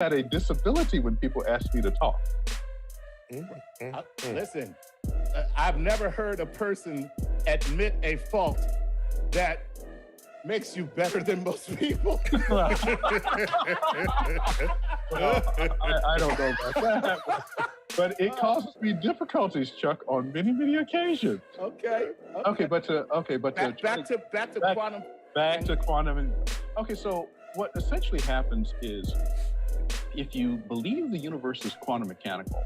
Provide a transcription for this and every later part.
had a disability when people asked me to talk. Listen, I've never heard a person admit a fault that makes you better than most people. I don't know about that, but it causes me difficulties, Chuck, on many, many occasions. Okay. Back to quantum. Back to quantum. Okay, so what essentially happens is, if you believe the universe is quantum mechanical,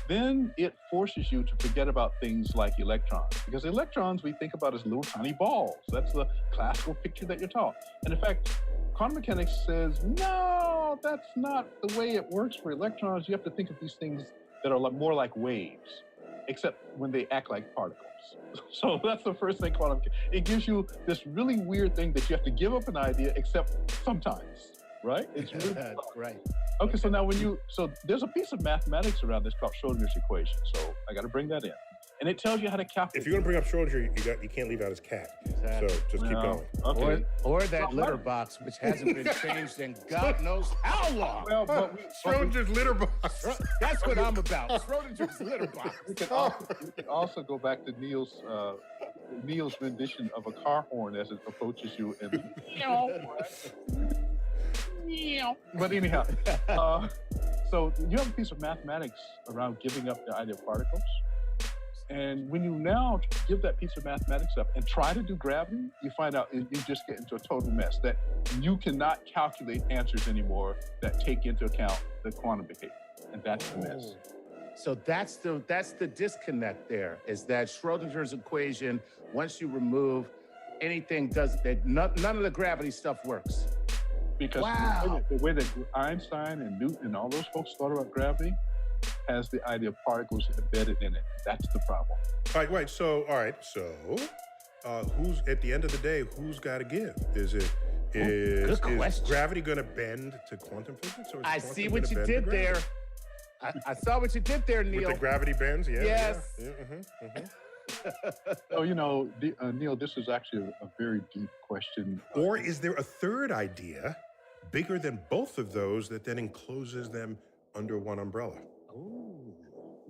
then it forces you to forget about things like electrons. Because electrons we think about as little tiny balls. That's the classical picture that you're taught. And in fact, quantum mechanics says, no, that's not the way it works for electrons. You have to think of these things that are more like waves, except when they act like particles. So that's the first thing quantum mechanics. It gives you this really weird thing that you have to give up an idea, except sometimes. Right? It's really right. Okay, so now so there's a piece of mathematics around this called Schrodinger's equation. So I got to bring that in. And it tells you how to calculate. If you're going to bring up Schrodinger, you can't leave out his cat. Exactly. So just keep going. Okay. Or that litter box, which hasn't been changed in God knows how long. Well, Schrodinger's litter box. That's what I'm about. Schrodinger's litter box. We can also go back to Neil's rendition of a car horn as it approaches you. But anyhow, so you have a piece of mathematics around giving up the idea of particles. And when you now give that piece of mathematics up and try to do gravity, you find out you just get into a total mess, that you cannot calculate answers anymore that take into account the quantum behavior. And that's the mess. So that's the disconnect there, is that Schrodinger's equation, once you remove anything, none of the gravity stuff works. Because the way that Einstein and Newton and all those folks thought about gravity has the idea of particles embedded in it. That's the problem. All right. So who's at the end of the day? Who's got to give? Is gravity going to bend to quantum physics? Or I see what you did there. I saw what you did there, Neil. With the gravity bends, yeah. Yes. Oh, Neil, this is actually a very deep question. Or is there a third idea, bigger than both of those, that then encloses them under one umbrella? Ooh.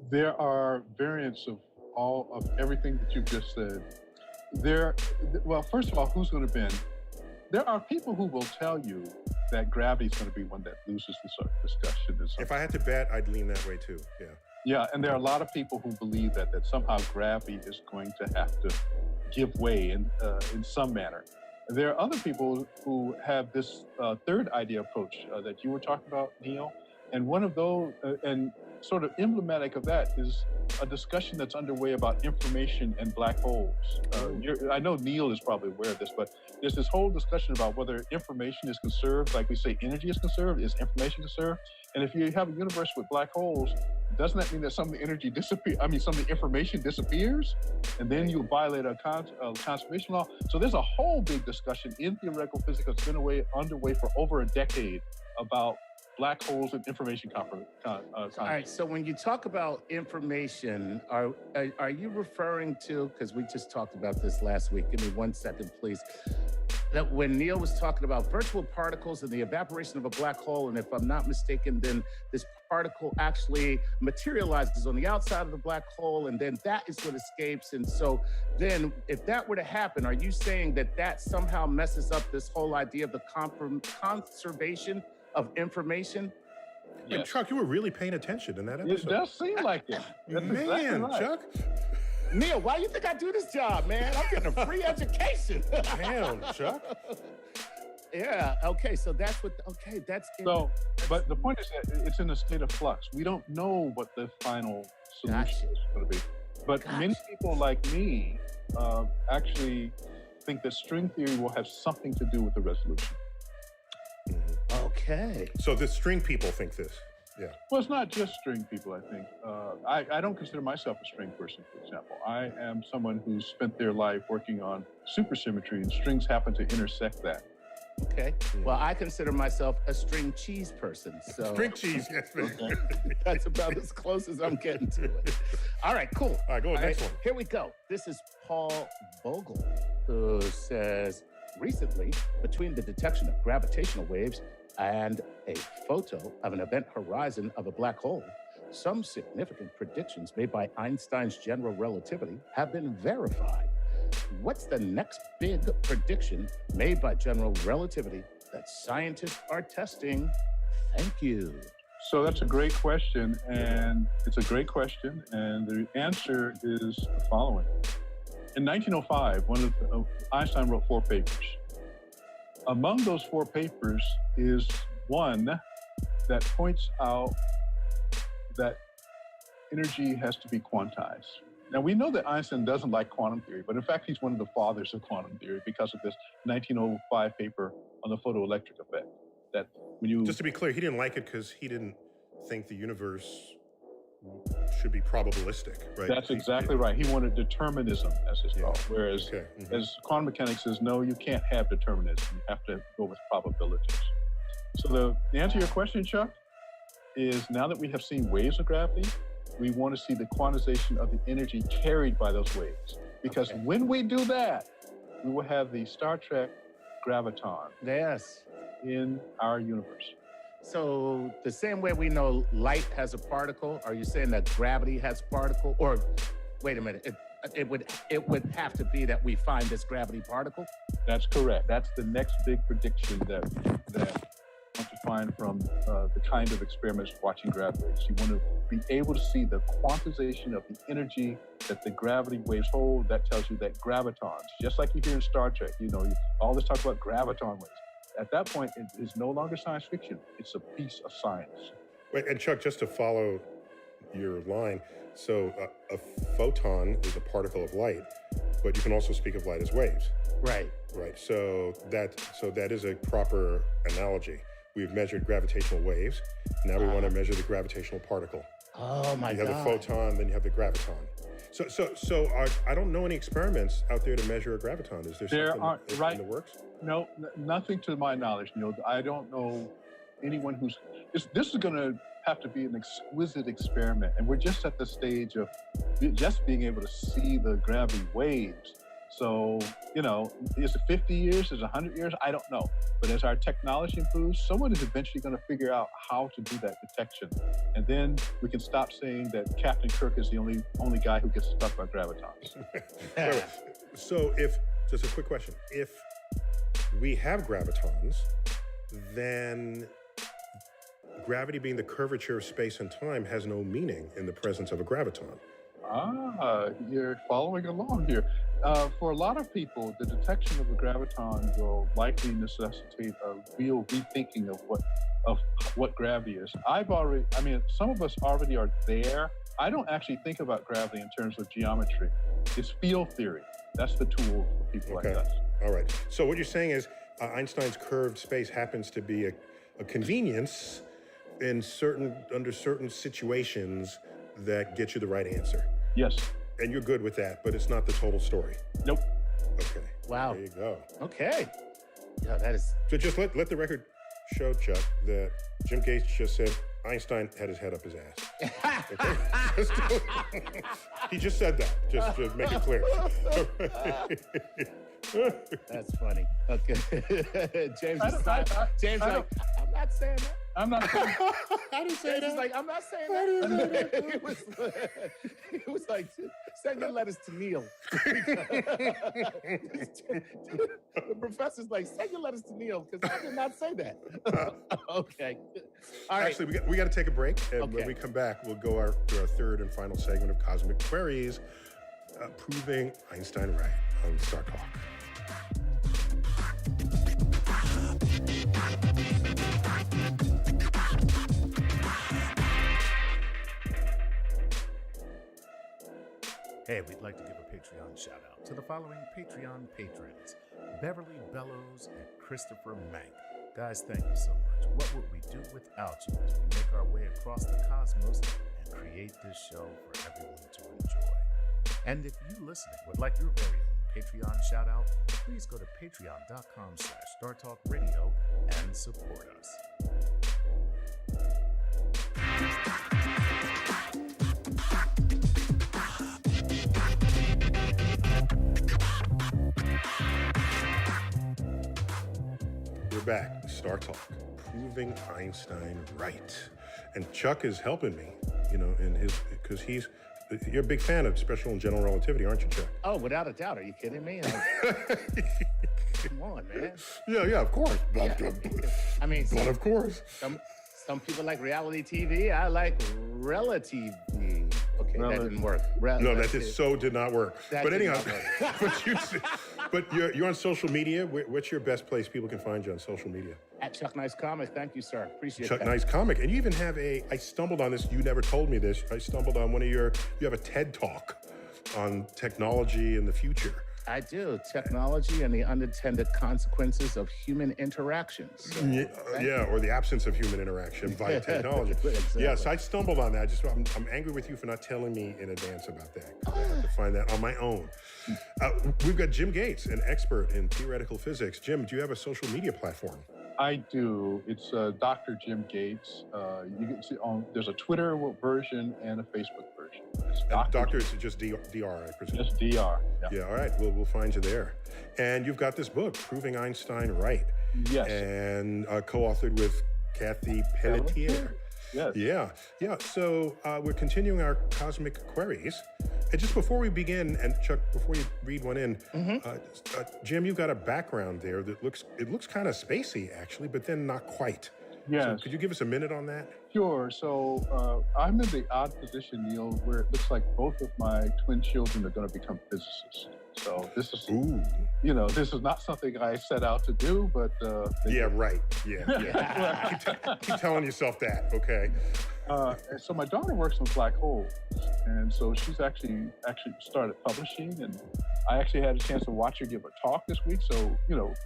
There are variants of everything that you've just said. Well, first of all, who's going to bend? There are people who will tell you that gravity is going to be one that loses the discussion. If I had to bet, I'd lean that way too. Yeah. Yeah, and there are a lot of people who believe that somehow gravity is going to have to give way in some manner. There are other people who have this third idea approach that you were talking about, Neil, and one of those, and sort of emblematic of that, is a discussion that's underway about information and black holes. I know Neil is probably aware of this, but there's this whole discussion about whether information is conserved, like we say energy is conserved, is information conserved? And if you have a universe with black holes, doesn't that mean that some of the energy some of the information disappears? And then you violate a conservation law? So there's a whole big discussion in theoretical physics that's been underway for over a decade about black holes and information All right, so when you talk about information, are you referring to, because we just talked about this last week, give me 1 second, please, that when Neil was talking about virtual particles and the evaporation of a black hole, and if I'm not mistaken, then this particle actually materializes on the outside of the black hole, and then that is what escapes. And so then if that were to happen, are you saying that somehow messes up this whole idea of the conservation of information? Yeah, Chuck, you were really paying attention in that episode. It does seem like it. That's Man, exactly right. Chuck. Neil, why do you think I do this job, man? I'm getting a free education. Damn, Chuck. Yeah, okay, so that's but the point is that it's in a state of flux. We don't know what the final solution is going to be. But many people like me actually think that string theory will have something to do with the resolution. Okay. So the string people think this. Yeah. Well, it's not just string people, I think. I don't consider myself a string person, for example. I am someone who's spent their life working on supersymmetry, and strings happen to intersect that. Okay. Well, I consider myself a string cheese person. So string cheese, yes. Okay. That's about as close as I'm getting to it. All right, cool. All right, go to the next one. Here we go. This is Paul Bogle, who says, recently, between the detection of gravitational waves and a photo of an event horizon of a black hole, some significant predictions made by Einstein's general relativity have been verified. What's the next big prediction made by general relativity that scientists are testing? Thank you. So that's a great question, and the answer is the following. In 1905, Einstein wrote 4 papers. Among those 4 papers is one that points out that energy has to be quantized. Now, we know that Einstein doesn't like quantum theory, but in fact, he's one of the fathers of quantum theory because of this 1905 paper on the photoelectric effect. That when you Just to be clear, he didn't like it because he didn't think the universe should be probabilistic, right? That's exactly right. He wanted determinism as his thought, whereas as quantum mechanics says, no, you can't have determinism. You have to go with probabilities. So the answer to your question, Chuck, is now that we have seen waves of gravity, we want to see the quantization of the energy carried by those waves. Because when we do that, we will have the Star Trek graviton in our universe. So the same way we know light has a particle, are you saying that gravity has a particle? Or wait a minute, it would have to be that we find this gravity particle? That's correct. That's the next big prediction that you want to find from the kind of experiments watching gravity waves. You want to be able to see the quantization of the energy that the gravity waves hold. That tells you that gravitons, just like you hear in Star Trek, you always talk about graviton waves. At that point, it is no longer science fiction. It's a piece of science. Wait, and Chuck, just to follow your line, so a photon is a particle of light, but you can also speak of light as waves. Right. Right. So that is a proper analogy. We've measured gravitational waves. Now we want to measure the gravitational particle. Oh my God. You have the photon, then you have the graviton. So I don't know any experiments out there to measure a graviton. Is there something in the works? No, nothing to my knowledge, Neil. I don't know anyone who's... This is going to have to be an exquisite experiment. And we're just at the stage of just being able to see the gravity waves. So, is it 50 years? Is it 100 years? I don't know. But as our technology improves, someone is eventually going to figure out how to do that detection. And then we can stop saying that Captain Kirk is the only guy who gets to talk about gravitons. Wait. So just a quick question. If we have gravitons, then gravity being the curvature of space and time has no meaning in the presence of a graviton. You're following along here. For a lot of people, the detection of a graviton will likely necessitate a real rethinking of what gravity is. Some of us already are there. I don't actually think about gravity in terms of geometry. It's field theory. That's the tool for people like us. All right. So what you're saying is Einstein's curved space happens to be a convenience under certain situations that get you the right answer. Yes. And you're good with that, but it's not the total story. Nope. Okay. Wow. There you go. Okay. Yeah, that is... So just let the record show, Chuck, that Jim Gates just said Einstein had his head up his ass. Okay? He just said that, just to make it clear. That's funny. Okay. James is like, I'm not saying that. I'm not saying that. I didn't say that. He's like, I'm not saying that. It was like, send your letters to Neil. The professor's like, send your letters to Neil, because I did not say that. Okay. All right. Actually, we got to take a break, and when we come back, we'll go to our third and final segment of Cosmic Queries, proving Einstein right on Star Talk. Hey, we'd like to give a Patreon shout out to the following Patreon patrons: Beverly Bellows and Christopher Mank. Guys, thank you so much. What would we do without you as we make our way across the cosmos and create this show for everyone to enjoy? And if you listening would like your very own Patreon shout out, please go to patreon.com/StarTalkRadio and support us. We're back. Star Talk, Proving Einstein Right. And Chuck is helping me, because you're a big fan of special and general relativity, aren't you, Chuck? Oh, without a doubt. Are you kidding me? Come on, man. Yeah, of course. Yeah. I mean, of course. Some people like reality TV. I like relative. Okay, that didn't work. No, that did not work. That But did anyhow, not work. but you're on social media. What's your best place people can find you on social media? At Chuck Nice Comic. Thank you, sir. Appreciate Chuck that. Nice Comic. And you even have I stumbled on this, you never told me this. I stumbled on you have a TED Talk on technology and the future. I do. Technology and the unintended consequences of human interactions. So, or the absence of human interaction via technology. Exactly. Yes, I stumbled on that. I'm angry with you for not telling me in advance about that. I have to find that on my own. We've got Jim Gates, an expert in theoretical physics. Jim, do you have a social media platform? I do. It's Dr. Jim Gates. You can see there's a Twitter version and a Facebook version. Doctor is just DR, I presume. Just DR. Yeah, all right. We'll find you there. And you've got this book, Proving Einstein Right. Yes. And co-authored with Kathy Pelletier. Yes. Yeah. So we're continuing our cosmic queries. And just before we begin, and Chuck, before you read one in, Jim, you've got a background there that looks kind of spacey, actually, but then not quite. Yes. So could you give us a minute on that? Sure. So I'm in the odd position, Neil, where it looks like both of my twin children are going to become physicists. So this is, this is not something I set out to do, but right. Yeah. keep telling yourself that, okay? And so my daughter works on black holes, and so she's actually started publishing, and I actually had a chance to watch her give a talk this week. So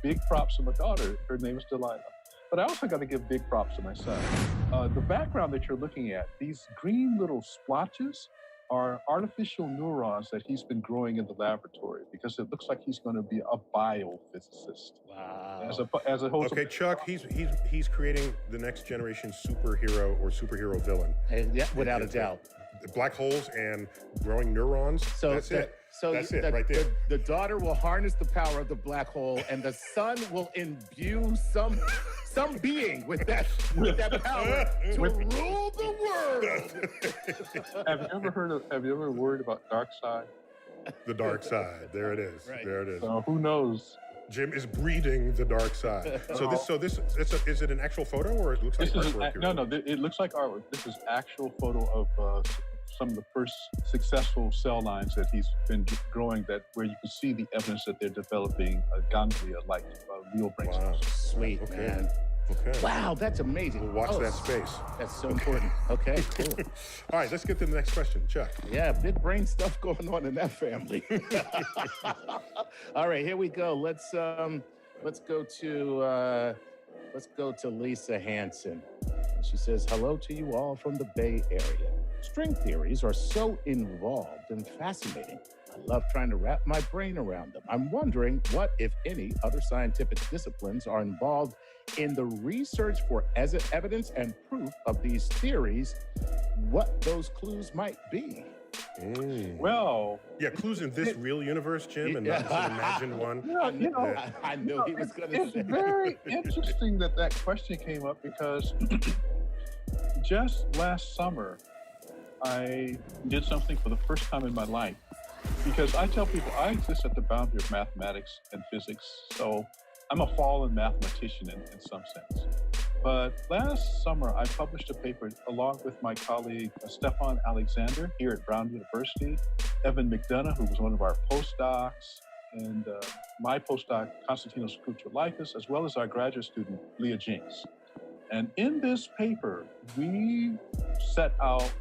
big props to my daughter. Her name is Delilah. But I also got to give big props to my son. The background that you're looking at, these green little splotches, are artificial neurons that he's been growing in the laboratory, because it looks like he's going to be a biophysicist. Wow. As a Okay, Chuck, he's creating the next generation superhero or superhero villain. Yeah, without a doubt. Black holes and growing neurons. So that's it. So that's it right there. The daughter will harness the power of the black hole, and the son will imbue some being with that power to rule the world. Have you ever worried about dark side? The dark side. There it is. Right. There it is. So who knows? Jim is breeding the dark side. Is it an actual photo, or it looks like artwork? No. It looks like artwork. This is actual photo of some of the first successful cell lines that he's been growing, where you can see the evidence that they're developing a ganglia-like real brain cells. Wow, sweet, man. Okay. Wow, that's amazing. We'll watch that space. That's so important. Okay, cool. All right, let's get to the next question, Chuck. Yeah, big brain stuff going on in that family. All right, here we go. Let's go to Lisa Hansen. She says, hello to you all from the Bay Area. String theories are so involved and fascinating. I love trying to wrap my brain around them. I'm wondering what, if any, other scientific disciplines are involved in the research for evidence and proof of these theories, what those clues might be. Well, clues in this real universe, Jim, and not some imagined one. I knew he was going to say. It's very interesting that question came up, because just last summer, I did something for the first time in my life. Because I tell people I exist at the boundary of mathematics and physics, so I'm a fallen mathematician in some sense. But last summer, I published a paper along with my colleague, Stefan Alexander, here at Brown University, Evan McDonough, who was one of our postdocs, and my postdoc, Konstantinos Koutrelaitis, as well as our graduate student, Leah Jinks. And in this paper, we set out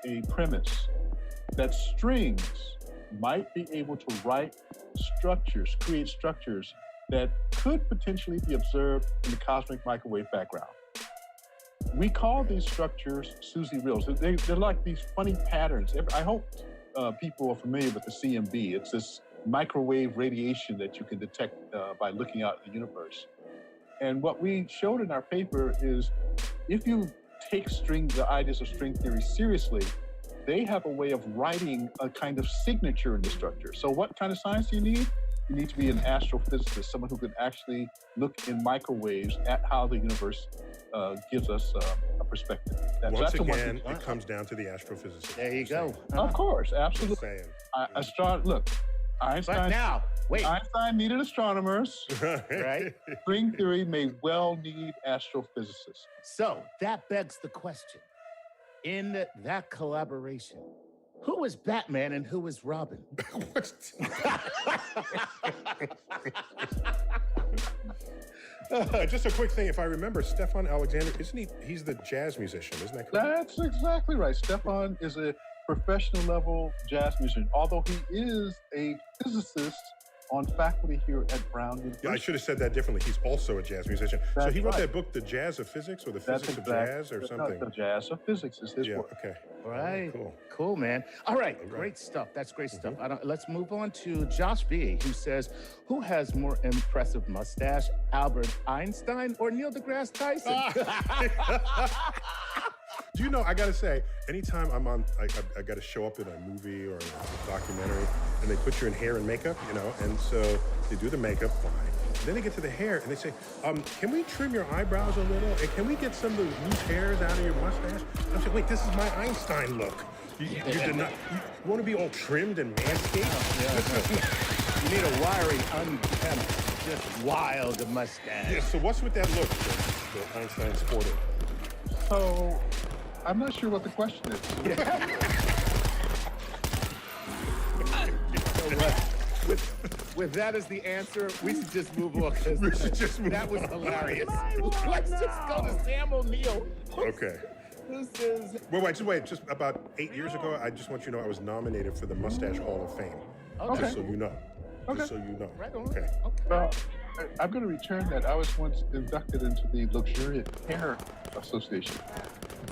a premise that strings might be able to create structures that could potentially be observed in the cosmic microwave background. We call these structures Susie reals. They're like these funny patterns. I hope people are familiar with the CMB. It's this microwave radiation that you can detect by looking out at the universe. And what we showed in our paper is, if you take the ideas of string theory seriously, they have a way of writing a kind of signature in the structure. So what kind of science do you need? You need to be an astrophysicist, someone who can actually look in microwaves at how the universe gives us a perspective. Once again, it comes down to the astrophysicist. There you go. Of course, absolutely. Look, Einstein. But now, wait. Einstein needed astronomers. Right? String theory may well need astrophysicists. So that begs the question. In that collaboration, who was Batman and who was Robin? Just a quick thing, if I remember, Stefan Alexander, he's the jazz musician, isn't that correct? That's exactly right. Stefan is a professional level jazz musician, although he is a physicist on faculty here at Brown University. Yeah, I should have said that differently. He's also a jazz musician. That's so he wrote right. that book, The Jazz of Physics, or The Physics of Jazz, or something? The Jazz of Physics is his work. Okay. Right. Cool. Cool, man. All right. Great stuff. That's great stuff. Let's move on to Josh B., who says, who has more impressive mustache, Albert Einstein or Neil deGrasse Tyson? Do you know, I gotta say, anytime I'm on, I gotta show up in a movie or a documentary, and they put you in hair and makeup, and so they do the makeup, fine. Then they get to the hair, and they say, can we trim your eyebrows a little? And can we get some of those loose hairs out of your mustache? I'm saying, wait, this is my Einstein look. You did not, you want to be all trimmed and manscaped? You need a wiry, unkempt, just wild mustache. Yeah, so what's with that look that Einstein sported? So, I'm not sure what the question is. With that as the answer, we should just move on because that was hilarious. Let's just go to Sam O'Neill. Okay. This is... Wait, just about 8 years ago, I just want you to know I was nominated for the Mustache Hall of Fame. Okay. Just so you know. Okay. Just so you know. Right on. Okay. Well, I'm going to return that. I was once inducted into the Luxuriant Hair Association.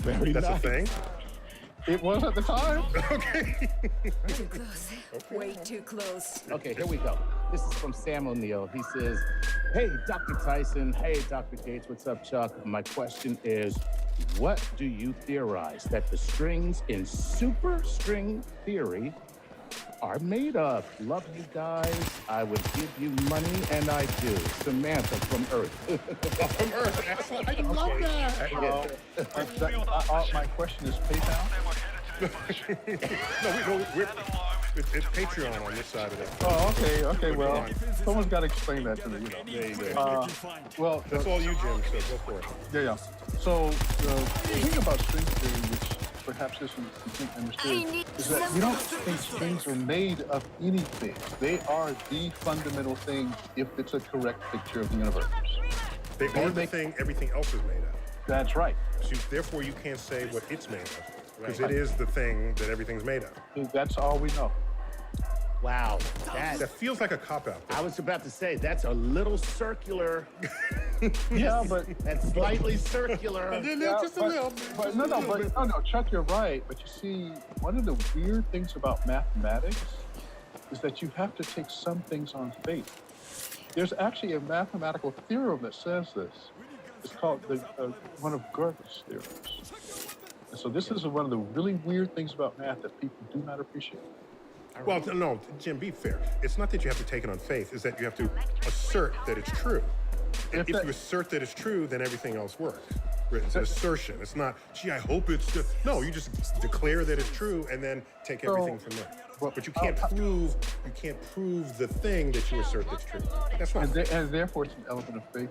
Very That's nice. a thing? It was at the time. Okay. Too close. Way too close. Okay, here we go. This is from Sam O'Neill. He says, hey, Dr. Tyson. Hey, Dr. Gates. What's up, Chuck? My question is, what do you theorize that the strings in superstring theory are made of? Love you guys. I would give you money, and I do. Samantha from Earth. From Earth. Excellent. I love that. My question is PayPal. It's Patreon on this side of it. Oh, okay. Well, someone's got to explain that to me. There you go. Well, That's all you, Jim, so go for it. Yeah. So the thing about string theory, which perhaps isn't completely understood, is that you don't think strings are made of anything. They are the fundamental thing if it's a correct picture of the universe. They are the thing everything else is made of. That's right. So therefore, you can't say what it's made of, because it is the thing that everything's made of. That's all we know. Wow. That feels like a cop-out. I was about to say, that's a little circular. Yeah, but That's slightly circular. Just a little. But no, Chuck, you're right. But you see, one of the weird things about mathematics is that you have to take some things on faith. There's actually a mathematical theorem that says this. It's called one of Gödel's theorems. And so this is one of the really weird things about math that people do not appreciate. Well, no, Jim, be fair. It's not that you have to take it on faith. It's that you have to assert that it's true. And if you assert that it's true, then everything else works. It's an assertion. It's not, gee, I hope it's true. No, you just declare that it's true and then take everything from there. But you can't prove the thing that you assert that's true. That's not. And therefore, it's an element of faith.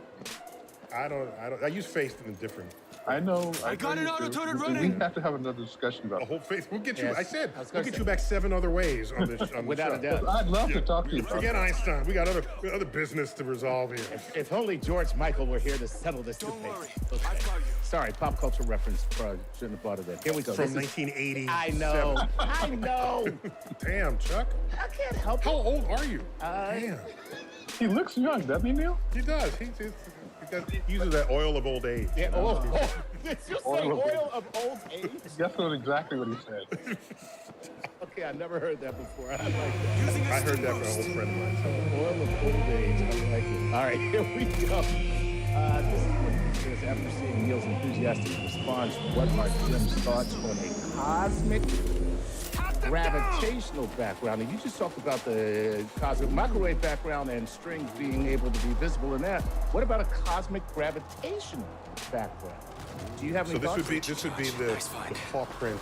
I use faith in a different. I know. I got an auto-turret We running. have to have another discussion about A whole faith. We'll get you. Yes. I said I was we'll gonna get say. you back 7 other ways on this. On Without the a show. doubt. I'd love to talk to you. Forget Einstein. We got other business to resolve here. If only George Michael were here to settle this Don't debate. worry, Okay. I've got you. Sorry, pop culture reference. Shouldn't have bought it in. Here we go. From This is- 1980. I know. I know. Damn, Chuck. I can't help How it. old are you? Damn. He looks young, doesn't he, Neil? He does. He uses that oil of old age. Yeah, did you say oil of old age? That's exactly what he said. Okay, I never heard that before. I like that. Using a I heard that stimulus. from an old friend of mine. Oil of old age. I like it. All right, here we go. This is what he says after seeing Neil's enthusiastic response. What are Jim's thoughts on a cosmic gravitational background, and you just talked about the cosmic microwave background and strings being able to be visible in that. What about a cosmic gravitational background? Do you have any thoughts? This would be the paw print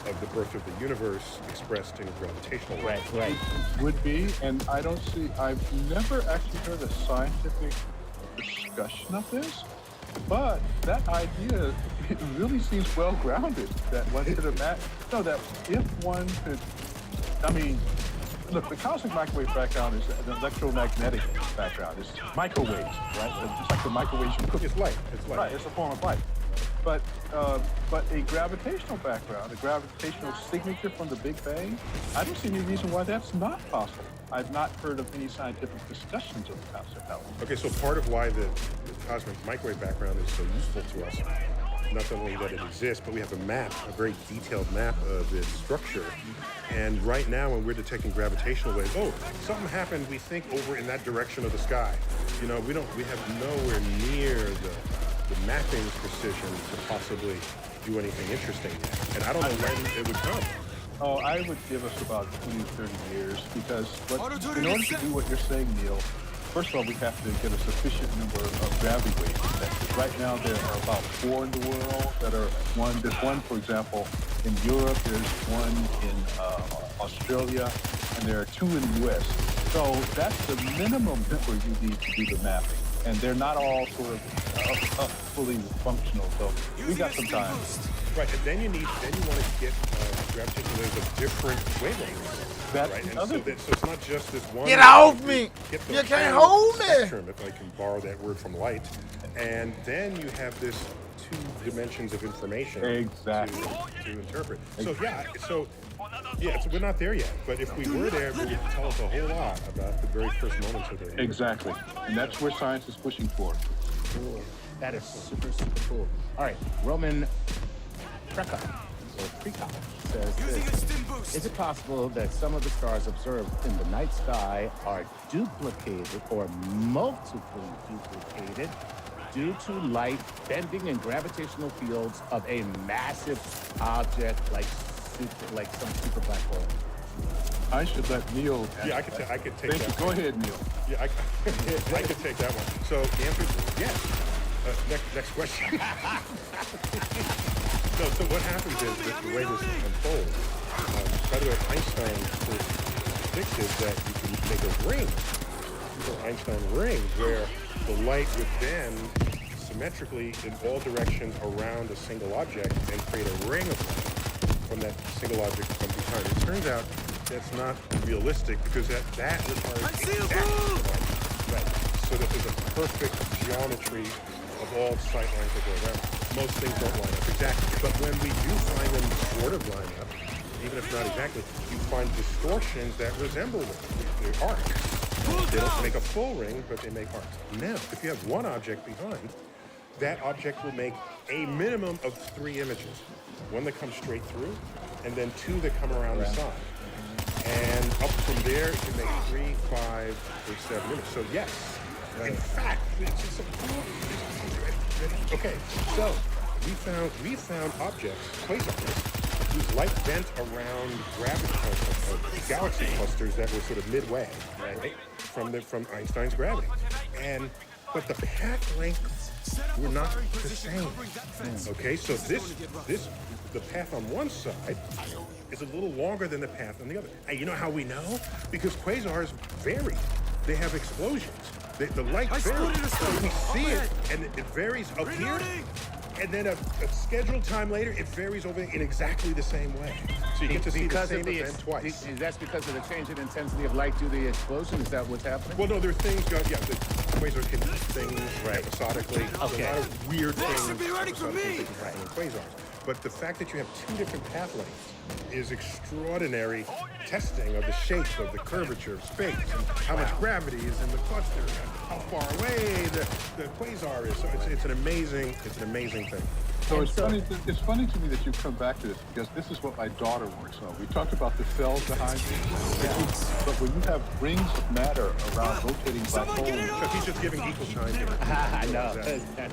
of the birth of the universe expressed in gravitational waves. Right. Would be, and I've never actually heard a scientific discussion of this, but that idea, it really seems well grounded, that one could imagine, that if one could, look, the cosmic microwave background is an electromagnetic background. It's microwaves, right? Just like the microwaves you cook. It's light. Right, it's a form of light. But a gravitational background, a gravitational signature from the Big Bang, I don't see any reason why that's not possible. I've not heard of any scientific discussions of the concept. Okay, so part of why the cosmic microwave background is so useful to us, not only that it exists, but we have a very detailed map of its structure. And right now, when we're detecting gravitational waves, something happened, we think, over in that direction of the sky. We have nowhere near the mapping's precision to possibly do anything interesting yet. And I don't know when it would come. Oh, I would give us about 20, 30 years, because in order to do what you're saying, Neil, first of all, we have to get a sufficient number of gravity waves detected. Right now, there are about 4 in the world that are there's one, for example, in Europe, there's one in Australia, and there are 2 in the US. So that's the minimum number you need to do the mapping. And they're not all sort of fully functional, so we got some time. Right, and then you want to get gravitational waves of different wavelengths. Right, and so it's not just this one. Get off me! You can't hold me! Spectrum, if I can borrow that word from light, and then you have this 2 dimensions of information to interpret. So we're not there yet. But if we were there, it would tell us a whole lot about the very first moments of the Exactly, and that's where science is pushing for. Cool. That is super, super cool. All right, Roman Prekop says this. Is it possible that some of the stars observed in the night sky are duplicated or multiply duplicated due to light bending in gravitational fields of a massive object like some super black hole? I should let Neil. Yeah, I could take that. Go ahead, Neil. Yeah, I could take that one. So the answer is yes. Next question. So what happens is that the way this unfolds. By the way, Einstein predicted that you can make a ring, an Einstein ring, where the light would bend symmetrically in all directions around a single object and create a ring of light from that single object from behind. It turns out that's not realistic because that requires exact light. Right. So that there's a perfect geometry of all sight lines that go around. Most things don't line up exactly. But when we do find them sort of line up, even if not exactly, you find distortions that resemble them. They're arcs. They don't make a full ring, but they make arcs. Now, if you have one object behind, that object will make a minimum of 3 images. One that comes straight through, and then 2 that come around the side. And up from there, you can make 3, 5, or 7 images. So yes, in fact, it's just okay. So we found objects, quasars, whose light bent around galaxy clusters that were sort of midway, right, from Einstein's gravity, but the path lengths were not the same. Okay, so the path on one side is a little longer than the path on the other. And you know how we know? Because quasars vary. They have explosions. The light varies. So we see it, and it varies up here, and then a scheduled time later, it varies over in exactly the same way. So you get to see the same event twice. That's because of the change in intensity of light due to the explosion? Is that what's happening? Well, no, there are things, the quasars can eat things episodically. Okay. A lot of weird things episodically that can happen in quasars. But the fact that you have 2 different path lengths is extraordinary testing of the shape of the curvature of space and how much gravity is in the cluster and how far away the quasar is. So it's an amazing thing. So it's funny to me that you come back to this because this is what my daughter works on. We talked about the cells behind you, but when you have rings of matter around rotating black holes, Chuck, he's just giving equal time here. I know.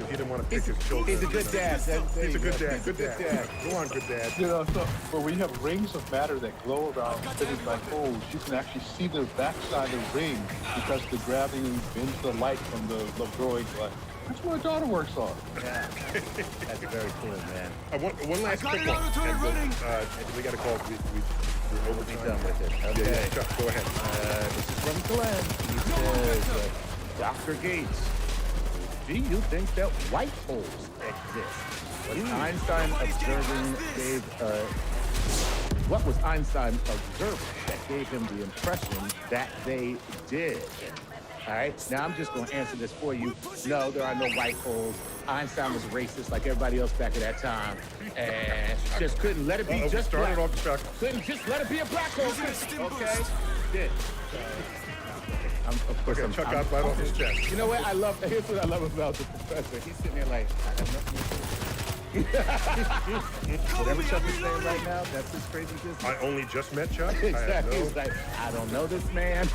He didn't want to pick his children. He's a good dad. He's a good dad. Good dad. Go on, good dad. you know, so but when you have rings of matter that glow around rotating black holes, you can actually see the backside of the ring because the gravity bends the light from the glowing light. That's what my daughter works on. Yeah, that's very cool, man. One last quick one. And we got to call. We're over Be done with it. Okay. Yeah, Chuck, go ahead. This is from Glenn. He says, Dr. Gates, do you think that white holes exist? What was Einstein observing that gave him the impression that they did? All right, now I'm just going to answer this for you. No, there are no white holes. Einstein was racist like everybody else back at that time, and just couldn't let it be just started black. off Chuck. Couldn't just let it be a black hole. Okay, did. Of course, Chuck got right off his chest. You know what? Here's what I love about the professor. He's sitting there like, I have nothing to do. Whatever Chuck is saying right now, that's his crazy business. I only just met Chuck. Exactly. He's like, I don't know this man.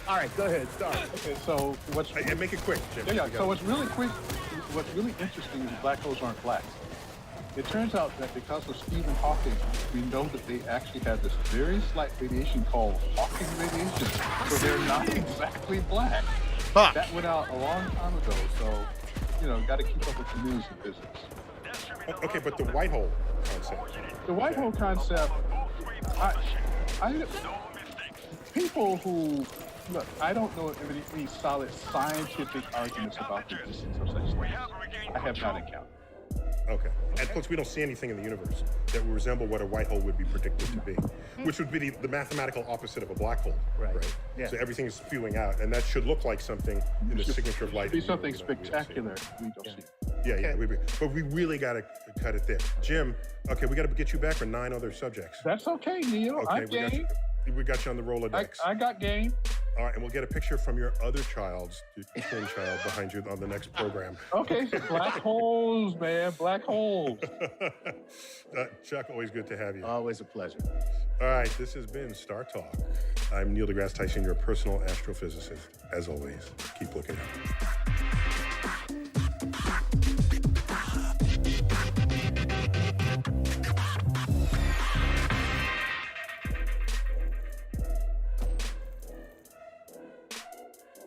All right, go ahead. Start. Okay, so And make it quick, Jim. Yeah. So what's really interesting is black holes aren't black. It turns out that because of Stephen Hawking, we know that they actually have this very slight radiation called Hawking radiation. So they're not exactly black. Fuck. That went out a long time ago. So, got to keep up with the news and physics. Okay, but the white hole concept. The white hole concept, people who, look, I don't know of any solid scientific arguments about the existence of such things. I have not encountered. Okay. And plus, we don't see anything in the universe that would resemble what a white hole would be predicted to be, which would be the mathematical opposite of a black hole. Right. Yeah. So everything is spewing out, and that should look like something in the signature of light. Be something spectacular. We don't see. Yeah. But we really got to cut it there. Jim, okay, we got to get you back for 9 other subjects. That's okay, Neil. Okay, I'm game. We got you on the Rolodex. I got game. All right, and we'll get a picture from your other child's twin child behind you on the next program. Okay, so black holes, man, black holes. Chuck, always good to have you. Always a pleasure. All right, this has been Star Talk. I'm Neil deGrasse Tyson, your personal astrophysicist. As always, keep looking up.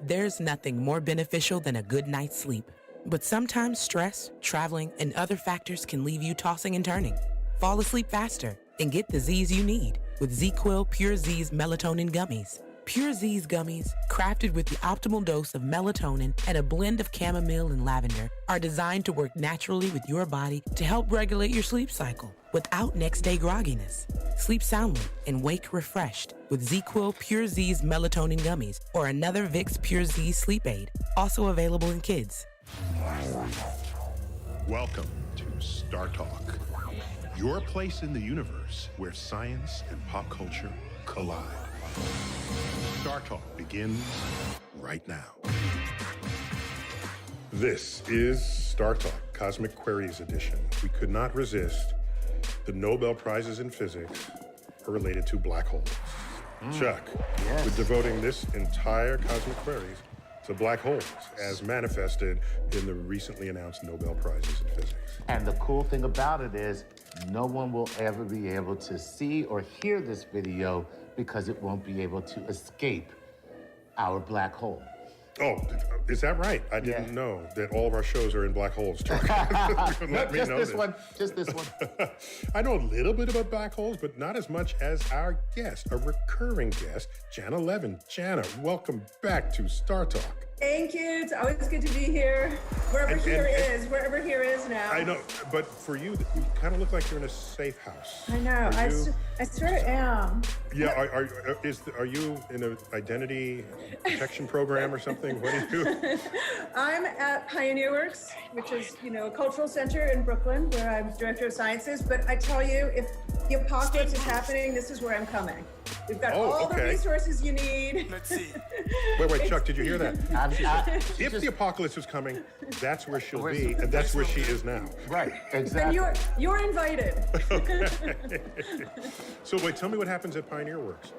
There's nothing more beneficial than a good night's sleep. But sometimes stress, traveling, and other factors can leave you tossing and turning. Fall asleep faster and get the Z's you need with ZzzQuil Pure Z's Melatonin Gummies. Pure Z's gummies, crafted with the optimal dose of melatonin and a blend of chamomile and lavender, are designed to work naturally with your body to help regulate your sleep cycle without next-day grogginess. Sleep soundly and wake refreshed with ZzzQuil Pure Z's Melatonin Gummies or another Vicks Pure Z Sleep Aid, also available in kids. Welcome to Star Talk, your place in the universe where science and pop culture collide. Star Talk begins right now. This is Star Talk, Cosmic Queries Edition. We could not resist the Nobel Prizes in Physics are related to black holes. Chuck, we're devoting this entire Cosmic Queries to black holes as manifested in the recently announced Nobel Prizes in Physics. And the cool thing about it is no one will ever be able to see or hear this video because it won't be able to escape our black hole. Oh, is that right? I didn't know that all of our shows are in black holes, Chuck. Let me know Just this one. I know a little bit about black holes, but not as much as our guest, a recurring guest, Jana Levin. Jana, welcome back to Star Talk. Thank you. It's always good to be here. Wherever here is now. I know, but for you kind of look like you're in a safe house. I know. I sort of am. Yeah, are you in an identity protection program or something? What do you do? I'm at Pioneer Works, which is, a cultural center in Brooklyn, where I'm director of sciences. But I tell you, if the apocalypse is happening, this is where I'm coming. We've got all the resources you need. Let's see. Wait, Chuck, did you hear that? If just- the apocalypse is coming, that's where she'll be, and that's where she is now. Right, And exactly. you're invited. So wait, tell me what happens at Pioneer Works.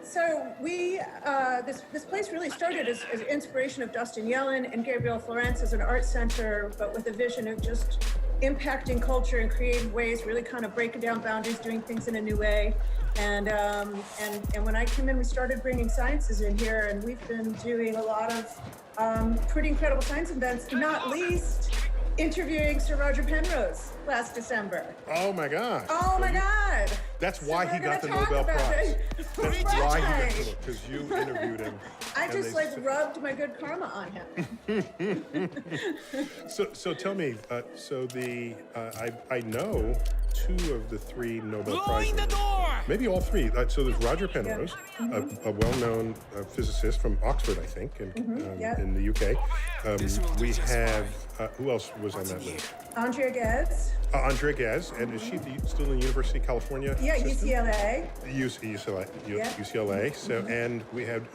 So we, this place really started as inspiration of Dustin Yellen and Gabriel Florence as an art center, but with a vision of just impacting culture in creative ways, really kind of breaking down boundaries, doing things in a new way. And when I came in, we started bringing sciences in here, and we've been doing a lot of pretty incredible science events, not least interviewing Sir Roger Penrose last December. Oh my God. Oh my God. That's why So he we're got the gonna talk Nobel about Prize. it. That's Right. why he got the because you interviewed him. I and just they like said- rubbed my good karma on him. So tell me, I know 2 of the 3 Nobel Prize Blowing the winners. door. Maybe all 3. So there's Roger Penrose, a well-known physicist from Oxford, I think, in the UK. We have who else was on that list? Andrea Ghez. Andrea Ghez, and is she still in the University of California? Yeah, system? UCLA. UCLA. Yeah. UCLA. So, and we had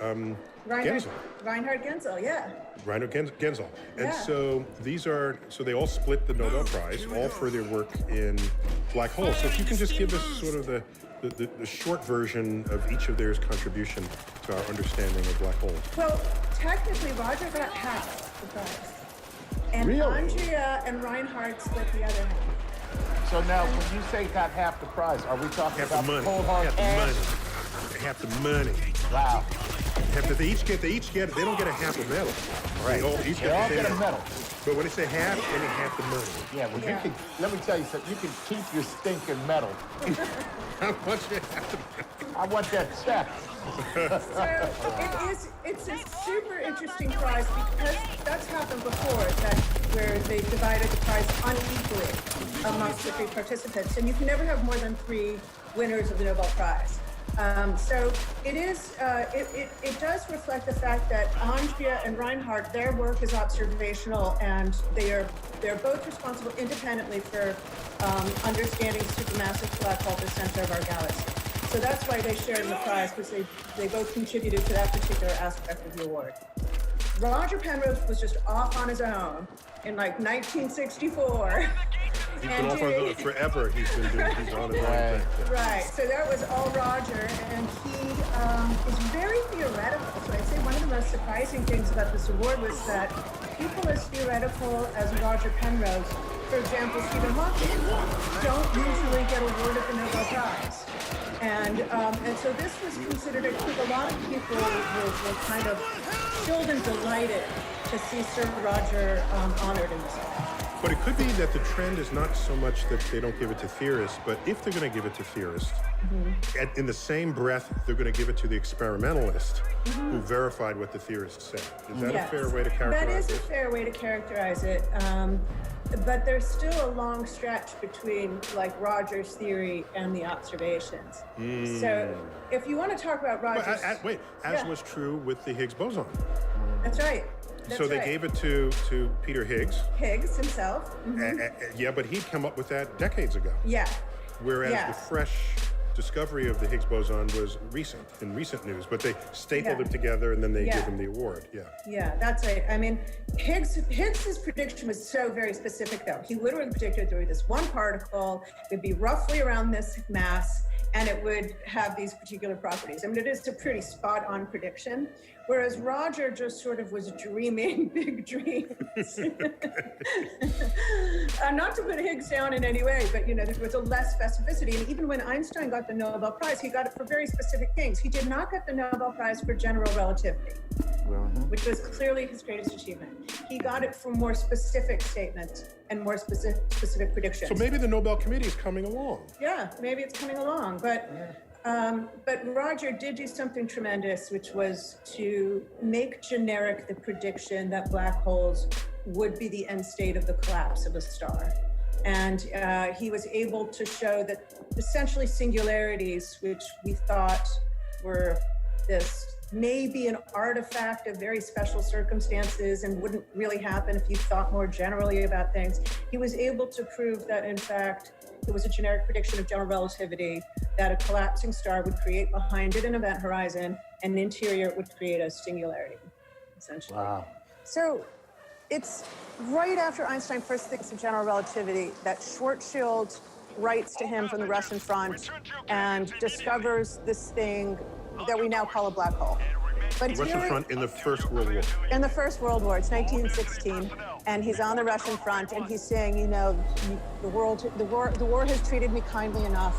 Reinhard Genzel. Genzel, yeah. Reinhard Genzel. And Yeah. so they all split the Nobel Prize, all for their work in black holes. So if you can just give us sort of the short version of each of their contribution to our understanding of black holes. Well, technically, Roger got half the prize. And Really? Andrea and Reinhard split the other half. So now, when you say got half the prize, are we talking Half about the money. cold hard Half the cash? money. Half the money. Wow. They each get. They don't get a half a medal. Right. They all each They all the get a same medal. But when they say half, they mean half the money. Yeah, well, Yeah. you can, let me tell you something, you can keep your stinking medal. How much you have to I want that check. So it's a super interesting prize because that's happened before, that where they divided the prize unequally amongst the 3 participants, and you can never have more than 3 winners of the Nobel Prize. So it does reflect the fact that Andrea and Reinhard, their work is observational, and they're both responsible independently for understanding supermassive black hole at the center of our galaxy. So that's why they shared in the prize, because they both contributed to that particular aspect of the award. Roger Penrose was just off on his own in like 1964. He's been off on his own forever. He's on his own. Right, so that was all Roger, and he is very theoretical. So I'd say one of the most surprising things about this award was that people as theoretical as Roger Penrose, for example, Stephen Hawking, don't usually get awarded the Nobel Prize. And so this was considered, I think a lot of people were kind of thrilled and delighted to see Sir Roger honored in this way. But it could be that the trend is not so much that they don't give it to theorists, but if they're going to give it to theorists, in the same breath, they're going to give it to the experimentalist who verified what the theorist said. Is that a fair way to characterize That is it? a fair way to characterize it. But there's still a long stretch between like Roger's theory and the observations. So if you want to talk about Roger's... As was true with the Higgs boson. That's right. So they gave it to Peter Higgs. Higgs himself. Yeah, but he'd come up with that decades ago. Yeah. Whereas Yeah. the fresh discovery of the Higgs boson was in recent news, but they stapled it together and then they give him the award. Yeah. Yeah, that's right. I mean, Higgs's prediction was so very specific, though. He literally predicted there would be this one particle, it would be roughly around this mass, and it would have these particular properties. I mean, it is a pretty spot-on prediction, whereas Roger just sort of was dreaming big dreams. Not to put Higgs down in any way, but, there was a less specificity. And even when Einstein got the Nobel Prize, he got it for very specific things. He did not get the Nobel Prize for general relativity, which was clearly his greatest achievement. He got it for more specific statements and more specific predictions. So maybe the Nobel Committee is coming along. Yeah, maybe it's coming along, but Roger did do something tremendous, which was to make generic the prediction that black holes would be the end state of the collapse of a star. And he was able to show that essentially singularities, which we thought were this may be an artifact of very special circumstances and wouldn't really happen if you thought more generally about things. He was able to prove that, in fact, it was a generic prediction of general relativity that a collapsing star would create behind it an event horizon, and interior it would create a singularity, essentially. Wow. So it's right after Einstein first thinks of general relativity that Schwarzschild writes to him from the Russian front and discovers this thing that we now call a black hole. But it's Russian really, front in the First World War. in the First World War, it's 1916, and he's on the Russian front, and he's saying, you know, the war has treated me kindly enough,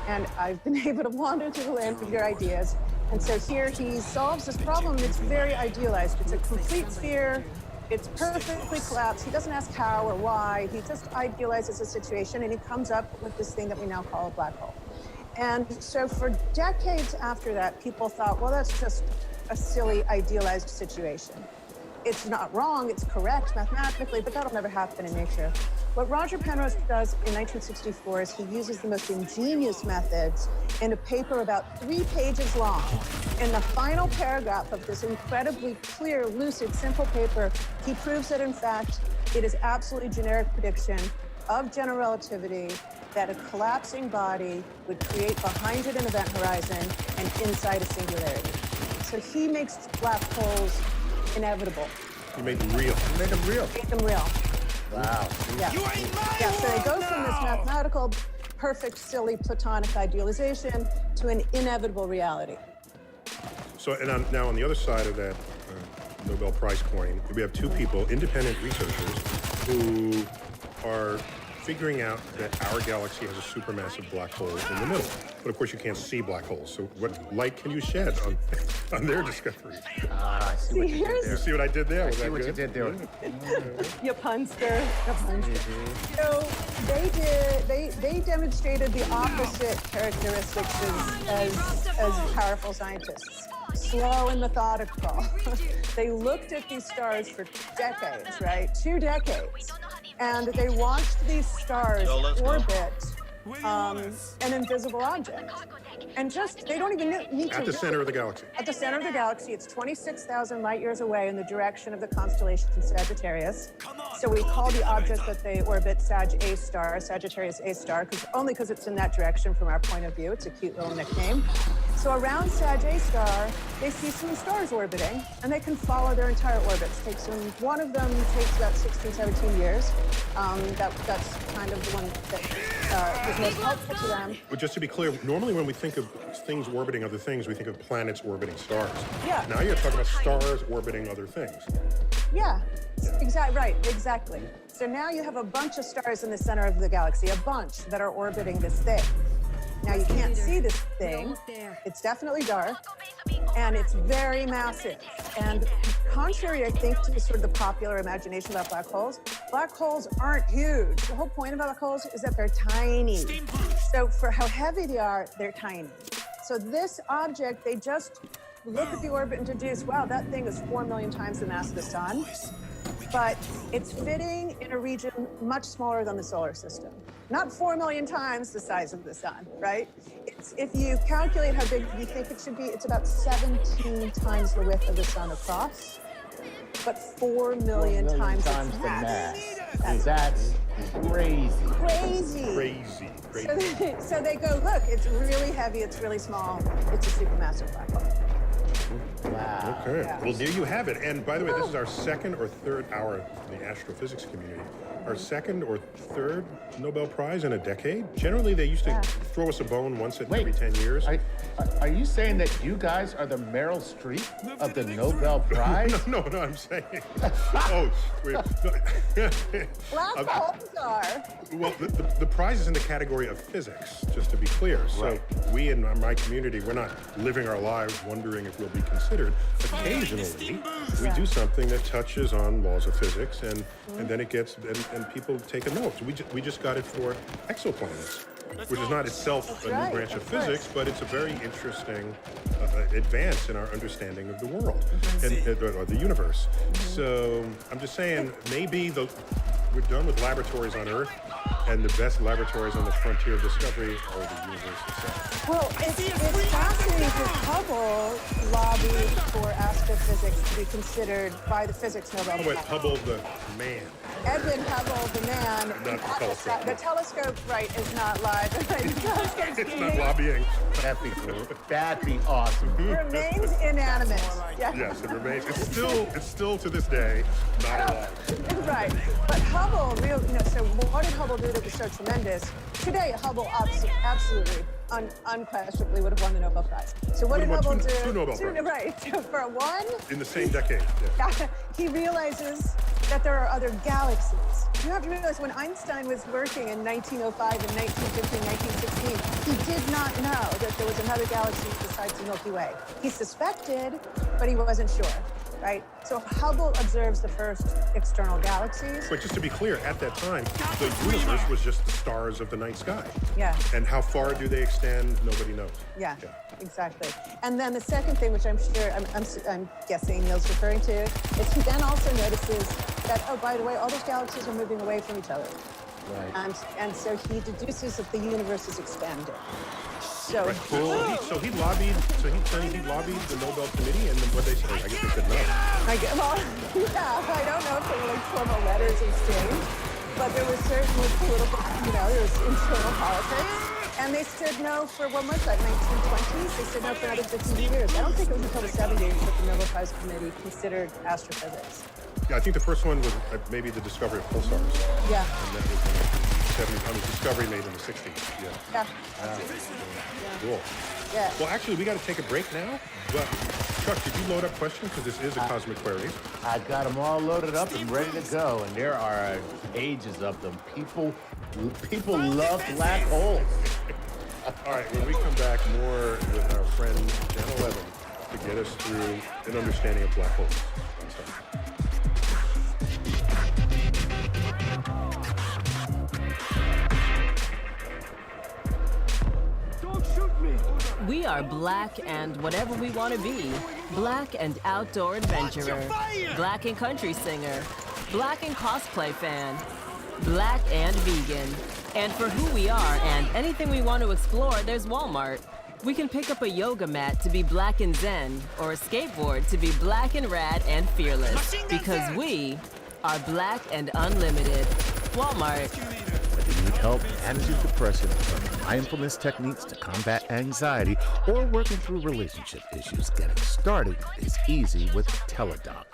and I've been able to wander through the land of your ideas. And so here he solves this problem. It's very idealized. It's a complete sphere. It's perfectly collapsed. He doesn't ask how or why. He just idealizes a situation, and he comes up with this thing that we now call a black hole. And so for decades after that, people thought, well, that's just a silly, idealized situation. It's not wrong, it's correct mathematically, but that'll never happen in nature. What Roger Penrose does in 1964 is he uses the most ingenious methods in a paper about 3 pages long. In the final paragraph of this incredibly clear, lucid, simple paper, he proves that, in fact, it is absolutely generic prediction of general relativity that a collapsing body would create behind it an event horizon and inside a singularity. So he makes black holes inevitable. He made them real. Made them real. Make them real. Wow. Yeah. Yeah, so they go from this mathematical, perfect, silly, platonic idealization to an inevitable reality. So, and now on the other side of that Nobel Prize coin, we have 2 people, independent researchers, who are figuring out that our galaxy has a supermassive black hole in the middle. But of course, you can't see black holes. So what light can you shed on their discovery? I see what you did there. You see what I did there? I Was see that what good? you did there. You punster. So they demonstrated the opposite characteristics as powerful scientists. Slow and methodical. They looked at these stars for decades, right? 2 decades. And they watched these stars orbit an invisible object. And just, they don't even need to... At the center of the galaxy. At the center of the galaxy, it's 26,000 light years away in the direction of the constellation Sagittarius. So we call the object that they orbit Sag A star, Sagittarius A star, only because it's in that direction from our point of view. It's a cute little nickname. So around Sag A star, they see some stars orbiting, and they can follow their entire orbits. One of them takes about 16, 17 years. That's kind of the one that is most helpful to them. But just to be clear, normally when we think of things orbiting other things, we think of planets orbiting stars. Yeah. Now you're talking about stars orbiting other things. Yeah, exactly. So now you have a bunch of stars in the center of the galaxy, a bunch that are orbiting this thing. Now you can't see this thing. It's definitely dark, and it's very massive. And contrary, I think, to sort of the popular imagination about black holes aren't huge. The whole point about black holes is that they're tiny. So for how heavy they are, they're tiny. So this object, they just look at the orbit and deduce, wow, that thing is 4 million times the mass of the sun. But it's fitting in a region much smaller than the solar system. Not 4 million times the size of the sun, right? If you calculate how big you think it should be, it's about 17 times the width of the sun across, but 4 million times its mass. That's crazy. Crazy. So they go, look, it's really heavy, it's really small, it's a supermassive black hole. Wow. Okay. Yeah. Well, there you have it. And by the way, this is our 2nd or 3rd hour in the astrophysics community. Our 2nd or 3rd Nobel Prize in a decade. Generally, they used to throw us a bone once every 10 years. Are you saying that you guys are the Meryl Streep of the Nobel Prize? No, I'm saying. Oh, wait. Black holes are. Well, the prize is in the category of physics, just to be clear. So we in my community, we're not living our lives wondering if we'll be considered. Occasionally, we do something that touches on laws of physics, and then it gets, and people take a note. So we just got it for exoplanets, which is not itself a new branch of physics, but it's a very interesting advance in our understanding of the world or the universe. So I'm just saying, maybe we're done with laboratories on Earth, And the best laboratories on the frontier of discovery are the universe itself. Well, it's fascinating because Hubble lobbied for astrophysics to be considered by the Physics Nobel Prize. Wait, Hubble the man. Edwin Hubble, the man. Not the telescope. The telescope, right, is not live. The telescope's It's not lobbying. That'd be cool. That'd be awesome. remains inanimate. Yeah. Yes, it remains. It's still to this day not alive. Right. But Hubble, so what did Hubble do that was so tremendous? Today, Hubble absolutely, unquestionably would have won the Nobel Prize. So what did Hubble do? Two Nobel Prizes. Right. For one, In the same decade. Yeah. he realizes that there are other galaxies. You have to realize when Einstein was working in 1905 and 1915, 1916, he did not know that there was another galaxy besides the Milky Way. He suspected, but he wasn't sure, right? So Hubble observes the first external galaxies. But just to be clear, at that time, the universe was just the stars of the night sky. Yeah. And how far do they extend? Nobody knows. Yeah, exactly. And then the second thing, which I'm sure, I'm guessing Neil's referring to, is he then also notices that, oh, by the way, all those galaxies are moving away from each other. Right. And so he deduces that the universe is expanding. So, Right. So he lobbied the Nobel Committee, and then what they said, I guess they said no. I don't know if there were like formal letters exchanged, but there was certainly political, there was internal politics. And they stood no for, when was that, 1920s? They stood no for another 50 years. I don't think it was until the 70s that the Nobel Prize Committee considered astrophysics. Yeah, I think the first one was maybe the discovery of pulsars. Yeah. And that was in the 70s. I mean, discovery made in the 60s. Yeah. Cool. Yeah. Well, actually, we got to take a break now. But Chuck, did you load up questions? Because this is a Cosmic Queries. I got them all loaded up and ready to go, and there are pages of them. People love black holes. All right, when we come back, more with our friend Jen Levin to get us through an understanding of black holes. We are black and whatever we want to be. Black and outdoor adventurer. Black and country singer. Black and cosplay fan. Black and vegan. And for who we are and anything we want to explore, there's Walmart. We can pick up a yoga mat to be black and zen, or a skateboard to be black and rad and fearless. Because we are black and unlimited. Walmart. Whether you need help managing depression, from mindfulness techniques to combat anxiety, or working through relationship issues, getting started is easy with Teladoc.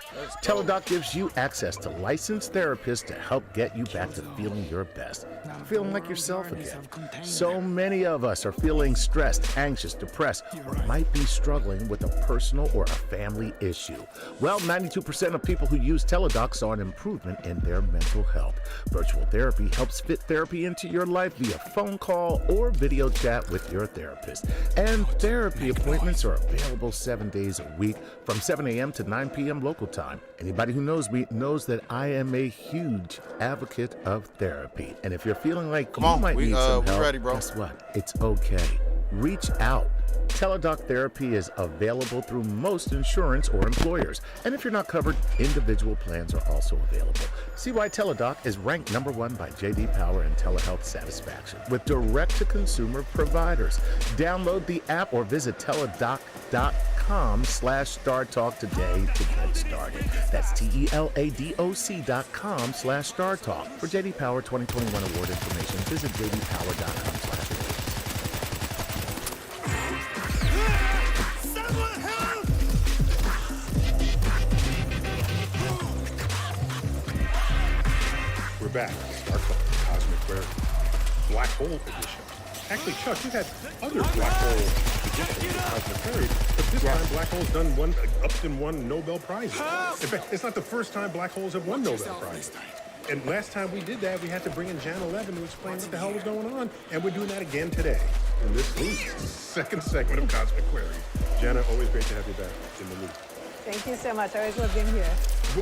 Teladoc gives you access to licensed therapists to help get you back to feeling your best, feeling like yourself again. So many of us are feeling stressed, anxious, depressed, or might be struggling with a personal or a family issue. Well, 92% of people who use Teladoc saw an improvement in their mental health. Virtual therapy helps fit therapy into your life via phone call or video chat with your therapist. And therapy appointments are available 7 days a week from 7 a.m. to 9 p.m. local time. Anybody who knows me knows that I am a huge advocate of therapy. And if you're feeling like you might need some help, ready, bro. guess what? It's okay. Reach out. Teladoc therapy is available through most insurance or employers. And if you're not covered, individual plans are also available. See why Teladoc is ranked #1 by J.D. Power in telehealth satisfaction with direct-to-consumer providers. Download the app or visit teladoc.com/StarTalk today to get started. That's TELADOC.com/StarTalk. For J.D. Power 2021 award information, visit jdpower.com/awards. We're back. Star Talk, Cosmic Queries, Black Hole Edition. Actually, Chuck, you've had other Black Hole editions of Cosmic Queries, but this time Black Hole's won Nobel Prizes. In fact, it's not the first time Black Holes have won Nobel Prizes. And last time we did that, we had to bring in Jan 11 to explain what the hell was going on, and we're doing that again today in this second segment of Cosmic Queries. Jana, always great to have you back in the loop. Thank you so much. I always love being here.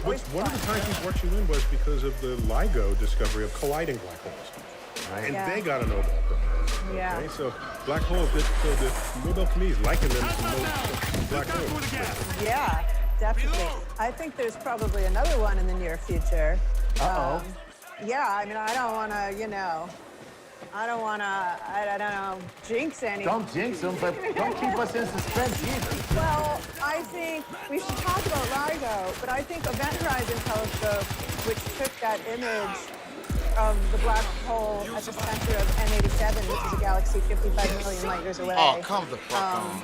One of the times we brought you in was because of the LIGO discovery of colliding black holes. Right? And they got a Nobel Prize. Yeah. Okay, so black holes, the Nobel Committee liken them to black holes. Yeah, definitely. I think there's probably another one in the near future. Uh-oh. Yeah, I mean, I don't want to, I don't want to, I don't know, jinx anything. Don't jinx them, but don't keep us in suspense either. Well, I think we should talk about LIGO, but I think Event Horizon Telescope, which took that image of the black hole at the center of M87, which is a galaxy 55 million light years away. Oh, come the fuck on.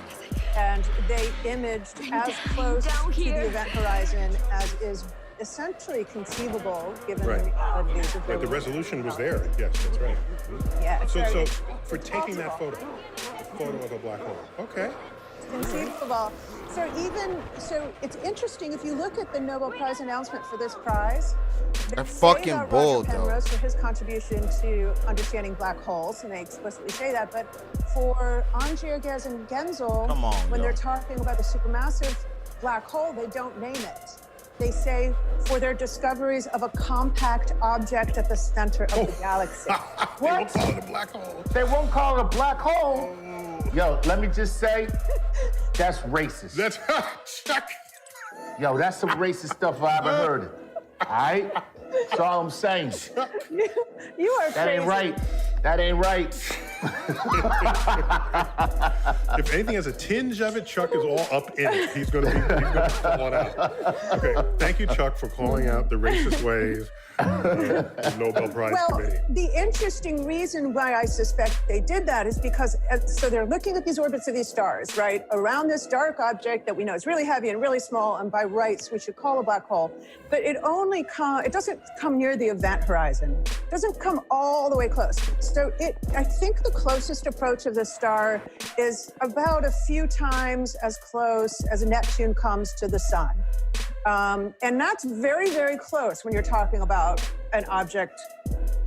And they imaged as close to the event horizon as is essentially conceivable, given the realities of Right, the resolution was there. Yes, that's right. Yeah. So for taking that photo, a photo of a black hole. Okay. Conceivable. So it's interesting if you look at the Nobel Prize announcement for this prize. That fucking bold, though. Penrose for his contribution to understanding black holes, and they explicitly say that. But for Angier, Ghez, and Genzel, when they're talking about the supermassive black hole, they don't name it. They say for their discoveries of a compact object at the center of the galaxy. They won't call it a black hole. They won't call it a black hole. Yo, let me just say, that's racist. That's Chuck. Yo, that's some racist stuff if I ever heard it. All right? That's all I'm saying. You are That crazy. ain't right. That ain't right. If anything has a tinge of it, Chuck is all up in it. He's going to call it out. Okay, thank you, Chuck, for calling out the racist ways of the Nobel Prize Committee. The interesting reason why I suspect they did that is because, so they're looking at these orbits of these stars, right, around this dark object that we know is really heavy and really small, and by rights we should call a black hole. But it doesn't come near the event horizon. It doesn't come all the way close. So I think the closest approach of the star is about a few times as close as Neptune comes to the sun. And that's very, very close when you're talking about an object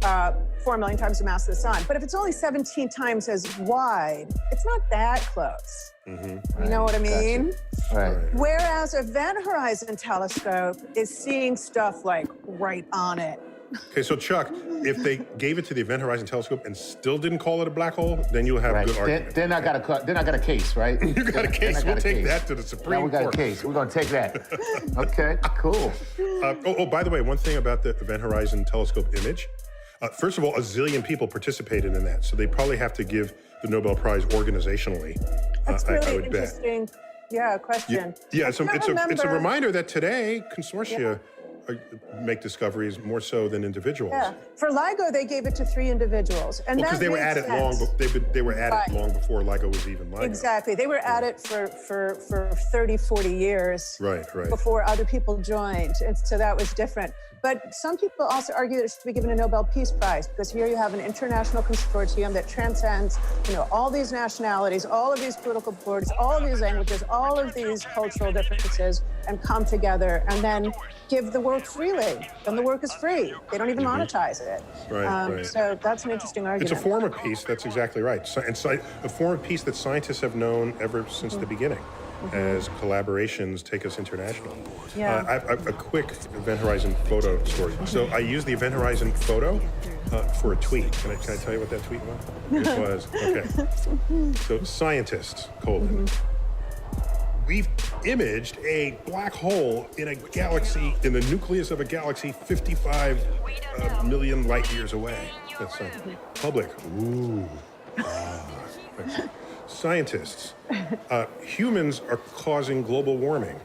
4 million times the mass of the sun. But if it's only 17 times as wide, it's not that close. Mm-hmm. You know what I mean? Gotcha. Right. Whereas Event Horizon Telescope is seeing stuff like right on it. Okay, so Chuck, if they gave it to the Event Horizon Telescope and still didn't call it a black hole, then you'll have a good argument. Then I got a case, right? You got a case. We'll take that to the Supreme Court. Now we got a case. We're going to take that. Okay, cool. By the way, one thing about the Event Horizon Telescope image. First of all, a zillion people participated in that, so they probably have to give the Nobel Prize organizationally. That's really I would interesting. Bet. Yeah, question. Yeah, so it's a reminder that today consortia make discoveries more so than individuals. Yeah, for LIGO they gave it to 3 individuals, and because they were at it long. They were at it long before LIGO was even LIGO. Exactly, they were at it for 30, 40 years. Right. Before other people joined, and so that was different. But some people also argue that it should be given a Nobel Peace Prize because here you have an international consortium that transcends, all these nationalities, all of these political borders, all of these languages, all of these cultural differences, and come together and then give the work freely. Then the work is free. They don't even monetize it. Right. So that's an interesting argument. It's a form of peace. That's exactly right. And a form of peace that scientists have known ever since the beginning. As collaborations take us international. Yeah. I have a quick Event Horizon photo story. So I used the Event Horizon photo for a tweet. Can I tell you what that tweet was? It was, okay. So scientists, : we've imaged a black hole in a galaxy, in the nucleus of a galaxy 55 million light years away. That's public. Ooh. Scientists, humans are causing global warming.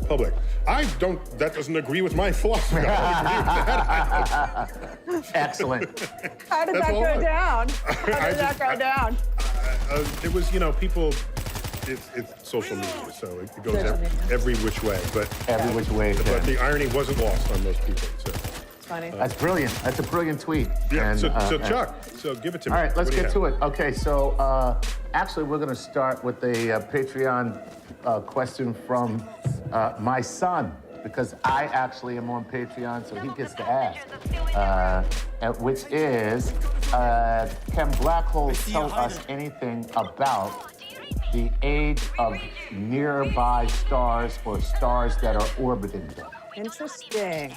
Public. That doesn't agree with my philosophy. I don't agree with that. Excellent. How did that go down? How did that go down? It was, people, it's social media, so it goes every which way. But every which way. But the irony wasn't lost on most people. So. Funny. That's brilliant. That's a brilliant tweet. Yeah, and, so Chuck, so give it to me. All right, let's get to it. Okay, so actually we're going to start with a Patreon question from my son, because I actually am on Patreon, so he gets to ask, which is, can black holes tell us anything about the age of nearby stars or stars that are orbiting them? Interesting.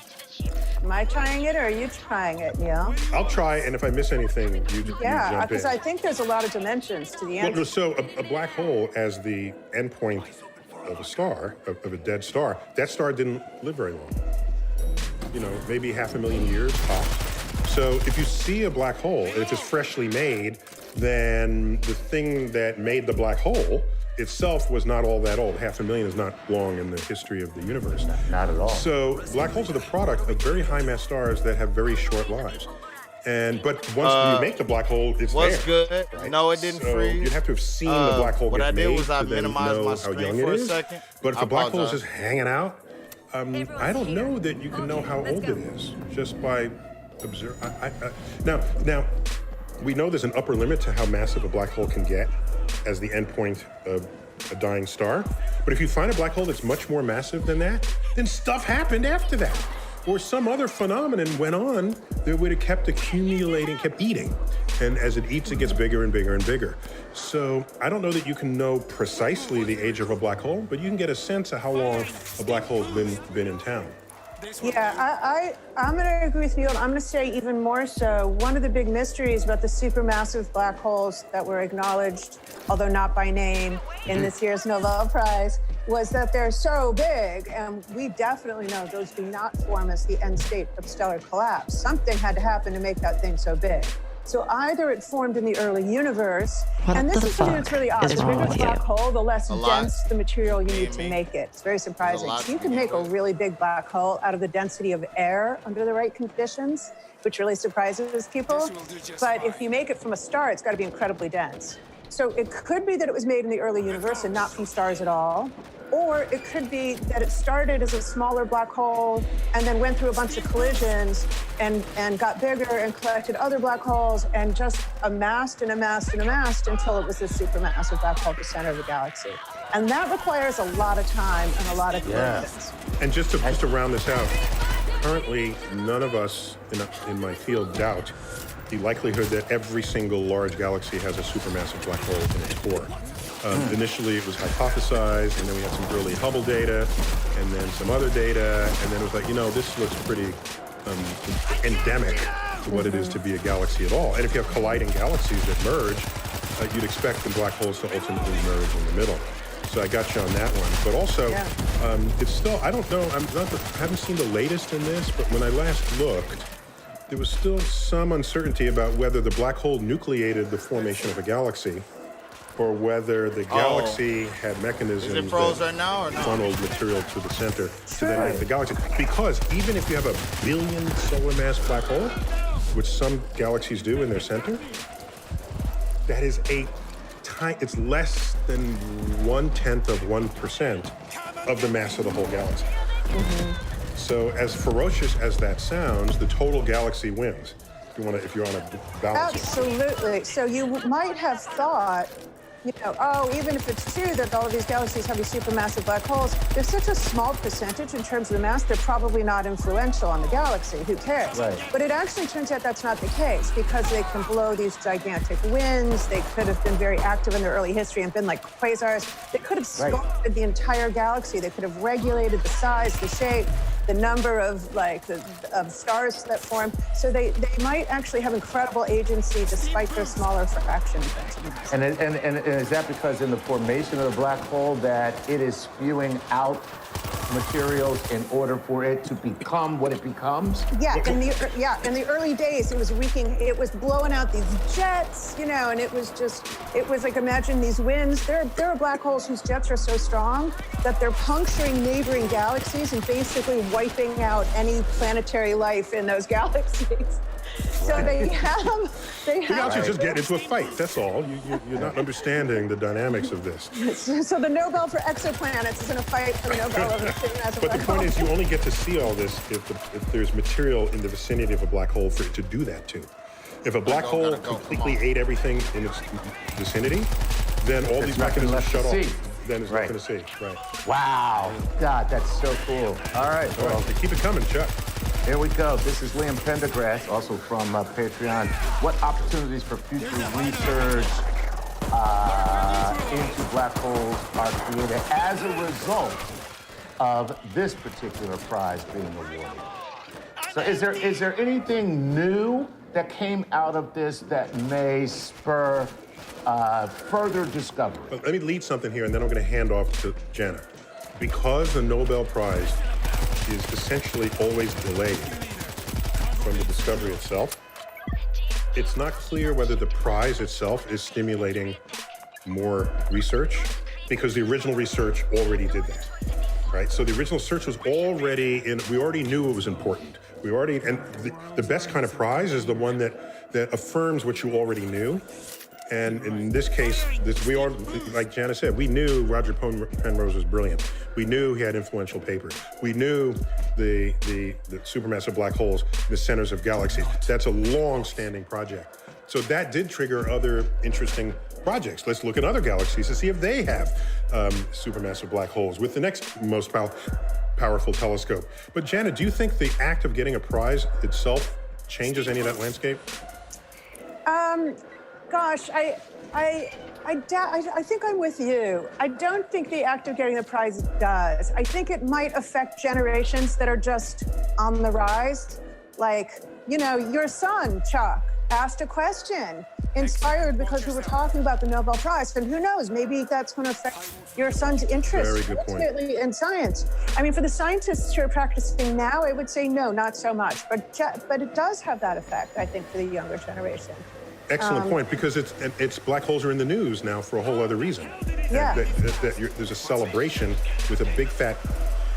Am I trying it or are you trying it, Neil? I'll try, and if I miss anything, you jump in. Yeah, because I think there's a lot of dimensions to the answer. Well, so a black hole as the endpoint of a star, of a dead star, that star didn't live very long. Maybe 500,000 years tops. So if you see a black hole, and if it's freshly made, then the thing that made the black hole itself was not all that old. 500,000 is not long in the history of the universe. Not at all. So black holes are the product of very high mass stars that have very short lives. But once you make the black hole, it's what's there. good? Right? No, it didn't so freeze. You'd have to have seen the black hole what get I did made was I to then minimized know my how screen young for it a is. second. But if I the black hole is apologize. just hanging out, I don't know that you can know how old it is just by observe. Now, we know there's an upper limit to how massive a black hole can get as the endpoint of a dying star. But if you find a black hole that's much more massive than that, then stuff happened after that. Or some other phenomenon went on that would have kept accumulating, kept eating. And as it eats, it gets bigger and bigger and bigger. So I don't know that you can know precisely the age of a black hole, but you can get a sense of how long a black hole's been in town. Yeah, I'm going to agree with Neil. I'm going to say even more so. One of the big mysteries about the supermassive black holes that were acknowledged, although not by name, in this year's Nobel Prize, was that they're so big, and we definitely know those do not form as the end state of stellar collapse. Something had to happen to make that thing so big. So either it formed in the early universe, and this is something that's really odd. The bigger the black hole, the less dense the material you need to make it. It's very surprising. So you can make a really big black hole out of the density of air under the right conditions, which really surprises people. But if you make it from a star, it's got to be incredibly dense. So it could be that it was made in the early universe and not from stars at all. Or it could be that it started as a smaller black hole and then went through a bunch of collisions and got bigger and collected other black holes and just amassed and amassed and amassed until it was this supermassive black hole at the center of the galaxy. And that requires a lot of time and a lot of collisions. And just to round this out, currently none of us in my field doubt the likelihood that every single large galaxy has a supermassive black hole in its core. Initially, it was hypothesized, and then we had some early Hubble data, and then some other data, and then it was like, this looks pretty endemic to what it is to be a galaxy at all. And if you have colliding galaxies that merge, you'd expect the black holes to ultimately merge in the middle. So I got you on that one. But also, it's still, I don't know, I haven't seen the latest in this, but when I last looked, there was still some uncertainty about whether the black hole nucleated the formation of a galaxy, or whether the galaxy had mechanisms that funneled material to the center to then make the galaxy. Because even if you have a billion solar mass black hole, which some galaxies do in their center, that is it's less than 1/10 of 1% of the mass of the whole galaxy. So as ferocious as that sounds, the total galaxy wins. If you're on a balance. Absolutely. So you might have thought, even if it's true that all of these galaxies have these supermassive black holes, they're such a small percentage in terms of the mass, they're probably not influential on the galaxy. Who cares? Right. But it actually turns out that's not the case because they can blow these gigantic winds. They could have been very active in their early history and been like quasars. They could have sculpted the entire galaxy. They could have regulated the size, the shape, the number of of stars that form. So they might actually have incredible agency despite their smaller fraction in terms of mass. And is that because in the formation of the black hole that it is spewing out materials in order for it to become what it becomes? Yeah, in the early days, it was blowing out these jets, and it was like, imagine these winds. There are black holes whose jets are so strong that they're puncturing neighboring galaxies and basically wiping out any planetary life in those galaxies. So they have. You galaxies just get into a fight. That's all. You're not understanding the dynamics of this. So the Nobel for exoplanets is in a fight for the Nobel over supermassive But black the point holes. is, you only get to see all this if there's material in the vicinity of a black hole for it to do that to. If a black hole completely ate everything in its vicinity, then all these mechanisms shut off. Then it's not going to see. Right. Wow. God, that's so cool. All right. Well, keep it coming, Chuck. Here we go. This is Liam Pendergrass, also from Patreon. What opportunities for future research into black holes are created as a result of this particular prize being awarded? So is there anything new that came out of this that may spur further discovery? Well, let me lead something here, and then I'm going to hand off to Jenna. Because the Nobel Prize is essentially always delayed from the discovery itself, it's not clear whether the prize itself is stimulating more research, because the original research already did that, right? So the original research was already we already knew it was important. And the best kind of prize is the one that affirms what you already knew. And in this case, like Jana said, we knew Roger Penrose was brilliant. We knew he had influential papers. We knew the supermassive black holes, the centers of galaxies. That's a long-standing project. So that did trigger other interesting projects. Let's look at other galaxies to see if they have supermassive black holes with the next most powerful telescope. But Jana, do you think the act of getting a prize itself changes any of that landscape? Gosh, I think I'm with you. I don't think the act of getting the prize does. I think it might affect generations that are just on the rise. Like, your son, Chuck, asked a question, inspired because we were talking about the Nobel Prize. And who knows, maybe that's going to affect your son's interest ultimately in science. I mean, for the scientists who are practicing now, I would say no, not so much. But it does have that effect, I think, for the younger generation. Excellent point, because it's black holes are in the news now for a whole other reason. Yeah. There's a celebration with a big fat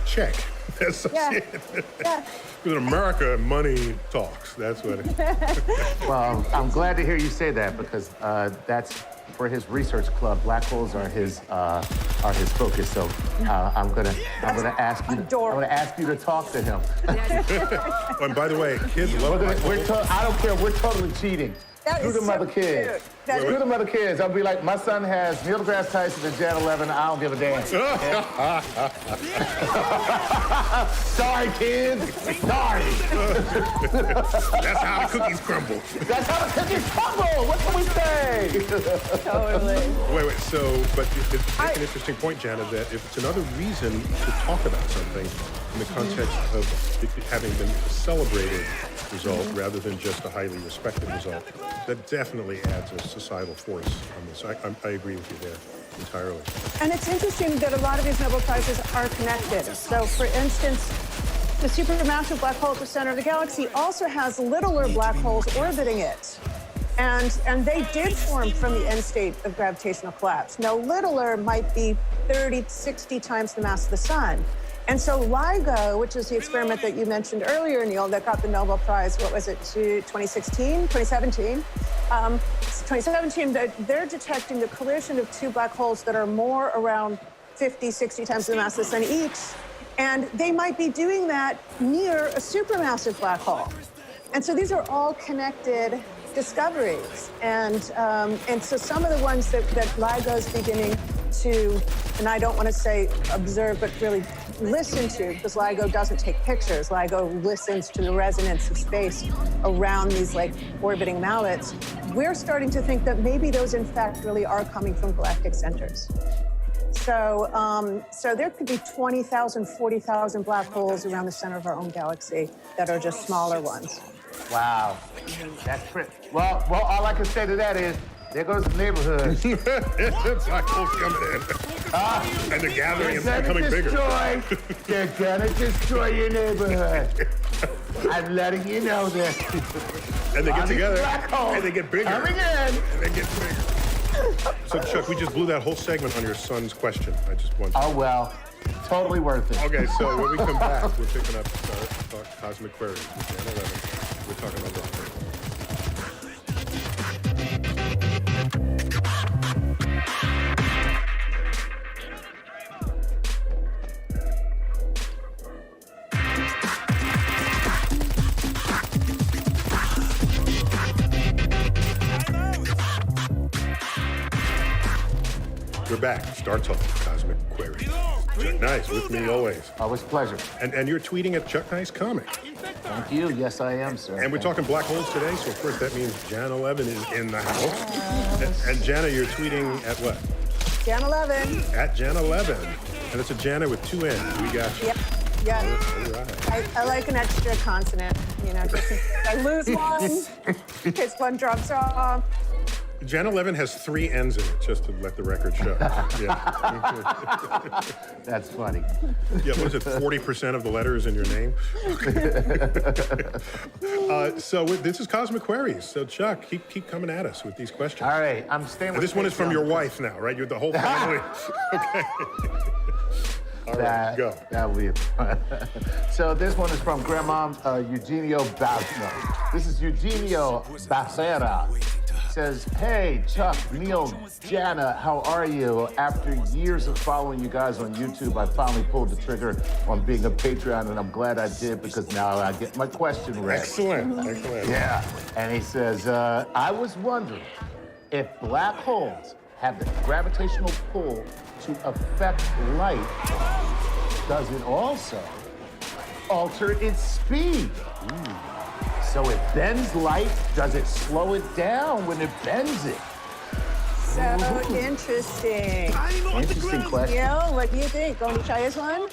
check associated. Yeah. In America, money talks. That's what it is. Well, I'm glad to hear you say that, because that's for his research club. Black holes are his focus. So I'm gonna ask you to talk to him. And by the way, kids love black holes. I don't care. We're totally cheating. Screw them other kids. Screw them other kids. I'll be like, my son has Neil deGrasse Tyson and Jan 11. I don't give a damn. Sorry, kids. Sorry. That's how the cookies crumble. That's how the cookies crumble. What can we say? Totally. Wait. So, but it's an interesting point, Jana, that if it's another reason to talk about something in the context of it having been a celebrated result rather than just a highly respected result, that definitely adds a societal force on this. I agree with you there entirely. And it's interesting that a lot of these Nobel Prizes are connected. So, for instance, the supermassive black hole at the center of the galaxy also has littler black holes orbiting it. And they did form from the end state of gravitational collapse. Now, littler might be 30, 60 times the mass of the sun. And so LIGO, which is the experiment that you mentioned earlier, Neil, that got the Nobel Prize, what was it, 2017? 2017, they're detecting the collision of two black holes that are more around 50, 60 times the mass of the sun each. And they might be doing that near a supermassive black hole. And so these are all connected discoveries. And so some of the ones that LIGO is beginning to, and I don't want to say observe, but really listen to, because LIGO doesn't take pictures. LIGO listens to the resonance of space around these like orbiting mallets. We're starting to think that maybe those in fact really are coming from galactic centers. So, so there could be 20,000, 40,000 black holes around the center of our own galaxy that are just smaller ones. Wow. That's pretty. Well, all I can say to that is, there goes the neighborhood. Black holes coming in. And the gathering is becoming bigger. They're gonna destroy your neighborhood. I'm letting you know this. And they get together, and they get bigger. Coming in. And they get bigger. So, Chuck, we just blew that whole segment on your son's question. I just want to... Oh, well, totally worth it. Okay, so when we come back, we're picking up Cosmic Queries with Jan 11. We're talking about rocket. We're back. Star Talk, Cosmic Queries. Chuck Nice with me always. Always a pleasure. And you're tweeting at Chuck Nice Comic. Thank you. Yes, I am, sir. And we're talking black holes today, so of course that means Jan 11 is in the house. And Jana, you're tweeting at what? Jan 11. At Jan 11. And it's a Jana with two N's. We got you. Yep. Yeah. All right. I like an extra consonant, just in case I lose one, in case one drops off. Jan 11 has 3 N's in it, just to let the record show. Yeah. That's funny. Yeah, what is it, 40% of the letters in your name? So this is Cosmic Queries. So Chuck, keep coming at us with these questions. All right, I'm staying with This one is from your wife now, right? You're the whole family. Okay. All right, go. That'll be fun. So this one is from Grandma Eugenio This is Eugenio Bacera. Says, hey, Chuck, Neil, Jana, how are you? After years of following you guys on YouTube, I finally pulled the trigger on being a Patreon, and I'm glad I did because now I get my question read. Excellent. Yeah. And he says, I was wondering if black holes have the gravitational pull to affect light, does it also alter its speed? So it bends light, does it slow it down when it bends it? So interesting. Interesting question. Neil, what do you think? Going to try this one?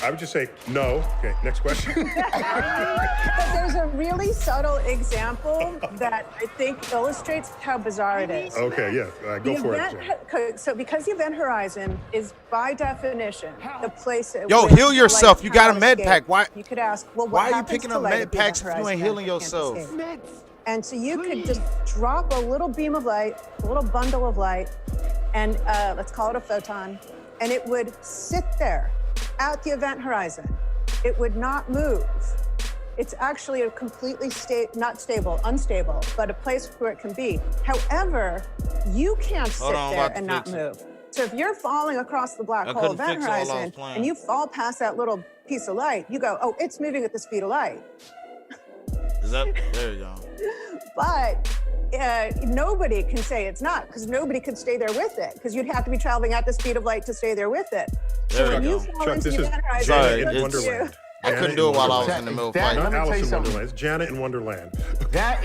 I would just say no. Okay, next question. But there's a really subtle example that I think illustrates how bizarre it is. Okay, yeah, go for it. So because the event horizon is by definition the place at Yo, which heal the yourself. light You got a cannot med escape. pack. Why? You could ask, well, Why are you happens picking to up light med at the packs event if you ain't horizon healing that it can't yourself? escape? And so you could just drop a little beam of light, a little bundle of light, and let's call it a photon, and it would sit there at the event horizon. It would not move. It's actually a completely not stable, unstable, but a place where it can be. However, you can't sit there and not move. So if you're falling across the black hole event horizon and you fall past that little piece of light, you go, oh, it's moving at the speed of light. There you go. But nobody can say it's not, because nobody could stay there with it, because you'd have to be traveling at the speed of light to stay there with it. So when you fall into the event horizon, Jana in it's Wonderland. I couldn't do it while I was in the middle of fighting. Not Let me tell you Alice in something. Wonderland. It's Jana in Wonderland. That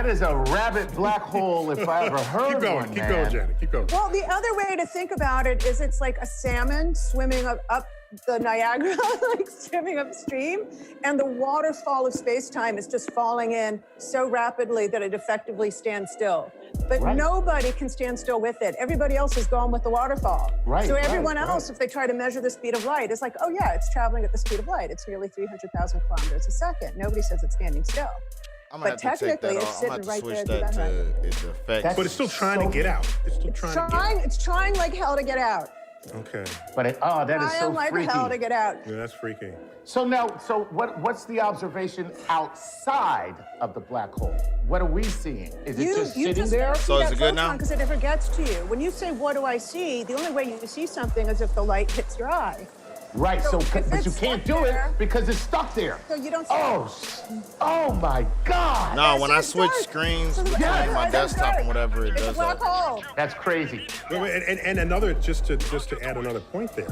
is a rabbit black hole if I ever heard Keep going, one, keep man. going, Jana. Keep going. Well, the other way to think about it is it's like a salmon swimming up the Niagara, like swimming upstream, and the waterfall of space-time is just falling in so rapidly that it effectively stands still. But nobody can stand still with it. Everybody else is going with the waterfall. So everyone else, if they try to measure the speed of light, is like, oh yeah, it's traveling at the speed of light. It's nearly 300,000 kilometers a second. Nobody says it's standing still. But technically, it's sitting right there at the event horizon. But it's still trying to get out. It's still trying to get out. It's trying like hell to get out. Okay. But that is so like freaky. hell to get out. Yeah, that's freaky. So what's the observation outside of the black hole? What are we seeing? Is it just sitting there? So is it good now? Because it never gets to you. When you say, what do I see? The only way you see something is if the light hits your eye. Right, So but if you it's can't stuck do there- it because it's stuck there. So you don't see Oh my God. No, when I it switch does. screens So between that's my right, that's desktop right. and whatever, it It's a does black that. hole. That's crazy. Wait, and another, just to add another point there.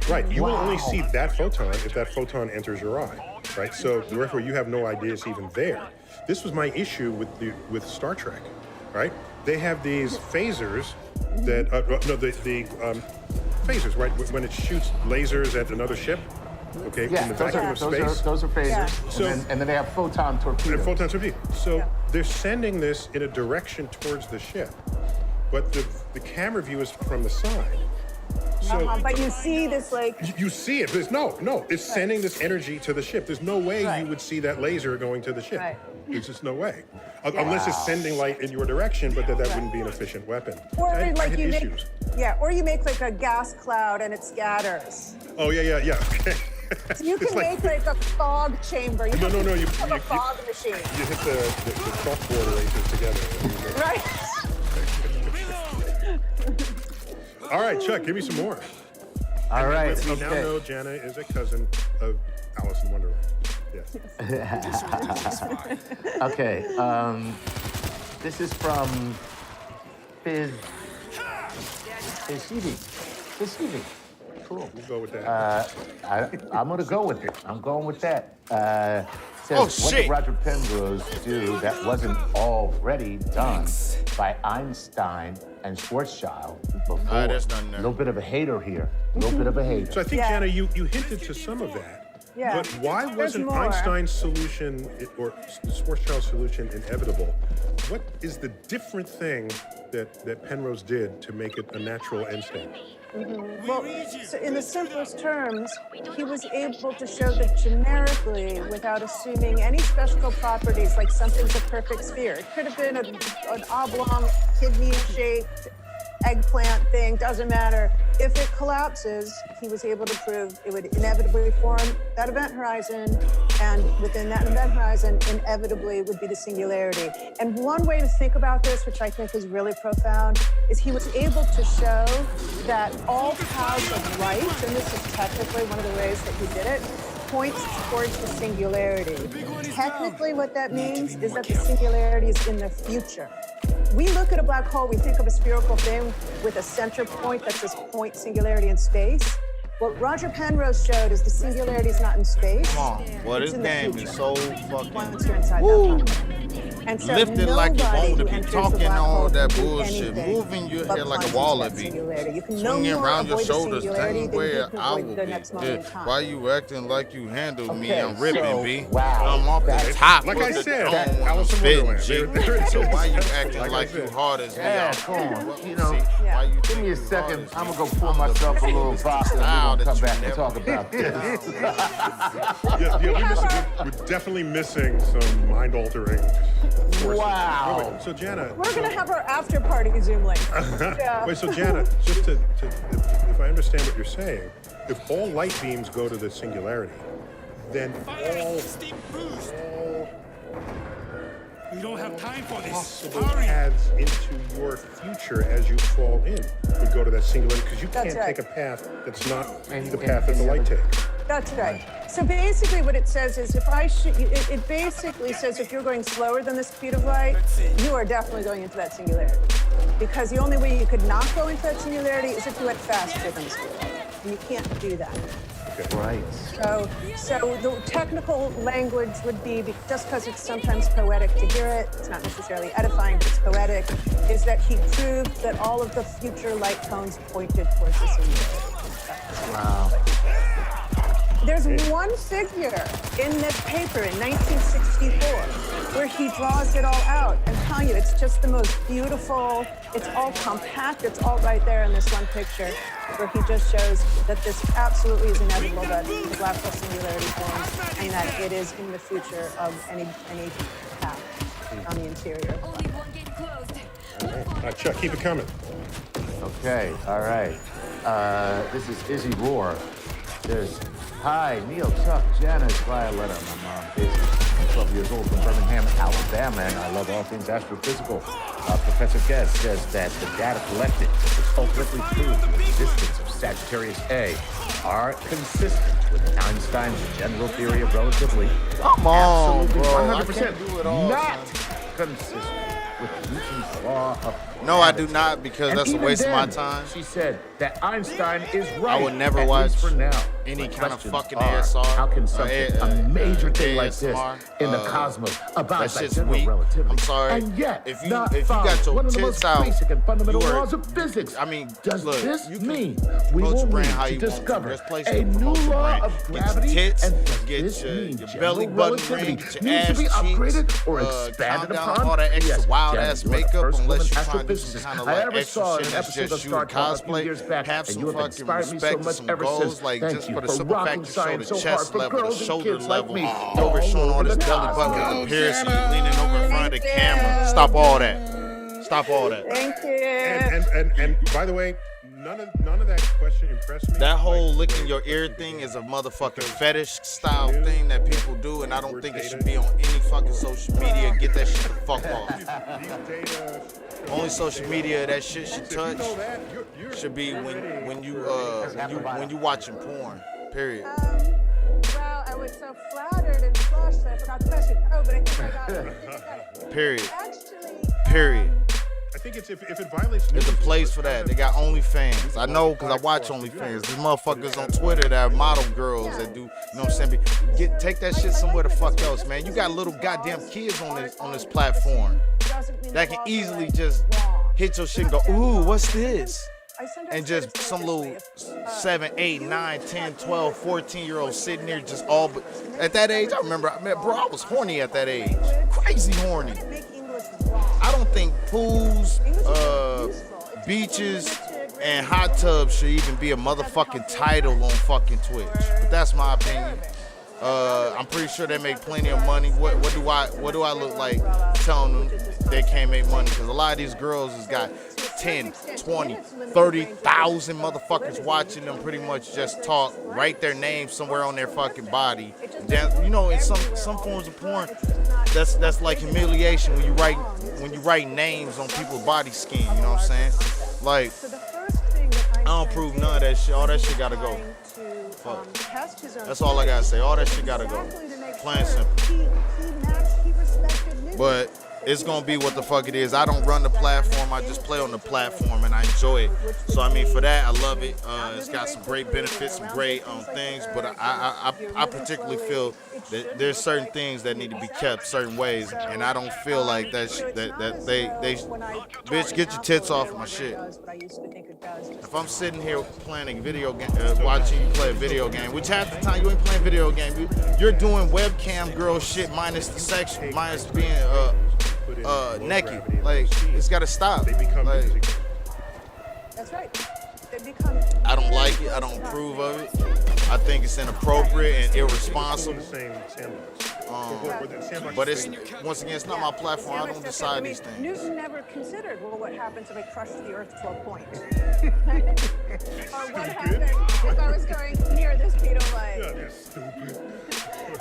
Right, you will only see that photon if that photon enters your eye, right? So therefore, you have no idea it's even there. This was my issue with Star Trek, right? They have these phasers that phasers, right? When it shoots lasers at another ship, okay, in the vacuum of space. Those are phasers. Yeah. So- and then they have photon torpedoes. And photon torpedo. So they're sending this in a direction towards the ship, but the camera view is from the side. So But you see this like, you see it. There's no. It's sending this energy to the ship. There's no way Right. you would see that laser going to the ship. Right. There's just no way. Unless it's sending light in your direction, but that wouldn't be an efficient weapon. or I like had you make, issues. or you make like a gas cloud and it scatters. Oh, yeah. Okay. So you It's can make like a fog chamber. You No, you have a fog machine. You hit the chalkboard erasers together. Right. All right, Chuck, give me some more. All right. We now know Jana is a cousin of Alice in Wonderland. Yes. Okay. This is from Fizzivi. Cool. We'll go with that. I'm gonna go with it. I'm going with that. Says, Oh, what shit. did Roger Penrose do that wasn't already done by Einstein and Schwarzschild before? There's nothing there. A little bit of a hater here. A little bit of a hater. So I think, Jana, you hinted to some of that. Yeah. But why There's wasn't more. Einstein's solution or Schwarzschild's solution inevitable? What is the different thing that Penrose did to make it a natural end state? Well, so in the simplest terms, he was able to show that generically, without assuming any special properties, like something's a perfect sphere. It could have been an oblong, kidney-shaped eggplant thing, doesn't matter. If it collapses, he was able to prove it would inevitably form that event horizon, and within that event horizon, inevitably would be the singularity. And one way to think about this, which I think is really profound, is he was able to show that all paths of light, and this is technically one of the ways that he did it, points towards the singularity. Technically, what that means is that the singularity is in the future. We look at a black hole, we think of a spherical thing with a center point that's this point singularity in space. What Roger Penrose showed is the singularity is not in space. Come on. Well, this it's in the game future. is so fucking Once you're inside woo. that tunnel. And so Lifted like you nobody want to who be enters the talking black hole all that can do bullshit, anything moving your but head like a plunge into that wallaby, singularity. You can no swinging more around your avoid the shoulders, singularity same than way you can I avoid will the be. next moment in time. Why you acting like you handle me? Okay, I'm ripping, so, B. wow, I'm off the that's- top. Like of I the said, dome when I'm Alice in spitting, Wonderland. G. They're So why you like acting I like you said. hard as me? Yeah, come on. You know, Why you give think me a you second. hard as I'm me? gonna go pour myself a little vodka and we're gonna come back and talk about this. We're definitely missing some mind-altering forces. Wow. Wait, so Jana, We're going to have our after party Zoom link. Yeah. wait, so Jana, just to if I understand what you're saying, if all light beams go to the singularity, then all We don't have time for this. possible paths into your future as you fall in would go to that singularity, because you That's can't right. take a path that's not the path that the light takes. That's right. So basically what it says is if I shoot you, it basically says if you're going slower than the speed of light, you are definitely going into that singularity. Because the only way you could not go into that singularity is if you went faster than the speed of light. And you can't do that. Right. So the technical language would be, just because it's sometimes poetic to hear it, it's not necessarily edifying, but it's poetic, is that he proved that all of the future light cones pointed towards the singularity. Wow. There's one figure in this paper in 1964 where he draws it all out. I'm telling you, it's just the most beautiful, it's all compact, it's all right there in this one picture where he just shows that this absolutely is inevitable, that the black hole singularity forms, and that it is in the future of any path on the interior. All right, Chuck, keep it coming. Okay, all right. This is Izzy Rohr. There's, hi, Neil, Chuck, Jana, it's Violetta. My mom, Izzy. I'm 12 years old from Birmingham, Alabama, and I love all things astrophysical. Professor Guest says that the data collected, which ultimately proves the existence of Sagittarius A, are consistent with Einstein's general theory of relativity. Come on, Absolutely bro. I 100% can't do it all. not consistent with Newton's law of No, I do gravity. not, because And that's a even waste of my then, time. She said that Einstein is right. I would never at watch least for now. any The kind of questions fucking are, ASR, How can something, a major thing like this ASMR, in the cosmos abide that by shit's general weak. relativity? I'm sorry. And yet, If you- not if you got follow your one of the tits most out, basic and fundamental you are- laws of physics. I mean, does look, this you can mean we promote will your brand need how to you want to. discover There's places a to new promote your law brand. of Get your gravity? tits, and does get this your mean belly general button relativity ring, get your needs to be ass cheeks, upgraded or expanded calm down upon? all that extra Yes, wild Jana, ass you are the makeup, first unless woman you're trying to do some astrophysicist kind of I like ever extra saw in shit an that's episode of just you Star and Trek a few cosplay. years back, Have and some you have fucking inspired me respect so and much some ever goals, since. like Thank just you for the for simple rocking fact to show science the so hard chest for level, the girls and shoulder kids like level. me You over showing all over this the belly cosmos. button comparison, you leaning over in front of the camera. Stop all that. Stop all that. Thank you. And by the way, none of that question impressed me. That whole Like, licking your ear thing is a motherfucking fetish style thing that people do, and I don't think it should be on any fucking social media. Get that shit the fuck off. these data. Only social media that shit should If you touch know that, you're should be already- when you watching porn. Period. Well, I was so flattered and flushed that I forgot the question. Oh, but I think I got it. Period. Actually, Period. I think it's if it violates. There's a Newton's place laws, for that. how They got OnlyFans. I know because I watch OnlyFans. There's motherfuckers on Twitter that are model girls that do, you know what I'm saying? Take that shit somewhere the fuck else, man. You got little goddamn kids on this platform doesn't mean that the can laws are easily right. just Wrong. hit your shit and go, ooh, what's this? and just some little 7, 8, 9, 10, 12, 14-year-olds sitting there just all. But at that age, I remember, bro, I was horny at that age, crazy horny. I don't think pools, beaches, and hot tubs should even be a motherfucking title on fucking Twitch. But that's my opinion. I'm pretty sure they make plenty of money. What do I look like telling them they can't make money? Because a lot of these girls has got 10, 20, 30,000 motherfuckers watching them pretty much just talk, write their name somewhere on their fucking body. Then, you know, in some forms of porn, that's like humiliation when you write names on people's body skin. You know what I'm saying? Like, I don't prove none of that shit. All that shit gotta go. Fuck. That's all I gotta say. All that shit gotta go. Plain and simple. But it's gonna be what the fuck it is. I don't run the platform. I just play on the platform and I enjoy it. So I mean, for that, I love it. It's got some great benefits, some great things. But I particularly feel that there's certain things that need to be kept certain ways, and I don't feel like that they bitch, get your tits off my shit. If I'm sitting here playing a video game, watching you play a video game, which half the time you ain't playing video game, you're doing webcam girl shit minus the sexual, minus being naked. Like, it's gotta stop. Like, that's right. They become. I don't like it. I don't approve of it. I think it's inappropriate and irresponsible. But it's, once again, it's not my platform. I don't decide these things. Newton never considered, well, what happens if I crush the Earth to a point? Or what happened if I was going near this beetle light? Yeah, they're stupid.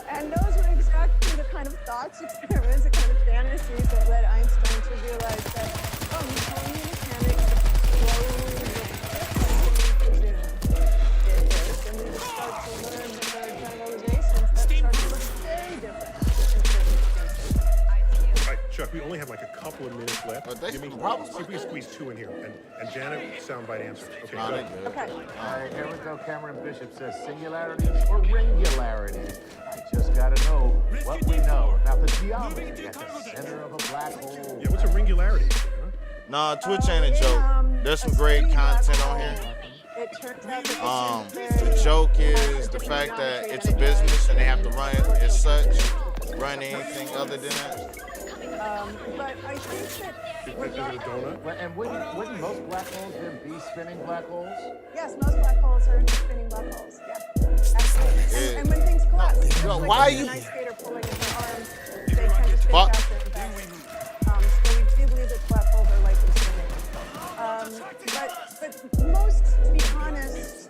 And those were exactly the kind of thoughts, experiments, the kind of fantasies that led Einstein to realize that, oh, Newtonian mechanics slowly and we would start to learn that there are generalizations that start to look very different in certain instances. All right, Chuck, we only have like a couple of minutes left. Give me, see if we can squeeze 2 in here. And Janet, soundbite answers. Okay, go. Okay. All right, here we go. Cameron Bishop says singularities or regularities. I just gotta know what we know about the geometry at the center of a black hole. Yeah, what's a regularity? Nah, Twitch ain't a joke. There's some great content on here. It turns out The joke is the fact that it's a business and they have to run it as such. Run anything other than that. but I think that Because of the donut? And wouldn't most black holes then be spinning black holes? yes, most black holes are spinning black holes. Yeah, absolutely. And when things collapse, Yo, like why an you? ice skater pulling in her arms, they tend to spin faster and faster. So we do believe that black holes are likely spinning. But most, to be honest,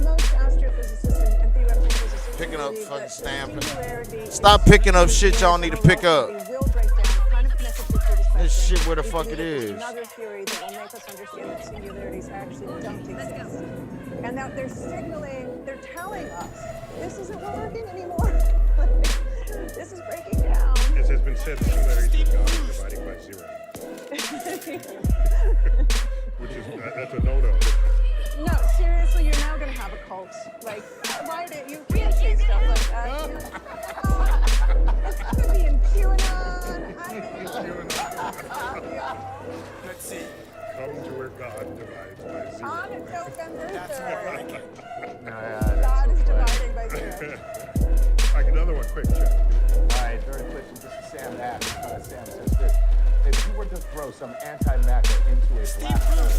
most astrophysicists and theoretical physicists Picking up believe fucking that stamping. singularity Stop is picking up shit y'all need to pick up. It will break down, kind of connected to the This spectrum. shit where the We fuck it believe is. Another theory that will make us understand that singularities actually don't exist. And that they're signaling, they're telling us, this isn't working anymore. This is breaking down. As has been said, singularities with God is dividing by 0. Which is, that's a no-no. No, seriously, you're now going to have a cult. Like, why did you can't say stuff like that? It's going to be in QAnon. Let's see. Come to where God divides by 0. On November 3rd, That's God is so funny. dividing by 0. All right, another one, quick, Chuck. All right, very quickly, this is Sam Adams. Sam says this. If you were to throw some antimatter into a black hole,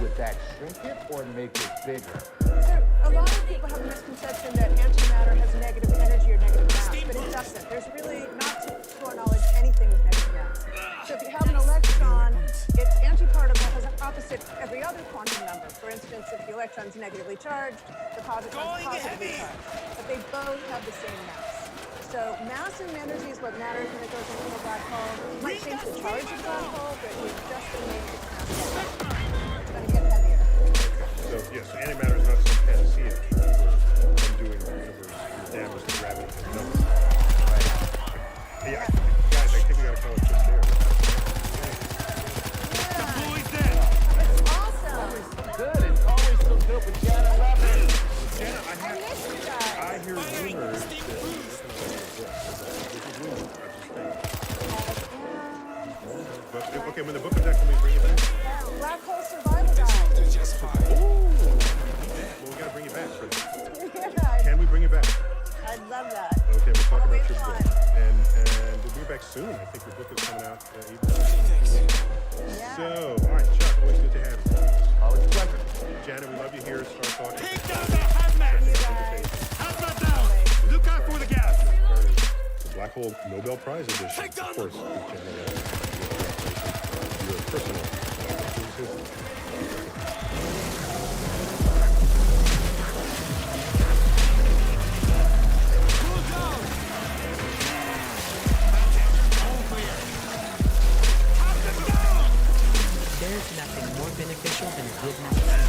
would that shrink it or make it bigger? So a lot of people have a misconception that antimatter has negative energy or negative mass, but it doesn't. There's really, not to our knowledge, anything with negative mass. So if you have an electron, its antiparticle has an opposite every other quantum number. For instance, if the electron's negatively charged, the positron's positively charged. But they both have the same mass. So mass and energy is what matters when it goes into a black hole. It might change the charge of the black hole, but it just remains its mass. It's going to get heavier. So, yes, antimatter is not some panacea for doing the universe damage to gravity. No. Hey, guys, I think we got to call it just there. It's awesome. Good, it's always so good with Janet Levin. Jana, I missed you guys. I hear rumors that but, okay, when the book comes out, can we bring it back? Janet, we love you here at Star Talk. Take down the hazmat! Hazmat down! Look out for the gas! The Black Hole Nobel Prize edition. Take down Of course, your personal. There's nothing more beneficial than a good night's sleep.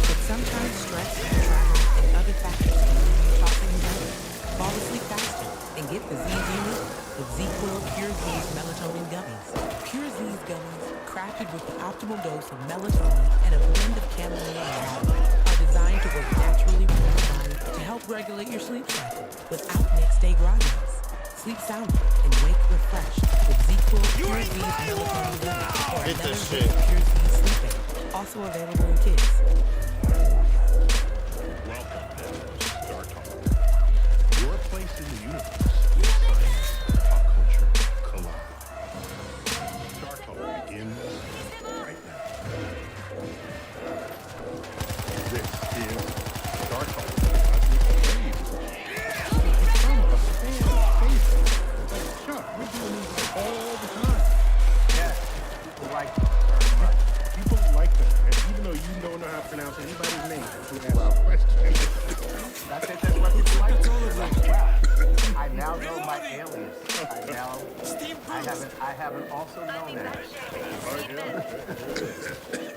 But sometimes stress, travel, and other factors can leave you tossing and turning. Fall asleep faster and get the Z's you need with ZQuil Pure Z's melatonin gummies. Pure Z's gummies, crafted with the optimal dose of melatonin and a blend of chamomile and lavender, are designed to work naturally with your body to help regulate your sleep cycle without next-day grogginess. Sleep soundly and wake refreshed with ZQuil Pure Z's melatonin gummies or Get another this Pure shit. Z's sleeping. Also available in kids. Welcome to Star Talk, your place in the universe where science and pop culture collide. Star Talk begins right now. This is Star Talk. Chuck, we're doing these all the time. Yes, people like it very much. People like them, and even though you don't know how to pronounce anybody's name, who asks questions. That's it, that's what people like. They're like, wow, I now know my alias. I haven't also known that.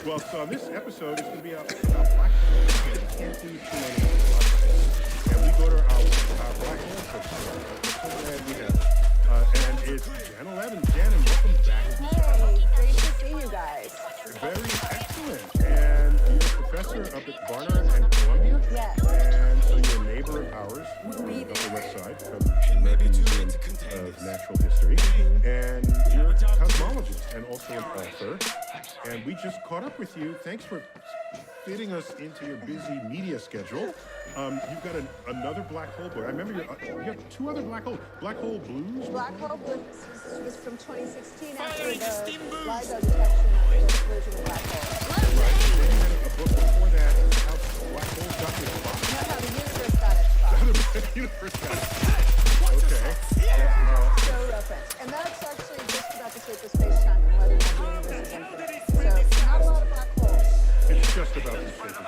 Well, so this episode is going to be about black holes. We can't do too many black holes. And we go to our black hole system. So glad we have. And it's Jan 11. Jan, welcome back. Hey, great to see you guys. Very excellent. And you're a professor up at Barnard and Columbia? Yes. And so you're a neighbor of ours on the Upper West Side from the American Museum of Natural History. And you're a cosmologist and also an author. And we just caught up with you. Thanks for fitting us into your busy media schedule. You've got another black hole book. I remember you have two other black holes. Black Hole Blues? Black Hole Blues was from 2016 after the LIGO detection of the version of black hole. Right. And then you had a book before that, how black holes got their spot. Not how the universe got its spot. The universe got it. Okay. So reference. And that's actually just about the shape of space-time and whether or not the universe is infinite. So not a lot of black holes. It's just about the shape of space-time.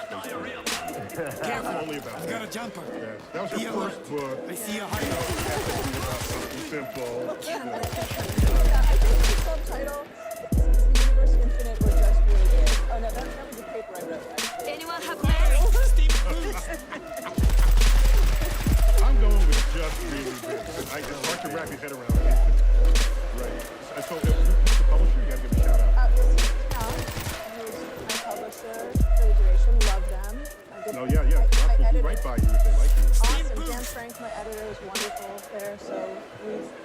Only about I got a jumper. Yes. That was your first book. I see a high It has to be about something simple. Yeah, I think the subtitle is The Universe Infinite or Just Really Big? Oh, no, that was the paper I wrote, actually. Anyone have I'm going with just really big. I can start to wrap your head around it. Right. So who's the publisher? You got to give a shout out. Steve Count, who's my publisher for the duration, love them. No, yeah. Rock will do right by you if they like you. Awesome. Dan Frank, my editor, is wonderful there. So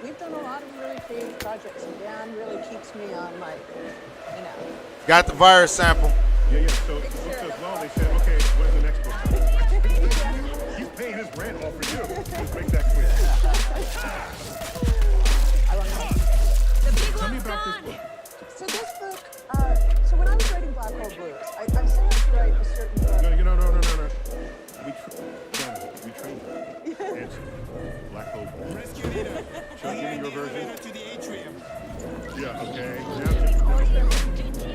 we've done a lot of really creative projects, and Dan really keeps me on, like, you know. Got the virus sample. Yeah. So the book does well. They said, okay, when's the next book coming? He's paying his rent all for you. Let's make that quick. I love that. Tell me about this book. So this book, so when I was writing Black Hole Blues, I set out to write a certain book. No. We trained you. It's Black Hole Blues. rescue leader. Chuck, give me your version. To the atrium. Yeah, okay. Now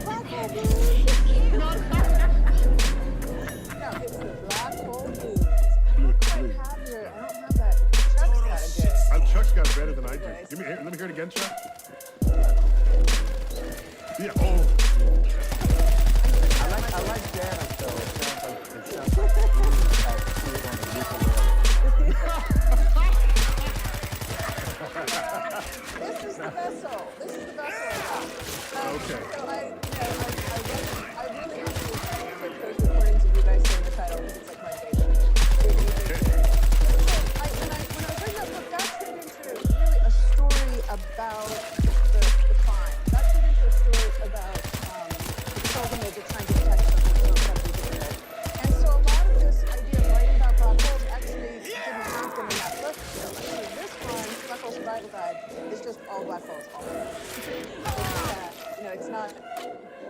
Black Hole Blues. No, it's the Black Hole Blues. I don't quite have your, I don't have that. Chuck's got it good. Chuck's got it better than I do. Let me hear it again, Chuck. Yeah, oh. I like Janet, though. It sounds like really see it on the ukulele. This is the vessel. Okay. So I really have to take those recordings of you guys saying the title because it's like my favorite. When I was writing that book, that turned into really a story about the climb. That turned into a story about the pilgrimage of trying to detect something so incredibly different. And so a lot of this idea of writing about black holes actually didn't happen in that book. So actually this one, Black Hole Survival Guide, is just all black holes, all of them. It's not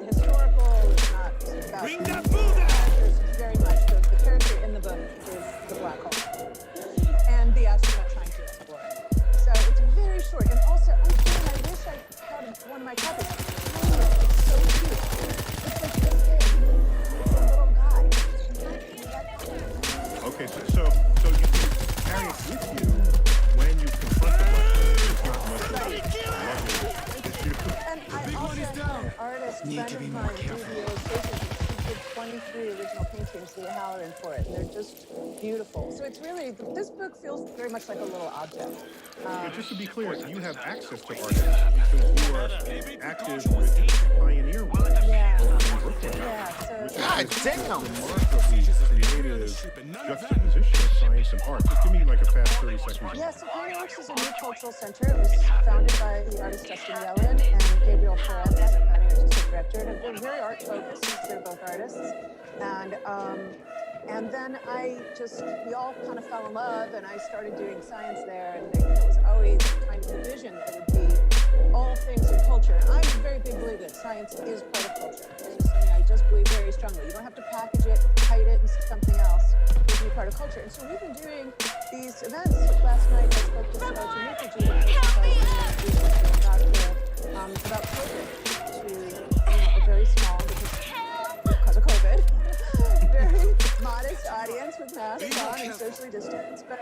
historical, it's not about... Bring that Buddha! do the illustrations. She did 23 original paintings, the Halloran for it, and they're just beautiful. So it's really, this book feels very much like a little object. Just to be clear, you have access to artists because you are active with Pioneer Works. Yeah. In Brooklyn. Yeah, so God damn. Remarkably creative juxtaposition of science and art. Just give me like a fast 30 seconds. yeah, so Pioneer Works is a new cultural center. It was founded by the artist Dustin Yellen and Gabriel Perez, the founding artistic director. And they're very art focused since they're both artists. And then we all kind of fell in love, and I started doing science there, and it was always kind of the vision that it would be all things in culture. And I'm a very big believer that science is part of culture. It's something I just believe very strongly. You don't have to package it, hide it, and something else to be part of culture. And so we've been doing these events. Last night I spoke to Sarah Mukherjee, about COVID to a very small, because of COVID, very modest audience with masks on and socially distanced. But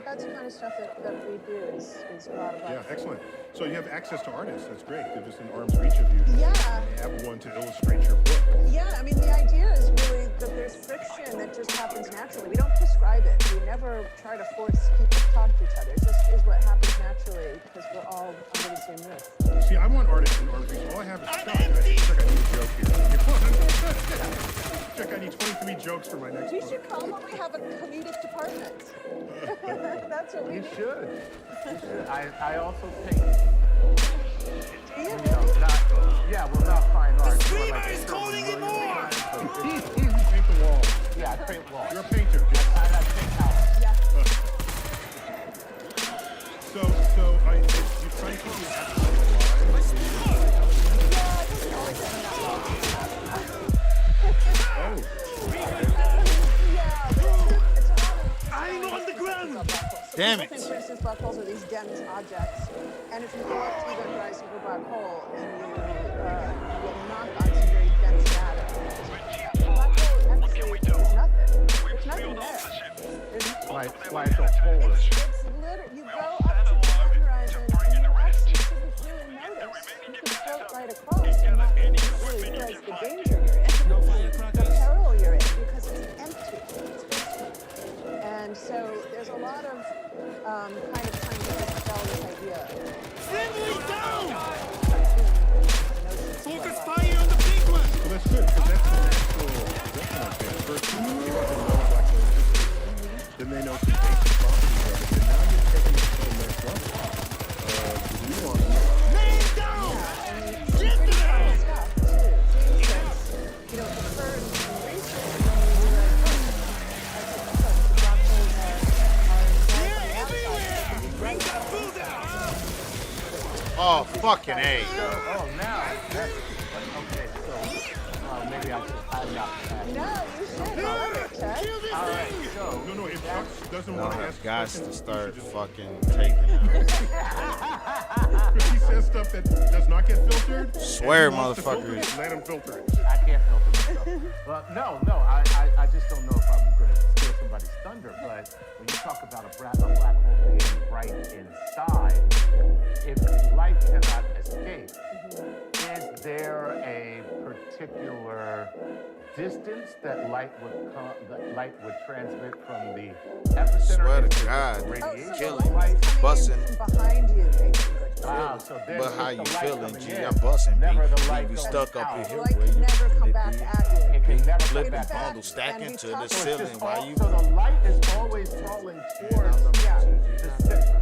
that's the kind of stuff that we do is a lot of Yeah, life. excellent. So you have access to artists. That's great. They're just in arm's reach of you. Yeah. And have one to illustrate your book. Yeah, I mean, the idea is really that there's friction that just happens naturally. We don't prescribe it. We never try to force people to talk to each other. It just is what happens naturally because we're all under the same roof. See, I want artists in arm's reach. All I have is Chuck. I need a joke here. Chuck, I need 23 jokes for my next You book. should come when we have a comedic department. That's what we You do. should. You should. I also paint. Do you really? Not fine art. Screamer is calling it more! Paint the wall. Yeah, I paint walls. You're a painter. I paint houses. Yeah. So you try to keep your accent alive. Yeah, it doesn't always happen that well. Oh, Yeah, it's a lot of... I'm on the ground! Damn People it. think, for instance, black holes are these dense objects, and if you go up to the horizon of a black hole and you will knock on some very dense matter, the black hole actually is nothing. There's nothing there. Like a hole. It's literally, you go up to the event horizon and you actually shouldn't really notice. You can float right across and not really realize the danger you're in, the peril you're in, because it's empty. It's basement. And so there's a lot of kind of trying to sell this idea. Friendly down! Focus Focus fire on the big one! well, that's good, because that's the natural resonance. First, people have to know black hole exists. Then they know some basic properties of it. And now you're taking it to the next level. The nuance. Man down! Get to kind of stuff too. For instance, the first research when we were at first, the black holes are Bring that food out! Oh, fucking A. Oh, now. Okay, so maybe I'm not. No, you should. I love it, Ted. All right, so. No, if Chuck doesn't I want to have ask guys to questions, start you should fucking taking out. If he says stuff that does not get filtered, Swear, and he wants to filter motherfuckers. it, let him filter it. I can't help it myself. But no, I just don't know if I'm going to steal somebody's thunder. But when you talk about a black hole being right inside, if light cannot escape, is there a particular distance that light would transmit from the epicenter? Swear to into God. the Oh, radiation? so Killing. the light is coming Bussin'. in from behind you, basically. Wow, so then But with how the you light feeling, coming G? in, I'm busting, never the B. light You goes stuck up out. in The here light where can you never come it back be. at you. It can never come Flipping back. fact, bundle stacking and we to the talked- So it's ceiling just while all- you. So the light is always falling towards Yeah. the center.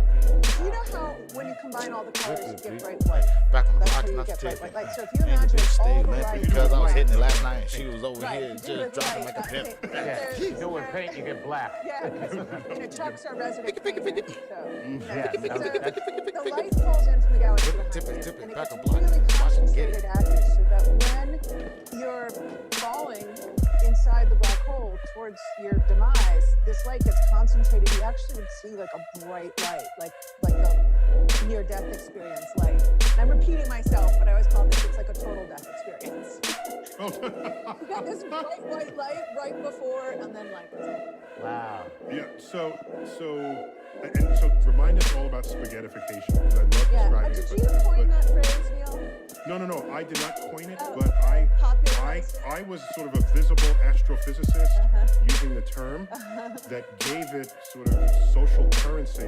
You know how when you combine all the colors, you get bright white? Back on the That's block, how you not get to bright take white. it. Like, so if you And the imagine bitch all stayed the limping light... because I was hitting it last night and she was over Right, here you do just it dropping right. like a pimp. Yeah, you do with paint, you get black. Yeah, because Chuck's our resident painter, so... Yeah, so that's- the light falls in from the galaxy behind Tip it, you, tip it, and back it a gets block. really Watch it, get concentrated it. at you, so that when you're falling inside the black hole towards your demise, this light gets concentrated. You actually would see like a bright light, like a near-death experience light. And I'm repeating myself, but I always call this, it's like a total death experience. Oh. You got this bright white light right before, and then like. Wow. Yeah. So remind us all about spaghettification, because I love describing it. Did you coin that phrase, Neil? No. I did not coin it, Oh, but okay. I was sort of a visible astrophysicist using the term that gave it sort of social currency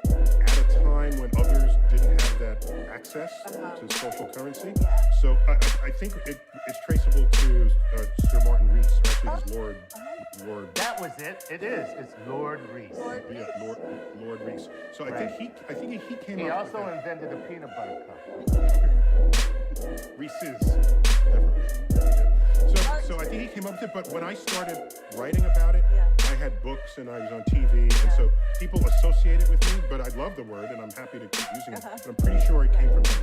at a time when others didn't have that access to social currency. So I think it's traceable to Sir Martin Rees, or actually his Lord. That was it. It is. It's Lord Rees. Lord Rees. So Right. I think he came He up also with invented a peanut butter cup. Reese's. Definitely. So I think he came up with it, but when I started writing about it, I had books and I was on TV, and so people associate it with me, but I love the word and I'm happy to keep using it. But I'm pretty sure it came from him.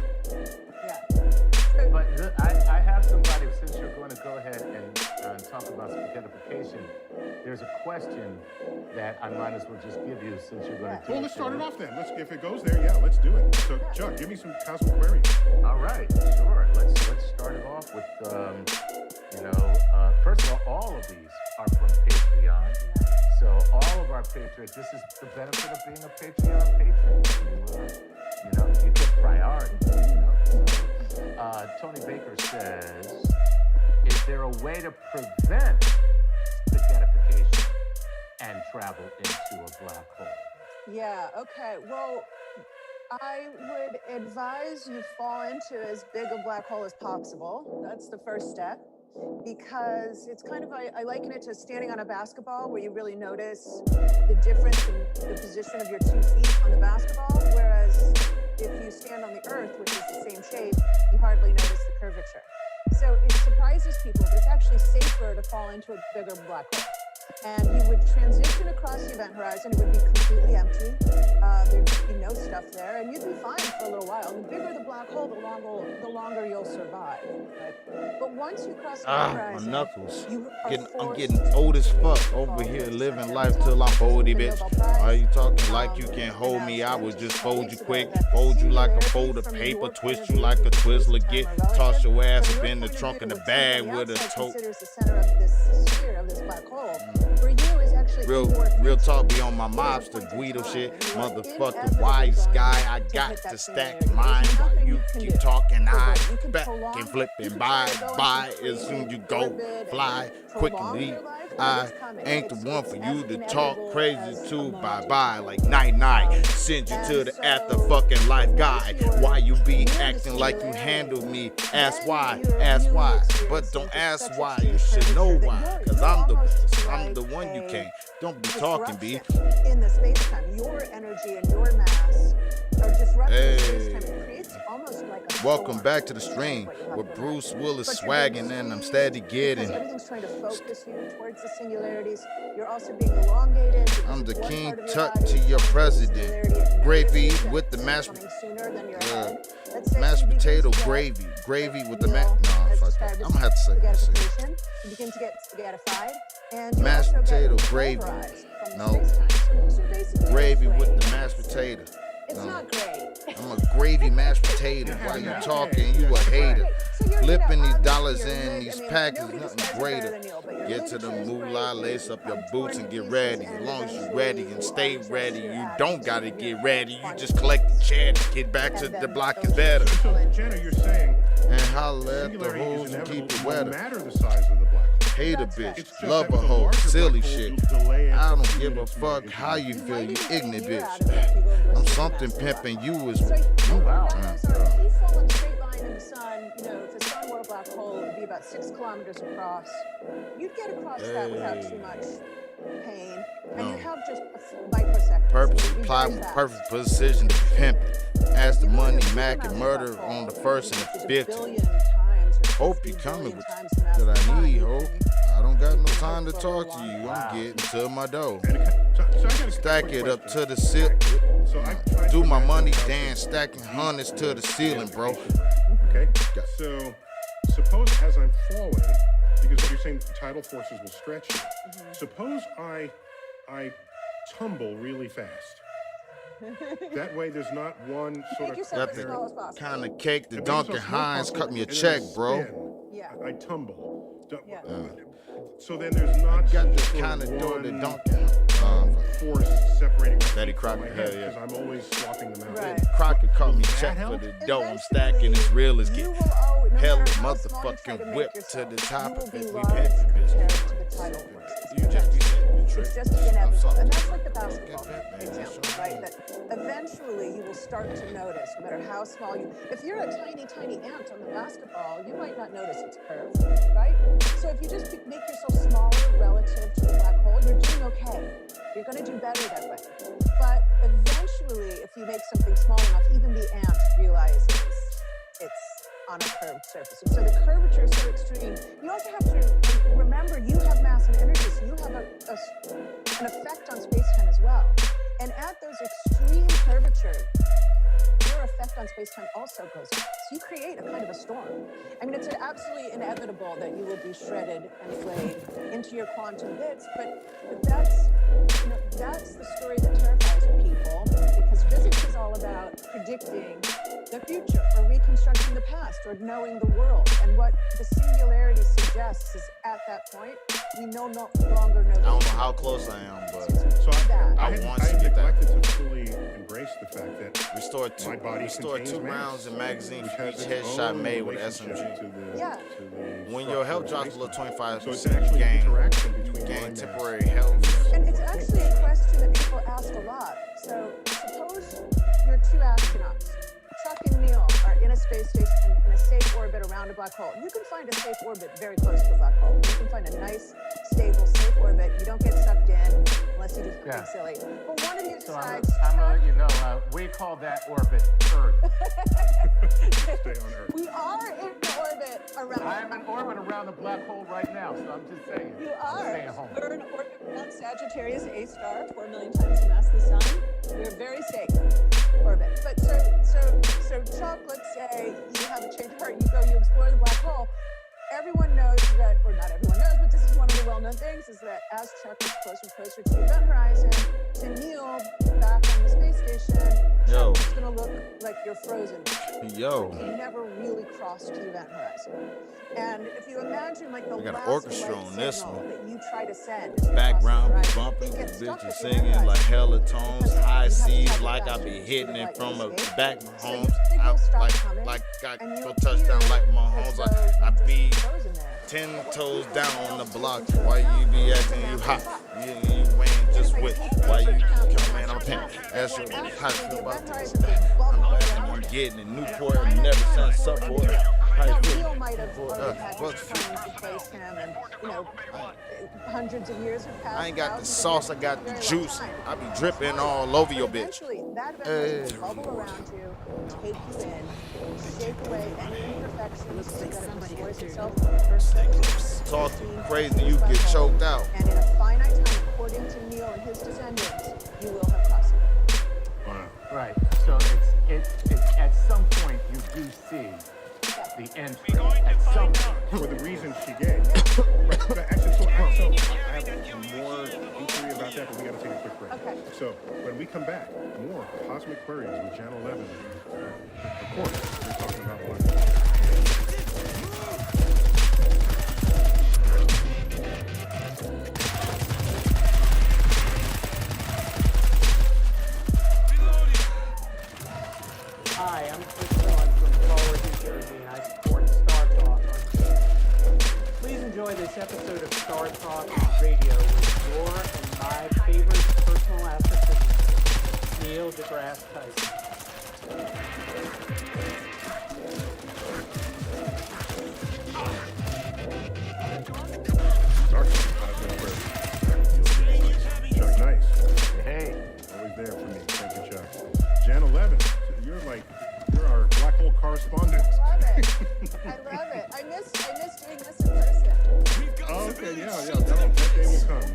But I have somebody, since you're going to go ahead and talk about spaghettification, there's a question that I might as well just give you since you're going to do Well, it. let's start it off then. If it goes there, let's do it. So, Chuck, give me some cosmic queries. All right, sure. Let's start it off with, first of all of these are from Patreon. So all of our patrons, this is the benefit of being a Patreon patron. You get priority. So, Tony Baker says, is there a way to prevent spaghettification and travel into a black hole? Yeah, okay. Well, I would advise you fall into as big a black hole as possible. That's the first step. Because it's kind of, I liken it to standing on a basketball where you really notice the difference in the position of your 2 feet on the basketball. Whereas if you stand on the earth, which is the same shape, you hardly notice the curvature. So it surprises people, but it's actually safer to fall into a bigger black hole. And you would transition across the event horizon. It would be completely empty. There'd be no stuff there, and you'd be fine for a little while. And the bigger the black hole, the longer you'll survive. Right? But once you cross the horizon, my knuckles. I'm I'm getting old as fuck over here, living life till I'm 40, bitch. Why you talking like you can hold me? I would just fold you quick, fold you like a fold of paper, twist you like a Twizzler, get toss your ass up in the trunk of the bag with a tote. Considers the center of this sphere, of this black hole. For you is actually Real talk be on my mobster Guido shit. Motherfucking wise guy, I got to stack mine while you keep talking. I back and flipping by as soon you go fly quickly. I ain't the one for you to talk crazy to. Bye like night. Send you to the after fucking life guy. Why you be acting like you handle me? Ask why, but don't ask why. You should know why. Cause I'm the best. I'm the one you can't. Don't be talking, B. In the space-time, your energy and your mass are disrupting the space-time. It creates almost like a Welcome back to the stream with Brucewilliswagg, and I'm steady getting. Everything's trying to focus you towards the singularities. You're also being elongated. I'm the king tut to your president. Gravy with the mashed potato gravy. Gravy with the No, fuck that. I'm gonna have to say this. You begin to get spaghettified. And mashed potato gravy. No. Gravy with the mashed potato. It's not great. I'm a gravy mashed potato. While you talking, you a hater. Flipping these dollars in these packets, nothing greater. Get to the moolah, lace up your boots and get ready. As long as you ready and stay ready, you don't gotta get ready. You just collect the cheddar. Get back to the block is better. So, Jenna, you're saying and holla at the hoes and keep it wetter. No matter the size of the black hole. Hate a bitch, love a hoe, silly shit. I don't give a fuck how you feel, you ignorant bitch. I'm something pimping you is you. If you fall in a straight line in the sun, if the sun were a black hole, it would be about 6 kilometers across. You'd get across that without too much pain, and you have just a microsecond. Perfect reply with perfect precision to pimp it. Ask the money, Mac, and murder on the first and the 50th. Hope you coming with that I need, hope. I don't got no time to talk to you. I'm getting to my dough. Stack it up to the ceiling. Do my money dance, stacking hundreds to the ceiling, bro. Okay. So suppose as I'm falling, because you're saying tidal forces will stretch you. Suppose I tumble really fast. That way, there's not one sort Make of yourself Got as the small as possible. kind of cake the It makes Duncan us more Hines comfortable, cut me a and then check, I bro. spin. Yeah. I tumble. Yeah. So then there's not Got just the sort kind of of door the one Duncan. force separating my Betty feet from Crocker, my head, hell yeah. because I'm always swapping them out. Right. Crockett caught me That check for help? the dough. I'm Eventually, stacking as real as you get. will owe, no Hell, matter how small you try to motherfucking make whip to yourself, the top you will of be it. We large had to compared to the title force. You just be hitting the trick. It's just inevitable. I'm And that's sorry. like the basketball Get that, man. example, That's right? That eventually you will start to notice, no matter how small you, if you're a tiny, tiny ant on the basketball, you might not notice its curve, right? So if you just make yourself smaller relative to the black hole, you're doing okay. You're going to do better that way. But eventually, if you make something small enough, even the ant realizes it's on a curved surface. And so the curvature is so extreme. You also have to remember you have mass and energy, so you have an effect on space-time as well. And at those extreme curvatures, your effect on space-time also goes up. So you create a kind of a storm. I mean, it's absolutely inevitable that you will be shredded and flayed into your quantum bits, but that's, that's the story that terrifies people, because physics is all about predicting the future or reconstructing the past or knowing the world. And what the singularity suggests is at that point, we no longer know. I don't know how close I am, but So I had want to get that. neglected to fully embrace the fact that Restore my body contains 2 mass, rounds in magazine which for has each its headshot own made with relationship SMG. to the- Yeah. to the When your health structure drops of below space-time. 25%, So it's actually you an gain, interaction you between my gain mass temporary health. And it's actually a question that people ask a lot. So suppose you're two astronauts. Chuck and Neil are in a space station in a safe orbit around a black hole. You can find a safe orbit very close to a black hole. You can find a nice, stable, safe orbit. You don't get sucked in unless you do something silly. But one of you So I'm decides, gonna let you know, we call that orbit Earth. Stay on Earth. we are in orbit around. I'm in orbit around the black hole right now, so I'm just saying. You I'm are. staying home. We're in orbit around Sagittarius A star, 4 million times the mass of the sun. We're very safe orbit. But so Chuck, let's say you have a change of heart, you explore the black hole. Everyone knows that, or not everyone knows, but this is one of the well-known things, is that as Chuck is closer and closer to the event horizon, to Neil back on the space station, Yo. Chuck is gonna look like you're frozen. Yo. You never really crossed the event horizon. And if you imagine like the We got an last orchestra light on this signal one. that you try to send as you Background be cross the bumping, horizon, it the gets stuck bitches at the singing event like horizon. hella tones, Because high you have to C's have like I faster be to hitting the it light from to the escape. back So Mahomes. your signal stops coming, Like got and you go touchdown feel like as Mahomes. though I you've be just frozen there. 10 toes down on the block. Why you be acting you hot? You ain't just with. Why you come man? I'm paying. That's your how you feel about this. I'm back and I'm getting it. Newport, I've never seen support. How you Now, feel? Neil might have already had What's his clones replace him, and hundreds of years have passed. I ain't got the thousands of sauce, I years, got the very long juice. time. I be dripping all over your bitch. Eventually, that event will bubble around you, take you in, shake away any imperfections so that it restores itself to the first place. Talk crazy, you get choked out. And in a finite time, according to Neil and his descendants, you will have crossed it. Wow. Right. So it's at some point you do see the entry. At some point. For the reason she gave. Right. But actually, so I have more inquiry about that, but we got to take a quick break. Okay. So when we come back, more Cosmic Queries with Jan 11. Of course, we're talking about one. Hi, I'm Chris Dillon from Forward, New Jersey, and I support Star Talk on TV. Please enjoy this episode of Star Talk Radio with your and my favorite personal astrophysicist, Neil deGrasse Tyson. Star Trek, Cosmic Queries. Chuck Nice. Hey. Always there for me. Thank you, Chuck. Jan 11. So you're our black hole correspondent. I love it. I love it. I miss doing this in person. Oh, okay, yeah. That day will come,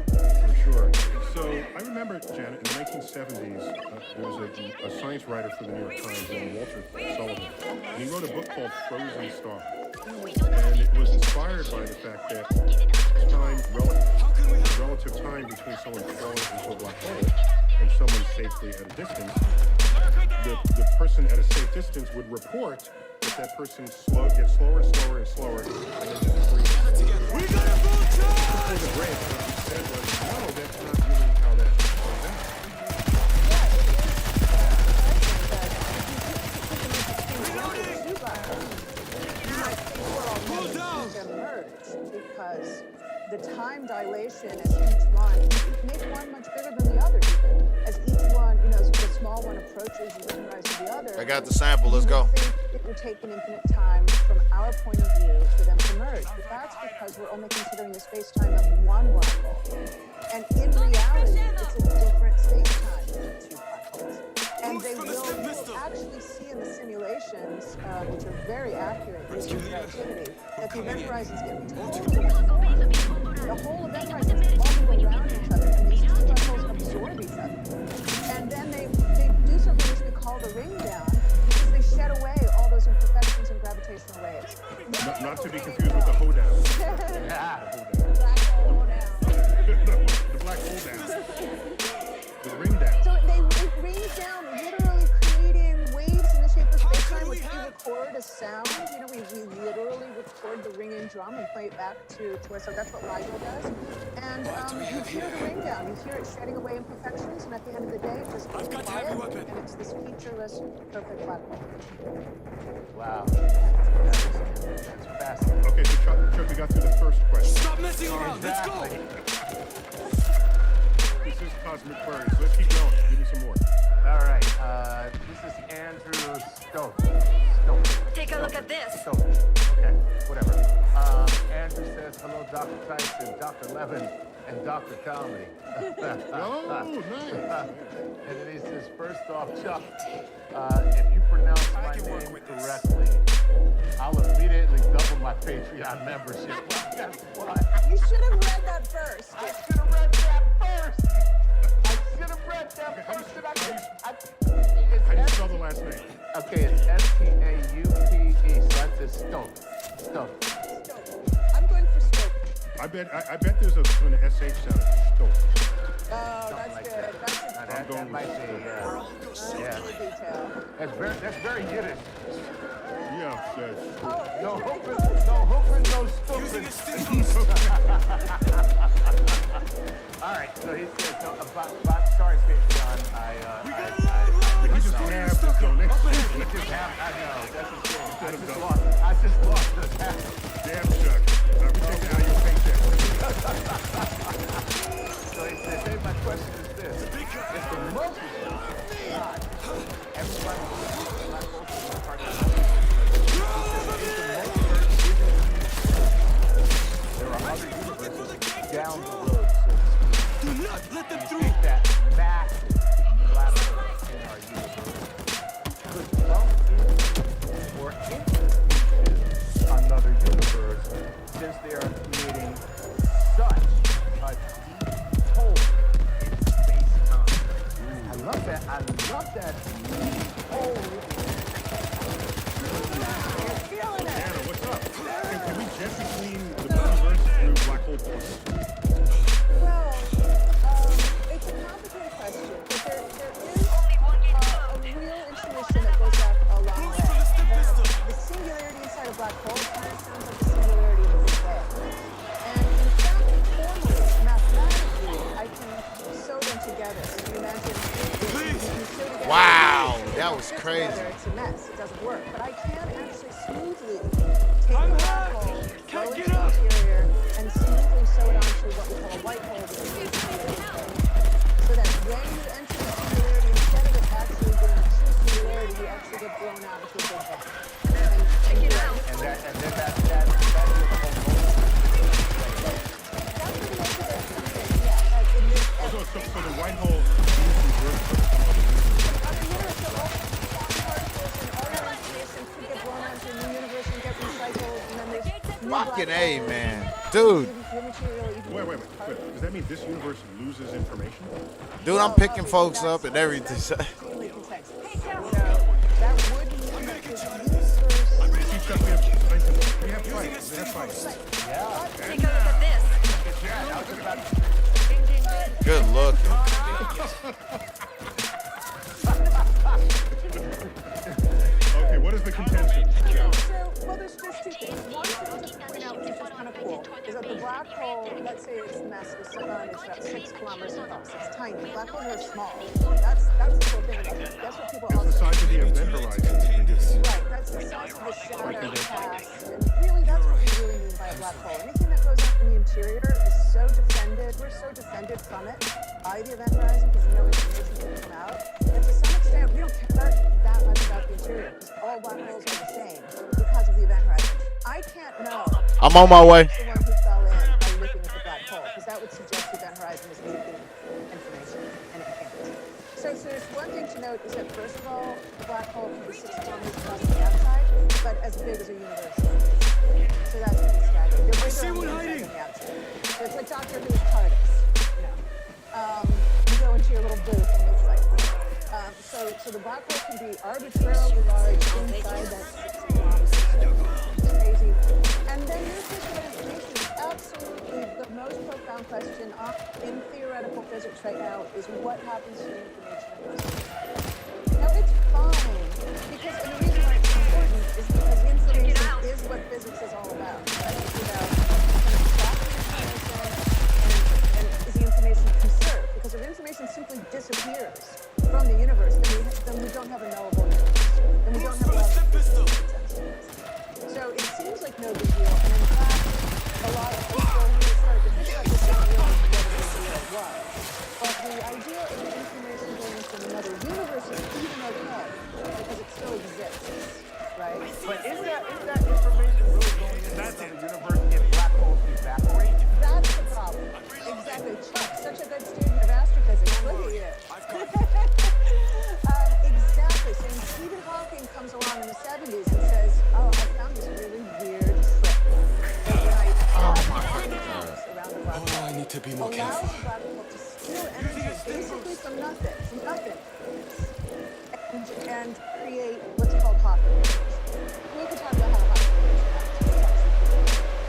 for sure. So I remember, Janet, in the 1970s, there was a science writer for the New York Times named Walter Sullivan, and he wrote a book called Frozen Star. And it was inspired by the fact that relative time between someone falling into a black hole and someone's safely at a distance, the person at a safe distance would report that person gets slower and slower and slower, and then just freezes. We got a vulture! Before the break, what you said was, no, that's not really how that goes out. Because the time dilation as each one, make one much bigger than the other even. As each one, as the small one approaches the horizon of the other. I got the sample, let's go. It would take an infinite time from our point of view for them to merge. But that's because we're only considering the space-time of one black hole. And in reality, it's a different space-time than two black holes. And they will actually see in the simulations, which are very accurate using relativity, that the event horizons get totally deformed. The whole event horizons bubble around each other, and these two black holes absorb each other. And then they do something which we call the ring down, because they shed away all those imperfections and gravitational waves. Not to be confused with the hoedown. The black hole down. The ring down. So it rings down, literally creating waves in the shape of space-time, which we record as sound. We literally record the ringing drum and play it back to us. So that's what LIGO does. And you hear the ring down. You hear it shedding away imperfections, and at the end of the day, it just goes quiet, and it's this featureless, perfect black hole. Wow. That's fascinating. Okay, so Chuck, we got through the first question. Stop messing around. Let's go. This is Cosmic Queries. Let's keep going. Give me some more. All right. This is Andrew Stokes. Take a look at this. Okay, whatever. Andrew says, hello, Dr. Tyson, Dr. Levin, and Dr. Comedy. Oh, nice. And then he says, first off, Chuck, if you pronounce my name correctly, I'll immediately double my Patreon membership. Well, guess what? You should have read that first. I should have read that first. How do you spell the last name? Okay, it's S-T-A-U-P-E, so that's just Stoke. I'm going for Stoke. I bet there's an SH sound. Stoke. Oh, that's good. That might be, yeah. Detail. That's very Yiddish. Yeah, no hooping, no stupid. All right, so he says, sorry, Patreon, he just halved his donation. I know, that's a shame. I just lost the half. Damn, Chuck. We take it out of your paycheck. So he says, hey, my question is this. If the multiverse, God, everybody black holes is part of the there are other universes down the road, so do not let them through. That massive black hole in our universe could bump into or into another universe since they are creating such a deep hole in space-time. I love that deep hole. Anna, what's up? Can we jet between the multiverse through black hole portals? Well, it's a complicated question, but there is a real intuition that goes back a long way. The singularity inside a black hole kind of sounds like the singularity of the Big Bang. And in fact, formally, mathematically, I can sew them together. So you imagine you sew together. Wow, that was crazy. It's a mess. It doesn't work. But I can actually smoothly take the black hole, go into the interior, and smoothly sew it onto what we call a white hole, which is the so that when you enter the singularity, instead of it actually being a true singularity, you actually get blown out into a Big Bang. Check it out. And then that's the whole So the white hole is Fucking A, man. Dude. Wait. Does that mean this universe loses information? Dude, I'm picking folks up and everything. We have fights. Yeah. Take a look at this. Good looking. Okay, what is the contention? Well, there's two things. One thing to point out, which is kind of cool, is that the black hole, let's say its mass of the sun is about 6 kilometers across. It's tiny. Black holes are small. That's the cool thing about it. That's what people It's the size of the event horizon. Right, that's the size of the shadow cast. And really, that's what we really mean by a black hole. Anything that goes up in the interior is so defended. We're so defended from it by the event horizon because no information can come out. And to some extent, we don't care that much about the interior because all black holes are the same because of the event horizon. I can't know. I'm on my way. The one who fell in by looking at the black hole because that would suggest the event horizon is leaking information, and it can't. So there's one thing to note is that first of all, the black hole can be 6 kilometers across the outside, but as big as a university. So that's pretty staggering. They're bigger on the inside than the outside. So it's like Doctor Who's TARDIS. You go into your little booth and it's like, so the black hole can be arbitrarily large inside that 6 kilometers. It's crazy. And then this is what information is absolutely the most profound question in theoretical physics right now is what happens to the information in those systems. Now it's fine because and the reason why it's important is because information is what physics is all about. Right? It's about and is the information conserved? Because if information simply disappears from the universe, then we don't have a knowable universe. Then we don't have a lot of physics that makes sense to us. So it seems like no big deal. And in fact, a lot of people who started to think about this didn't realize what a big deal it was. But the idea of the information going from another universe is even okay because it still exists, right? But is that information really going into another universe if black holes evaporate? That's the problem. Exactly. Chuck, such a good student of astrophysics. Look at you. Exactly. So when Stephen Hawking comes along in the 70s and says, oh, I found this really weird trick. When I around the black hole, I need to be more allows careful. the black hole to steal energy basically from nothing, and create what's called Hawking radiation. We can talk about how Hawking radiation happens.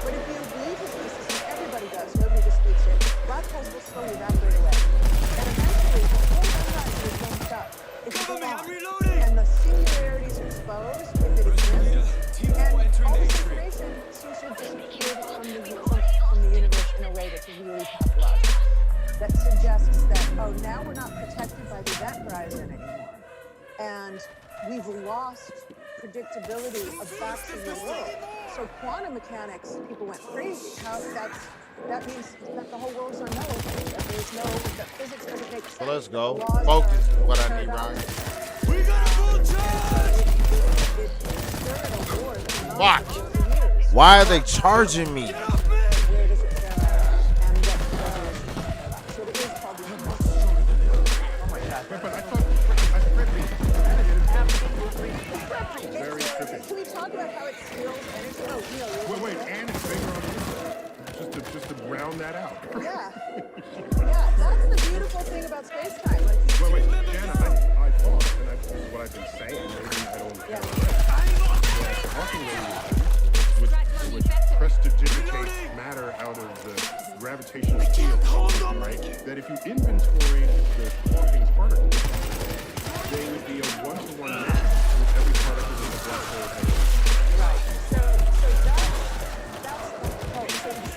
But if you believe his thesis, and everybody does, nobody disputes it, black holes will slowly evaporate away. And eventually, the whole horizon is linked up. It's gone. And the singularities exposed, if it exists, and all this information seems to have disappeared from the universe in a way that's really pathological. That suggests that, oh, now we're not protected by the event horizon anymore. And we've lost predictability of facts in the world. So quantum mechanics, people went crazy. That means that the whole world's unknowable. That there's that physics doesn't make sense. So let's go. Focus is what I need, Ryan. We got a full charge! Fuck. Why are they charging me? Can we talk about how it steals energy? Oh, no. Wait, and it's bigger on the inside. Just to round that out. Yeah. Yeah, that's the beautiful thing about space-time. Like, Wait, Jana, I thought, and this is what I've been saying, maybe I don't have it right, that Hawking radiation would prestidigitate matter out of the gravitational field, right? That if you inventoried the Hawking's particles, they would be a one-to-one match with every particle in the black hole. right. So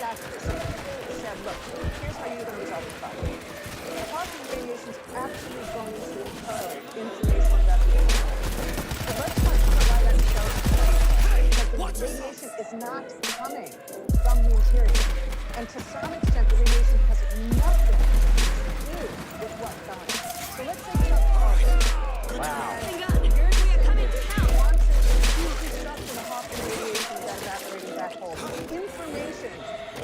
exactly. So people said, look, here's how you're going to resolve the problem. The Hawking radiation is actually going to encode information about the universe. So let's talk about why that's so important. Because the radiation is not coming from the interior. And to some extent, the radiation has nothing to do with what's done. So let's say Chuck Hawking. Wow. You're just saying you want to deconstruct the Hawking radiation of that evaporating black hole. Information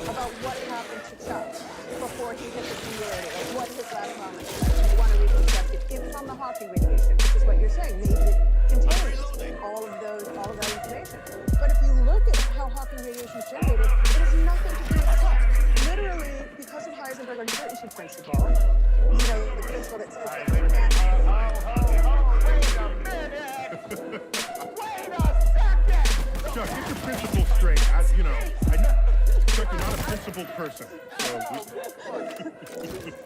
about what happened to Chuck before he hit the singularity, or what his last moment was. You want to reconstruct it from the Hawking radiation, which is what you're saying. Maybe it contains all of that information. But if you look at how Hawking radiation is generated, it has nothing to do with Chuck. Literally, because of Heisenberg uncertainty principle, the principle that says that you can't. Wait a second! Chuck, get your principles straight. Chuck, you're not a principled person. person. So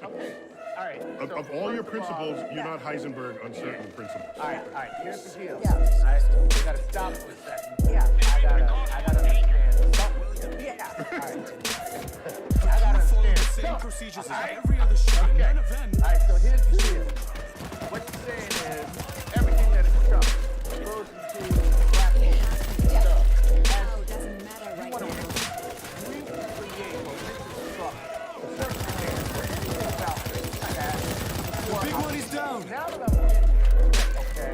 Okay. All right. So of all your first principles, all, you're not Heisenberg on certain principles. All right. Here's the deal. Yeah. All right. We gotta stop for a second. Yeah. I gotta understand something. Yeah. All right. I gotta understand Same something. procedures All as right? every other show. Okay. None of them. All right. So here's the deal. What you're saying is everything that is struck goes into the black hole. Oh, doesn't matter right now. Recreate or reconstruct a certain thing or anything about this that The big one is down. now that I'm in here, okay,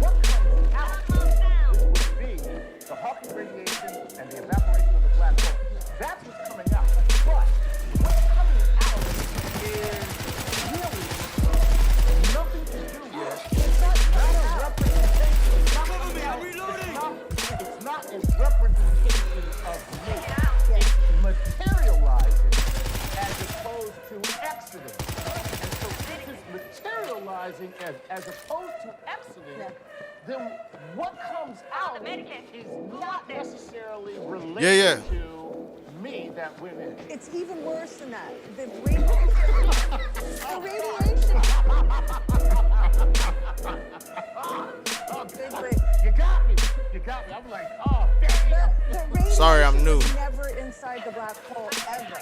what comes out, which would be the Hawking radiation and the evaporation of the black hole. That's what's coming out. But what's coming out is really nothing to do with, it's not a representation. It's not coming out. It's not a representation of me. It's materializing as opposed to exiting. And so this is materializing as opposed to exiting, then what comes out is not necessarily related to me that went in. It's even worse than that. The radiation. You got me. I'm like, oh, damn. The radiation Sorry, I'm new. is never inside the black hole ever.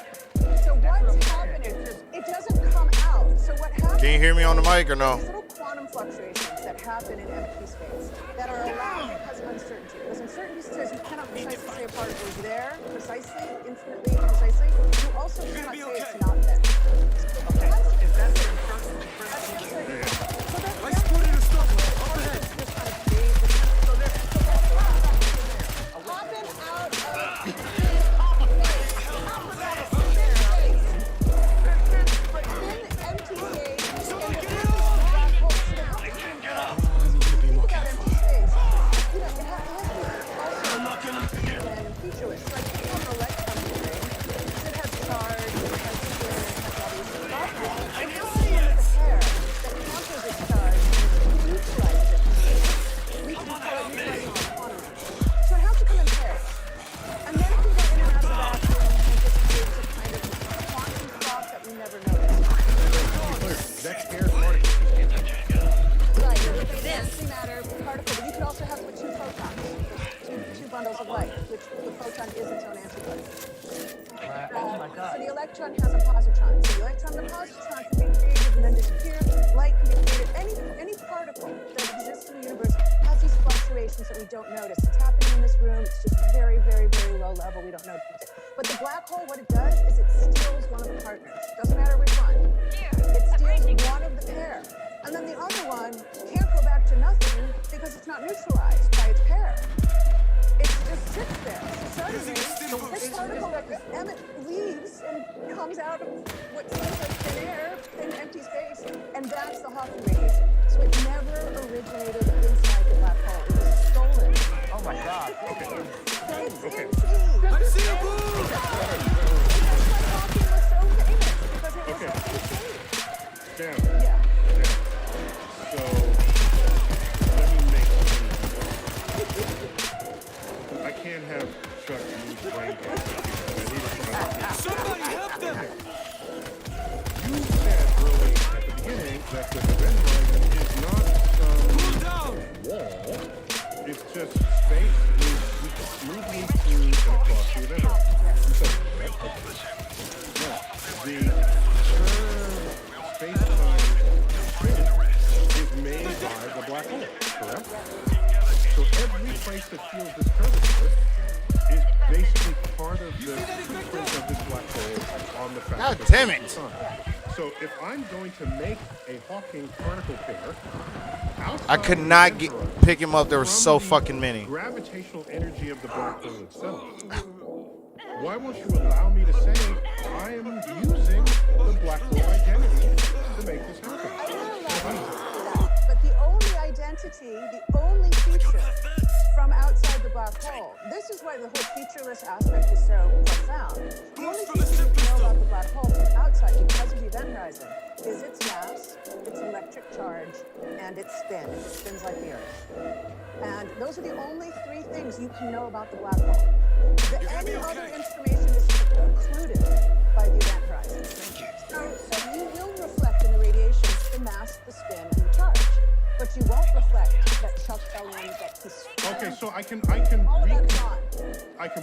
So what's happening? It doesn't come out. So what happens? Can you hear me on the mic or no? These little quantum fluctuations that happen in empty space that are allowed because of uncertainty. Because uncertainty says you cannot precisely say a particle is there precisely, infinitely precisely. You also cannot say it's not there. Okay. Is that the first? Let's put it in stuff. Up ahead. Popping out of empty space. Featureless, like you have an electron thing. It has charge, it has spin, it has all these things. And how do you make a pair that counters its charge and neutralizes it? We can call it neutralizing the quantum. So it has to come in pairs. And then it can go in and out of the vacuum and just gives a kind of quantum clock that we never noticed. That paired particle. Right, it's an antimatter particle, but you could also have it with two photons, two bundles of light, which the photon is its own antibody. Oh my God. So the electron has a positron. So the electron and the positron can be created and then disappear. Light can be created. Any particle that exists in the universe has these fluctuations that we don't notice. It's happening in this room. It's just very, very, very low level. We don't notice it. But the black hole, what it does is it steals one of the partners. Doesn't matter which one. It steals one of the pair. And then the other one can't go back to nothing because it's not neutralized by its pair. It just sits there. So suddenly, this particle that leaves and comes out of what seems like thin air, thin empty space, and that's the Hawking radiation. So it never originated inside the black hole. It was stolen. Oh my God. It's Okay. insane. I see a boo! That's why Hawking was so famous, because it was so insane. Damn. Yeah. So let me make I can't have Chuck use brain gas. I need it. Somebody help them! You said early at the beginning that the event horizon is not Cool some down! wall. It's just space moving through and across the event horizon. You said that? Okay. Now, the space-time is made by the black hole, correct? So every place that feels this curvature is basically part of the footprint of this black hole on the fact God of damn it. time. So if I'm going to make a Hawking particle pair, I could not pick him up. There were so fucking many. Gravitational energy of the black hole itself. Why won't you allow me to say I am using the black hole identity to make this happen? I will allow you to do that, but the only identity, the only feature from outside the black hole, this is why the whole featureless aspect is so profound. The only feature you know about the black hole from outside, because of the event horizon, is its mass, its electric charge, and its spin. It spins like the Earth. And those are the only three things you can know about the black hole. Any other information is occluded by the event horizon. So you will reflect in the radiations the mass, the spin, and the charge. But you won't reflect that Chuck fell in, that he spun. Okay, so I can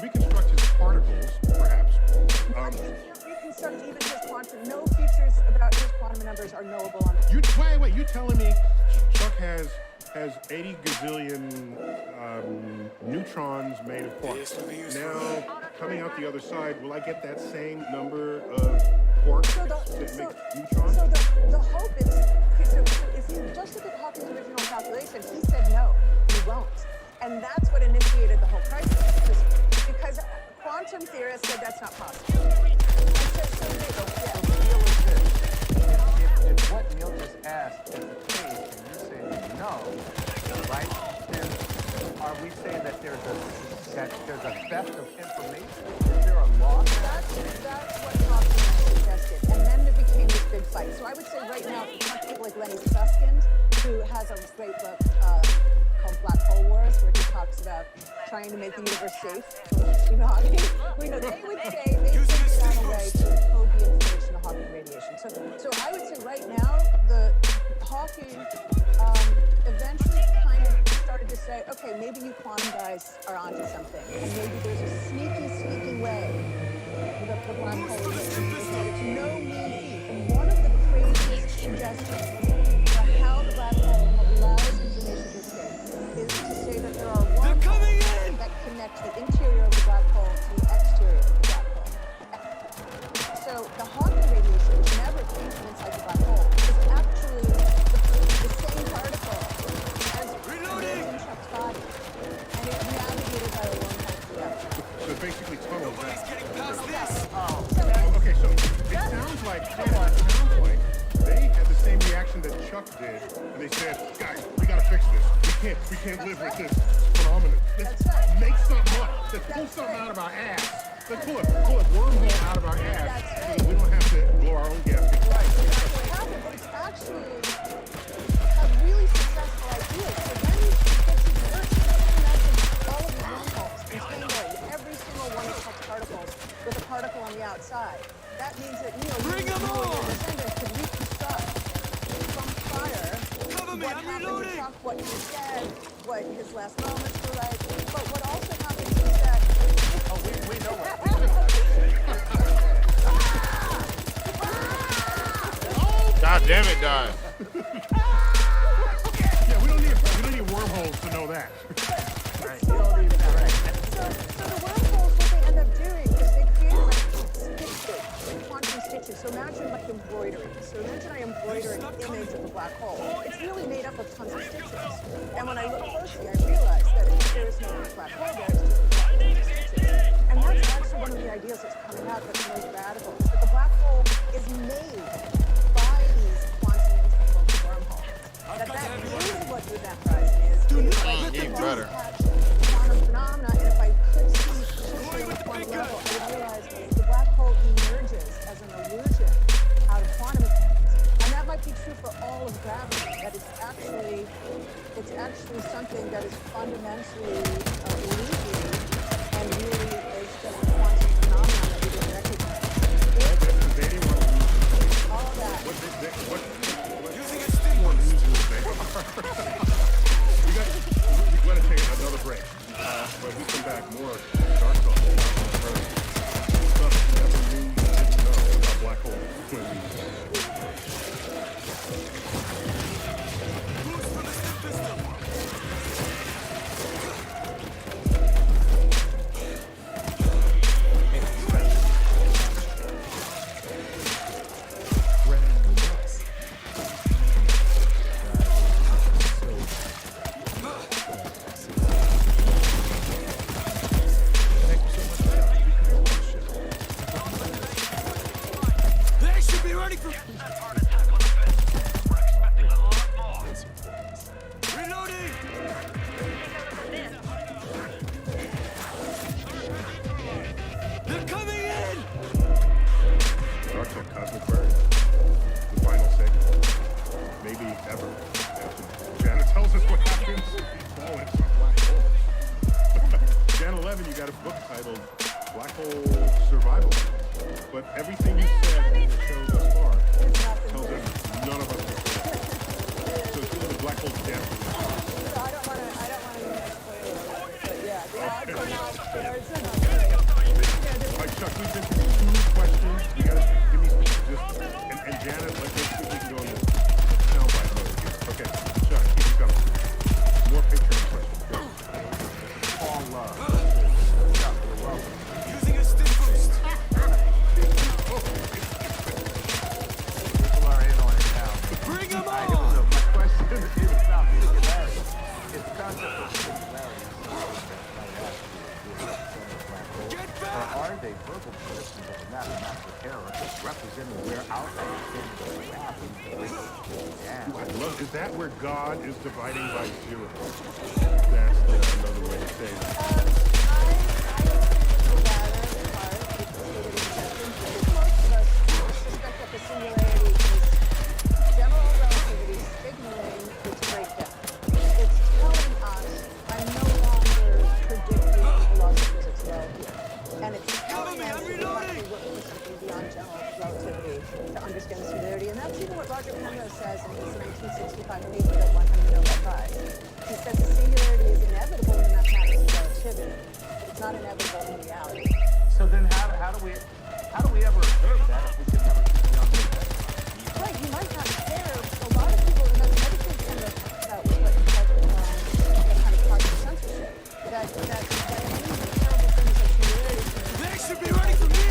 reconstruct his particles, perhaps. You can't reconstruct even his quantum. No features about his quantum numbers are knowable on the Wait, you telling me Chuck has 80 gazillion neutrons made of quarks. Now, coming out the other side, will I get that same number of quarks that make neutrons? So the hope is, so if you just look at Hawking's original calculation, he said no, you won't. And that's what initiated the whole crisis, because quantum theorists said that's not possible. If what Neil just asked is the case, and you're saying no, right? Then are we saying that there's a theft of information? Is there a law? That's what Hawking suggested, and then there became this big fight. So I would say right now, if you talk to people like Lenny Susskind, who has a great book called Black Hole Wars, where he talks about trying to make the universe safe from Stephen Hawking. They would say they figured out a way to encode the information of Hawking radiation. So I would say right now, the Hawking eventually kind of started to say, okay, maybe you quantum guys are onto something. And maybe there's a sneaky way that the black hole is. It's no mean feat. And one of the craziest suggestions for how the black hole allows information to escape is to say that there are wormholes that connect the interior of the black hole to the exterior of the black hole. So the Hawking radiation, which never came from inside the black hole, is actually the same particle as in Chuck's body, and it navigated by a wormhole to the outside. So basically tunnels that. Okay, so it sounds like they had the same reaction that Chuck did, and they said, guys, we gotta fix this. We can't live with this phenomenon. Let's make something up. Let's pull something out of our ass. Let's pull a wormhole out of our ass so that we don't have to blow our own gasket. Right. What happened is actually a really successful idea. So then you get to imagine all of the wormholes entangling every single one of such particles with a particle on the outside. That means that you and your descendants could reconstruct from prior what happened to Chuck, what he said, what his last moments were like. But what also happens is that we know what. God damn it, Don. Yeah, we don't need wormholes to know that. Right. You don't need that, right. So the wormholes, what they end up doing is they create like stitches, quantum stitches. So imagine like embroidery. So imagine I embroider an image of a black hole. It's really made up of tons of stitches. And when I look closely, I realize that there is no black hole there. It's just a black hole of stitches. And that's actually one of the ideas that's coming out that's most radical. That the black hole is made by these quantum entangled wormholes. That is what the event horizon is. Even better. Quantum phenomena, and if I could see on the quantum level, I would realize the black hole emerges as an illusion out of quantum mechanics. And that might be true for all of gravity, that it's actually something that is fundamentally illusory and really is just a quantum phenomenon that we didn't recognize. All of that. We got to take another break. But we come back more dark talk. Stuff you never knew you didn't know about black holes. Jan 11, you got a book titled Black Hole Survival. everything you said in the show thus far tells us none of us are correct. So it's really the black hole depth. So I don't want to spoil it, but yeah, the odds are not there. All right, Chuck, we've been through 2 questions. You gotta give me just, and Janet, let's see if we can go in the soundbite mode here. Okay, Chuck, keep it coming. More Patreon questions. Go. All love. Chuck, you're welcome. Using a stick boost. People are in on it now. Bring him My on! question is about singularity. It's the concept of singularity. Or are they verbal predictions of a mathematical error representing where our understanding of gravity I love, is that where God is dividing by 0? That's another way to say it. The singularity is general relativity signaling its breakdown. It's telling us I'm no longer predicting the laws of physics law here. And it's telling us that we have to look for something beyond general relativity to understand the singularity. And that's even what Roger Penrose says in his 1965 paper that won him the Nobel Prize. He says the singularity is inevitable in the mathematics of relativity, but it's not inevitable in reality. So then how do we ever observe that if we can never keep beyond the event? Right, you might not care. A lot of people, and that's another thing kind of about what kind of partial censorship. That any of the terrible things that singularity They should be ready for me!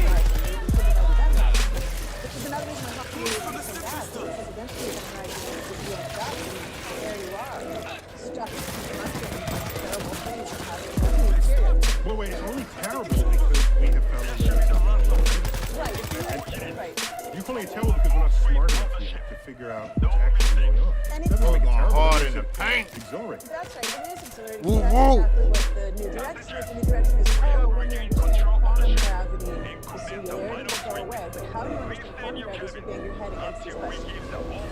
which is another reason I'm not really so bad, because eventually you're going to deal with that, and there you are, stuck confronting terrible things and having nothing material. Well, wait, it's only terrible because we have found the limits of our life. Right. You can only tell because we're not smart enough yet to figure out what's actually going on. And Doesn't make it Going terrible, hard it in the makes it paint. exhilarating. That's right, it is exhilarating. Woo, That's woo. exactly what the new direction is. The new direction is, when you understand quantum gravity, the singularity will go away. But how do you understand quantum gravity is you bang your head against this question.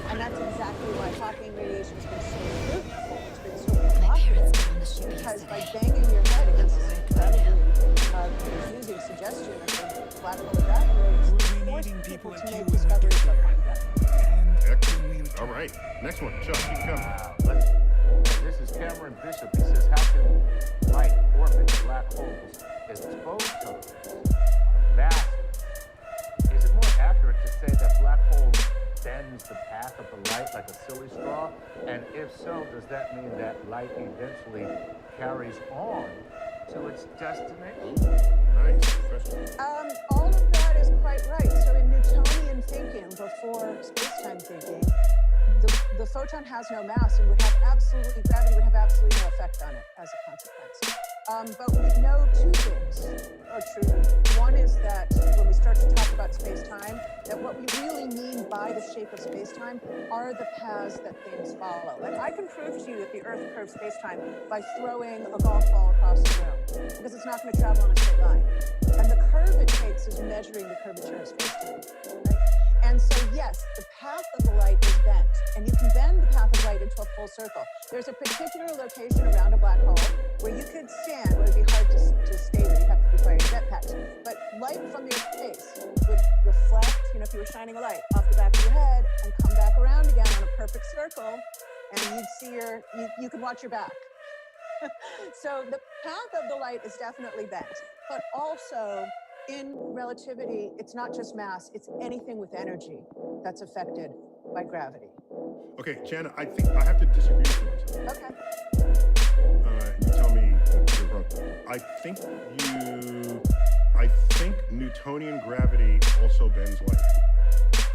And that's exactly why Hawking radiation has been so fruitful. It's been so provocative. Because by banging your head against this incredibly confusing suggestion of the black hole evaporates, it forced people to make discoveries about quantum gravity. Excellent. All right, next one. Chuck, keep coming. This is Cameron Bishop. He says, how can light orbit black holes exposed to massive? Is it more accurate to say that black holes bends the path of the light like a silly straw? And if so, does that mean that light eventually carries on to its destination? Nice question. All of that is quite right. So in Newtonian thinking, before space-time thinking, the photon has no mass and gravity would have absolutely no effect on it as a consequence. But we know 2 things are true. One is that when we start to talk about space-time, that what we really mean by the shape of space-time are the paths that things follow. Like I can prove to you that the Earth curves space-time by throwing a golf ball across the room, because it's not going to travel on a straight line. And the curve it takes is measuring the curvature of space-time. Right? And so, yes, the path of the light is bent, and you can bend the path of light into a full circle. There's a particular location around a black hole where you could stand, where it would be hard to stay there. You'd have to be wearing jetpacks. But light from your face would reflect, if you were shining a light off the back of your head and come back around again on a perfect circle, and you'd see you could watch your back. So the path of the light is definitely bent, but also in relativity, it's not just mass, it's anything with energy that's affected by gravity. Okay, Jana, I think I have to disagree with you on something. Okay. You tell me if you're wrong. I think Newtonian gravity also bends light,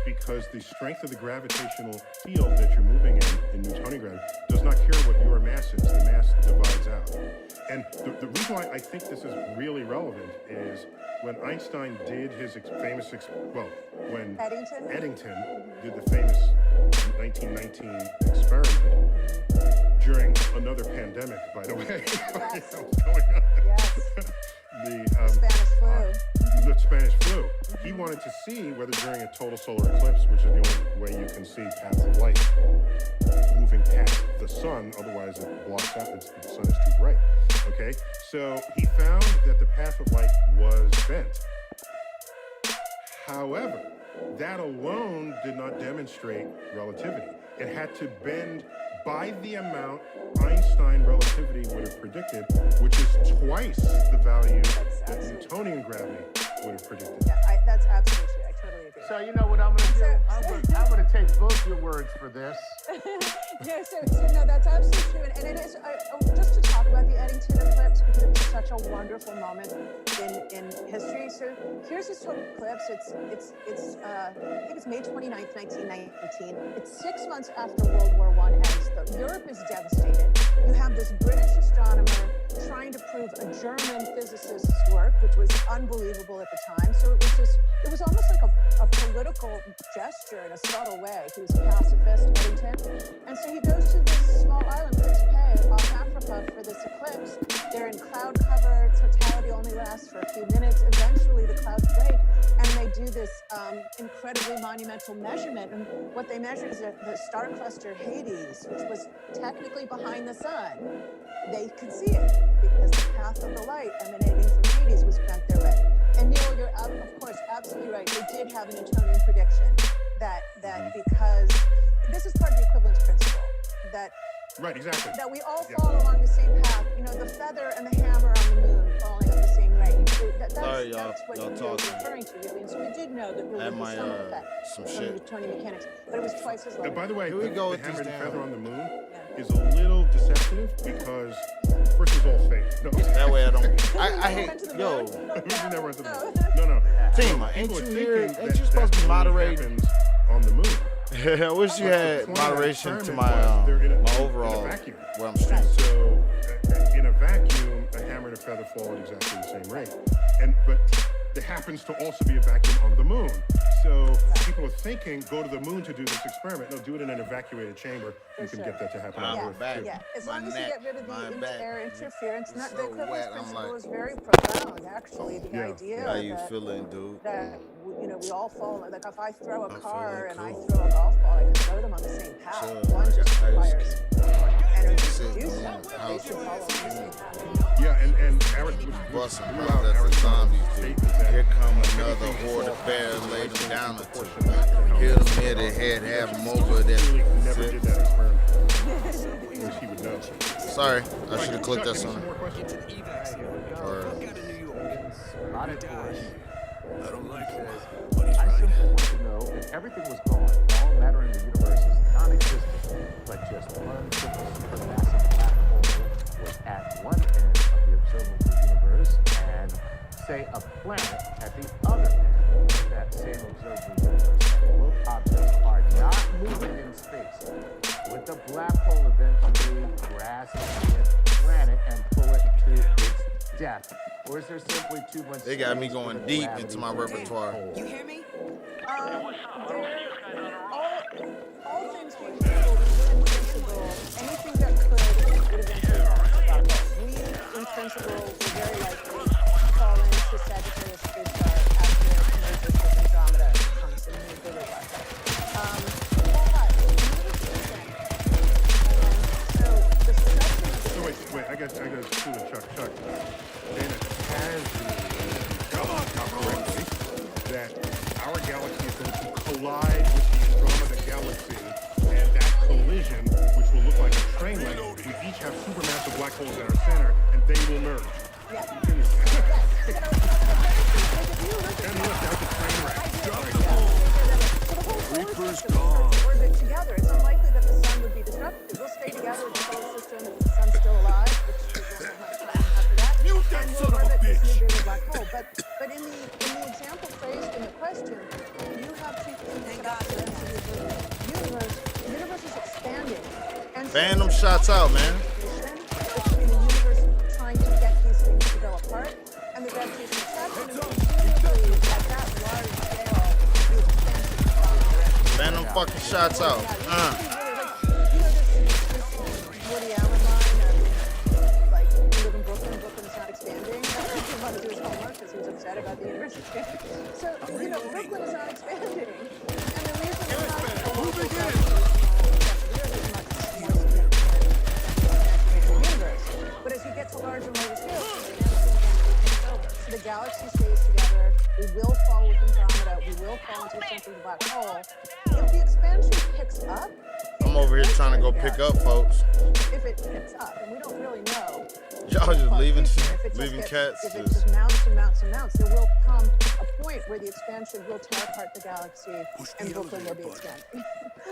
because the strength of the gravitational field that you're moving in Newtonian gravity does not care what your mass is. The mass divides out. And the reason why I think this is really relevant is when Einstein did his when Eddington did the famous 1919 experiment during another pandemic, by the way. Yes. That was going on. Yes. The Spanish flu. The Spanish flu. He wanted to see whether during a total solar eclipse, which is the only way you can see paths of light moving past the sun, otherwise it blocks out, the sun is too bright. Okay, so he found that the path of light was bent. However, that alone did not demonstrate relativity. It had to bend by the amount Einstein relativity would have predicted, which is twice the value that Newtonian gravity would have predicted. Yeah, that's absolutely true. I totally agree. So you know what I'm gonna do? I'm gonna take both your words for this. Yeah, so no, that's absolutely true. And it is, just to talk about the Eddington eclipse, because it was such a wonderful moment in history. So here's this total eclipse. I think it's May 29th, 1919. It's 6 months after World War I ends. Europe is devastated. You have this British astronomer trying to prove a German physicist's work, which was unbelievable at the time. So it was almost like a political gesture in a subtle way. He was a pacifist, Eddington. And so he goes to this small island, Prince Pay, off Africa for this eclipse. They're in cloud cover. Totality only lasts for a few minutes. Eventually, the clouds break, and they do this incredibly monumental measurement. And what they measured is the star cluster Hades, which was technically behind the sun. They could see it because the path of the light emanating from Hades was bent their way. And Neil, you're of course absolutely right. They did have an Newtonian prediction that because this is part of the equivalence principle that Right, exactly. that we all fall along the same path. You know, the feather and the hammer on the moon falling up the same rate. That's what you're referring to, really. And so we did know that there would be some effect some from shit. Newtonian mechanics, but it was twice as large. By the way, Here we the go with hammer this and damn- feather on the moon is a little deceptive because first it's all fake. No. That way I don't. I hate. Yo, You never went to the moon. No. Team, ain't People you are here? thinking Ain't you supposed to be that only moderating? happens on the moon. I wish you But the had point of that moderation to experiment my was they're in my a overall vacuum. where I'm streaming. So in a vacuum, a hammer and a feather fall at exactly the same rate. But there happens to also be a vacuum on the moon. So people are thinking, go to the moon to do this experiment. No, do it in an evacuated chamber. You can get that to happen on Earth. too. Yeah, as long as you get rid of the air interference, the so equivalence wet, I'm principle like- is very profound, actually. The idea How you that, feeling, dude? that we all fall. Like if I throw a I'm car and feeling I cool. throw a golf ball, I can throw them on the same path. Sure, One just I requires energy to Sitting do in so. the They house, should follow on the same path. Yeah, and Eric busting threw out out that Eric's the zombies do. statement that Here come another everything horde falls of bears, back lay to them down or two. proportion. Hit them near the head, have them over there. Really never did that experiment. Wish he would know. Sorry, I should have clicked that Chuck, song. any more questions? Or A lot of questions. I don't like it. I simply want to know if everything was gone, all matter in the universe is non-existent, but just one simple supermassive black hole was at one end of the observable universe, and say a planet at the other end of that same observable universe. Both objects are not moving in space. Would the black hole eventually grasp the planet and pull it to its death? Or is there simply too much they got me space going for the deep gravity into my to repertoire. hold? You hear me? All things being equal, we were in principle, anything that could would eventually fall. We, in principle, will very likely fall into Sagittarius space star after it merges with Andromeda and becomes a new bigger black hole. So the stretching of So wait, I got two to Chuck. Dana, has correctly that our galaxy is going to collide with the Andromeda galaxy, and that collision, which will look like a train wreck, we each have supermassive black holes in our center, and they will merge. Yeah. Continue. And look, that's a train wreck. Reaper's gone. Orbit together. It's unlikely that the sun would be disrupted. We'll stay together with the solar system if the sun's still alive, which we won't have time after that. And we'll orbit this new bigger black hole. But in the example phrased in the question, you have two things about the density of the universe. The universe is expanding. And so Ban them shots out, man. between the universe trying to get these things to go apart and the gravitational attraction, and presumably at that large scale, the expansion. Ban them fucking shots out. Woody Allen line of, like, you live in Brooklyn, Brooklyn is not expanding. He didn't want to do his homework because he was upset about the universe expanding. So, Brooklyn is not expanding. And the reason it's not universe. But as you get to larger and larger scales, the the galaxy stays together. We will fall with Andromeda. We will fall into the center of the black hole. If the expansion picks up, I'm over here trying to go pick up folks. if it picks up, and we don't really know. Y'all just leaving If cats. it just mounts and mounts and mounts, there will come a point where the expansion will tear apart the galaxy, and Brooklyn will be expanded.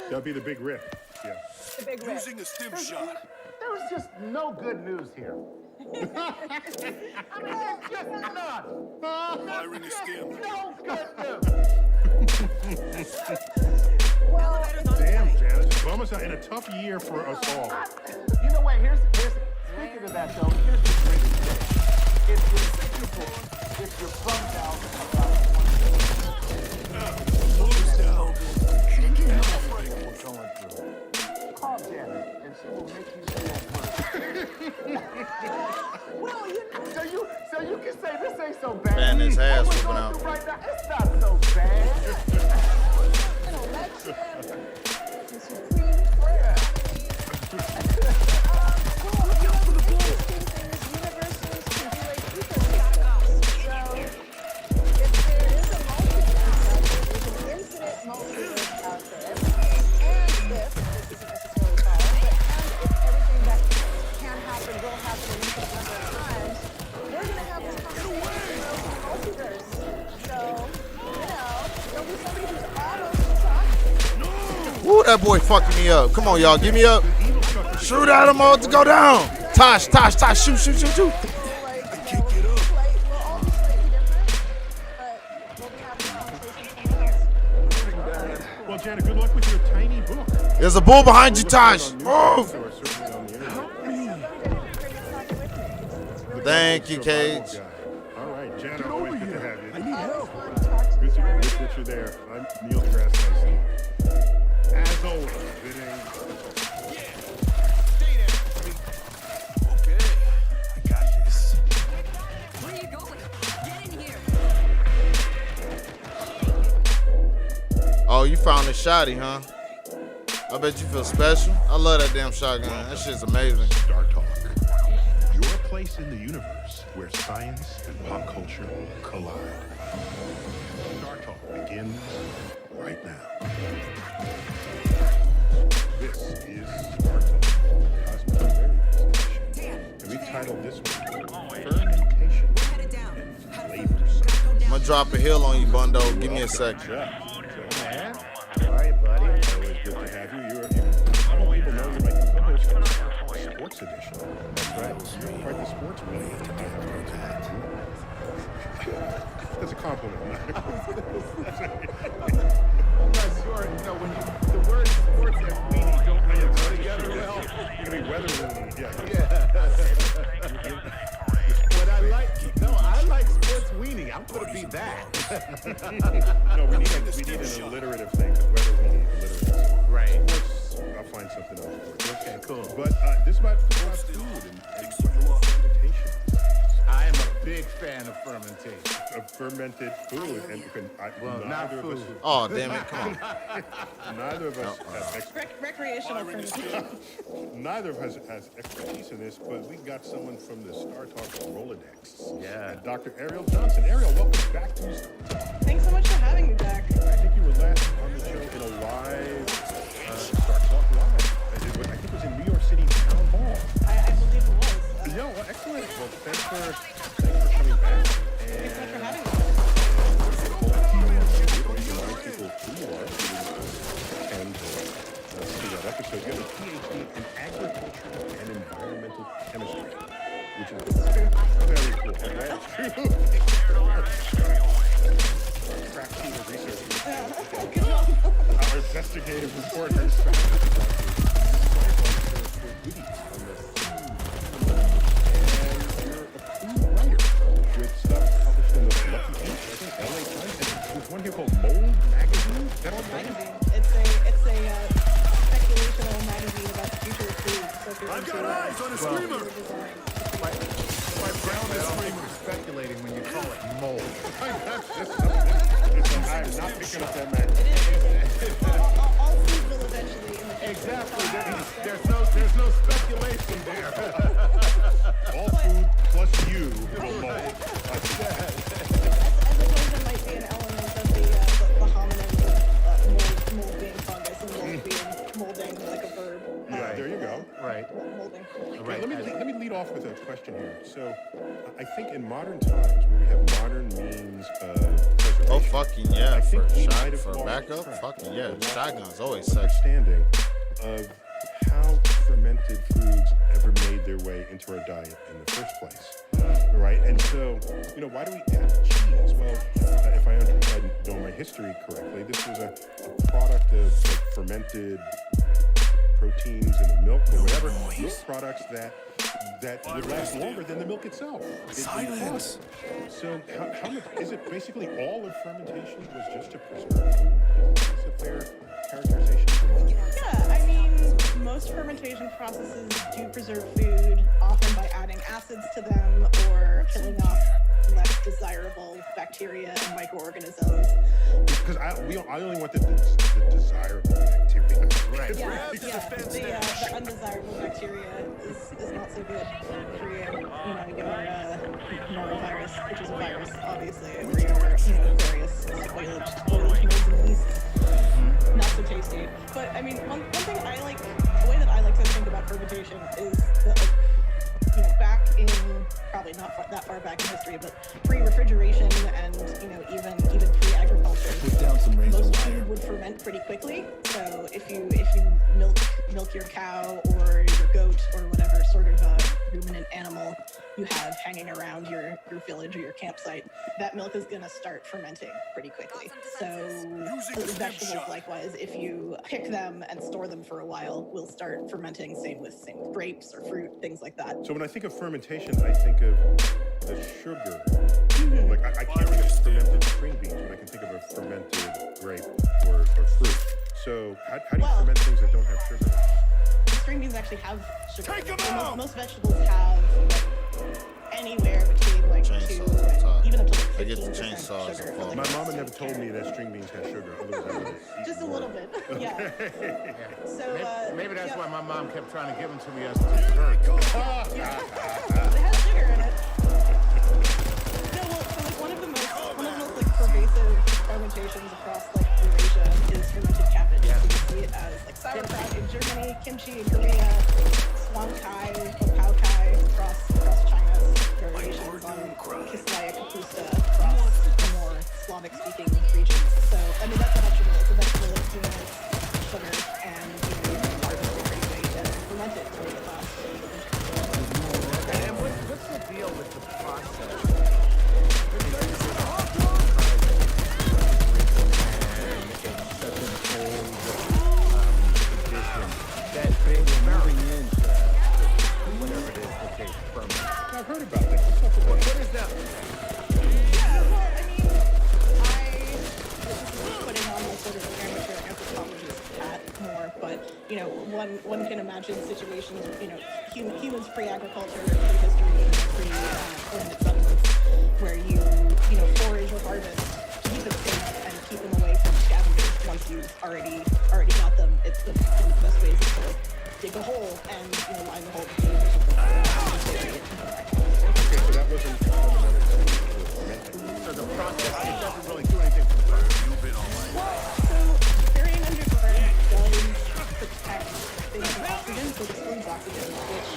That'll be the big rip. Yeah. The big rip. Using a stim shot. There was just no good news here. I mean, there's just none. Firing a stim. No good news. Damn, Janet. Just bum us out in a tough year for us all. You know what? Here's speaking of that though, here's the greatest thing. If you're bummed out about call Janet and she will make you feel Well, so you can say this ain't so bad. Man, his ass What we're whooping going out. through right now, it's not so bad. an election, the supreme court. Interesting thing is universes can be like ecosystems. So if there is a multiverse out there, there's an infinite multiverse out there. Everything, and if, this isn't necessarily follow, but and if everything that can happen will happen an infinite number of times, we're going to have this conversation about the multiverse. So, there'll be somebody who's almost talking. Woo, that boy fucking me up. Come on, y'all, give me up. Shoot at him all to go down. Tosh, shoot. We'll all be slightly different, but we'll be having conversations somewhere else. Well, Janet, good luck with your tiny book. There's a bull behind you, Tosh. Move. Thank you, Cage. All right, Janet, always good to have you. I need help. Good that you're there. I'm Neil deGrasse Tyson. As always, bidding. Okay, I got this. Where are you going? Get in here. Oh, you found a shotty, huh? I bet you feel special. I love that damn shotgun. That shit's amazing. Star Talk. Your place in the universe where science and pop culture collide. Star Talk begins right now. This is Star Talk, Cosmic Variety Station. And we titled this one Fermentation and Flavors. I'm gonna drop a hill on you, Bundo. Give me a second. Man. All right, buddy. Always good to have you. I don't people know you're my co-host for the Sports Edition. That's right. You're quite the sports player. That's a compliment. I'm not sure, when the word sports and weenie don't go together well. You're gonna be weather. Yeah. What I like sports weenie. I'm gonna be that. No, we need an alliterative thing because weather weenie alliterative. Right. Sports, I'll find something else for it. Okay, cool. But this is about food and fermentation. I am a big fan of fermentation. Of fermented food, and not food. Oh, damn it! Come on. Neither of us have recreational fermentation. Neither of us has expertise in this, but we got someone from the Star Talk Rolodex. Yeah. Dr. Ariel Johnson. Ariel, welcome back to Star Talk. Thanks so much for having me back. I think you were last on the show in a live Star Talk Live. I think it was in New York City Town Hall. I believe it was. Yeah, well, excellent. Well, thanks for coming back. Thanks so much for having me. People who you are and see that episode. You have a PhD in agriculture and environmental chemistry, which is very cool. And that is true. Crack sheet of research. Our investigative reporters. With stuff published in the Lucky Beach, I think, LA Times. There's one here called Mold Magazine. Is that all Magazine. It's a speculational magazine about the future of food. So if you're I've got into, eyes on a screamer. My brown is speculating when you call it mold. I'm not picking up that magazine. all food will eventually in the future. Exactly. There's no speculation there. All food plus you will mold. off with a question here. So, I think in modern times, where we have modern means of preservation, Oh, fucking yeah. I think we might For have for lost backup, track fucking of yeah. a lot Shotgun's of always sexy. understanding of how fermented foods ever made their way into our diet in the first place, right? And so, why do we add cheese? Well, if I know my history correctly, this was a product of fermented proteins in the milk or whatever, milk products that would last longer than the milk itself. Silence. So how much is it? Basically, all of fermentation was just to preserve food. Is this a fair characterization? Yeah, I mean, most fermentation processes do preserve food, often by adding acids to them or killing off less desirable bacteria and microorganisms. Because I only want the desirable bacteria. Right. Yeah, the undesirable bacteria is not so good for you. Your norovirus, which is a virus, obviously, or your various spoilage molds and yeasts. Not so tasty. But I mean, one thing I like, the way that I like to think about fermentation is that, back in probably not that far back in history, but pre-refrigeration and even pre-agriculture, most food would ferment pretty quickly. So if you milk your cow or your goat or whatever sort of ruminant animal you have hanging around your village or your campsite, that milk is going to start fermenting pretty quickly. So vegetables, likewise, if you pick them and store them for a while, will start fermenting. Same with grapes or fruit, things like that. So when I think of fermentation, I think of the sugar. Like I can't think of fermented string beans, but I can think of a fermented grape or fruit. So how do you ferment things that don't have sugar? String beans actually have sugar. Most vegetables have anywhere between 2 and even up to 15% sugar. My mama never told me that string beans had sugar. Just a little bit, yeah. So maybe that's why my mom kept trying to give them to me as dessert. It has sugar in it. No, well, so one of the most pervasive fermentations across Eurasia is fermented cabbage. You can see it as sauerkraut in Germany, kimchi in Korea, swan kai or pao kai across China, variations on Kislaya kapusta across the more Slavic-speaking regions. So, I mean, that's a vegetable. It's a vegetable that's sugar and harvested pretty quick and fermented very fast. And what's the deal with the process? That they were moving into whatever it is that they ferment. I've heard about that. What is that? Yeah, well, I mean, this is putting on my sort of amateur anthropologist hat more, but, one can imagine situations, humans pre-agriculture, pre-history, pre-landed settlements, where you forage or harvest to keep it safe and keep them away from scavengers. Once you've already got them, it's one of the best ways is to dig a hole and line the hole with food or something. Okay, so that wasn't so the process doesn't really do anything for the first. Well, so burying underground does protect things from oxygen, so it excludes oxygen, which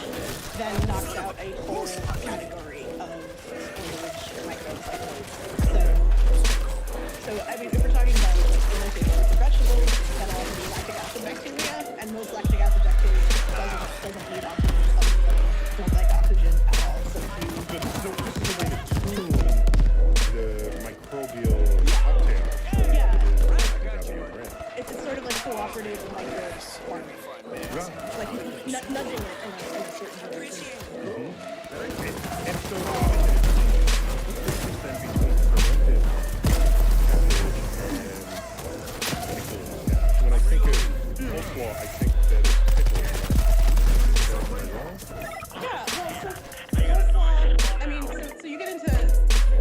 then knocks out a whole category of spoilage microbes like mold. So I mean, if we're talking about fermentation for vegetables, that all can be lactic acid bacteria, and most lactic acid bacteria doesn't need oxygen. Some of them don't like oxygen at all. So this is a way to tune the microbial uptake. It's sort of like cooperative microbes farming. Like nudging it in a certain direction. And so when I think of coleslaw, I think that it's pickles. Yeah, well, so coleslaw, I mean, so you get into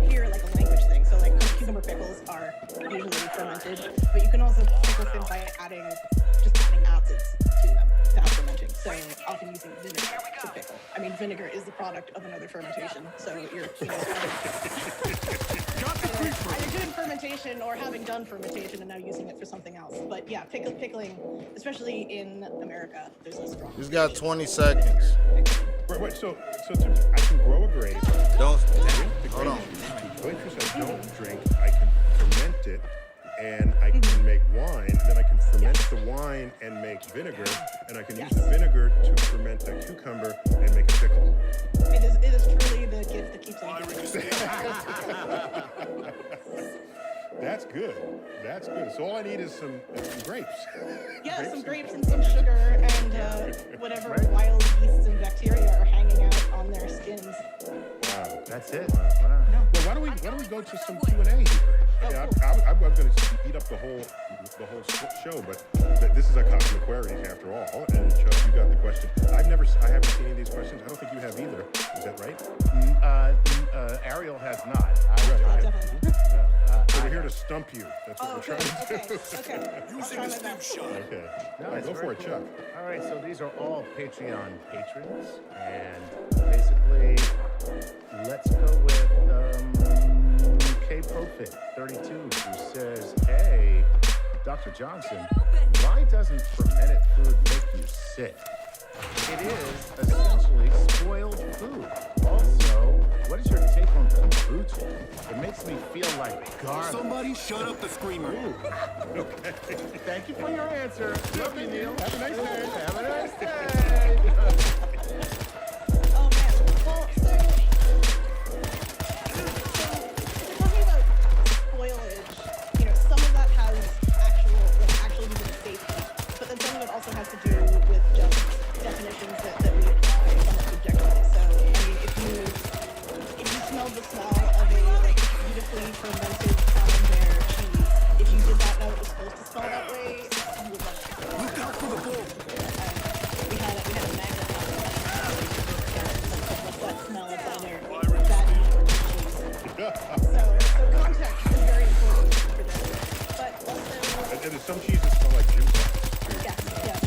here like a language thing. So like cucumber pickles are usually fermented. But you can also pickle things by just adding acids to them without fermenting. So often using vinegar to pickle. I mean, vinegar is the product of another fermentation. So you're either doing fermentation or having done fermentation and now using it for something else. But yeah, pickling, especially in America, there's a strong. He's got 20 seconds. Wait, so I can grow a grape. Don't drink the hold on. Waitress, I don't drink. I can ferment it, and I can make wine. And then I can ferment the wine and make vinegar, and I can use the vinegar to ferment a cucumber and make a pickle. It is truly the gift that keeps on giving. That's good. That's good. So all I need is some grapes. Yeah, some grapes and some sugar and whatever wild yeasts and bacteria are hanging out on their skins. Wow, that's it. Wow. Well, why don't we go to some Q&A here? Yeah, I'm going to eat up the whole show, but this is a Cosmic Queries after all. And Chuck, you got the question. I haven't seen any of these questions. I don't think you have either. Is that right? Ariel has not. So we're here to stump you. That's what we're trying to do. Okay. Using a stem shot. Okay. No, All right, it's go for very it, Chuck. All right, so these are all Patreon patrons, and basically, let's go with K-Profit 32, who says, "Hey, Dr. Johnson, why doesn't fermented food make you sick? It is essentially spoiled food. Also, what is your take on kombucha? It makes me feel like garbage." Somebody shut up the screamer. Okay. Thank you for your answer. Love you, Neil. Have a nice day. Have a nice day. Oh man. Well, so talking about spoilage, some of that has actual safety, but then some of it also has to do with just definitions that we apply somewhat subjectively. So, I mean, if you smelled the smell of a beautifully fermented camembert cheese, if you did not know it was supposed to smell that way, you would love it. Look out for the bull. We had a magnet on what's that smell that's on there? Bad cheese. So context is very important for this. But also, And there's some cheeses smell like gym socks. yes.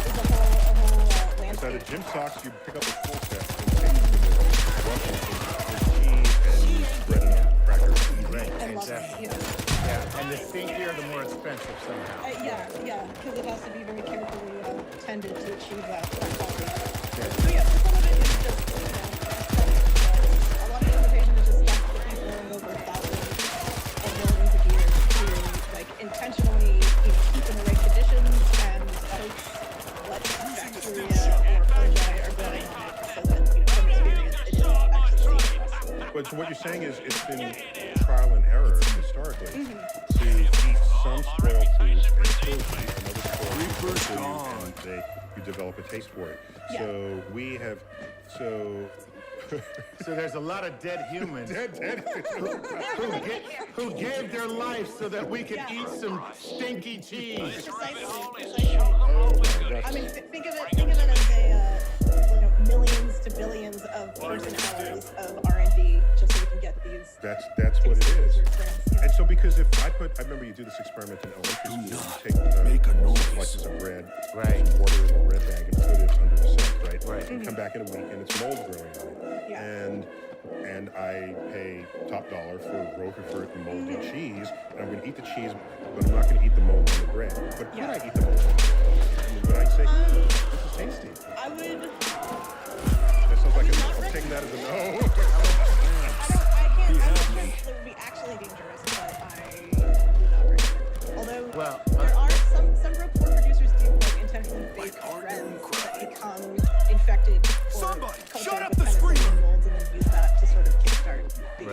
There's a whole landscape. Inside of gym socks, you pick up a full set and take it to the Russian cheese and spread it on crackers. Right, I love exactly. it. Yeah, and the stinkier, the more expensive somehow. Yeah, because it has to be very carefully tended to achieve that quality. So yeah, so some of it is just, a lot of fermentation is just stuff that people learn over thousands of millions of years to intentionally keep in the right conditions and coat what bacteria or fungi are going on it so that from experience it is actually safe for us. But so what you're saying is it's been trial and error historically to eat some spoiled food and still eat another spoiled food and you develop a taste for it. Yeah. So we have So there's a lot of dead humans who gave their life so that we could eat some stinky cheese. Precisely. Oh my God. I mean, think of it as a millions to billions of person hours of R&D just so we can get these. That's what it is. And so because if I remember you do this experiment in elementary school. You take slices of bread, some water in the bread bag, and put it under the sink, right? Right. And come back in a week, and it's mold growing on it. Yeah. And I pay top dollar for Roquefort and moldy cheese, and I'm going to eat the cheese, but I'm not going to eat the mold on the bread. But could I eat the mold on the bread? I mean, would I say, this is tasty? I would. That sounds like I'm taking that as a no. I'm not sure if it would be actually dangerous, but I would not recommend it. Although there are some Roquefort producers do intentionally bake breads that become infected or Shut up with the screamer! molds and then use that to sort of kickstart the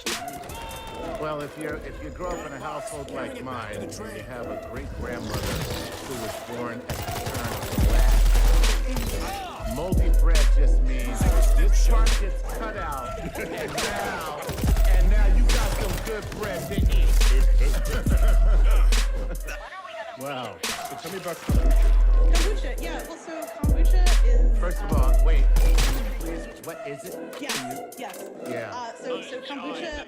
cheese. Well, if you grow up in a household like mine, and you have a great grandmother who was born at the turn of the last, moldy bread just means this part gets cut out, and now you got some good bread to eat. Wow. tell me about kombucha. Kombucha, yeah. Well, so kombucha is. First of all, wait, please, what is it? Yes, yes. Yeah. So kombucha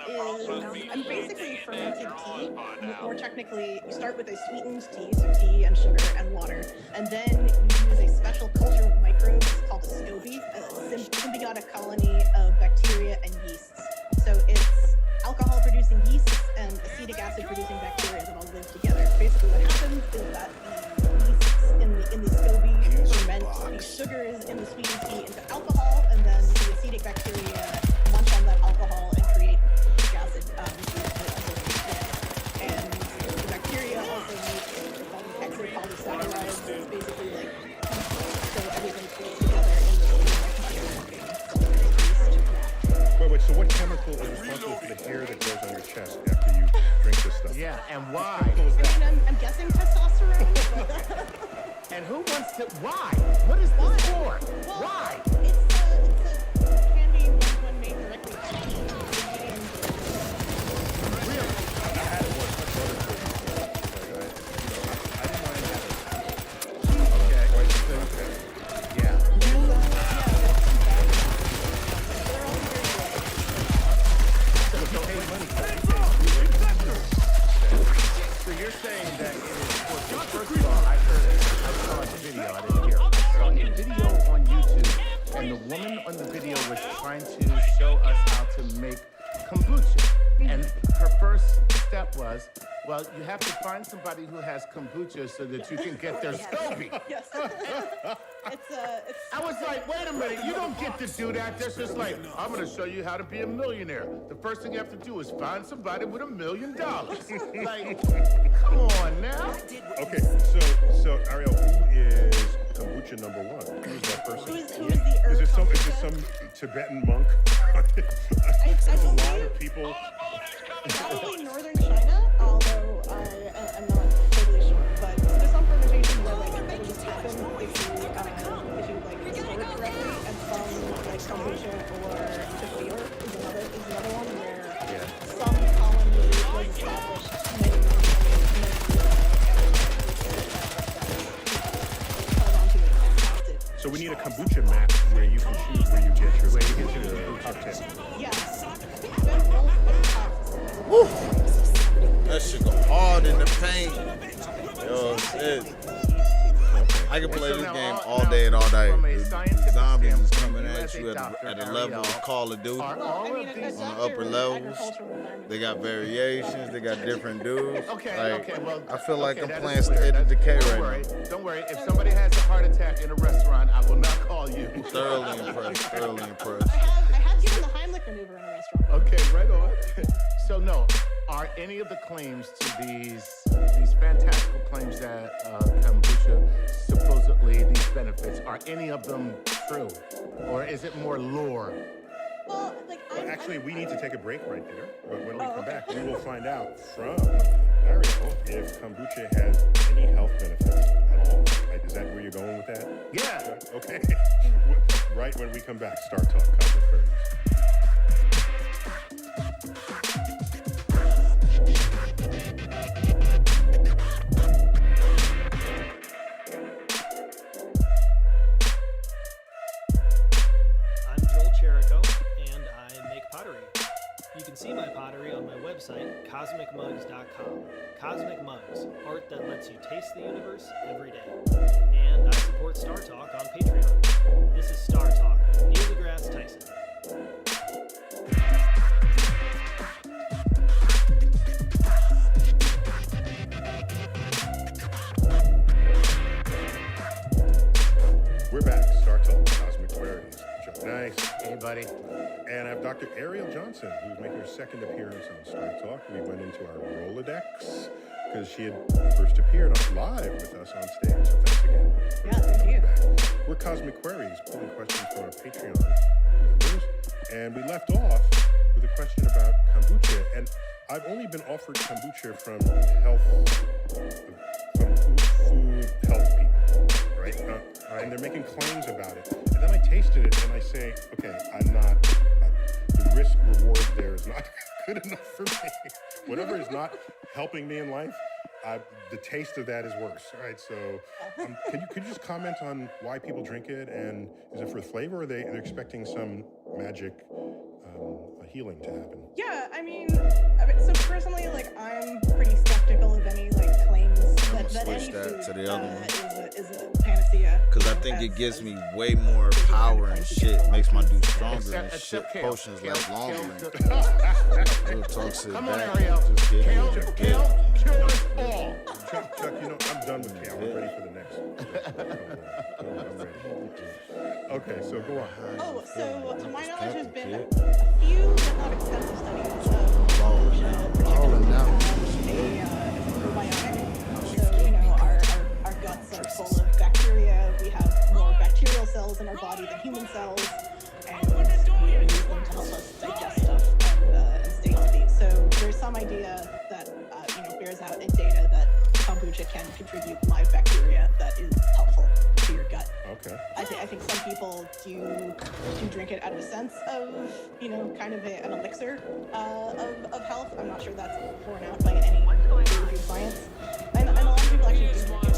is basically fermented tea. More technically, you start with a sweetened tea, so tea and sugar and water, and then you use a special culture of microbes called a SCOBY, a symbiotic colony of bacteria and yeasts. So it's alcohol-producing yeasts and acetic acid-producing bacteria that all live together. Basically, what happens is that the yeasts in the SCOBY ferment the sugars in the sweetened tea into alcohol, and then the acetic bacteria munch on that alcohol and create acetic acid. And the bacteria also make exopolysaccharides. It's basically like so everything stays together in the Wait, so what chemical is responsible for the hair that grows on your chest after you drink this stuff? Yeah, and why? What chemical is that? I mean, I'm guessing testosterone. And who wants to? Why? What is this for? Well, Why? It's a candy when made directly from ingredients. Really? I had it once. My brother told me. I didn't mind having it. Okay. Okay. Yeah. So you're saying that it is for, first of all, I saw a video, I didn't hear. I saw a video on YouTube, and the woman on the video was trying to show us how to make kombucha. And her first step was, well, you have to find somebody who has kombucha so that you can get their SCOBY. Yes. I was like, wait a minute, you don't get to do that. That's just like, I'm going to show you how to be a millionaire. The first thing you have to do is find somebody with $1 million. Like, come on now. Okay, so Ariel, who is kombucha number one? Who is that person? Who is the herb Is it kombucha? some Tibetan monk? I believe a lot of people. Probably northern China, although I'm not totally sure. But there's some fermentation where like it will just happen if you like store it correctly, and some like kombucha or kefir is another one where some colony was established many So we need a kombucha map where you can choose where you get your cocktail. Yes. Woo. That shit go hard in the paint. Yo, shit. I can play this game all day and all night. The zombies is coming at you at the level of Call of Duty. On the upper levels. They got variations. They got different dudes. Well, I feel like I'm that playing is clear. State of Decay Don't right worry, now. Don't worry. If somebody has a heart attack in a restaurant, I will not call you. Thoroughly impressed. Thoroughly impressed. I have given the Heimlich maneuver in a restaurant. Okay, right on. So no, are any of the claims to these fantastical claims that kombucha supposedly these benefits, are any of them true, or is it more lore? Well, actually, we need to take a break right there. But when we come back, we will find out from Ariel if kombucha has any health benefits at all. Like, is that where you're going with that? Yeah. Okay. Right when we come back, Star Talk, Cosmic Queries. You can see my pottery on my website, cosmicmugs.com. Cosmic Mugs, art that lets you taste the universe every day. And I support Star Talk on Patreon. This is Star Talk with Neil deGrasse Tyson. We're back. Star Talk, Cosmic Queries. Joe Nice. Hey, buddy. And I have Dr. Ariel Johnson, who's making her second appearance on Star Talk. We went into our Rolodex because she had first appeared live with us on stage. So thanks again. Yeah, thank you. Back. We're Cosmic Queries, pulling questions from our Patreon members. And we left off with a question about kombucha. And I've only been offered kombucha from food health people, right? And they're making claims about it. And then I tasted it and I say, okay, the risk reward there is not good enough for me. Whatever is not helping me in life the taste of that is worse. All right, so could you just comment on why people drink it, and is it for the flavor, or they're expecting some magic healing to happen? Yeah, I mean, so personally, like, I'm pretty skeptical of any like claims that any food to the other one. is a panacea. Because I think it gives me way more power and shit. Makes my dude stronger and shit. Potions last longer. Real talk shit. Come on, back. Ariel. Just get Kill us all. Chuck, you know, I'm done with Kale. I'm ready for the next. I'm ready. Okay, so go on. Oh, so to my knowledge, there's been a few, but not extensive studies of kombucha, particularly a probiotic. So, you know, our guts are full of bacteria. We have more bacterial cells in our body than human cells, and we use them to help us digest stuff and stay healthy. So there's some idea that you know, bears out in data that kombucha can contribute live bacteria that is helpful to your gut. Okay. I think some people do drink it out of a sense of, you know, kind of an elixir of health. I'm not sure that's borne out by any peer-reviewed science. And a lot of people actually do drink it.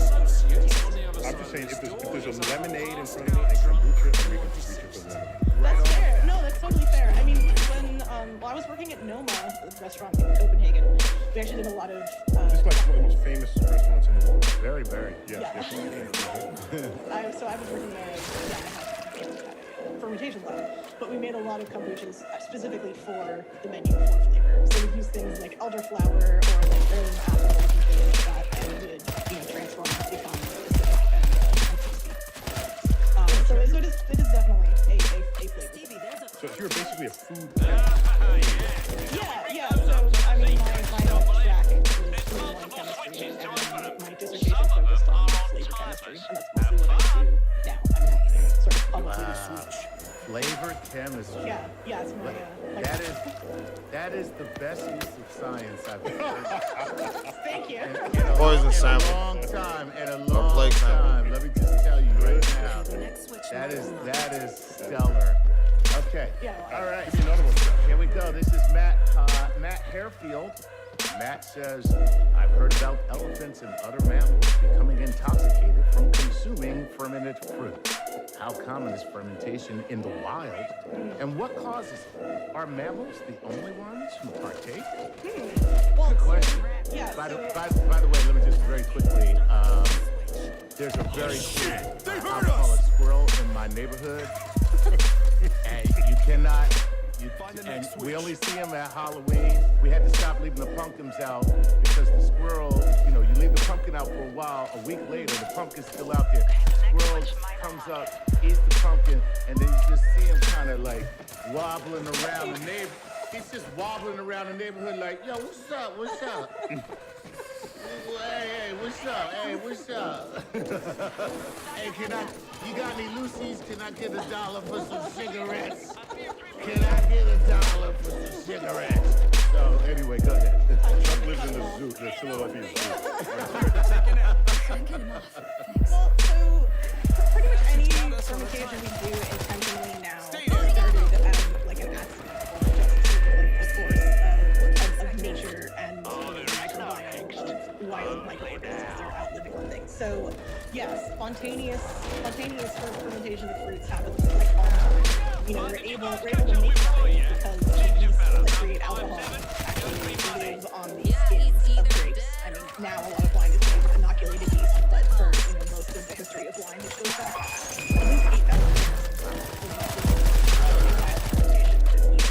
I'm just saying, if there's a lemonade in front of me and kombucha, I'm reaching for the lemonade. That's fair. No, that's totally fair. I mean, while I was working at Noma, the restaurant in Copenhagen, we actually did a lot of... It's like one of the most famous restaurants in the world. Very, very. Yes. So I was working there, I had a fermentation lab, but we made a lot of kombuchas specifically for the menu for flavor. So we'd use things like elderflower or like heirloom apples and things like that, and would, you know, transform them to become specific and tasty. So it is definitely a flavor. So you're basically a food Yeah. So I mean, my track is food and wine chemistry, and my dissertation focused on flavor chemistry, and that's mostly what I do now. I'm sort of publicly switch. Flavor chemistry. Yeah, it's my that is the best use of science I've heard. Thank you. Poison sample. In a long time. Let me just tell you right now. That is stellar. Okay. Yeah. All right. Here we go. This is Matt Harefield. Matt says, I've heard about elephants and other mammals becoming intoxicated from consuming fermented fruit. How common is fermentation in the wild? And what causes it? Are mammals the only ones who partake? Well, good question. Yeah. By the way, let me just very quickly, there's a very cool alcoholic squirrel in my neighborhood. And you cannot, and we only see him at Halloween. We had to stop leaving the pumpkins out because the squirrel, you know, you leave the pumpkin out for a while, a week later, the pumpkin's still out there. Squirrel comes up, eats the pumpkin, and then you just see him kind of like wobbling around the neighborhood. He's just wobbling around the neighborhood like, yo, what's up? What's up? Hey, what's up? Hey, what's up? Hey, you got any Lucy's? Can I get $1 for some cigarettes? Can I get $1 for some cigarettes? So, anyway, go ahead. Chuck lives in the zoo, the Philadelphia Zoo. Well, so pretty much any fermentation we do intentionally now started as like an accident or just like a force of nature and the microbiome of wild microorganisms that are outliving on things. So yes, spontaneous fermentation of fruits happens like all the time. You know, we're able to make wine because the yeast that create alcohol actually live on the skins of grapes. I mean, now a lot of wine is made with inoculated yeast, but for most of the history of wine, which goes back at least 8,000 years.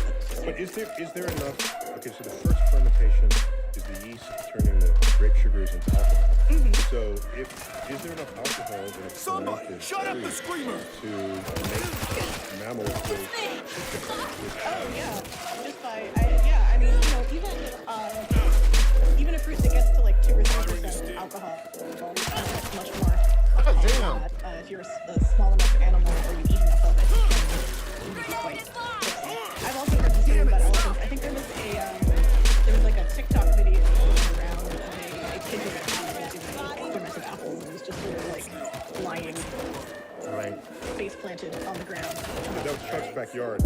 But is there enough? Okay, so the first fermentation is the yeast turning the grape sugars into alcohol. So is there enough alcohol in a fermented fruit to make mammals go? Oh yeah, just by I mean, even a fruit that gets to like 2 or 3% alcohol, it's much more alcohol than that. If you're a small enough animal or you eat enough of it, you can be quite tipsy. I've also heard this thing about elephants. I think there was like a TikTok video going around of a pigeon that was doing fermented apples, and it was just sort of like lying, face planted on the ground. That was Chuck's backyard.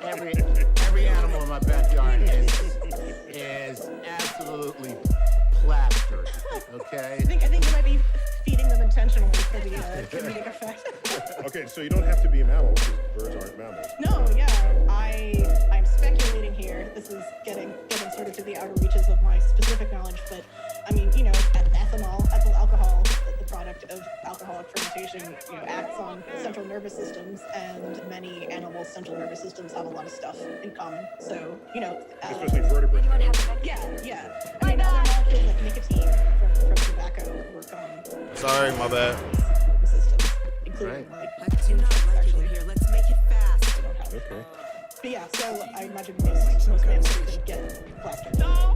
Every animal in my backyard is absolutely plastered. Okay. I think you might be feeding them intentionally for the comedic effect. Okay, so you don't have to be a mammal because birds aren't mammals. No, yeah, I'm speculating here. This is getting sort of to the outer reaches of my specific knowledge, but I mean, ethanol, ethyl alcohol, the product of alcoholic fermentation, acts on central nervous systems, and many animals' central nervous systems have a lot of stuff in common. So, especially vertebrates. Yeah. I mean, other molecules like nicotine from tobacco work on. Sorry, my bad. Nervous systems, including I do not like it in here. Let's make it fast. Okay. But yeah, so I imagine most mammals can get plastered. Wow.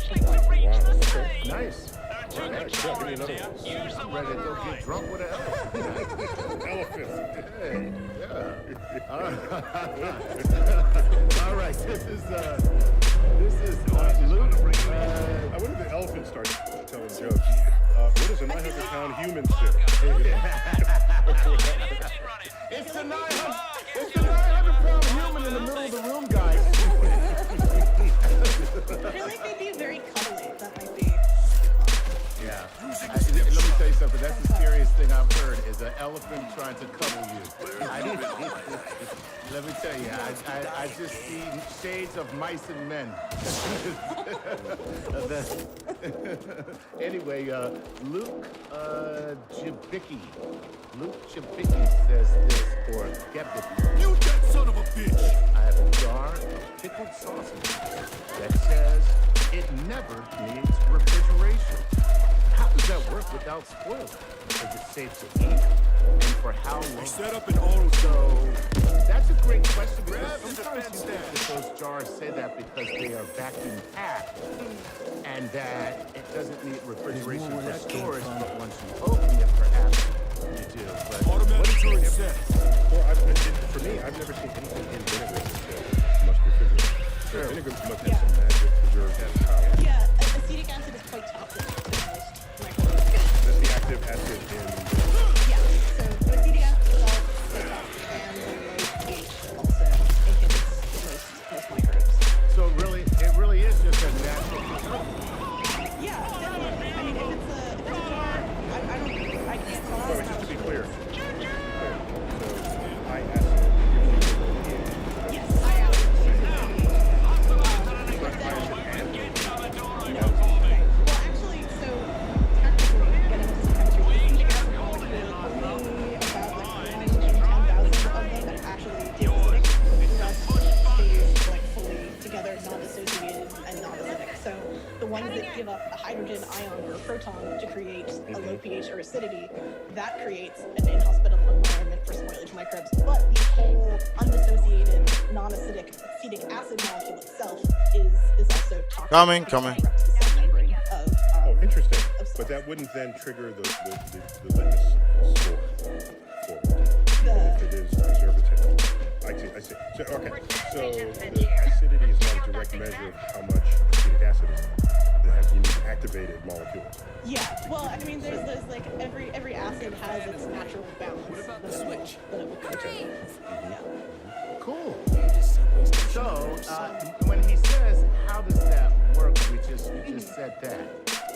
Okay. Nice. Right, yeah, give me another one. I'm ready to go get drunk with an Elephant. Hey, yeah. All right. This is Luke. I wonder if the elephant starts telling jokes. What does a 900-pound human say? It's the 900-pound human in the middle of the room, guys. I feel like they'd be very cuddly. That might be. Yeah. Let me tell you something. That's the scariest thing I've heard is an elephant trying to cuddle you. Let me tell you, I just see shades of mice and men. Anyway, Luke Jabicki. Luke Jabicki says this, or Gebicki. You that son of a bitch! I have a jar of pickled sausage that says it never needs refrigeration. How does that work without spoiling? Is it safe to eat? And for how long? Set up an auto. So that's a great question because sometimes you think that those jars say that because they are vacuum packed and that it doesn't need refrigeration for storage, but once you open it, perhaps you do. But Automatic during set. For me, I've never seen anything in vinegar that must refrigerate. Sure. Vinegar must have some magic preservative power. Yeah, acetic acid is quite toxic to most microbes. That's the active acid in. Yeah, so acetic acid is all quite toxic, and the low pH also inhibits most microbes. So it really is just a natural preservative. Yeah, definitely. I mean, if it's a jar, I can't tell. Wait, just to be clear. So, high acid. Yes, high acid. Well, actually, so technically, getting into some chemistry, acetic acid molecule, only about 1 in 10,000 of them that actually is acidic. The rest stays fully together, non-dissociated and non-acidic. So the ones that give up a hydrogen ion or a proton to create a low pH or acidity, that creates an inhospitable environment for spoilage microbes. But the whole undissociated, non-acidic acetic acid molecule itself is also toxic. Coming. Oh, interesting. But that wouldn't then trigger the litmus score for it, even if it is preservative. I see. So, okay. So the acidity is not a direct measure of how much acetic acid is. You need activated molecules. Yeah. Well, I mean, there's every acid has its natural balance. What about the switch? That it will go to. Yeah. Cool. So when he says, "How does that work?" We just said that.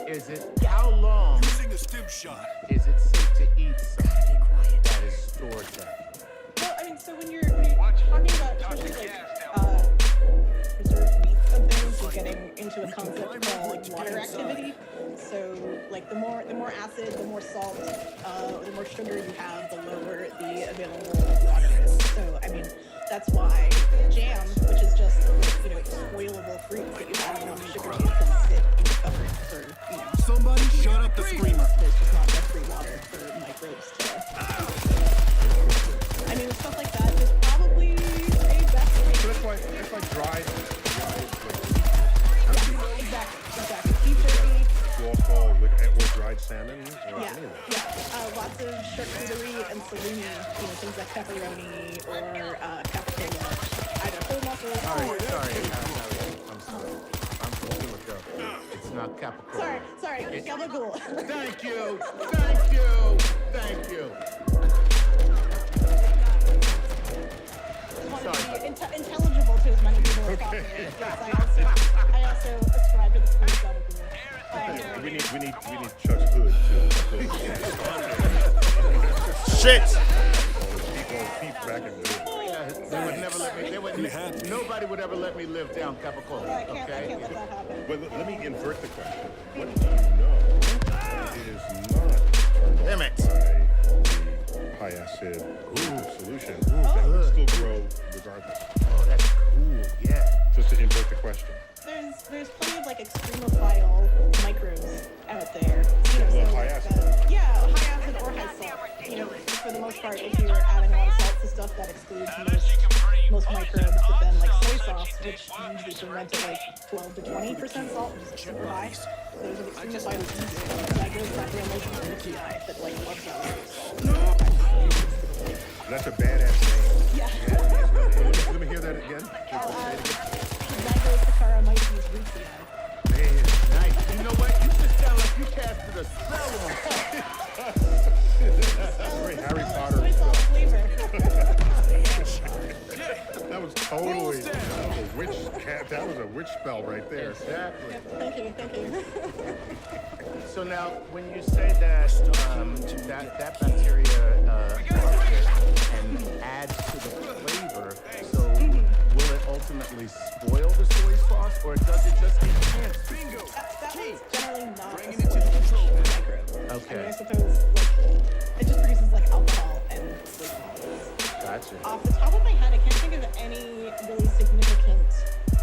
Is it how long? Using a stim shot. Is it safe to eat something that is stored that? Well, I mean, so when you're talking about especially preserved meats and things, you're getting into a concept called water activity. So the more acid, the more salt, the more sugar you have, the lower the available water is. So I mean, that's why jam, which is just spoilable fruits that you have on sugar cane, can sit in the cupboard for Somebody shut up the screamer. There's just not enough free water for microbes to. I mean, with stuff like that, there's probably a best way. So that's why dried. Exactly. Beef jerky. You also or dried salmon. Or Lots of charcuterie and salumi. Things like pepperoni or capicola. Either whole muscle. Sorry. I'm sorry. I'm going to go. It's not capicola. Sorry. Gabagool. Thank you. Want to be intelligible to as many people as possible. Yes, I also ascribe to the food gabagool. We need Chuck's hood to. Shit. They would never let me. Nobody would ever let me live down Capricorn. I can't Okay. let that happen. Well, let me invert the question. What do you know? It is not Damn it. by the high acid solution that would still grow regardless. Oh, that's cool. Yeah. Just to invert the question. There's plenty of like extremophile microbes out there. Love high acid. Yeah, high acid or high salt. For the most part, if you're adding a lot of salt to stuff, that excludes most microbes. But then like soy sauce, which usually ferment at like 12 to 20% salt, which is super high. Those are the extremophile yeast. That goes back to a nuclei that like loves that salt. That's a badass name. Yeah. Let me hear that again. Saccharomyces reuteri. Man, nice. You know what? You just sound like you casted a spell on Very Harry Potter. Soy sauce flavor. That was totally a witch cat. That was a witch spell right there. Exactly. Thank you. So now, when you say that that bacteria and adds to the flavor, so will it ultimately spoil the soy sauce, or does it just enhance? That one's generally not a spoiled microbe. Okay. I mean, I suppose it just produces like alcohol and sleep molecules. Gotcha. Off the top of my head, I can't think of any really significant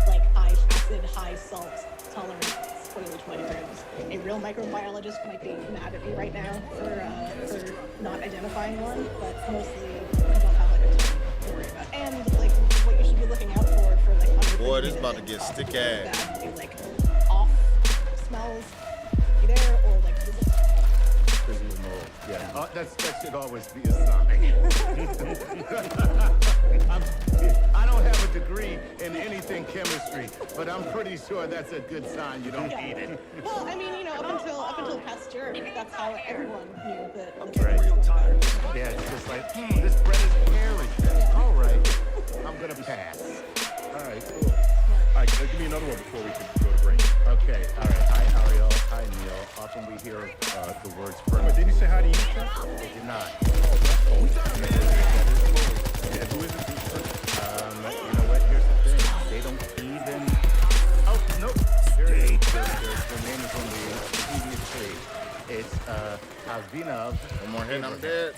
like high acid, high salt tolerant spoilage microbes. A real microbiologist might be mad at me right now for not identifying one, but mostly I don't have like a ton to worry about. And like what you should be looking out for like Boy, this about to get stick ass. that would be like off smells be there or like Prison mold. Yeah. That should always be a sign. I don't have a degree in anything chemistry, but I'm pretty sure that's a good sign you don't eat it. Well, I mean, up until Pasteur, that's how everyone knew that. Right. Yeah, it's just like, this bread is hairy. All right, I'm gonna pass. All right, cool. All right, give me another one before we can go to break. Okay, all right. Hi, Ariel. Hi, Neil. Often we hear the words ferment. Did he say hi to you, Chuck? They did not. Yeah, who is it? You know what? Here's the thing. They don't even. Oh, nope. Their name is on the previous page. It's Avinav. One more hit, I'm dead.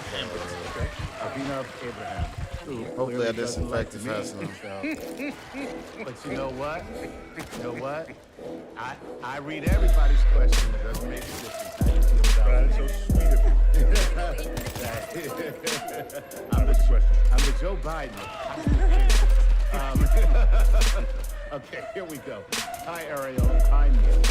Okay. Avinav Abraham. Hopefully I disinfected fast enough. But you know what? I read everybody's question. It doesn't make a difference how you feel about it. That is so sweet of you. I'm the Joe Biden. Okay, here we go. Hi, Ariel. Hi, Neil.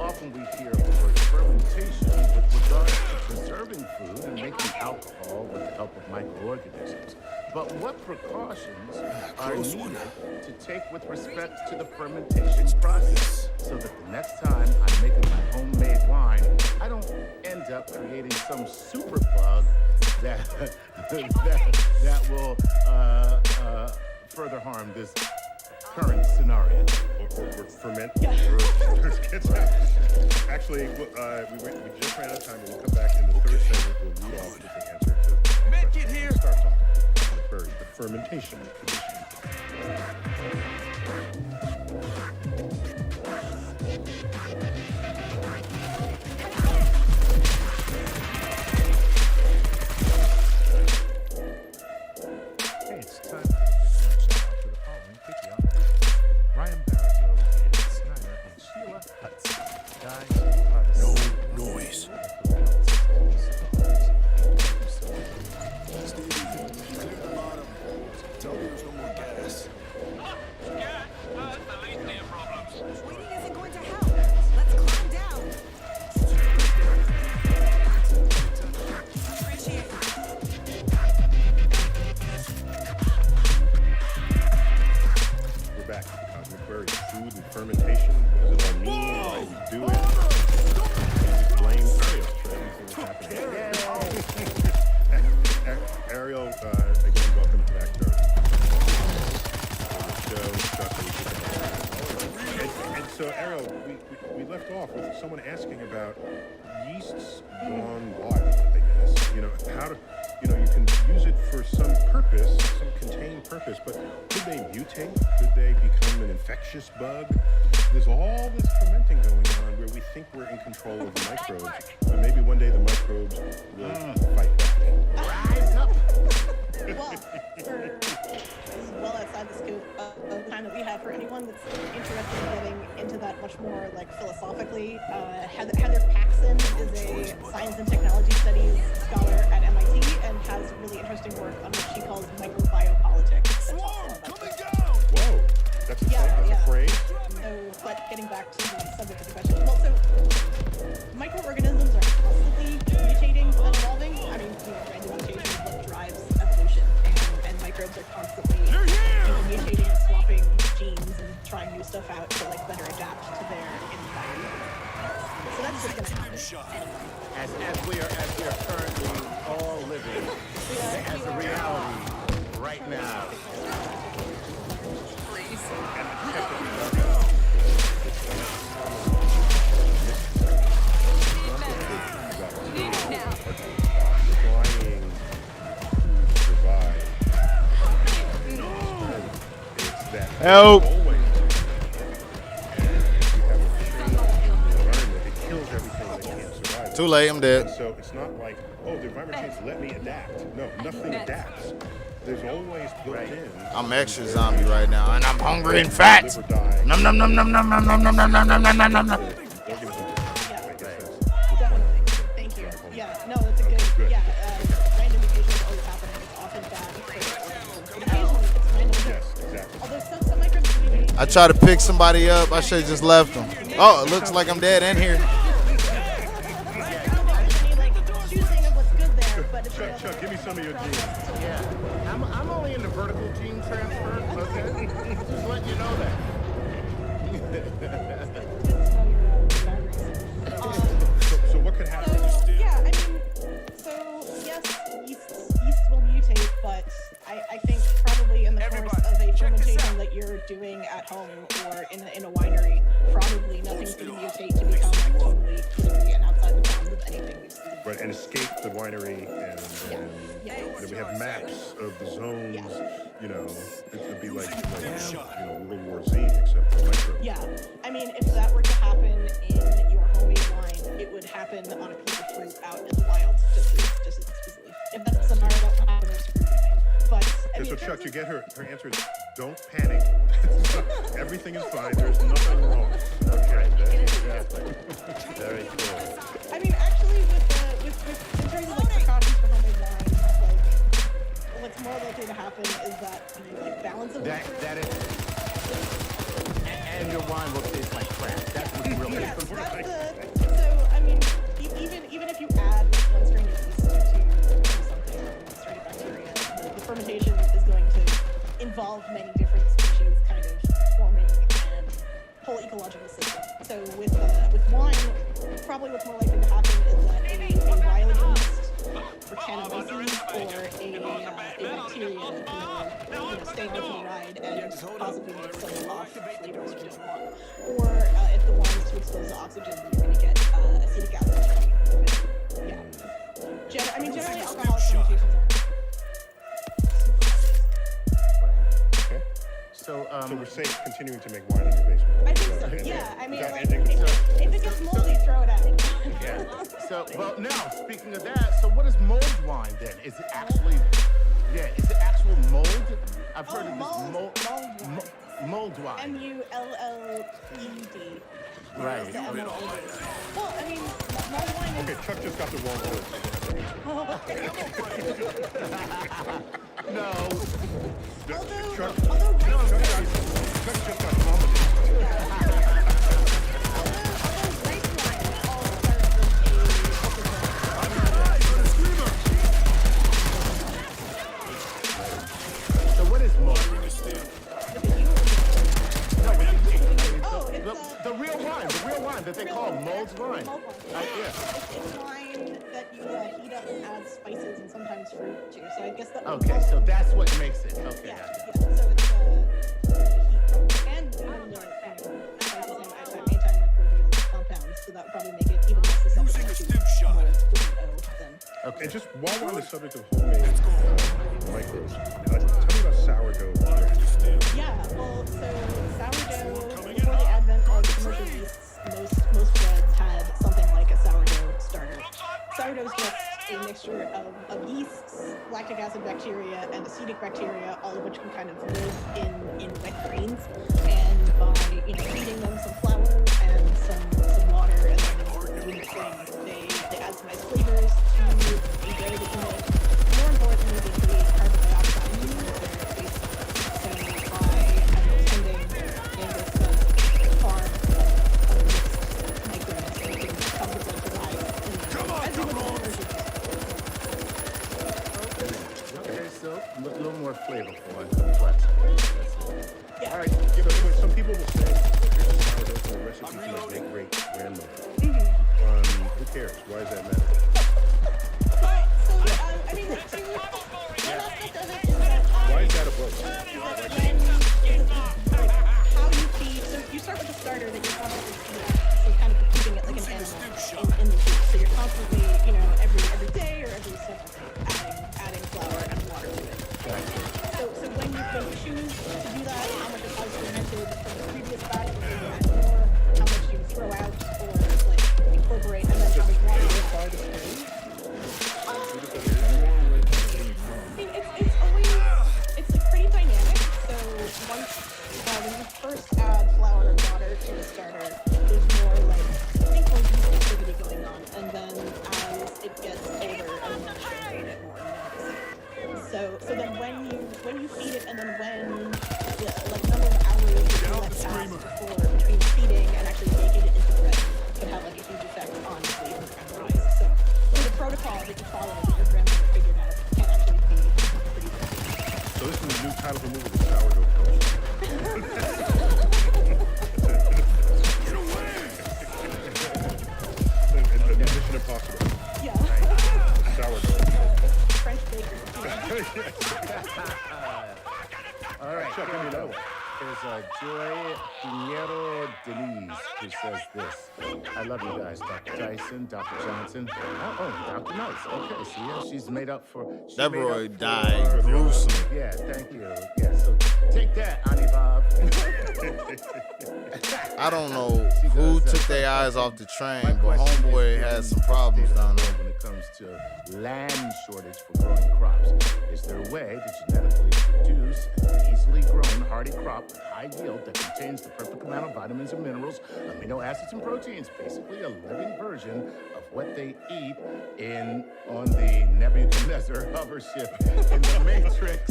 Often we hear the word fermentation with regards to preserving food and making alcohol with the help of microorganisms. But what precautions are needed to take with respect to the fermentation process so that the next time I'm making my homemade wine, I don't end up creating some super bug that will further harm this current scenario. Or ferment. Actually, we just ran out of time. We'll come back in the third segment. We'll read off with the answer to the Make question. it here. Start talking. The fermentation condition. Hey, it's time for the Patreon shout out to the following Patreon. Ryan Barrett, Andy Snyder, and Sheila Hudson. Guys, you are the No noise. Stevie, clear the bottom. Tell me there's no more gas. So Ariel, we left off with someone asking about yeasts gone wild, I guess. You know, how to, you know, you can use it for some purpose, some contained purpose, but could they mutate? Could they become an infectious bug? There's all this fermenting going on where we think we're in control of the microbes, but maybe one day the microbes will fight back. Rise up! Well, for well outside the scope of the time that we have, for anyone that's interested in getting into that much more like philosophically, Heather Paxson is a science and technology studies scholar at MIT and has really interesting work on what she calls microbiopolitics. Whoa, that's a phrase? So, but getting back to the subject of the question, well, so microorganisms are constantly mutating and evolving. I mean, you know, random mutation is what drives evolution, and microbes are constantly mutating and swapping genes and trying new stuff out to like better adapt to their environment. So that's just gonna happen anyway. As we are currently all living as a reality right now. Please. Need it now. Trying to survive. It's that Help. always. And if you have a change in the environment, it kills everything that can't survive. Too late, I'm dead. And so it's not like, oh, the environment changed, let me adapt. No, nothing adapts. There's always built in. I'm extra zombie right now, and I'm hungry and fat. Num num num num num num num num num num num num num num. Thank you. Yeah, no, that's a good. Yeah, random mutations always happen, and it's often bad. Occasionally, it's random. Yes, exactly. Although some microbes mutate. I tried to pick somebody up. I should have just left them. Oh, it looks like I'm dead in here. Chuck, give me some of your genes. Yeah, I'm only in the vertical gene transfer. Okay, just letting you know that. So what could happen? Yeah, I mean, so yes, yeasts will mutate, but I think probably in the course of a fermentation that you're doing at home or in a winery, probably nothing's going to mutate to become like totally clean and outside the bounds of anything we've seen. Right, and escape the winery, and then we have maps of the zones. You know, it would be like you know, World War Z, except for microbes. Yeah, I mean, if that were to happen in your homemade wine, it would happen on a piece of fruit out in the wild just as easily. If that's the scenario that would happen, it's super fine. But I mean, So Chuck, you get her answer is don't panic. Everything is fine. There's nothing wrong. Okay, very cool. I mean, actually, with in terms of like precautions for homemade wine, like what's more likely to happen is that like balance of That is, and your wine will taste like crap. That's what's really. Yes, so I mean, even if you add like one strain of yeast to something, one strain of bacteria, the fermentation is going to involve many different species kind of forming and whole ecological system. So with wine, probably what's more likely to happen is that a wild yeast or Cannabis or a bacteria will stay on for the ride and possibly make some off flavors you don't want. Or if the wine is too exposed to oxygen, you're going to get acetic acid turning. Yeah. Generally alcoholic fermentations are. Okay. So we're safe continuing to make wine in your basement. I think so. Yeah. I mean, like, ending the if it gets moldy, throw it out. Yeah. So, well, now speaking of that, so what is mulled wine then? Is it actually? Yeah. Is it actual mold? I've heard of this mold wine. MULLED. Right. Well, I mean, mulled wine is. Okay, Chuck just got the wrong word. No. Chuck just got vomited. So what is mold? The real wine that they call mulled wine. It's wine that you heat up and add spices and sometimes fruit too. So I guess that. Okay, so that's what makes it. Okay. Yeah. So it's the heat and even the spices and And just while we're on the subject of homemade micros, tell me about sourdough bread. Yeah, well, so sourdough, before the advent of commercial yeasts, most breads had something like a sourdough starter. Sourdough is just a mixture of yeasts, lactic acid bacteria, and acetic bacteria, all of which can kind of live in wet grains. And by feeding them some flour and some water and then remixing, they add some nice flavors to a dough that you make. More importantly, they create carbon dioxide to their taste. So by tending in this farm of mixed microbes, they can comfortably survive as you live in energy. Okay, so a little more flavorful and complex. All right, some people will say here's a sourdough for the recipe from a great grandmother. Who cares? Why does that matter? I mean, one aspect of it is that Why is that a vote? how you feed. So you start with a starter that you're constantly feeding, so kind of keeping it like an animal in the food. So you're constantly, every day or every several days, adding flour and water to it. So when you choose to do that, how much is fermented from the previous batch, whether you add more, how much you throw out or like incorporate, and then how much water you add. It's like pretty dynamic. So when you first add flour and water to the starter, there's more like yeast activity going on, and then as it gets older and nurtured, you get more noticeable. So then when you feed it, and then when the number of hours that you let pass between feeding and actually making it into bread can have like a huge effect on flavor and rise. So the protocol that you follow that your grandmother figured out can actually be pretty good. So this is the new title of the movie, The Sourdough Toast. Mission Impossible. Yeah. Sourdough. French baker. All right, Chuck, give me another one. There's Joy Pinheiro Denise who says this. I love you guys, Dr. Tyson, Dr. Johnson. Oh, Dr. Nice. Okay, so yeah, she's made up for... Deborah died gruesome. Yeah, thank you. Yeah, so take that, Annie Bob. I don't know who took their eyes off the train, but homeboy has some problems down there. When it comes to land shortage for growing crops, is there a way to genetically produce an easily grown hardy crop with high yield that contains the perfect amount of vitamins and minerals, amino acids and proteins, basically a living version of what they eat on the Nebuchadnezzar hover ship in the Matrix?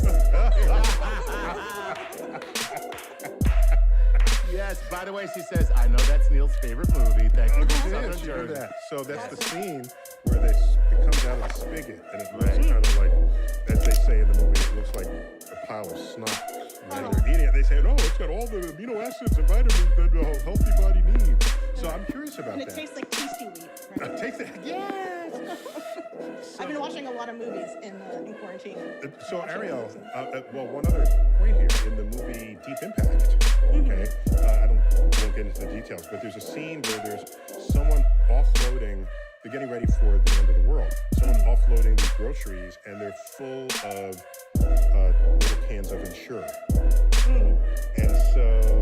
Yes, by the way, she says, I know that's Neil's favorite movie. Thank you for Southern Jersey. So that's the scene where it comes out of the spigot, and it looks kind of like, as they say in the movie, it looks like a pile of snot. And they're eating it. They say, no, it's got all the amino acids and vitamins that a healthy body needs. So I'm curious about that. And it tastes like tasty wheat. Right? Tastes like, yes! I've been watching a lot of movies in quarantine. So Ariel, one other point here in the movie Deep Impact. Okay, I won't get into the details, but there's a scene where there's someone offloading. They're getting ready for the end of the world. Someone offloading these groceries, and they're full of little cans of Ensure. And so,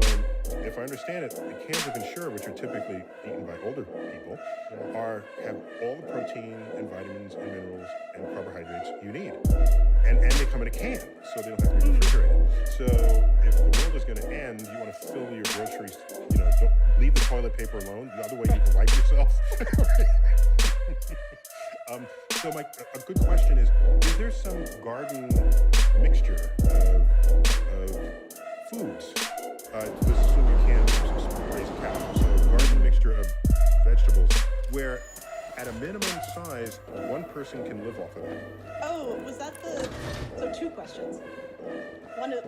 if I understand it, the cans of Ensure, which are typically eaten by older people, have all the protein and vitamins and minerals and carbohydrates you need. And they come in a can, so they don't have to be refrigerated. So if the world is going to end, you want to fill your groceries, don't leave the toilet paper alone. The other way you can wipe yourself. So a good question is there some garden mixture of foods? Let's assume you can raise cows. So a garden mixture of vegetables where at a minimum size, one person can live off of that. Oh, was that so two questions. One is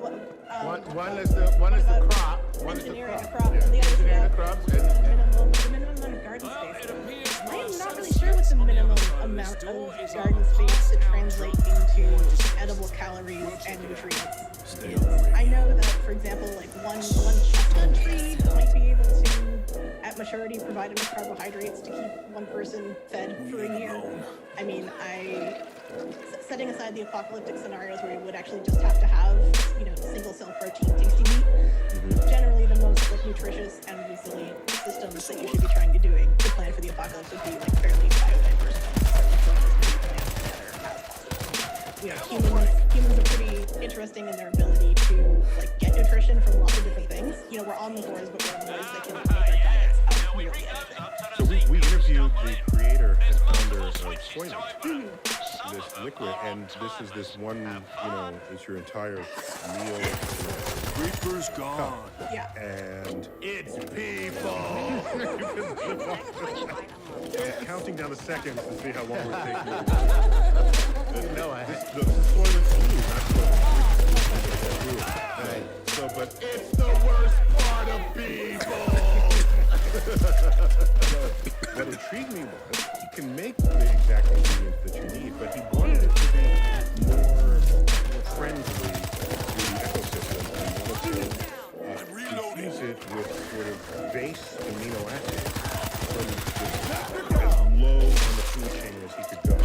the crop. Engineering a crop, and the other is the minimum amount of garden space. I am not really sure what the minimum amount of garden space to translate into edible calories and nutrients is. I know that, for example, like one chestnut tree might be able to, at maturity provide enough carbohydrates to keep one person fed for a year. I mean, setting aside the apocalyptic scenarios where you would actually just have to have, single cell protein tasty meat, generally the most nutritious and resilient systems that you should be trying to doing to plan for the apocalypse would be fairly biodiverse. Humans are pretty interesting in their ability to get nutrition from lots of different things. We're omnivores, but we're omnivores that can make our diets out of nearly anything. So we interviewed the creator and founder of Soylent, this liquid, and this is this one, it's your entire meal. Reaper's gone. Yeah. And it's people. Counting down the seconds to see how long we're taking. The Soylent food, not Right. So, but it's the worst part of people. What intrigued me was he can make the exact ingredients that you need, but he wanted it to be more friendly to the ecosystem. He wanted to infuse it with sort of base amino acids from as low on the food chain as he could go.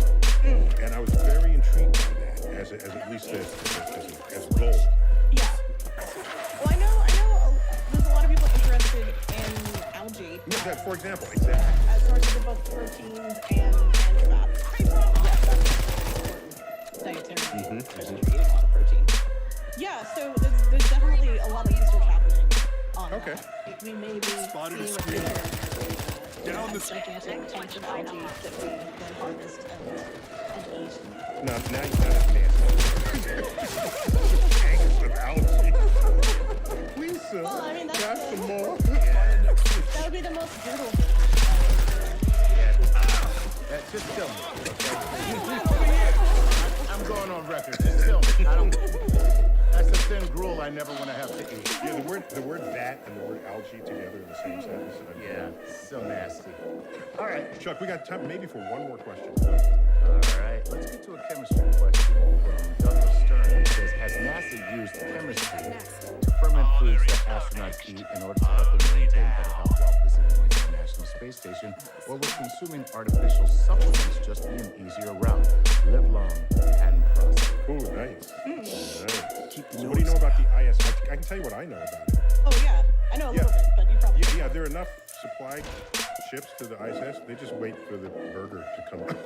And I was very intrigued by that, as at least as goal. Yeah. Well, I know there's a lot of people interested in algae. Yeah, for example, exactly. As sources of both proteins and fats. Yeah, that's important dietary, especially if you're eating a lot of protein. Yeah, so there's definitely a lot of research happening on that. We may be seeing down the gigantic tanks of algae that we then harvest and eat. Now you got tanks of algae. Please, sir. Well, I mean, that's some more. That would be the most brutal version. Just kill me. I'm going on record. Just kill me. That's a thin gruel I never want to have to eat. Yeah, the word that and the word algae together in the same sentence. Yeah, so nasty. All right, Chuck, we got time maybe for one more question. All right, let's get to a chemistry question from Douglas Stern. He says, has NASA used chemistry to ferment foods that astronauts eat in order to help them maintain better health while visiting the International Space Station, or will consuming artificial supplements just be an easier route? Live long and prosper. Oh, nice. Nice. So what do you know about the ISS? I can tell you what I know about it. Oh, yeah. I know a little bit, but you probably... Yeah, there are enough supply ships to the ISS. They just wait for the burger to come out.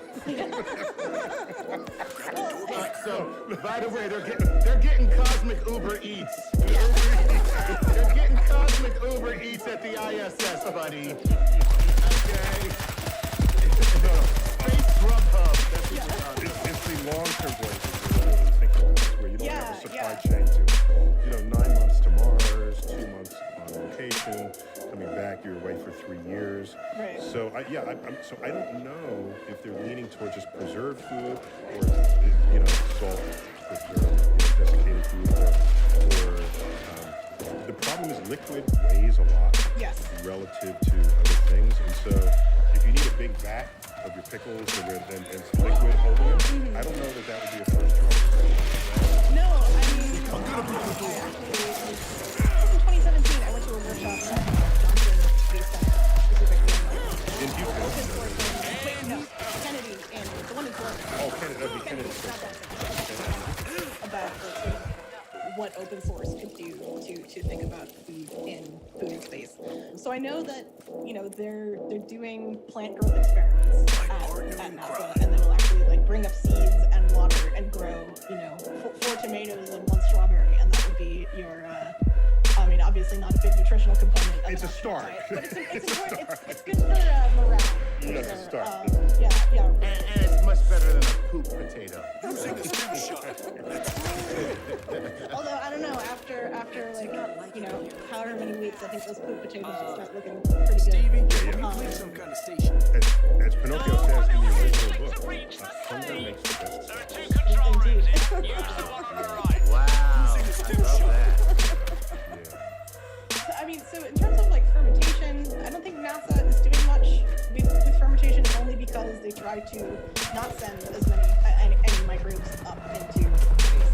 So, by the way, they're getting cosmic Uber Eats. They're getting cosmic Uber Eats at the ISS, buddy. Okay. Space Grubhub. That's what It's the long-term voyages that we're really thinking about, where you don't have a supply chain to, 9 months to Mars, 2 months on location, coming back, you're away for 3 years. Right. So, I don't know if they're leaning towards just preserved food or, salt preserved, desiccated food, or the problem is liquid weighs a lot relative to other things, and so if you need a big vat of your pickles and some liquid holding it, I don't know that would be a first choice. No, I mean, in 2017, I went to a workshop at Johnson Space Center, specifically in Houston. Wait, no, Kennedy, and the one in Florida. Oh, Kennedy, that'd be Kennedy. About what open source could do to think about food in space. So I know that they're doing plant growth experiments at NASA, and they will actually bring up seeds and water and grow 4 tomatoes and 1 strawberry, and that would be your. Obviously not a big nutritional component. It's a start. But it's good for morale. That's a start. Yeah. And it's much better than a poop potato. Although I don't know, after however many weeks, I think those poop potatoes will start looking pretty good. Stevie, you some kind of station. As Pinocchio says in the original book, hunger makes the best. Wow, I love that. So in terms of fermentation, I don't think NASA is doing much with fermentation, only because they try to not send as many any microbes up into space.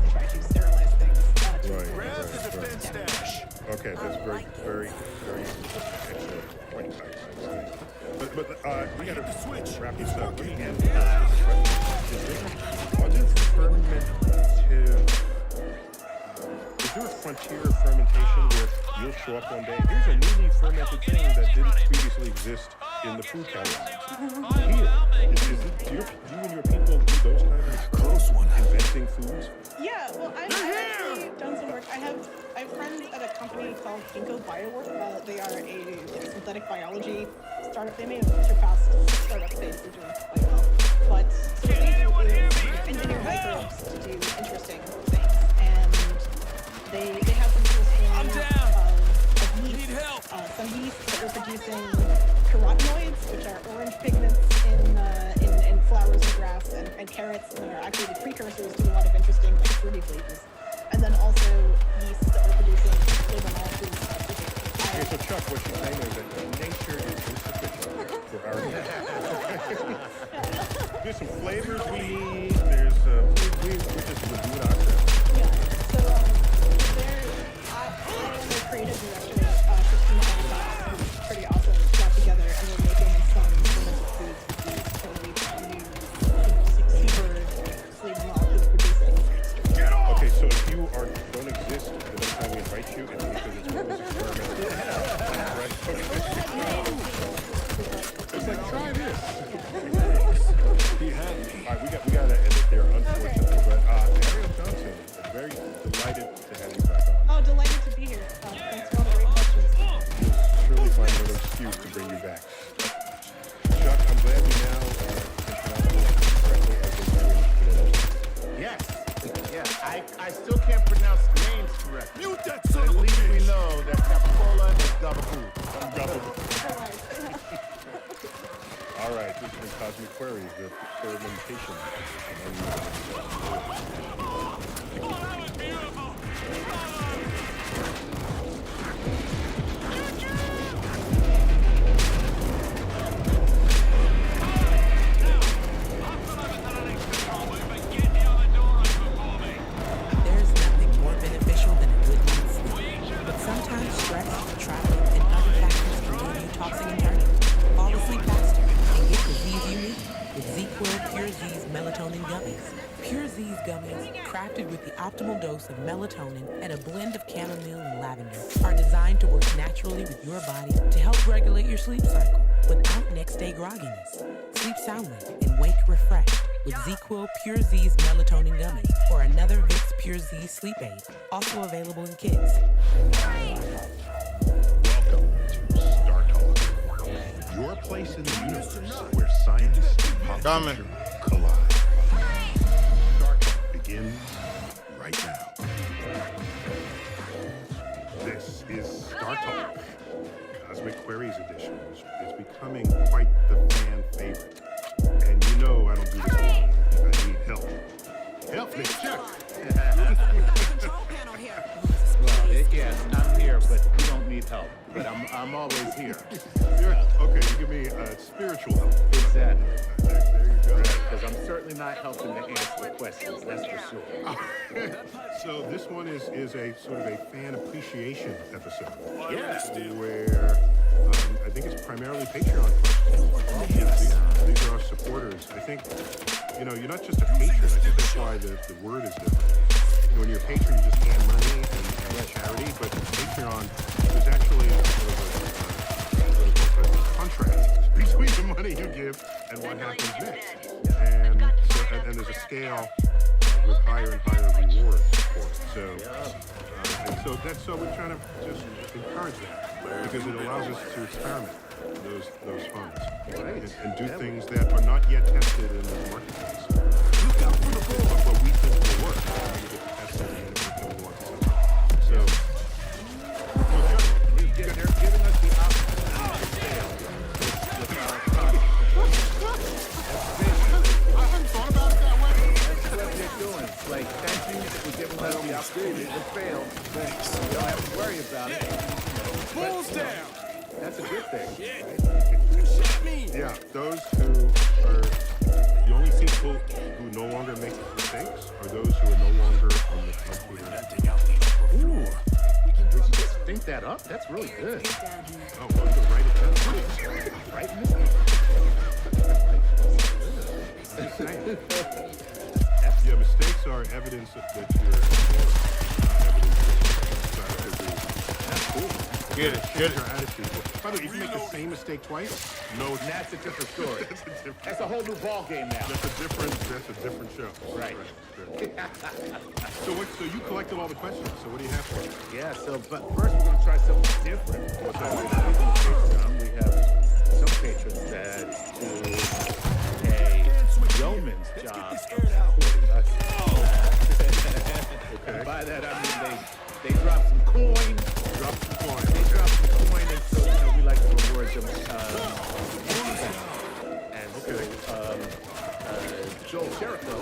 They try to sterilize things. Grab the defense stash. Okay, that's very, very, very excellent point. But we got to wrap this up. But again, are there fermentative? Is there a frontier of fermentation where you'll show up one day? Here's a newly fermented thing that didn't previously exist in the food catalog. Here, do you and your people do those kinds of close one inventing foods? Yeah, well, I've actually done some work. I have friends at a company called Ginkgo Biowork. They are a synthetic biology startup. They may have surpassed startup phase. They're doing quite well. But so what they do is engineer microbes to do interesting things. And they have some tools of yeast. Some yeast that are producing carotenoids, which are orange pigments in flowers and grass and carrots, and are actually the precursors to a lot of interesting like fruity flavors. And then also yeast that are producing flavor molecules. Okay, so Chuck, what you're saying is that nature is insufficient for our needs. There's some flavors we need. There's we just would do it ourselves. Yeah. So I am the creative director of Christina Avocado, who's pretty awesome. Got together and we're making some fermented foods with these totally new, super flavor molecules producing. Okay, so if you don't exist the next time we invite you, it's because it's one of those experiments. Right? It's like, try this. He had me. All right, we got to end it there, unfortunately. But Ariel Johnson, very delighted to have you back on. Oh, delighted to be here. Thanks for all the great questions. We'll surely find another excuse to bring you back. Chuck, I'm glad we now can Yes. Yeah, I still can't pronounce names correctly. Mute that But son at of a least we bitch. know that Capicola is Gabagoo. All right, this has been Cosmic Queries, the fermentation. There's nothing more beneficial than a good night's sleep. But sometimes stress, traveling, and other factors can leave you tossing and turning. Fall asleep faster and get the Z's you need with ZQuil Pure Z's melatonin gummies. Pure Z's gummies, crafted with the optimal dose of melatonin and a blend of chamomile and lavender, are designed to work naturally with your body to help regulate your sleep cycle without next-day grogginess. Sleep soundly and wake refreshed with ZQuil Pure Z's melatonin gummies or another Vicks Pure Z sleep aid, also available in kids. Welcome to Star Talk, your place in the universe where science and pop culture collide. Star Talk begins right now. This is Star Talk, Cosmic Queries edition, which is becoming quite the fan favorite. And you know I don't do this alone. I need help. Help me, Chuck. Well, yes, I'm here, but you don't need help. But I'm always here. Okay, you give me spiritual help. Exactly. There you go. Because I'm certainly not helping to answer the questions, that's for sure. So this one is a sort of a fan appreciation episode. Yeah. Where I think it's primarily Patreon questions. These are our supporters. I think, you're not just a patron. I think that's why the word is different. When you're a patron, you just hand money and charity, but Patreon, there's actually a contract between the money you give and what happens next. And there's a scale with higher and higher rewards for it. So we're trying to just encourage that because it allows us to experiment those funds and do things that are not yet tested in the marketplace. But we think will work. We get to test it and it will work. So They're giving us the opportunity to fail with our content. I haven't thought about it that way. That's what they're doing. Like, thank you for giving us the opportunity to fail. Thanks. You don't have to worry about it. Bulls down. That's a good thing. Who shot me? Yeah, those who are the only people who no longer make mistakes are those who are no longer on the computer. Ooh. think that up? That's really good. Oh, well, you write it down. Right in this. Just saying. Yeah, mistakes are evidence that you're not evidence that That's cool. Get it. change our attitude. By the way, if you make the same mistake twice, no, That's a different story. that's a different. That's a whole new ball game now. That's a different show. Right. So you collected all the questions. So what do you have for us? Yeah, so, but first we're going to try something different. What's that? We have some patrons that do a yeoman's job of supporting us. Okay. By that, I mean they drop some coin. Drop some coin. They drop some coin, and so, we like to reward them. And so, Joel Jericho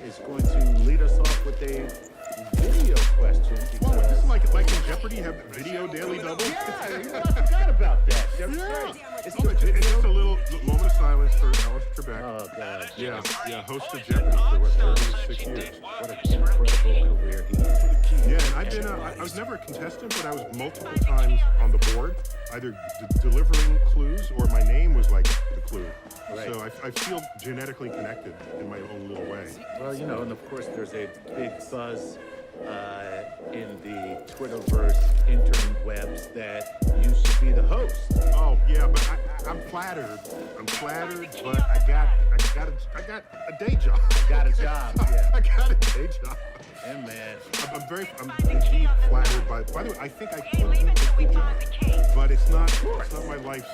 is going to lead us off with a video question. Well, this is like in Jeopardy, you have video daily double. Yeah, I forgot about that. That's right. It's just a little moment of silence for Alice Trebek. Oh, God. Yeah, host of Jeopardy for what, 36 years. What an incredible career he had. Yeah, and I've been, I was never a contestant, but I was multiple times on the board, either delivering clues or my name was like the clue. Right. So I feel genetically connected in my own little way. Well, and of course there's a big buzz in the Twitterverse interwebs that you should be the host. Oh yeah, but I'm flattered. But I got a day job. Got a job. Yeah. I got a day job. Yeah, man. I'm indeed flattered by the way, I think I could do a good job, but it's not my life's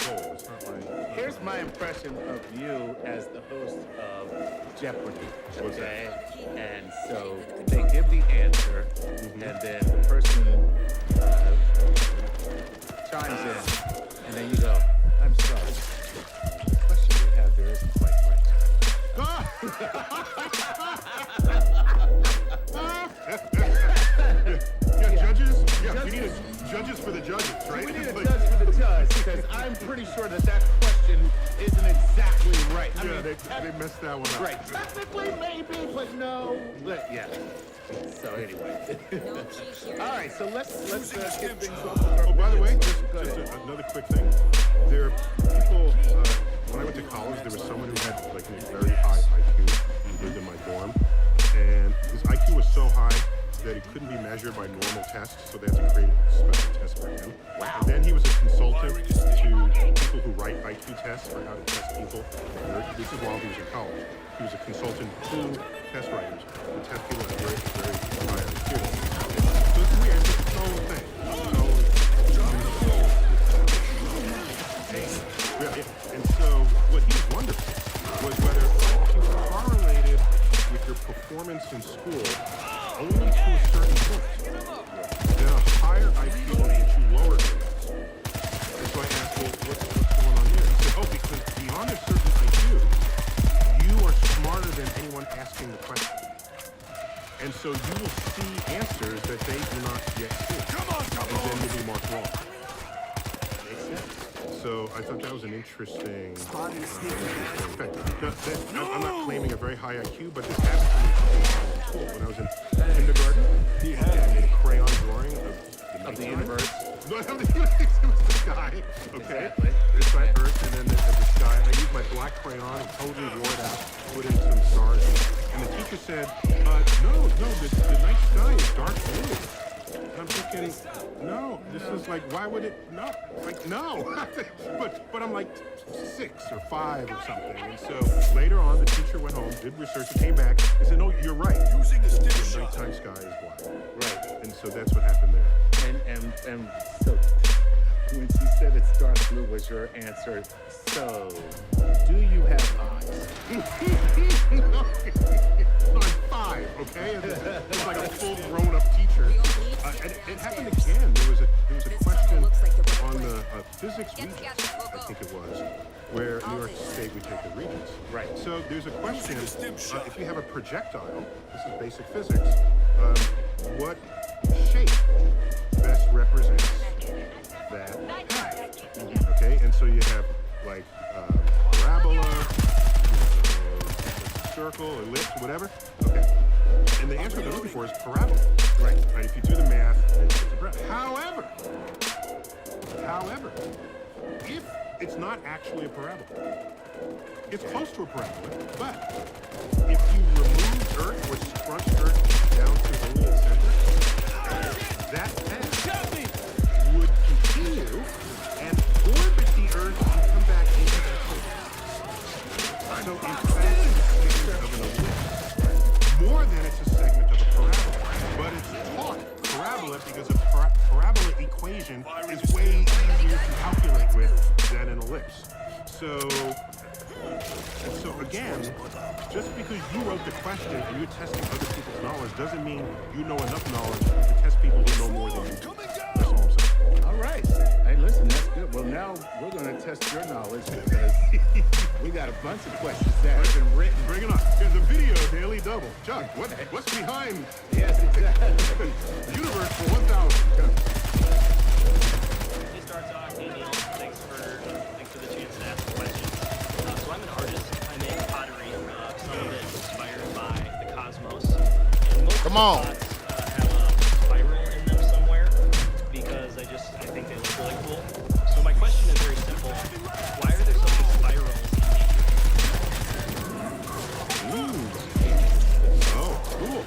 goal. It's not my. Here's my impression of you as the host of Jeopardy. Okay, and so they give the answer, and then the person chimes in, and then you go, "I'm sorry, the question you have there isn't quite right." Judges? Yeah, we need judges for the judges, right? We need a judge for the judge, because I'm pretty sure that question isn't exactly right. I mean, they messed that one up. Right. Technically, maybe, but no. But yeah. So anyway. All right, so let's get things off. Oh, by the way, just another quick thing. There are people, when I went to college, there was someone who had like a very high IQ who lived in my dorm. And his IQ was so high that it couldn't be measured by normal tests, so they had to create a special test for him. Wow. And then he was a consultant to people who write IQ tests for how to test people. This is while he was in college. He was a consultant to test writers who test people at very, very high IQ. So it's weird, it's its own thing. And so what he was wondering was whether IQ correlated with your performance in school only to a certain point. Then a higher IQ will get you lower grades. And so I asked, well, what's going on there? He said, oh, because beyond a certain IQ, you are smarter than anyone asking the question. And so you will see answers that they do not yet see. And then you'll be marked wrong. Makes sense. So I thought that was an interesting fact. I'm not claiming a very high IQ, but this happened to me in school. When I was in kindergarten, I made a crayon drawing of the universe. No, it was the sky. Okay. Exactly. It's my Earth, and then the sky. I used my black crayon and totally wore it out, put in some stars, and the teacher said, no, the night sky is dark blue. And I'm thinking, no, this is like, why would it not? Like, no. but I'm like 6 or 5 or something. And so later on, the teacher went home, did research, and came back and said, no, you're right. The nighttime sky is black. Right. And so that's what happened there. And so when she said it's dark blue was your answer, so do you have eyes? No, I'm 5, okay? It's like a full grown-up teacher. It happened again. There was a question on the physics regents, I think it was, where New York State would take the regents. Right. So there's a question, if you have a projectile, this is basic physics, what shape best represents that path? Okay, and so you have like parabola, circle, ellipse, whatever. Okay. And the answer they're looking for is parabola. Right. And if you do the math, it's a parabola. However, if it's not actually a parabola, it's close to a parabola, but if you remove Earth or scrunch Earth down to only its center, that path would continue and orbit the Earth and come back into that orbit. So in fact, it's a segment of an ellipse. More than it's a segment of a parabola. But it's taught parabola because a parabola equation is way easier to calculate with than an ellipse. So again, just because you wrote the question and you're testing other people's knowledge doesn't mean you know enough knowledge to test people who know more than you do. That's all I'm saying. All right. Hey, listen, that's good. Well, now we're going to test your knowledge because we got a bunch of questions that have been written. Bring it on. Here's a video daily double. Chuck, what's behind Yes, exactly. the universe for 1,000? Hey, Star Talk. Hey, Neil. Thanks for the chance to ask a question. So I'm an artist. I make pottery. Some of it inspired by the cosmos. And most Come of on. the pots have a spiral in them somewhere because I think they look really cool. So my question is very simple. Why are there so many spirals in nature? Oh, cool.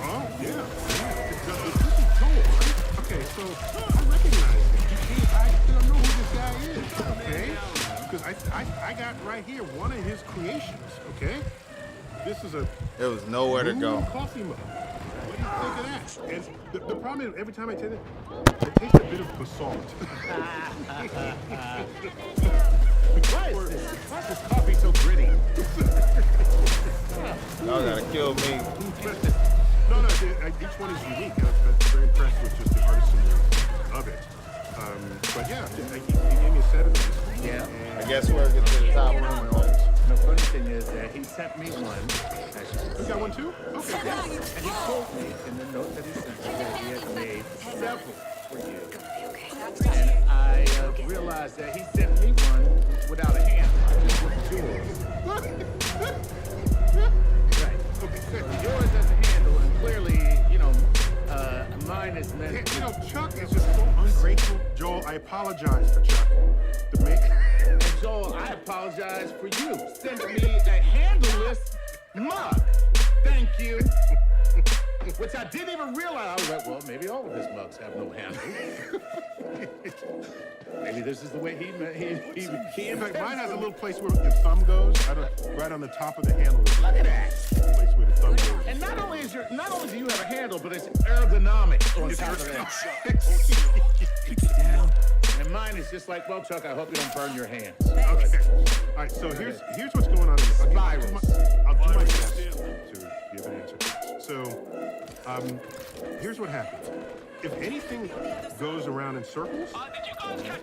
Oh, yeah. This is Joel, right? Okay, so I recognize him. I still know who this guy is, okay? Because I got right here one of his creations, okay? This is a... There was nowhere to go. Coffee mug. What do you think of that? And the problem is, every time I taste it, it tastes a bit of basalt. Why is this coffee so gritty? Y'all gotta kill me. No, each one is unique. I'm very impressed with just the artistry of it. But yeah, he gave me a set of these. Yeah. I guess we'll get to the top one. The funny thing is that he sent me one. You got one too? Okay. Yeah. And he told me in the note that he sent me that he had made several for you. And I realized that he sent me one without a hand. Just with jewels. Right. Okay. So yours has a handle, and clearly, mine is meant to... Chuck is just so ungrateful. Joel, I apologize for Chuck. And Joel, I apologize for you sending me a handleless mug. Thank you. Which I didn't even realize. I was like, well, maybe all of his mugs have no handle. Maybe this is the way he in fact, mine has a little place where your thumb goes. Right on the top of the handle. Look at that. Place where the thumb goes. And not only do you have a handle, but it's ergonomic on top of that. And mine is just like, well, Chuck, I hope you don't burn your hands. Okay. All right, so here's what's going on in this. Spirals. I'll do my best to give an answer. So, here's what happens. If anything goes around in circles,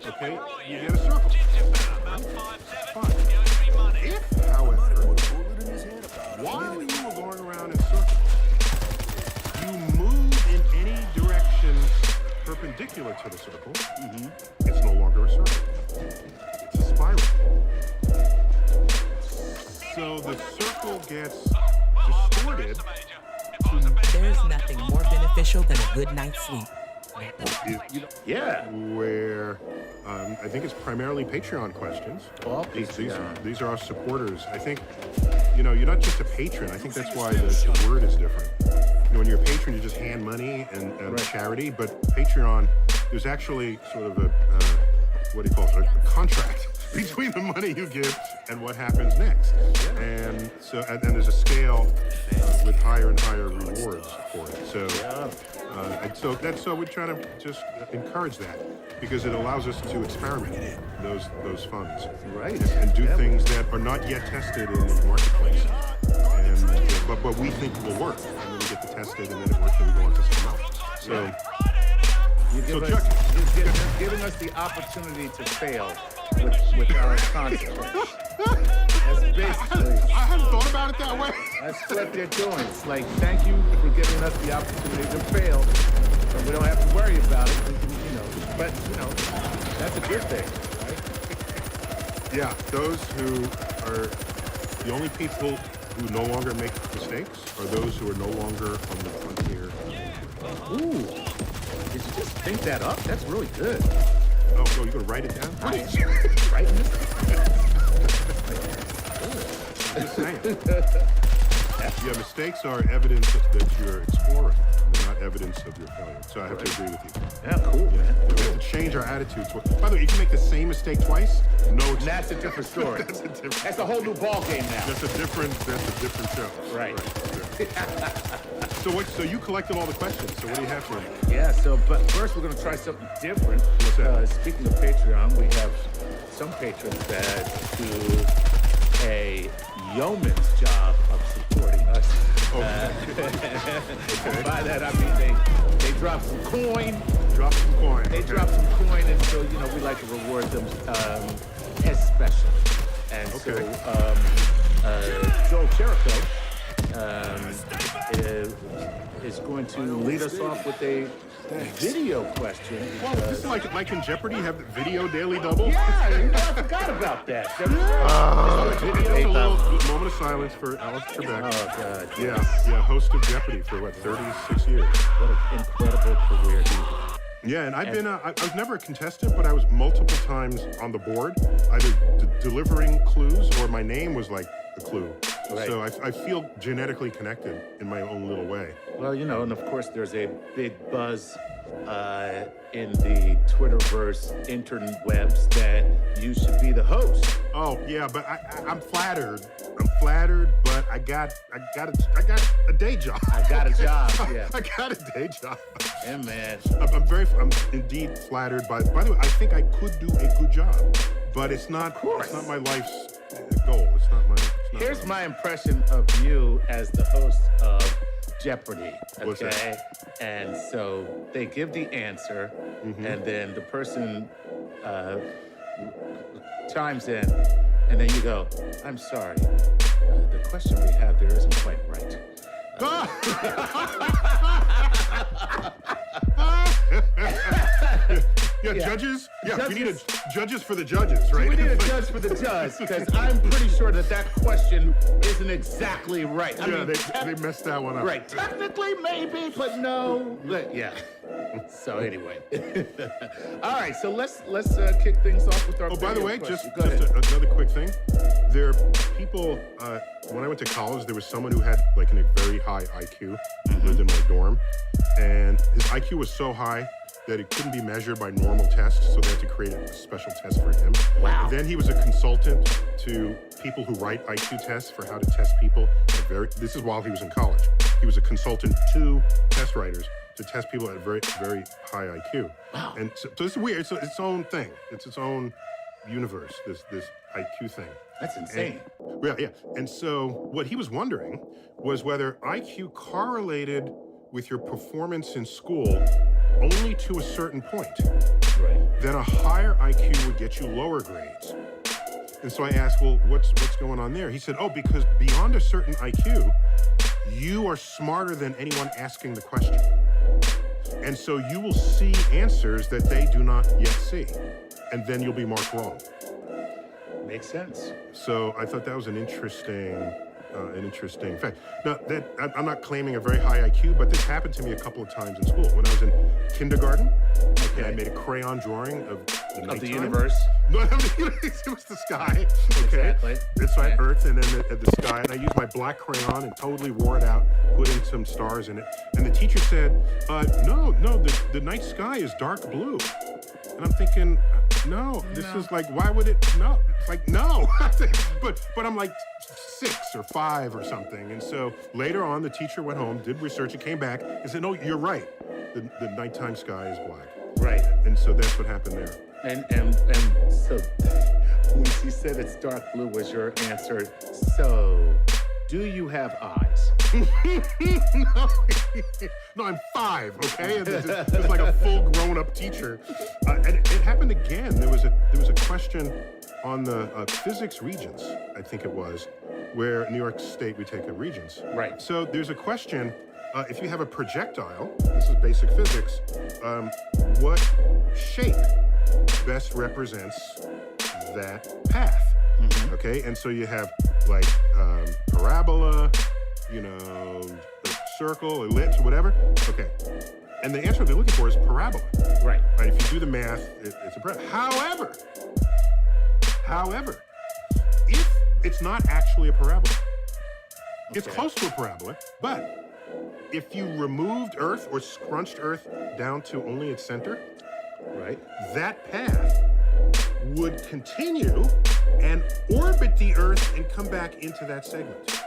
okay, you get a circle. Fine. If, however, while you were going around in circles, you move in any direction perpendicular to the circle, it's no longer a circle. It's a spiral. So the circle gets distorted. There's nothing more beneficial than a good night's sleep. Yeah. Where I think it's primarily Patreon questions. Well, these are our supporters. I think, you're not just a patron. I think that's why the word is different. When you're a patron, you just hand money and charity. But Patreon, there's actually sort of a contract between the money you give and what happens next. And so, and there's a scale with higher and higher rewards for it. So we try to just encourage that because it allows us to experiment those funds, right, and do things that are not yet tested in the marketplace. And but we think will work, and then we get to test it, and then it works, and we go on to something else. So. You're giving us the opportunity to fail with our concept. That's basically. I hadn't thought about it that way. That's what they're doing. It's like, thank you for giving us the opportunity to fail, and we don't have to worry about it. But that's a good thing, right? Yeah, those who are the only people who no longer make mistakes are those who are no longer on the frontier. Ooh. Did you just think that up? That's really good. Oh, no, you're going to write it down? Writing this? Just saying. Yeah, mistakes are evidence that you're exploring. They're not evidence of your failure. So I have to agree with you. Yeah, cool, man. We have to change our attitude. By the way, you can make the same mistake twice. No, that's a different story. That's a whole new ball game now. That's a different show. Right. So you collected all the questions. So what do you have for me? Yeah. But first we're gonna try something different. Speaking of Patreon, we have some patrons that do a yeoman's job of supporting us. By that I mean they drop some coin. They drop some coin, and so we like to reward them especially. And so Joel Cherico is going to lead us off with a video question. Well, this is like in Jeopardy, have the video daily double? Yeah, I forgot about that. Video. A little moment of silence for Alex Trebek. Oh, God. Yeah, host of Jeopardy for 36 years. What an incredible career he had. Yeah, and I've been, I was never a contestant, but I was multiple times on the board, either delivering clues or my name was like a clue. Right. So I feel genetically connected in my own little way. Well, and of course there's a big buzz in the Twitterverse interwebs that you should be the host. Oh, yeah, but I'm flattered. But I got a day job. I got a job, yeah. I got a day job. Yeah, man. I'm indeed flattered by the way, I think I could do a good job, but it's not my life's goal. Here's my impression of you as the host of Jeopardy, okay? And so they give the answer, and then the person chimes in, and then you go, I'm sorry, the question we have there isn't quite right. Judges? Yeah, we need judges for the judges, right? We need a judge for the judge, because I'm pretty sure that question isn't exactly right. I mean, they messed that one up. Right, technically maybe, but no. Yeah. So anyway. All right, so let's kick things off with our by the way, question. just another quick thing. There are people, when I went to college, there was someone who had like a very high IQ, who lived in my dorm, and his IQ was so high that it couldn't be measured by normal tests, so they had to create a special test for him. Wow. And then he was a consultant to people who write IQ tests for how to test people. This is while he was in college. He was a consultant to test writers to test people at a very, very high IQ. Wow. And so this is weird. It's its own thing. It's its own universe, this IQ thing. That's insane. Yeah. And so what he was wondering was whether IQ correlated with your performance in school only to a certain point. Right. Then a higher IQ would get you lower grades. And so I asked, well, what's going on there? He said, because beyond a certain IQ, you are smarter than anyone asking the question. And so you will see answers that they do not yet see. And then you'll be marked wrong. Makes sense. So I thought that was an interesting fact. Now, I'm not claiming a very high IQ, but this happened to me a couple of times in school. When I was in kindergarten, and I made a crayon drawing of the nighttime. Of the universe? No, it was the sky. Okay, exactly. It's like Earth and then the sky. And I used my black crayon and totally wore it out, put in some stars in it. And the teacher said, no, the night sky is dark blue. And I'm thinking, no, this is like, why would it? No, it's like, no. but I'm like 6 or 5 or something. And so later on, the teacher went home, did research, and came back and said, no, you're right. The nighttime sky is black. Right. And so that's what happened there. And so when she said it's dark blue was your answer, so do you have eyes? No, I'm 5, okay? And it's like a full grown-up teacher. And it happened again. There was a question on the physics regents, I think it was, where New York State, we take a regents. Right. So there's a question, if you have a projectile, this is basic physics, what shape best represents that path? Okay, and so you have like parabola, a circle, ellipse, whatever. Okay, and the answer they're looking for is parabola. Right. Right. If you do the math, it's a parabola. However, if it's not actually a parabola, it's close to a parabola, but if you removed Earth or scrunched Earth down to only its center, right, that path would continue and orbit the Earth and come back into that segment.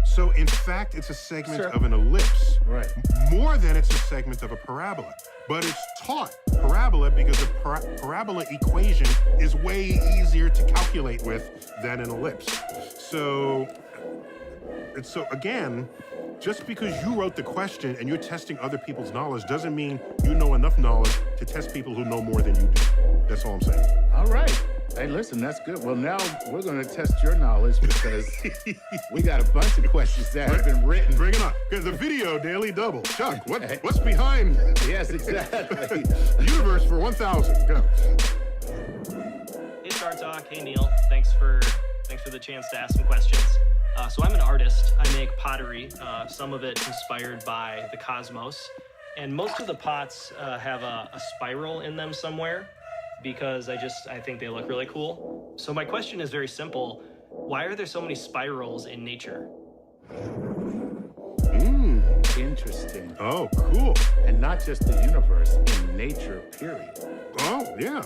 So in fact, it's a segment of an ellipse, right, more than it's a segment of a parabola. But it's taught parabola because the parabola equation is way easier to calculate with than an ellipse. So again, just because you wrote the question and you're testing other people's knowledge doesn't mean you know enough knowledge to test people who know more than you do. That's all I'm saying. All right. Hey, listen, that's good. Well, now we're going to test your knowledge because we got a bunch of questions that have been written. Bring it on. The video Daily Double. Chuck, what's behind? Yes, exactly. Universe for 1,000. Go. Hey, Star Talk. Hey, Neil. Thanks for the chance to ask some questions. So I'm an artist. I make pottery, some of it inspired by the cosmos. And most of the pots have a spiral in them somewhere because I think they look really cool. So my question is very simple. Why are there so many spirals in nature? Interesting. Oh, cool. And not just the universe, in nature, period. Oh, yeah.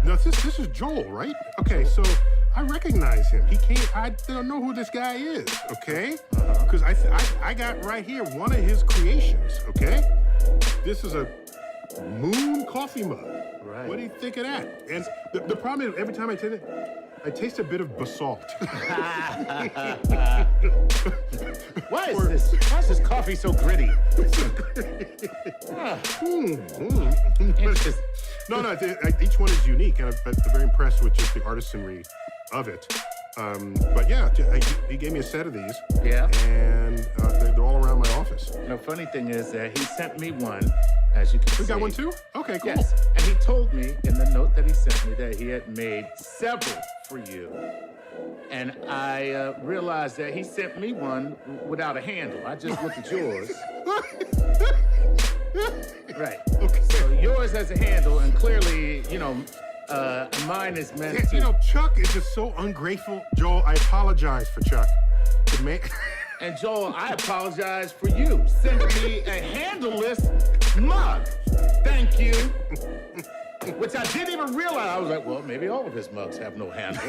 Now, this is Joel, right? Okay, so I recognize him. I don't know who this guy is, okay? Because I got right here one of his creations, okay? This is a moon coffee mug. Right. What do you think of that? And the problem is, every time I taste it, I taste a bit of basalt. Why is this coffee so gritty? No, each one is unique, and I'm very impressed with just the artisanry of it. But yeah, he gave me a set of these. Yeah. And they're all around my office. The funny thing is that he sent me one, as you can see. You got one too? Okay, cool. Yes, and he told me in the note that he sent me that he had made several for you. And I realized that he sent me one without a handle. I just looked at yours. Right. Okay. So yours has a handle, and clearly, mine is meant to... Chuck is just so ungrateful. Joel, I apologize for Chuck. And Joel, I apologize for you sending me a handleless mug. Thank you. Which I didn't even realize. I was like, well, maybe all of his mugs have no handle.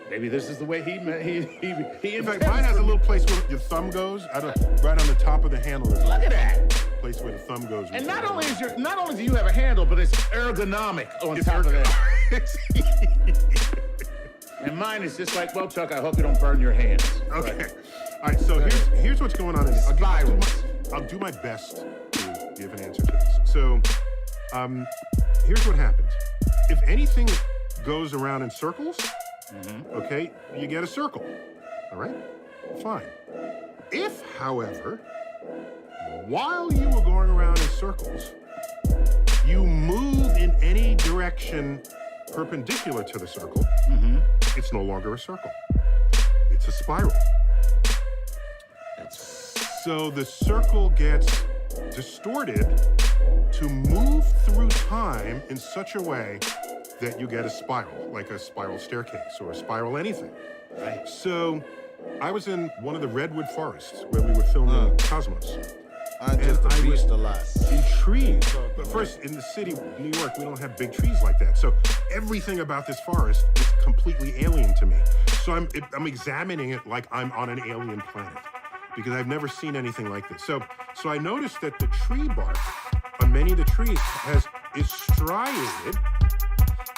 Maybe this is the way he In fact, mine has a little place where your thumb goes. Right on the top of the handle. Look at that. Place where the thumb goes. And not only do you have a handle, but it's ergonomic on top of that. And mine is just like, well, Chuck, I hope you don't burn your hands. Okay. All right, so here's what's going on. I'll do my best to give an answer to this. So here's what happens. If anything goes around in circles, okay, you get a circle. All right? Fine. If, however, while you were going around in circles, you move in any direction perpendicular to the circle, it's no longer a circle. It's a spiral. So the circle gets distorted to move through time in such a way that you get a spiral, like a spiral staircase or a spiral anything. Right. So I was in one of the redwood forests where we were filming Cosmos. I just abused a lot. In trees. But first, in the city, New York, we don't have big trees like that. So everything about this forest is completely alien to me. So I'm examining it like I'm on an alien planet because I've never seen anything like this. So I noticed that the tree bark on many of the trees is striated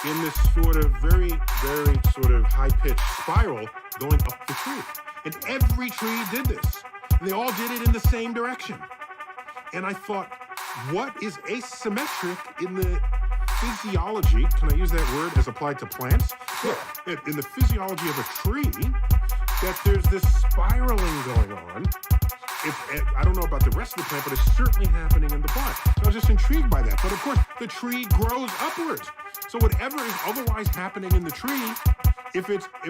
in this sort of very, very sort of high-pitched spiral going up the tree. And every tree did this. They all did it in the same direction. And I thought, what is asymmetric in the physiology, can I use that word as applied to plants? Yeah. In the physiology of a tree, that there's this spiraling going on. I don't know about the rest of the plant, but it's certainly happening in the bark. So I was just intrigued by that. But of course, the tree grows upwards. So whatever is otherwise happening in the tree, if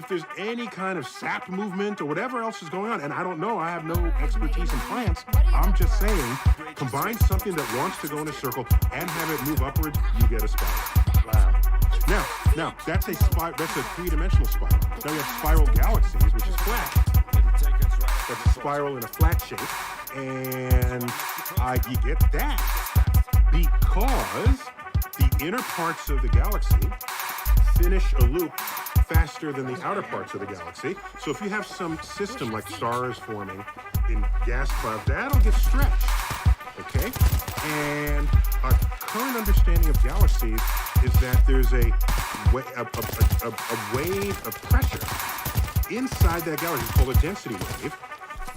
there's any kind of sap movement or whatever else is going on, and I don't know, I have no expertise in plants, I'm just saying, combine something that wants to go in a circle and have it move upwards, you get a spiral. Wow. Now that's a three-dimensional spiral. Now you have spiral galaxies, which is flat. That's a spiral in a flat shape, and you get that because the inner parts of the galaxy finish a loop faster than the outer parts of the galaxy. So if you have some system like stars forming in gas clouds, that'll get stretched, okay? And our current understanding of galaxies is that there's a wave of pressure inside that galaxy. It's called a density wave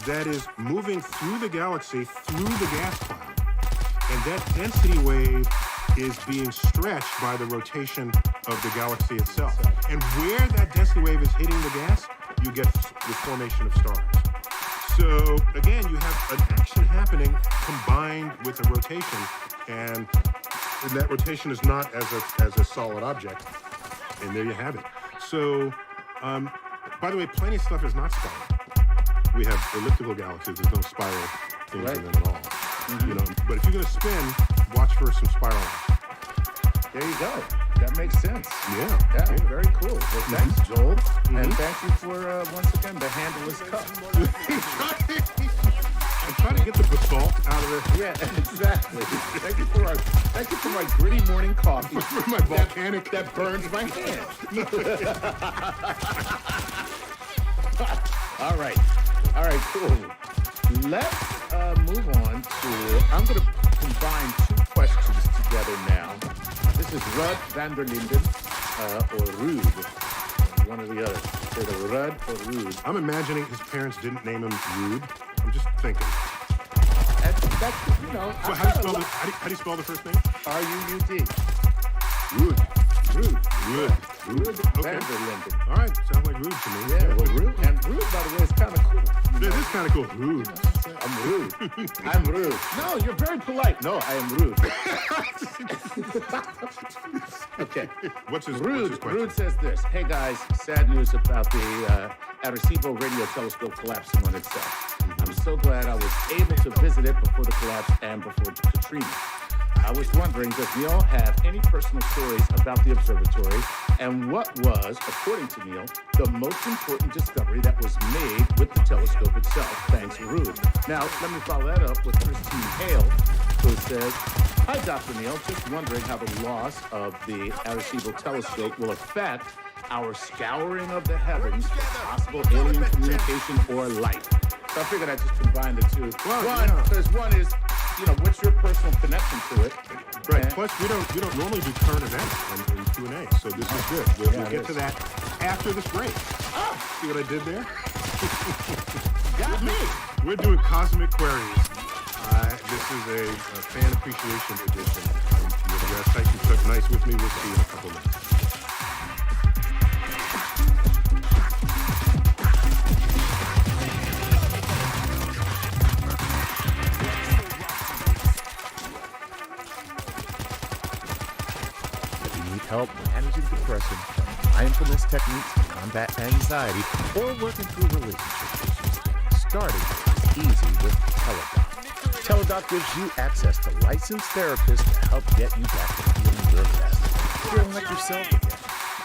that is moving through the galaxy, through the gas cloud. And that density wave is being stretched by the rotation of the galaxy itself. And where that density wave is hitting the gas, you get the formation of stars. So again, you have an action happening combined with a rotation, and that rotation is not as a solid object. And there you have it. So, by the way, plenty of stuff is not spiral. We have elliptical galaxies. There's no spiral things in them at all. Mm-hmm. You know, but if you're going to spin, watch for some spiral action. There you go. That makes sense. Yeah. Very cool. Well, thanks, Joel. And thank you for, once again, the handleless cup. I'm trying to get the basalt out of it. Yeah, exactly. Thank you for my gritty morning coffee. For my volcanic. That burns my hand. All right, cool. Let's move on to, I'm going to combine two questions together now. This is Rud van der Linden or Rude, one or the other. Either Rud or Rude. I'm imagining his parents didn't name him Rude. I'm just thinking. That's you know. So how do you spell the first name? R-U-U-D. Rude. Rude Okay. van der Linden. All right, sounds like Rude to me. Yeah, well, Rude, and Rude, by the way, is kind of cool. It is kind of cool. Rude. I'm rude. I'm rude. No, you're very polite. No, I am rude. Okay. What's his Rude? question? Rude says this. Hey guys, sad news about the Arecibo radio telescope collapsing on itself. I'm so glad I was able to visit it before the collapse and before Katrina. I was wondering, does Neil have any personal stories about the observatory, and what was, according to Neil, the most important discovery that was made with the telescope itself? Thanks, Rude. Now, let me follow that up with Christine Hale, who says, hi, Dr. Neil, just wondering how the loss of the Arecibo telescope will affect our scouring of the heavens for possible alien communication or life. So I figured I'd just combine the two. Because one is, you know, what's your personal connection to it? Right. Plus, we don't normally do current events in Q&A, so this is good. We'll get to that after this break. See what I did there? Got me. We're doing Cosmic Queries. This is a fan appreciation edition. Tyson took nice with me. We'll see you in a couple minutes. Help managing depression, mindfulness techniques to combat anxiety, or working through relationship issues. Starting is easy with Teledoc. Teledoc gives you access to licensed therapists to help get you back to feeling your best, feeling like yourself again.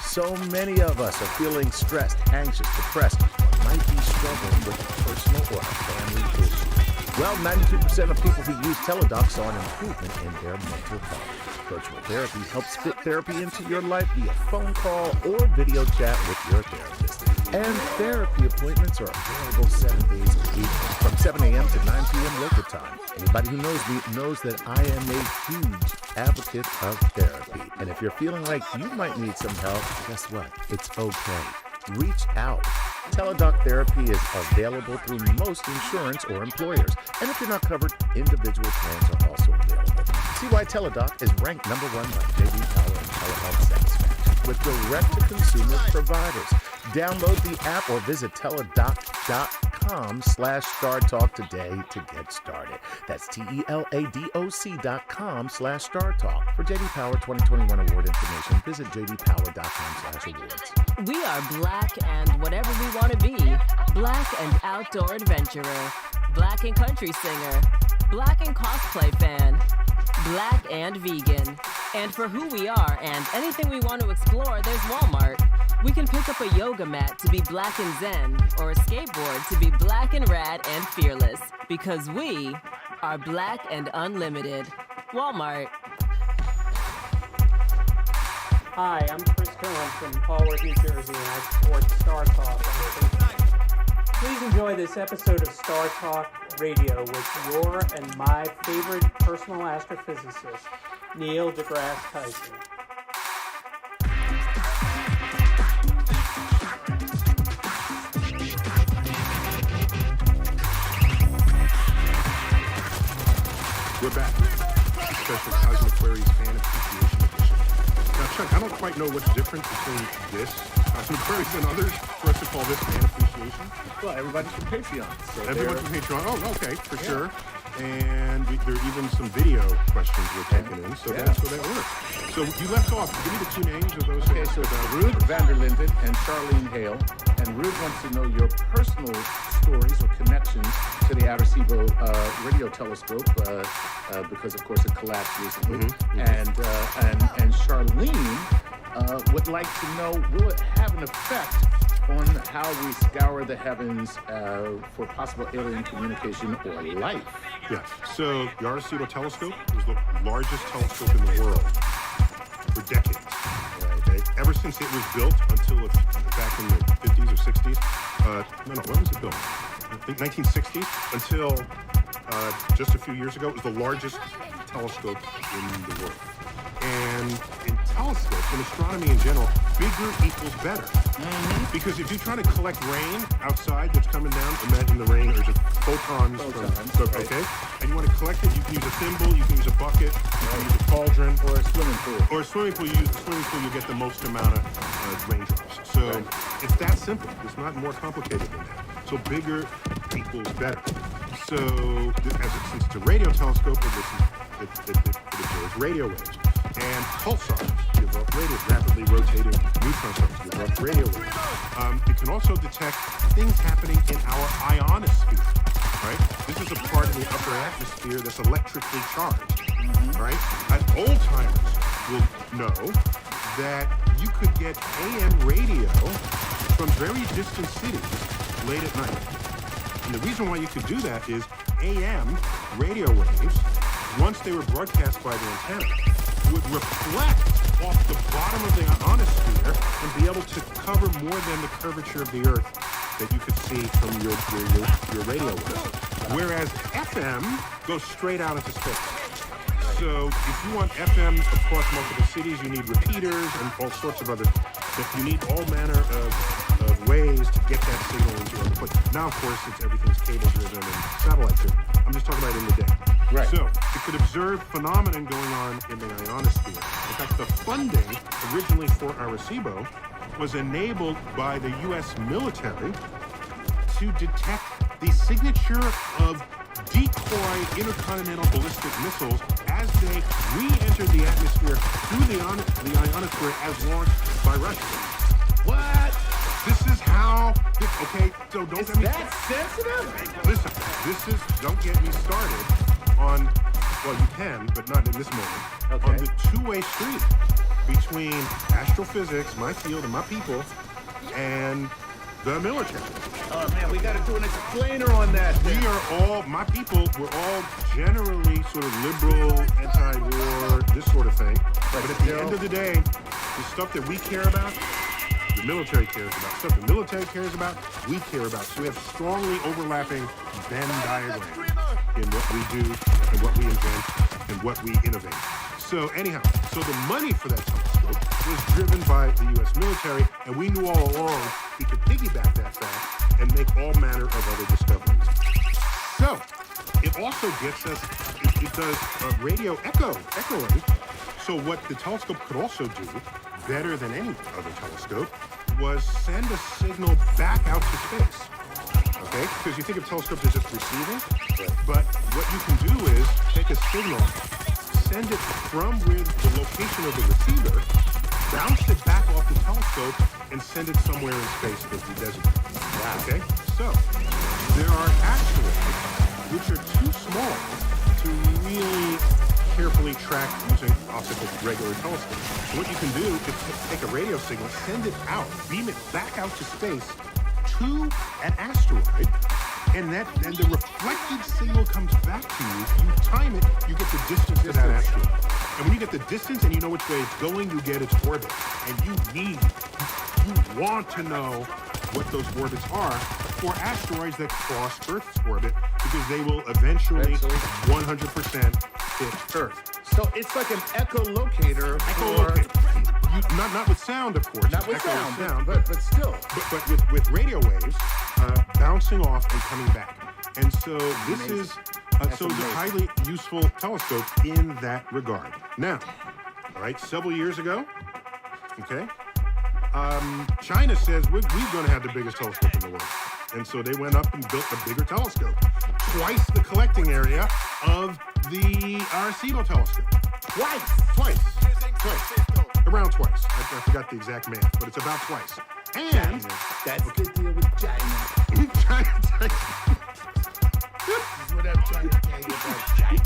So many of us are feeling stressed, anxious, depressed, or might be struggling with a personal or a family issue. Well, 92% of people who use Teledoc saw an improvement in their mental health. Virtual therapy helps fit therapy into your life via phone call or video chat with your therapist. And therapy appointments are available 7 days a week from 7 a.m. to 9 p.m. local time. Anybody who knows me knows that I am a huge advocate of therapy. And if you're feeling like you might need some help, guess what? It's okay. Reach out. Teledoc therapy is available through most insurance or employers. And if you're not covered, individual plans are also available. See why Teledoc is ranked #1 by J.D. Power in telehealth satisfaction with direct-to-consumer providers. Download the app or visit teledoc.com TelaDoc.com/StarTalk today to get started. That's TelaDoc.com/StarTalk. For JD Power 2021 award information, visit jdpower.com/awards. We are black and whatever we want to be. Black and outdoor adventurer. Black and country singer. Black and cosplay fan. Black and vegan. And for who we are and anything we want to explore, there's Walmart. We can pick up a yoga mat to be black and zen, or a skateboard to be black and rad and fearless. Because we are black and unlimited. Walmart. Hi, I'm Chris Cohen from Hallworth, New Jersey, and I support Star Talk. Please enjoy this episode of Star Talk Radio with your and my favorite personal astrophysicist, Neil deGrasse Tyson. We're back. Special Cosmic Queries Fan Appreciation Edition. Now, Chuck, I don't quite know what's different between this Cosmic Queries and others for us to call this Fan Appreciation. Well, everybody's from Patreon. So everyone's from Patreon. Oh, okay, for sure. And there are even some video questions we're taking in, so that's how that works. So you left off. Give me the two names of those. Okay, so Ruud Vanderlinden and Charlene Hale. And Ruud wants to know your personal stories or connections to the Arecibo radio telescope, because of course it collapsed recently. And Charlene would like to know, will it have an effect on how we scour the heavens for possible alien communication or life? Yeah. So the Arecibo telescope was the largest telescope in the world for decades. Okay. Ever since it was built until back in the 50s or 60s. When was it built? I think 1960s. Until just a few years ago, it was the largest telescope in the world. And in telescopes, in astronomy in general, bigger equals better. Because if you're trying to collect rain outside that's coming down, imagine the rain are just photons. Okay? And you want to collect it, you can use a thimble, you can use a bucket, you can use a cauldron. Or a swimming pool. Or a swimming pool, you use a swimming pool, you get the most amount of raindrops. So it's that simple. It's not more complicated than that. So bigger equals better. So since it's a radio telescope, it observes radio waves. And pulsars give off rapidly rotating neutron stars give off radio waves. It can also detect things happening in our ionosphere, right? This is a part of the upper atmosphere that's electrically charged, right? Old timers will know that you could get AM radio from very distant cities late at night. And the reason why you could do that is AM radio waves, once they were broadcast by the antenna, would reflect off the bottom of the ionosphere and be able to cover more than the curvature of the Earth that you could see from your radio waves. Whereas FM goes straight out into space. So if you want FM across multiple cities, you need repeaters and all sorts of other. You need all manner of ways to get that signal into other places. Now, of course, everything's cable driven and satellite driven. I'm just talking about in the day. Right. So it could observe phenomenon going on in the ionosphere. In fact, the funding originally for Arecibo was enabled by the U.S. military to detect the signature of decoy intercontinental ballistic missiles as they re-enter the atmosphere through the ionosphere as launched by Russia. What? This is how. Okay, so don't get me. That sensitive? Listen, don't get me started on. Well, you can, but not in this moment. Okay. On the two-way street between astrophysics, my field, and my people, and the military. Oh man, we got to do an explainer on that. My people, we're all generally sort of liberal, anti-war, this sort of thing. But at the end of the day, the stuff that we care about, the military cares about. Stuff the military cares about, we care about. So we have strongly overlapping Venn diagrams in what we do and what we invent and what we innovate. So anyhow, the money for that telescope was driven by the U.S. military, and we knew all along we could piggyback that fact and make all manner of other discoveries. So it also gets us, it does radio echoing. So what the telescope could also do, better than any other telescope, was send a signal back out to space. Okay? Because you think of telescopes as just receiving, but what you can do is take a signal, send it from where the location of the receiver, bounce it back off the telescope, and send it somewhere in space that you designate. Wow. Okay? So, there are asteroids which are too small to really carefully track using optical regular telescopes. So what you can do is take a radio signal, send it out, beam it back out to space to an asteroid, and the reflected signal comes back to you. You time it, you get the distance to that asteroid. And when you get the distance and you know which way it's going, you get its orbit. And you want to know what those orbits are for asteroids that cross Earth's orbit, because they will eventually 100% hit Earth. So it's like an echolocator. Not with sound, of course. Not with sound, but still. But with radio waves bouncing off and coming back. And so this is it's a highly useful telescope in that regard. Now, all right, several years ago, okay, China says we're going to have the biggest telescope in the world. And so they went up and built a bigger telescope, twice the collecting area of the Arecibo telescope. Twice. Around twice. I forgot the exact math, but it's about twice. And that's the deal with China. China. This is what I'm trying to tell you about China.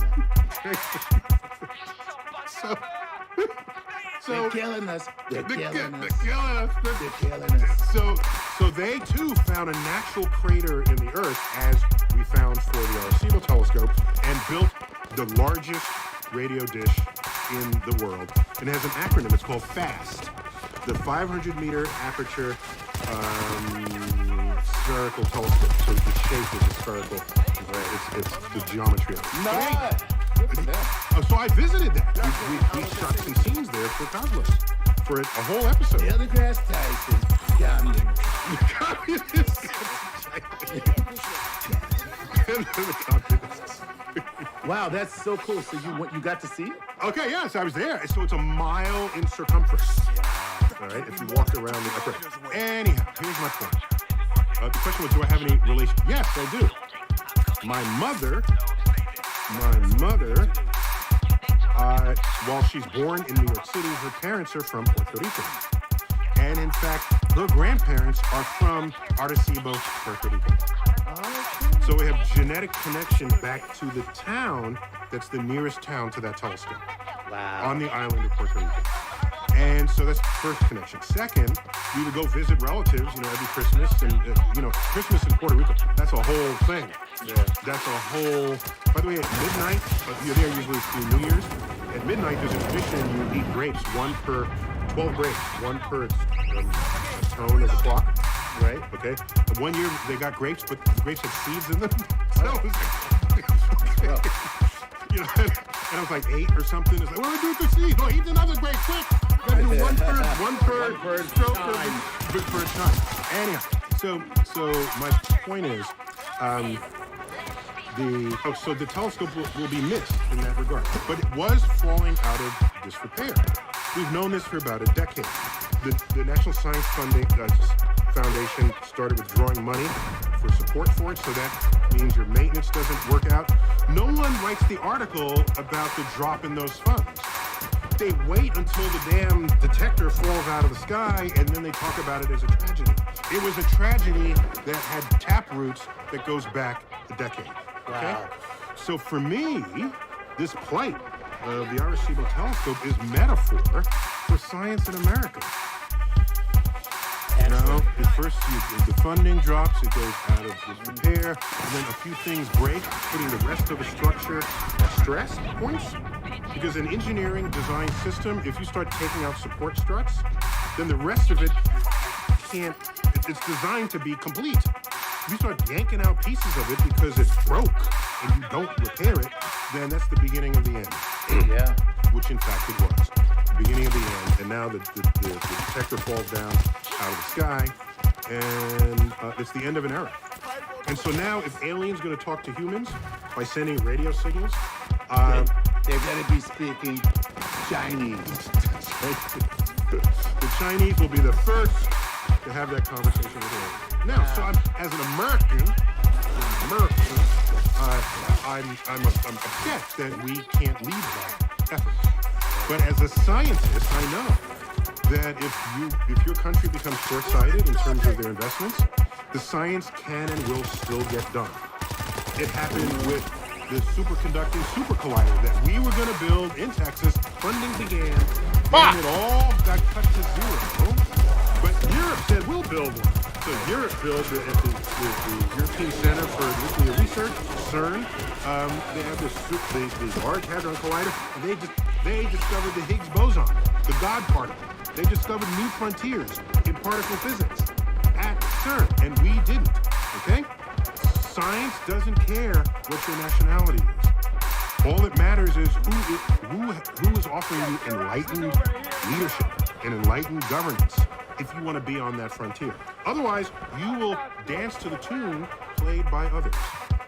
So they're killing us. They're killing us. So they too found a natural crater in the Earth, as we found for the Arecibo telescope, and built the largest radio dish in the world. And it has an acronym. It's called FAST, the 500-meter aperture spherical telescope. So the shape is spherical. It's the geometry of it. So I visited that. We shot some scenes there for Cosmos for a whole episode. Neil deGrasse Tyson, Wow, that's so cool. So you got to see it? Okay, yes, I was there. So it's a mile in circumference. All right, if you walked around the upper. Anyhow, here's my point. The question was, do I have any relation? Yes, I do. My mother, while she's born in New York City, her parents are from Puerto Rico. And in fact, her grandparents are from Arecibo, Puerto Rico. So we have genetic connection back to the town that's the nearest town to that telescope. Wow. On the island of Puerto Rico. And so that's the first connection. Second, we would go visit relatives, every Christmas. And, Christmas in Puerto Rico, that's a whole thing. Yeah. That's a whole... By the way, at midnight, you're there usually through New Year's. At midnight, there's a tradition you eat grapes, 12 grapes, one per tone of the clock. Right. Okay. And one year they got grapes, but the grapes had seeds in them. So it was and I was like 8 or something. It's like, what do I do with the seeds? Oh, eat another grape, quick. You gotta do one per stroke per time. Anyhow, so my point is, the telescope will be missed in that regard. But it was falling out of disrepair. We've known this for about a decade. The National Science Foundation started withdrawing money for support for it, so that means your maintenance doesn't work out. No one writes the article about the drop in those funds. They wait until the damn detector falls out of the sky, and then they talk about it as a tragedy. It was a tragedy that had tap roots that goes back a decade. Okay? Wow. So for me, this plight of the Arecibo telescope is metaphor for science in America. At first, the funding drops, it goes out of disrepair, and then a few things break, putting the rest of the structure at stress points. Because in engineering design system, if you start taking out support struts, then the rest of it it's designed to be complete. If you start yanking out pieces of it because it's broke and you don't repair it, then that's the beginning of the end. Yeah. Which in fact it was. Beginning of the end, and now the detector falls down out of the sky, and it's the end of an era. And so now, if aliens going to talk to humans by sending radio signals, they're going to be speaking Chinese. The Chinese will be the first to have that conversation with her. Now, so as an American, I'm upset that we can't lead that effort. But as a scientist, I know that if your country becomes short-sighted in terms of their investments, the science can and will still get done. It happened with the superconducting super collider that we were going to build in Texas. Funding began, and it all got cut to zero. But Europe said, we'll build one. So Europe built it at the European Center for Nuclear Research, CERN. They have the Large Hadron Collider, and they discovered the Higgs boson, the God particle. They discovered new frontiers in particle physics at CERN, and we didn't, okay? Science doesn't care what your nationality is. All that matters is who is offering you enlightened leadership and enlightened governance if you want to be on that frontier. Otherwise, you will dance to the tune played by others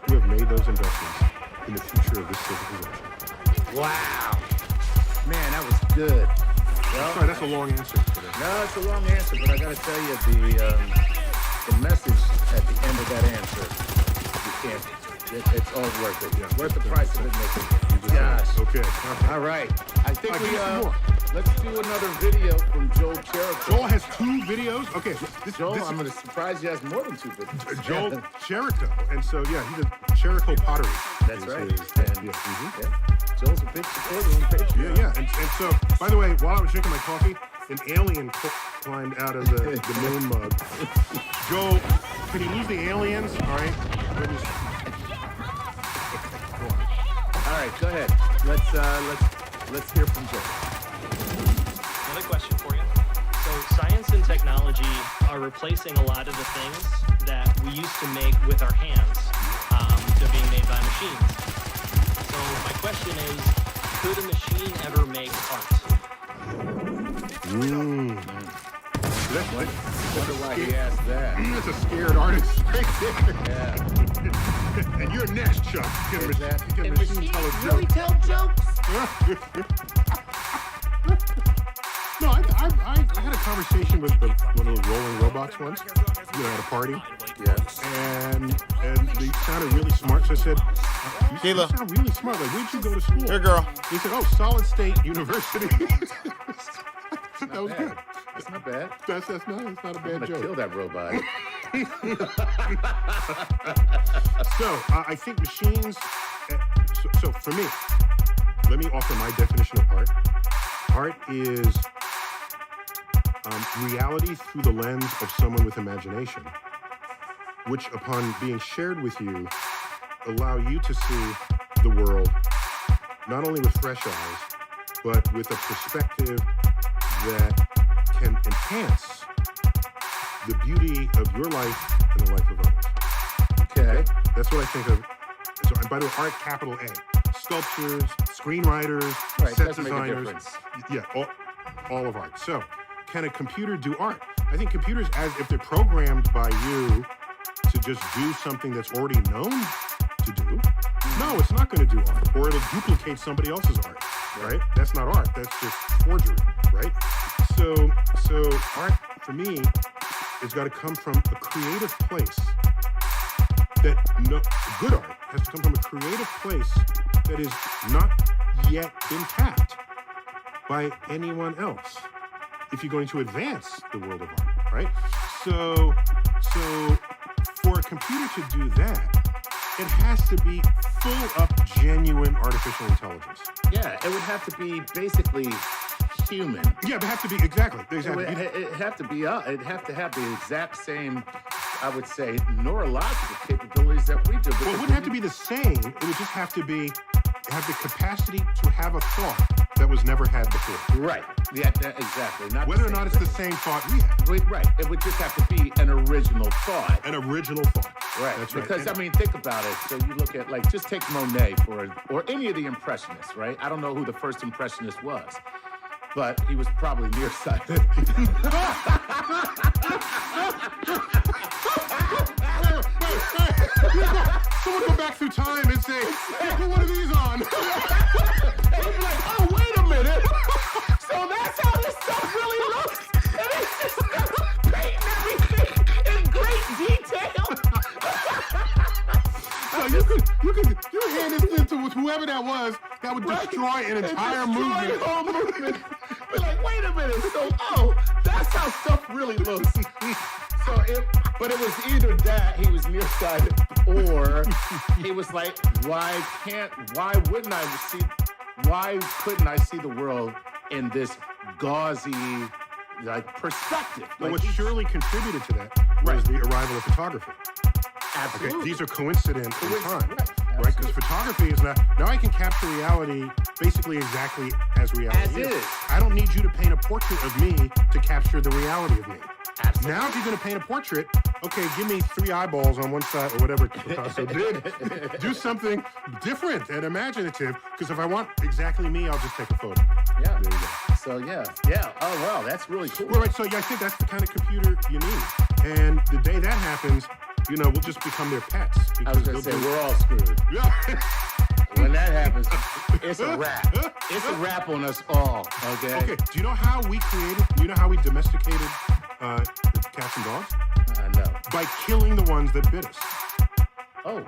who have made those investments in the future of this civilization. Wow. Man, that was good. Well, sorry, that's a long answer. No, it's a long answer, but I got to tell you, the message at the end of that answer, you can't, it's all worth it. Yeah. Worth the price of admission. Gosh. Okay. All right. I think let's do another video from Joel Cherico. Joel has 2 videos? Okay. Joel, I'm going to surprise you, has more than 2 videos. Joel Cherico. And so, yeah, he's a Cherico pottery. That's right. Joel's a big supporter on Patreon. Yeah. And so, by the way, while I was drinking my coffee, an alien climbed out of the moon mug. Joel, can you lose the aliens? All right. All right, go ahead. Let's hear from Joel. Another question for you. So science and technology are replacing a lot of the things that we used to make with our hands. They're being made by machines. So my question is, could a machine ever make art? Wonder why he asked that. That's a scared artist right there. Yeah. And you're next, Chuck. Can machine tell a joke? Really tell jokes? No, I had a conversation with one of those rolling robots once, at a party. Yes. And they sounded really smart. So I said, you sound really smart. Like, where'd you go to school? Here, girl. He said, oh, Solid State University. That was good. That's not bad. That's not a bad joke. Kill that robot. So I think machines. So for me, let me offer my definition of art. Art is reality through the lens of someone with imagination, which, upon being shared with you, allow you to see the world not only with fresh eyes, but with a perspective that can enhance the beauty of your life and the life of others. Okay. That's what I think of. So, and by the way, art, capital A. Sculptures, screenwriters, set designers. Yeah, all of art. So, can a computer do art? I think computers, as if they're programmed by you to just do something that's already known to do, no, it's not going to do art. Or it'll duplicate somebody else's art, right? That's not art. That's just forgery, right? So art, for me, has got to come from a creative place. Good art has to come from a creative place that is not yet been tapped by anyone else if you're going to advance the world of art, right? So for a computer to do that, it has to be full up genuine artificial intelligence. Yeah, it would have to be basically human. Yeah, it would have to be exactly. It'd have to be. It'd have to have the exact same, I would say, neurological capabilities that we do. Well, it wouldn't have to be the same. It would just have to have the capacity to have a thought that was never had before. Right. Yeah, exactly. Not whether or not it's the same thought we have. Right. It would just have to be an original thought. An original thought. Right. That's right. Because, I mean, think about it. So you look at, just take Monet or any of the Impressionists, right? I don't know who the first Impressionist was, but he was probably nearsighted. Someone go back through time and say, hey, put one of these on. And you'd be like, oh, wait a minute. So that's how this stuff really looks. And it's just painting whoever that was, that would destroy an entire movement. The whole movement. We're like, wait a minute. So, that's how stuff really looks. But it was either that he was nearsighted, or he was like, why couldn't I see the world in this gauzy, perspective? Well, what surely contributed to that was the arrival of photography. Absolutely. Okay, these are coincident in time, right? Because photography is now I can capture reality basically exactly as reality is. I don't need you to paint a portrait of me to capture the reality of me. Absolutely. Now, if you're going to paint a portrait, okay, give me 3 eyeballs on one side or whatever Picasso did. Do something different and imaginative, because if I want exactly me, I'll just take a photo. Yeah. There you go. So, yeah. Oh, wow, that's really cool. Well, right, so I think that's the kind of computer you need. And the day that happens, we'll just become their pets. I was going to say, we're all screwed. Yeah. When that happens, it's a wrap. It's a wrap on us all, okay? Okay, do you know how we domesticated cats and dogs? No. By killing the ones that bit us. Oh.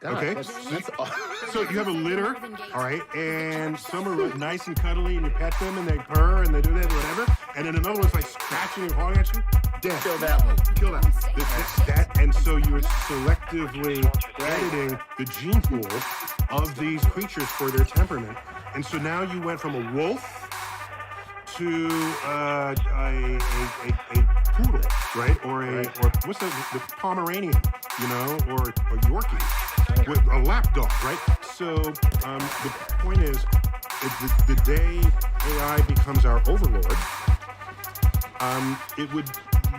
God, okay. That's so you have a litter, all right, and some are nice and cuddly, and you pet them, and they purr, and they do that, whatever, and then another one's like scratching and clawing at you. Dead. Kill that one. Kill that one. And so you're selectively editing the gene pool of these creatures for their temperament, and so now you went from a wolf to a poodle, right? Or what's the Pomeranian, or Yorkie, with a lap dog, right? So the point is the day AI becomes our overlord,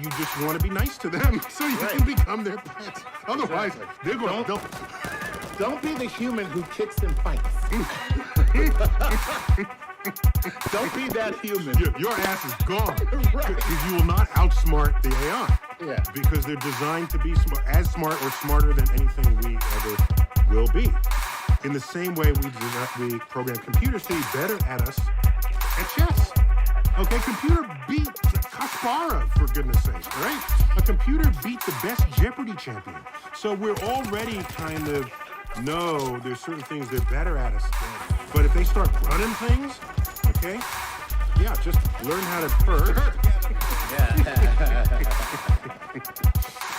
you just want to be nice to them so you can become their pets. Otherwise, they're going to... Don't be the human who kicks and fights. Don't be that human. Your ass is gone. Because you will not outsmart the AI. Yeah. Because they're designed to be as smart or smarter than anything we ever will be. In the same way we program computers to be better at us at chess. Okay, computer beat Kasparov, for goodness sakes, right? A computer beat the best Jeopardy champion. So we're already kind of know there's certain things they're better at us. But if they start running things, okay, just learn how to purr.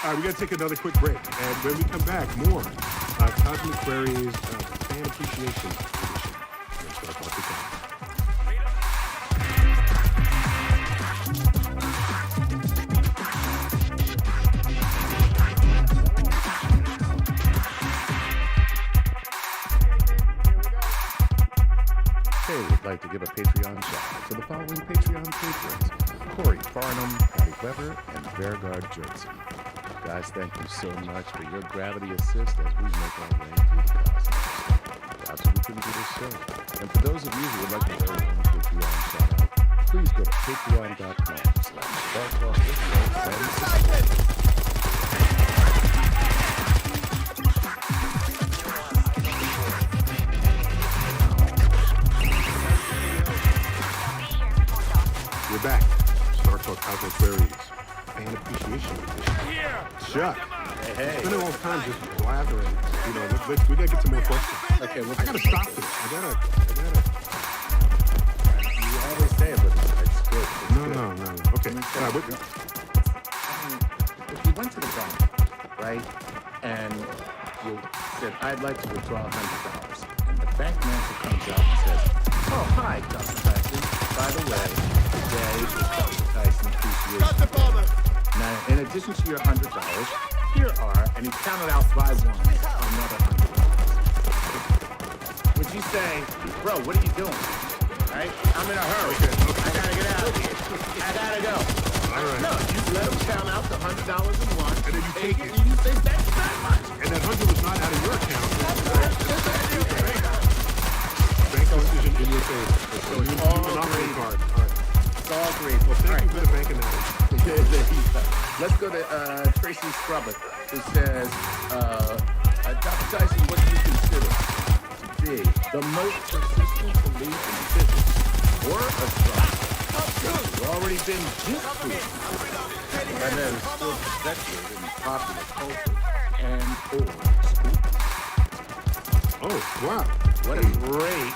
All right, we got to take another quick break. And when we come back, more Cosmic Queries Fan Appreciation Edition. Let's start off the time. We'd like to give a Patreon shout-out to the following Patreon patrons: Corey Farnham, Patty Weber, and Vergard Jurtson. Guys, thank you so much for your gravity assist as we make our way through the cosmos. Without you, we couldn't do this show. And for those of you who would like to get their own Patreon shout-out, please go to patreon.com/StarTalkRadio. We're back. Star Talk Cosmic Queries Fan Appreciation Edition. Chuck. Hey. Spending all the time just blathering. We gotta get some more questions. Okay, I gotta stop this. I gotta. You always say it, but it's good. No. Okay. If you went to the bank, right, and you said, I'd like to withdraw $100, and the bank manager comes out and says, oh, hi, Dr. Tyson. By the way, today is Dr. Tyson Appreciation Day. Now, in addition to your $100, here are, and he counted out by one, another $100. Would you say, bro, what are you doing? Right? I'm in a hurry. Okay. I gotta get out of here. I gotta go. All right. No, you let him count out the $100 in one, and then you take it. and you say, thank you very much. And that 100 was not out of your account. That's right. Bank decision in your favor. So it's all monopoly great. card. All right. It's all great. Well, thank you for the bank analogy. Let's go to Tracy Scrubbett, who says, Dr. Tyson, what do you consider to be the most persistent belief in physics or astrology? It's already been disproven, and that is still perspective in popular culture and or school. Oh, wow. What a great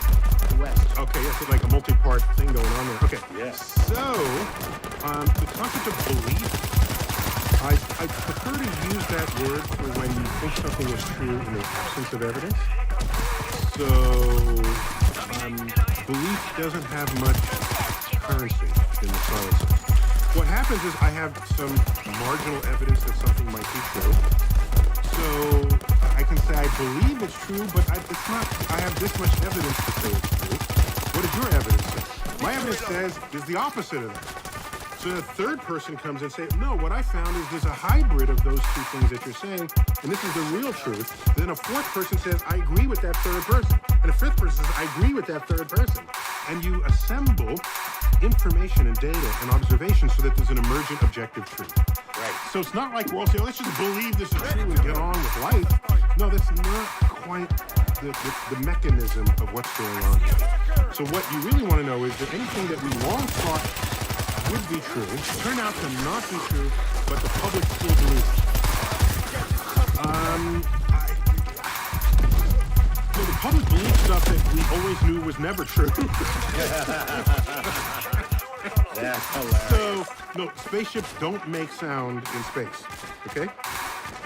question. Okay, yes, it's like a multi-part thing going on there. Okay. Yes. So, the concept of belief, I prefer to use that word for when you think something is true in the absence of evidence. So, belief doesn't have much currency in the solid sense. What happens is I have some marginal evidence that something might be true. So I can say I believe it's true, but it's not. I have this much evidence to say it's true. What does your evidence say? My evidence says is the opposite of that. So the third person comes and says, no, what I found is there's a hybrid of those two things that you're saying, and this is the real truth. Then a fourth person says, I agree with that third person. And a fifth person says, I agree with that third person. And you assemble information and data and observation so that there's an emergent objective truth. Right. So it's not like we're all saying, let's just believe this is true and get on with life. No, that's not quite the mechanism of what's going on here. So what you really want to know is that anything that we long thought would be true turn out to not be true, but the public still believes it. So the public believes stuff that we always knew was never true. That's hilarious. So, no, spaceships don't make sound in space, okay?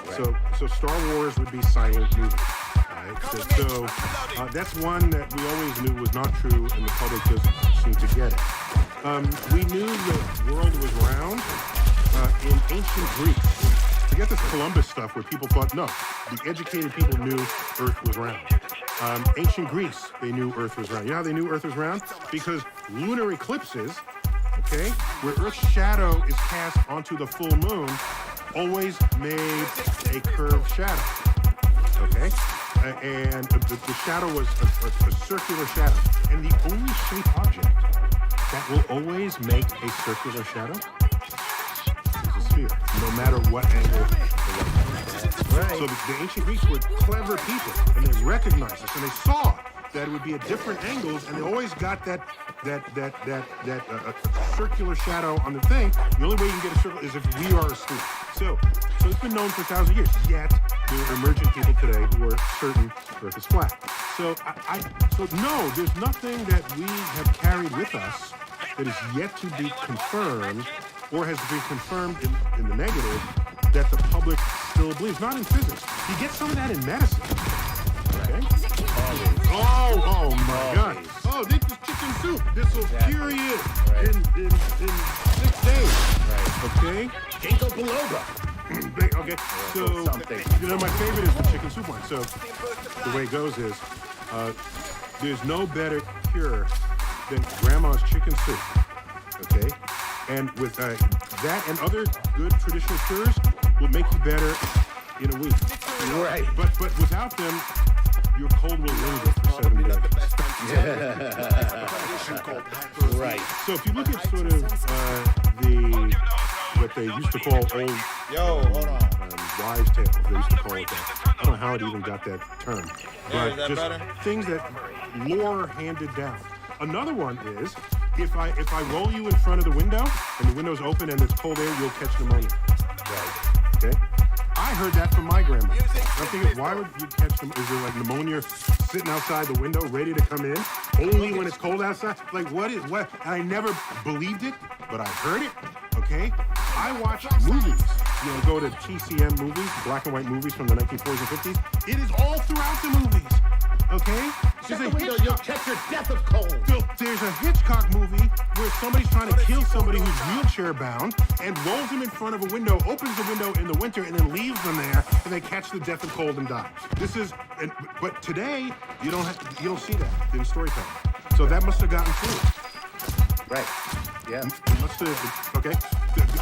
Right. So Star Wars would be silent movie. Right? So that's one that we always knew was not true, and the public doesn't seem to get it. We knew the world was round in ancient Greece. Forget this Columbus stuff where people thought, no, the educated people knew Earth was round. Ancient Greece, they knew Earth was round. You know how they knew Earth was round? Because lunar eclipses, okay, where Earth's shadow is cast onto the full moon, always made a curved shadow, okay? And the shadow was a circular shadow. And the only shape object that will always make a circular shadow is a sphere, no matter what angle. Right. So the ancient Greeks were clever people, and they recognized this, and they saw that it would be at different angles, and they always got that circular shadow on the thing. The only way you can get a circle is if we are asleep. So it's been known for 1,000 years. Yet there are emergent people today who are certain Earth is flat. So no, there's nothing that we have carried with us that is yet to be confirmed, or has been confirmed in the negative, that the public still believes. Not in physics. You get some of that in medicine. Okay? Oh my God. Oh, this is chicken soup. This will cure you in 6 days. Right. Okay? Ginkgo biloba. Okay. So, you know, my favorite is the chicken soup one. So, the way it goes is, there's no better cure than grandma's chicken soup. Okay? And with that and other good traditional cures will make you better in a week. Right. But without them, your cold will linger for 7 days. Right. So if you look at sort of what they used to call old wives' tales, they used to call it that. I don't know how it even got that term. But just things that lore handed down. Another one is, if I roll you in front of the window and the window's open and it's cold air, you'll catch pneumonia. Right. Okay? I heard that from my grandma. I'm thinking, why would you catch them? Is there like pneumonia sitting outside the window ready to come in? Only when it's cold outside? Like what? And I never believed it, but I heard it. Okay? I watch movies. You know, go to TCM movies, black and white movies from the 1940s and 50s. It is all throughout the movies. Okay? You'll catch your death of cold. There's a Hitchcock movie where somebody's trying to kill somebody who's wheelchair bound and rolls him in front of a window, opens the window in the winter, and then leaves them there, and they catch the death of cold and die. But today you don't see that in storytelling. So that must have gotten through. Right. Yeah. It must have. Okay.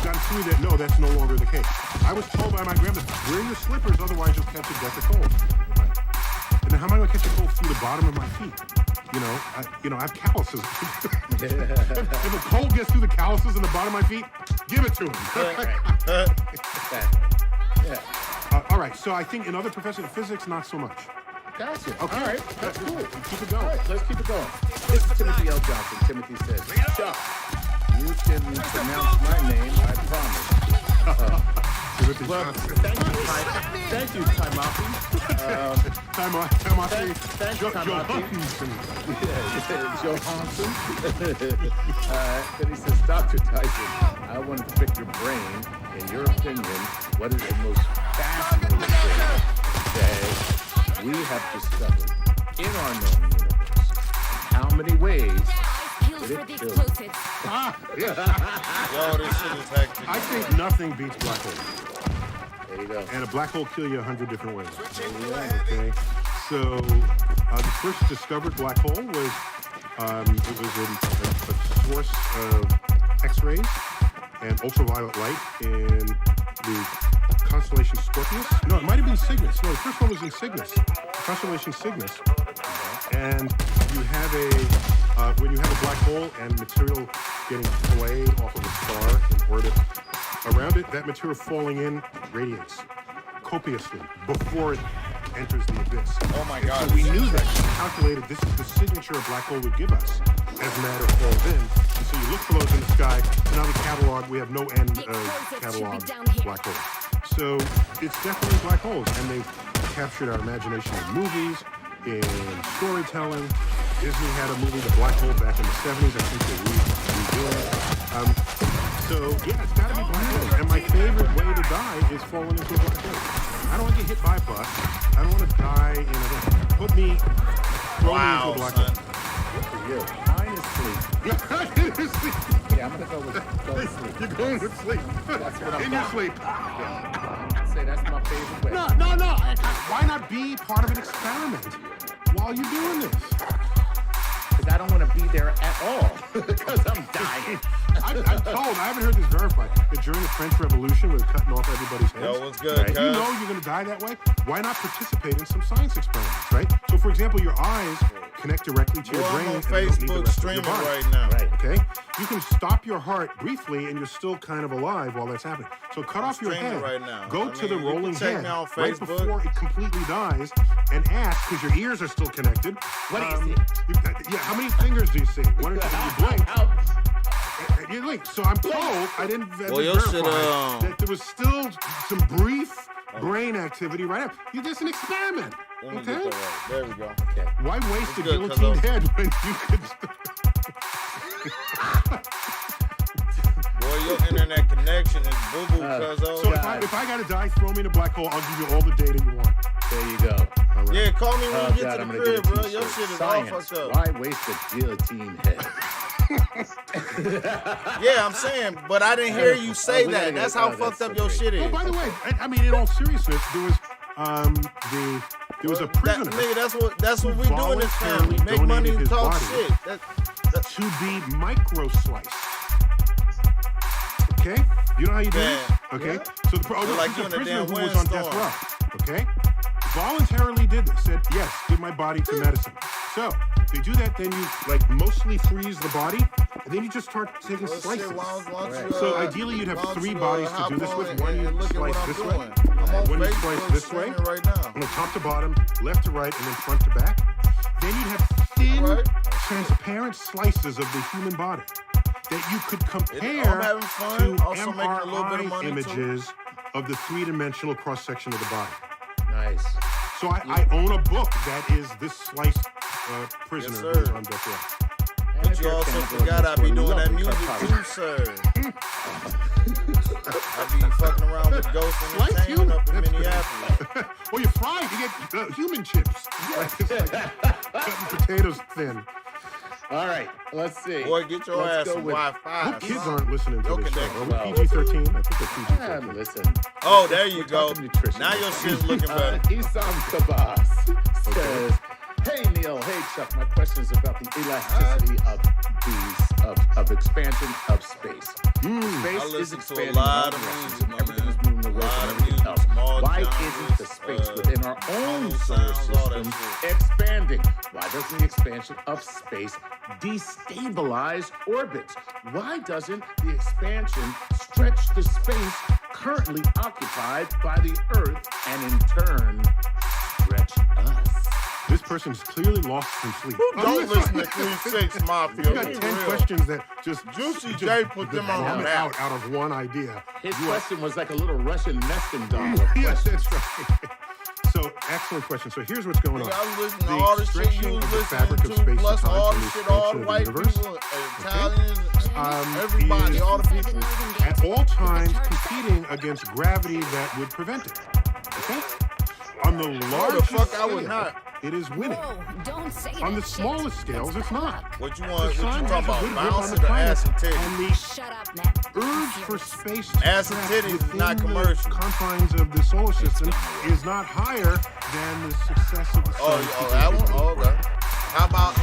Gotten through that. No, that's no longer the case. I was told by my grandmother, wear your slippers, otherwise you'll catch a death of cold. And then how am I going to catch a cold through the bottom of my feet? I have calluses. if a cold gets through the calluses in the bottom of my feet, give it to him. All right. So I think in other professions of physics, not so much. Gotcha. Okay. All right. That's cool. Keep it going. All right, let's keep it going. This is Timothy L. Johnson. Timothy says, Chuck, you can pronounce my name, I promise. Timothy Well, Johnson. thank you, Taimafi. Taimafi. Thanks, Taimafi. Johansson. Then he says, Dr. Tyson, I want to pick your brain. In your opinion, what is the most fascinating thing that we have discovered in our known universe? How many ways did it kill you? Yo, this shit is hectic. I think nothing beats black hole. There you go. And a black hole kill you 100 different ways. Okay. So the first discovered black hole was it was a source of X-rays and ultraviolet light in the constellation Scorpius. No, it might have been Cygnus. No, the first one was in Cygnus, constellation Cygnus. And you have when you have a black hole and material getting flayed off of a star in orbit around it, that material falling in radiates copiously before it enters the abyss. Oh my God. So we knew that. We calculated this is the signature a black hole would give us as matter falls in. And so you look for those in the sky. So now the catalog, we have no end of catalog black holes. So it's definitely black holes. And they've captured our imagination in movies, in storytelling. Disney had a movie, The Black Hole, back in the 70s. I think they're redoing it. So, yeah, it's got to be black holes. And my favorite way to die is falling into a black hole. I don't want to get hit by a bus. I don't want to die in a... Throw me into a black hole. Good for you. Mine is sleep. Yeah, I'm going to go with sleep. You're going with sleep. That's what I'm in your sleep. Yeah. I'd say that's my favorite way. No. Why not be part of an experiment while you're doing this? Because I don't want to be there at all. Because I'm dying. I'm told, I haven't heard this verified, that during the French Revolution, where they're cutting off everybody's heads. Yo, what's good, If you know you're going to die that way, why not participate in some science experiments, right? So, for example, your eyes connect directly to your brain. I'm on and you don't need the Facebook rest of your streaming body. right now. Right, okay? You can stop your heart briefly, and you're still kind of alive while that's happening. So cut off your streaming head, right now. go to the you can rolling check head me on right Facebook. before it completely dies, and ask, because your ears are still connected. What do you see? Yeah, how many fingers do you see? One or two? You blink. You blink. So I'm told, I didn't verify that there was still some brief brain activity right after. It's an experiment. Let me Okay? get that right. There we go. Okay. Why waste a It's good, 'cause guillotined head when you could... Boy, your internet connection is boo-boo, cuz. So if I gotta die, throw me in a black hole, I'll give you all the data you want. There you go. All right. Yeah, call me when you get God, to I'm the gonna get crib, a bro. t-shirt. Your shit is Science. all fucked up. Why waste a guillotine head? Yeah, I'm saying, but I didn't hear you say that. That's how fucked up your shit is. Oh, by the way, I mean, in all seriousness, there was a prisoner. That's what we do in this family. Make donated money and his talk body shit. to be micro-sliced. Okay? You know how you do this? Okay? So the like you in a prisoner damn who was on death windstorm. row. Okay? Voluntarily did this. Said, yes, give my body to medicine. So, if you do that, then you mostly freeze the body, and then you just start taking slices. So ideally, you'd have three bodies to do this with. One you slice this way, one you slice this way, right now. from top to bottom, left to right, and then front to back. Then you'd have thin, transparent slices of the human body that you could compare having fun, to also making a little bit of MRI money, too. images of the three-dimensional cross-section of the body. Nice. So I own a book that is this sliced prisoner who's on death row. But you also forgot I be doing that music too, sir. I be fucking around with Ghost Entertainment up in Minneapolis. Well, you're fried. You get human chips. It's like cutting potatoes thin. All right, let's see. Boy, get your ass some Wi-Fi. Hope kids aren't listening to Your this show. connection. Are we PG-13? I think it's PG-13. Listen. Oh, there you We're go. talking nutrition. Now your shit's looking better. Isam Kabas says, hey Neil, hey Chuck, my question is about the elasticity of expansion of space. Space is expanding in all directions and everything is moving away from everything else. Why isn't the space within our own solar system expanding? Why doesn't the expansion of space destabilize orbits? Why doesn't the expansion stretch the space currently occupied by the Earth and in turn stretch us? This person's clearly lost some sleep. Don't listen to 3-6 Mafia. You got 10 questions that just Juicy J put them on the map. out of one idea. His question was like a little Russian nesting doll. Yes, that's right. So, excellent question. So here's what's going on. I'm listening to all the shit you was listening to, plus all the shit, all the white people, Italians, everybody, all the people. At all times competing against gravity that would prevent it. Okay? On the largest fuck I would scale, not. it is winning. Don't say On the that smallest scales, it's not. What you want? The What sun you has talking a about? good grip on Bouncing the or planet, ass and titties? and the Shut up, Matt. urge for space Ass and titties is within not the commercial. confines of the solar system is not higher than the success of the sun. Oh, that one? Oh, okay. How about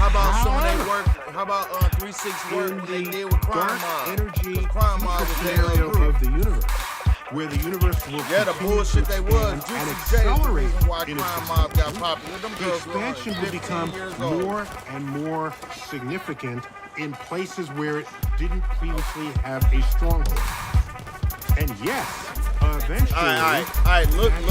some of their work? How about 3-6 work when they did with Crime dark Mob? energy Crime Mob was scenario of the universe, where the universe will the continue bullshit to they was. expand and Juicy J is the accelerate reason why in Crime its Mob got popular. Them The girls were only expansion will 15 become years old. more and more significant in places where it didn't previously have a stronghold. And yes, eventually, All right. Look up.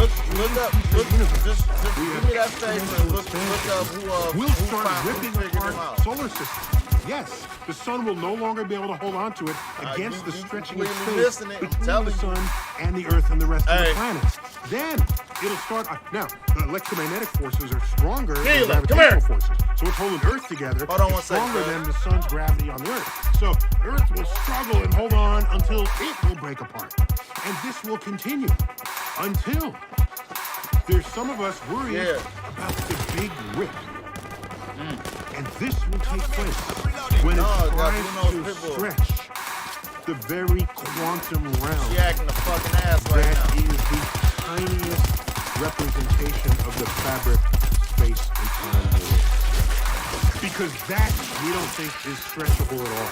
Just give me that statement. Look up who we'll start ripping figured them apart out. solar systems. Yes, the sun will no longer be able to hold on to it against the you stretching of completely space missing it. I'm between telling the you. sun and the Earth and the rest of the Hey. planets. Then it'll start. Now, the electromagnetic forces are stronger than Neela, come gravitational here. forces. So what's holding Earth together Hold on is one second, stronger bro. than the sun's gravity on the Earth. So Earth will struggle and hold on until it will break apart. And this will continue until there's some of us worried about the big rip. And this will take place when it tries to stretch the very quantum realm. She acting a fucking ass right That now. is the tiniest representation of the fabric, space, and time there is. Because that we don't think is stretchable at all.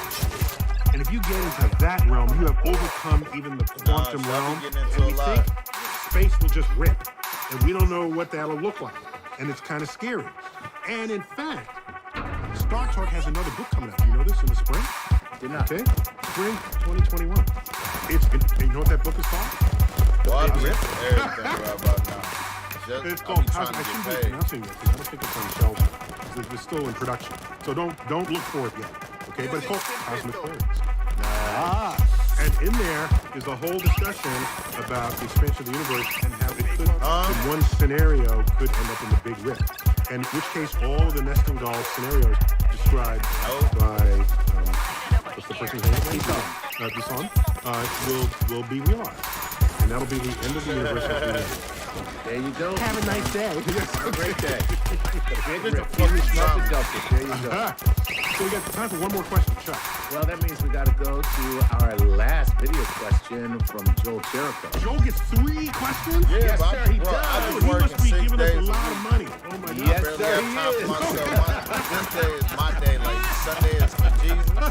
And if you get into that realm, you have overcome even the quantum realm. getting into And we a lot. think space will just rip. And we don't know what that'll look like. And it's kind of scary. And in fact, Star Talk has another book coming out. You know this in the spring? Did not. Okay? Spring 2021. You know what that book is called? Well, I rip everything right about now. Just, It's I called be trying Cosmic. I to shouldn't get be paid. pronouncing it because I don't think it's on shelves. It's still in production. So don't look for it yet. Okay? But it's called Cosmic Clarity. And in there is a whole discussion about the expansion of the universe and how it could, in one scenario, could end up in the Big Rip. And in which case, all of the nesting doll scenarios described by what's the person's name? Dusan, will be realized. And that'll be the end of the universe as we know it. There you go. Have a nice day. Have a great day. The big rip. Here's not the Delta. There you go. So we got time for one more question, Chuck. Well, that means we got to go to our last video question from Joel Jericho. Joel gets 3 questions? Yeah, Yes, but sir, he bro, does. I've been He working must be 6 giving us days a a lot of week. money. Oh my God. Yes, I barely sir, have he time is. for myself. This day is my day. Like Sunday is for Jesus. Like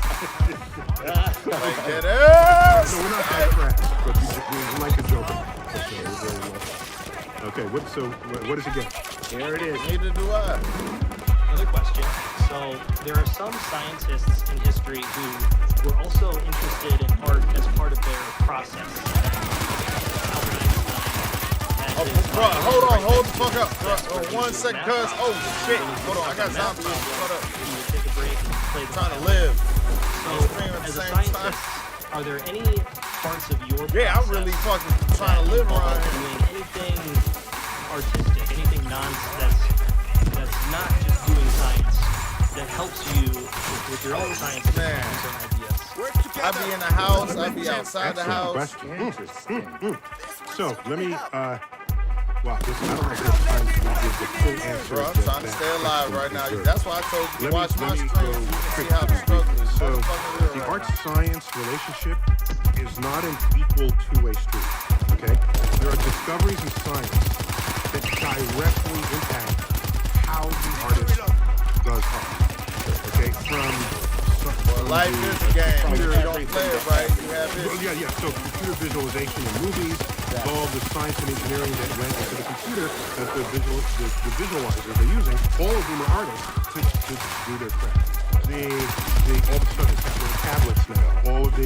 that is. No, we're not that crass, but we like a joke. Okay, what does he get? Here it is. Neither do I. Another question. So there are some scientists in history who were also interested in art as part of their process. Bro, hold the fuck up. Bro. 1 second, cuz. Oh, shit. Hold on, I got zombies. Hold up. You would take a break and play the Trying to live. So, Scream at the as a same scientist, time. are there any parts of your Yeah, I'm really fucking trying to live around here. doing anything artistic, anything that's not just doing science, that helps you with your own science and ideas? I be in the house, I be outside the Excellent house. question. Interesting. So let me, wow, this, I don't know if there's time to give the full answer. Bro, I'm trying to stay alive right now. That's why I told you to watch my streams. go You can see quick how the struggle is. So Motherfucking real the right art-science relationship is not an equal two-way street, okay? There are discoveries in science that directly impact how the artist does art, okay? Well, life is a game. If you don't play it right, you have it. Yeah. So computer visualization in movies, all the science and engineering that went into the computer that the visualizers are using, all of them are artists to do their craft. All the stuff that's happening with tablets now, all of the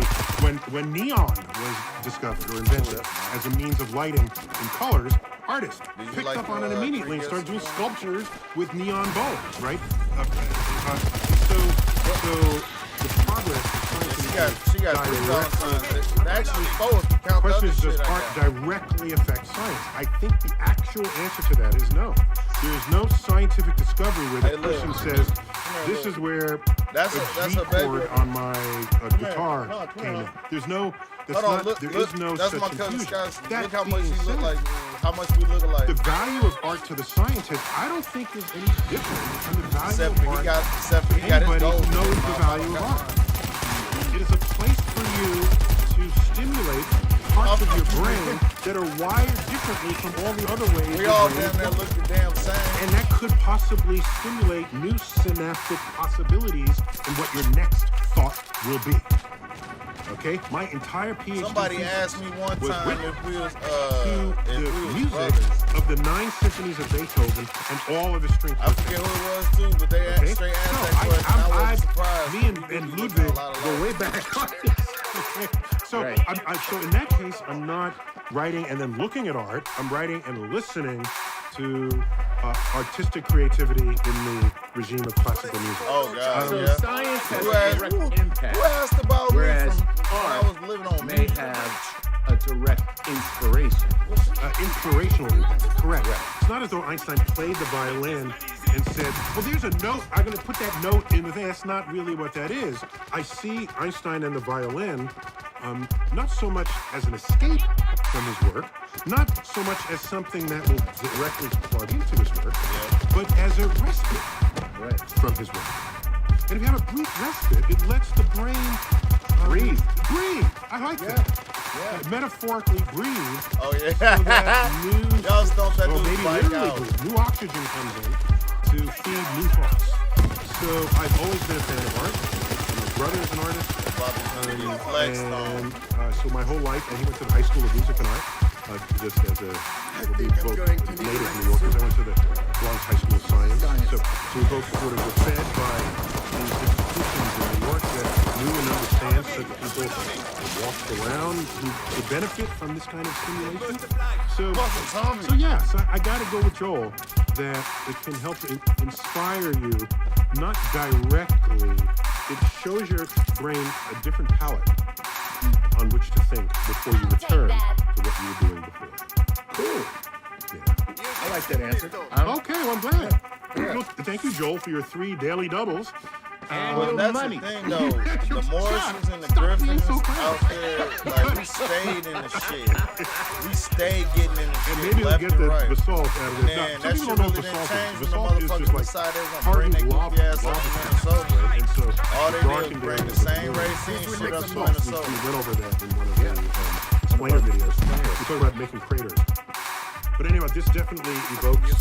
when neon was discovered or invented as a means of lighting in colors, artist picked like, up on it immediately and started doing sculptures with neon bulbs, right? So the progress She got $3,000. Actually, both. The question is, does art directly affect science? I think the actual answer to that is no. There is no scientific discovery where the person says, this is where that's a G chord on my guitar came in. There's no, there is no that's such my cousin infusion. Scott. That Look how much being he look said, like, how much we look alike. the value of art to the scientist, I don't think is any different from the value of art to anybody who knows the value of art. It is a place for you to stimulate parts of your brain that are wired differently from all the other ways. We all damn near look the damn same. And that could possibly stimulate new synaptic possibilities in what your next thought will be. Okay? My entire PhD Somebody asked me one time if we was to the music brothers. of the 9 symphonies of Beethoven and all of the string I forget who it was too, but they asked, straight asked that question. I wasn't surprised. Me and Ludwig go way back on this. Okay? So, so in that case, I'm not writing and then looking at art. I'm writing and listening to artistic creativity in the regime of classical music. Oh, God. So yeah. science has Who a asked- direct impact. Who asked about whereas me from when I art was living on may have a direct inspiration. Inspirational impact, correct. It's not as though Einstein played the violin and said, well, there's a note, I'm going to put that note in the thing. That's not really what that is. I see Einstein and the violin not so much as an escape from his work, not so much as something that will directly plug into his work, but as a respite from his work. And if you have a brief respite, it lets the brain breathe. I like that. Metaphorically breathe. Oh, yeah. So that new, Y'all stomp that or dude's maybe bike literally out. breathe. New oxygen comes in to feed new thoughts. So I've always been a fan of art. My brother is an artist. So my whole life, and he went to the High School of Music and Art, just as a both native New Yorkers. I went to the Bronx High School of Science. So we both sort of were fed by these institutions in New York that knew and understand so that people walked around who could benefit from this kind of stimulation. So I got to go with Joel that it can help inspire you, not directly. It shows your brain a different palette on which to think before you return to what you were doing before. Cool. I like that answer. Okay, well, I'm glad. Well, thank you, Joel, for your 3 daily doubles. Well, that's the thing, though. The Morrisons and the Griffins out there, like, we stayed in the shit. We stayed getting in the shit. And maybe left they'll get and the right. basalt out of it. Man, Some that people shit don't know really what didn't basalt is. change when the Basalt is just motherfuckers like decided they was gonna bring hardened their lava. goofy ass up to Minnesota. And so All they did was darkened bring areas the with same blue. racine shit up to We Minnesota. went over that in one of the explainer videos. We talk about making craters. But anyway, this definitely evokes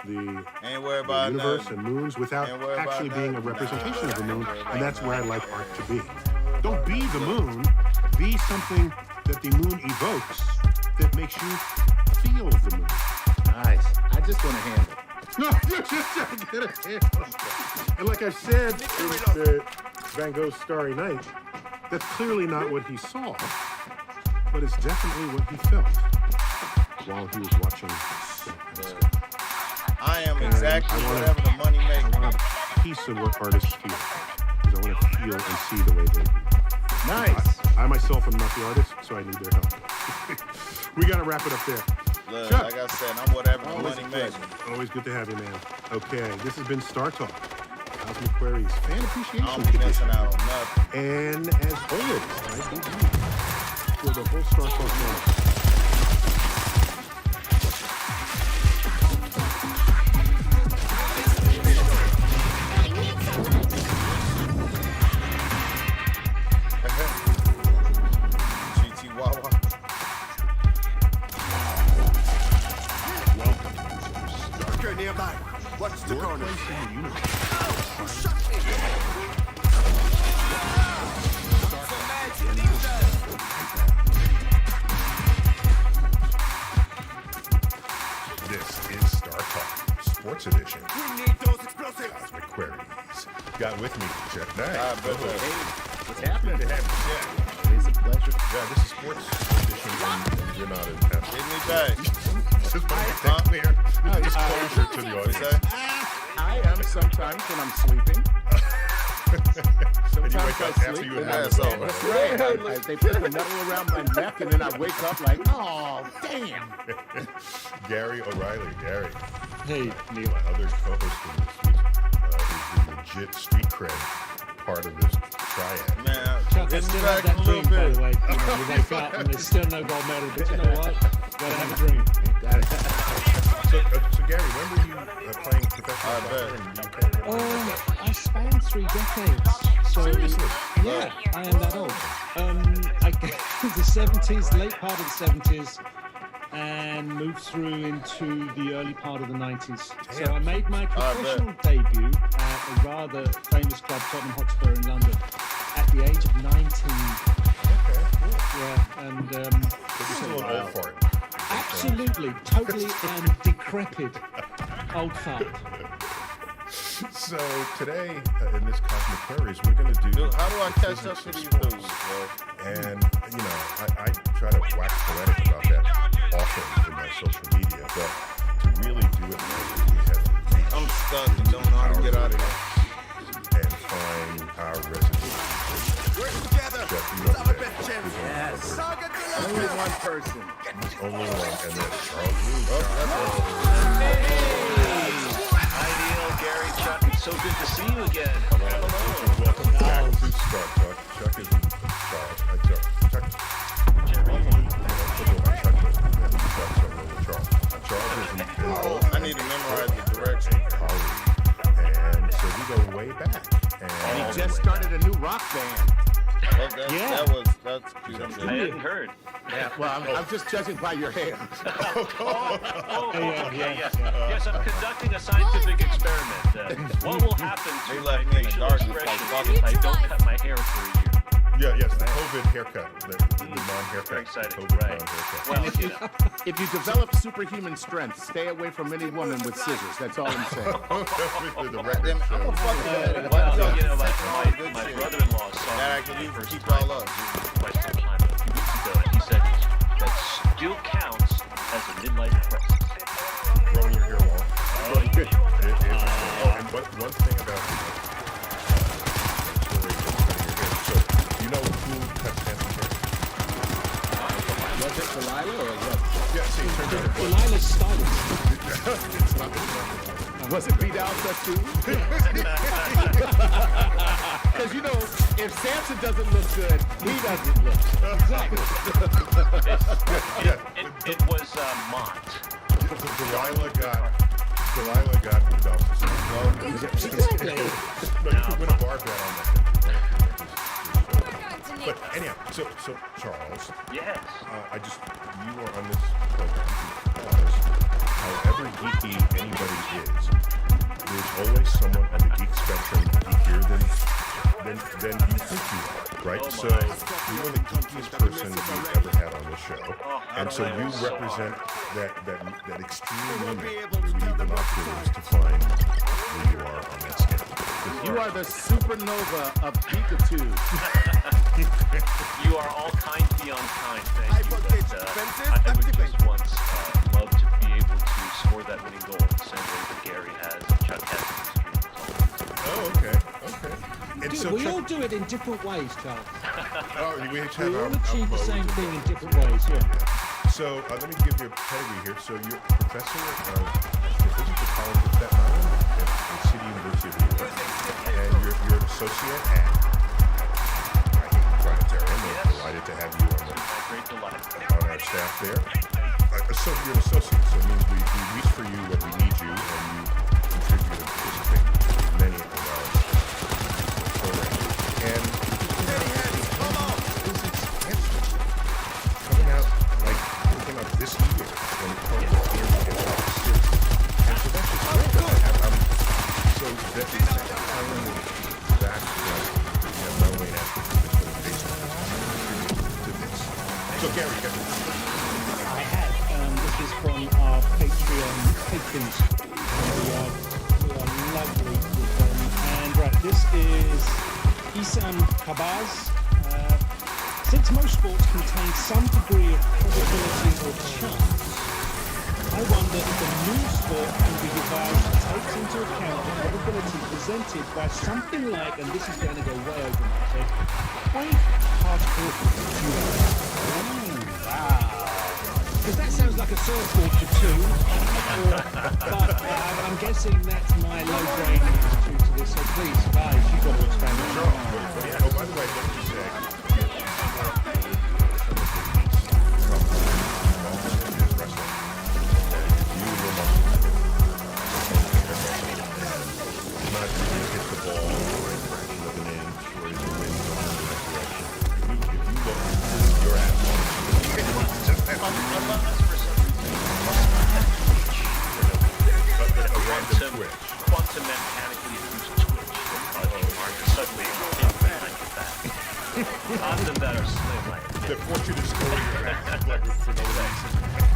the universe and moons without actually being a representation of the moon, and that's where I like art to be. Don't be the moon, be something that the moon evokes that makes you feel the moon. Nice. I just want to handle. No, you're just trying to get a handle. And like I said in Van Gogh's Starry Night, that's clearly not what he saw, but it's definitely what he felt while he was watching. I am exactly whatever the money makes. I want a piece of what artists feel, because I want to feel and see the way they do. Nice. I myself am not the artist, so I need their help. We got to wrap it up there. Look, Chuck. like I said, I'm whatever the money makes. Always good to have you, man. Okay, this has been Star Talk. Cosmic Queries Fan Appreciation I don't be missing out on nothing. And as always, I thank you for the whole Star Talk family. Nearby. What's the corner? This is Star Talk, Sports Edition. We need those explosives. Cosmic Queries. Got with me, Jeff Knight. Hey, what's happening? Good to have you, Jeff. It's a pleasure. Yeah, this is Sports Edition. you're not in town. Give me back. Just want to make that clear. Disclosure to the audience. I am sometimes when I'm sleeping. And you wake up after you have Yeah, so That's right. They put the metal around my neck, and then I wake up like, oh, damn. Gary O'Reilly. Gary. Hey, Neil. My other co-host in this is the legit street cred part of this triad. Man, Chuck, I give me still back have that a little dream, by bit. the way. You wake up and there's still no gold medal, but you know what? Gotta have a dream. So Gary, when were you playing professional soccer in the UK? I spanned 3 decades. So, Seriously? Yeah, I am that old. The 70s, late part of the 70s, and moved through into the early part of the 90s. So I made my professional debut at a rather famous club, Tottenham Hotspur in London, at the age of 19. Okay, cool. Yeah, and You're still an old fart. absolutely, totally and decrepit old fart. So today, in this Cosmic Queries, we're going to do... Dude, how do I catch up to these dudes, bro? And, you know, I try to wax poetic about that often in my social media, but to really do it right, we have to I'm stuck and don't know how to get out of here. and find our resident. Work together. Jeff, you It's know our that. best chance. Yes. Only one person. There's only one, and that's Charles Lee. Hi, Neil, Gary, Chuck. It's so good to see you again. Welcome back to Star Talk. Chuck is Charles. Chuck. Charles is I need to memorize the direction. And so we go way back. And he just started a new rock band. Well, that's cute. I hadn't heard. Yeah, well, I'm just judging by your hair. Yes, I'm conducting a scientific experiment. What will happen to my facial expression if I don't cut my hair for a year? Yes, the COVID haircut, the non-haircut. Very exciting, COVID right. non-haircut. Well, And if you develop superhuman strength, stay away from any woman with scissors. That's all I'm saying. The record shows. Well, you know, my brother-in-law saw That I me can use to first keep time y'all up. quite some time a few weeks ago, and he said that still counts as a midlife crisis. Growing your hair long. Oh, good. And one thing about the story that's cutting your hair. So, you know who cuts Sam's hair? Was it Delilah or what? Yeah, see, it turns out it was. Delilah's stylist. It's not. Was it Vidal Sassoon? Because, you know, if Samson doesn't look good, he doesn't look. Exactly. It was Mott. Delilah got Vidal Sassoon. Exactly. No, you could win a bar bet on that. But anyhow, so Charles, Yes. You are on this program because however geeky anybody is, there's always someone on the geek spectrum geekier than you think you are, right? So you are the geekiest person we've ever had on this show, and so you represent that extreme limit where we need binoculars to find where you are on that scale. You are the supernova of geekitude. You are all kind beyond kind, thank you. But I would just once love to be able to score that winning goal the same way that Gary has and Chuck has in the stream. Oh, okay. And Dude, so we all do it in different ways, Charles. we each We have all our achieve the modes same and thing in modes. different ways, yeah. So let me give you a pedigree here. So you're a professor of astrophysics at College of Staten Island at City University of New York, and you're an associate at Planetarium. We're delighted to have you on our staff there. So you're an associate, so it means we reach for you when we need you, and you contribute and participate in many of our programs. And coming out this year when it comes to theory and physics. And so that's just great. So that is telling back not only an astrophysics but basically to this. So Gary, go ahead. I have. This is from our Patreon patrons. We are lovely with them. And right, this is Isam Kabaz. Since most sports contain some degree of probability or chance, I wonder if a new sport can be devised that takes into account the probability presented by something like, and this is going to go way over my head, point particle duality. Wow. Because that sounds like a surfboard for two, but I'm guessing that's my low brain attitude to this. So please, guys, you've got to expand on that. Oh, by the way, what did you say? Quantum mechanically induced twitch that aren't suddenly infinite like that. Often that are slim like the fortune is going for no reason.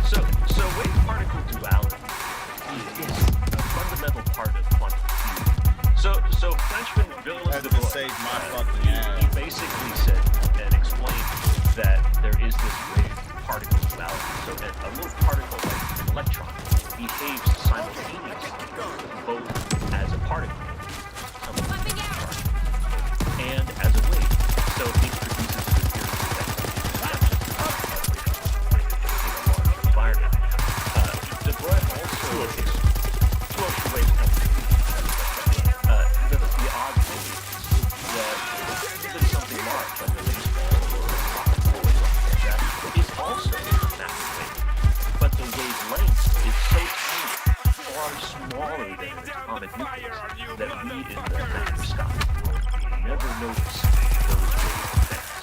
So wave particle duality is a fundamental part of quantum theory. So Frenchman Brucewilliswagg, he basically said and explained that there is this wave particle duality. So a little particle like an electron behaves simultaneously both as a particle and as a wave. So it produces an appearance of environment. De Broglie also the odd thing that even something large like a baseball or a that is also a massive wave. But the wavelength is so tiny, far smaller than an atomic nucleus, that we in the macroscopic world never notice those wave effects.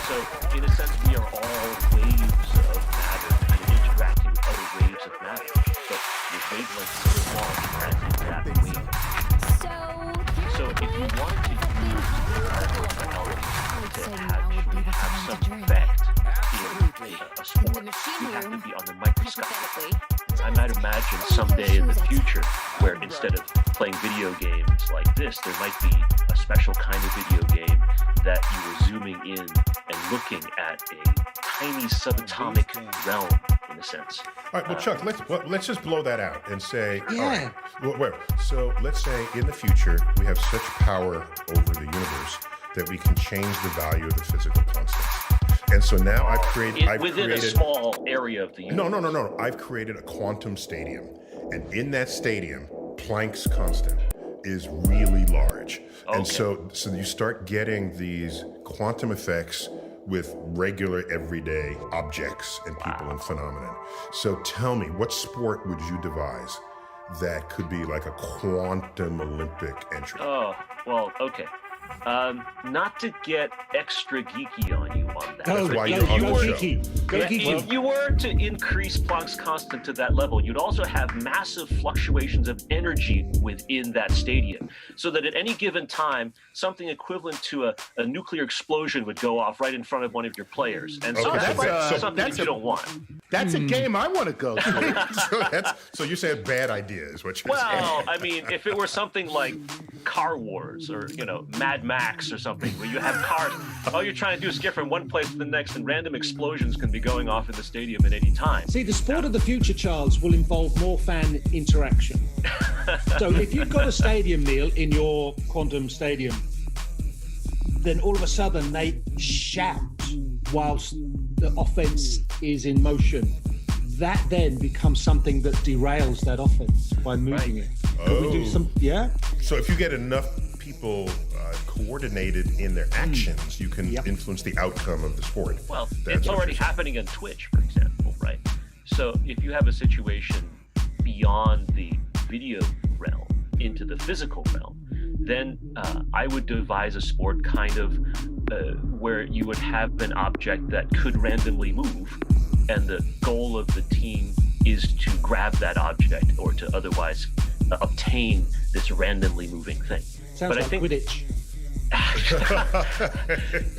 So, in a sense, we are all waves of matter kind of interacting with other waves of matter. But the wavelength is so small, you can't interact with wave. So, if you wanted to use particle technology to actually have some effect in a sport, you have to be on the microscope. I might imagine someday in the future where instead of playing video games like this, there might be a special kind of video game that you were zooming in and looking at a tiny subatomic realm, in a sense. All right, well, Chuck, let's just blow that out and say, yeah. So let's say in the future we have such power over the universe that we can change the value of the physical constants. And so now I've created a small area of the universe. No. I've created a quantum stadium, and in that stadium, Planck's constant is really large. Okay. And so you start getting these quantum effects with regular everyday objects and people and phenomenon. So tell me, what sport would you devise that could be like a quantum Olympic entry? Oh, well, okay. Not to get extra geeky on you on that. That's why you're on the show. If you were to increase Planck's constant to that level, you'd also have massive fluctuations of energy within that stadium, so that at any given time, something equivalent to a nuclear explosion would go off right in front of one of your players. And so that's something that you don't want. That's a game I want to go to. So you're saying bad idea is what you're saying. Well, I mean, if it were something like Car Wars or, Mad Max or something, where you have cars, all you're trying to do is get from one place to the next, and random explosions can be going off in the stadium at any time. See, the sport of the future, Charles, will involve more fan interaction. So if you've got a stadium, Neil, in your quantum stadium, then all of a sudden they shout whilst the offense is in motion. That then becomes something that derails that offense by moving it. Could we do some? Yeah. So if you get enough people coordinated in their actions, you can influence the outcome of the sport. Well, it's already happening on Twitch, for example, right? So if you have a situation beyond the video realm into the physical realm, then I would devise a sport kind of where you would have an object that could randomly move, and the goal of the team is to grab that object or to otherwise obtain this randomly moving thing. Sounds like Quidditch.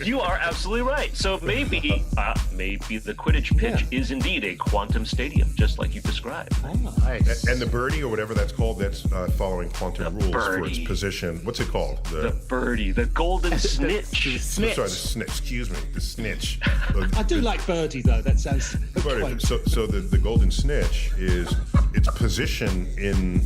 You are absolutely right. So maybe the Quidditch pitch is indeed a quantum stadium, just like you described. Nice. And the birdie, or whatever that's called, that's following quantum rules for its position. What's it called? The birdie, the golden snitch. Sorry, the snitch. Excuse me, the snitch. I do like birdie though. That sounds quaint. So the golden snitch is its position in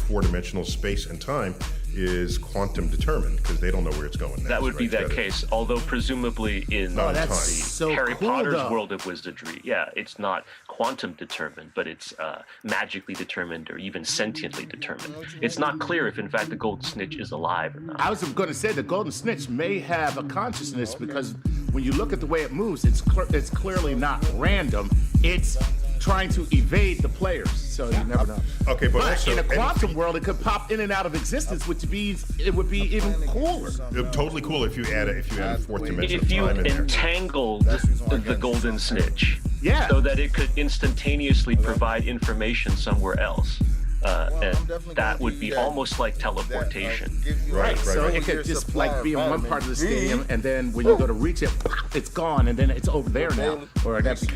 four-dimensional space and time is quantum determined because they don't know where it's going next. That would be that case, although presumably in Harry Potter's world of wizardry, it's not quantum determined, but it's magically determined or even sentiently determined. It's not clear if, in fact, the golden snitch is alive or not. I was going to say the golden snitch may have a consciousness because when you look at the way it moves, it's clearly not random. It's trying to evade the players, so you never know. Okay, but also, in a quantum world, it could pop in and out of existence, which means it would be even cooler. Totally cool if you add a fourth dimension. If you entangle the golden snitch, so that it could instantaneously provide information somewhere else. And that would be almost like teleportation. Right. So it could just like be in one part of the stadium, and then when you go to reach it, it's gone, and then it's over there now. Or that's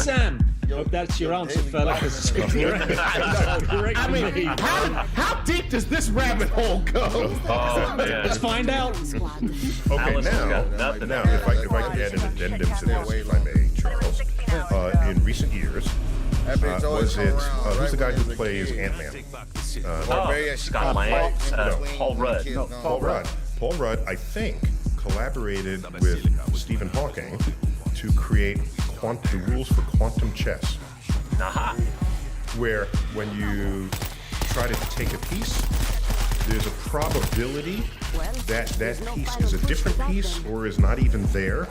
Sam. Hope that's your answer, fella. I mean, how deep does this rabbit hole go? Oh, man. Let's find out. Okay, now, if I could add an addendum to this, if I may, Charles. In recent years, was it who's the guy who plays Ant-Man? Scott Lang, Paul Rudd. No, Paul Rudd. Paul Rudd, I think, collaborated with Stephen Hawking to create the rules for quantum chess. Where when you try to take a piece, there's a probability that that piece is a different piece or is not even there.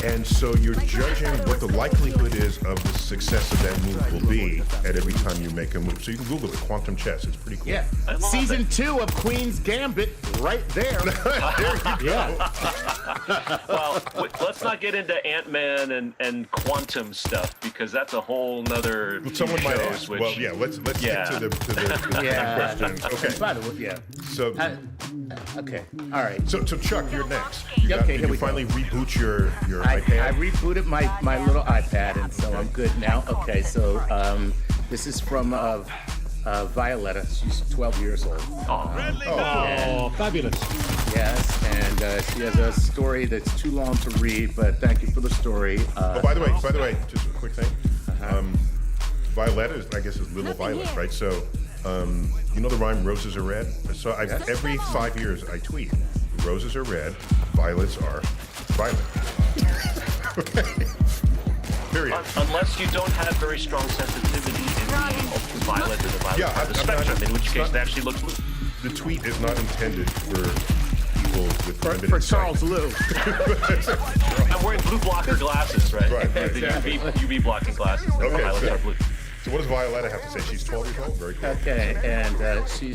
And so you're judging what the likelihood is of the success of that move will be at every time you make a move. So you can Google it, quantum chess. It's pretty cool. Yeah. Season 2 of Queen's Gambit, right there. There you go. Well, let's not get into Ant-Man and quantum stuff because that's a whole nother. Someone might ask. Well, yeah. Let's get to the question. Okay. By the way, So. Okay. All right. So Chuck, you're next. Okay. Did you finally reboot your I iPad? rebooted my little iPad, and so I'm good now. Okay. So this is from Violetta. She's 12 years old. Fabulous. Yes, and she has a story that's too long to read, but thank you for the story. By the way, just a quick thing. Violetta, I guess, is Little Violet, right? So, you know the rhyme, roses are red? So every 5 years I tweet, roses are red, violets are violet. Okay. Period. Unless you don't have very strong sensitivity in the ultraviolet or the violet part of the spectrum, in which case they actually look blue. The tweet is not intended for people with limited for sight. Charles Liu. I'm wearing blue blocker glasses, right? Right. The UV blocking glasses. The violets are blue. So what does Violetta have to say? She's 12 years old? Very cool. Okay, and she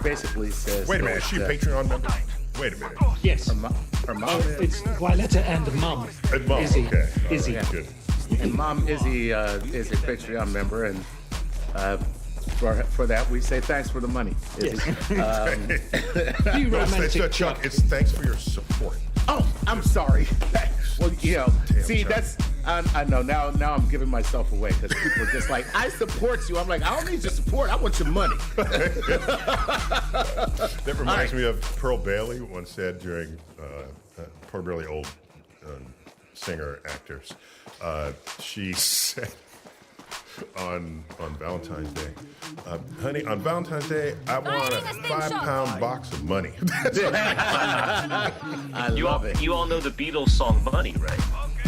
basically says. Wait a minute, is she a Patreon member? Wait a minute. Yes. Her mom. It's Violetta and Mum. And Mom, Izzy. okay. Izzy. Right, good. And Mom Izzy is a Patreon member, and for that we say thanks for the money, Izzy. Yes. Chuck, it's thanks for your support. Oh, I'm sorry. Well, you know, see, that's I know now I'm giving myself away because people are just like, I support you. I'm like, I don't need your support. I want your money. That reminds me of Pearl Bailey once said during Pearl Bailey, old singer, actors. She said on Valentine's Day, honey, on Valentine's Day, I want a 5-pound box of money. I love it. You all know the Beatles song "Money," right?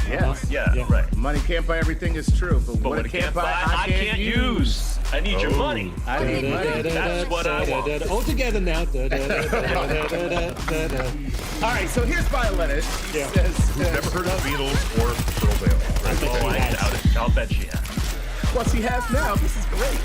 Yes. Yeah, right. Money can't buy everything is true, but what it can't buy, I can't use. I need your money. I need money. That's what I want. All together now. All right, so here's Violetta. She says, Never heard of Beatles or Pearl Bailey. Right? Oh, I doubt it. I'll bet she has. Well, she has now. This is great.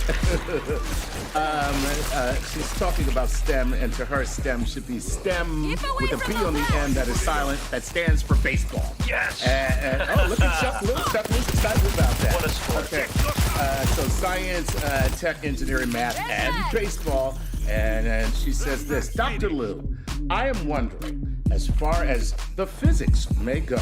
She's talking about STEM, and to her, STEM should be STEM with a B on the end that is silent, that stands for baseball. Yes. Oh, look at Chuck Lewis. Chuck Lewis excited about that. What a sport. Okay. So science, tech, engineering, math, and baseball. And she says this, Dr. Lou, I am wondering, as far as the physics may go,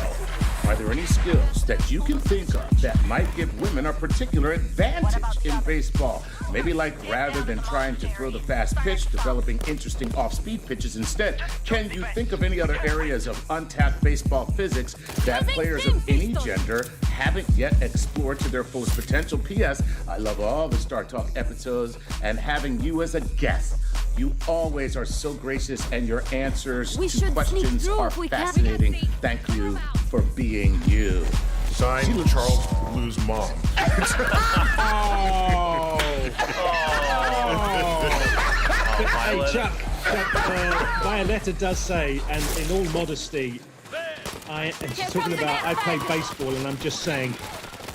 are there any skills that you can think of that might give women a particular advantage in baseball? Maybe like rather than trying to throw the fast pitch, developing interesting off-speed pitches instead. Can you think of any other areas of untapped baseball physics that players of any gender haven't yet explored to their fullest potential? P.S. I love all the Star Talk episodes and having you as a guest. You always are so gracious and your answers to questions are fascinating. Thank you for being you. Signed, Charles Lou's mom. Hey, Chuck, Violetta does say, and in all modesty, she's talking about, I play baseball, and I'm just saying,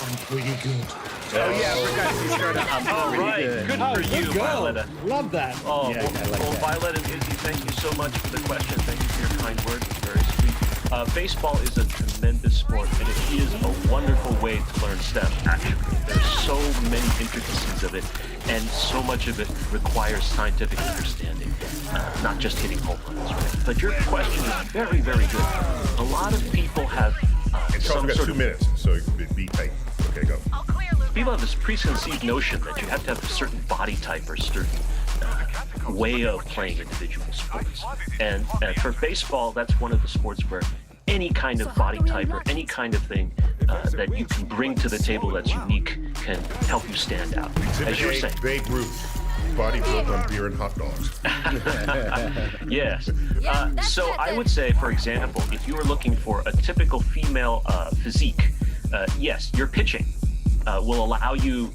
I'm pretty good. Oh, yeah, I forgot she started. All right, good for you, Violetta. Love that. Oh, Yeah, I like that. Violet and Izzy, thank you so much for the question. Thank you for your kind words. It's very sweet. Baseball is a tremendous sport, and it is a wonderful way to learn STEM, actually. There's so many intricacies of it, and so much of it requires scientific understanding, not just hitting home runs, right? But your question is very, very good. A lot of people have And Charles, we got 2 minutes, so be tight. Okay, go. People have this preconceived notion that you have to have a certain body type or certain way of playing individual sports. And for baseball, that's one of the sports where any kind of body type or any kind of thing that you can bring to the table that's unique can help you stand out. As you're saying. Babe Ruth, body built on beer and hot dogs. Yes. So I would say, for example, if you were looking for a typical female physique, yes, your pitching will allow you,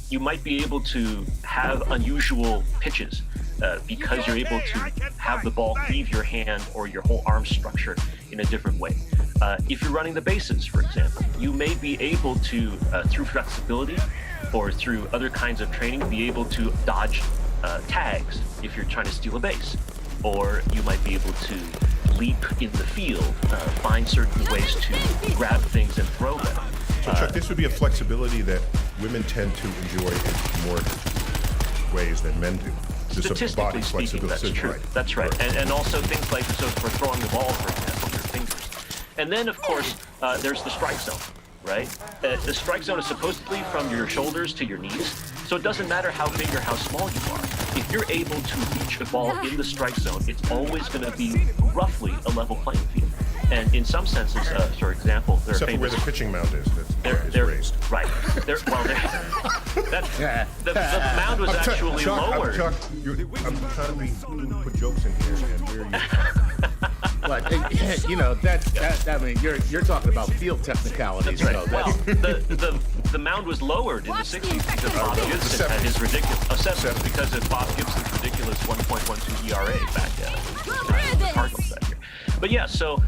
you might be able to have unusual pitches because you're able to have the ball leave your hand or your whole arm structure in a different way. If you're running the bases, for example, you may be able to, through flexibility or through other kinds of training, be able to dodge tags if you're trying to steal a base. Or you might be able to leap in the field, find certain ways to grab things and throw them. So, Chuck, this would be a flexibility that women tend to enjoy in more ways than men do. Statistically speaking, that's true. Right. That's right. And also things like, so for throwing the ball, for example, your fingers. And then, of course, there's the strike zone, right? The strike zone is supposedly from your shoulders to your knees, so it doesn't matter how big or how small you are. If you're able to reach a ball in the strike zone, it's always going to be roughly a level playing field. And in some senses, for example, they're except for where the pitching mound is. They're raised. Right. The mound was actually lowered. I'm trying to put jokes in here, and where you? But you know that I mean you're talking about field technicalities. That's right. So the mound was lowered in the 60s because Bob Gibson had his ridiculous because of Bob Gibson's ridiculous 1.12 ERA back then. The Cardinals that year. But yeah, so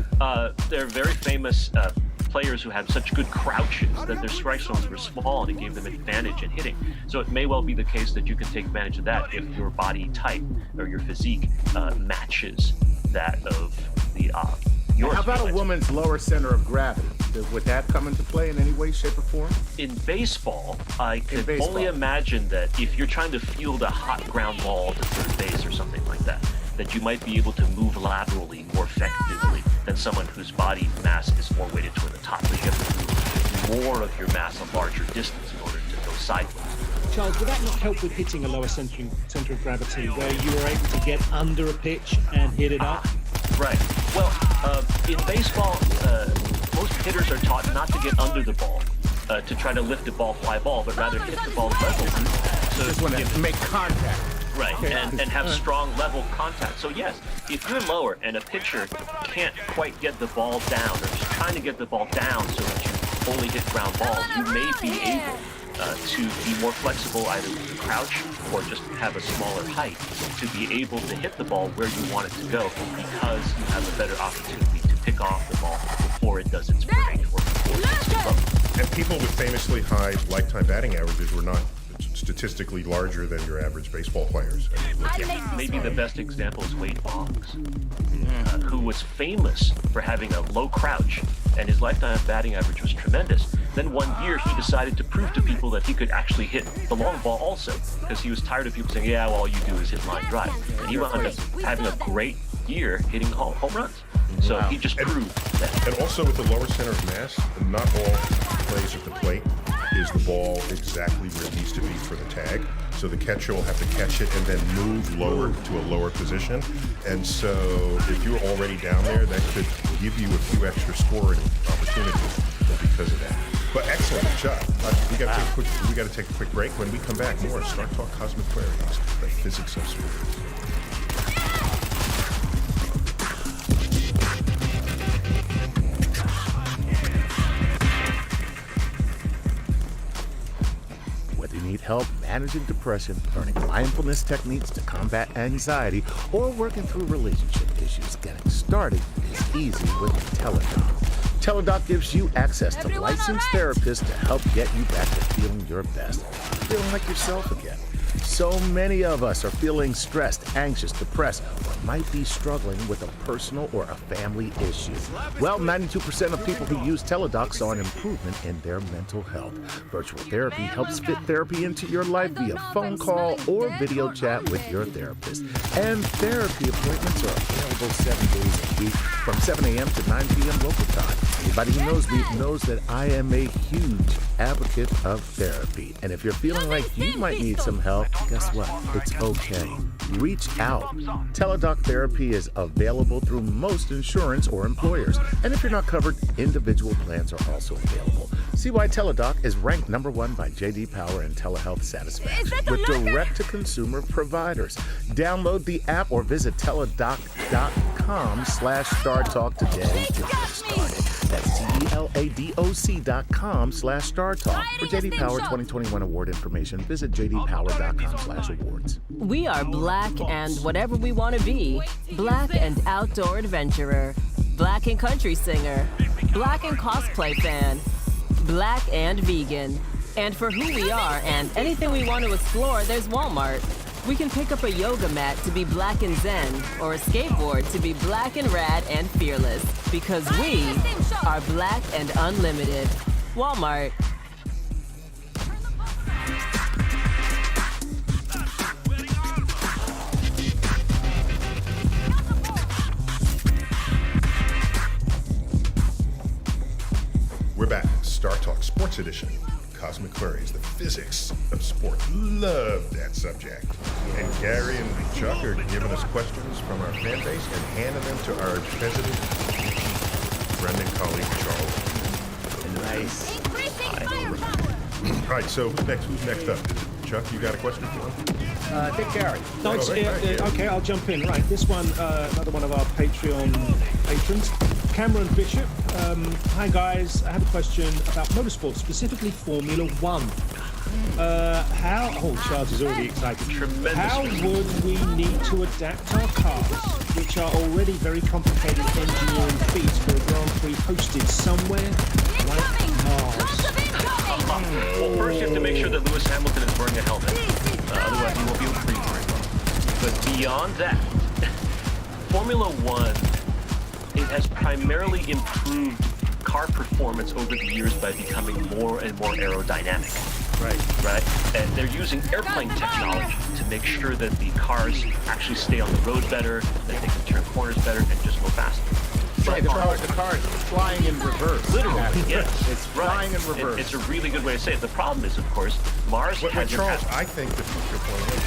there are very famous players who had such good crouches that their strike zones were small and it gave them an advantage in hitting. So it may well be the case that you can take advantage of that if your body type or your physique matches that of the yours. How about a woman's lower center of gravity? Would that come into play in any way, shape, or form? In baseball, I could only imagine that if you're trying to field a hot ground ball to third base or something like that, that you might be able to move laterally more effectively than someone whose body mass is more weighted toward the top. So you have to move more of your mass a larger distance in order to go sideways. Charles, would that not help with hitting a lower center of gravity, where you were able to get under a pitch and hit it up? Right. Well, in baseball, most hitters are taught not to get under the ball, to try to lift a ball, fly ball, but rather hit the ball level. So just want to make contact. Right, and have strong level contact. So yes, if you're lower and a pitcher can't quite get the ball down, or is trying to get the ball down so that you only hit ground balls, you may be able to be more flexible either with the crouch or just have a smaller height to be able to hit the ball where you want it to go because you have a better opportunity to pick off the ball before it does its break or before it gets too low. And people with famously high lifetime batting averages were not statistically larger than your average baseball players. Maybe the best example is Wade Boggs, who was famous for having a low crouch, and his lifetime batting average was tremendous. Then one year he decided to prove to people that he could actually hit the long ball also, because he was tired of people saying, yeah, well, all you do is hit line drive. And he wound up having a great year hitting home runs. So he just proved that. And also with the lower center of mass, not all plays at the plate is the ball exactly where it needs to be for the tag. So the catcher will have to catch it and then move lower to a lower position. And so if you're already down there, that could give you a few extra scoring opportunities because of that. But excellent job. We got to take a quick break. When we come back, more Star Talk Cosmic Queries, the physics of sports. Need help managing depression, learning mindfulness techniques to combat anxiety, or working through relationship issues, getting started is easy with Teladoc. Teladoc gives you access to licensed therapists to help get you back to feeling your best, feeling like yourself again. So many of us are feeling stressed, anxious, depressed, or might be struggling with a personal or a family issue. Well, 92% of people who use Teladoc saw an improvement in their mental health. Virtual therapy helps fit therapy into your life via phone call or video chat with your therapist. And therapy appointments are available 7 days a week from 7 a.m. to 9 p.m. local time. Anybody who knows me knows that I am a huge advocate of therapy. And if you're feeling like you might need some help, guess what? It's okay. Reach out. Teladoc therapy is available through most insurance or employers. And if you're not covered, individual plans are also available. See why Teladoc is ranked #1 by J.D. Power in telehealth satisfaction with direct-to-consumer providers. Download the app or visit teladoc.com/StarTalk today to get started. That's TELADOC.com/StarTalk. For J.D. Power 2021 award information, visit jdpower.com/awards. We are black and whatever we want to be. Black and outdoor adventurer. Black and country singer. Black and cosplay fan. Black and vegan. And for who we are and anything we want to explore, there's Walmart. We can pick up a yoga mat to be black and zen, or a skateboard to be black and rad and fearless. Because we are black and unlimited. Walmart. We're back. Star Talk Sports Edition. Cosmic Queries, the physics of sport. Love that subject. And Gary and Chuck are giving us questions from our fan base and handing them to our president, friend and colleague, Charles. Nice. All right, so who's next up? Chuck, you got a question for him? I think Gary. Okay, I'll jump in. Right, this one, another one of our Patreon patrons, Cameron Bishop. Hi guys, I have a question about motorsports, specifically Formula One. Charles is already excited. How would we need to adapt our cars, which are already very complicated engineering feats, for a Grand Prix hosted somewhere like Mars? Well, first you have to make sure that Lewis Hamilton is wearing a helmet. Otherwise, he won't be able to breathe very well. But beyond that, Formula One, it has primarily improved car performance over the years by becoming more and more aerodynamic. Right. And they're using airplane technology to make sure that the cars actually stay on the road better, that they can turn corners better, and just go faster. Right, the car is flying in reverse. Literally, yes. It's flying in reverse. It's a really good way to say it. The problem is, of course, Mars has... Charles, I think the future Formula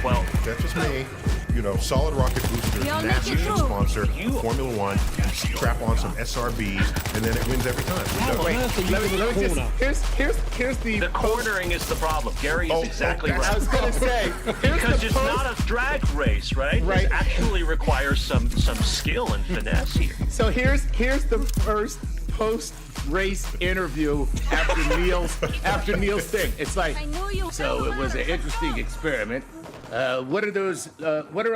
One. Well, that's just me. You know, Solid Rocket Boosters, NASA should sponsor Formula One, strap on some SRBs, and then it wins every time. Here's the cornering is the problem. Gary is exactly right. I was going to say, because it's not a drag race, right? Right. It actually requires some skill and finesse here. So here's the first post-race interview after Neil's thing. It's like, so it was an interesting experiment. What are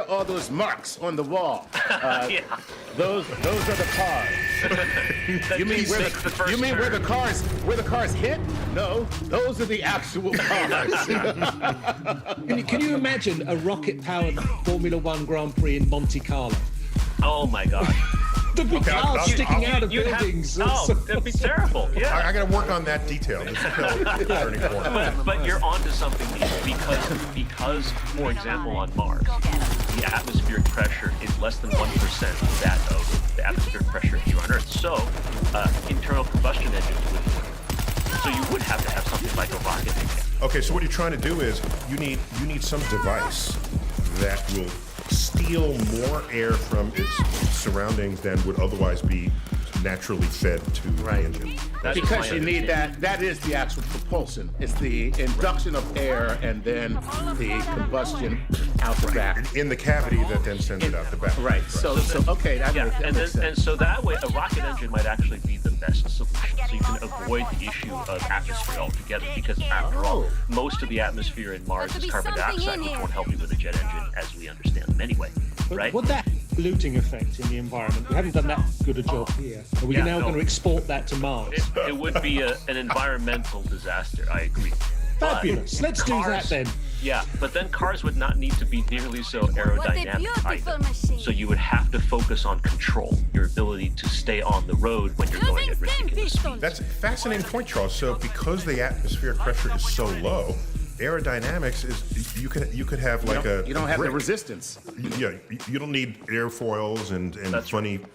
all those marks on the wall? Those are the cars. You mean where the cars hit? No, those are the actual cars. Can you imagine a rocket-powered Formula One Grand Prix in Monte Carlo? Oh my God. There'd be cars sticking out of buildings. That'd be terrible. Yeah. I got to work on that detail. This is turning corner. But you're onto something because, for example, on Mars, the atmospheric pressure is less than 1% of that of the atmospheric pressure here on Earth. So, internal combustion engines would work. So you would have to have something like a rocket engine. Okay, so what you're trying to do is you need some device that will steal more air from its surroundings than would otherwise be naturally fed to the engine. Because you need that is the actual propulsion. It's the induction of air and then the combustion out the back. In the cavity that then sends it out the back. Right. So okay, that makes sense. And so that way, a rocket engine might actually be the best solution. So you can avoid the issue of atmosphere altogether, because after all, most of the atmosphere in Mars is carbon dioxide, which won't help you with a jet engine as we understand them anyway. Right? Would that polluting effect in the environment? We haven't done that good a job here. Are we now going to export that to Mars? It would be an environmental disaster. I agree. Fabulous. Let's do that then. Yeah, but then cars would not need to be nearly so aerodynamic either. So you would have to focus on control, your ability to stay on the road when you're going at ridiculous speeds. That's a fascinating point, Charles. So because the atmospheric pressure is so low, aerodynamics is you could have like you don't have the resistance. Yeah, you don't need airfoils and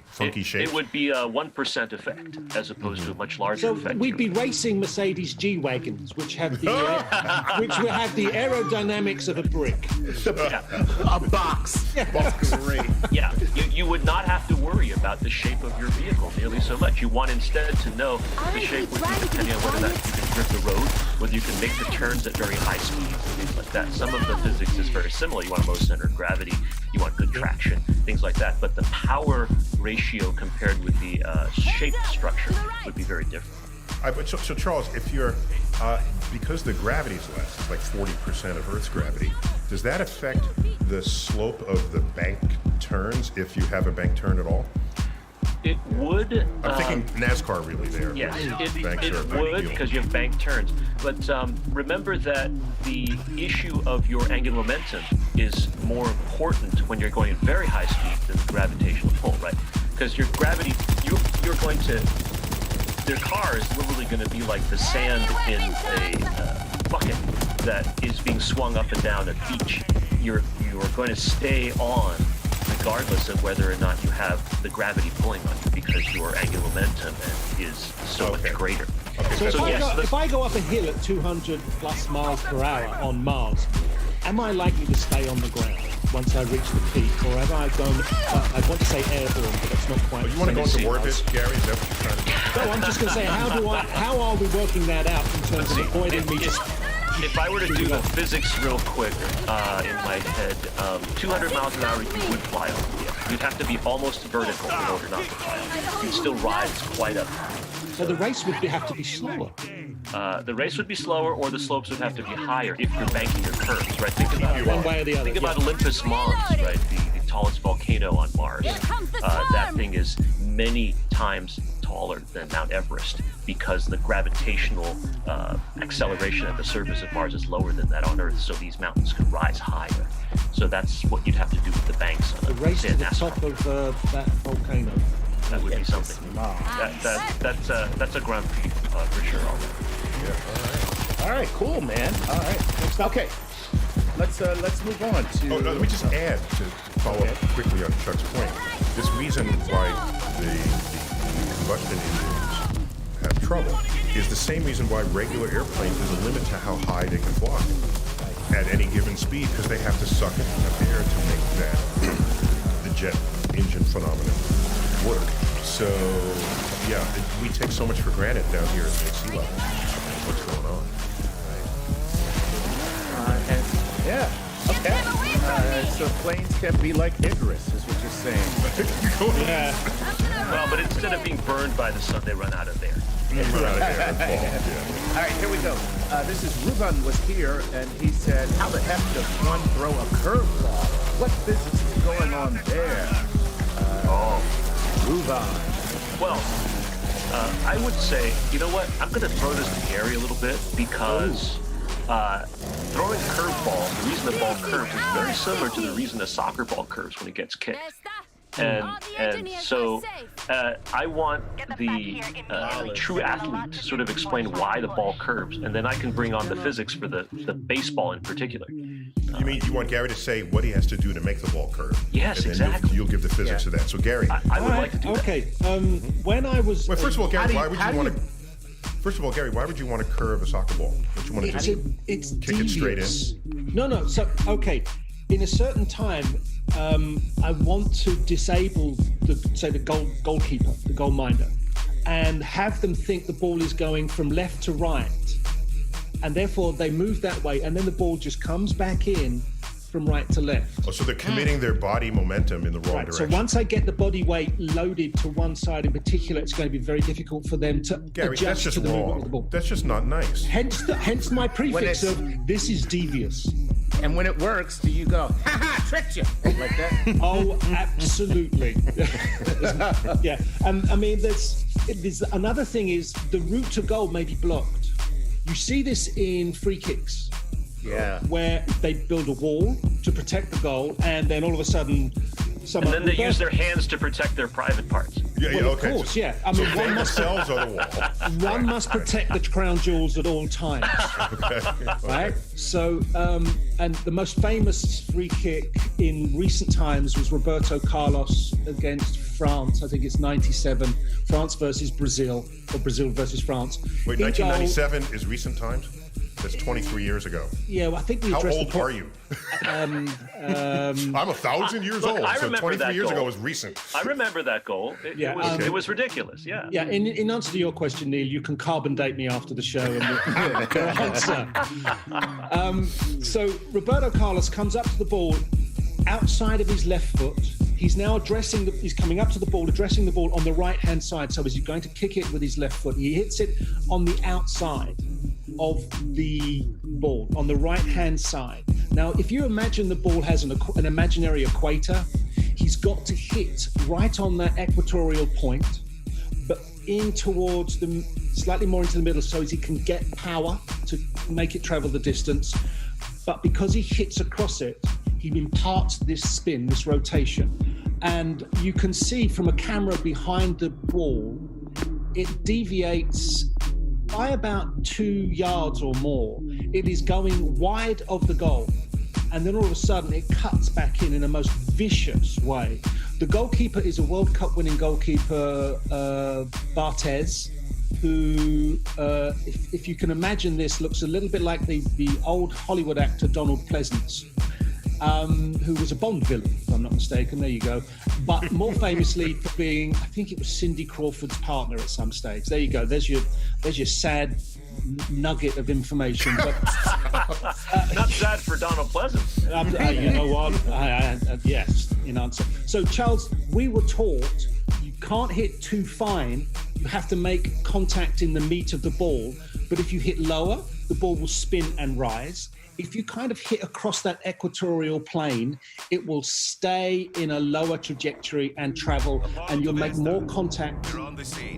funky shapes. It would be a 1% effect as opposed to a much larger effect. So we'd be racing Mercedes G-Wagons, which have the aerodynamics of a brick. A box. That's great. Yeah, you would not have to worry about the shape of your vehicle nearly so much. You want instead to know the shape would be depending on whether or not you can grip the road, whether you can make the turns at very high speeds, things like that. Some of the physics is very similar. You want a low center of gravity, you want good traction, things like that. But the power ratio compared with the shape structure would be very different. So Charles, if you're because the gravity is less, it's like 40% of Earth's gravity, does that affect the slope of the bank turns if you have a bank turn at all? It would. I'm thinking NASCAR really there. Yes, it would, because you have bank turns. But remember that the issue of your angular momentum is more important when you're going at very high speed than the gravitational pull, right? Because your gravity, you're going to, their car is literally going to be like the sand in a bucket that is being swung up and down a beach. You're going to stay on regardless of whether or not you have the gravity pulling on you, because your angular momentum is so much greater. So if I go up a hill at 200 plus miles per hour on Mars, am I likely to stay on the ground once I reach the peak, or have I gone, I want to say airborne, but that's not quite. You want to go into orbit, Gary? Is that what you're trying to do? No, I'm just going to say, how are we working that out in terms of avoiding me just... If I were to do the physics real quick in my head, 200 miles an hour, you would fly off. You'd have to be almost vertical in order not to fly off. You'd still rise quite up. So the race would have to be slower. The race would be slower, or the slopes would have to be higher if you're banking your curves, right? Think about one way or the other. Think about Olympus Mons, right? The tallest volcano on Mars. That thing is many times taller than Mount Everest, because the gravitational acceleration at the surface of Mars is lower than that on Earth, so these mountains can rise higher. So that's what you'd have to do with the banks on the race to the top of that volcano. That would be something. That's a Grand Prix for sure. All right, cool, man. All right, okay. Let's move on to. Let me just add to follow up quickly on Chuck's point. This reason why the combustion engines have trouble is the same reason why regular airplanes, there's a limit to how high they can fly at any given speed, because they have to suck in enough air to make the jet engine phenomenon work. So, yeah, we take so much for granted down here at sea level. What's going on? So planes can be like Icarus, is what you're saying. Yeah. Well, but instead of being burned by the sun, they run out of air. All right, here we go. This is Ruben was here, and he said, how the heck does one throw a curveball? What physics is going on there? Ruben. Well, I would say, you know what? I'm going to throw this to Gary a little bit, because throwing a curveball, the reason the ball curves is very similar to the reason a soccer ball curves when it gets kicked. And so I want the true athlete to sort of explain why the ball curves, and then I can bring on the physics for the baseball in particular. You mean you want Gary to say what he has to do to make the ball curve? Yes, and then exactly. You'll give the physics to that. So Gary, I would like to do that. Okay. When I was well, first of all, Gary, why would you want to? First of all, Gary, why would you want to curve a soccer ball? Don't you want to just kick it straight in? No. So, okay, in a certain time, I want to disable the goalkeeper, the goalminder, and have them think the ball is going from left to right, and therefore they move that way, and then the ball just comes back in from right to left. Oh, so they're committing their body momentum in the wrong direction. So once I get the body weight loaded to one side in particular, it's going to be very difficult for them to adjust to the movement of the ball. That's just not nice. Hence my prefix of this is devious. And when it works, do you go, ha ha, tricked you, like that? Oh, absolutely. Yeah, I mean, there's another thing is the route to goal may be blocked. You see this in free kicks. Yeah. Where they build a wall to protect the goal, and then all of a sudden, and then they use their hands to protect their private parts. Well, of course, yeah. I mean, one must themselves on the wall. One must protect the crown jewels at all times. Right? So, and the most famous free kick in recent times was Roberto Carlos against France. I think it's 97. France versus Brazil, or Brazil versus France. Wait, 1997 is recent times? That's 23 years ago. Yeah, well, I think we How addressed old are you? I'm 1,000 years old, so 23 years ago was recent. I remember that goal. It was ridiculous, yeah. Yeah, in answer to your question, Neil, you can carbon date me after the show and we'll answer. So Roberto Carlos comes up to the ball outside of his left foot. He's now he's coming up to the ball, addressing the ball on the right-hand side. So as he's going to kick it with his left foot, he hits it on the outside of the ball, on the right-hand side. Now, if you imagine the ball has an imaginary equator, he's got to hit right on that equatorial point, but in towards slightly more into the middle so as he can get power to make it travel the distance. But because he hits across it, he imparts this spin, this rotation. And you can see from a camera behind the ball, it deviates by about 2 yards or more. It is going wide of the goal. And then all of a sudden it cuts back in a most vicious way. The goalkeeper is a World Cup winning goalkeeper, Barthez, who, if you can imagine this, looks a little bit like the old Hollywood actor Donald Pleasance, who was a Bond villain, if I'm not mistaken. There you go. But more famously for being, I think it was Cindy Crawford's partner at some stage. There you go. There's your sad nugget of information. But not sad for Donald Pleasance. You know what? Yes, in answer. So Charles, we were taught you can't hit too fine. You have to make contact in the meat of the ball. But if you hit lower, the ball will spin and rise. If you kind of hit across that equatorial plane, it will stay in a lower trajectory and travel, and you'll make more contact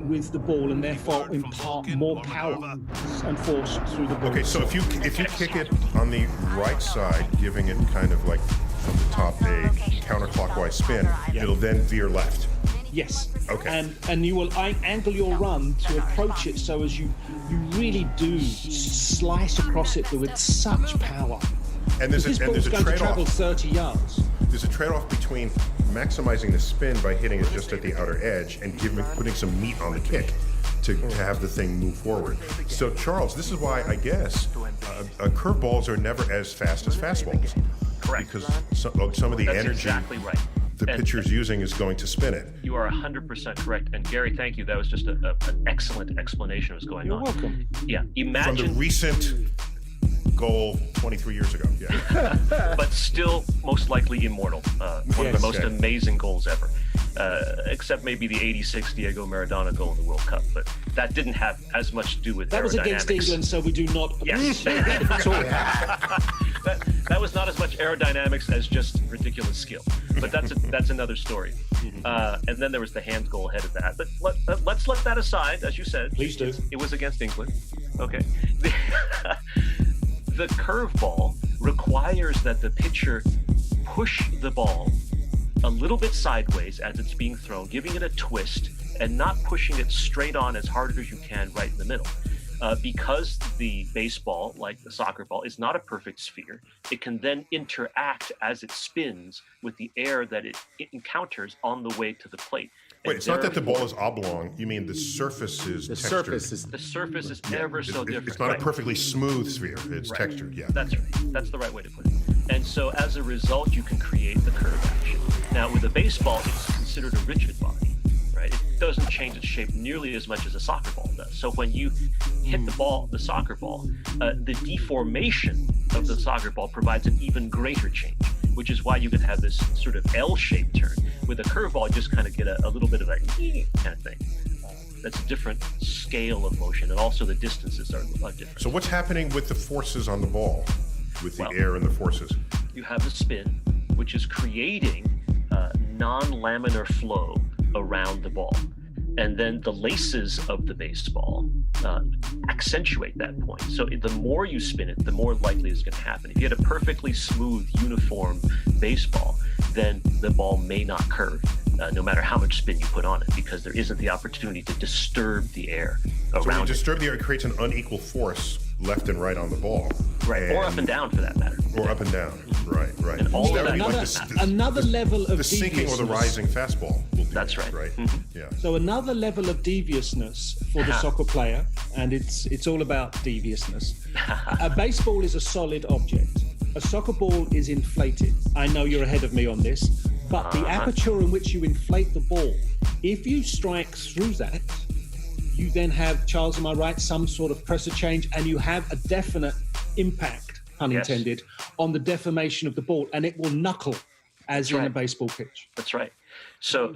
with the ball and therefore impart more power and force through the ball. Okay, so if you kick it on the right side, giving it kind of like from the top a counterclockwise spin, it'll then veer left. Yes. Okay. And you will angle your run to approach it so as you really do slice across it with such power. And there's a going to travel trade-off. 30 yards. There's a trade-off between maximizing the spin by hitting it just at the outer edge and putting some meat on the kick to have the thing move forward. So Charles, this is why I guess curveballs are never as fast as fastballs. Correct. Because some of the That's energy exactly right. the pitcher's using is going to spin it. You are 100% correct. And Gary, thank you. That was just an excellent explanation of what's going on. You're welcome. Yeah, imagine... From the recent goal 23 years ago, yeah. But still most likely immortal. One of the most amazing goals ever. Except maybe the 86 Diego Maradona goal in the World Cup. But that didn't have as much to do with that was against England, so we do not appreciate that at all. That was not as much aerodynamics as just ridiculous skill. But that's another story. And then there was the hand goal ahead of that. But let's let that aside, as you said. Please do. It was against England. Okay. The curveball requires that the pitcher push the ball a little bit sideways as it's being thrown, giving it a twist, and not pushing it straight on as hard as you can right in the middle. Because the baseball, like the soccer ball, is not a perfect sphere, it can then interact as it spins with the air that it encounters on the way to the plate. Wait, it's not that the ball is oblong. You mean the surface is textured. The surface is ever so different. It's not a perfectly smooth sphere. It's textured, yeah. That's right. That's the right way to put it. And so as a result, you can create the curve action. Now, with a baseball, it's considered a rigid body, right? It doesn't change its shape nearly as much as a soccer ball does. So when you hit the soccer ball, the deformation of the soccer ball provides an even greater change, which is why you can have this sort of L-shaped turn. With a curveball, you just kind of get a little bit of a kind of thing. That's a different scale of motion, and also the distances are different. So what's happening with the forces on the ball, with the air and the forces? You have the spin, which is creating non-laminar flow around the ball. And then the laces of the baseball accentuate that point. So the more you spin it, the more likely it's going to happen. If you had a perfectly smooth, uniform baseball, then the ball may not curve, no matter how much spin you put on it, because there isn't the opportunity to disturb the air around it. So when you disturb the air, it creates an unequal force left and right on the ball. Right, or up and down for that matter. Or up and down, right. And all of that another level of the sinking or the rising fastball. That's right. Right. Mm-hmm. Yeah. So another level of deviousness for the soccer player, and it's all about deviousness. A baseball is a solid object. A soccer ball is inflated. I know you're ahead of me on this, but the aperture in which you inflate the ball, if you strike through that, you then have, Charles, am I right, some sort of pressure change, and you have a definite impact, pun intended, on the deformation of the ball, and it will knuckle as in a baseball pitch. That's right. So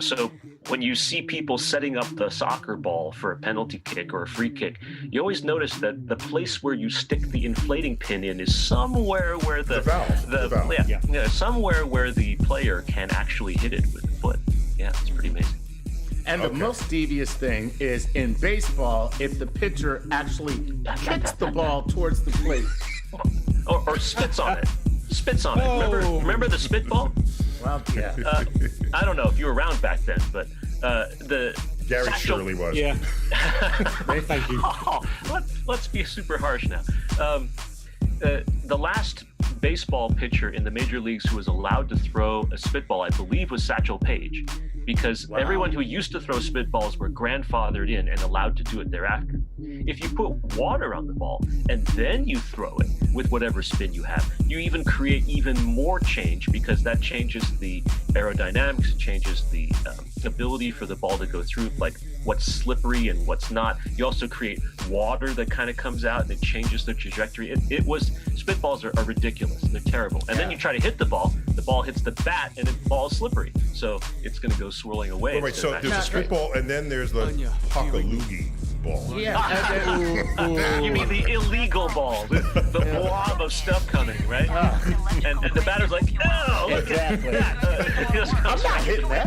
when you see people setting up the soccer ball for a penalty kick or a free kick, you always notice that the place where you stick the inflating pin in is somewhere where the valve. Yeah, somewhere where the player can actually hit it with the foot. Yeah, it's pretty amazing. And the most devious thing is in baseball, if the pitcher actually kicks the ball towards the plate. Or spits on it. Spits on it. Remember the spitball? Well, yeah. I don't know if you were around back then, but Gary surely was. Yeah. Thank you. Let's be super harsh now. The last baseball pitcher in the major leagues who was allowed to throw a spitball, I believe, was Satchel Paige, because everyone who used to throw spitballs were grandfathered in and allowed to do it thereafter. If you put water on the ball and then you throw it with whatever spin you have, you even create even more change, because that changes the aerodynamics, it changes the ability for the ball to go through, like what's slippery and what's not. You also create water that kind of comes out and it changes the trajectory. Spitballs are ridiculous. They're terrible. And then you try to hit the ball hits the bat and the ball is slippery. So it's going to go swirling away. Wait, so there's a spitball and then there's the Hockaloogie ball. Yeah. You mean the illegal ball, the blob of stuff coming, right? And the batter's like, oh, look at that. I'm not hitting that.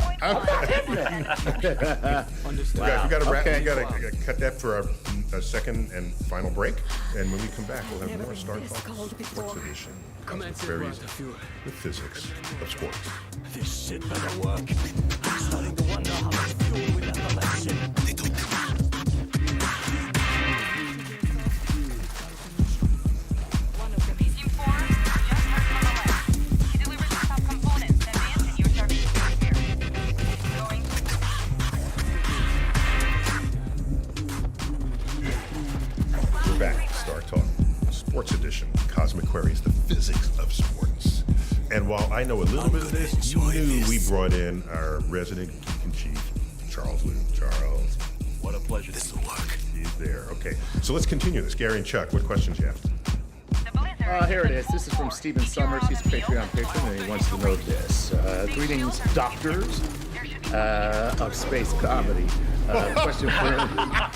Wow. We got to cut that for a second and final break. And when we come back, we'll have more Star Talk Sports Edition. Queries the physics of sports. This shit better work. I'm starting to wonder how much fuel we left on that shit. We're back. Star Talk Sports Edition. Cosmic Queries, the physics of sports. And while I know a little bit of this, you knew we brought in our resident geek in chief, Charles Liu. Charles. What a pleasure. This will work. He's there. Okay. So let's continue this. Gary and Chuck, what questions you have? Here it is. This is from Stephen Summers. He's a Patreon patron, and he wants to know this. Greetings, doctors of space comedy. Question for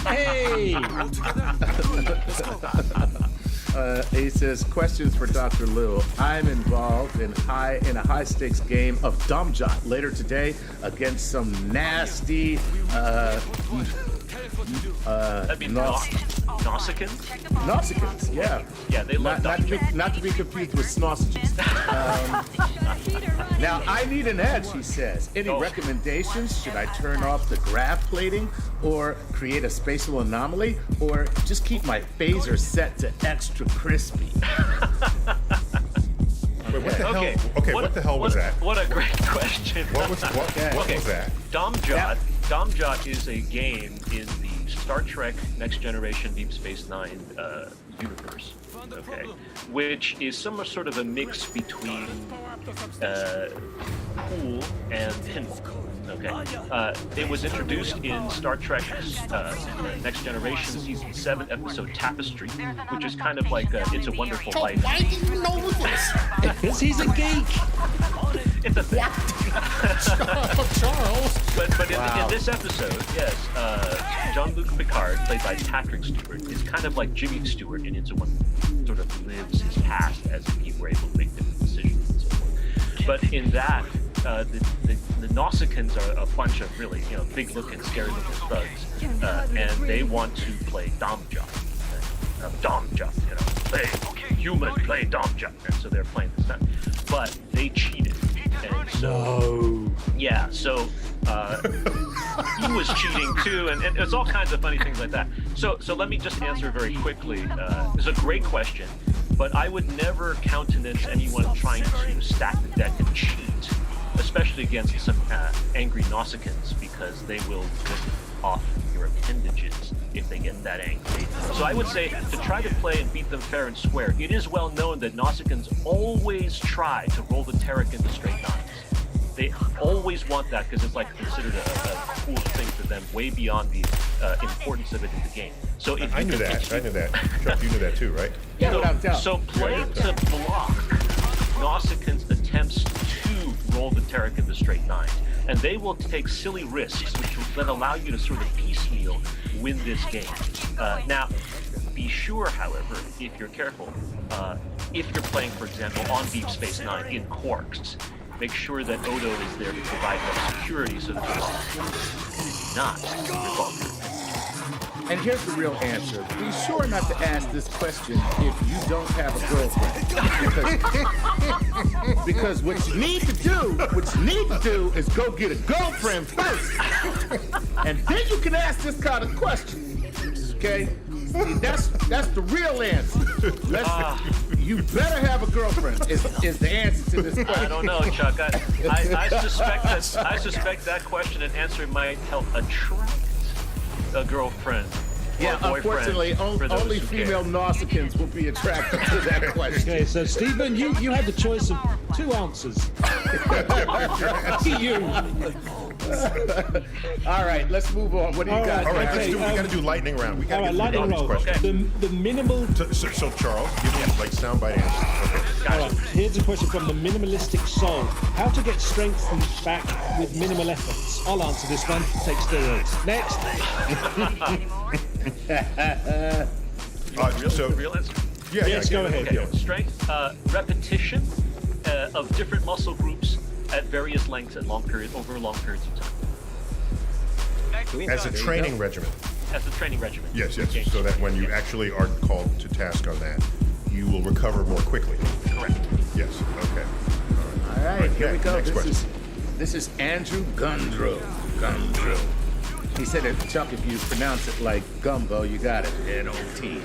Hey! He says, questions for Dr. Liu. I'm involved in a high stakes game of Dumb Jot later today against some nasty That'd be Nausicaans? Nausicaans, yeah. Yeah, they love not to be confused with sausages. Now, I need an edge, he says. Any recommendations? Should I turn off the graph plating or create a spatial anomaly or just keep my phaser set to extra crispy? Wait, what the hell? Okay, what the hell was that? What a great question. What was that? Domjot is a game in the Star Trek Next Generation Deep Space Nine universe, okay, which is some sort of a mix between pool and pinball. Okay, it was introduced in Star Trek Next Generation Season 7 episode Tapestry, which is kind of like It's a Wonderful Life. Why do you know this? Because he's a geek. It's a thing. Charles. But in this episode, yes, Jean-Luc Picard, played by Patrick Stewart, is kind of like Jimmy Stewart in It's a Wonderful Life. Sort of lives his past as if he were able to make different decisions and so forth. But in that, the Nausicaans are a bunch of really, big-looking, scary-looking thugs, and they want to play Domjot. Domjot, play human, play Domjot. And so they're playing this time, but they cheated, and so yeah, so he was cheating too, and it's all kinds of funny things like that. So let me just answer very quickly. It's a great question, but I would never countenance anyone trying to stack the deck and cheat, especially against some angry Nausicaans, because they will rip off your appendages if they get that angry. So I would say to try to play and beat them fair and square, it is well known that Nausicaans always try to roll the Terek into straight nines. They always want that because it's like considered a cool thing for them, way beyond the importance of it in the game. So if I knew that. Chuck, you knew that too, right? Yeah, without doubt. So play to block Nausicaans' attempts to roll the Terek into straight nines, and they will take silly risks, which will then allow you to sort of piecemeal win this game. Now, be sure, however, if you're careful, if you're playing, for example, on Deep Space Nine in Quarks, make sure that Odo is there to provide enough security so that the not revolve. And here's the real answer. Be sure not to ask this question if you don't have a girlfriend. Because what you need to do is go get a girlfriend first. And then you can ask this kind of question. Okay? See, that's the real answer. You better have a girlfriend is the answer to this question. I don't know, Chuck. I suspect that question and answer might help attract a girlfriend. Yeah, unfortunately, only female Nausicaans will be attracted to that question. Okay, so Stephen, you had the choice of two answers. You. All right, let's move on. What do you got? All right, we got to do lightning round. We got to get lightning through all these questions. The minimal. So Charles, give me like soundbite answers. Okay. All right, here's a question from the minimalistic soul: how to get strengthened back with minimal efforts? I'll answer this one. Take steroids. Next. Real answer? Yeah, yes, go ahead. Okay. Strength, repetition of different muscle groups at various lengths and over long periods of time. As a training regimen. As a training regimen. Yes. So that when you actually are called to task on that, you will recover more quickly. Correct. Yes. Okay. All right, here we go. Next question. This is Andrew Gundro. He said, Chuck, if you pronounce it like gumbo, you got it. N-O-T.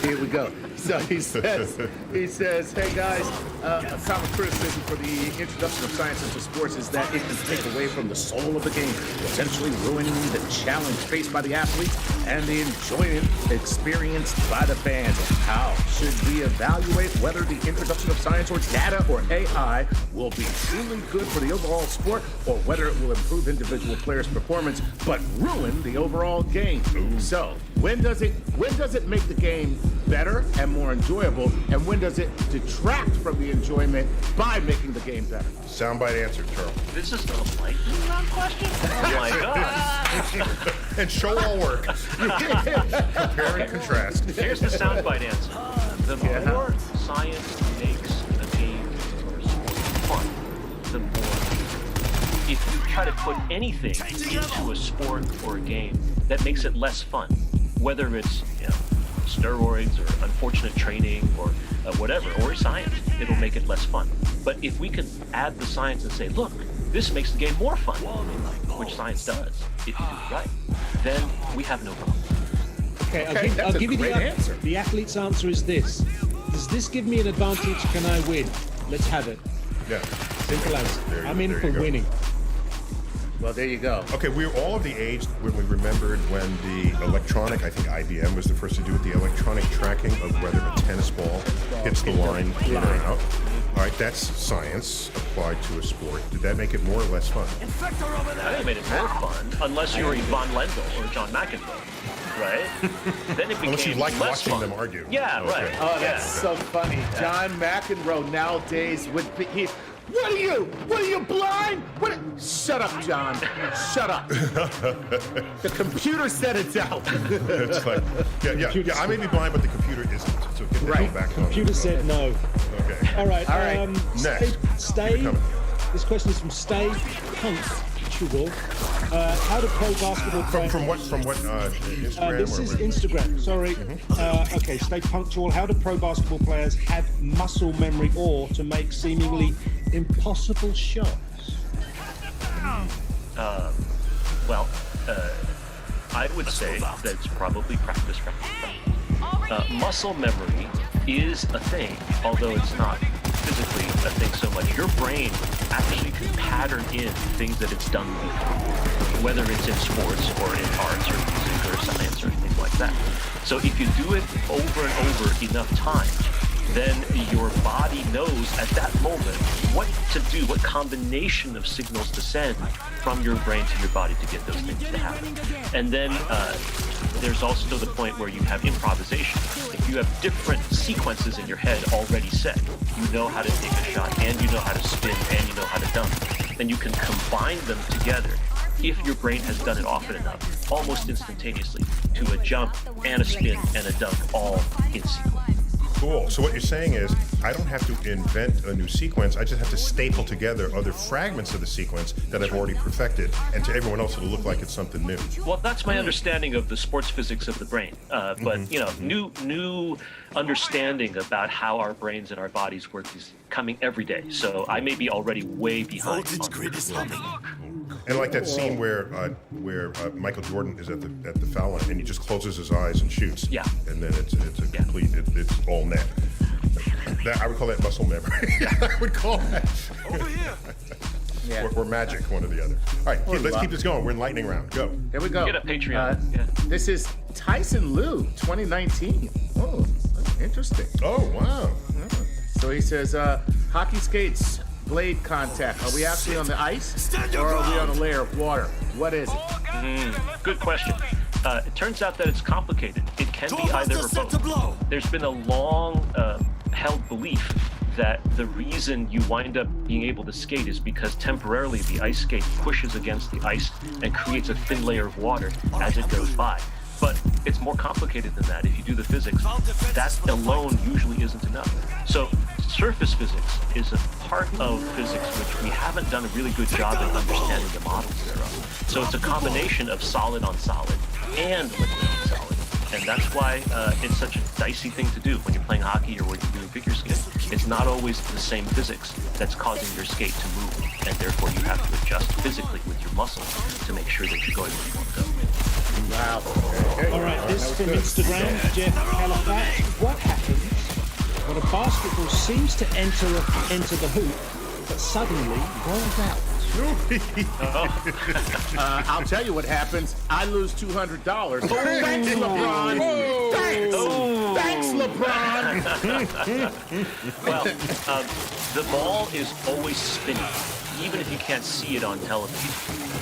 Here we go. So he says, hey guys, a common criticism for the introduction of science into sports is that it can take away from the soul of the game, essentially ruining the challenge faced by the athletes and the enjoyment experienced by the fans. How should we evaluate whether the introduction of science or data or AI will be truly good for the overall sport, or whether it will improve individual players' performance but ruin the overall game? So, when does it make the game better and more enjoyable, and when does it detract from the enjoyment by making the game better? Soundbite answer, Charles. This is the lightning round question? Oh my God. And show all work. Compare and contrast. Here's the soundbite answer. The more science makes a game or sport fun, the more if you try to put anything into a sport or a game that makes it less fun, whether it's steroids or unfortunate training or whatever, or science, it'll make it less fun. But if we can add the science and say, look, this makes the game more fun, which science does, if you do it right, then we have no problem. Okay, I'll give you the answer. The athlete's answer is this. Does this give me an advantage? Can I win? Let's have it. Yeah. Simple as. I'm in for winning. Well, there you go. Okay, we're all of the age when we remembered when the electronic, I think IBM was the first to do it, the electronic tracking of whether a tennis ball hits the line in or out. All right, that's science applied to a sport. Did that make it more or less fun? I think it made it more fun, unless you were Yvonne Lendl or John McEnroe, right? Then it became Unless you like less watching fun. them argue. Yeah, Okay. right. Oh, that's so funny. John McEnroe nowadays would be. What are you? What are you blind? Shut up, John. Shut up. The computer said it's out. It's like, yeah. I may be blind, but the computer isn't. So get the hell back on. Computer said no. Okay. All right. Next. Stay. This question is from Stay Punk Chugor. How do pro basketball players... From what Instagram? This is Instagram, sorry. Okay, Stay punctual. How do pro basketball players have muscle memory or to make seemingly impossible shots? I would say that it's probably practice. Muscle memory is a thing, although it's not physically a thing so much. Your brain actually can pattern in things that it's done before, whether it's in sports or in arts or music or science or things like that. So if you do it over and over enough times, then your body knows at that moment what to do, what combination of signals to send from your brain to your body to get those things to happen. And then there's also the point where you have improvisation. If you have different sequences in your head already set, you know how to take a shot, and you know how to spin, and you know how to dunk, then you can combine them together if your brain has done it often enough, almost instantaneously, to a jump and a spin and a dunk all in sequence. Cool. So what you're saying is, I don't have to invent a new sequence. I just have to staple together other fragments of the sequence that I've already perfected, and to everyone else it'll look like it's something new. Well, that's my understanding of the sports physics of the brain. But new understanding about how our brains and our bodies work is coming every day. So I may be already way behind. And like that scene where Michael Jordan is at the foul line and he just closes his eyes and shoots. Yeah. And then it's a complete, it's all net. That, I would call that muscle memory. I would call that. Over here. Or magic, one or the other. All right, let's keep this going. We're in lightning round. Go. Here we go. Get a Patreon. This is Tyson Liu, 2019. Oh, interesting. Oh, wow. So he says, hockey skates, blade contact. Are we actually on the ice or are we on a layer of water? What is it? Good question. It turns out that it's complicated. It can be either or both. There's been a long held belief that the reason you wind up being able to skate is because temporarily the ice skate pushes against the ice and creates a thin layer of water as it goes by. But it's more complicated than that. If you do the physics, that alone usually isn't enough. So surface physics is a part of physics which we haven't done a really good job in understanding the models thereof. So it's a combination of solid on solid and liquid on solid. And that's why it's such a dicey thing to do when you're playing hockey or when you're doing figure skating. It's not always the same physics that's causing your skate to move, and therefore you have to adjust physically with your muscles to make sure that you're going where you want to go. Wow. All right, this from Instagram, Jeff Halifax. What happens when a basketball seems to enter the hoop, but suddenly rolls out? I'll tell you what happens. I lose $200. Thanks, LeBron. Thanks, LeBron. Well, the ball is always spinning, even if you can't see it on television.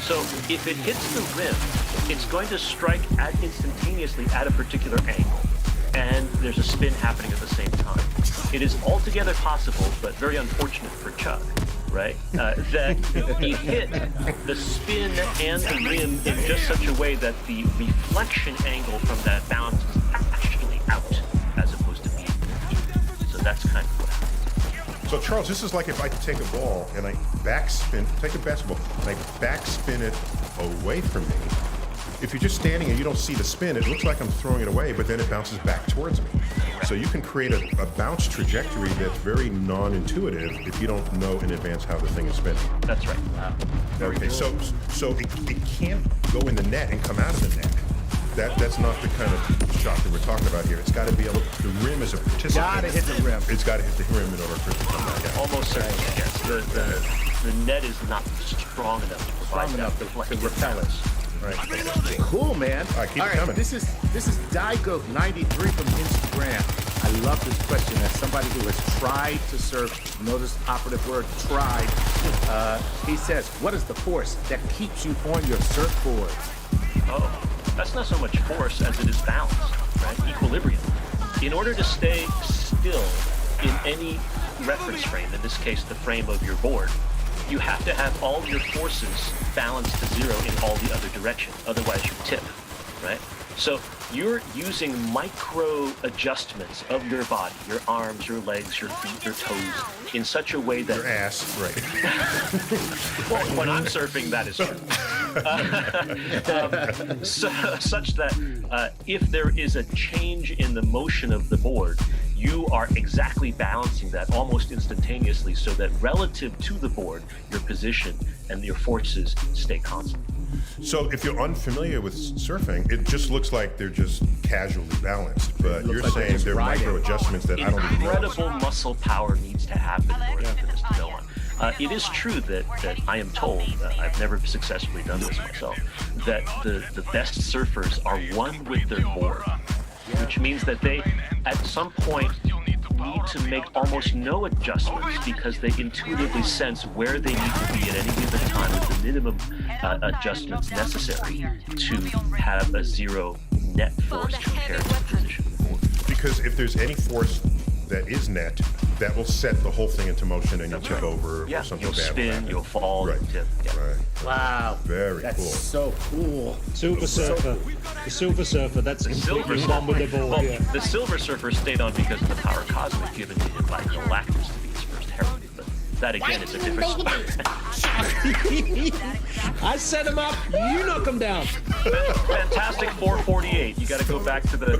So if it hits the rim, it's going to strike instantaneously at a particular angle, and there's a spin happening at the same time. It is altogether possible, but very unfortunate for Chuck, right, that he hit the spin and the rim in just such a way that the reflection angle from that bounce is actually out as opposed to being in. So that's kind of what happens. So Charles, this is like if I take a ball and I take a basketball, and I backspin it away from me. If you're just standing and you don't see the spin, it looks like I'm throwing it away, but then it bounces back towards me. So you can create a bounce trajectory that's very non-intuitive if you don't know in advance how the thing is spinning. That's right. Okay, so it can't go in the net and come out of the net. That's not the kind of shot that we're talking about here. It's got to be able. The rim is a participant. Gotta hit the rim. It's got to hit the rim in order for it to come back out. Almost certainly, yes. The net is not strong enough to provide to repel it. Right. Cool, man. All right, keep it coming. This is Daigo93 from Instagram. I love this question. As somebody who has tried to surf, notice operative word tried. He says, "What is the force that keeps you on your surfboard?" Oh, that's not so much force as it is balance, right? Equilibrium. In order to stay still in any reference frame, in this case, the frame of your board, you have to have all your forces balanced to zero in all the other directions. Otherwise, you tip, right? So you're using micro adjustments of your body, your arms, your legs, your feet, your toes, in such a way that... Your ass, right. Well, when I'm surfing, that is true. Such that if there is a change in the motion of the board, you are exactly balancing that almost instantaneously so that relative to the board, your position and your forces stay constant. So if you're unfamiliar with surfing, it just looks like they're just casually balanced, but you're saying there are micro adjustments that I don't even know. Incredible muscle power needs to happen in order for this to go on. It is true that I am told, I've never successfully done this myself, that the best surfers are one with their board, which means that they, at some point, need to make almost no adjustments because they intuitively sense where they need to be at any given time with the minimum adjustments necessary to have a zero net force compared to the position of the board. Because if there's any force that is net, that will set the whole thing into motion and you'll tip over or something you'll bad will spin, happen. you'll fall, Right. you'll tip. Yeah. Right. Wow. Very That's cool. so cool. Silver Surfer. The Silver Surfer, that's completely one with the ball. Well, Yeah. the Silver Surfer stayed on because of the power cosmic given to him by Galactus to be his first herald. But that again is a different story. I set him up, you knock him down. Fantastic 448. You got to go back to the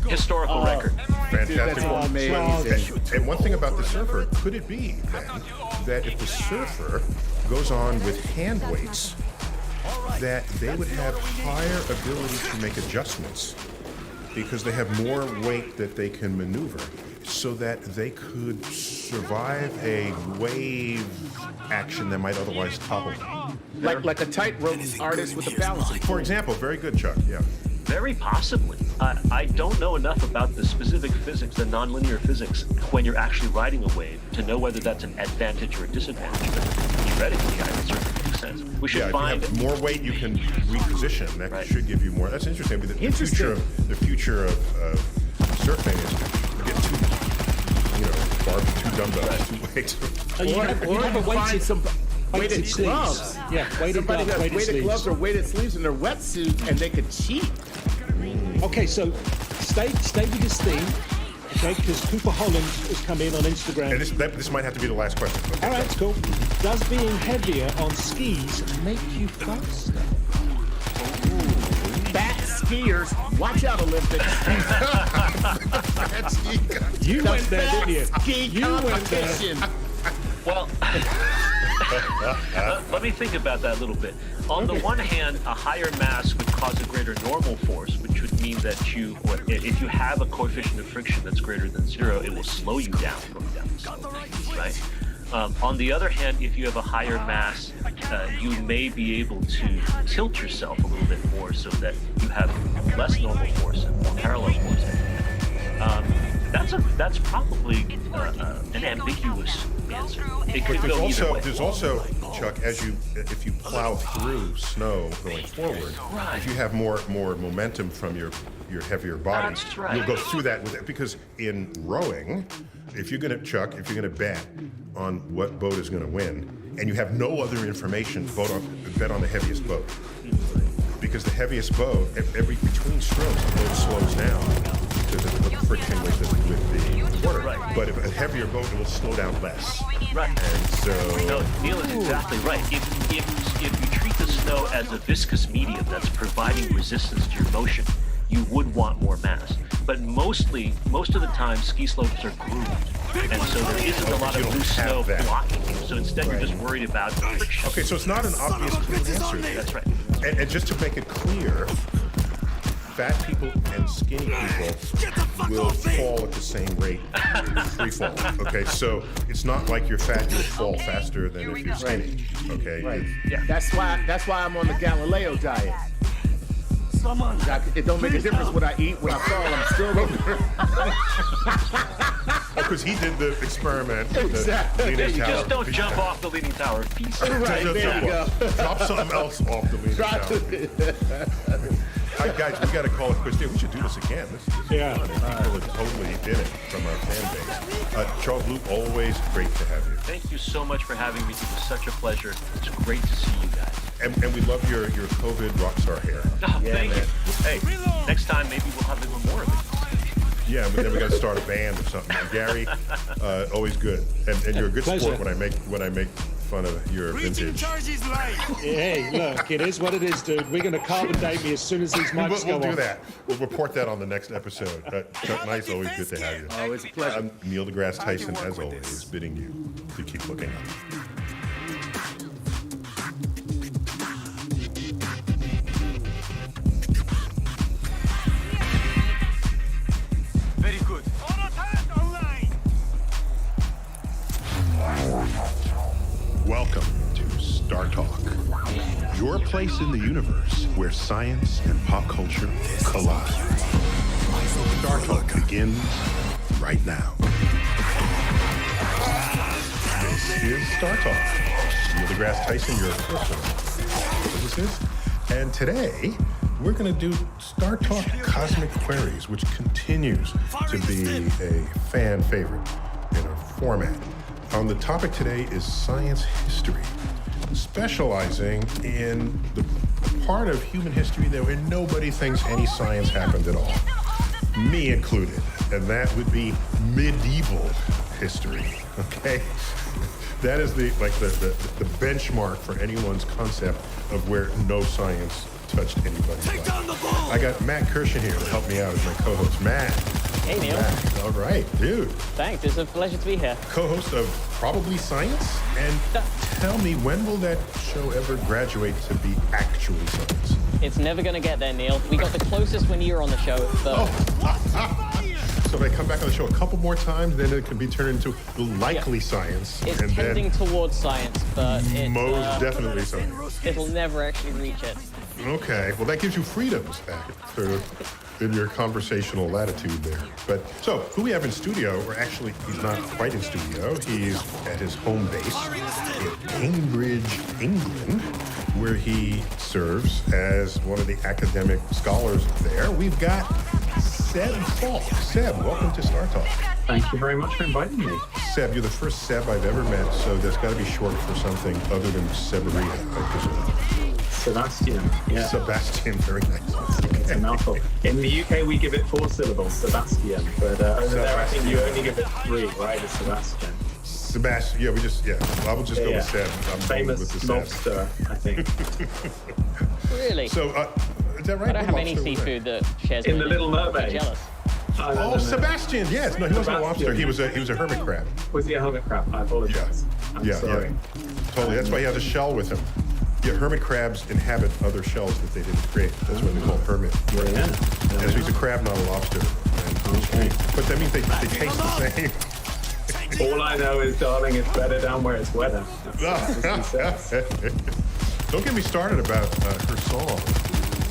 historical record. Fantastic. Amazing. And one thing about the surfer, could it be then that if the surfer goes on with hand weights, that they would have higher ability to make adjustments because they have more weight that they can maneuver so that they could survive a wave action that might otherwise topple them. Like a tightrope artist with a balance. For example, very good, Chuck. Yeah. Very possibly. I don't know enough about the specific physics, the nonlinear physics, when you're actually riding a wave to know whether that's an advantage or a disadvantage. But theoretically, I would certainly make sense. We should find if you have more weight you can reposition. That should give you more. That's interesting. But the future of surfing is to get two dumbbells, 2 weights. You have a weighted, some weighted gloves. sleeves. Yeah, weighted Somebody gloves, has weighted weighted sleeves. gloves or weighted sleeves in their wetsuit, and they could cheat. Okay, so stay with this theme, okay? Because Cooper Holland has come in on Instagram. And this might have to be the last question. All right, cool. Does being heavier on skis make you faster? Fat skiers, watch out, Olympics. You went there, didn't you? Ski You went there. competition. Well, let me think about that a little bit. On the one hand, a higher mass would cause a greater normal force, which would mean that if you have a coefficient of friction that's greater than 0, it will slow you down going down the slope, right? On the other hand, if you have a higher mass, you may be able to tilt yourself a little bit more so that you have less normal force and more parallel force. That's probably an ambiguous answer. It could go either way. There's also, Chuck, if you plow through snow going forward, if you have more momentum from your heavier body, That's right. you'll go through that with it. Because in rowing, if you're gonna bet on what boat is gonna win, and you have no other information, bet on the heaviest boat. Because the heaviest boat, between strokes, the boat slows down. because of the friction with the water. Right. But if a heavier boat, it will slow down less. Right. And so... No, Neil is exactly right. If you treat the snow as a viscous medium that's providing resistance to your motion, you would want more mass. But most of the time, ski slopes are groomed. And so there isn't a lot of loose snow blocking you. So instead, you're just worried about friction. Okay, so it's not an obvious clean answer. That's right. And just to make it clear, fat people and skinny people will fall at the same rate in free fall. Okay, so it's not like you're fat, you'll fall faster than if you're skinny. Okay? Right. Yeah. That's why I'm on the Galileo diet. It don't make a difference what I eat. When I fall, I'm still because he did the experiment. Exactly. The you just don't jump off the leaning tower of Pisa. Right, there you go. Drop something else off the leaning tower. All right, guys, we got to call it quits there. We should do this again. This is fun. And people are totally in it from our fan base. Charles Luke, always great to have you. Thank you so much for having me. It was such a pleasure. It's great to see you guys. And we love your COVID rockstar hair. Oh, yeah, thank you. Hey, next time maybe we'll have even more of it. Yeah, but then we got to start a band or something. And Gary, always good, and you're a good sport when I make fun of your vintage. Hey, look, it is what it is, dude. We're gonna carbon date me as soon as these mics go We'll do off. that. We'll report that on the next episode. Chuck Knight's always good to have you. Always a pleasure. I'm Neil deGrasse Tyson, as always, bidding you to keep looking up. Very good. Welcome to Star Talk, your place in the universe where science and pop culture collide. Star Talk begins right now. This is Star Talk. Neil deGrasse Tyson, your official physicist. And today, we're going to do Star Talk Cosmic Queries, which continues to be a fan favorite in our format. The topic today is science history, specializing in the part of human history that where nobody thinks any science happened at all, me included, and that would be medieval history. Okay, that is the benchmark for anyone's concept of where no science touched anybody's life. I got Matt Kirshen here to help me out as my co-host. Matt. Hey, Neil. Matt. All right, dude. Thanks. It's a pleasure to be here. Co-host of Probably Science. And tell me, when will that show ever graduate to be actually science? It's never going to get there, Neil. We got the closest when you were on the show. But... So if I come back on the show a couple more times, then it can be turned into likely science. It's and tending towards science, but it's... most definitely science. It'll never actually reach it. Okay, well that gives you freedoms back in your conversational latitude there. But so who we have in studio, or actually he's not quite in studio, he's at his home base in Cambridge, England, where he serves as one of the academic scholars there. We've got Seb Falk. Seb, welcome to Star Talk. Thank you very much for inviting me. Seb, you're the first Seb I've ever met, so that's got to be short for something other than Severina, I presume. Sebastian. Yeah. Sebastian, very nice. It's a mouthful. In the UK, we give it 4 syllables, Sebastian. But over there, I think you only give it 3, right? It's Sebastian. Sebastian, I will just go with Seb. I'm famous with the lobster, I think. Really? So, is that right? I don't have any seafood that shares In The with Little me. Mermaid. I'm jealous. Oh, Sebastian, yes. No, he wasn't a lobster. He was a hermit crab. Was he a hermit crab? I apologize. I'm sorry. Yeah. Totally. That's why he has a shell with him. Yeah, hermit crabs inhabit other shells that they didn't create. That's what they call hermit. Yeah. And so he's a crab, not a lobster. But that means they taste the same. All I know is, darling, it's better down where it's wetter. Don't get me started about her song,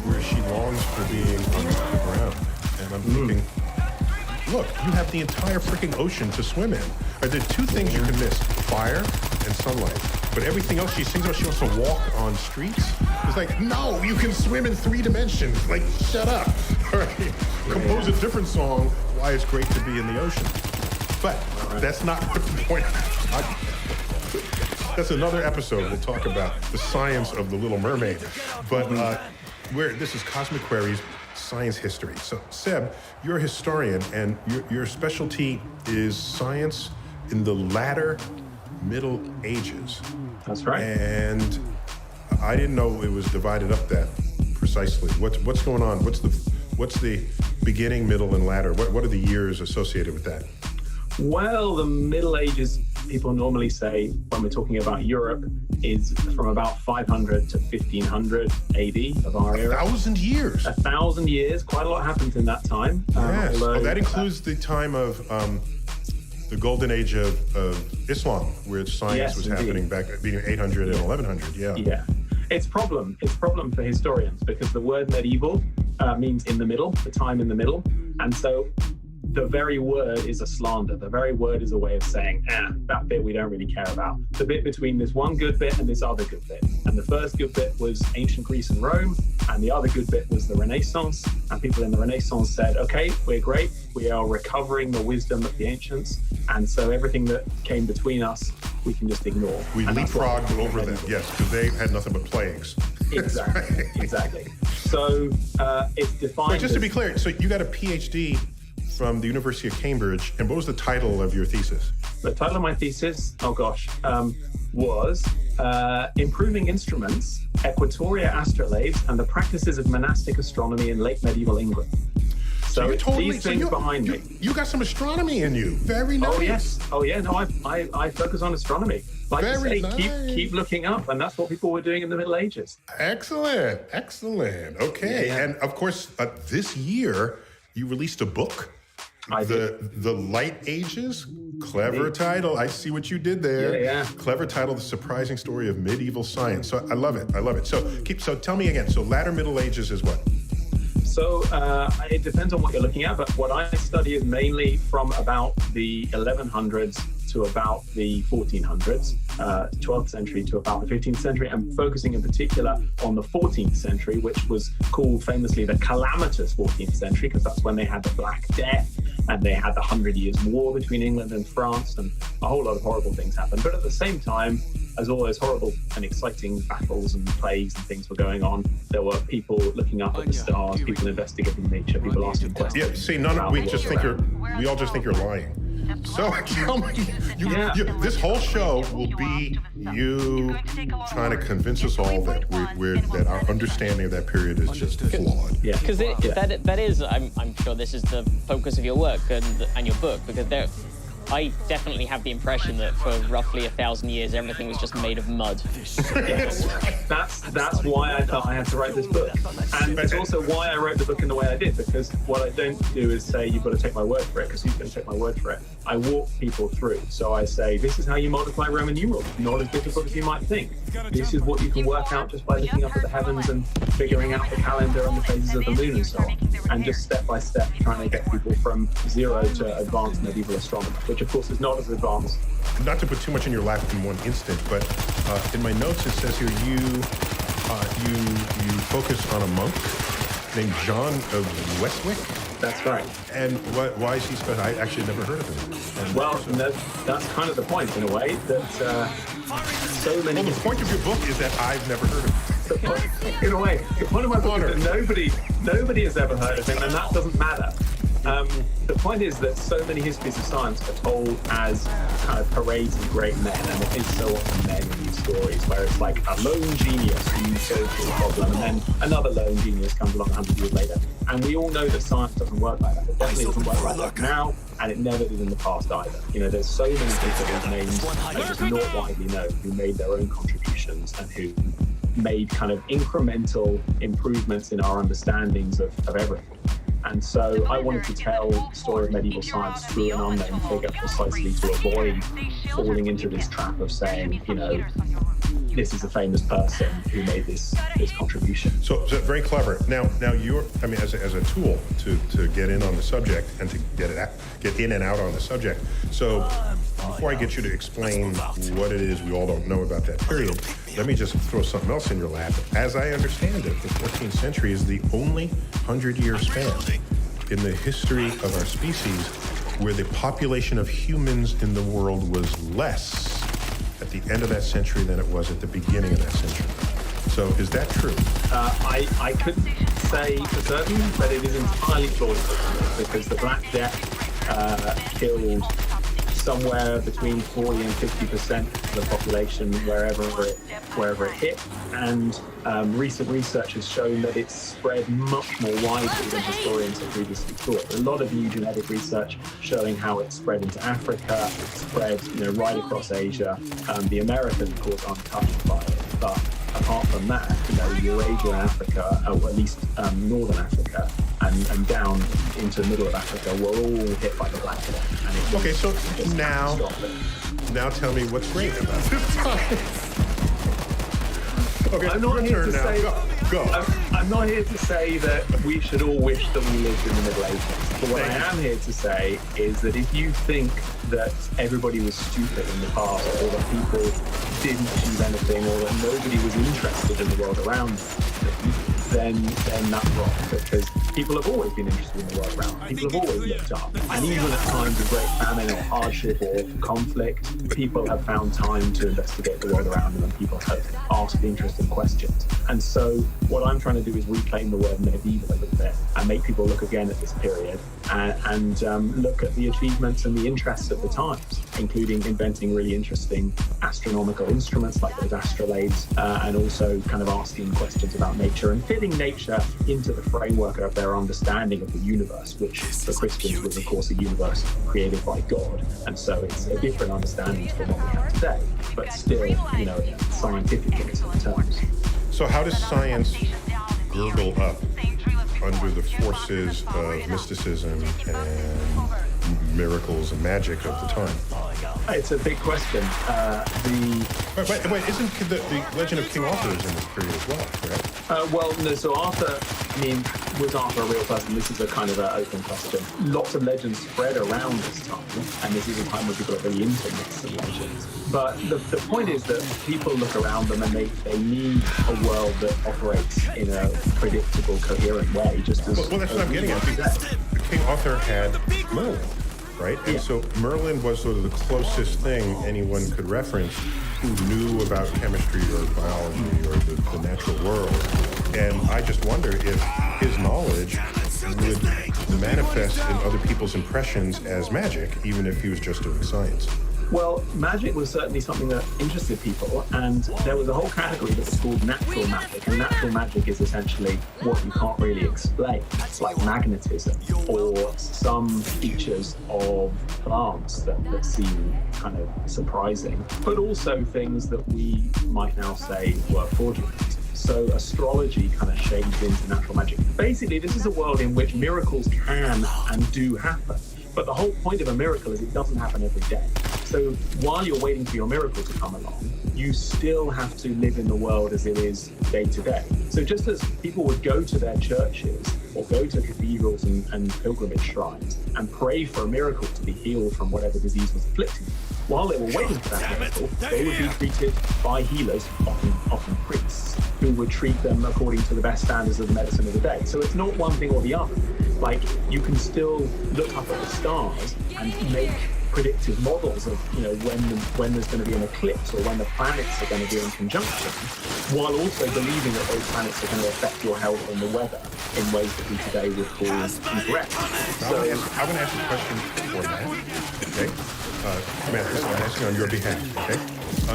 where she longs for being on the ground. And I'm thinking, look, you have the entire freaking ocean to swim in. There are 2 things you can miss: fire and sunlight. But everything else she sings about, she wants to walk on streets. It's like, no, you can swim in 3 dimensions. Like, shut up. All right. Compose a different song, why it's great to be in the ocean. But that's not what the point. That's another episode. We'll talk about the science of the Little Mermaid. But this is Cosmic Queries. science history. So, Seb, you're a historian, and your specialty is science in the latter Middle Ages. That's right. And I didn't know it was divided up that precisely. What's going on? What's the beginning, middle, and latter? What are the years associated with that? Well, the Middle Ages, people normally say, when we're talking about Europe, is from about 500 to 1500 AD of our era. 1,000 years. 1,000 years. Quite a lot happened in that time. Yes. Although, that includes the time of the golden age of Islam, where science was happening back between 800 and 1100. Yeah. It's problem for historians, because the word medieval means in the middle, the time in the middle. And so the very word is a slander. The very word is a way of saying, that bit we don't really care about. The bit between this one good bit and this other good bit. And the first good bit was ancient Greece and Rome, and the other good bit was the Renaissance. And people in the Renaissance said, okay, we're great. We are recovering the wisdom of the ancients. And so everything that came between us, we can just ignore. We leapfrogged over them, yes, because they had nothing but plagues. Exactly. So it's defined. But just to be clear, so you got a PhD from the University of Cambridge, and what was the title of your thesis? The title of my thesis, was Improving Instruments, Equatoria Astrolabes, and the Practices of Monastic Astronomy in Late Medieval England. So these things behind me. You got some astronomy in you. Very nice. Oh, yes. Oh, yeah. No, I focus on astronomy. Like Very I say, nice. keep looking up, and that's what people were doing in the Middle Ages. Excellent. Okay. Yeah. And of course, this year, you released a book. The Light Ages. Clever title. I see what you did there. Yeah. Clever title, The Surprising Story of Medieval Science. So I love it. So tell me again. So latter Middle Ages is what? So it depends on what you're looking at, but what I study is mainly from about the 1100s to about the 1400s, 12th century to about the 15th century. I'm focusing in particular on the 14th century, which was called famously the calamitous 14th century, because that's when they had the Black Death and they had the 100 Years' War between England and France, and a whole lot of horrible things happened. But at the same time, as all those horrible and exciting battles and plagues and things were going on, there were people looking up at the stars, people investigating nature, people asking questions. Yeah, see, we all just think you're lying. So tell me, this whole show will be you trying to convince us all that our understanding of that period is just flawed. Yeah, because that is, I'm sure this is the focus of your work and your book, because I definitely have the impression that for roughly 1,000 years, everything was just made of mud. Yes, that's why I thought I had to write this book. And it's also why I wrote the book in the way I did, because what I don't do is say, you've got to take my word for it, because who's going to take my word for it? I walk people through. So I say, this is how you multiply Roman numerals. Not as difficult as you might think. This is what you can work out just by looking up at the heavens and figuring out the calendar and the phases of the moon and so on. And just step by step trying to get people from zero to advanced medieval astronomy, which of course is not as advanced. Not to put too much in your lap in one instant, but in my notes it says here you focus on a monk named John of Westwick. That's right. And why is he special? I actually never heard of him. Well, that's kind of the point in a way, that so many... Well, the point of your book is that I've never heard of him. In a way, the point of my book is that nobody has ever heard of him, and that doesn't matter. The point is that so many histories of science are told as kind of parades of great men, and it is so often men in these stories where it's like a lone genius who solves a problem, and then another lone genius comes along 100 years later. And we all know that science doesn't work like that. It definitely doesn't work like that now, and it never did in the past either. You know, there's so many people whose names are just not widely known, who made their own contributions and who made kind of incremental improvements in our understandings of everything. And so I wanted to tell the story of medieval science through an unknown figure, precisely to avoid falling into this trap of saying, you know, this is a famous person who made this contribution. So very clever. Now you're, I mean, as a tool to get in on the subject and to get in and out on the subject. So before I get you to explain what it is we all don't know about that period, let me just throw something else in your lap. As I understand it, the 14th century is the only 100-year span in the history of our species where the population of humans in the world was less at the end of that century than it was at the beginning of that century. So is that true? I couldn't say for certain, but it is entirely plausible because the Black Death killed somewhere between 40 and 50% of the population wherever it hit. And recent research has shown that it's spread much more widely than historians have previously thought. A lot of new genetic research showing how it spread into Africa, spread right across Asia. The Americas, of course, aren't touched by it, but apart from that, Eurasia and Africa, or at least Northern Africa, and down into the middle of Africa were all hit by the Black Death. Okay, so now tell me what's great about this time. Okay, I'm not here to say. Go. I'm not here to say that we should all wish that we lived in the Middle Ages. But what I am here to say is that if you think that everybody was stupid in the past, or that people didn't achieve anything, or that nobody was interested in the world around them, then that's wrong. Because people have always been interested in the world around them. People have always looked up. And even at times of great famine or hardship or conflict, people have found time to investigate the world around them, and people have asked interesting questions. And so what I'm trying to do is reclaim the word medieval a little bit and make people look again at this period and look at the achievements and the interests of the times, including inventing really interesting astronomical instruments like those astrolabes, and also kind of asking questions about nature and fitting nature into the framework of their understanding of the universe, which for Christians was, of course, a universe created by God. And so it's a different understanding from what we have today, but still, scientific in its terms. So how does science gurgle up under the forces of mysticism and miracles and magic of the time? It's a big question. Wait, isn't the legend of King Arthur is in this period as well, correct? No, so Arthur, was Arthur a real person? This is a kind of an open question. Lots of legends spread around this time, and this is a time when people are really into myths and legends. But the point is that people look around them and they need a world that operates in a predictable, coherent way, just as... Well, that's what I'm getting at. King Arthur had Merlin, right? And so Merlin was sort of the closest thing anyone could reference who knew about chemistry or biology or the natural world. And I just wonder if his knowledge would manifest in other people's impressions as magic, even if he was just doing science. Well, magic was certainly something that interested people, and there was a whole category that was called natural magic, and natural magic is essentially what you can't really explain. It's like magnetism, or some features of plants that seem kind of surprising, but also things that we might now say were fraudulent. So astrology kind of shades into natural magic. Basically, this is a world in which miracles can and do happen. But the whole point of a miracle is it doesn't happen every day. So while you're waiting for your miracle to come along, you still have to live in the world as it is day to day. So just as people would go to their churches or go to cathedrals and pilgrimage shrines and pray for a miracle to be healed from whatever disease was afflicting them, while they were waiting for that miracle, they would be treated by healers, often priests, who would treat them according to the best standards of the medicine of the day. So it's not one thing or the other. Like, you can still look up at the stars and make predictive models of, when there's going to be an eclipse or when the planets are going to be in conjunction, while also believing that those planets are going to affect your health and the weather in ways that we today would call incorrect. So I'm going to ask a question for Matt, okay? Matt, I'm asking on your behalf, okay?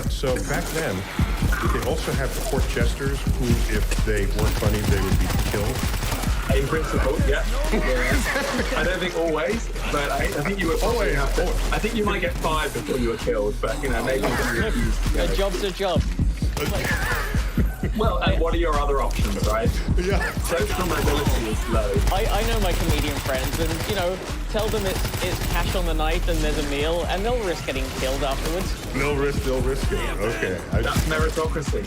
So back then, did they also have court jesters who, if they weren't funny, they would be killed? In principle, yeah. I don't think always, but I think you would probably have to. I think you might get fired before you were killed, but maybe you refuse. A job's a job. Well, and what are your other options, right? Yeah. Social mobility is low. I know my comedian friends, and tell them it's cash on the night and there's a meal, and they'll risk getting killed afterwards. They'll risk it. Okay. That's meritocracy.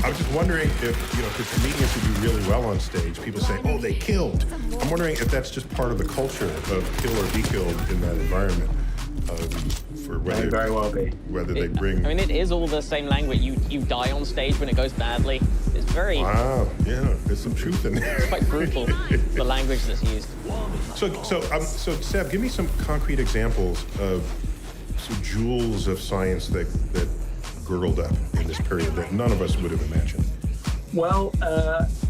I was just wondering if, because comedians who do really well on stage, people say, oh, they killed. I'm wondering if that's just part of the culture of kill or be killed in that environment. For whether, very well be. Whether they bring... it is all the same language. You die on stage when it goes badly. It's very... Wow, yeah, there's some truth in there. It's quite brutal, the language that's used. So Seb, give me some concrete examples of some jewels of science that gurgled up in this period that none of us would have imagined. Well,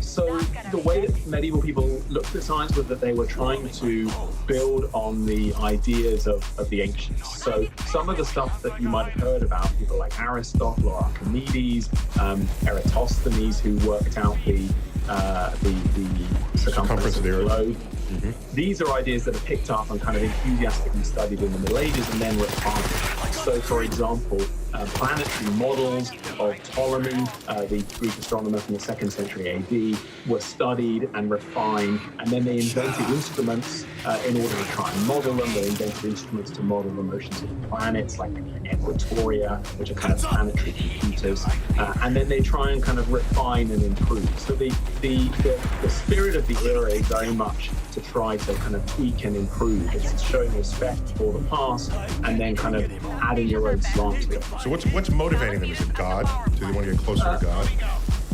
so the way that medieval people looked at science was that they were trying to build on the ideas of the ancients. So some of the stuff that you might have heard about, people like Aristotle or Archimedes, Eratosthenes, who worked out the circumference of the globe. These are ideas that are picked up and kind of enthusiastically studied in the Middle Ages and then refined. So, for example, planetary models of Ptolemy, the Greek astronomer from the 2nd century AD, were studied and refined, and then they invented instruments in order to try and model them. They invented instruments to model the motions of planets, like Equatoria, which are kind of planetary computers, and then they try and kind of refine and improve. So the spirit of the era is very much to try to kind of tweak and improve. It's showing respect for the past and then kind of adding your own slant to it. So what's motivating them? Is it God? Do they want to get closer to God?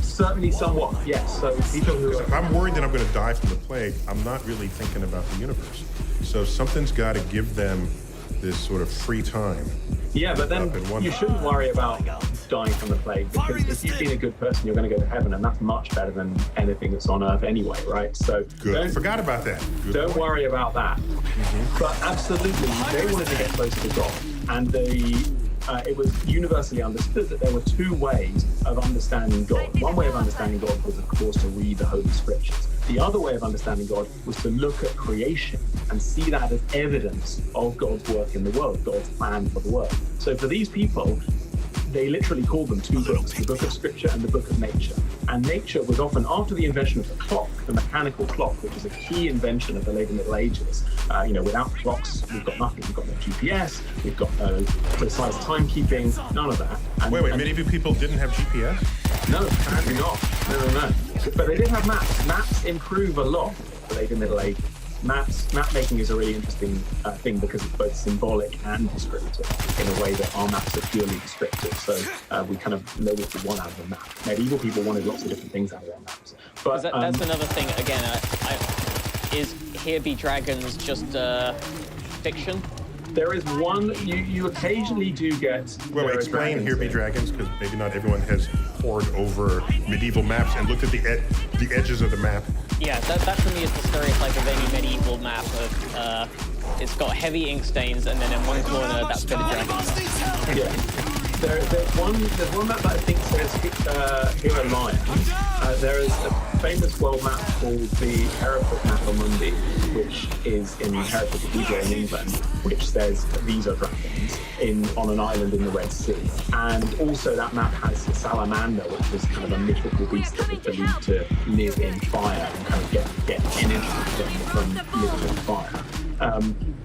Certainly somewhat, yes. So people who if I'm worried that I'm going to die from the plague, I'm not really thinking about the universe. So something's got to give them this sort of free time. Yeah, but then you shouldn't worry about dying from the plague, because if you've been a good person, you're going to go to heaven, and that's much better than anything that's on earth anyway, right? So good. Forgot about that. Don't worry about that. But absolutely, they wanted to get closer to God, and it was universally understood that there were two ways of understanding God. One way of understanding God was, of course, to read the Holy Scriptures. The other way of understanding God was to look at creation and see that as evidence of God's work in the world, God's plan for the world. So for these people, they literally called them two books, the book of Scripture and the book of nature. And nature was often, after the invention of the clock, the mechanical clock, which is a key invention of the later Middle Ages. Without clocks, we've got nothing. We've got no GPS, we've got no precise timekeeping, none of that. And, wait, medieval people didn't have GPS? No, apparently not. No. But they did have maps. Maps improve a lot for later Middle Ages. Map making is a really interesting thing because it's both symbolic and descriptive in a way that our maps are purely descriptive. So we kind of know what we want out of a map. Medieval people wanted lots of different things out of their maps. But that's another thing. Again, is Here Be Dragons just fiction? There is one, you occasionally do get... Well, explain Here Be Dragons, because maybe not everyone has pored over medieval maps and looked at the edges of the map. Yeah, that to me is the stereotype of any medieval map. It's got heavy ink stains, and then in one corner, that's been a dragon. Yeah. There's one map that I think says Here Am I. There is a famous world map called the Hereford Mappa Mundi, which is in Hereford Cathedral in England, which says these are dragons on an island in the Red Sea. And also that map has a salamander, which was kind of a mythical beast that was believed to live in fire and kind of get energy from living in fire.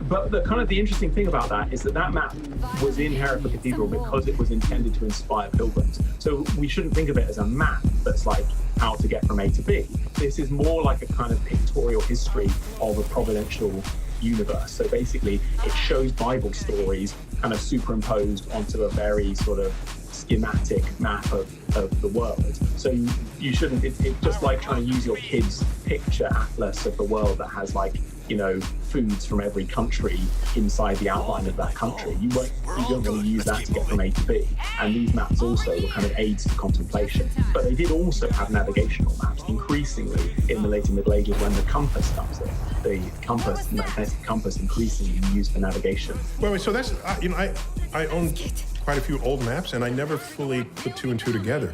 But the interesting thing about that is that map was in Hereford Cathedral because it was intended to inspire pilgrims. So we shouldn't think of it as a map that's like how to get from A to B. This is more like a kind of pictorial history of a providential universe. So basically, it shows Bible stories kind of superimposed onto a very sort of schematic map of the world. So you shouldn't, it's just like trying to use your kid's picture atlas of the world that has foods from every country inside the outline of that country. You don't want to use that to get from A to B. And these maps also were kind of aids to contemplation. But they did also have navigational maps, increasingly in the later Middle Ages when the compass comes in. The magnetic compass increasingly used for navigation. Wait, so that's, I own quite a few old maps and I never fully put two and two together.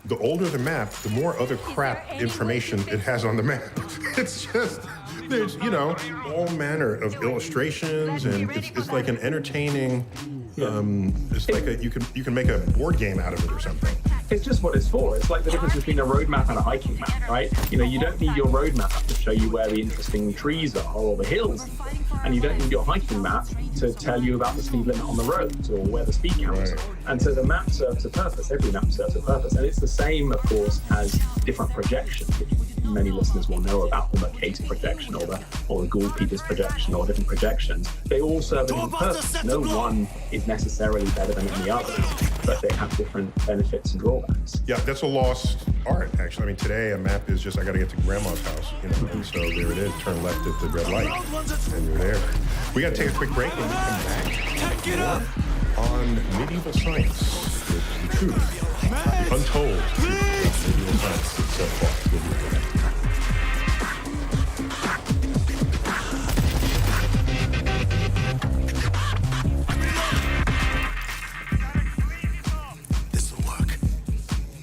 The older the map, the more other crap information it has on the map. It's just, there's, all manner of illustrations, and it's like an entertaining, it's like you can make a board game out of it or something. It's just what it's for. It's like the difference between a road map and a hiking map, right? You don't need your road map to show you where the interesting trees are or the hills, and you don't need your hiking map to tell you about the speed limit on the roads or where the speed cameras are. And so the map serves a purpose. Every map serves a purpose, and it's the same, of course, as different projections, which many listeners will know about the Mercator projection or the Gould-Peters projection or different projections. They all serve a different purpose. No one is necessarily better than any others, but they have different benefits and drawbacks. Yeah, that's a lost art, actually. I mean, today a map is just, I got to get to grandma's house, and so there it is, turn left at the red light, and you're there. We got to take a quick break. When we come back, more on medieval science. with the truth, untold radio science so far with the internet.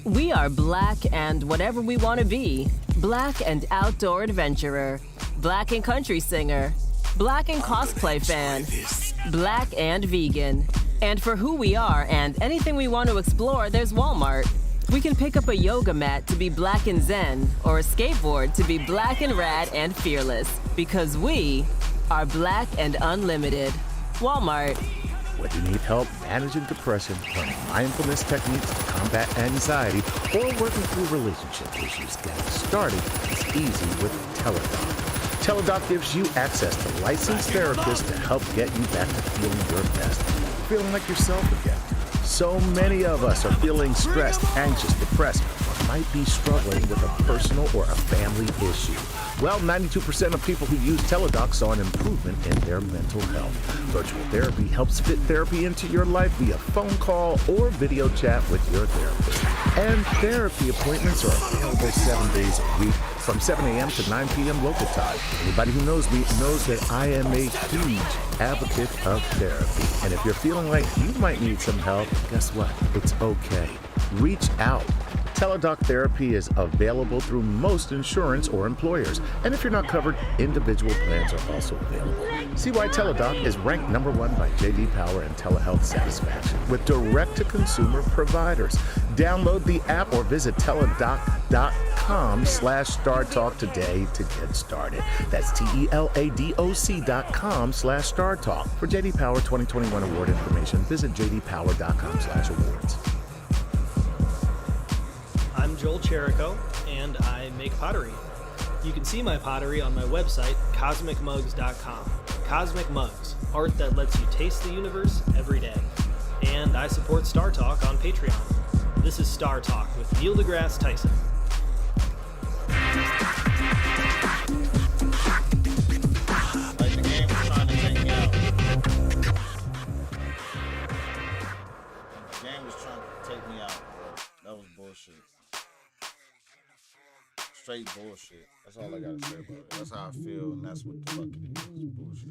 We are black and whatever we want to be. Black and outdoor adventurer. Black and country singer. Black and cosplay fan. Black and vegan. And for who we are and anything we want to explore, there's Walmart. We can pick up a yoga mat to be black and zen, or a skateboard to be black and rad and fearless. Because we are black and unlimited. Walmart. Whether you need help managing depression, learning mindfulness techniques to combat anxiety, or working through relationship issues, getting started is easy with Teladoc. Teladoc gives you access to licensed therapists to help get you back to feeling your best, feeling like yourself again. So many of us are feeling stressed, anxious, depressed, or might be struggling with a personal or a family issue. Well, 92% of people who use Teladoc saw an improvement in their mental health. Virtual therapy helps fit therapy into your life via phone call or video chat with your therapist. And therapy appointments are available 7 days a week from 7 a.m. to 9 p.m. local time. Anybody who knows me knows that I am a huge advocate of therapy. And if you're feeling like you might need some help, guess what? It's okay. Reach out. Teladoc therapy is available through most insurance or employers. And if you're not covered, individual plans are also available. See why Teladoc is ranked #1 by J.D. Power and telehealth satisfaction with direct-to-consumer providers. Download the app or visit teladoc.com/StarTalk today to get started. That's TELADOC.com/StarTalk. For J.D. Power 2021 award information, visit jdpower.com/awards. I'm Joel Cherico, and I make pottery. You can see my pottery on my website, cosmicmugs.com. Cosmic Mugs, art that lets you taste the universe every day. And I support Star Talk on Patreon. This is Star Talk with Neil deGrasse Tyson. Like the game was trying to take me out. The game was trying to take me out, bro. That was bullshit. Straight bullshit. That's all I gotta say about it. That's how I feel, and that's what the fuck it is. Bullshit.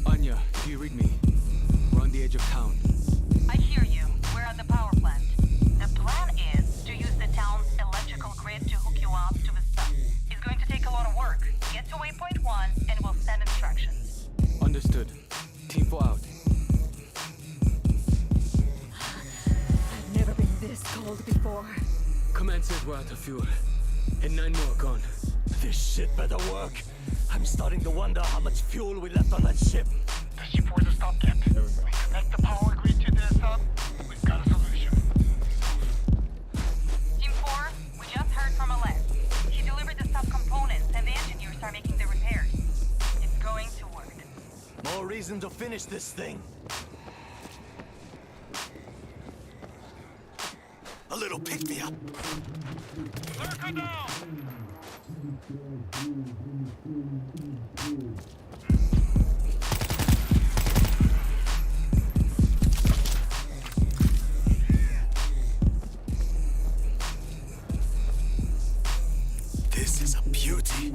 Anya, do you read me? We're on the edge of town. I hear you. We're at the power plant. The plan is to use the town's electrical grid to hook you up to the stuff. It's going to take a lot of work. Get to waypoint 1 and we'll send instructions. Understood. Team 4 out. I've never been this cold before. Command says we're out of fuel. And 9 more gone. This shit better work. I'm starting to wonder how much fuel we left on that ship. The ship was a stopgap. We connect the power grid to the sub. We've got a solution. Team 4, we just heard from Alec. He delivered the sub-components and the engineers are making the repairs. It's going to work. More reason to finish this thing. A little pick-me-up. Circle down! This is a beauty.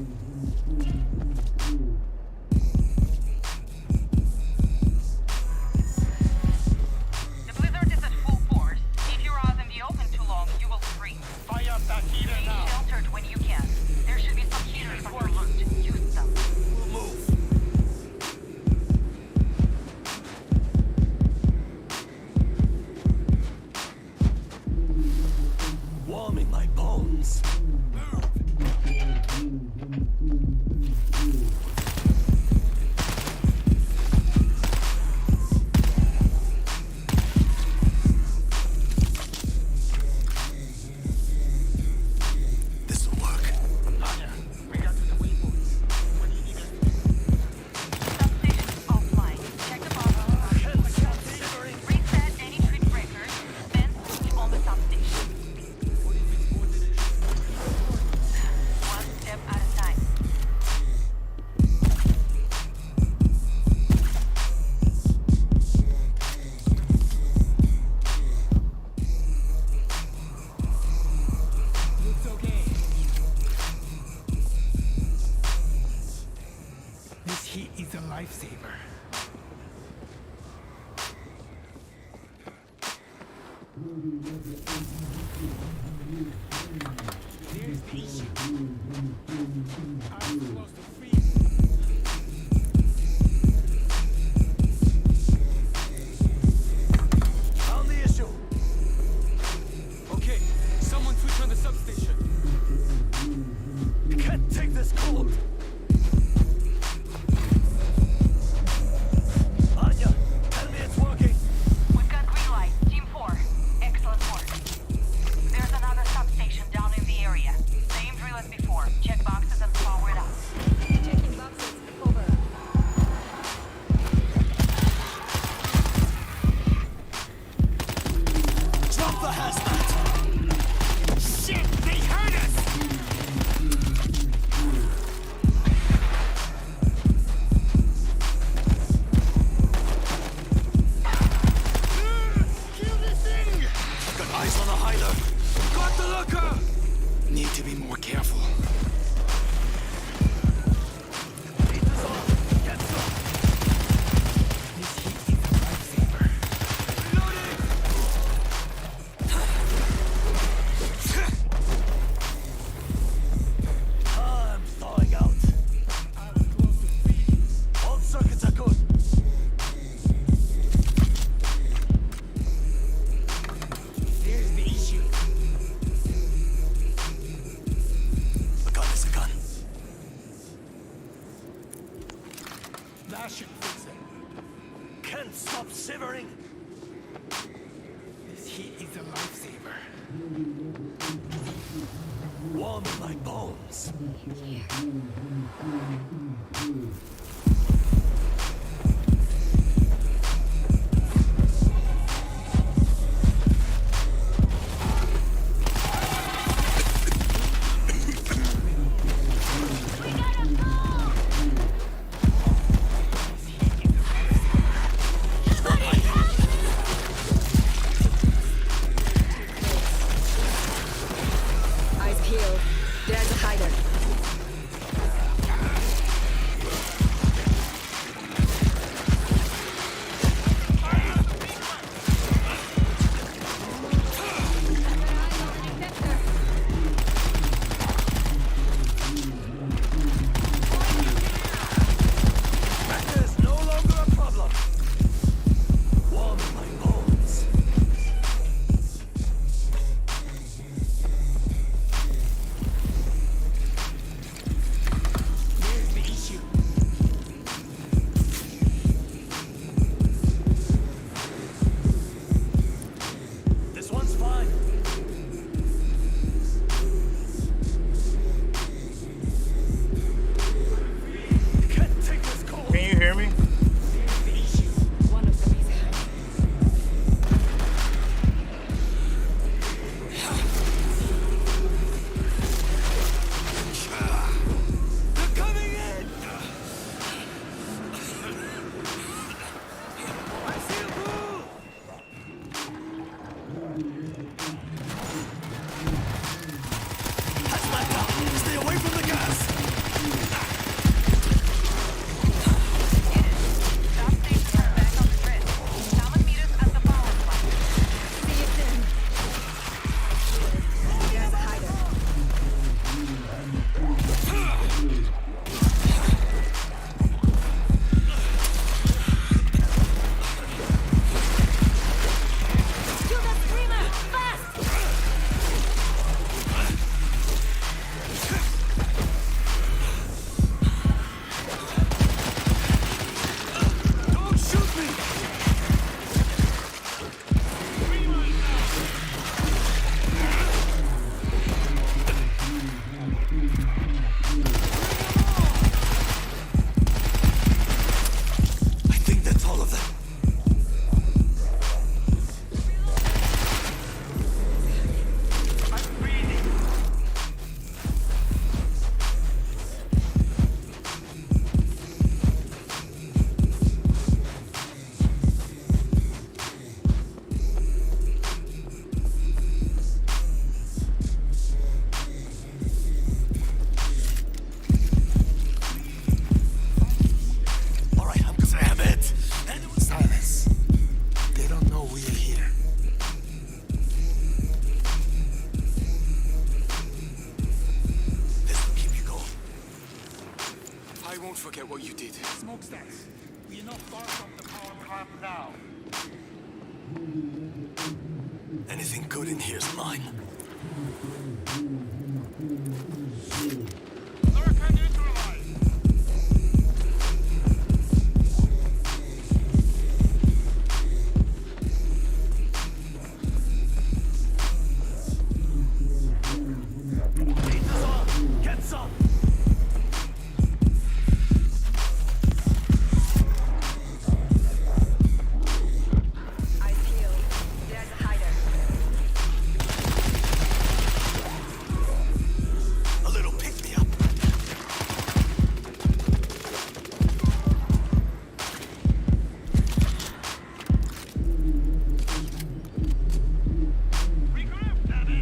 Here's the issue. I'm supposed to found the issue. Okay, someone switch on the substation. Can't take this cold. Anya, tell me it's working. We've got green light. Team 4. Excellent work. There's another substation down in the area. Same drill as before. Check boxes and power it up. Checking boxes. Over. Drop the hazmat. Shit, they heard us. Kill this thing! I've got eyes on the hider. Got the looker! Need to be more careful. I'm thawing out. All circuits are good. There's the issue. A gun is a gun. That should fix it. Can't stop shivering. This heat is a lifesaver. Warm in my bones. Eyes peeled. There's a hider. what you did. Smokestacks. We're not far from the power plant now. Anything good in here's mine. Lurker neutralized. Heaters on! Get some! A little pick-me-up.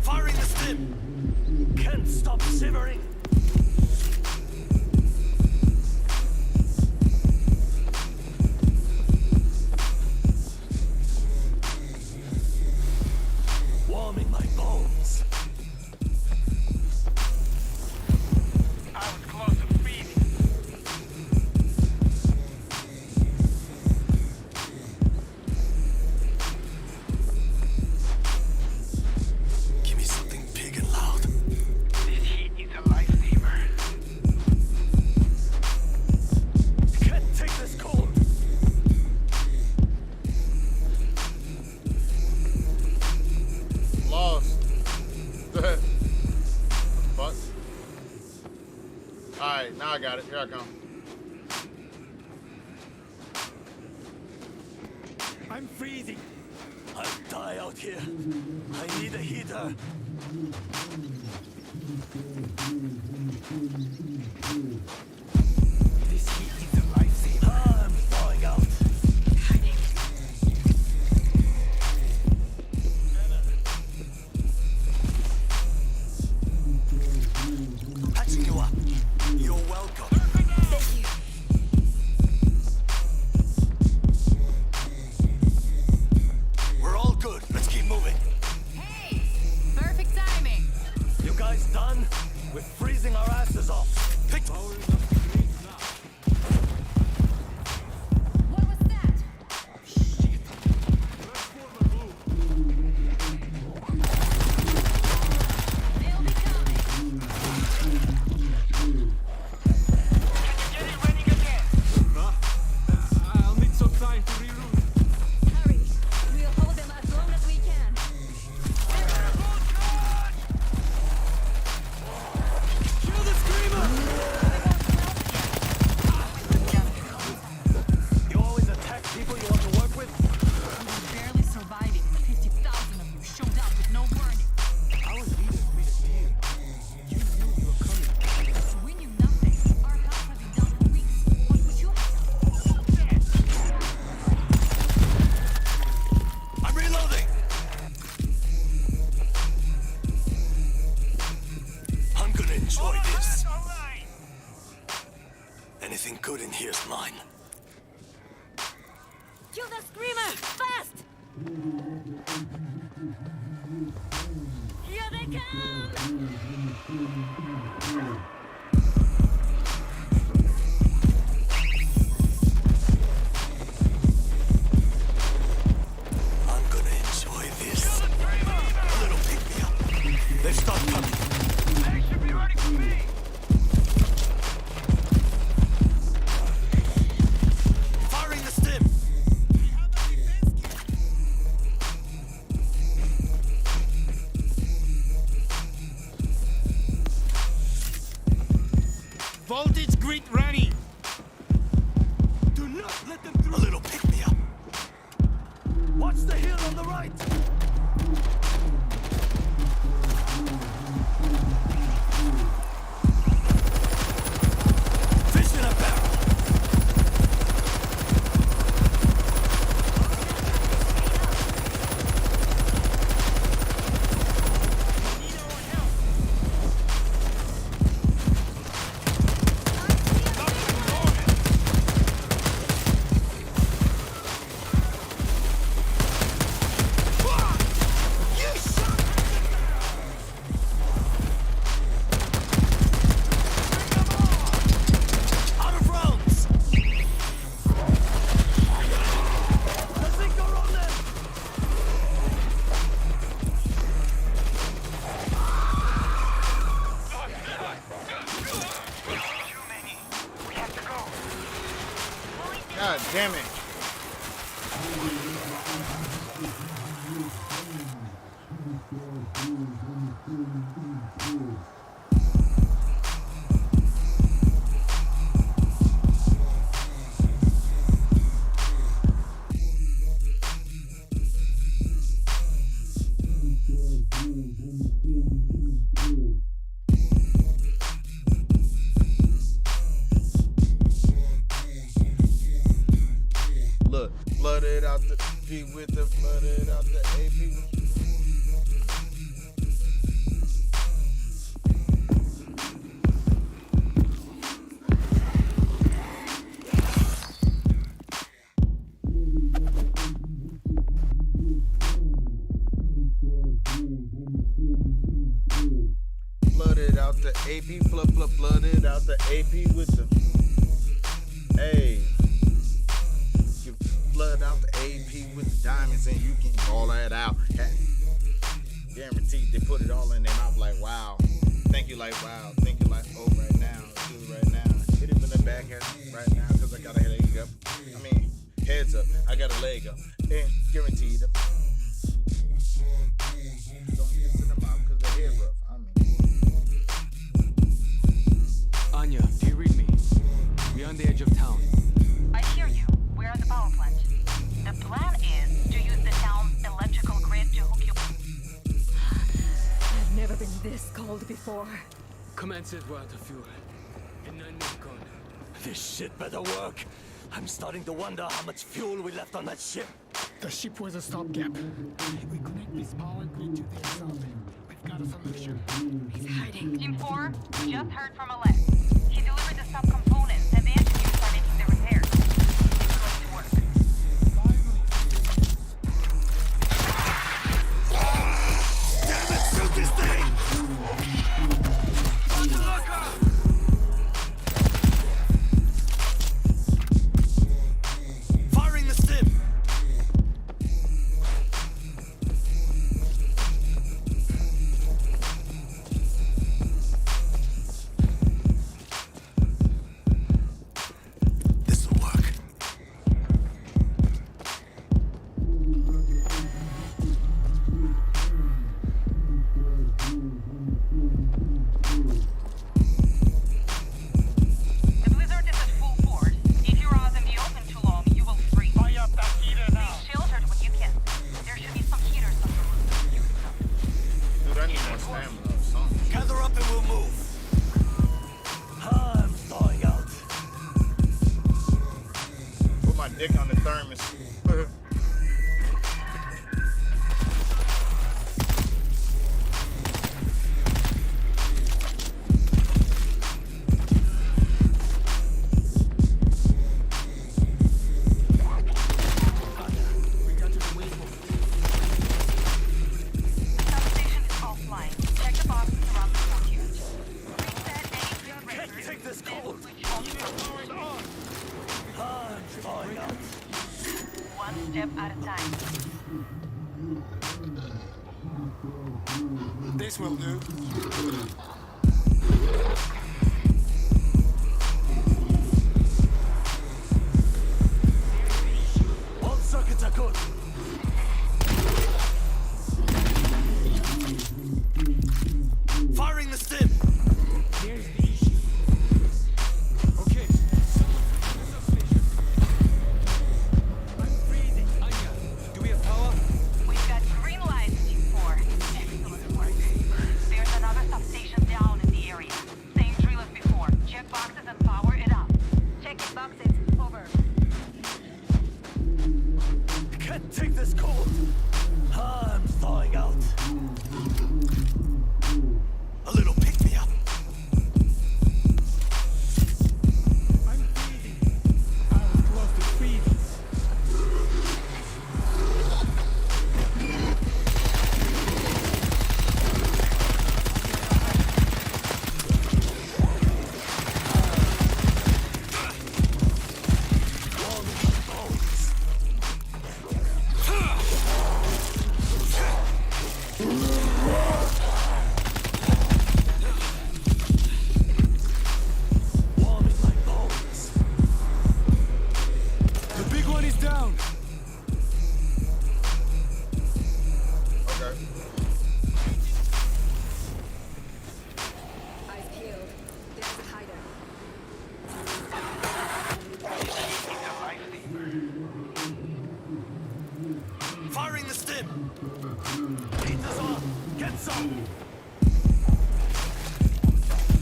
Firing the stim! Can't stop shivering! Warming my bones. I was close to feeding. Give me something big and loud. This heat is a lifesaver. Can't take this cold. Lost. Fuck. Alright, now I got it. Here I come. I'm freezing. I'll die out here. I need a heater. This heat is a lifesaver. I'm thawing out. Patching you up. You're welcome. Thank you. We're all good. Let's keep moving. Hey, perfect timing. You guys done? We're freezing our asses off. Pick. What was that? They'll be coming. Get it running again. I'll need some time to reroute. Hurry. We'll hold them as long as we can. Kill the screamer! You always attack people you want to work with? We were barely surviving and 50,000 of you showed up with no warning. Our leader made it clear. You knew you were coming. We knew nothing. Our help had been down for weeks. What would you have done? I'm reloading! I'm gonna enjoy this. All right. Anything good in here's mine. Kill the screamer! Fast! Here they come! I'm gonna enjoy this. A little pick-me-up. They've stopped coming. They should be ready for me. Firing the stim. Voltage grid running. Do not let them through. A little pick-me-up. Watch the hill on the right. Fish in a barrel. Damn it. Look, flooded out the P with the flooded out the AP. Flooded out the AP, flooded out the AP with the A. You flood out the AP with the diamonds and you can all that out. Guaranteed they put it all in their mouth like wow. Thank you like wow. Thank you like oh right now. Do it right now. Hit him in the back right now because I got a headache up. I mean heads up. I got a leg up. And guaranteed. Don't get to the mouth because the head rough. Anya, do you read me? We're on the edge of town. I hear you. We're at the power plant. The plan is to use the town's electrical grid to hook you. I've never been this cold before. Command says we're out of fuel. And I know gone. This shit better work. I'm starting to wonder how much fuel we left on that ship. The ship was a stopgap. If we connect this power grid to their something, we've got a solution. He's hiding. Team 4, we just heard from Alex. He delivered the subcomponents and the engineers are making the repairs. It's going to work. Damn it, shoot this thing! Firing the stim! This'll work. The blizzard is at full force. If you're out in the open too long, you will freeze. Fire up that heater now. Stay sheltered when you can. There should be some heaters on the roof. Dude, I need more stamina or something. Gather up and we'll move. I'm thawing out. Put my dick on the thermos. Substation is offline. Check the boxes around the courtyard. Reset any Can't breakers. take this cold. Switch on the power. I'm thawing out. One step at a time. This will do. All circuits are good. Firing the stim. Here's the issue. Okay. I'm freezing. Anya, do we have power? We've got green lights, Team 4. Excellent work. There's another substation down in the area. Same drill as before. Check boxes and power it up. Checking boxes. Over. Can't take this cold. I'm thawing out. A little pick me up. I'm freezing. I was close to freezing. Heaters on! Get some!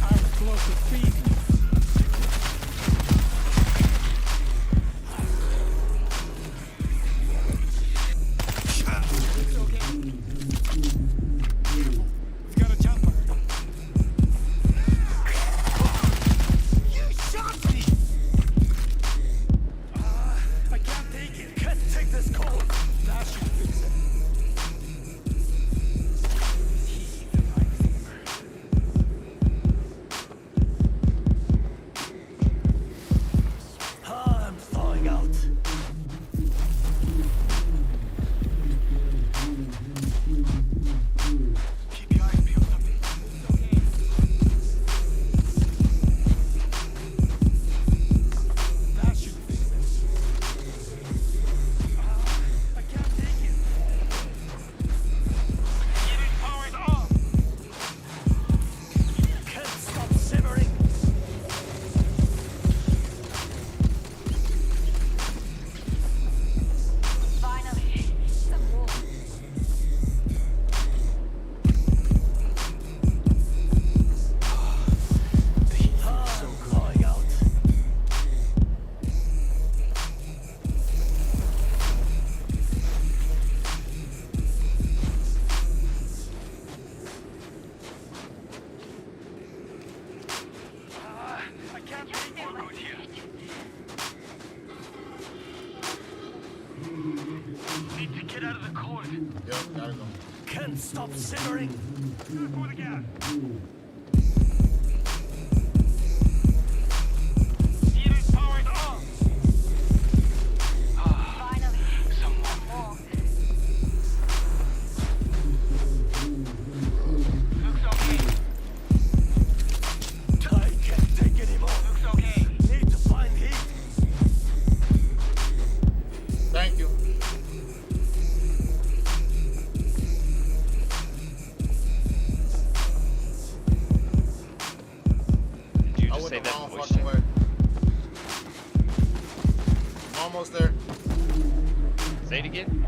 I was close to feeding. It's okay. Careful. We've got a jumper. You shot me! I can't take it. Can't take this cold. That should fix it. I'm thawing out. Keep your eyes peeled up. It's okay. That should fix it. I can't take it. Getting powered off. Can't stop simmering. Finally, some wool. I'm thawing out. I can't take more good here. Need to get out of the cold. Yep, gotta go. Can't stop simmering. Go again. Heater's powered off. Finally, some wool. Looks okay. I can't take anymore. Looks okay. Need to find heat. Thank you. Did you I just went say the that wrong voice fucking check? way. I'm almost there. Say it again.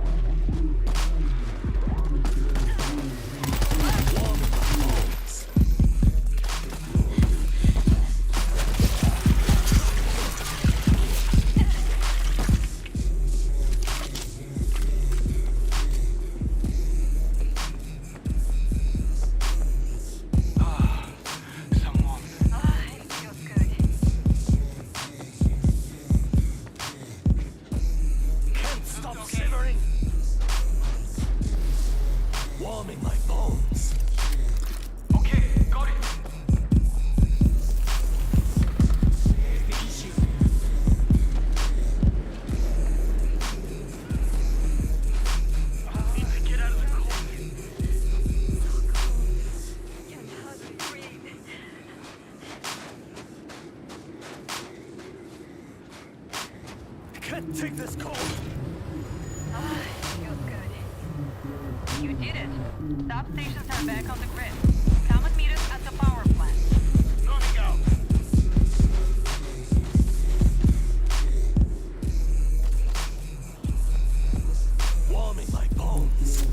Some warmth. It feels good. Can't stop simmering. Warming my bones. Okay, got it. Here's the issue. Need to get out of the cold. Can hardly breathe. Can't take this cold. It feels good. You did it. Substations are back on the grid. Come and meet us at the power plant. Moving out. Warming my bones.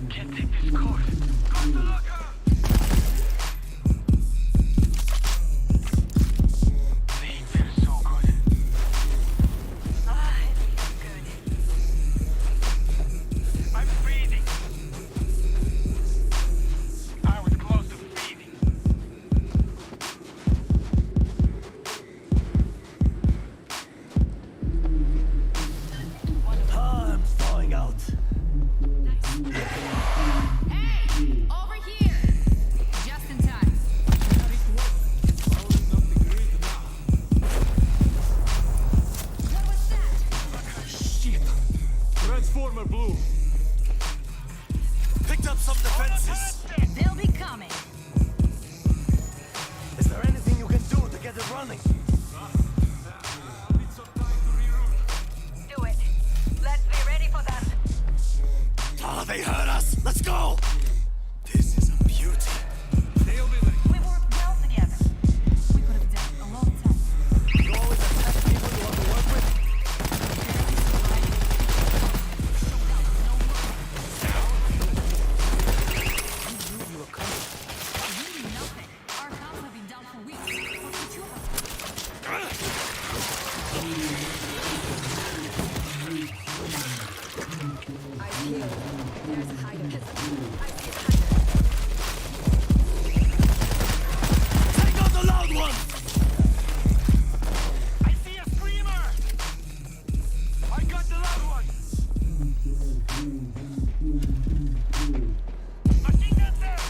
Can't take this cold. Got the locker. The heat feels so good. It feels good. I'm breathing. I was close to feeding. I'm thawing out. Hey! Over here! Just in time. What was that? Shit. Transformer blue. Picked up some defenses. They'll be coming. Is there anything you can do to get it running? Do it. Let's be ready for them. Ah, they heard us. Let's go. This is a beauty. They'll be like, We worked well together. We could have done it a long time. You always attack people you want to work with? No work. Take out the loud one! I see a screamer! I got the loud one! Machine gun there!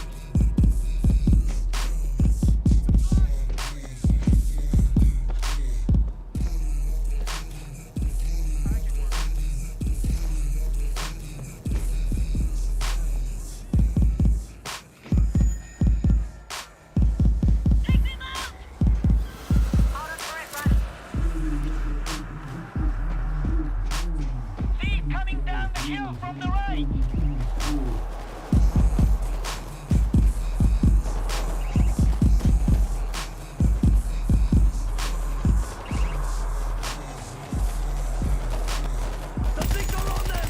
Thief coming down the hill from the right! The things are on them!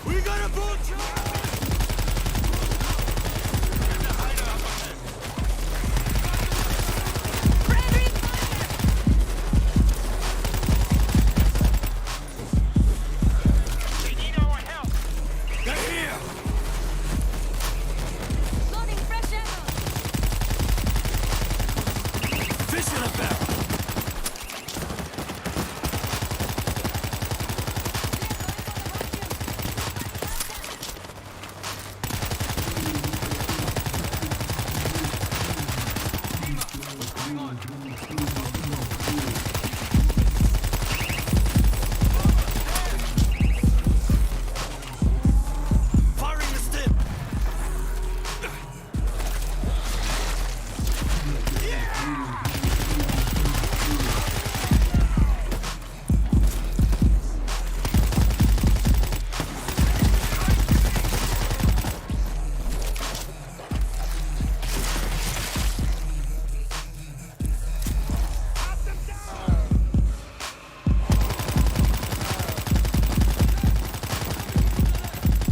We got a butcher! We need our help! They're here! Loading fresh ammo. Fish in a barrel! Firing the stim!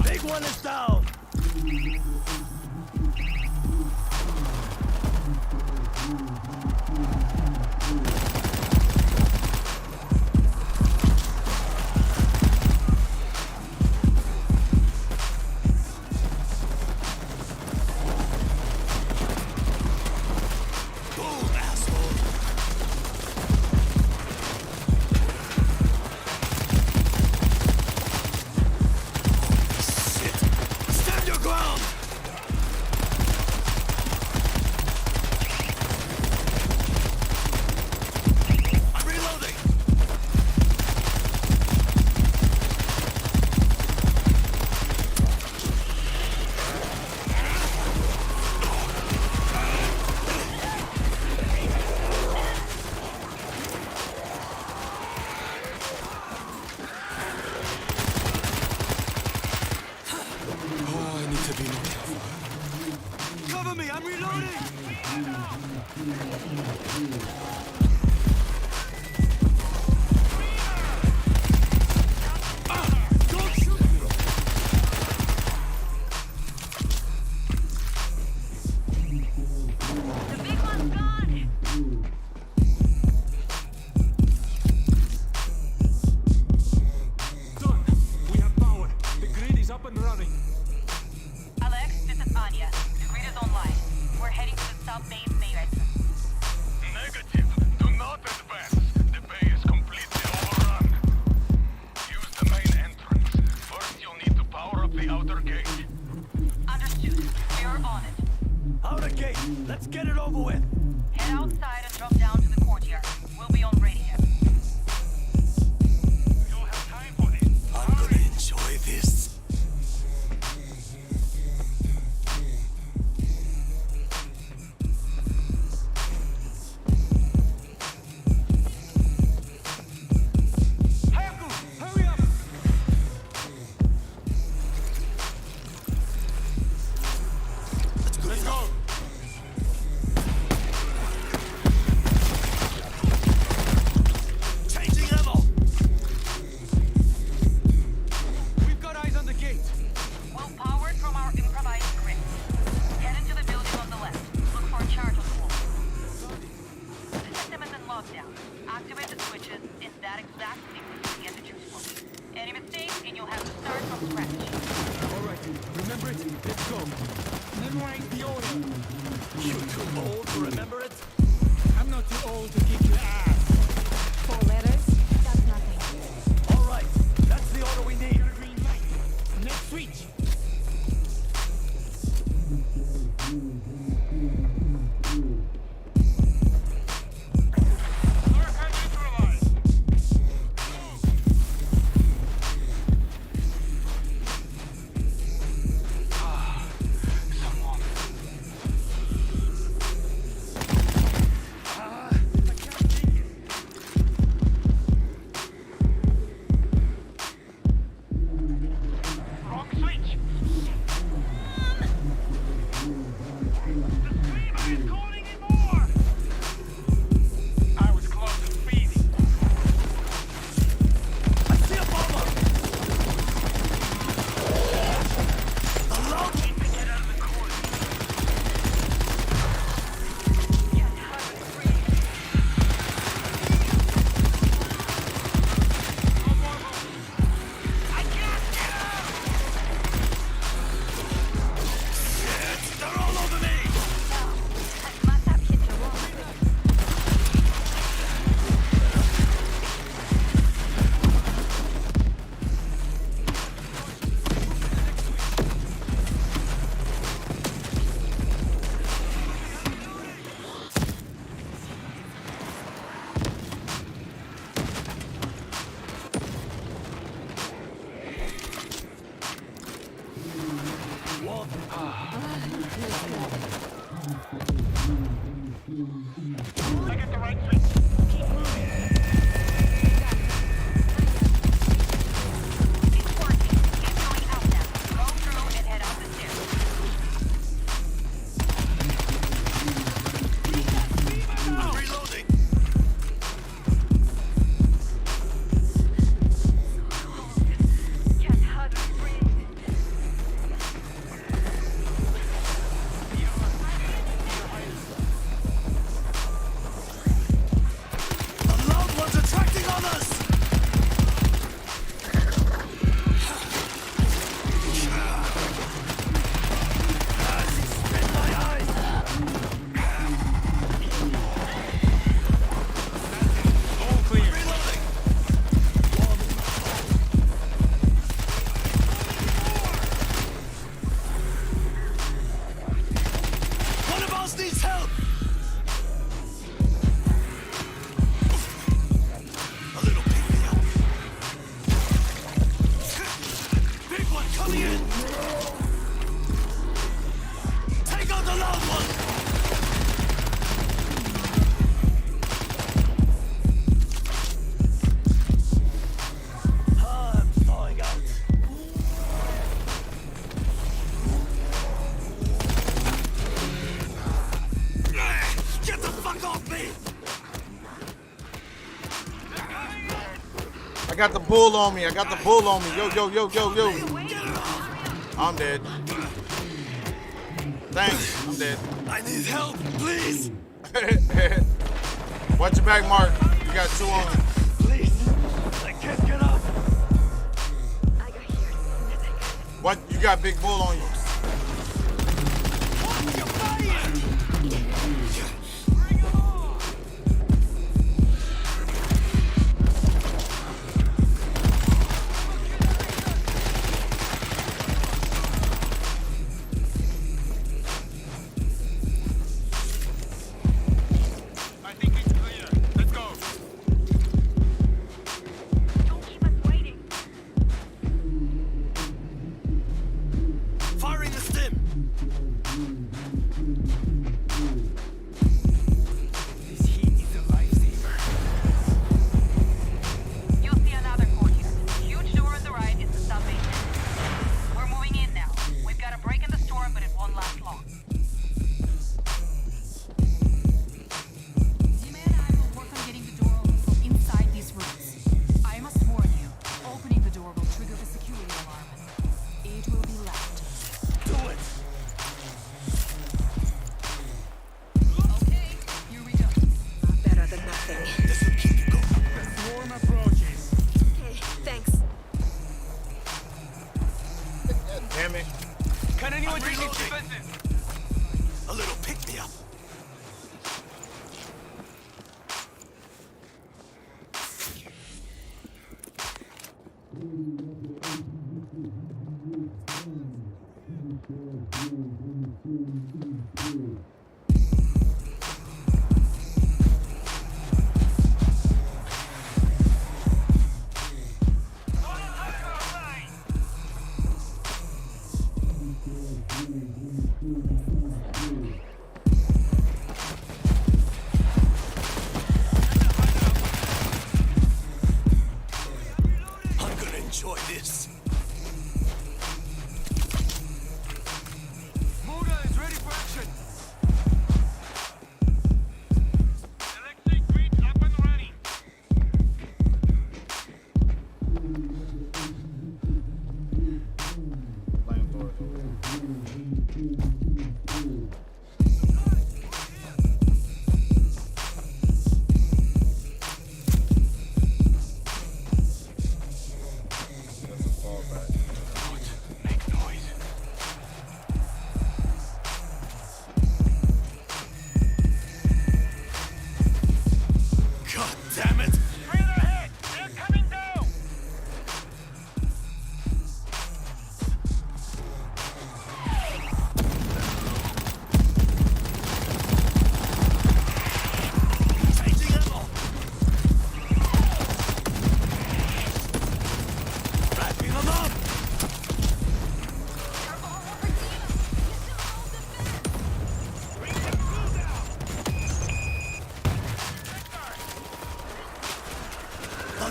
Big one is down! Boom, asshole! Shit! Stand your ground! I'm reloading! Oh, I need to be more careful. Cover me, I'm reloading! Don't shoot me! The big one's gone. Done! We have power. The grid is up and running. Alex, this is Anya. The grid is online. We're heading to the sub base main entrance. Negative. Do not advance. The bay is completely overrun. Use the main entrance. First, you'll need to power up the outer gate. Understood. We are on it. Outer gate. Let's get it over with. Head outside and drop down to the courtyard. We'll be on radio. You'll have time for this. I'm gonna enjoy this. Hurry up! Let's go! You remember it? I'm not too old to kick your ass. 4 letters? That's nothing. All right, that's the order we need. Green light. Next switch. I got the bull on me. I got the bull on me. Yo, yo, yo, yo, yo. I'm dead. Thanks. I'm dead. I need help, please. Watch your back, Mark. You got 2 on you. Please. I can't get up. What? You got big bull on you. Fire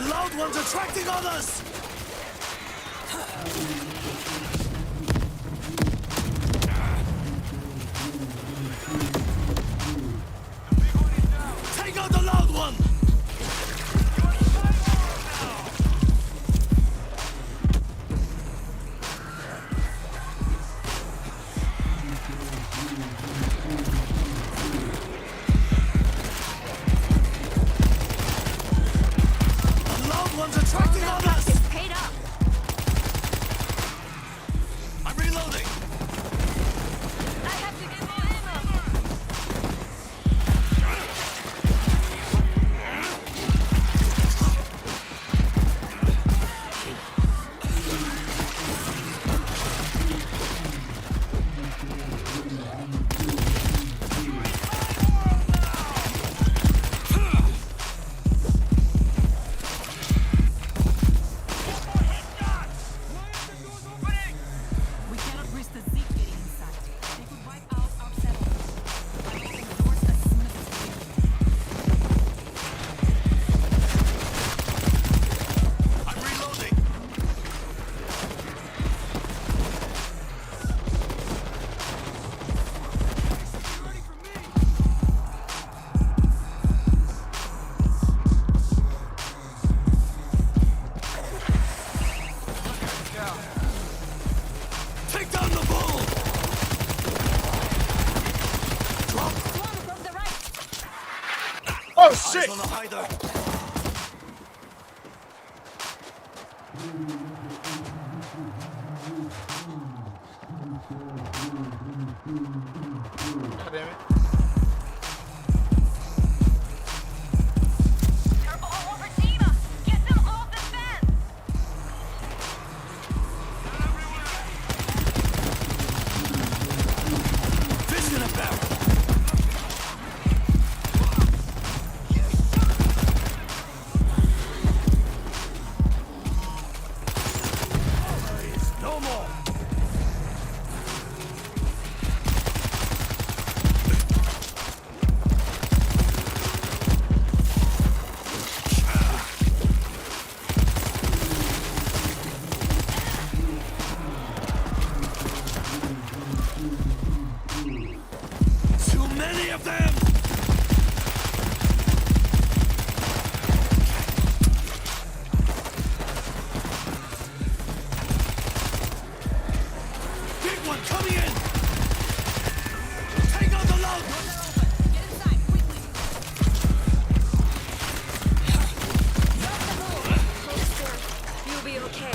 loud one's attracting others! Take out the loud one! The loud one's attracting others! It's paid up. I'm reloading! I have to get more ammo. We cannot risk the Zeke getting inside. They could wipe out our settlements. I'm opening the doors as soon as it's clear. I'm reloading! Take down the bull! Drop! From the right. Oh shit! Eyes on the hider! God damn it. They're all over Tima. Get them off the fence. Fish in a barrel! No more! Too many of them! Big one coming in! Take out the loud one! Get inside quickly. You'll be okay.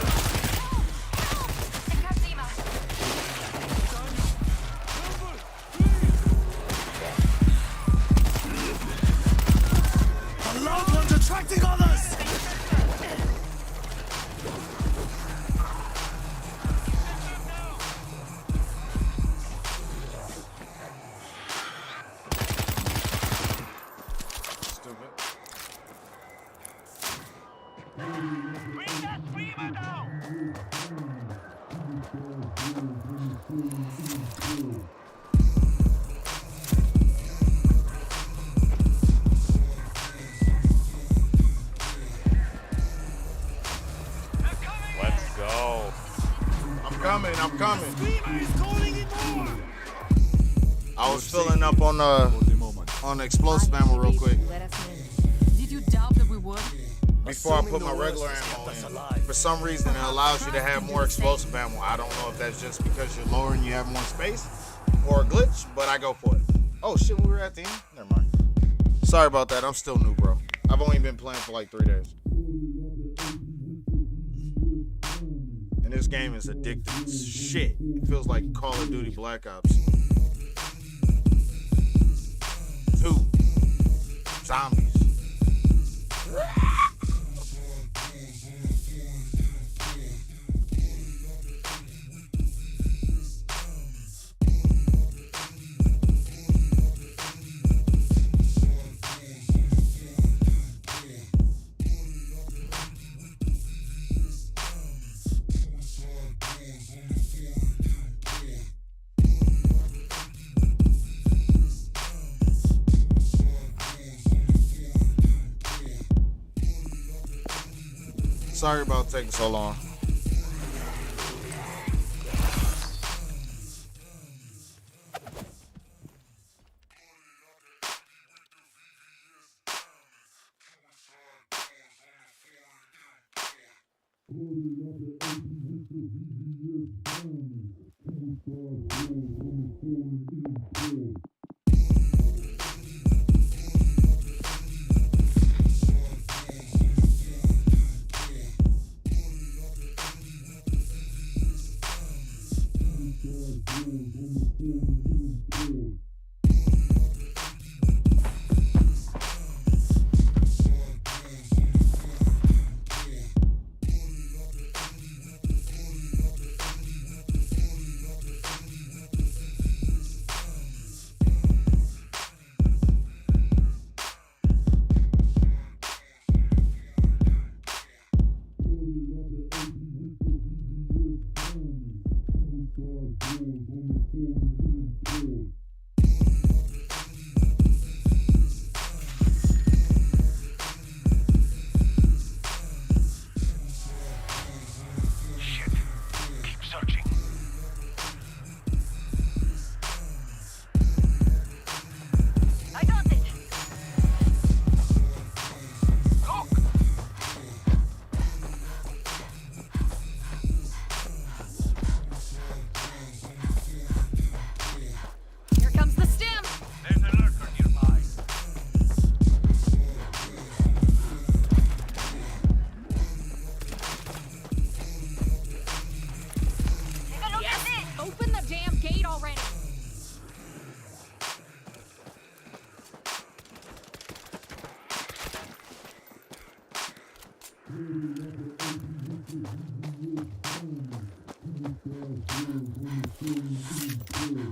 Take out Tima. The loud one's attracting others! Stupid. Let's go. I'm coming. I was filling up on the explosive ammo real quick Did you doubt that we would? before I put my regular ammo in. For some reason, it allows you to have more explosive ammo. I don't know if that's just because you're lower and you have more space or a glitch, but I go for it. Oh shit, we were at the end? Never mind. Sorry about that. I'm still new, bro. I've only been playing for like 3 days. And this game is addictive as shit. It feels like Call of Duty Black Ops 2. Zombies. sorry about taking so long.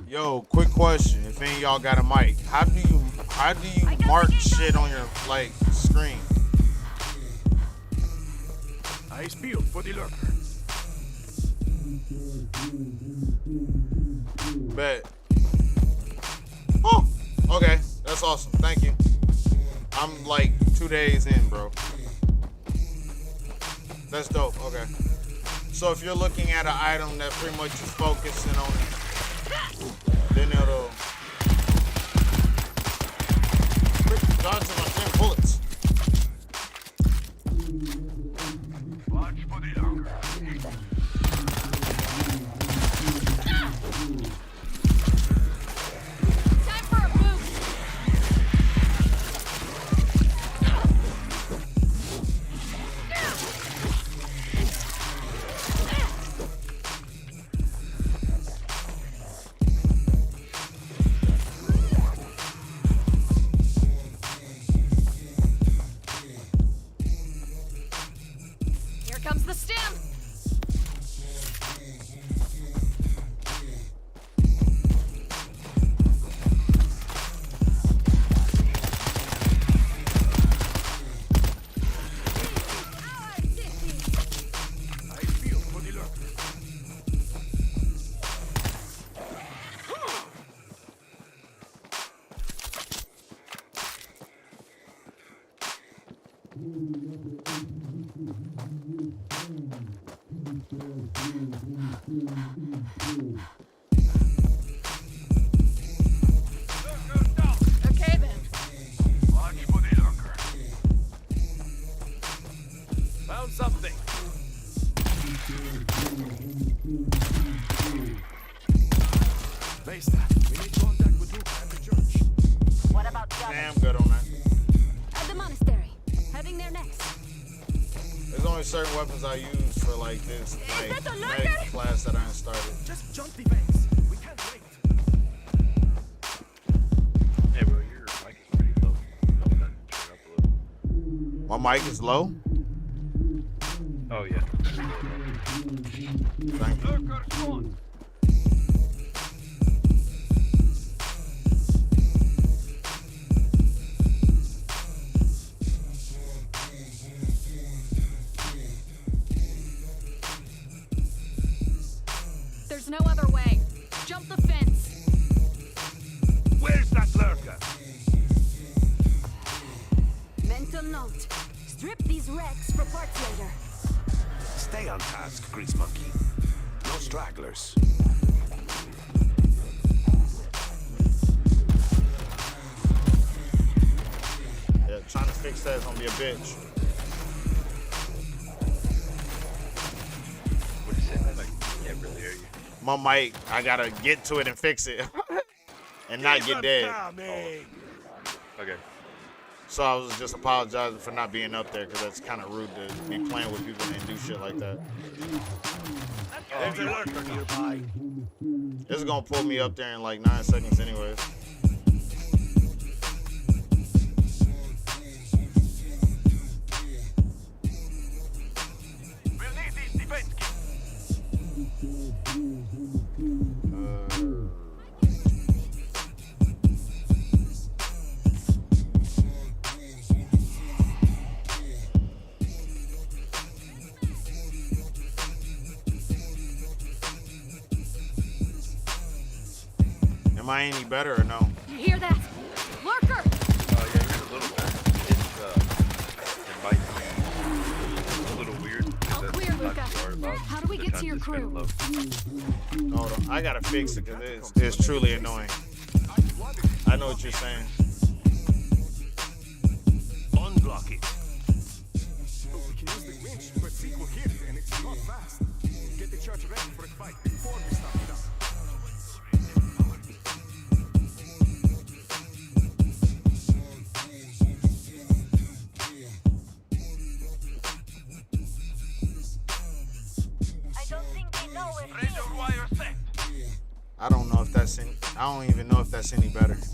Yo, quick question. If any of y'all got a mic, how do you mark shit on your like screen? Eyes peeled for the lurker. Bet. Oh, okay. That's awesome. Thank you. I'm like 2 days in, bro. That's dope. Okay. So if you're looking at an item that pretty much is focusing on it, then it'll dodge my 10 bullets. Watch for the lurker. Time for a boost. Here comes the stim. Eyes peeled for the lurker. Okay then. Watch for the lurker. Found something. Base that. We need contact with Luca at the church. What about the others? Damn good on that. At the monastery. Heading there next. There's only certain weapons I use for like this like medic class that I ain't started. Just jump the base. We can't wait. Hey, bro, your mic is pretty low. No, turn it up a little. My mic is low. Oh, yeah. Thank you. Lurker gone. There's no other way. Jump the fence. Where's that lurker? Mental note. Strip these wrecks for parts later. Stay on task, Grease Monkey. No stragglers. Yeah, trying to fix that is gonna be a bitch. What do you say, man? I can't really hear you. My mic, I gotta get to it and fix it. And not get dead. Okay. So I was just apologizing for not being up there because that's kind of rude to be playing with people and do shit like that. There's a lurker nearby. This is gonna pull me up there in like 9 seconds anyways. We'll need these defense Am I any better or no? You hear that? Lurker! Yeah, you're a little bit. It might be a little weird. All clear, Luca. How do we get to your crew? Hold on, I gotta fix it because it's truly annoying. I know what you're saying. Unblock it. We can use the winch, but sequel here, and it's not fast. Get the charge ready for a fight before we start it up. I don't know if that's any, I don't even know if that's any better. It's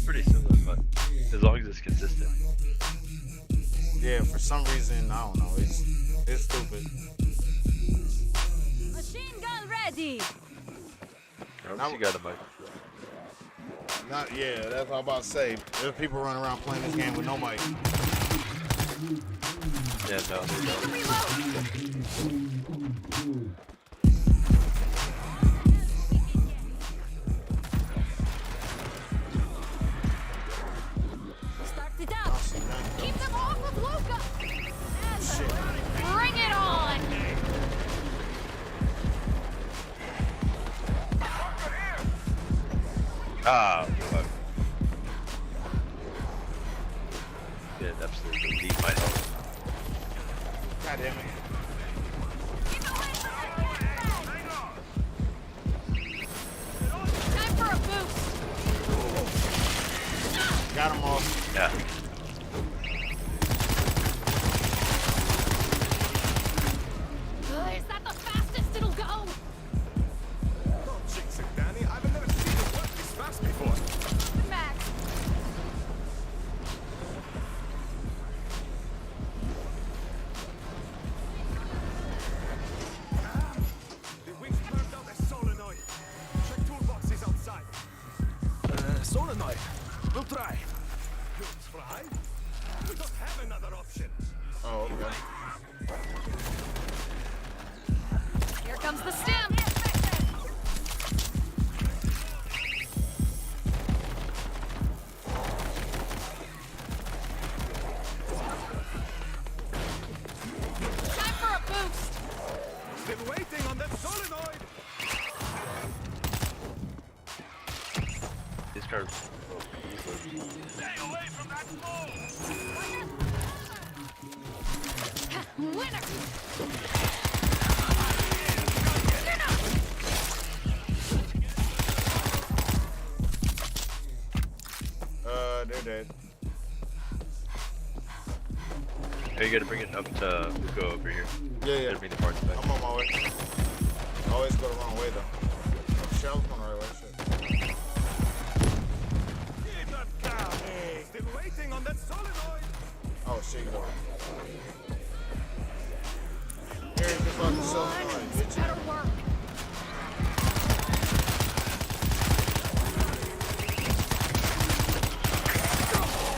pretty similar, but as long as it's consistent. Yeah, for some reason, I don't know. It's stupid. Machine gun ready! You got a mic. Not, yeah, that's what I'm about to say. There's people running around playing this game with no mic. Yeah, no, they don't. Start it up! Keep them off of Luca! Bring it on! Ah, fuck. Yeah, absolutely. Need my help. God damn it. Time for a boost! Got them all. Yeah. Is that the fastest it'll go? Don't jinx it, Danny. I've never seen it work this fast before. Max. The winch burned out a solenoid. Check toolboxes outside. Solenoid. We'll try. Looks fry. We don't have another option. Oh, okay. Here comes the stem! Time for a boost! Been waiting on that solenoid. This card. Stay away from that pole! Winner! They're dead. Are you gonna bring it up to go over here? Yeah. Gotta bring the parts back. I'm on my way. I always go the wrong way though. Shit, I was going the right way. Shit. Keep that coming. Still waiting on that solenoid. Oh shit, you know. Here's the fucking solenoid, bitch. Better work!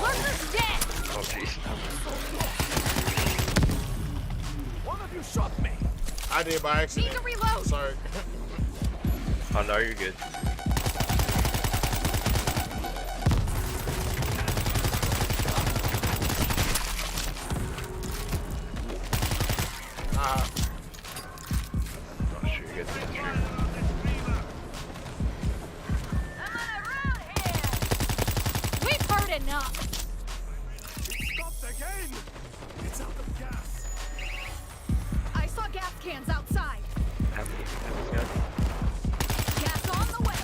Lurker's dead! Oh jeez. One of you shot me. I did by accident. Need to reload. Sorry. Oh no, you're good. enough. It stopped again. It's out of gas. I saw gas cans outside. How many got? Gas on the way.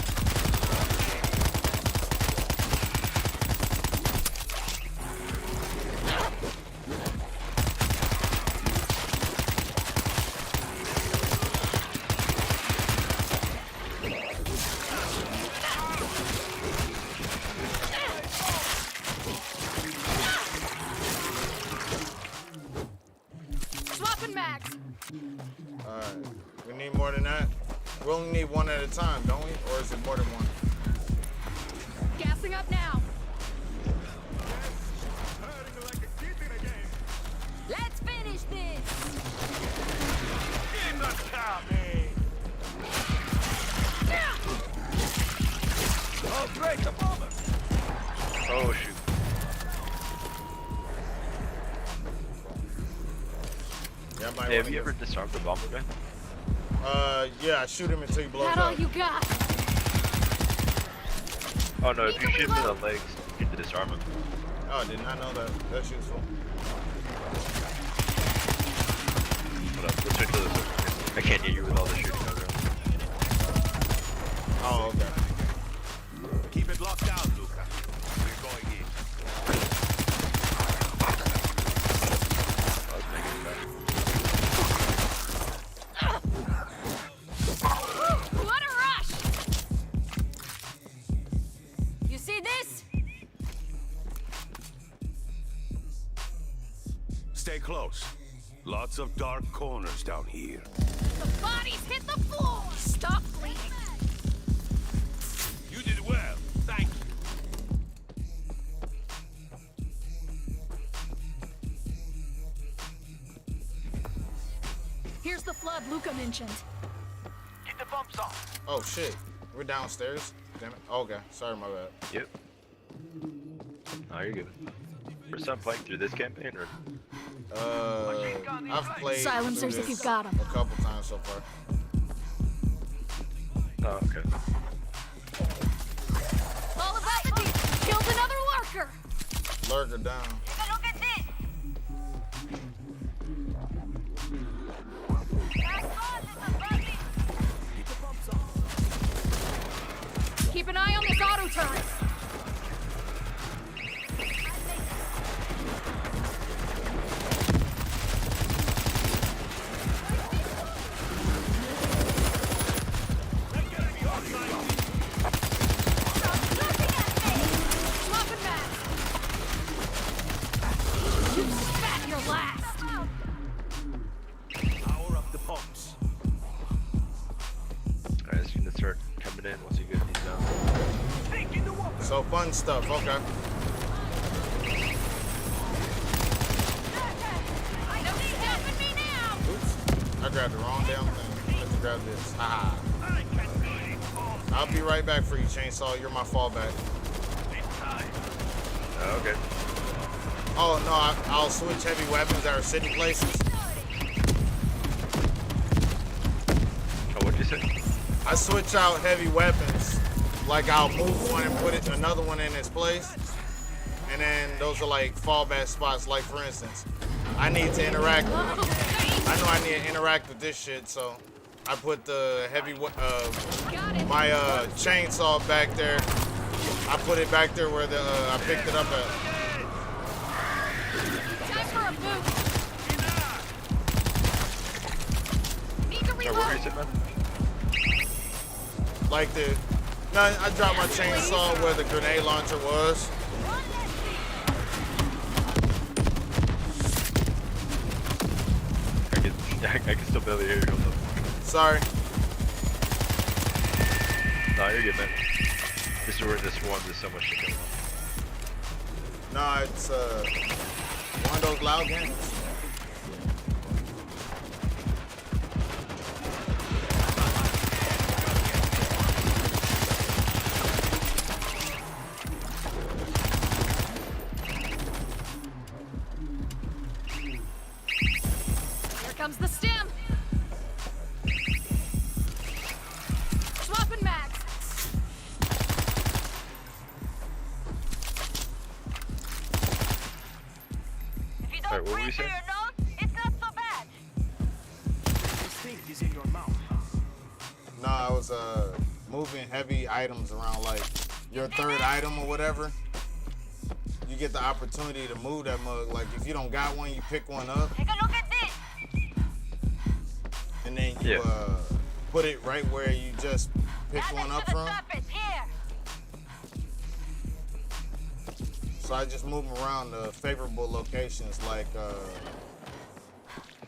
Swapping mags. Alright. We need more than that? We only need one at a time, don't we? Or is it more than one? Gassing up now. Let's finish this. Keep us coming. Oh, great, the bomber. Oh shoot. Yeah, Hey, have you ever disarmed the bomber guy? Yeah, shoot him until he blows That up. all you got? Oh no, if you shoot him in the legs, you get to disarm him. Oh, did not know that. That's useful. Hold up, let's switch to this. I can't hear you with all the shooting going on. Oh, okay. Keep it locked down, Luca. We're going in. What a rush! You see this? Stay close. Lots of dark corners down here. The bodies hit the floor! Stop bleeding! You did well. Thank you. Here's the flood Luca mentioned. Get the bumps off. Oh shit. We're downstairs. Damn it. Okay. Sorry, my bad. Yep. Oh, you're good. First time playing through this campaign, or? I've played Silencers through if you've this got 'em. a couple times so far. Oh, okay. All about the deal. Killed another lurker. Lurker down. Take a look at this. Keep an eye on this auto turret. Swapping back. You spat your last. Power up the pumps. Alright, it's gonna start coming in once you get these down. So fun stuff. Okay. Oops. I grabbed the wrong damn thing. Let's grab this. Haha. I'll be right back for you, Chainsaw. You're my fallback. Okay. Oh no, I'll switch heavy weapons that are sitting places. Oh, what'd you say? I switch out heavy weapons. Like I'll move one and put another one in its place. And then those are like fallback spots. Like for instance, I need to interact. I know I need to interact with this shit, so I put the heavy, my chainsaw back there. I put it back there where I picked it up at. Time for a boot. Need to Oh, where reload. is it, man? Like no, I dropped my chainsaw where the grenade launcher was. I can still barely hear you. Hold up. Sorry. No, you're good, man. This is where this swarm, there's so much shit going on. No, it's one of those loud games. Here comes the stem. Swapping mags. Sorry, what were you saying? It's not so bad. This thing is in your mouth. No, I was moving heavy items around, like your third item or whatever. You get the opportunity to move that mug. Like if you don't got one, you pick one up. Take a look at this. And then you put it right where you just picked one up from. Here. So I just move them around to favorable locations, like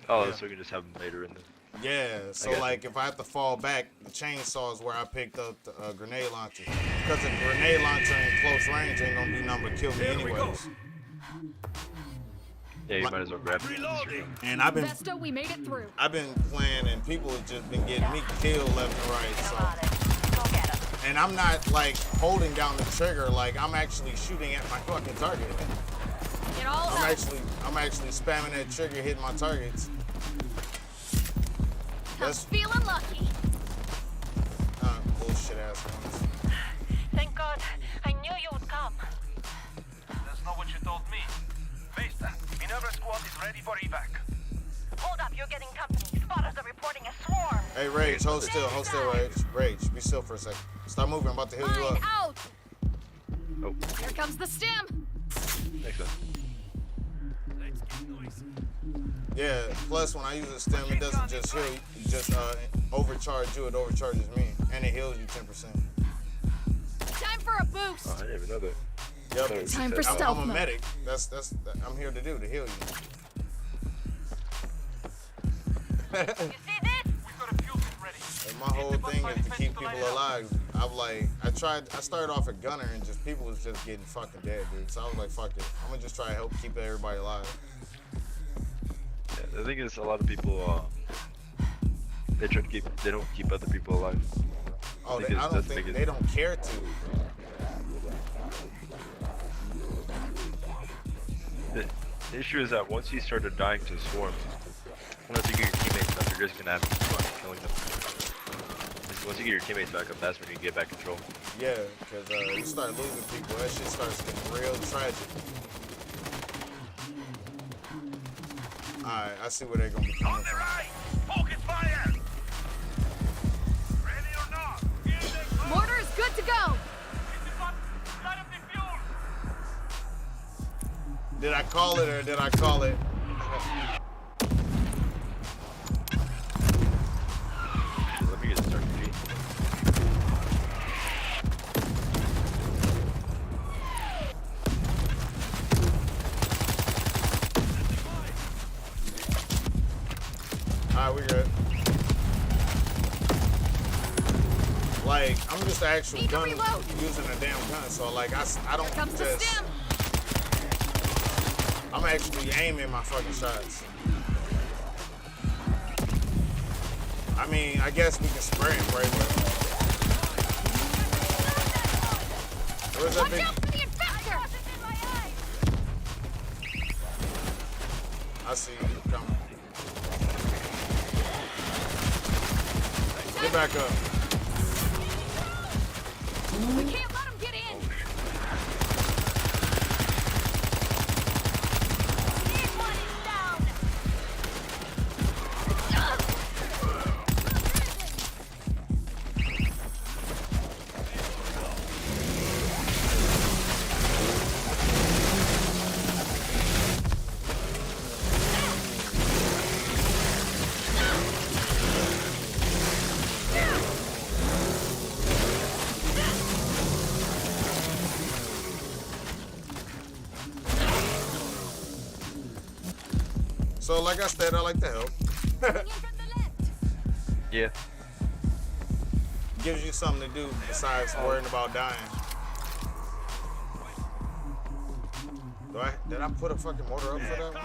Oh, so we can just have them later in the. yeah. So like if I have to fall back, the chainsaw is where I picked up the grenade launcher. Because a grenade launcher in close range ain't gonna do nothing but kill me anyways. Yeah, you might as well grab it. And I've been Vesto, we made it through. I've been playing and people have just been getting me killed left and right. So. And I'm not like holding down the trigger, like I'm actually shooting at my fucking target. Get all I'm actually spamming that trigger, hitting my targets. That's feeling lucky. Bullshit ass ones. Thank God. I knew you would come. That's not what you told me. Vesta, Minerva squad is ready for evac. Hold up, you're getting company. Spotters are reporting a swarm. Hey Rage, hold still, Rage. Rage, be still for a second. Stop moving, I'm about to heal you up. Out. Oh. Here comes the stim. Makes sense. Yeah, plus when I use a stem, it doesn't just heal you, it just overcharge you, it overcharges me. And it heals you 10%. Time for a boost. Oh, I didn't even know that. Yep. Time for stealth I'm a mode. medic. That's I'm here to heal you. You see this? We've got a fuel tank ready. And my whole thing is to keep people alive. I started off a gunner and just people was just getting fucking dead, dude. So I was like, fuck it. I'm gonna just try to help keep everybody alive. Yeah, the thing is, a lot of people they don't keep other people alive. Oh, I don't think they don't care to. The issue is that once you started dying to swarms, once you get your teammates up, you're just gonna have to keep on killing them. Once you get your teammates back up, that's when you get back control. Yeah, because you start losing people, that shit starts getting real tragic. Alright, I see where they're gonna be coming from. Focus fire! Ready or not? Mortar is good to go. Did I call it or did I call it? Let me get this RPG. Alright, we good. Like, I'm just an actual gun using a damn gun, so like I don't just. I'm actually aiming my fucking shots. I mean, I guess we can spray and pray, but where's that big? I see you coming. Get back up. We can't let him get in. So like I said, I like to help. Yeah. Gives you something to do besides worrying about dying. Did I put a fucking mortar up for that one?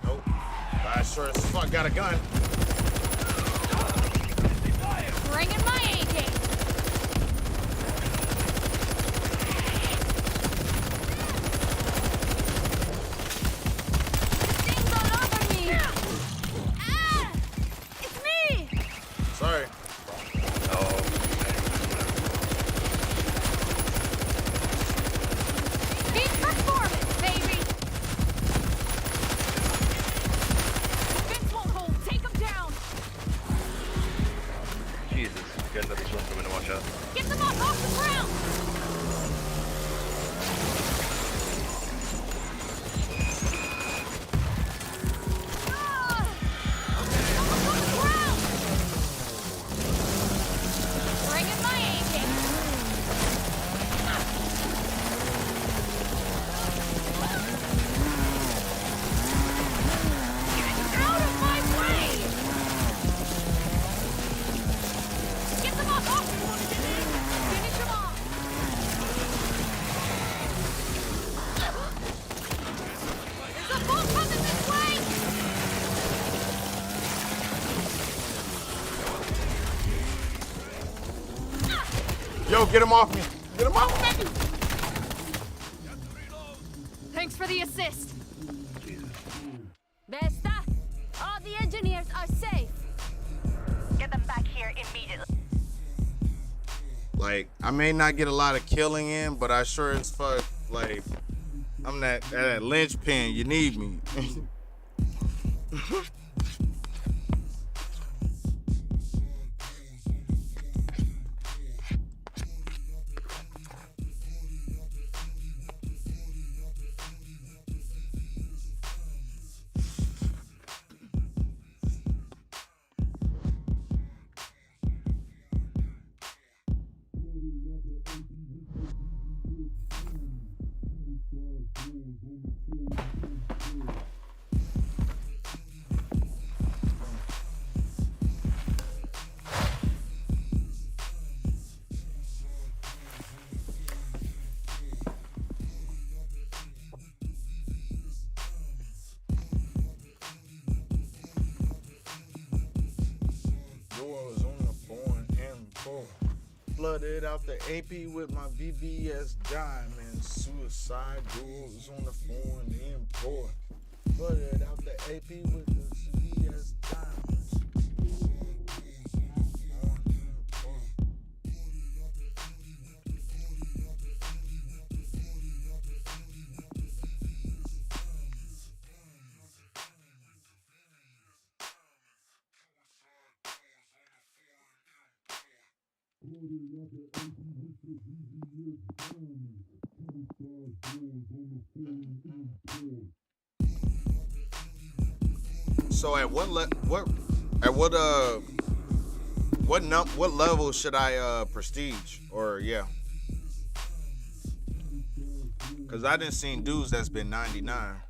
Nope. I sure as fuck got a gun. Bringing my AK. Things all over me. Ah! It's me. Sorry. Peak performance, baby. Neil, get him off me. Get him off me. Thanks for the assist. Vesta, all the engineers are safe. Get them back here immediately. Like, I may not get a lot of killing in, but I sure as fuck, like, I'm that linchpin. You need me. Doors on the foreign import. Flooded out the AP with my VVS diamond. Suicide doors on the foreign import. Flooded out the AP with the VVS diamonds. So at what level should I prestige, or yeah? Cause I didn't seen dudes that's been 99.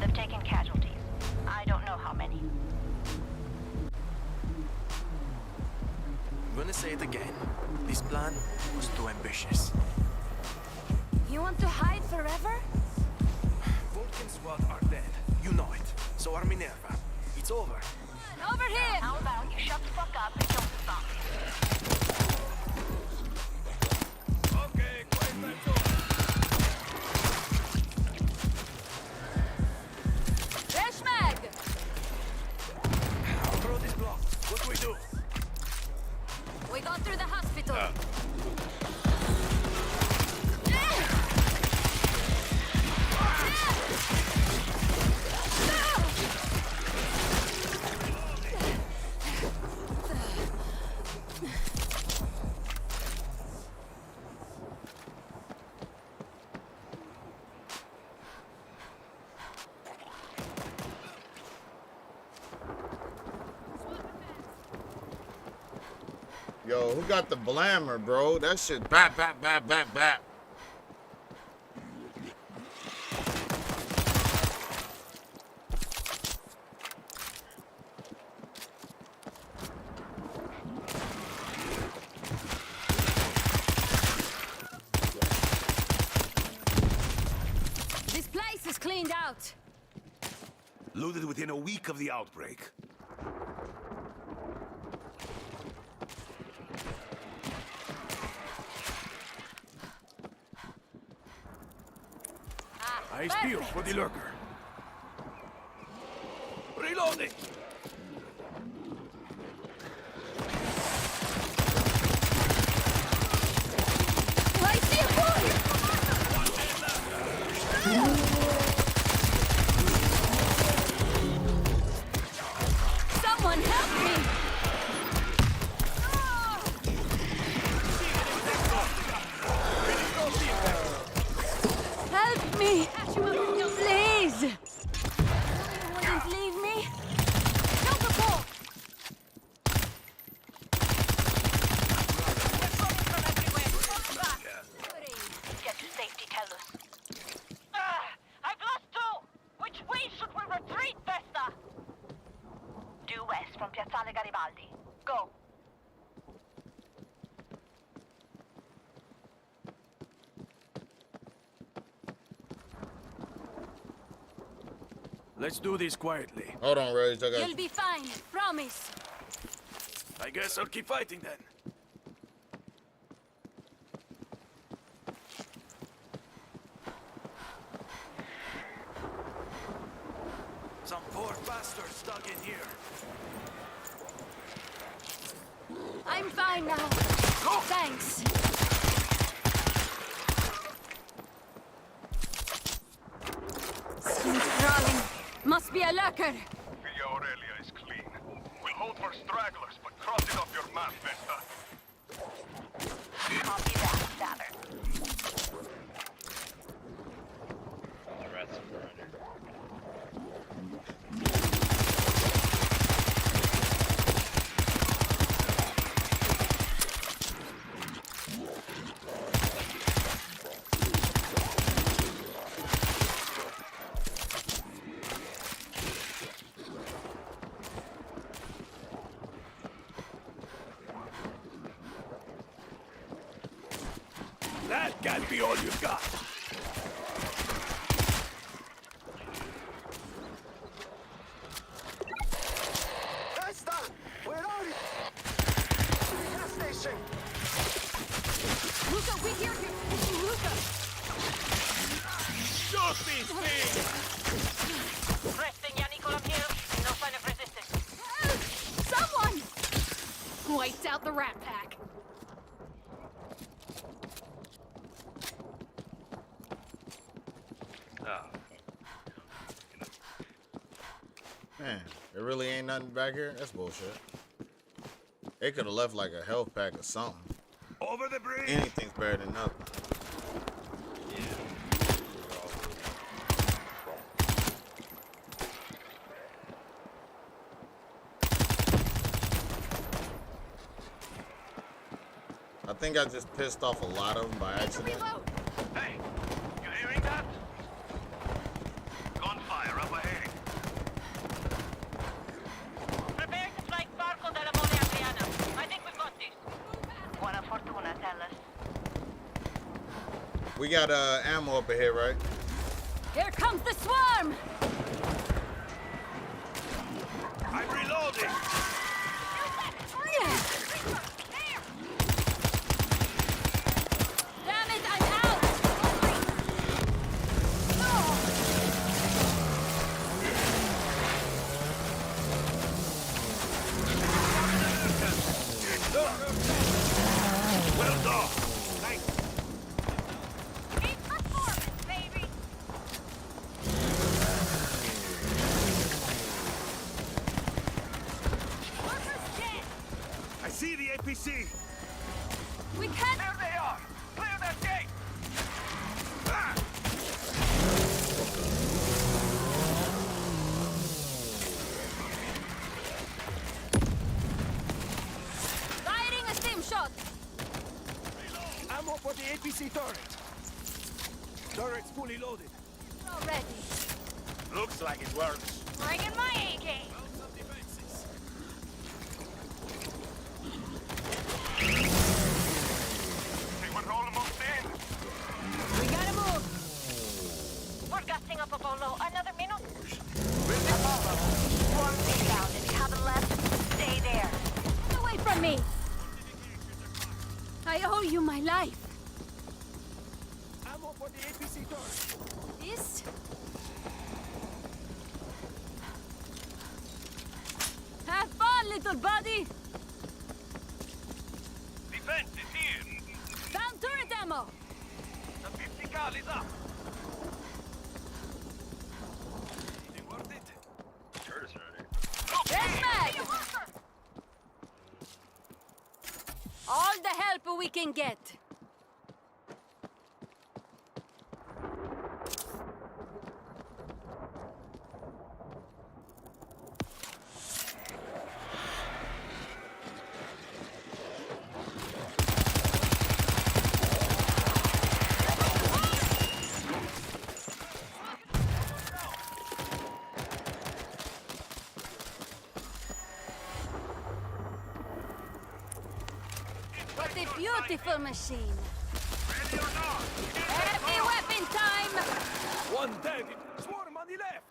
They've taken casualties. I don't know how many. I'm gonna say it again. This plan was too ambitious. You want to hide forever? Vulcan's squad are dead. You know it. So are Minerva. It's over. Over here! How about you shut the fuck up and kill the zombies? Okay, quiet time's over. Fresh mag! Our road is blocked. What do we do? We go through the hospital. Yo, who got the blammer, bro? That shit bap, bap, bap, bap, bap. This place is cleaned out. Looted within a week of the outbreak. Eyes peeled for the lurker. Reloading! I see a boy! Someone help me! Help me! Please! You wouldn't leave me? Help the ball! Get to safety, Tellus. I've lost two! Which way should we retreat, Vesta? Due west from Piazzale Garibaldi. Go. Let's do this quietly. Hold on, Rage. I got You'll be fine, promise. I guess I'll keep fighting then. Some poor bastards stuck in here. I'm fine now. Thanks. Skin crawling. Must be a lurker. Villa Aurelia is clean. We'll hold for stragglers, but cross it off your map, Vesta. Copy that, Saturn. The rats are running. That can't be all you've got. Vesta! Where are you? Gas station! Luca, we hear you. Luca. Shoot these things! Resting, Yannick, I'm here. No sign of resistance. Someone! Wiped out the rat pack. Man, there really ain't nothing back here? That's bullshit. They could have left like a health pack or something. Over the bridge! Anything's better than nothing. I think I just pissed off a lot of them by accident. Hey, you hearing that? Gunfire up ahead. Prepare to fly Barco della Mole Adriana. I think we've got this. Buona fortuna, Tellus. We got ammo up ahead, right? Here comes the swarm! I'm reloading! Damn it, I'm out! Well done! Thanks. Keep performing, baby. I see the APC! We can't... There they are! Clear that gate! Ah! Firing a stim Ammo for the APC turret. Turret's fully loaded. Already. Looks like it works. Bring in my AK. They were almost in. We gotta move. We're gusting up Apollo. Another minute. Apollo, swarm's inbound. If you haven't left, stay there. Get away from me. I owe you my life. Ammo for the APC turret. This? Have fun, little buddy. Defense is here. Found turret ammo. The 50 cal is up. Is it worth it? Curtis around here. There's mag. All the help we can get. What a beautiful machine. Heavy weapon time! One dead. Swarm on the left.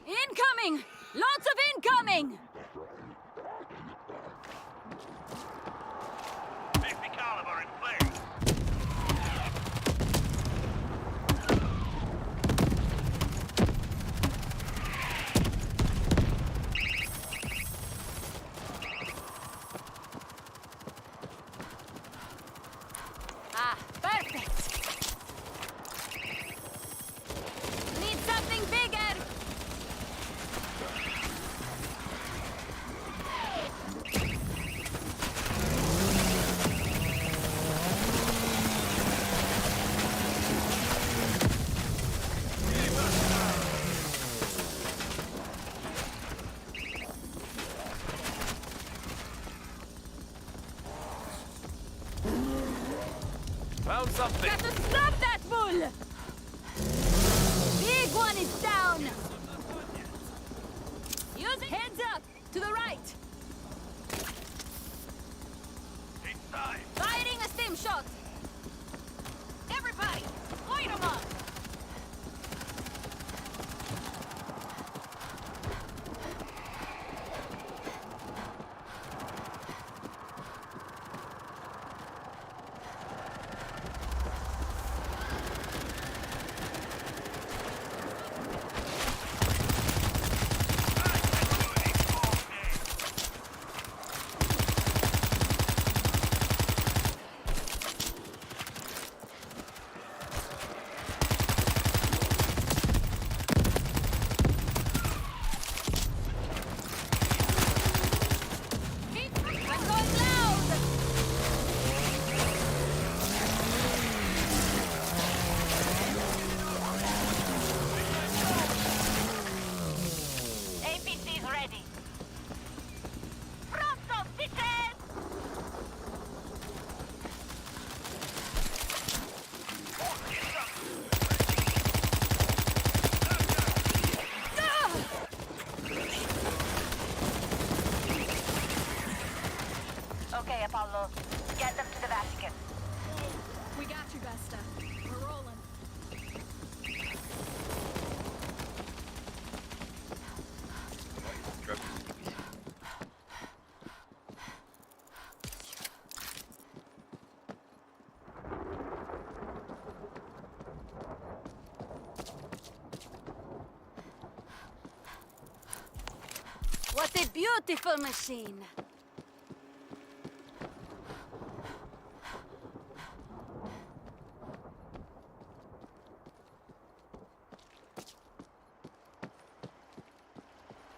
Incoming! Lots of incoming! 50 caliber in play. Ah, perfect! Need something bigger! Found something. Got to stop that bull! Big one is down! Use heads up! To the right! Inside. Firing a stim shot! Everybody! Light 'em up! I'm going loud! APC's ready. Pronto, bitches! Okay, Apollo. Get them to the Vatican. We got you, Vesta. We're rolling. Drug. What a beautiful machine!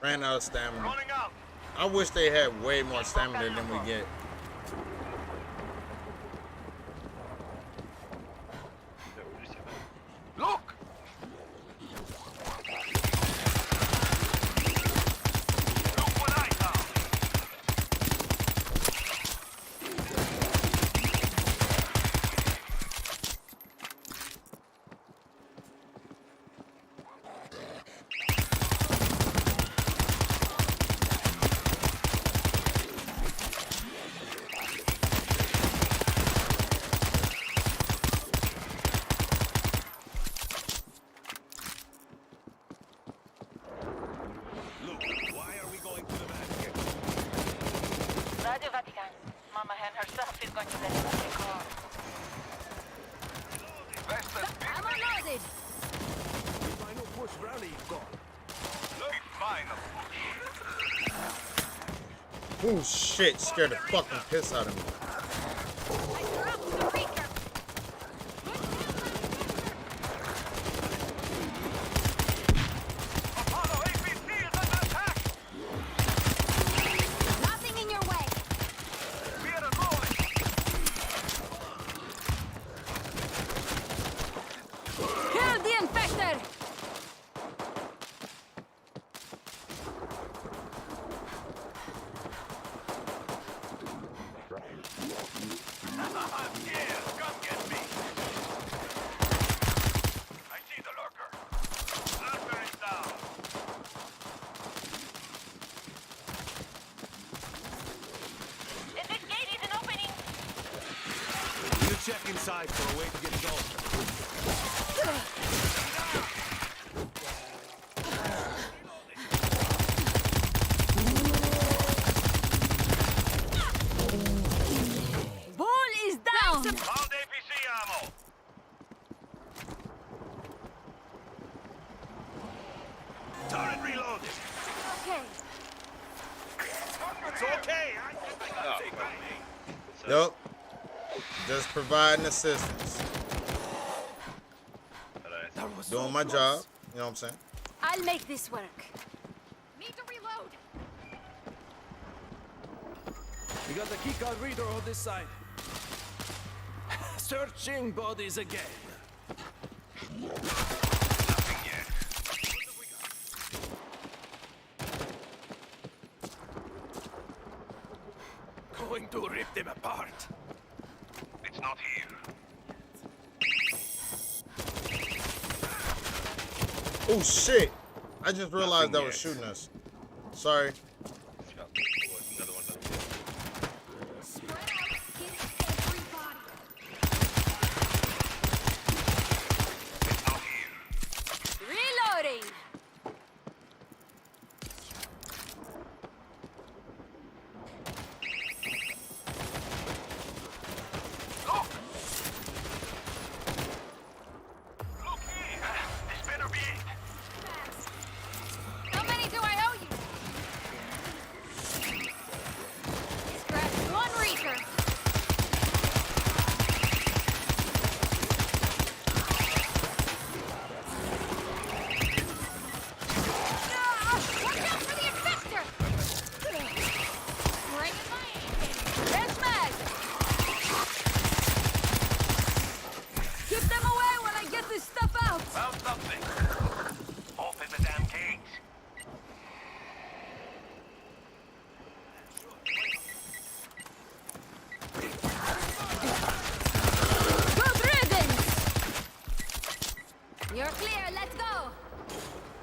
Ran out of stamina. Running out. I wish they had way more stamina than we get. Look! Look what I found! Radio Vatican. Mama Hen herself is going to let us take off. I'm unloaded. Final push rally gone. Oh shit, scared the fucking piss out of me. Nothing in your way. Kill the infected. Check inside for a way to get going. Bull is down. Found APC ammo. Turret reloaded. Okay. It's okay. I gotta take that. Yup. Just providing assistance. Doing my job. You know what I'm saying? I'll make this work. Need to reload. We got the keycard reader on this side. Searching bodies again. Going to rip them apart. It's not here. Oh shit! I just realized that was shooting us. Sorry. Reloading. How many do I owe you? Scratch one reeker. Watch out for the infector! Bring it on. There's Mag. Keep them away while I get this stuff out. Found something. Open the damn cage. Good riddance! You're clear, let's go!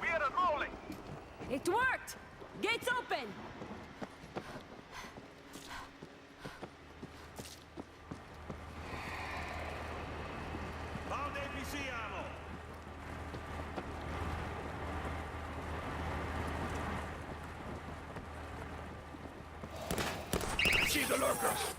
We are rolling. It worked! Gates open! Found APC ammo. See the lurkers.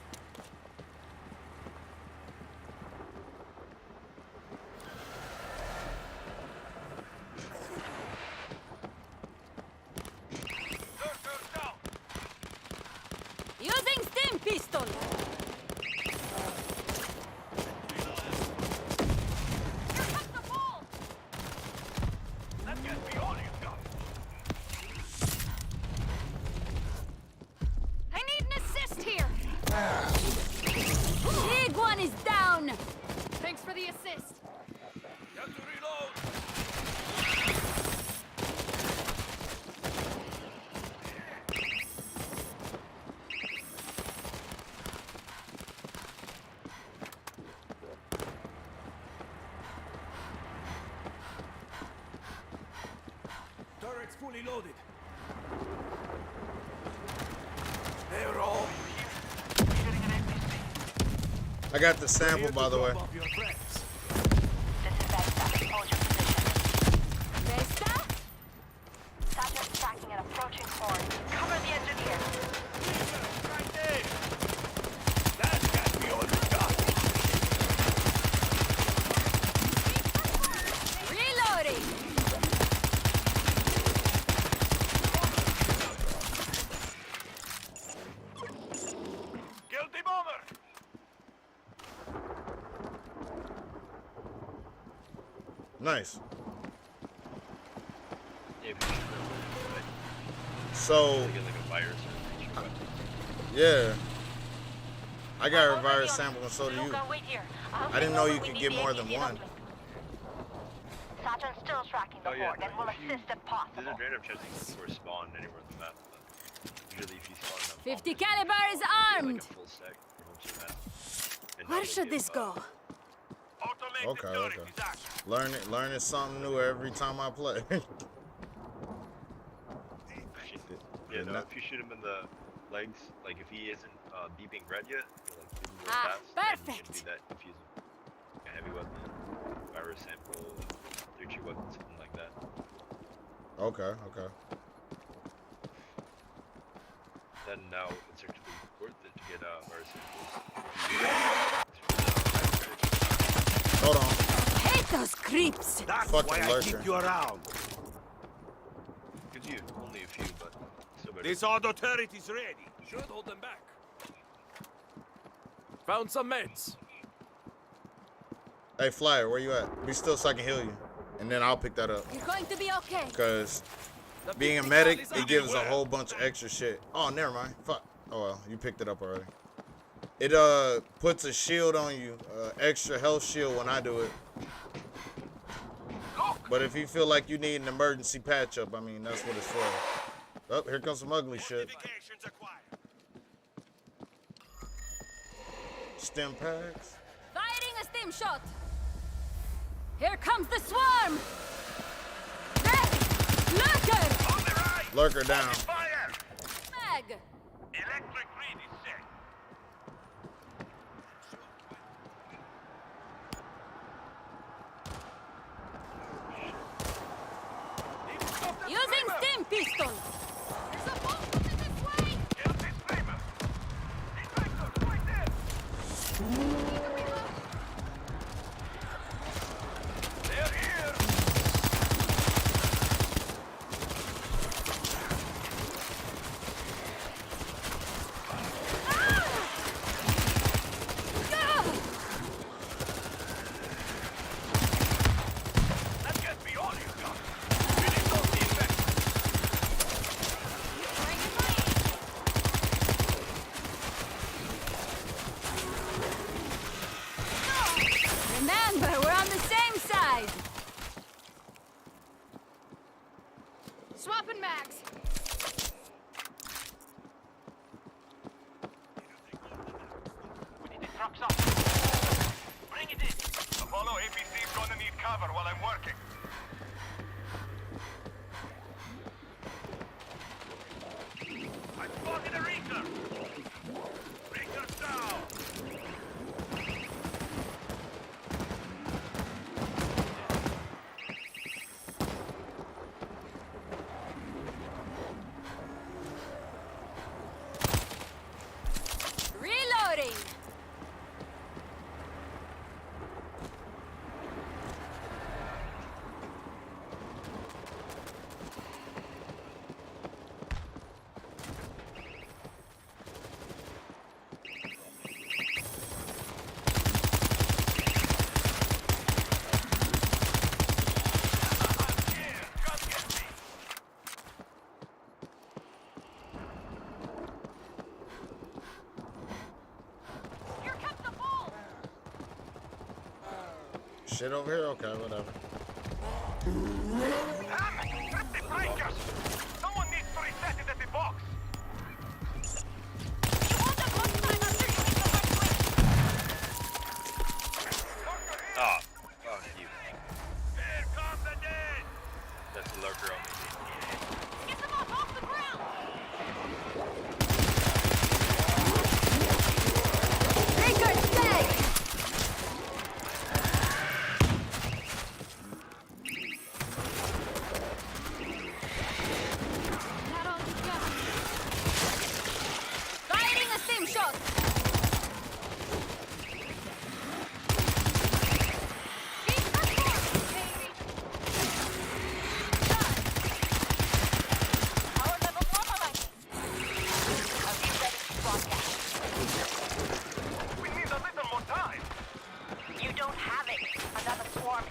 Using steam pistol! Here comes the ball! That can't be all you've got. I need an assist here! Big one is down! Thanks for the assist. You have to reload. Turret's fully loaded. They're all I got the sample, by the way. This is Vesta. Hold your position. Vesta? Sergeant's tracking an approaching horde. Cover the engineer. right there. Nice. Yeah, if you shoot them, So, like a virus or yeah. I got a virus sample and so do you. I didn't know you could get more than one. Sergeant's still tracking the horde and will assist if possible. There's a random chance you can spawn anywhere on the map, but usually if you spawn enough 50 caliber is armed. like a full stack for most of the map. And Where should this go? Okay, okay. Learning something new every time I play. Yeah, no, if you shoot him in the legs, like if he isn't beeping red yet, you'll like give him real fast, and you can do that if he's a heavy weapon, virus sample, 3G weapon, something like that. Okay, okay. Then now it's actually worth it to get virus samples. Hold on. Hate those creeps. That's fucking why I keep you around. Gives you only a few, but still better. This auto turret is ready. Should hold them back. Found some meds. Hey, Flyer, where you at? Be still so I can heal you. And then I'll pick that up. You're going to be okay. Because being a medic, it gives a whole bunch of extra shit. Oh, never mind. Fuck. Oh, well, you picked it up already. It puts a shield on you, extra health shield when I do it. But if you feel like you need an emergency patch up, I mean, that's what it's for. Oh, here comes some ugly shit. Stim packs. Firing a stim shot. Here comes the swarm. Lurker. Lurker down. Mag. Electric grid is set. Using stim pistol. There's a bomb coming this way. Kill this screamer. Infector, right there. They're here. That can't be all you got. Finish off the infector. Remember, we're on the same side. Swapping mags. We need to truck up. Bring it in. Apollo, APC's gonna need cover while I'm working. I spotted a Reaker! Reaker's down! Reloading. Here comes the bull. Shit over here? Okay, whatever. Breakers! Someone needs to reset it at the box! Ah, fuck you. Here comes the dead! That's the lurker on me. Get them off the ground. Breaker's leg.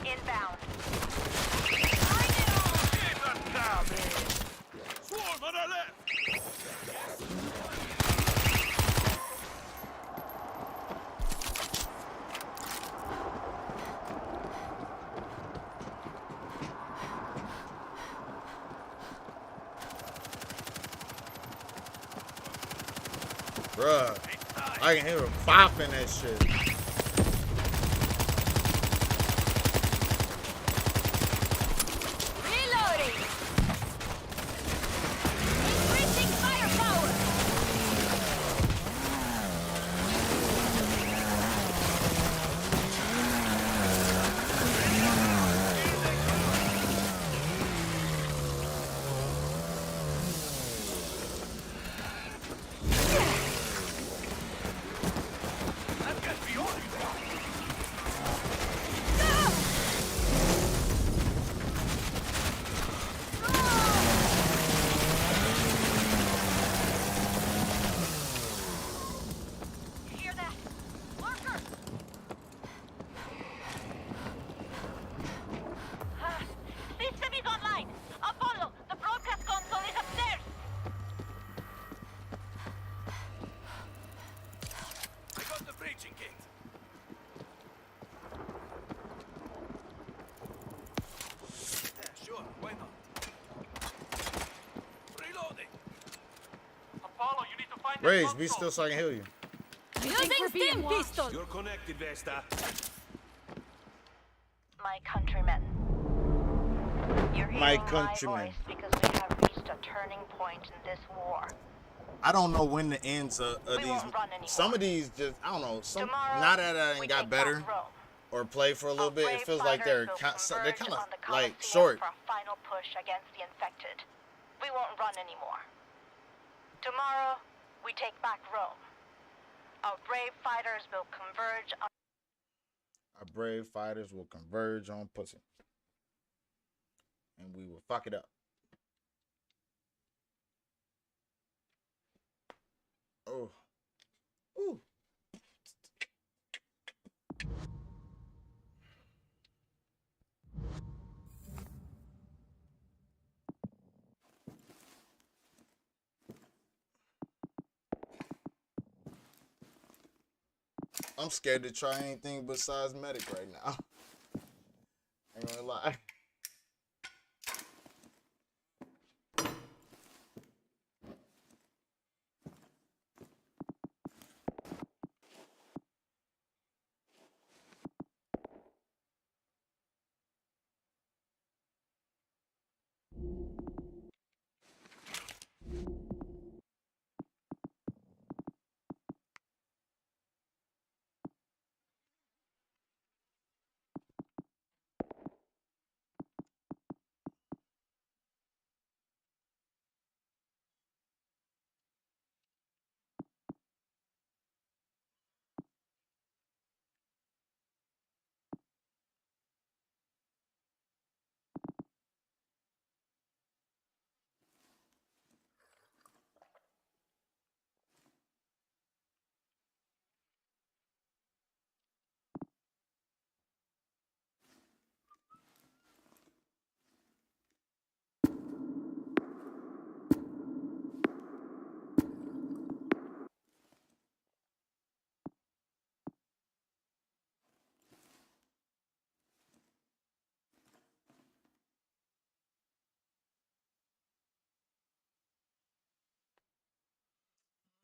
Inbound. Swarm on our left! Bruh, I can hear him bopping that shit. Reloading. Increasing firepower. You hear that? Marker! System is online. Apollo, the broadcast console is upstairs. I got the breaching gate. Yeah, sure, why not? Reloading. Apollo, you need to find Rage, be still so I can heal you. Using steam pistol. You're connected, Vesta. My countrymen. You're My hearing countrymen. my voice because we have reached a turning point in this war. I don't know when the ends of We these. won't run anymore. Some of these just, I don't know. Some Tomorrow, now that I we ain't got take better back Rome. or play for a little bit, it Brave feels like fighters will they're converge kind of on the like Colosseum short. for a final push against the infected. We won't run anymore. Tomorrow, we take back Rome. Our brave fighters will converge on Our brave fighters will converge on pussy, and we will fuck it up. Oh, ooh. I'm scared to try anything besides medic right now. I ain't gonna lie.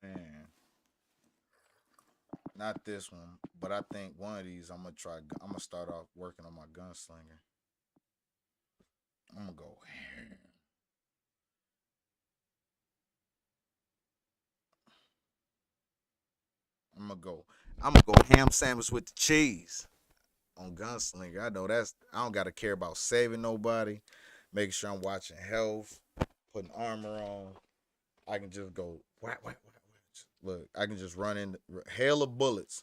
Man, not this one, but I think one of these I'm gonna try. I'm gonna start off working on my gunslinger. I'm gonna go here. I'm gonna go ham sandwich with the cheese on gunslinger. I know I don't gotta care about saving nobody, making sure I'm watching health, putting armor on. I can just go whack. Look, I can just run in hail of bullets.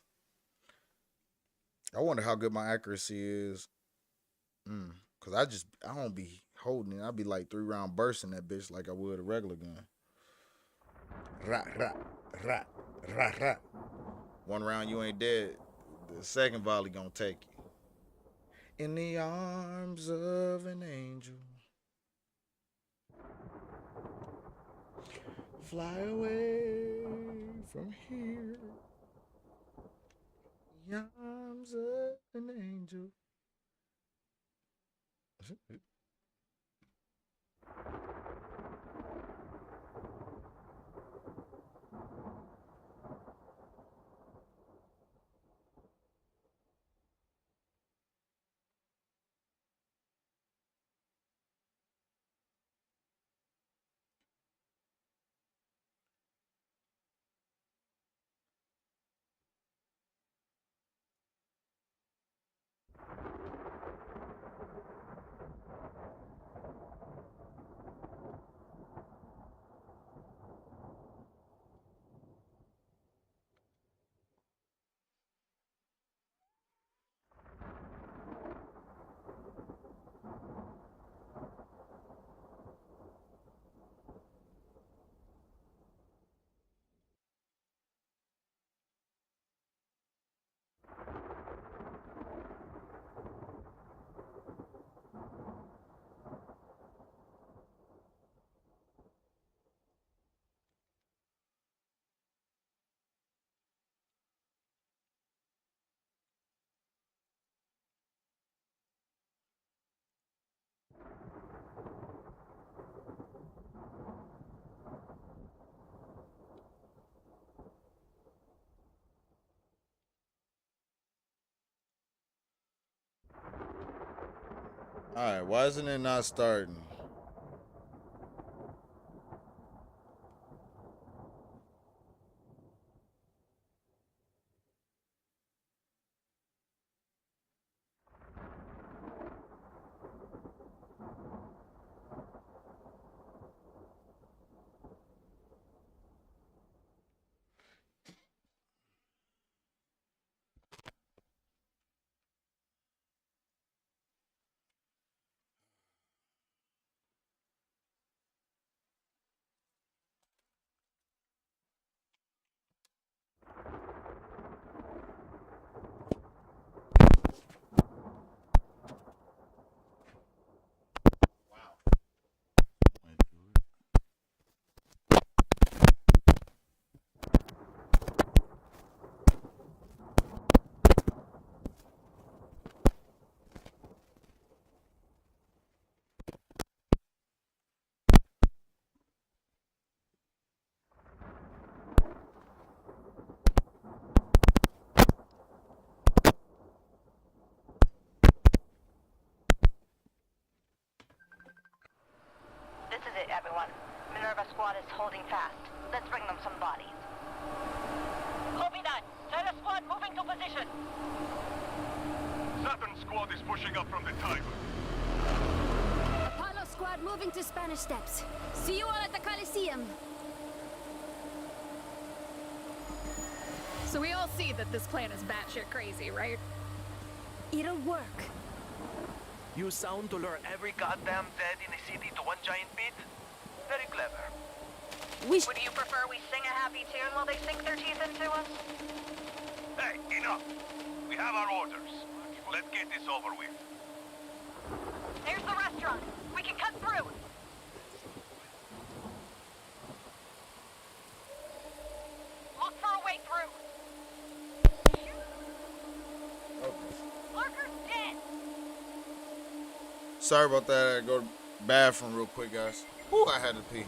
I wonder how good my accuracy is. Cause I don't be holding it. I be like 3-round bursting that bitch like I would a regular gun. Rat, rat, rat, rat, rat. One round you ain't dead. The second volley gonna take you. In the arms of an angel. Fly away from here. In the arms of an angel. Alright, why isn't it not starting? This is it, everyone. Minerva squad is holding fast. Let's bring them some bodies. Copy that. Terra squad moving to position. Saturn squad is pushing up from the Tiber. Apollo squad moving to Spanish Steps. See you all at the Coliseum. So we all see that this plan is batshit crazy, right? It'll work. You sound to lure every goddamn dead in the city to one giant pit? Very clever. Would you prefer we sing a happy tune while they sink their teeth into us? Hey, enough! We have our orders. Let's get this over with. There's the restaurant. We can cut through. Look for a way through. Lurker's dead. Sorry about that. I go to the bathroom real quick, guys. Whew, I had to pee.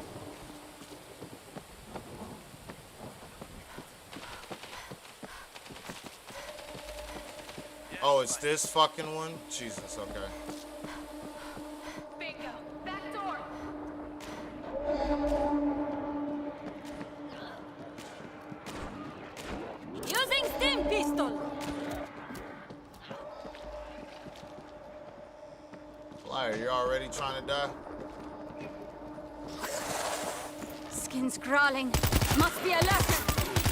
Oh, it's this fucking one? Jesus, okay. Bingo. Back door. Using steam pistol. Flyer, you already trying to die? Skin's crawling. Must be a lurker.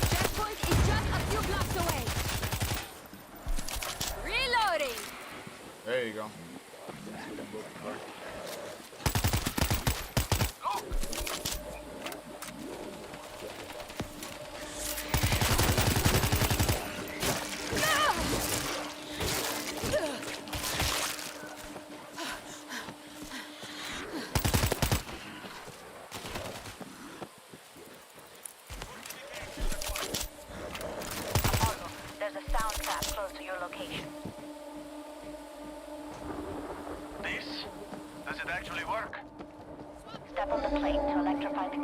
Checkpoint is just a few blocks away. Reloading. There you go.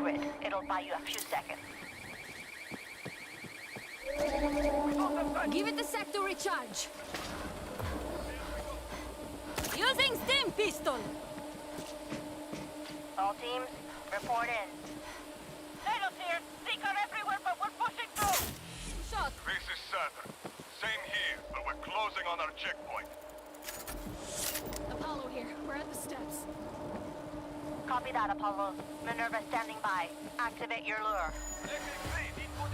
grid. It'll buy you a few seconds. Give it a sec to recharge. Using steam pistol. All teams, report in. Talos here. Seeker everywhere, but we're pushing through. Shot. This is Saturn. Same here, but we're closing on our checkpoint. Apollo here. We're at the steps. Copy that, Apollo. Minerva standing by. Activate your lure.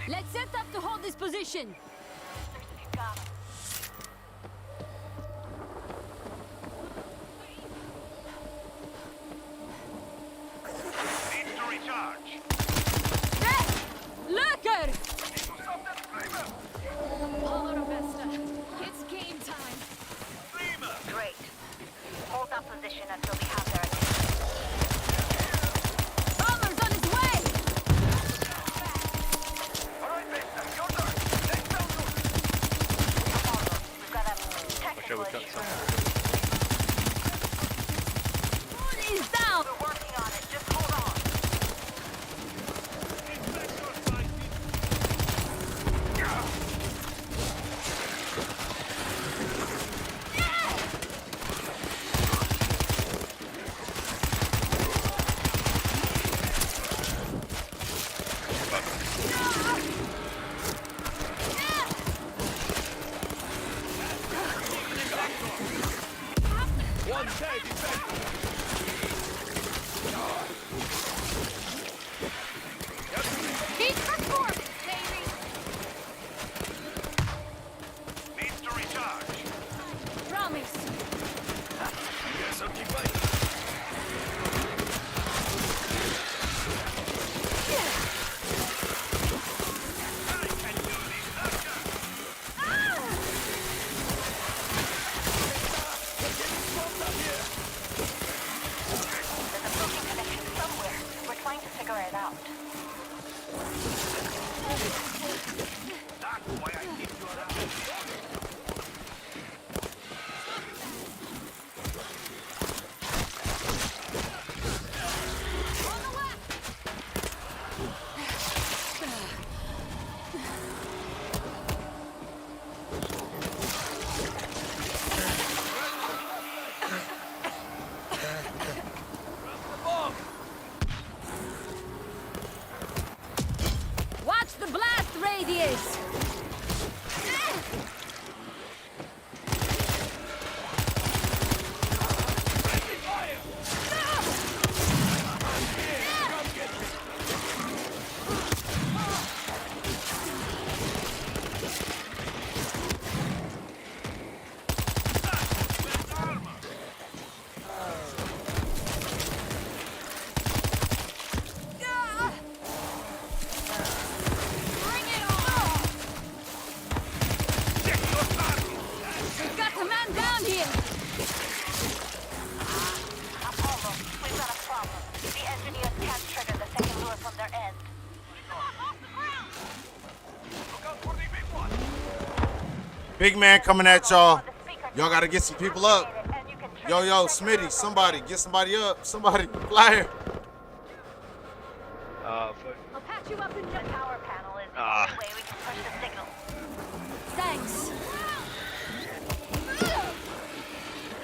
Let's set up to hold this position. Needs to recharge. Lurker! Apollo to Vesta. It's game time. Great. Hold that position until we have their attention. Bomber's on his way! Apollo, we've got a technical issue. One is down! We're working on it. Just hold on. One dead, Heat performance, baby. Needs to recharge. Promise. Yes, I'll keep fighting. There's a broken connection somewhere. We're trying to figure it out. That's why I keep you around. Watch the blast radius! Bring it on! We've got a man down here! Apollo, we've got a problem. The engineers can't trigger the second lure from their end. Big man coming at y'all. Y'all gotta get some people up. Yo, Smitty, somebody, get somebody up. Somebody, flyer. Foot. I'll patch you up in The your... tower panel is the Ah. only way we can push the signal. Thanks.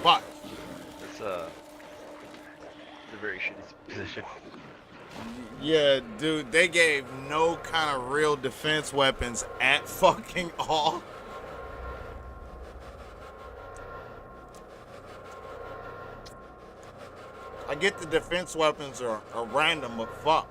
Fuck. It's a very shitty position. Yeah, dude, they gave no kind of real defense weapons at fucking all. I get the defense weapons are random, but fuck.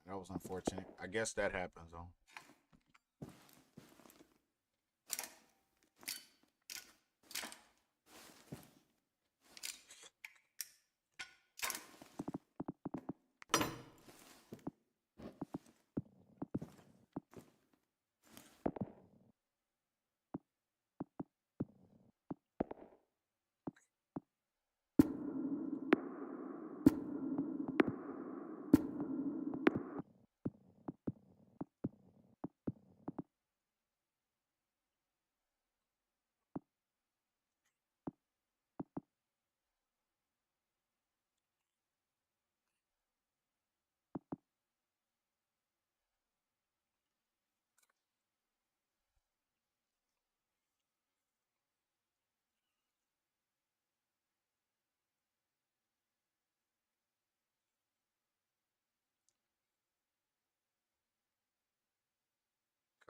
That was unfortunate. I guess that happens, though.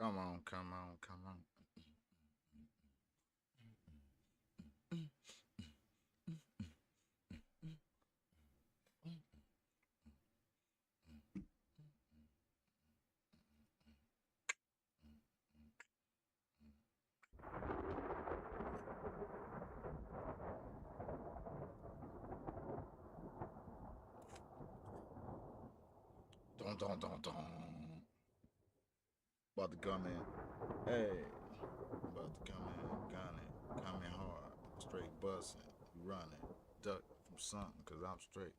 Come on, come on, come on. Dun. About to come in. Hey. About to come in. Gunning. Coming hard. Straight busting. Running. Duck from something, because I'm straight.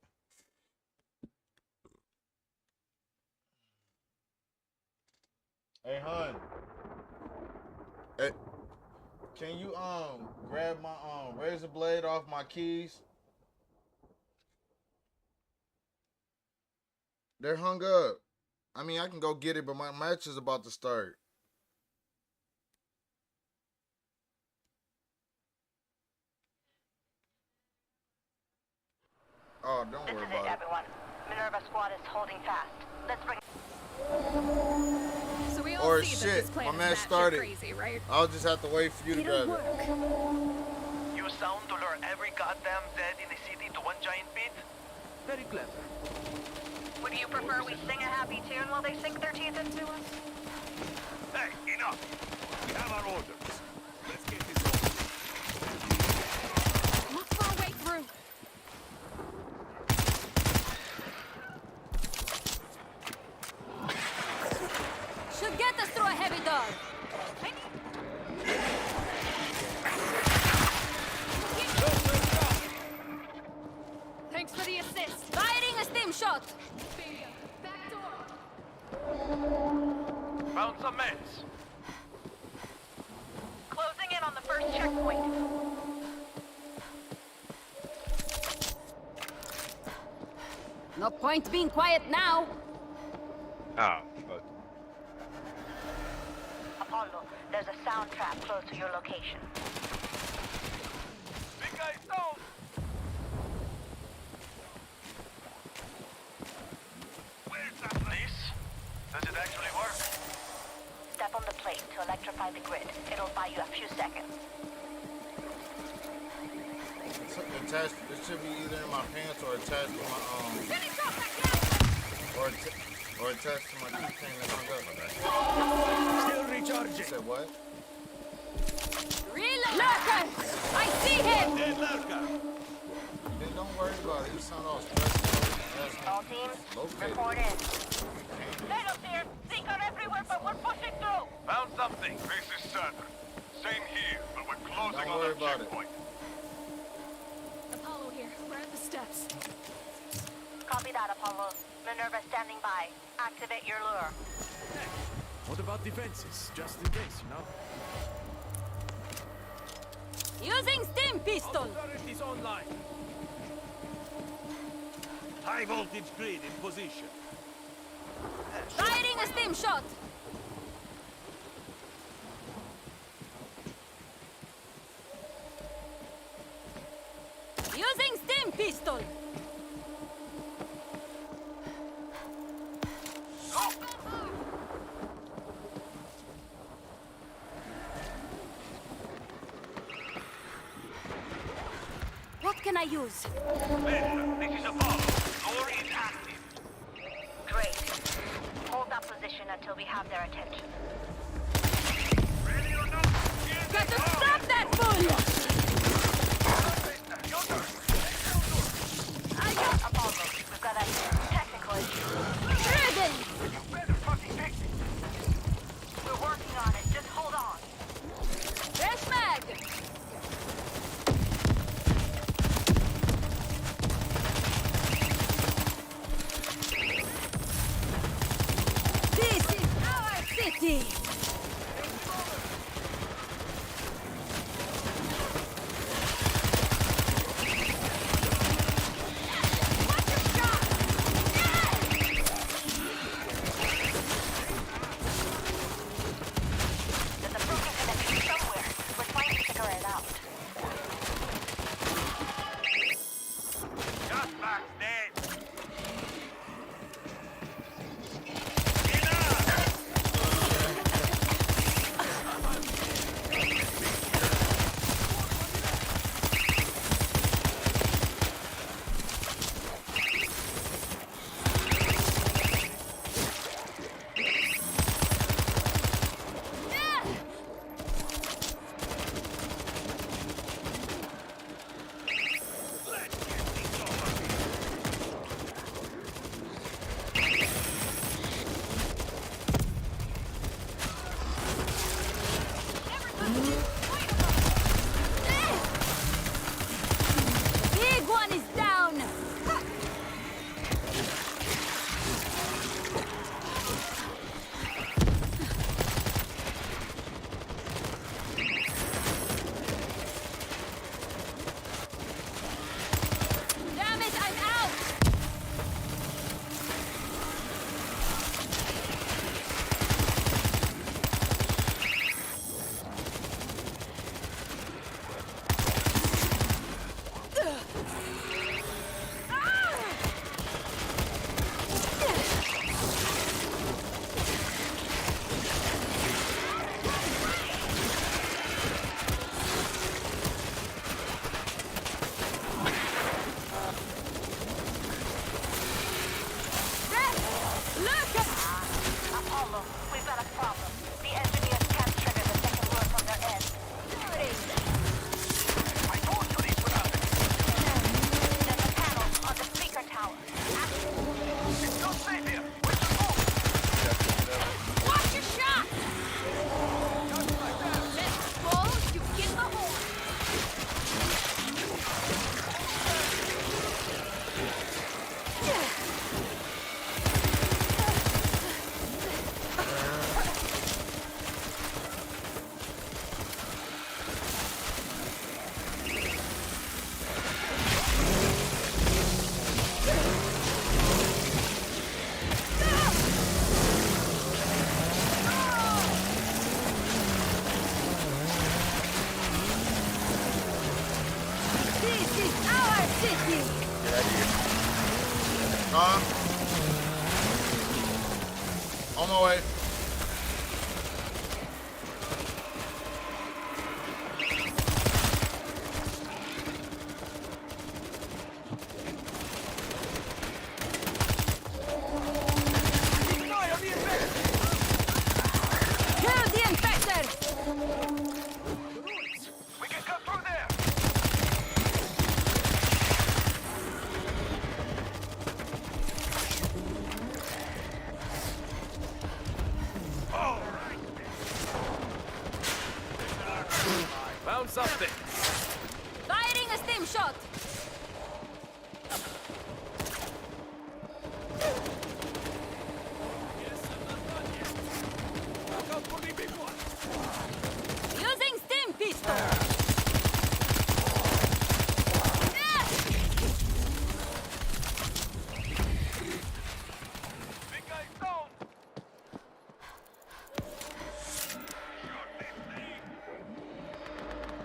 Hey, hun. Hey. Can you, grab my, razor blade off my keys? They're hung up. I mean, I can go get it, but my match is about to start. Oh, don't worry about it. Everyone. Minerva squad is holding fast. Let's bring. So we all Or see shit, that this plan my is man batshit started. crazy, right? I'll just have to wait for you to grab it. You sound to lure every goddamn dead in the city to one giant pit? Very clever. Would you prefer we sing a happy tune while they sink their teeth into us? Hey, enough! We have our orders. Let's get this over. Look for a way through. Should get us through a heavy door. Thanks for the assist. Firing a steam shot. Back door. Found some meds. Closing in on the first checkpoint. No point being quiet now. Oh, fuck. Apollo, there's a sound trap close to your location. Big guy down! Where's that place? Does it actually work? Step on the plate to electrify the grid. It'll buy you a few seconds. Attached, it should be either in my pants or attached to my or attached to my keychain that hung up. Still recharging. You said what? Real lurker! I see him! Dead lurker. Then don't worry about it. You sound all stressed. All teams, report in. Taylor's here. Seeker everywhere, but we're pushing through. Found something. This is certain. Same here, but we're closing Don't on worry the about it. checkpoint. Apollo here. We're at the steps. Copy that, Apollo. Minerva standing by. Activate your lure. Hey, what about defenses? Just in case, you know? Using steam pistol. Turret is online. High voltage grid in position. Firing a steam shot. Using steam pistol. What can I use? Men, this is Apollo. Door is active. Great. until we have their attention. Got to stop that fool! I got Apollo. We've got a technical issue. Driven! You better fucking fix it. We're working on it. Just hold on. Fresh mag! This is our city! There's a broken connection somewhere. We're trying to figure it out. Just back dead. Big one is down! Damn it, I'm out! Apollo, we've got a problem. The engineers can't trigger the second word from their end. I told you this would happen. There's a panel on the speaker tower. It's not safe here. We should move. Watch your shot! Let's go, you get the horn! This is our city! On my way. Kill the infector! We can cut through there. Found something. Firing a stim shot! Using stim pistol! Big guy's down.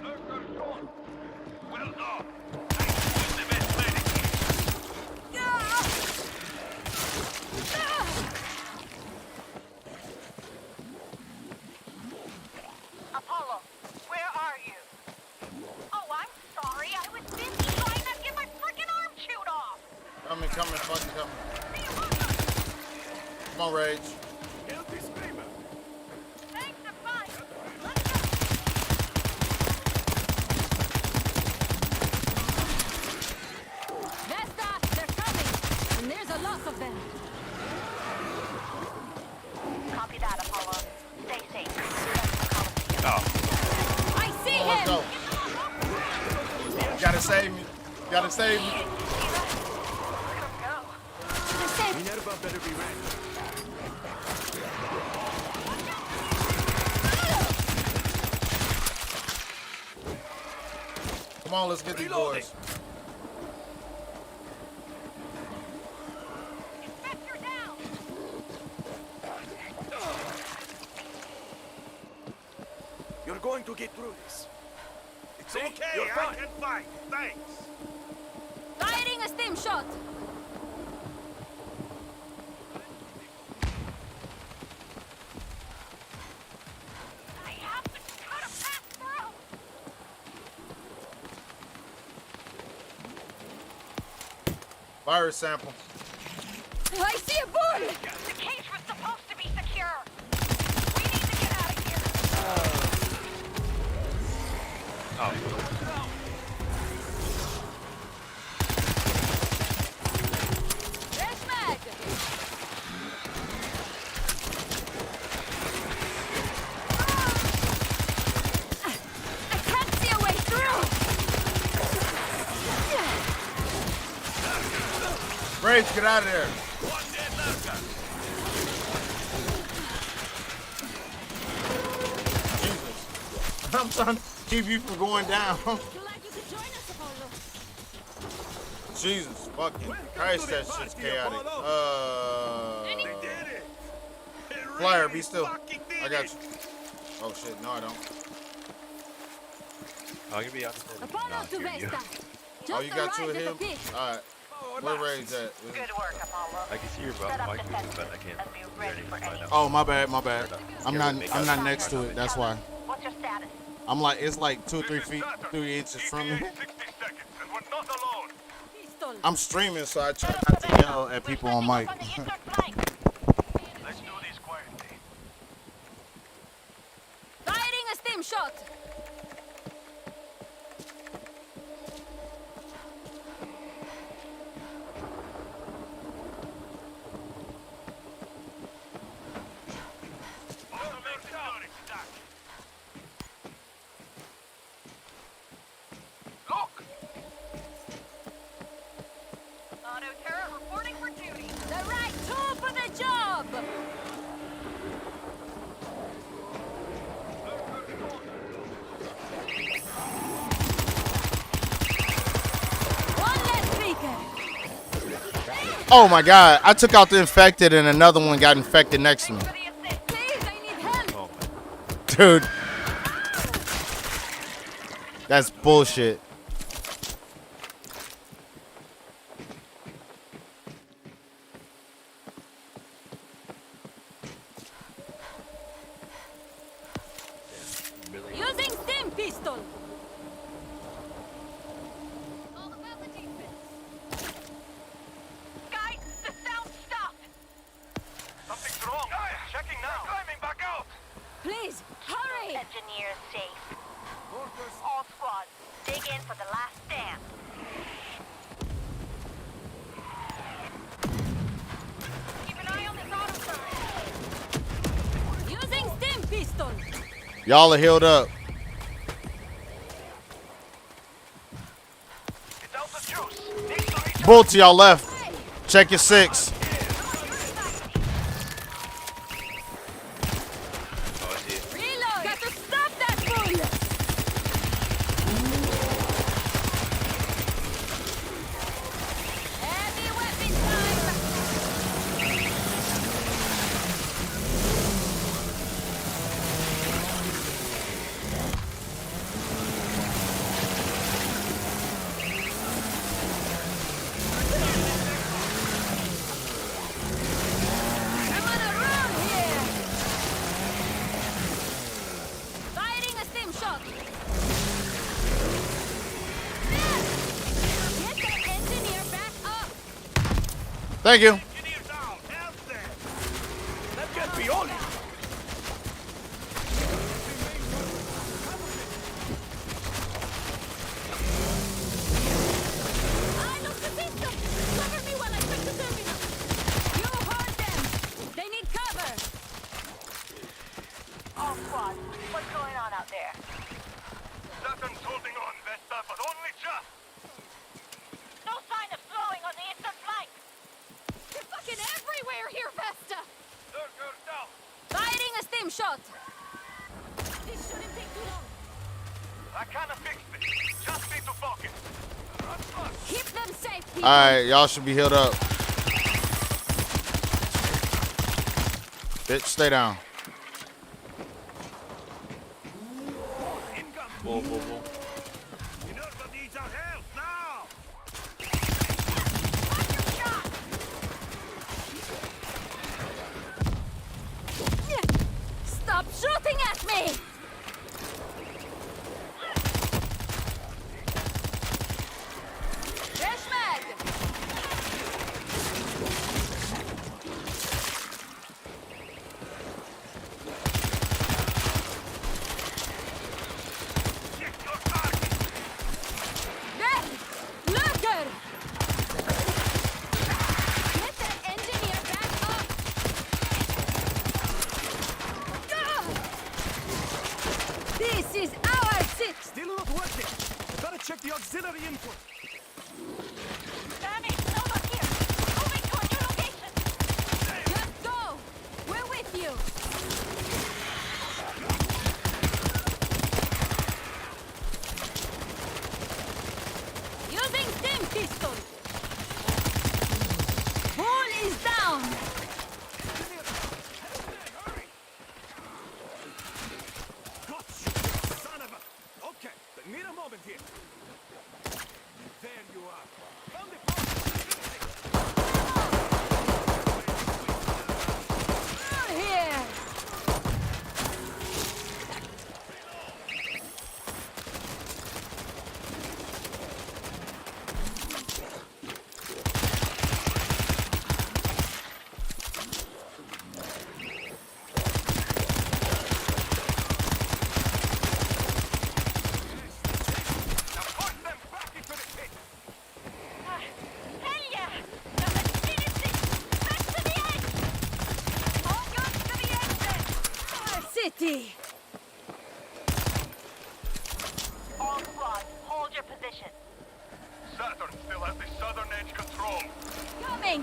Lurker's gone. Well done. Thanks to the best medic. Apollo, where are you? Oh, I'm sorry. I was busy trying to get my freaking arm chewed off. Coming, fucking coming. Come on, Rage. Guilty screamer. Thanks, I'm fine. Vesta, they're coming, and there's a lot of them. Copy that, Apollo. Stay safe. I see him. Let's go. You gotta save me. You gotta save me. Minerva better be ready. Come on, let's get these boys. You're going to get through this. It's okay. You're fine. I can fight. Thanks. Firing a stim shot. I have to cut a path through. Virus sample. I see a bull. The cage was supposed to be secure. We need to get out of here. There's Mag. I can't see a way through. Graves, get out of there. Jesus. I'm trying to keep you from going down. Jesus fucking Christ, that shit's chaotic. Flyer, be still. I got you. Oh shit, no I don't. I'll give you out the Apollo to Vesta. Oh, you got two of him? Alright. Where Ray's at? Good work, Apollo. I can see your mic, but I can't. Oh, my bad. I'm not next to it, that's why. What's your status? I'm like, it's like 2 or 3 feet, 3 inches from me. I'm streaming, so I try not to yell at people on mic. Let's do this quietly. Firing a stim shot. Look! Auto turret reporting for duty. The right tool for the job. One less beacon. Oh my god, I took out the infected and another one got infected next to me. Please, I need help. Dude. That's bullshit. Using stim pistol. Guys, the sound stopped. Something's wrong. Checking now. Climbing back out. Please, hurry. Engineers safe. All squads, dig in for the last stand. Keep an eye on this auto turret. Using stim pistol. Y'all are healed up. Bull to y'all left. Check your 6. Reload. Got to stop that bull. Heavy weapon I'm on a roll here. Firing a stim shot. Get that engineer back up. Thank you. Engineer down. Help there. That can't be aioli! I lost the system! Cover me while I check the terminal! You heard them! They need cover! All squads, what's going on out there? Saturn's holding on, Vesta, but only just. No sign of slowing on the eastern flank! They're fucking everywhere here, Vesta! Lurker down. Firing a stim shot! This shouldn't take too long. I kinda fixed it. Just need to focus. Keep them safe, people! Alright, y'all should be healed up. Bitch, stay down. Whoa, whoa, whoa. Minerva needs our help now! Stop shooting at me! Fresh mag! There! Lurker! Get that engineer back up! Gah! This is our sit! Still not working. Gotta check the auxiliary input. Damn it, Nova here! Moving to a new location! Just go! We're with you! Using steam pistol! Bull is down! Got you, son of a... Okay, but need a moment here. There you are. Found the You're here! Hell yeah! Now let's finish this! Back to the end! All guns to the exit! Our city! All squads, hold your position. Saturn still has the southern edge control. Coming!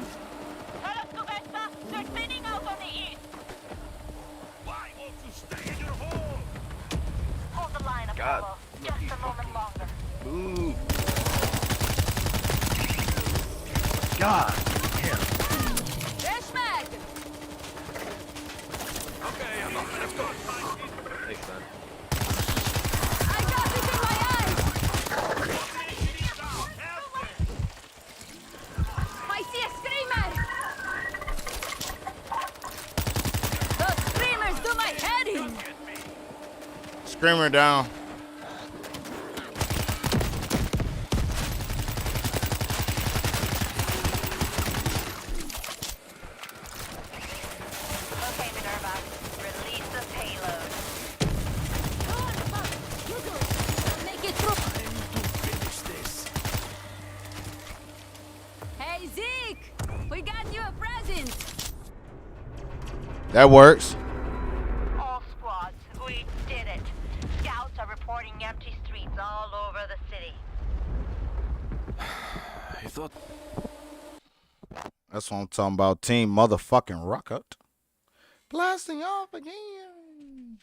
Tell us to Vesta, they're thinning out on the east. Why won't you stay in your hole? Hold the line, God. Apollo. Just a moment longer. Move. God. Fresh mag! Okay, I'm up. Let's go. Thanks, man. I got it in my eyes! I see a screamer! Those screamers do my head in! Screamer down. Okay, Minerva. Release the payload. Go on, Pop. You do it. I'll make it through. Finish this. Hey, Zeke! We got you a present! That works. All squads, we did it. Scouts are reporting empty streets all over the city. I thought... That's what I'm talking about. Team motherfucking Rocket. Blasting off again.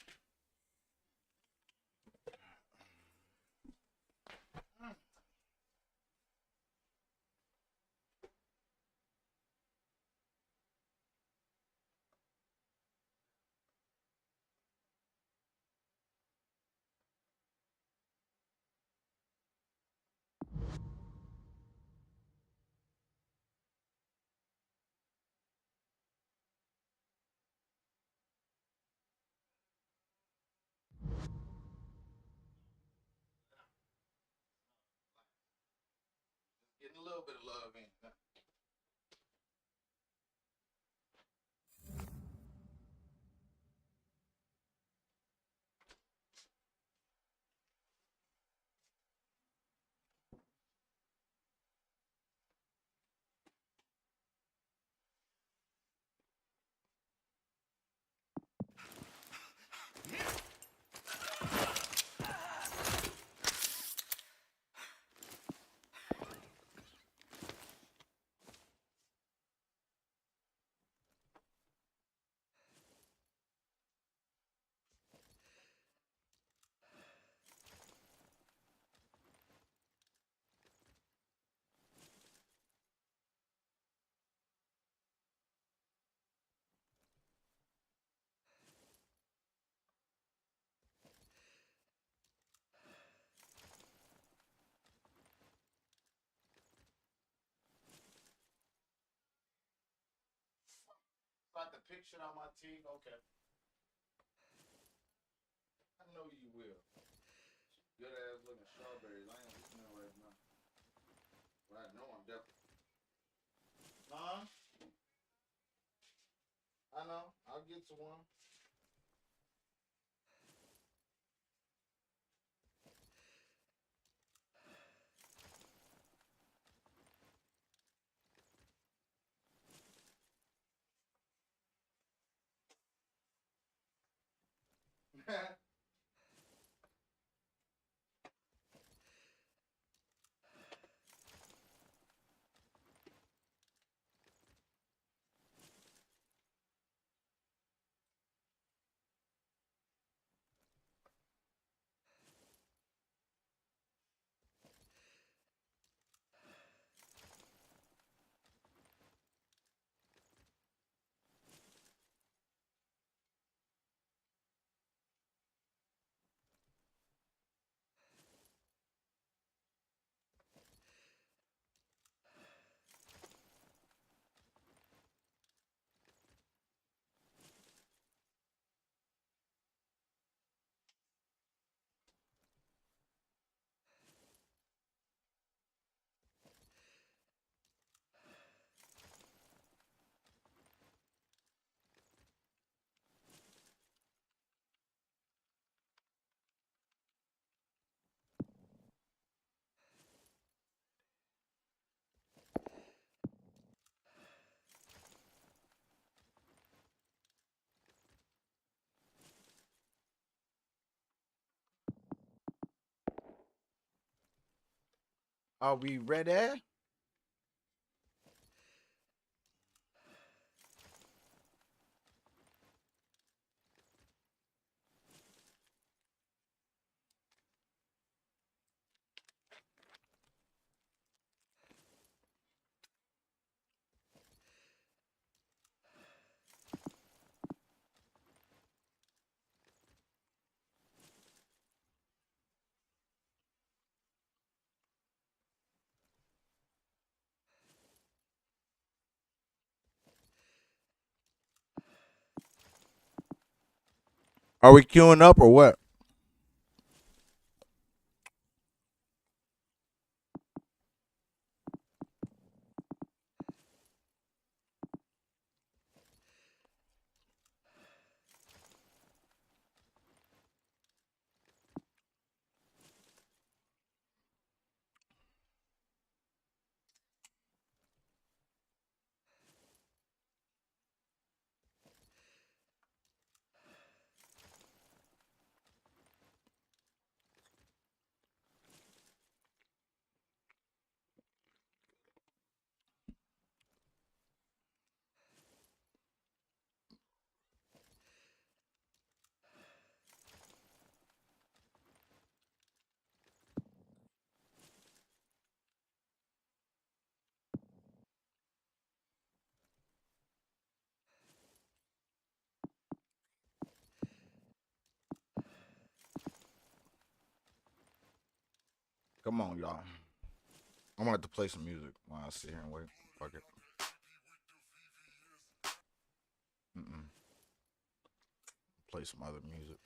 Getting a little bit of love in. about to pick shit out my teeth? Okay. I know you will. Good ass looking strawberries. I ain't eating them right now. But I know I'm definitely. Huh? I know. I'll get to one. Are we ready? Are we queuing up or what? Come on, y'all. I'm gonna have to play some music while I sit here and wait. Fuck it. Play some other music.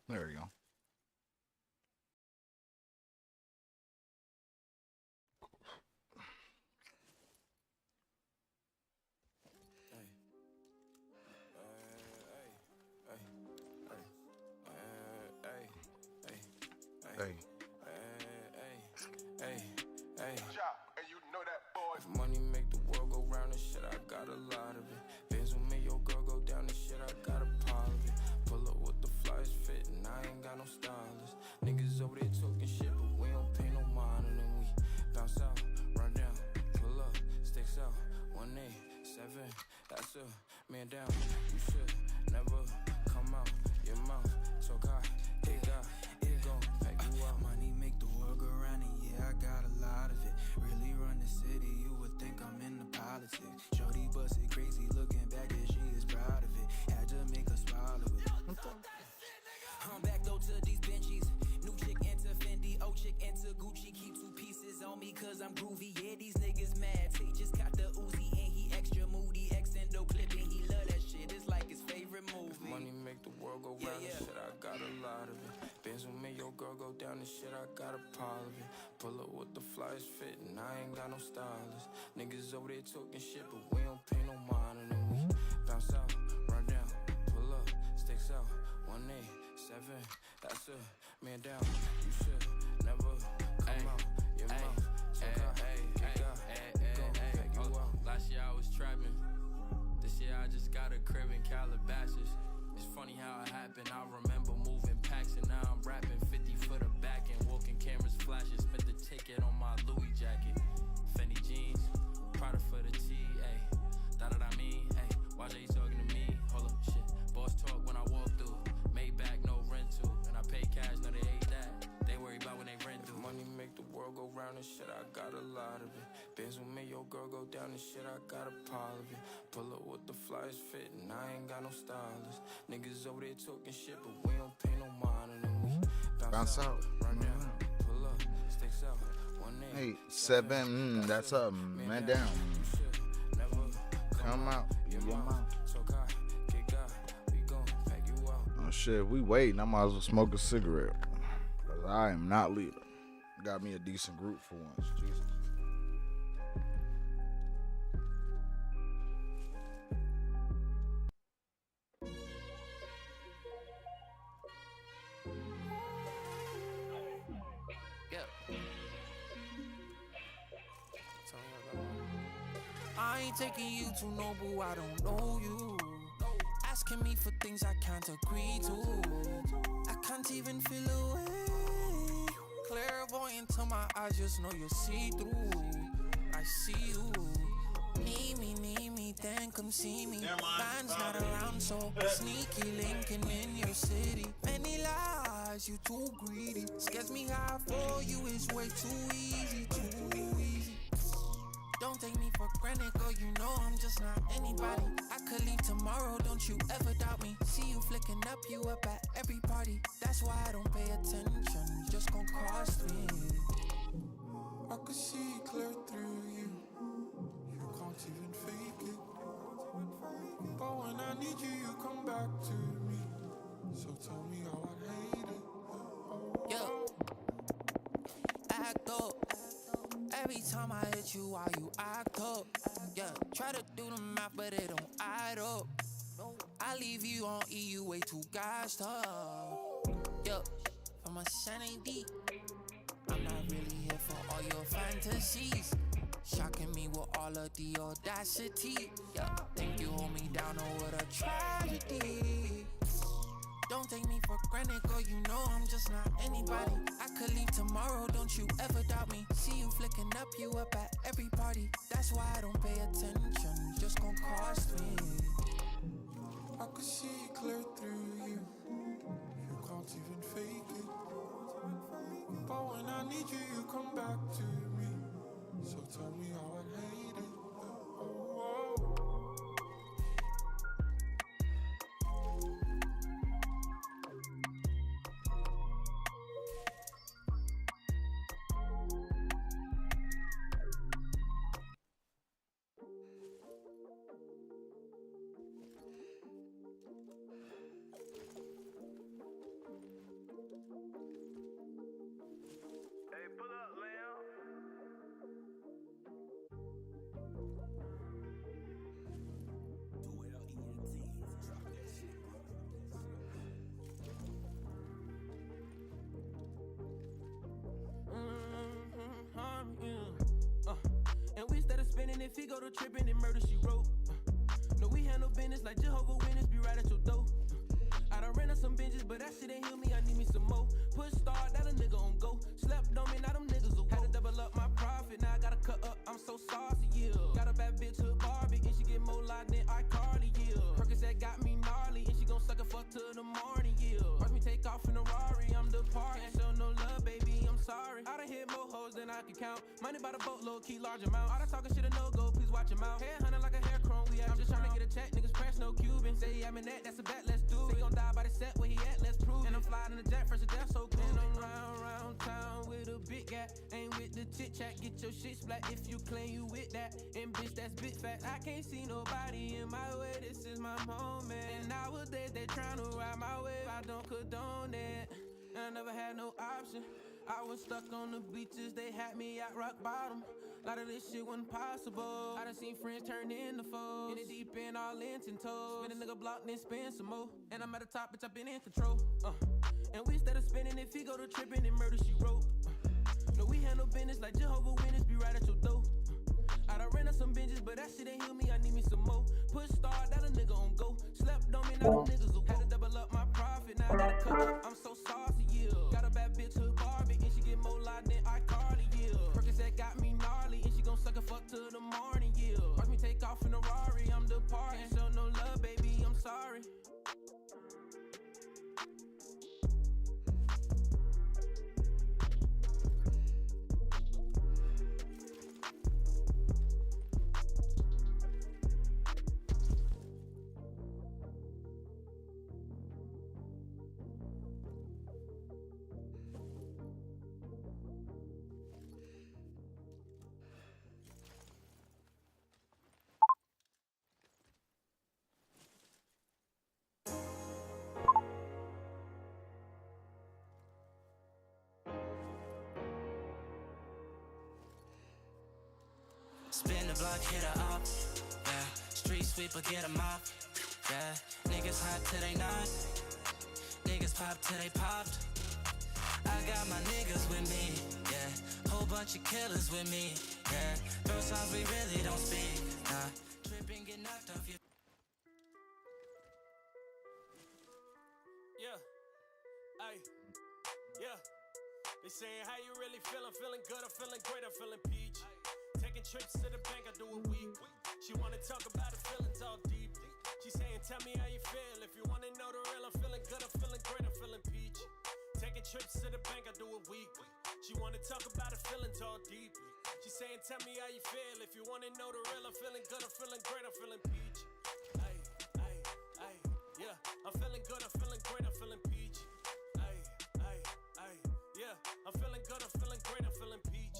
There we go. Hey. If money make the world go round and shit, I got a lot of it. Bands will make your girl go down and shit, I got a pile of it. Pull up with the flies fit and I ain't got no stylist. Niggas over there talking shit, but we don't man down. You should never come out your mouth. So God, dig out, gon' pack you out. Money make the world go round, and yeah, I got a lot of it. Really run the city, you would think I'm in the politics. Shorty busted crazy, looking back and she is proud of it. Had to make her swallow it. I'm back though to these benchies. New chick into Fendi, old chick into Gucci. Keep 2 pieces on me cause I'm groovy. Yeah, these niggas mad. Tay just got the Uzi and he extra moody. Extendo clipping, he love that shit. It's like his favorite movie. Money make the world go round and shit, I got a lot of it. Benz will make your girl go down and shit, I got a pile of it. Pull up with the flyest fit and I ain't got no stylist. Niggas over there talking shit, but we don't pay no mind. And then we bounce out, run down, pull up, sticks out, 187, that's a man down. You should never come out your mouth. So God, last year I was trapping. This year I just got a crib in Calabasas. It's funny how it happened. I remember moving packs and now I'm rapping 50 for the back and walking cameras flashing. Spent the ticket on my Louis jacket. Fendi jeans, Prada for the T, ayy. That I mean, ayy. Why are you talking to me? Hold up, shit. Boss talk when I walk through. Maybach, no rental. And I pay cash, no they hate that. They worry about when they rent through. Money make the world go round and shit, I got a lot of it. Benz will make your girl go down and shit, I got a pile of it. Pull up with the flyest fit and I ain't got no stylist. Niggas over there talking shit, but we don't pay no mind. And then we bounce out, run down, pull up, sticks out, 187, that's up, man down. Come out, your mouth. Oh shit, we waiting. I might as well smoke a cigarette. Cause I am not leaving. Got me a decent group for once. Jesus. I ain't taking you to no boo, I don't know you. Asking me for things I can't agree to. I can't even feel away. Clairvoyant to my eyes, just know you're see-through. I see you. Need me, then come see me. Band's not around, so sneaky linking in your city. Many lies, you too greedy. Scares me how for you is way too easy, Don't take me for granted, girl, you know I'm just not anybody. I could leave tomorrow, don't you ever doubt me. See you flicking up, you up at every party. That's why I don't pay attention, just gon' cost me. I could see clear through you. You can't even fake it. But when I need you, you come back to me. So tell me how I hate it. Yo, act up. Every time I hit you, why you act up? Yeah, try to do the math, but it don't add up. I leave you on E, you way too gassed up. Yo, for my sanity, I'm not really here for all your fantasies. Shocking me with all of the audacity. Yeah, think you hold me down over the tragedy. Don't take me for granted, girl, you know I'm just not anybody. I could leave tomorrow, don't you ever doubt me. See you flicking up, you up at every party. That's why I don't pay attention, just gon' cost me. I could see clear through you. You can't even fake it. But when I need you, you come back to me. So tell me how I hate it. And we started spinning if he go to tripping and murder she wrote. No, we handle business like Jehovah Witness be right at your door. I done ran up some binges, but that shit ain't heal me, I need me some more. Push start, that a nigga on go. Slept on me, now them niggas will had to double up my profit, now I gotta cut up, I'm so saucy, yeah. Got a bad bitch hood Barbie, and she get more loud than iCarly, yeah. than I can count. Money by the boatload, key large amount. All that talking shit a no-go, please watch your mouth. Hair hunting like a hair chrome, I'm just trying to get a check, niggas press no Cuban. Say I'm in that's a bet, let's do it. Say he gon' die by the set, where he at, let's prove it. And I'm flying in the jet, fresh to death, so cool. And I'm round town with a big gap. Ain't with the chit-chat, get your shit splat if you claim you with that. And bitch, that's big fat. I can't see nobody in my way, this is my moment. And nowadays they tryna ride my wave, I don't condone it. And I never had no option. I was stuck on the beaches, they had me at rock bottom. A lot of this shit wasn't possible. I done seen friends turn into foes. In the deep end, all lint and toes. Spin a nigga block, then spin some more. And I'm at the top, bitch, I been in control. And we instead of spinning, if he go to tripping and murder, she wrote. No, we handle business like Jehovah Witness, be right at your door. I done ran up some binges, but that shit ain't heal me, I need me some more. Push start, that a nigga on go. Slept on me, now them niggas will go. Had to double up my profit, now I gotta cut up. I'm so saucy, yeah. Got a bad bitch hood Barbie, and she get more loud than iCarly, yeah. Percocet got me gnarly, and she gon' suck a fuck till the morning, yeah. Watch me take off in a Rari, I'm departing. Can't show no love, baby, I'm sorry. Spin the block, hit her up, yeah. Street sweeper, get 'em up, yeah. Niggas hot till they not, niggas pop till they popped. I got my niggas with me, yeah. Whole bunch of killers with me, yeah. Those songs we really don't speak, nah. Tripping, get knocked off your. Yeah, ay, yeah. They saying how you really feeling? Feeling good, I'm feeling great, I'm feeling peach. Taking trips to the bank, I do a week. She wanna talk about the feelings all deep. She saying, tell me how you feel. If you wanna know the real, I'm feeling good, I'm feeling great, I'm feeling peach. Taking trips to the bank, I do a week. She wanna talk about the feelings all deep. She saying, tell me how you feel. If you wanna know the real, I'm feeling good, I'm feeling great, I'm feeling peach. Ay, ay, ay, yeah. I'm feeling good, I'm feeling great, I'm feeling peach. Ay, ay, ay, yeah. I'm feeling good, I'm feeling great, I'm feeling peach.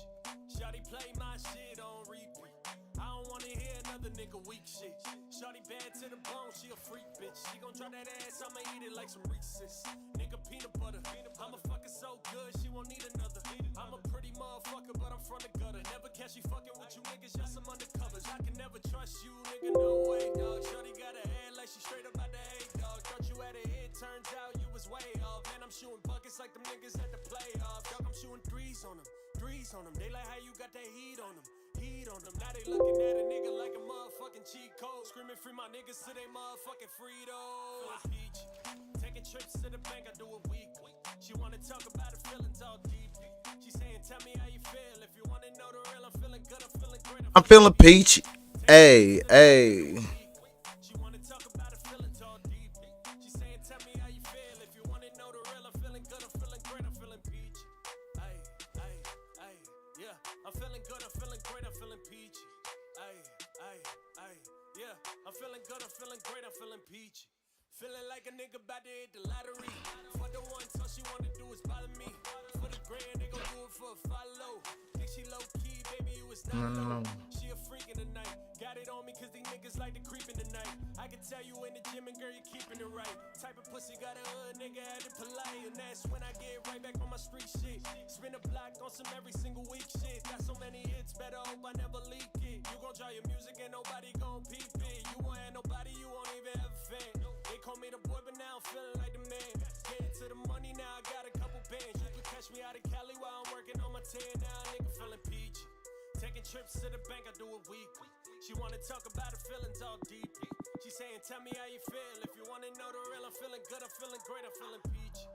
Shawty play my shit on repeat. I don't wanna hear another nigga weak shit. Shawty bad to the bone, she a freak bitch. She gon' drop that ass, I'ma eat it like some Reese's. Nigga peanut butter, I'ma fuck it so good, she won't need another. I'm a pretty motherfucker, but I'm from the gutter. Never catch you fucking with you niggas, just some undercovers. I can never trust you, nigga, no way, dog. Shawty got a head like she straight up out the hay, dog. Thought you had a hit, turns out you was way off. And I'm shooting buckets like them niggas at the playoffs. Dog, I'm shooting threes on them. Threes on them, they like how you got that heat on them. Heat on them, now they looking at a nigga like a motherfucking cheat code. Screaming free my niggas to they motherfucking Fritos. Peach, taking trips to the bank, I do it weekly. She wanna talk about the feelings all deep. She saying, tell me how you feel. If you wanna know the real, I'm feeling good, I'm feeling great. I'm feeling peach. Hey, hey. She wanna talk about the feelings all deep. She saying, tell me how you feel. If you wanna know the real, I'm feeling good, I'm feeling great, I'm feeling peach. Ay, ay, ay, yeah. I'm feeling good, I'm feeling great, I'm feeling peachy. Ay, ay, ay, yeah. I'm feeling good, I'm feeling great, I'm feeling peachy. Feeling like a nigga about to hit the lottery. For the one, all she wanna do is bother me. For the grand, they gon' do it for a follow. Think she low key, baby, you was not low. She a freak in the night. Got it on me cause these niggas like to creep in the night. I can tell you in the gym and girl, you keeping it right. Type of pussy got a hood, nigga had it polite. And that's when I get right back on my street shit. Spin a block on some every single week shit. Got so many hits, better hope I never leak it. You gon' draw your music and nobody gon' peep it. You won't have nobody, you won't even have a fan. They call me the boy, but now I'm feeling like the man. Getting to the money, now I got a couple bands. You can catch me out of Cali while I'm working on my tan. Now a nigga feeling peachy. Taking trips to the bank, I do it weekly. She wanna talk about the feelings all deeply. She saying, tell me how you feel. If you wanna know the real, I'm feeling good, I'm feeling great, I'm feeling peachy.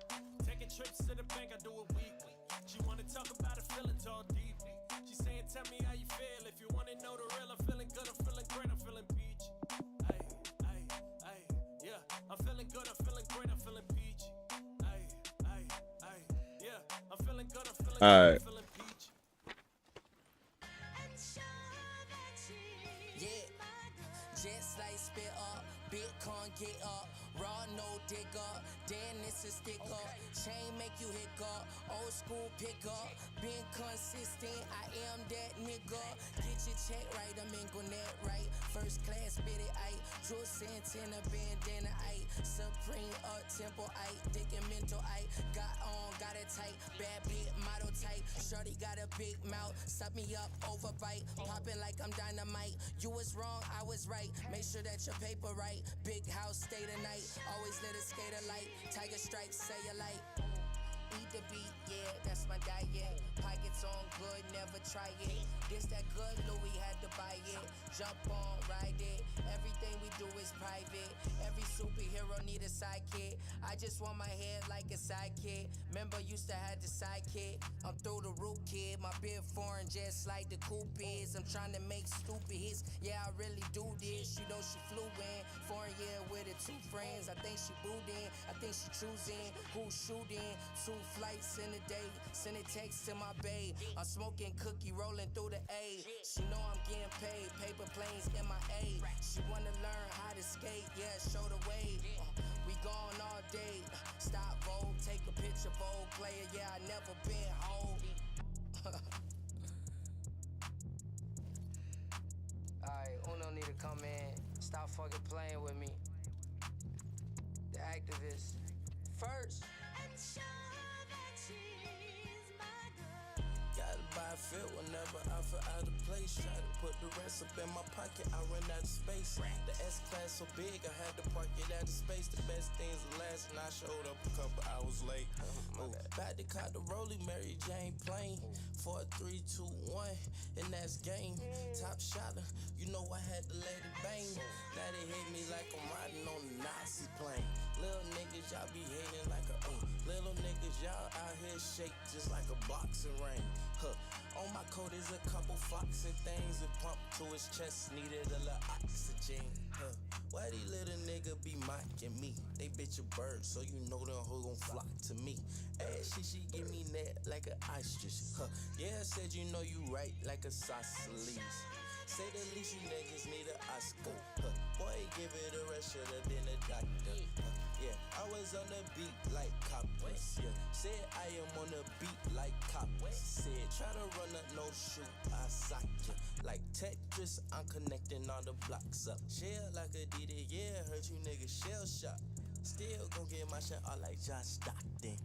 Taking trips to the bank, I do it weekly. She wanna talk about the feelings all deeply. She saying, tell me how you feel. If you wanna know the real, I'm feeling good, I'm feeling great, I'm feeling peachy. Ay, ay, ay, yeah. I'm feeling good, I'm feeling great, I'm feeling peachy. Ay, ay, ay, yeah. I'm feeling good, I'm feeling great, I'm feeling peachy. Bitcoin get up, raw no dig up. Then it's a stick up, chain make you hiccup. Old school pick up, been consistent. I am that nigga. Get your check right, I'm in Gwinnett right. First class bit it, aight. Drew Santana bandana, aight. Supreme up tempo, aight. Dick and mental, aight. Got on, got it tight. Bad bit, model tight. Shorty got a big mouth. Suck me up, overbite. Popping like I'm dynamite. You was wrong, I was right. Make sure that your paper right. Big house, stay the night. Always let it skate a light. Tiger stripes, say a light. Eat the beat, yeah, that's my diet. Pockets on good, never try it. This that good Louis had to buy it. Jump on, ride it. Everything we do is private. Every superhero need a sidekick. I just want my head like a sidekick. Remember, used to have the sidekick. I'm through the root kid. My beard foreign, just like the coupe is. I'm trying to make stupid hits. Yeah, I really do this. You know she flew in. Foreign year with her 2 friends. I think she booed in. I think she choosing who's shooting. 2 flights in a day. Sending texts to my babe. I'm smoking cookie, rolling through the A. She know I'm getting paid. Paper planes MIA. She wanna learn how to skate. Yeah, show the way. We gone all day. Stop, vote, take a picture, bold player. Yeah, I never been home. Alright, Uno need to come in. Stop fucking playing with me. The activist. First. Gotta buy a fit whenever I feel out of place. Try to put the rest up in my pocket, I run out of space. The S-Class so big, I had to park it out of space. The best things are last, and I showed up a couple hours late. Back to caught the Rollie, Mary Jane plane. 4, 3, 2, 1, and that's game. Top shotter, you know I had to let it bang. Now they hit me like I'm riding on a Nazi plane. Little niggas, y'all be hating like a little niggas, y'all out here shake just like a boxing ring. On my coat is a couple foxing things and pump to his chest, needed a little oxygen. Why these little nigga be mocking me? They bitch a bird, so you know them who gon' flock to me. Ass she give me net like an ostrich. Yeah, I said you know you right like a sausages. Say the least you niggas need an Oscar. Boy, give it a rest, should've been a doctor. Yeah, I was on the beat like coppers. Yeah, said I am on the beat like coppers. Said try to run up, no shoot, I sock ya. Like Tetris, I'm connecting all the blocks up. Shell like a DD, yeah, heard you niggas shell shot. Still gon' get my shit all like John Stockton.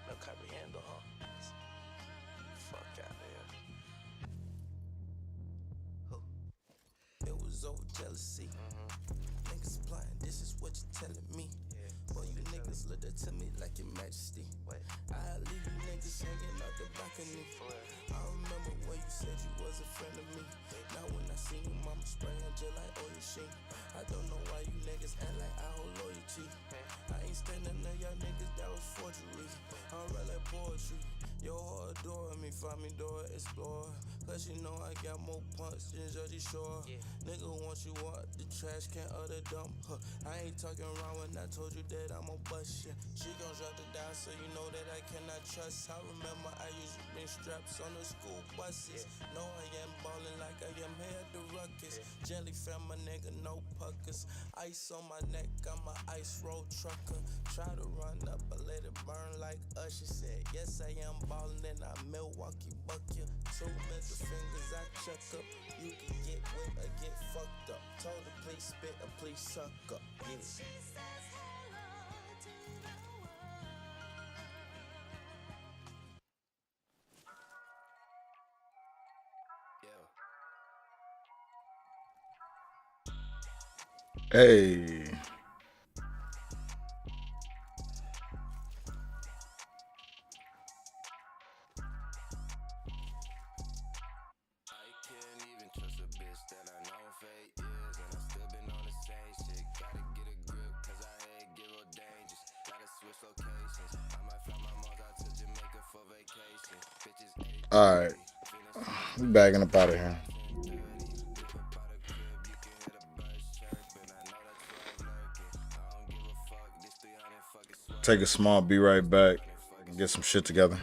No comprehendo, huh? Fuck out here. It was over jealousy. Niggas blind, this is what you're telling me. Boy, you niggas looked up to me like your majesty. I leave you niggas hanging out the balcony. I remember when you said you was a friend of me. Now when I see you, mama spraying just like oil sheen. I don't know why you niggas act like I hold loyalty. I ain't standing there, y'all niggas, that was forgery. I'm real like poetry. Your heart adore me, find me door explore. Cause you know I got more punch than Jersey Shore. Nigga want you out the trash can of the dump. I ain't talking around when I told you that I'm a bust. Yeah. She gon' drop the down so you know that I cannot trust. I remember I used to bring straps on the school buses. No, I am ballin' like I am here at the ruckus. Jelly fam, my nigga, no puckers. Ice on my neck, I'm a ice road trucker. Try to run up, but let it burn like Usher said. Yes, I am ballin' and I Milwaukee buck you. 2 middle fingers, I chuck up. You can get wet or get fucked up. Told her please spit or please suck up. Yeah. Hey. All right, we bagging up out of here. Take a small, be right back, and get some shit together.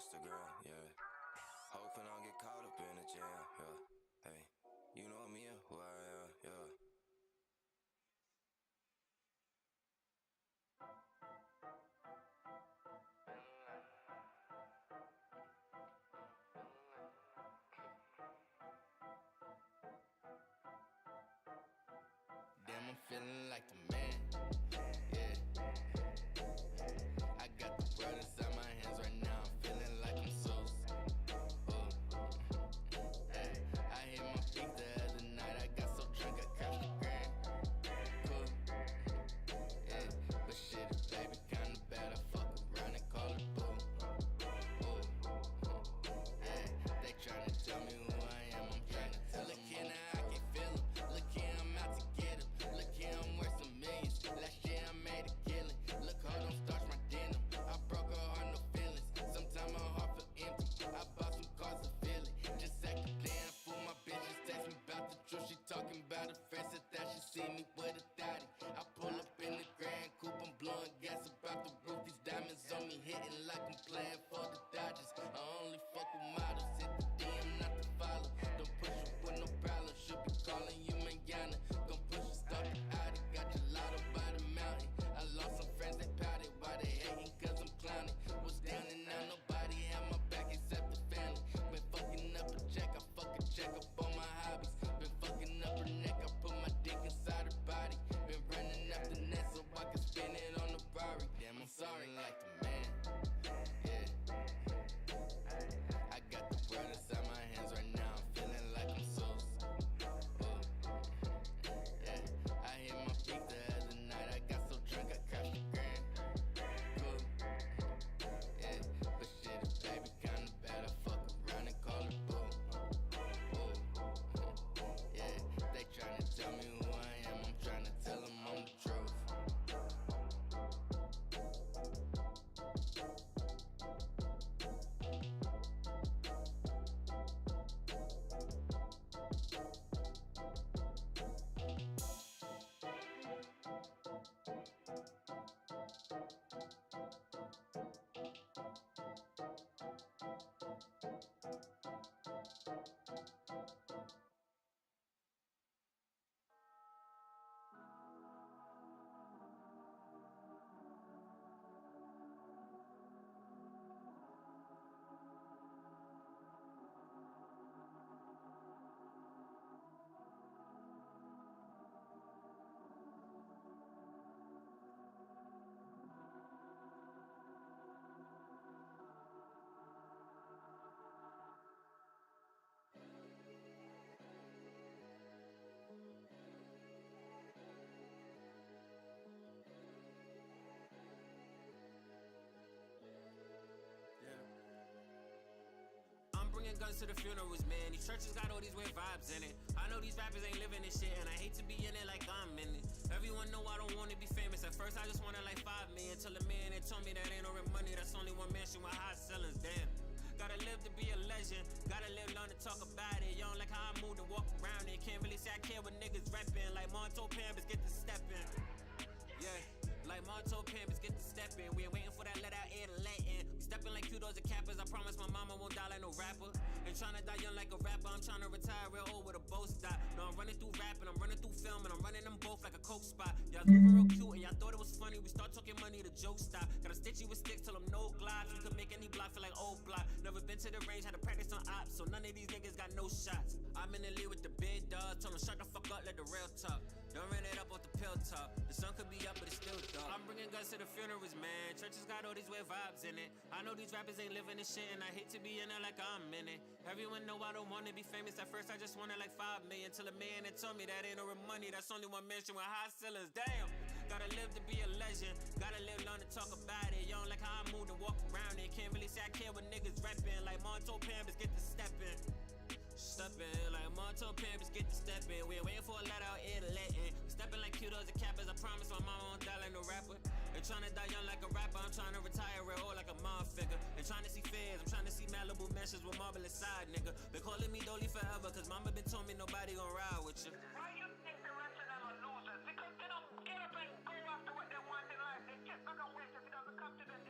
Instagram, yeah. Hoping I don't get caught up in the jam, yeah. Hey, you know me and who I am, yeah. Damn, I'm feeling like the man, yeah. I got the world inside my hands right now, I'm feeling like I'm so. Hey, I hit my peak the other night, I got so drunk I crashed the grand. Cool, yeah, but shit, if baby kinda bad, I fuck around and call it boo. Yeah, they tryna tell me who I am, I'm tryna tell them. Look here now, I can feel them. Look here, I'm out to get them. Look here, I'm worth some millions. Last year I made a killing. Look, hold on, starch my denim. I broke her heart, no feelings. Sometimes my heart feel empty. I bought some cars to feel it. Just acting playing, fool my bitches. Text me about the truth. She talking about her friends that she see me with a daddy. I pull up in the Grand Coupe, I'm blowing gas about the roof. These diamonds on me hitting like I'm playing for the Dodgers. I only fuck with models, hit the DM, not the follow. Don't push you with no problem, should be calling you manana. Gon' push you, start the Audi, got your lotto by the mountain. I lost some friends, they pouted, why they hating, cause I'm clowning. Was down and out, nobody had my back except the family. Been fucking up a check, I fuck a check up on my hobbies. Been fucking up her neck, I put my dick inside her body. Been running up the net so I can spin it on the Rari. Damn, I'm sorry, like the man, yeah. I got the world inside my hands right now, I'm feeling like I'm so. Yeah, I hit my peak the other night, I got so drunk I crashed the grand. Cool, yeah, but shit, if baby kinda bad, I fuck around and call it boo. Yeah, they tryna tell me who I am, I'm tryna tell them I'm the truth. I'm bringing guns to the funerals, man. These churches got all these weird vibes in it. I know these rappers ain't living this shit, and I hate to be in it like I'm in it. Everyone know I don't want to be famous. At first, I just wanted like 5 million. Till a man that told me that ain't no real money. That's only one mansion with high ceilings, damn. Gotta live to be a legend. Gotta live, learn to talk about it. You don't like how I move and walk around it. Can't really say I care what niggas rapping. Like Monto Pambas get to steppin'. Yeah. Like Monto Pambas get to steppin'. We ain't waiting for that let out air to let in. We steppin' like kudos and cappers. I promise my mama won't die like no rapper. Ain't tryna die young like a rapper. I'm tryna retire real old with a bow stop. No, I'm running through rapping, I'm running through film, and I'm running them both like a coke spot. Y'all moving real cute and y'all thought it was funny. We start talking money, the joke stop. Gotta stitch you with sticks till I'm no glides. We could make any block feel like old block. Never been to the range, had to practice on ops, so none of these niggas got no shots. I'm in the lead with the big dogs. Told them shut the fuck up, let the real talk. Don't run it up off the pill talk. The sun could be up, but it's still dark. I'm bringing guns to the funerals, man. Churches got all these weird vibes in it. I know these rappers ain't living this shit, and I hate to be in it like I'm in it. Everyone know I don't wanna be famous. At first, I just wanted like 5 million. Till a man that told me that ain't no real money. That's only one mansion with high ceilings. Damn. Gotta live to be a legend. Gotta live, learn to talk about it. You don't like how I move and walk around it. Can't really say I care what niggas rapping. Like Monto Pambas get to steppin'. Steppin' like Monto Pambas get to steppin'. We ain't waiting for a let out air to let in. Steppin' like kudos and cappers. I promise my mama won't die like no rapper. Ain't tryna die young like a rapper. I'm tryna retire real old like a mom figure. Ain't tryna see feds. I'm tryna see Malibu mansions with marble inside, nigga. Been calling me Dolly forever, cause mama been told me nobody gon' ride with you. Why you think the rational are losers? Because they don't get up and go after what they want in life. They get back and wait if it doesn't come to them.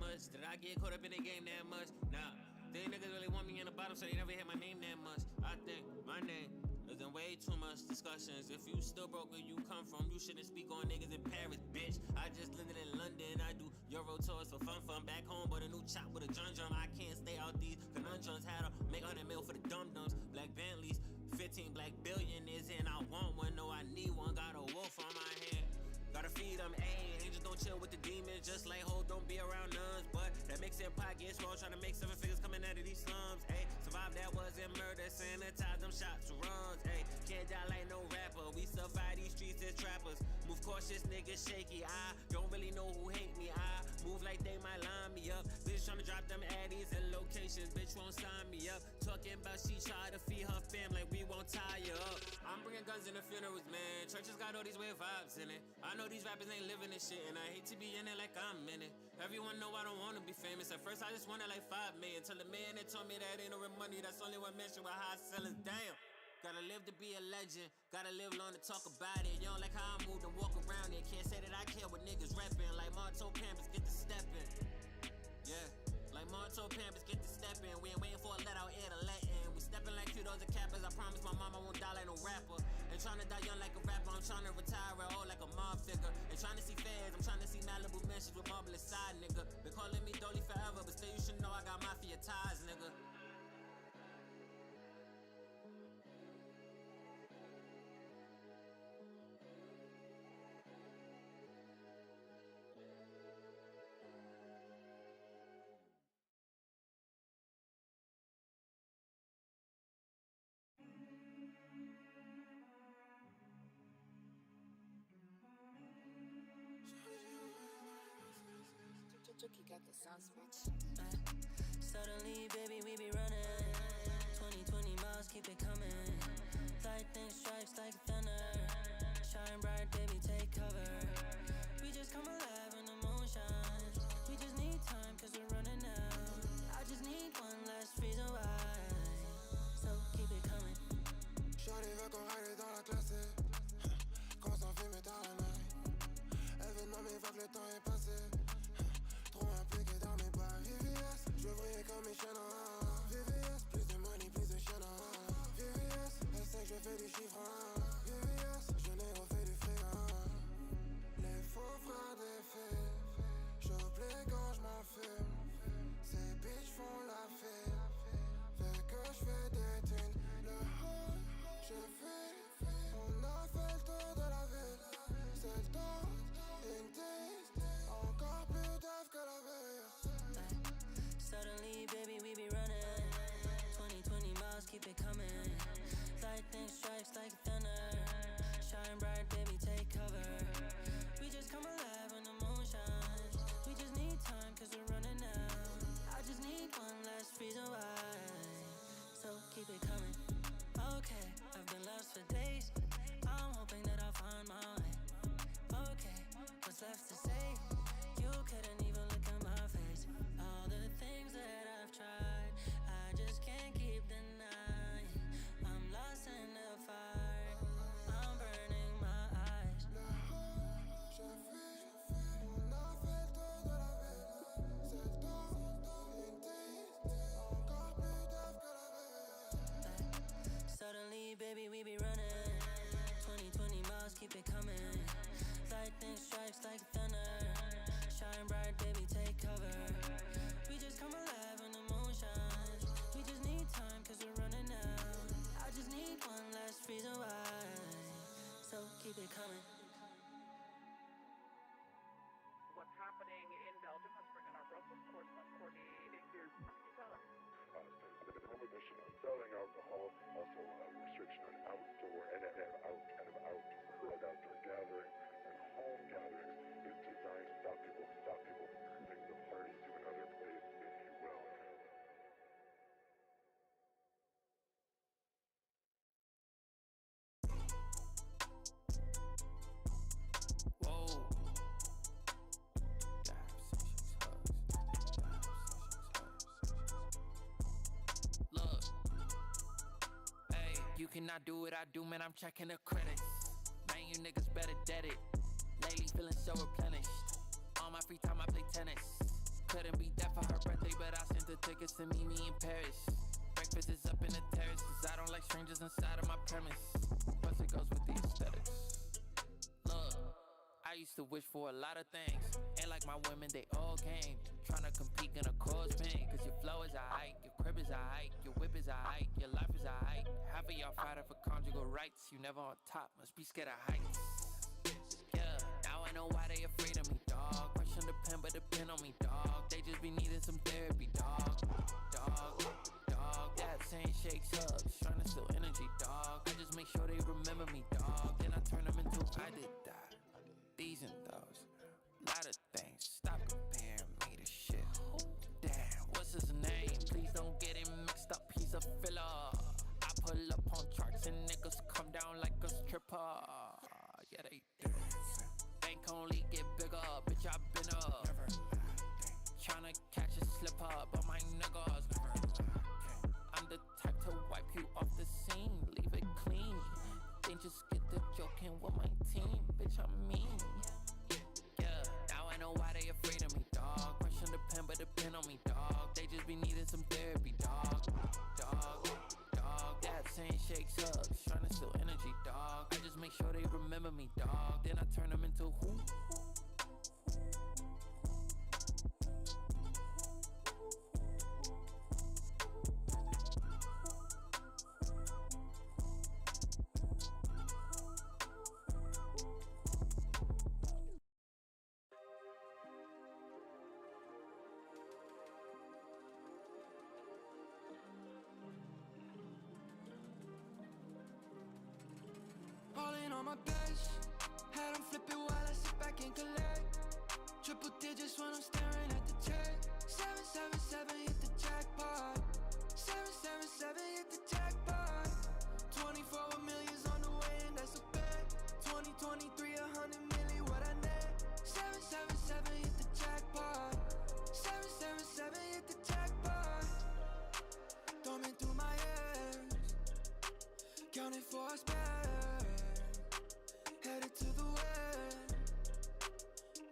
much? Did I get caught up in the game that much? Nah. They niggas really want me in the bottom, so they never hear my name that much. I think my name is in way too much discussions. If you still broke where you come from, you shouldn't speak on niggas in Paris, bitch. I just lived in London, I do Euro tours for fun. Back home, but a new chop with a drum. I can't stay out these conundrums. Had to make 100 mil for the dum-dums. Black Bentleys, 15 black billionaires, and I want one, no, I need one. Got a wolf on my hand. Gotta feed them, ayy. Angels don't chill with the demons, just like hoes don't be around nuns. But that makes it pockets small, trying to make 7 figures coming out of these slums, ayy. Survive that wasn't murder, sanitize them shots to runs, ayy. Can't die like no rapper, we survive these streets as trappers. Move cautious, niggas shaky, I don't really know who hate me. I move like they might line me up. Bitch trying to drop them addies and locations, bitch won't sign me up. Talking about she try to feed her fam like we won't tie you up. I'm bringing guns in the funerals, man. Churches got all these weird vibes in it. I know these rappers ain't living this shit, and I hate to be in it like I'm in it. Everyone know I don't wanna be famous. At first I just wanted like 5 million. Till the man that told me that ain't no real money. That's only one mention with high sellers. Damn. Gotta live to be a legend. Gotta live long to talk about it. You don't like how I move and walk around it. Can't say that I care what niggas rapping. Like Marto Pampers get to steppin'. Yeah. Like Marto Pampers get to steppin'. We ain't waiting for a let out air to let in. We steppin' like kudos and cappers. I promise my mama won't die like no rapper. Ain't tryna die young like a rapper. I'm tryna retire old like a mob figure. Ain't tryna see feds. I'm tryna see Malibu mentions with marble inside, nigga. Been calling me Dolly forever, but still you should know I got mafia ties, nigga. Chucky got the sauce, bitch. Suddenly, baby, we be running. 20 miles, keep it coming. Lightning strikes like thunder. Shine bright, baby, take cover. We just come alive in the motion. We just need time, cause we're running out. I just need one last reason why. So keep it coming. Shorty veut qu'on règle dans la classe. Qu'on s'en filme dans la night. Elle veut nommer, faut que le temps est passé. Trop impliqué dans mes bails. VVS, je veux briller comme mes chaînes. VVS, plus de money, plus de chaînes. VVS, elle sait que je fais du chiffre. VVS, je n'ai refait du fric. Les faux frères des faits, j'oublie quand je m'enfume. Ces bitches font la fête, fait que je fais des thunes. Le haut, je fais, on a fait le tour de la ville. C'est le temps, une taste, encore plus tough que la veille. Suddenly, baby, we be running. 20 miles, keep it coming. Lightning strikes like thunder. Shine bright, baby, take cover. We just come alive in the motion. We just need time, cause we're running out. I just need one last reason why. So keep it coming. Okay, I've been lost for days. I'm hoping that I'll find my way. Okay, what's left to say? You couldn't even look at my face. All the things that I've tried, I just can't keep denying. I'm lost in the fire, I'm burning my eyes. Je fais, on a fait le tour de la ville. C'est le temps, une taste, encore plus tough que la veille. Suddenly, baby, we be running. 20 miles, keep it coming. Lightning strikes like thunder. Shine bright, baby, take cover. We just come alive in the motion. We just need time, cause we're running out. I just need one last reason why. So keep it coming. What's happening in Belgium? Let's bring in our Brussels correspondent coordinating here. Tell us. The prohibition on selling alcohol, also restriction on outdoor and outdoor gatherings and home gatherings is designed to stop people from moving the party to another place, if you will. Whoa. Look, hey, you cannot do what I do, man. I'm checking the credits. Man, you niggas better dead it. Lately feeling so replenished. On my free time I play tennis. couldn't be there for her birthday, but I sent the tickets to meet me in Paris. Breakfast is up in the terraces. I don't like strangers inside of my premise. Plus it goes with the aesthetics. Look, I used to wish for a lot of things. Ain't like my women, they all came. Tryna compete in a cause pain. Cause your flow is a hike, your crib is a hike, your whip is a hike, your life is a hike. Half of y'all fighting for conjugal rights. You never on top, must be scared of heights. Yeah, now I know why they afraid of me, dog. Question the pen, but depend on me, dog. They just be needing some therapy, dog. Dog. That's handshakes, hugs, trying to steal energy, dog. I just make sure they remember me, dog. Then I turn them into I did that. These and those, lot of things. Stop comparing me to shit. Damn, what's his name? Please don't get him mixed up. He's a filler. I pull up on charts and niggas come down like a stripper. Yeah, they do. Bank only get bigger, bitch. I've been up. Tryna catch a slip up, but my niggas I'm the type to wipe you off the scene, leave it clean. Then just get the joking with my team, bitch, I'm mean. Yeah, now I know why they afraid of me, dog. Question the pen, but depend on me, dog. They just be needing some therapy, dog. That's handshakes, hugs, tryna steal energy, dog. I just make sure they remember me, dog. Then I turn them into who? Falling on my best, had them flipping while I sit back and collect. Triple digits when I'm staring at the check. 777 hit the jackpot. 777 hit the jackpot. 24 millions on the way and that's a bet. 2023 100 million what I net. 777 hit the jackpot. 777 hit the jackpot. Thumbing through my ears, counting for a spare. Headed to the west,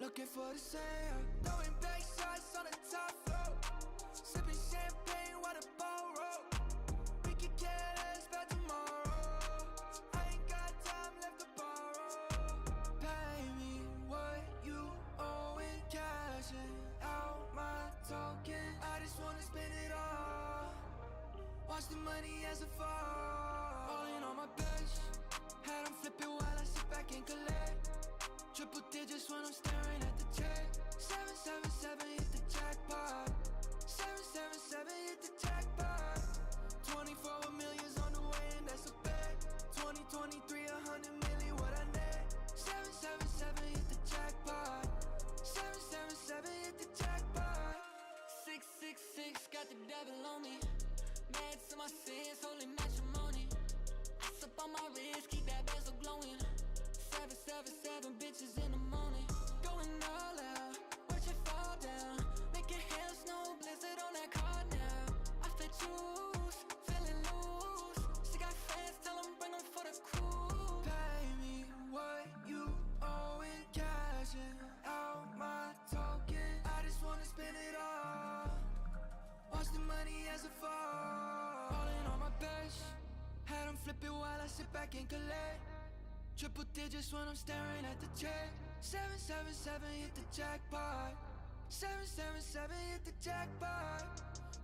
looking for the same. Throwing back shots on the top floor, sipping champagne while the ball roll. We can care less about tomorrow. I ain't got time left to borrow. Pay me what you owe and cashing out my token. I just wanna spend it all. Watch the money as it falls. Falling on my best, had them flipping while I sit back and collect. Triple digits when I'm staring at the check. 777 hit the jackpot. 777 hit the jackpot. 24 millions on the way and that's a bet. 2023 100 million what I net. 777 hit the jackpot. 777 hit the jackpot. 666 got the devil on me. Mad to my sins, holy matrimony. Ice up on my wrist, keep that bezel glowing. 777 bitches in the morning. Going all out, watch it fall down. Making hell snow, blizzard on that car now. I feel juice, feeling loose. She got fans, tell them bring them for the crew. Pay me what you owe and cashing out my token. I just wanna spend it all. Watch the money as it falls. Falling on my best, had them flipping while I sit back and collect. Triple digits when I'm staring at the check. 777 hit the jackpot. 777 hit the jackpot.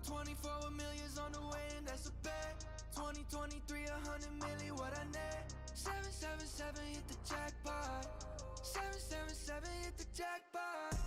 24 millions on the way and that's a bet. 2023 100 million what I net. 777 hit the jackpot. 777 hit the jackpot.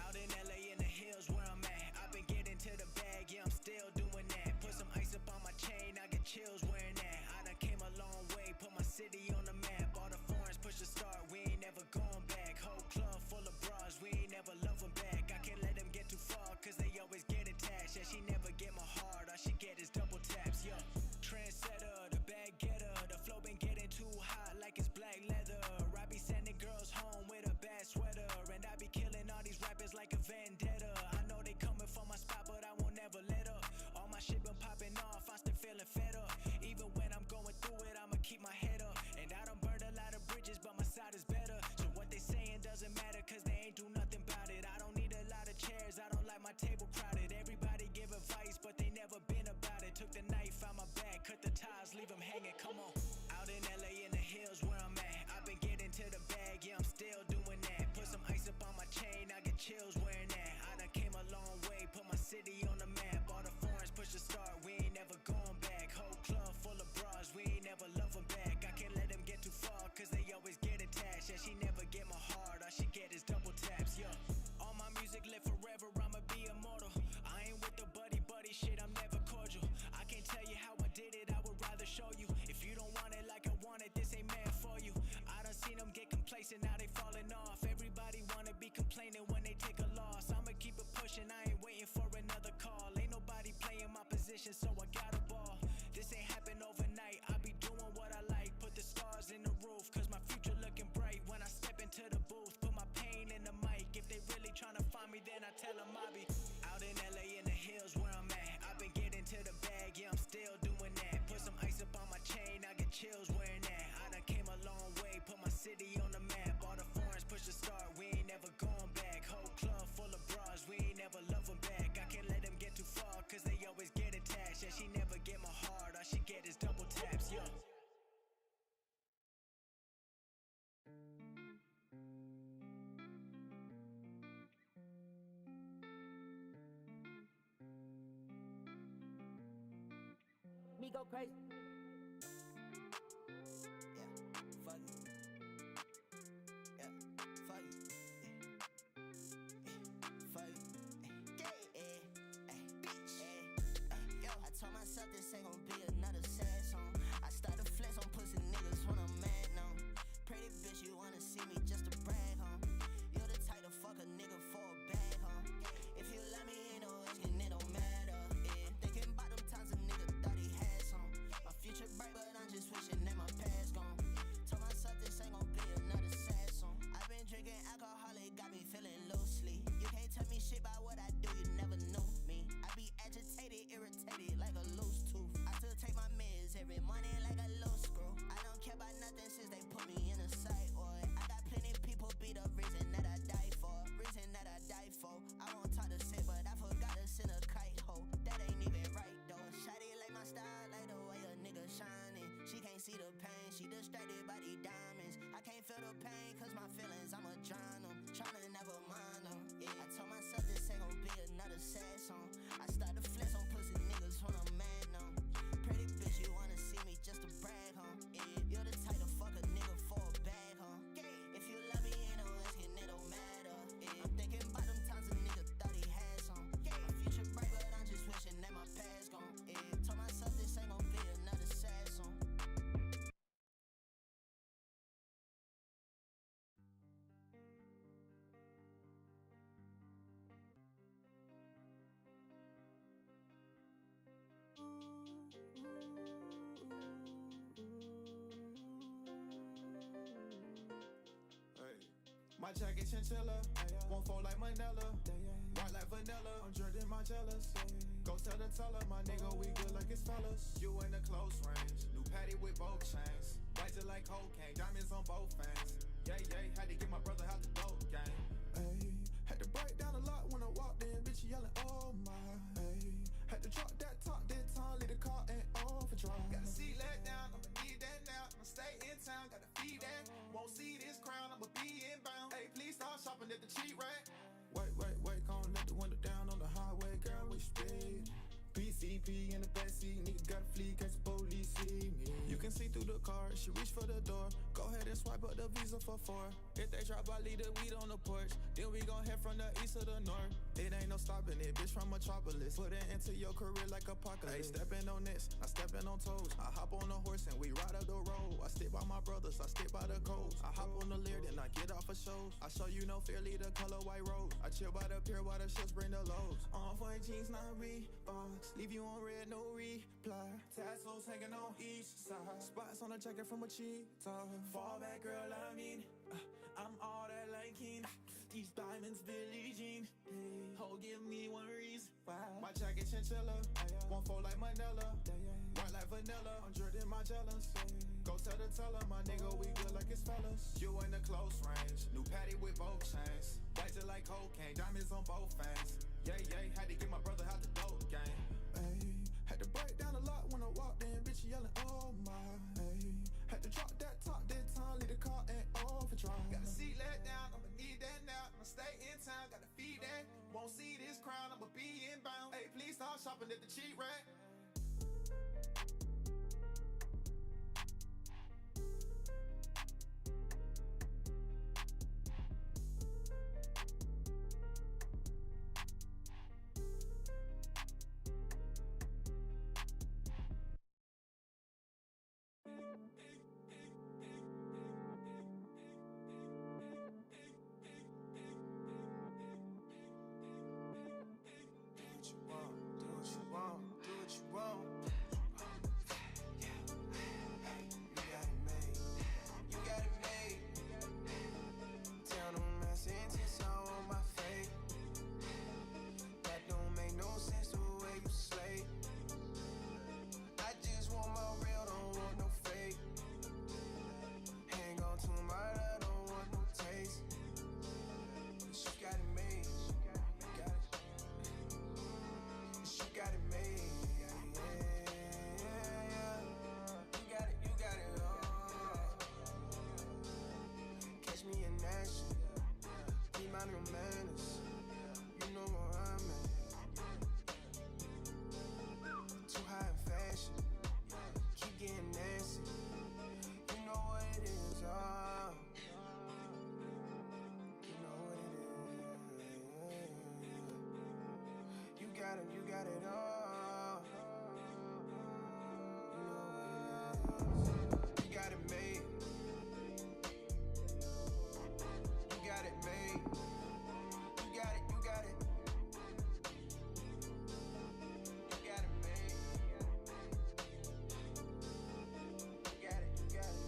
Out in LA in the hills where I'm at, I've been getting to the bag, yeah, I'm still doing that. Put some ice up on my chain, I get chills wearing that. I done came a long way, put my city on the map. All the foreigns push the start, we ain't never going back. Whole club full of bras, we ain't never love them back. I can't let them get too far, cause they always get attached. Yeah, she never get my heart, all she get is double taps, yo. Trendsetter, the bag getter, the flow been getting too hot like it's black leather. I be sending girls home with a bad sweater, and I be killing all these rappers like a vendetta. I know they coming Yeah, she never get my heart, all she get is double taps, yeah. All my music live forever, I'ma be immortal. I ain't with the buddy shit, I'm never cordial. I can't tell you how I did it, I would rather show you. If you don't want it like I want it, this ain't meant for you. I done seen them get complacent, now they falling off. Everybody wanna be complaining when they take a loss. I'ma keep it pushing, I ain't waiting for another call. Ain't nobody playing my position, so I got a ball. This ain't happen overnight, I be doing what I like. Put the stars in the roof, cause my future looking bright. When I step into the booth, put my pain in the mic. If they really tryna find me, then I tell them I be out in LA in the hills where I'm at. I've been getting to the bag, yeah, I'm still doing that. Put some ice up on my chain, I get chills wearing that. I done came a long way, put my city on the map. All the foreigners push the start, we ain't never going back. Whole club full of bras, we ain't never love them back. I can't let them get too far, cause they always get attached. Yeah, she never get my heart, all she get is double taps, yeah. Me go crazy. Yeah, fuck it. Yeah, fuck it. Fuck it. Bitch. Yo, I told myself this ain't gon' be another sad song. I started flex on pussy niggas when I'm mad now. Pretty bitch, you wanna see me just to brag, huh? You're the type to fuck a nigga for a bag, huh? If you love me, ain't no asking, it don't matter. I'm thinking about them times a nigga thought he had some. My future bright, but I'm just wishing that my past gone. Told myself this ain't gon' be another sad song. I've been drinking alcohol, it got me feeling loosely. You can't tell me shit about what I do, you never knew me. I be agitated, irritated like a loose tooth. I still take my meds every morning like a loose screw. I don't care about nothing since they put me in a sight, boy. I got plenty people be the reason that I die for. Reason that I die for. I won't talk to shit, but I forgot to send a kite hoe. That ain't even right though. Shawty like my style, like the way a nigga shining. She can't see the pain, she distracted by these diamonds. I can't feel the pain, cause my feelings, I'ma drown them. Tryna never mind them. Yeah, I told myself this ain't gon' be another sad song. I start to flex on pussy niggas when I'm mad now. Pretty bitch, you wanna see me just to brag, huh? Yeah, you're the type to fuck a nigga for a bag, huh? If you love me, ain't no asking, it don't matter. Yeah, I'm thinking about them times a nigga thought he had some. My future bright, but I'm just wishing that my past gone. Yeah, told myself this ain't gon' be another sad song. My jacket chinchilla, won't fold like Manila, white like vanilla, I'm dripping my jealous. Go tell the teller, my nigga, we good like it's fellas. You in the close range, new patty with both chains, white just like cocaine, diamonds on both fangs. Yeah, had to get my brother out the dope game. Ayy, had to break down a lot when I walked in, bitch yelling, oh my. Ayy, had to drop that top, that time, leave the car and overdrive. Got the seat let down, I'ma need that now. I'ma stay in town, gotta feed that. Won't see this crown, I'ma be inbound. Hey, please start shopping at the cheap rack. Wait, gon' let the window down on the highway, girl, we speed. PCP in the backseat, nigga gotta flee, catch the police see me. You can see through the car, she reach for the door. Go ahead and swipe up the visa for 4. If they drop, I leave the weed on the porch. Then we gon' head from the east to the north. It ain't no stopping it, bitch from Metropolis. Put it into your career like apocalypse. Hey, stepping on this, I stepping on toes. I hop on a horse and we ride up the road. I stick by my brothers, I stick by the codes. I hop on the Lear, then I get off of shows. I show you no fear, lead the color white rose. I chill by the pier while the ships bring the lows. On white jeans, not Reeboks. Leave you on red, no reply. Tassels hanging on each side. Spots on a jacket from a cheetah. Fall back, girl, I mean, I'm all that liking. These diamonds, Billie Jean. Oh, give me one reason why. My jacket chinchilla, won't fold like Manila, white like vanilla, I'm dripping my jealous. Go tell the teller, my nigga, we good like it's fellas. You in the close range, new patty with both chains, white just like cocaine, diamonds on both fangs. Yeah, had to get my brother out the dope game. Ayy, had to break down a lot when I walked in, bitch yelling, oh my. Ayy, had to drop that top, that time, leave the car and overdrive. Got the seat let down, I'ma need that now. I'ma stay in town, gotta feed that. Won't see this crown, I'ma be inbound. Hey, please start shopping at the cheap rack. catch me in action. Be my new manners. You know where I'm at. Too high in fashion. Keep getting nasty. You know what it is, You know what it is. You got it all. You got it made. You got it made. You got it, you got it. You got it made. You got it, you got it.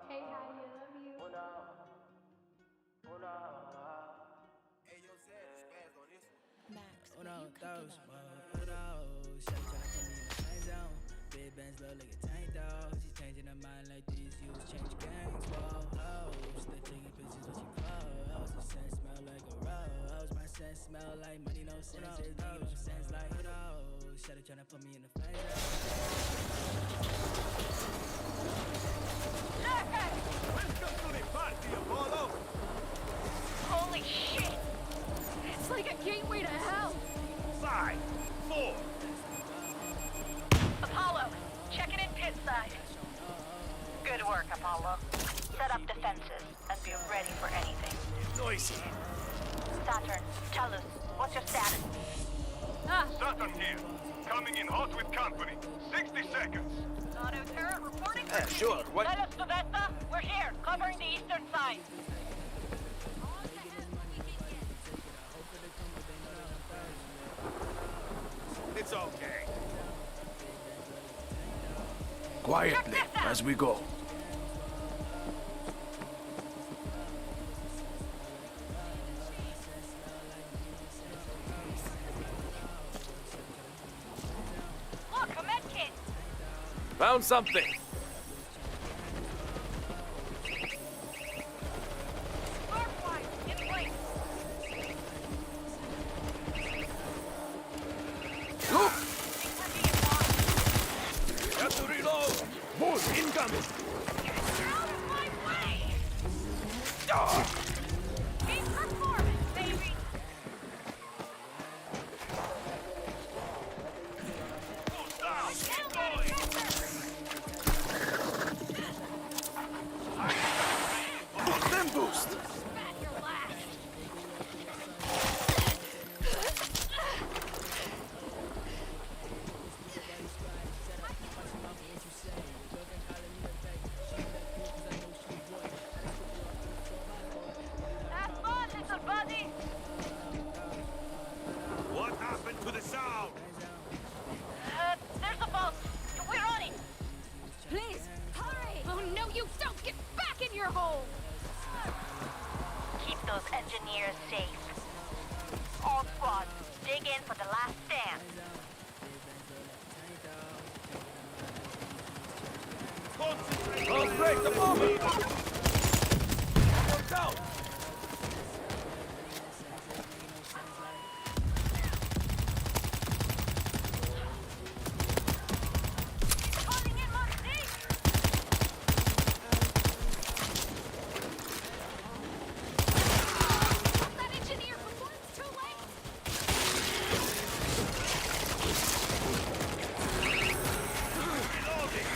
Hey, hi, I love you. Oh no, those, oh no, shawty tryna put me in the same zone. Big bands low like a tank dog. She changing her mind like these youths change gangs. Whoa, still taking pictures with your clothes. The scent smell like a rose. My scent smell like money, no sense. This nigga no sense like shawty tryna put me in the same zone. Welcome to the party, Apollo! Holy shit! It's like a gateway to hell. 5, 4. Apollo, checking in pit side. Good work, Apollo. Set up defenses and be ready for anything. Noisy. Saturn, tell us, what's your status? Saturn here. Coming in hot with company. 60 seconds. Auto turret reporting. Sure. What? Let us to Vesta. We're here, covering the eastern side. It's okay. Quietly, as we go. Look, a med kit. Found something. Sparkwise, in place. Got to reload. Bulls incoming. Out of my way! Game performance, baby! Then boost. Have fun, little buddy! What happened to the sound? There's a boat. We're on it. Please, hurry. Oh, no, you don't. Get back in your hole. Keep those engineers safe. All squads, dig in for the last stand. Concentrate the movement. Down. Calling in Monty! That engineer before it's too late. Reloading.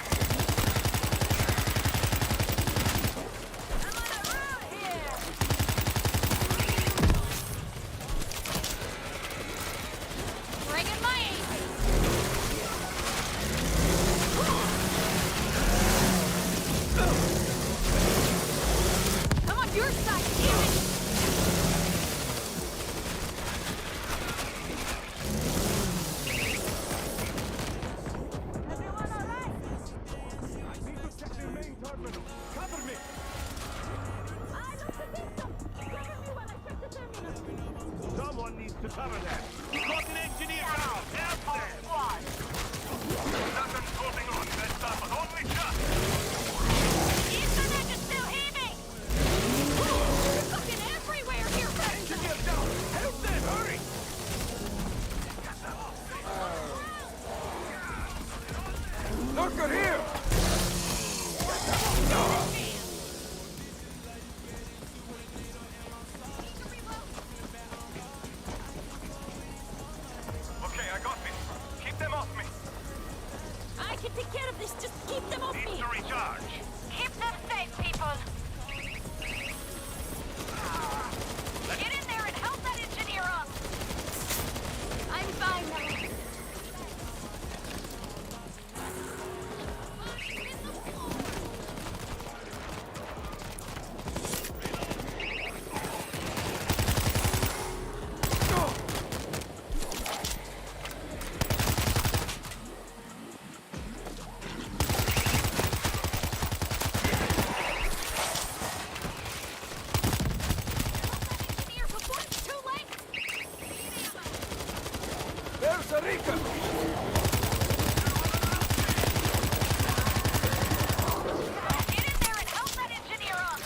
cover that. Got an engineer down. Help them. Nothing's holding on, Vesta, but only just. Ethernet is still heaving! You're fucking everywhere here, Vesta! Engineer down. Help them. Hurry. Lurker here. Okay, I got this. Keep them off me. I can take care of this. Just keep them off Need me. to recharge. Keep them safe, people. Get in there and help that engineer up. I'm fine now. Engineer before it's too late! There's a Rika. Get in there and help that engineer up.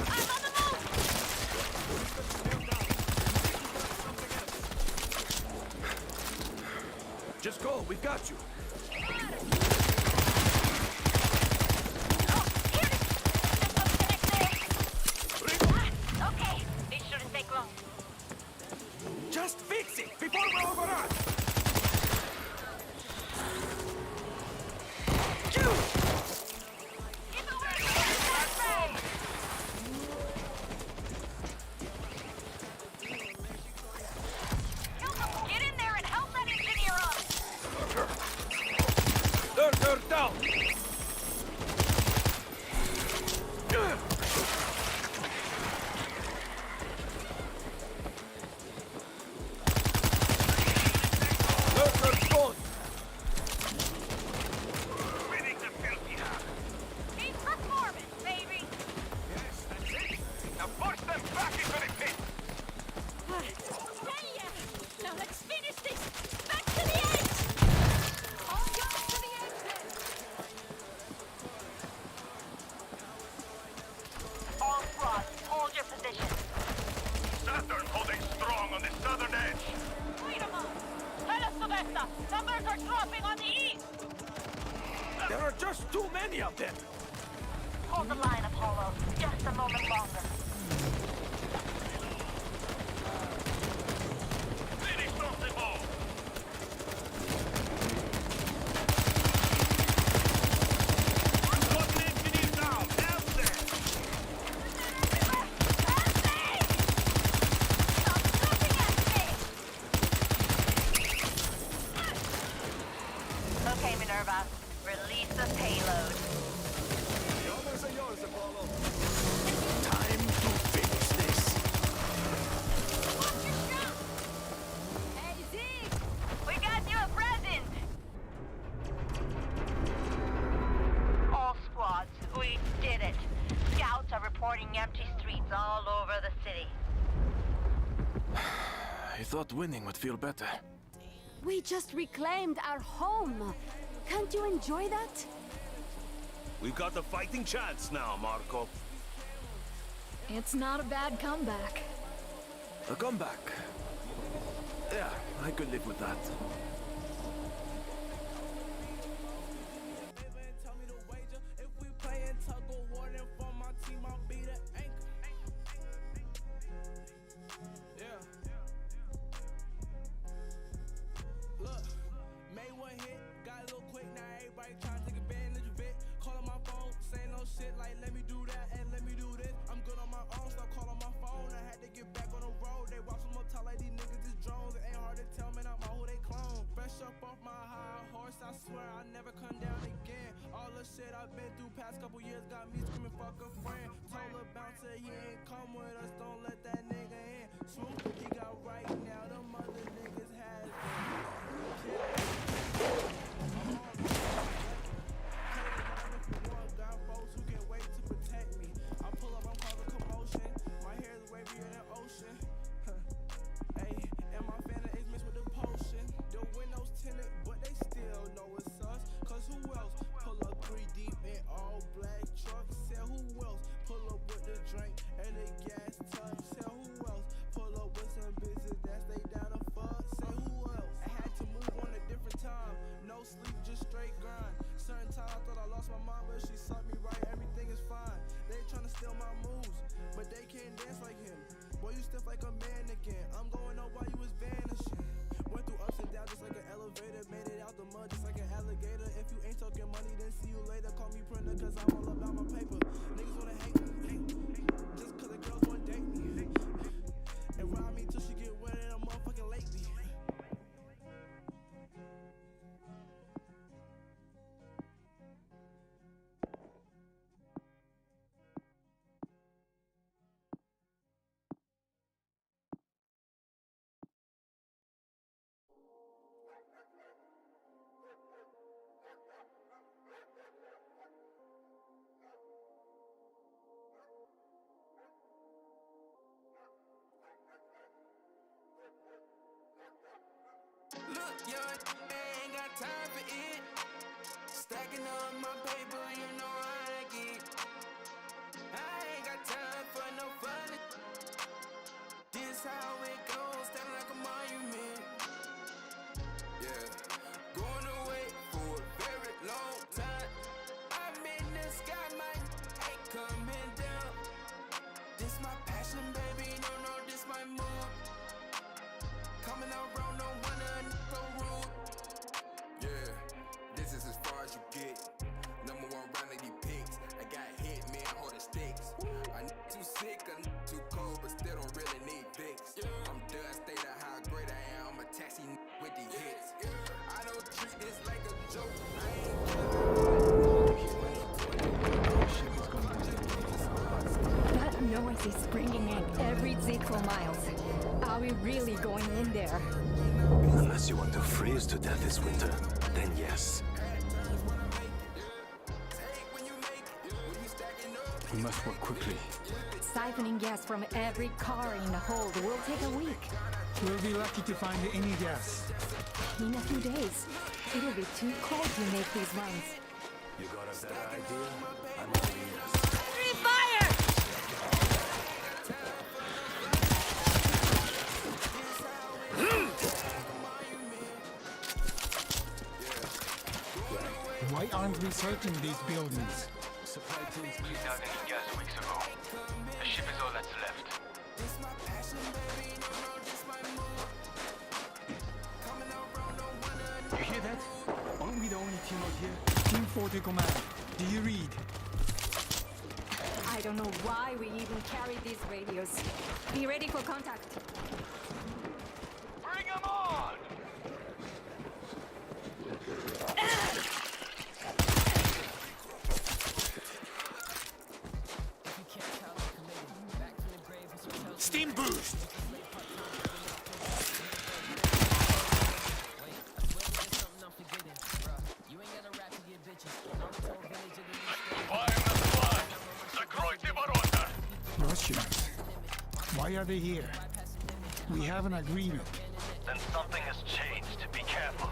I'm on the move. Just go. We've got you. Okay, it shouldn't take long. Just fix it before we overrun. Get in there and help that engineer up. Lurker down. Lurker gone. Winning the filthy hand. Keep performing, baby. Yes, that's it. Now push them back into the pit. Now let's finish this. Back to the edge. All guns to the exit! All squads, hold your position. Saturn holding strong on the southern edge. Wait a moment. Tell us, Sylvester. Numbers are dropping on the east. There are just too many of them. Hold the line, Apollo. Just a moment longer. Finish off the ball. Got an engineer down. Help them. Okay, Minerva. Release the payload. The honors are yours, Apollo. Time to finish this. Watch your shot! Hey, Zeke! We got you a present. All squads, we did it. Scouts are reporting empty streets all over the city. I thought winning would feel better. We just reclaimed our home. Can't you enjoy that? We've got a fighting chance now, Marco. It's not a bad comeback. A comeback. Yeah, I could live with that. Tell me the wager. If we playin' tug of war, then for my team, I'll be the anchor. Yeah. Look, made one hit, got a little quick. Now everybody trying to take advantage of it. Calling my phone, saying no shit like let me do that and let me do this. I'm good on my own, stop calling my phone. I had to get back on the road. They watch them up top like these niggas is drones. It ain't hard to tell, man, I'm out who they clone. Fresh up off my high horse, I swear I never come down again. All the shit I've been through past couple years got me screaming fuck a friend. Told a bouncer he ain't come with us, don't let that nigga in. True, he got right now, them other niggas has it. a man again. I'm going up while you was vanishing. Went through ups and downs just like an elevator. Made it out the mud just like an alligator. If you ain't talking money, then see you later. Call me printer, cause I'm all about my paper. Niggas wanna hate me, just cause the girls wanna date me. And ride me till she get wet in a motherfucking late me. Look, young, ain't got time for it. Stacking up my paper, you know I get. I ain't got time for no fun. This how it goes, standing like a monument. Yeah, going away for a very long time. I'm in the sky, my ain't coming down. This my passion, baby, no, this my mood. Coming around, no one so rude. Yeah, this is as far as you get. Number one round of these pigs. I got hit, man, hold the sticks. I'm too sick, I'm too cold, but still don't really need fix. I'm done, state of how great I am. I'm a taxi with the hits. I don't treat this like a joke. That noise is bringing in every zero miles. Are we really going in there? Unless you want to freeze to death this winter, then yes. We must work quickly. Siphoning gas from every car in the hold will take a week. We'll be lucky to find any gas. In a few days, it'll be too cold to make these runs. You got a better idea? I'm all ears. Free fire! Why aren't we searching these buildings? Supply teams cleaned out any gas weeks ago. The ship is all that's left. You hear that? Aren't we the only team out here? Team 4 to command. Do you read? I don't know why we even carry these radios. Be ready for contact. Bring 'em on! Steam boost! Russians. Why are they here? We have an agreement. Then something has changed. Be careful.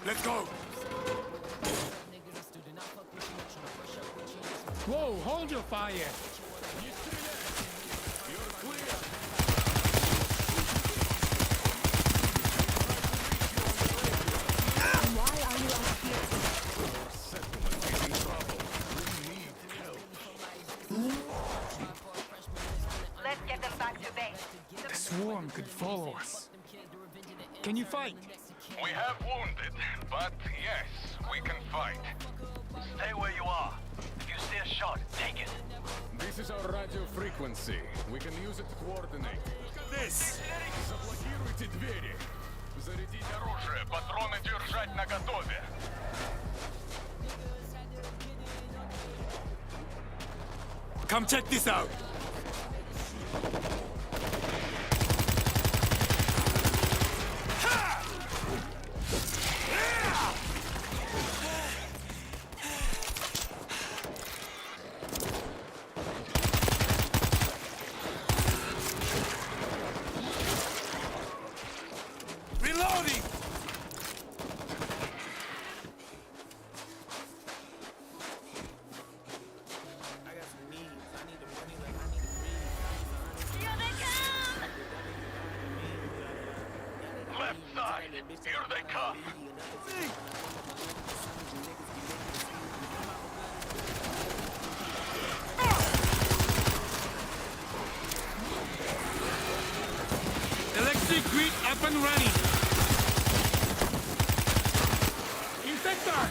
Let's go! Whoa, hold your fire! Why are you out here? Let's get them back to base. A swarm could follow us. Can you fight? We have wounded, but yes, we can fight. Stay where you are. If you see a shot, take it. This is our radio frequency. We can use it to coordinate. This! Заблокируйте двери. Зарядить оружие, патроны держать наготове. Come check this out! Reloading! Here they come. Electric grid up and running. Infector!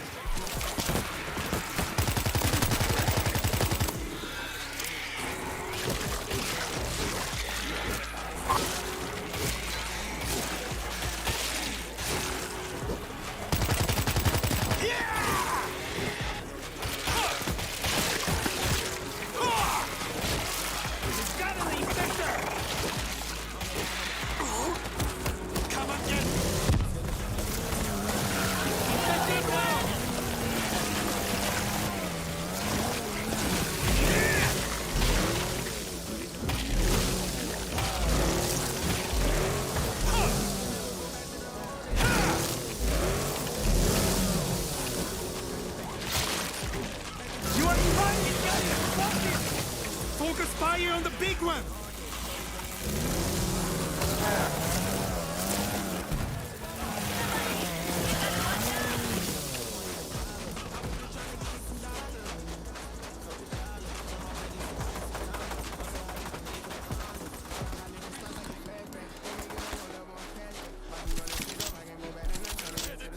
Focus fire on the big one!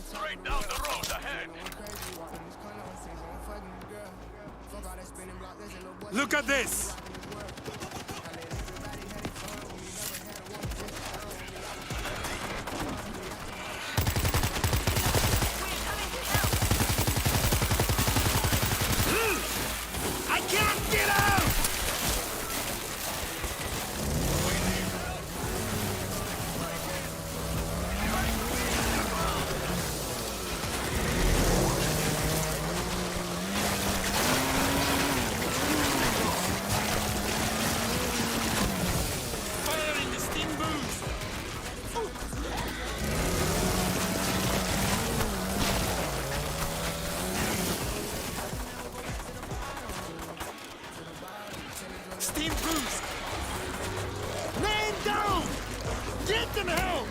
Straight down the road ahead. Look at this! I can't get out! Firing the steam boost! Steam boost! Man down! Get them help!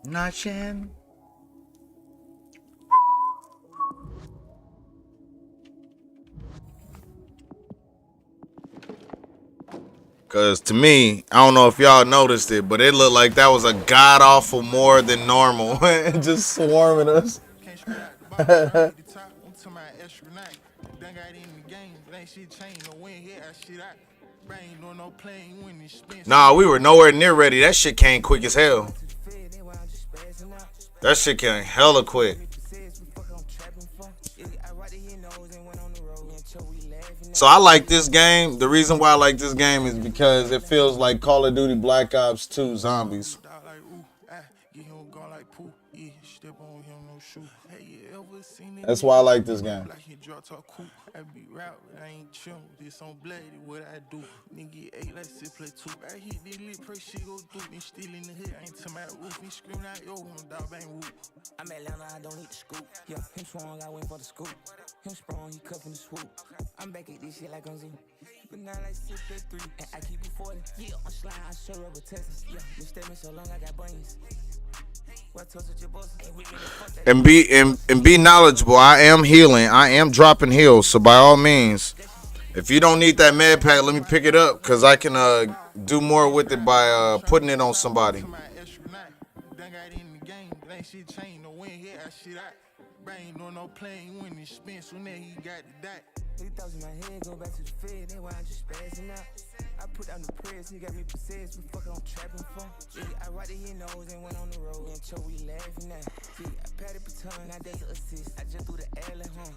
Nachin. Cause to me, I don't know if y'all noticed it, but it looked like that was a god awful more than normal. Just swarming us. Nah, we were nowhere near ready. That shit came quick as hell. That shit came hella quick. So I like this game. The reason why I like this game is because it feels like Call of Duty Black Ops 2 Zombies. That's why I like this game. I'm Atlanta, I don't need the scoop. Yeah, him swung, I went for the scoop. Him sprung, he cuffing the swoop. I'm back at this shit like on Z. But now like 6 3, and I keep it 40. Yeah, I'm slime, I show up with Texas. Yeah, you stay me so long, I got brains. And be knowledgeable. I am healing. I am dropping heals. So by all means, if you don't need that med pack, let me pick it up, cause I can do more with it by putting it on somebody. I put down the prayers, he got me possessed. We fuck on trapping for. Yeah, I right in his nose and went on the road. And so we laughing at. Yeah, I patted baton, now there's an assist. I just threw the L at home.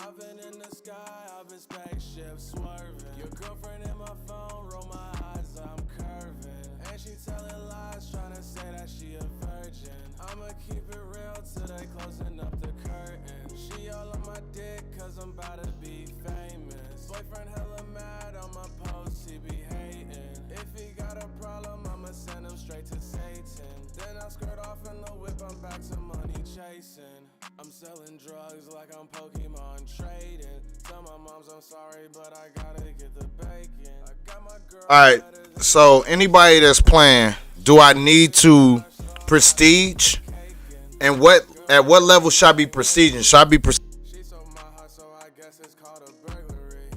I've been in the sky, I've been spaceship swerving. Your girlfriend in my phone, roll my eyes, I'm curving. And she telling lies, trying to say that she a virgin. I'ma keep it real till they closing up the curtain. She all on my dick, cause I'm about to be famous. Boyfriend hella mad on my post, he be hating. If he got a problem, I'ma send him straight to Satan. Then I skirt off in the whip, I'm back to money chasing. I'm selling drugs like I'm Pokemon trading. Tell my moms I'm sorry, but I gotta get the bacon. I got my girl. Alright, so anybody that's playing, do I need to prestige? And at what level should I be prestiging? Should I be She sold my heart, so I guess it's called a burglary.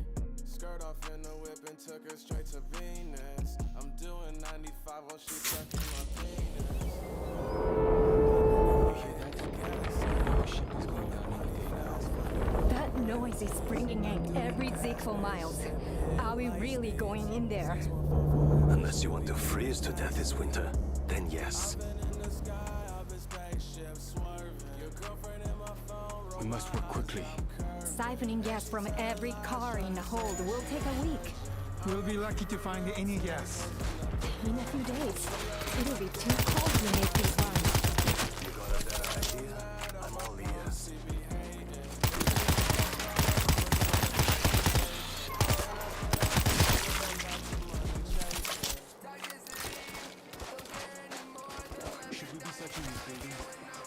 Skirt off in the whip and took her straight to Venus. I'm doing 95 while she sucking my penis. That noise is bringing in every zig for miles. Are we really going in there? Unless you want to freeze to death this winter, then yes. We must work quickly. Siphoning gas from every car in the hold will take a week. We'll be lucky to find any gas. In a few days, it'll be too cold to make this run. You got a better idea? I'm all ears.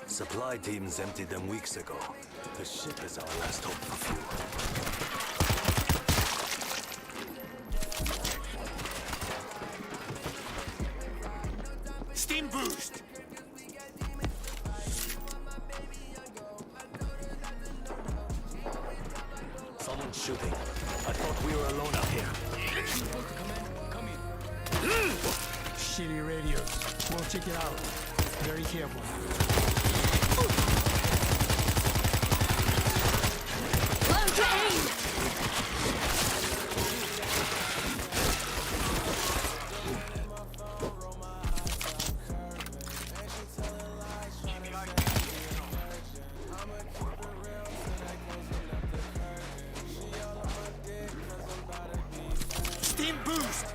Supply teams emptied them weeks ago. The ship is our last hope for fuel. Steam boost! Someone's shooting. I thought we were alone out here. Shitty radios. We'll check it out. Very careful. Learn to aim! Steam boost!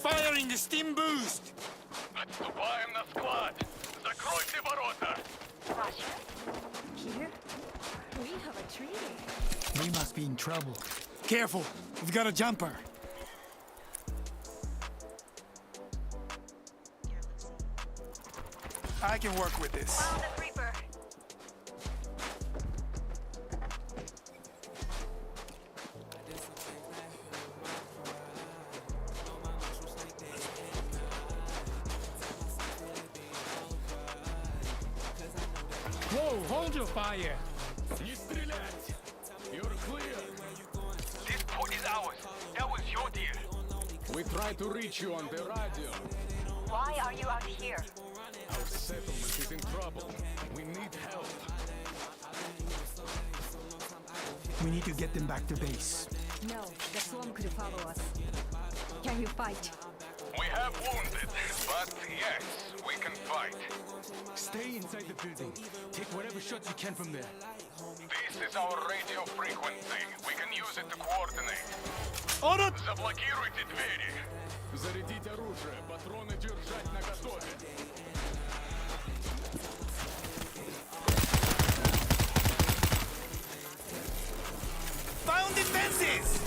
Firing the steam boost! Отступаем на склад! Закройте ворота! Here? We have a tree. We must be in trouble. Careful! We've got a jumper. I can work with this. Found the creeper. Whoa, hold your fire! Не стрелять! You're clear! This point is ours. That was your deal. We tried to reach you on the radio. Why are you out here? Our settlement is in trouble. We need help. We need to get them back to base. No, the swarm could follow us. Can you fight? We have wounded, but yes, we can fight. Stay inside the building. Take whatever shots you can from there. This is our radio frequency. We can use it to coordinate. Order! Заблокируйте двери. Зарядить оружие, патроны держать наготове. Found defenses!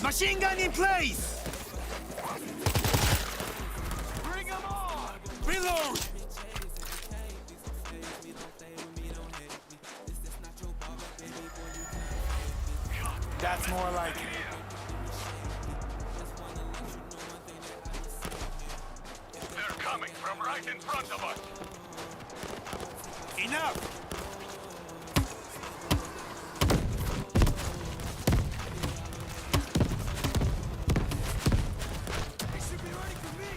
Machine gun in place! Bring them on! Reload! That's more like it. right in front of us. Enough! They should be ready for me!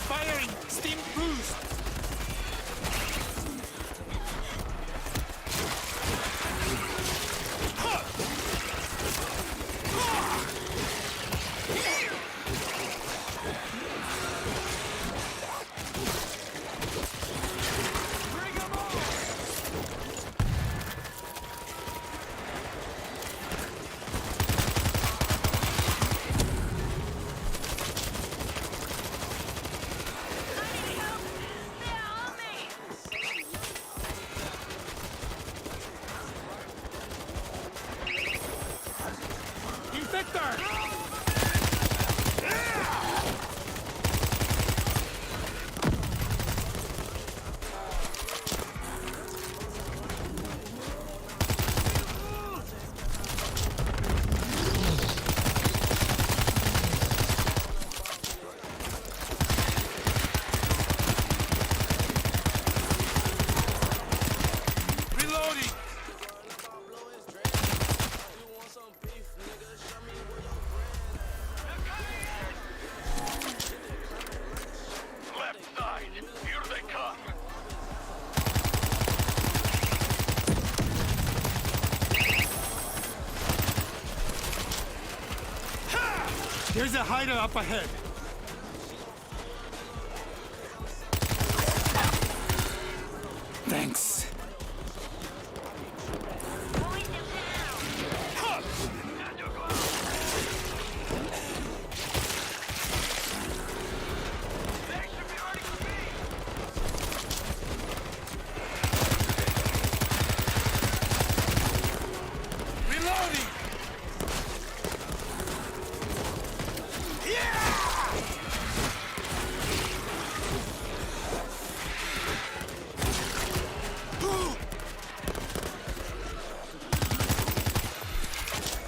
Firing! Steam boost! Left side, here they come. There's a hider up ahead. Thanks. Reloading!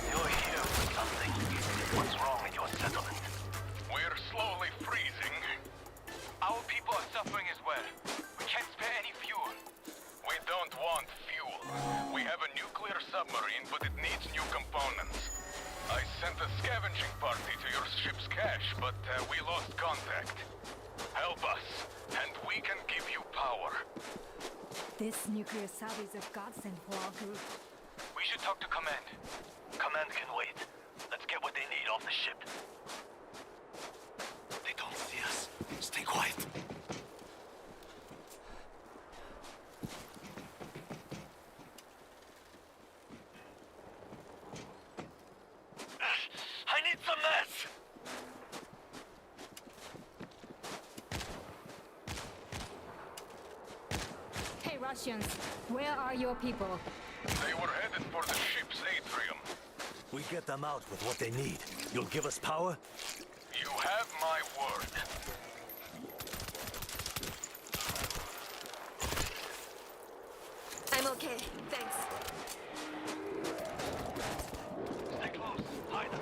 You're here for something. What's wrong with your settlement? We're slowly freezing. Our people are suffering as well. We can't spare any fuel. We don't want fuel. We have a nuclear submarine, but it needs new components. I sent a scavenging party to your ship's cache, but we lost contact. Help us, and we can give you power. This nuclear sub is a godsend for our group. We should talk to Command. Command can wait. Let's get what they need off the ship. They don't see us. Stay quiet. I need some mess! Hey, Russians, where are your people? They were headed for the ship's atrium. We get them out with what they need. You'll give us power? You have my word. I'm okay, thanks. Stay close. Hide them.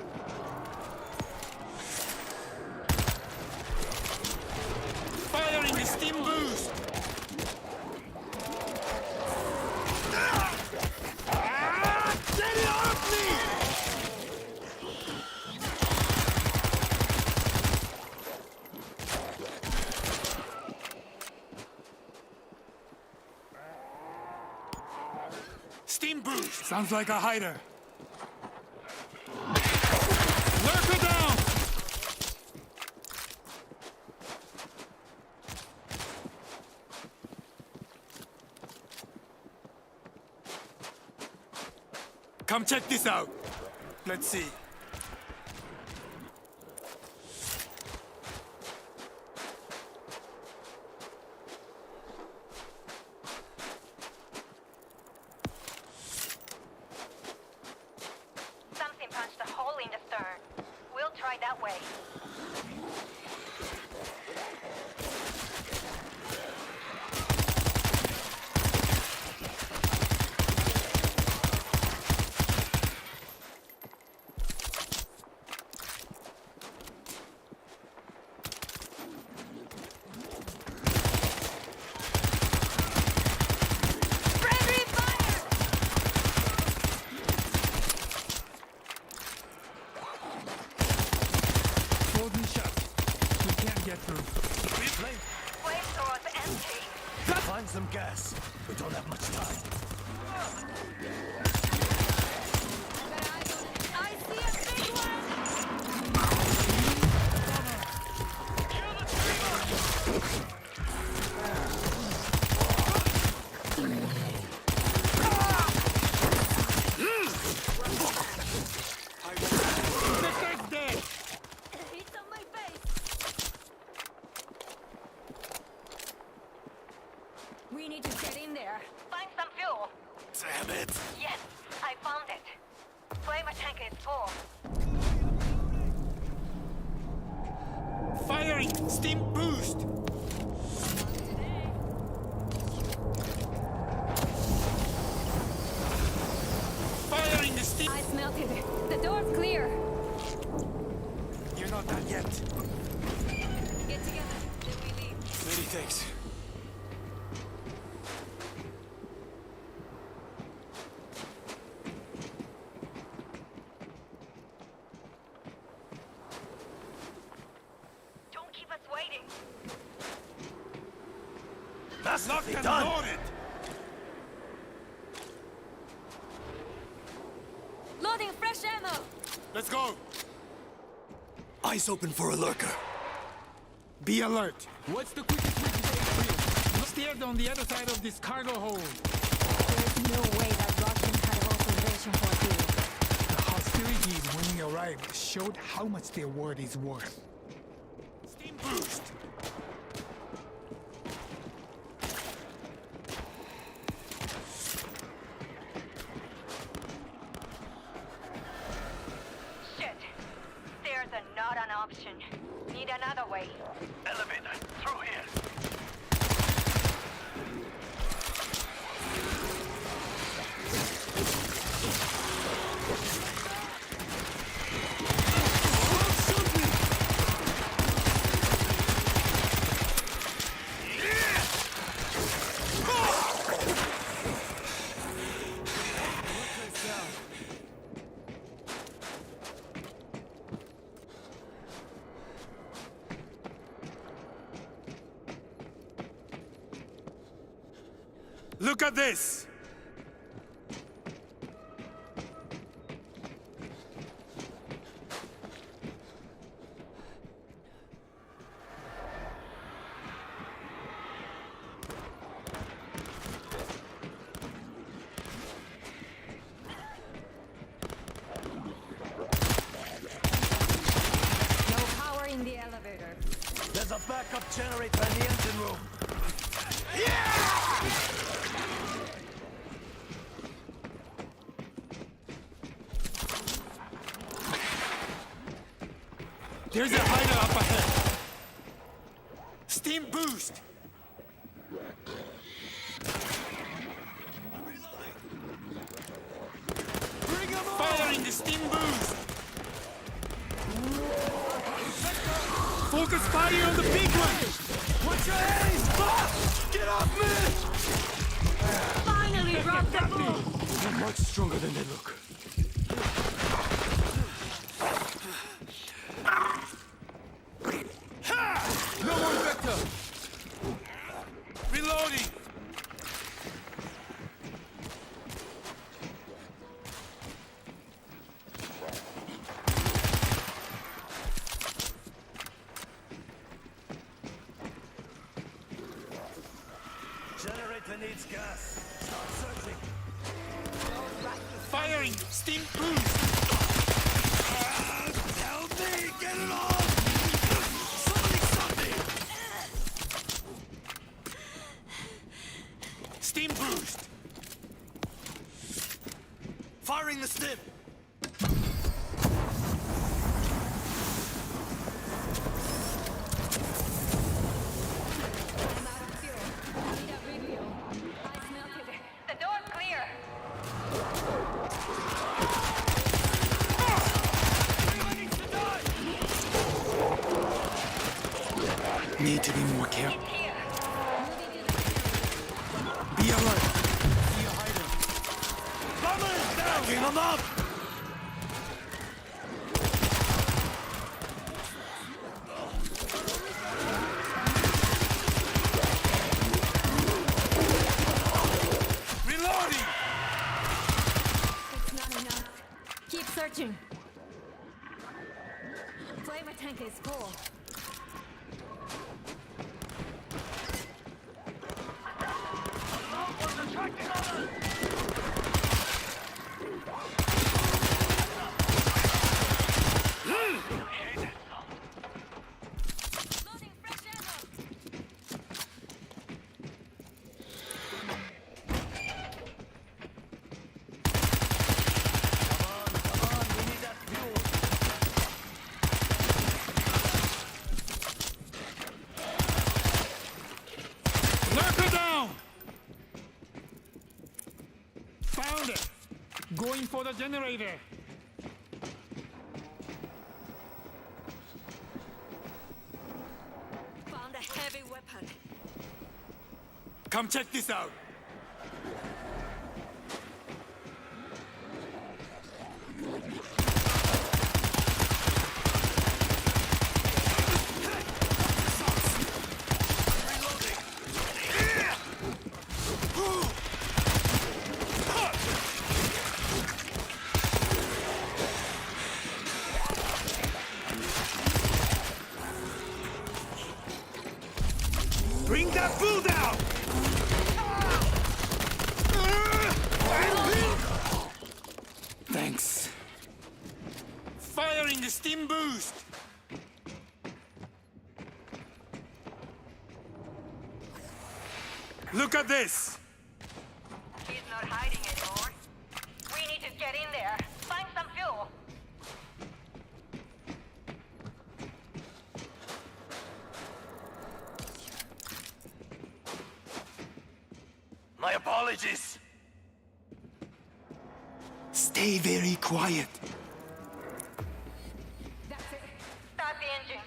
Firing the steam boost! Get it off me! Steam boost! Sounds like a hider. Lurker down! Come check this out. Let's see. Something punched a hole in the stern. We'll try that way. some gas. We don't have much time. I see a big one! Victor's dead! It's on my face! We need to get in there. Find some fuel. Damn it! Yes, I found it. Flamer tank is full. Firing! Steam boost! Firing the steam! I smelt it. The door's clear. You're not done yet. Get together. Then we leave. Many thanks. Don't keep us waiting. That's Locked and done. loaded! Loading fresh ammo. Let's go! Eyes open for a lurker. Be alert! What's the quickest way to get free? Steered on the other side of this cargo hold. There's no way that Russians had authorization for this. The hostilities when we arrived showed how much their word is worth. Steam boost! Shit. Stairs are not an option. Need another way. Elevator, through here. Look at this! No power in the elevator. There's a backup generator in the engine room. There's a hider up ahead! Steam boost! Firing the steam boost! Focus fire on the big one! Watch your hands! Fuck! Get off me! Finally dropped the ball! They're much stronger than they look. No more vector! Reloading! Generator needs gas. Start searching. Firing! Steam boost! Help me! Get it off! Somebody stop me! Steam boost! Firing the stim! I'm out of fuel. Need a refuel. I smelt it. The door's clear. Need to be more careful. It's here. Be alert! Bombers down! Backing them up! Switching. Flavor tank is full. Found it! Going for the generator. Found a heavy weapon. Come check this out. Bring that fool down! Thanks. Firing the steam boost! Look at this! He's not hiding anymore. We need to get in there. Find some fuel. My apologies. Stay very quiet. Start the engine.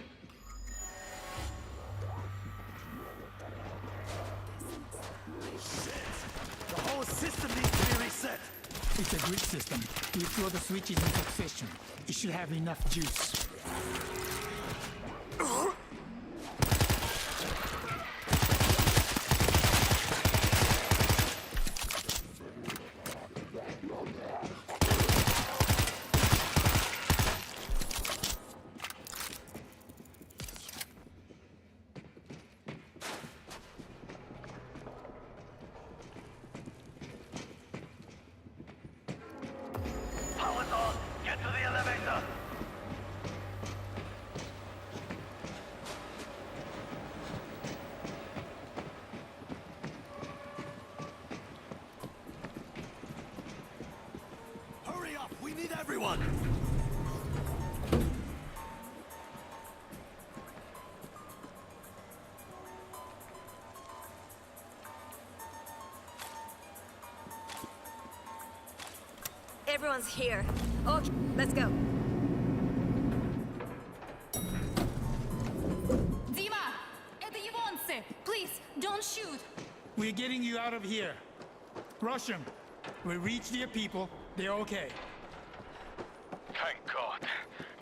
The whole system needs to be reset. It's a grid system. We throw the switches in succession. It should have enough juice. Power's on. Get to the elevator. Hurry up. We need everyone. Everyone's here. Okay, let's go. Dima! Это японцы! Please, don't shoot! We're getting you out of here. Russian, we reach their people. They're okay. Thank God.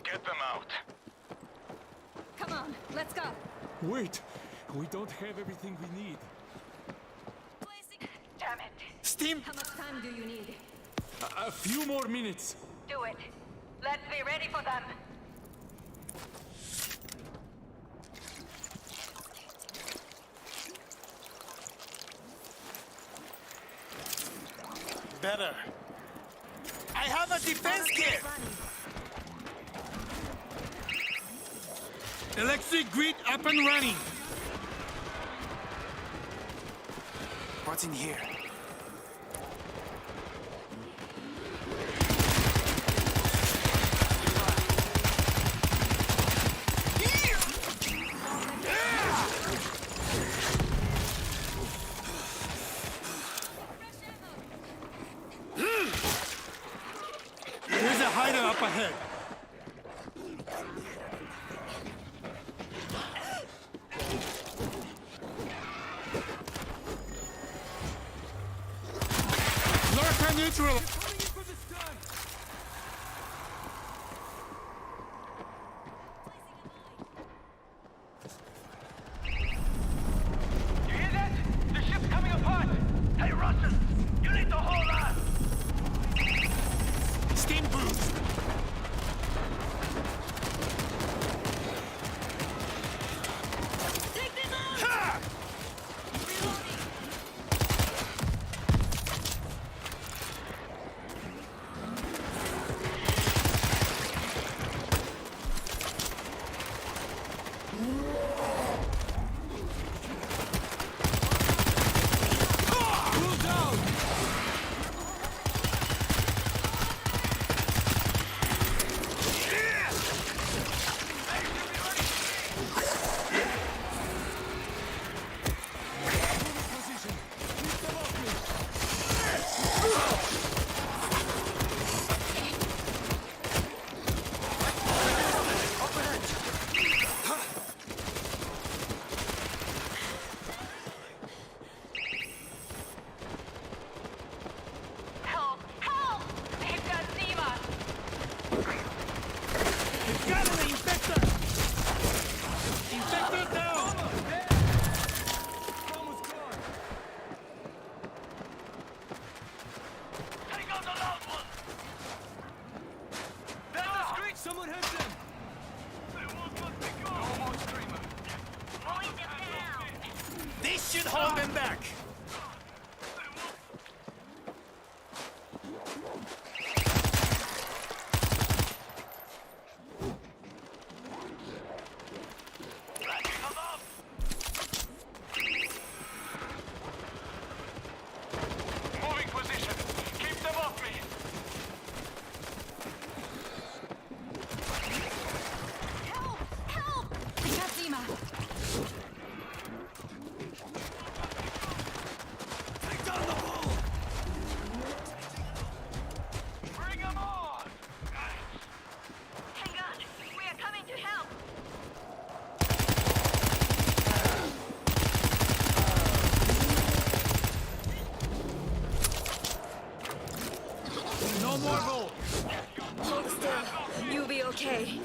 Get them out. Come on, let's go. Wait, we don't have everything we need. Damn it. Steam! How much time do you need? A few more minutes. Do it. Let's be ready for them. Better. I have a defense kit. Electric grid up and running. What's in here? There's a hider up ahead. Lurker neutral. You hear that? The ship's coming apart! Hey, Russian! You need to hold on! Steam boost.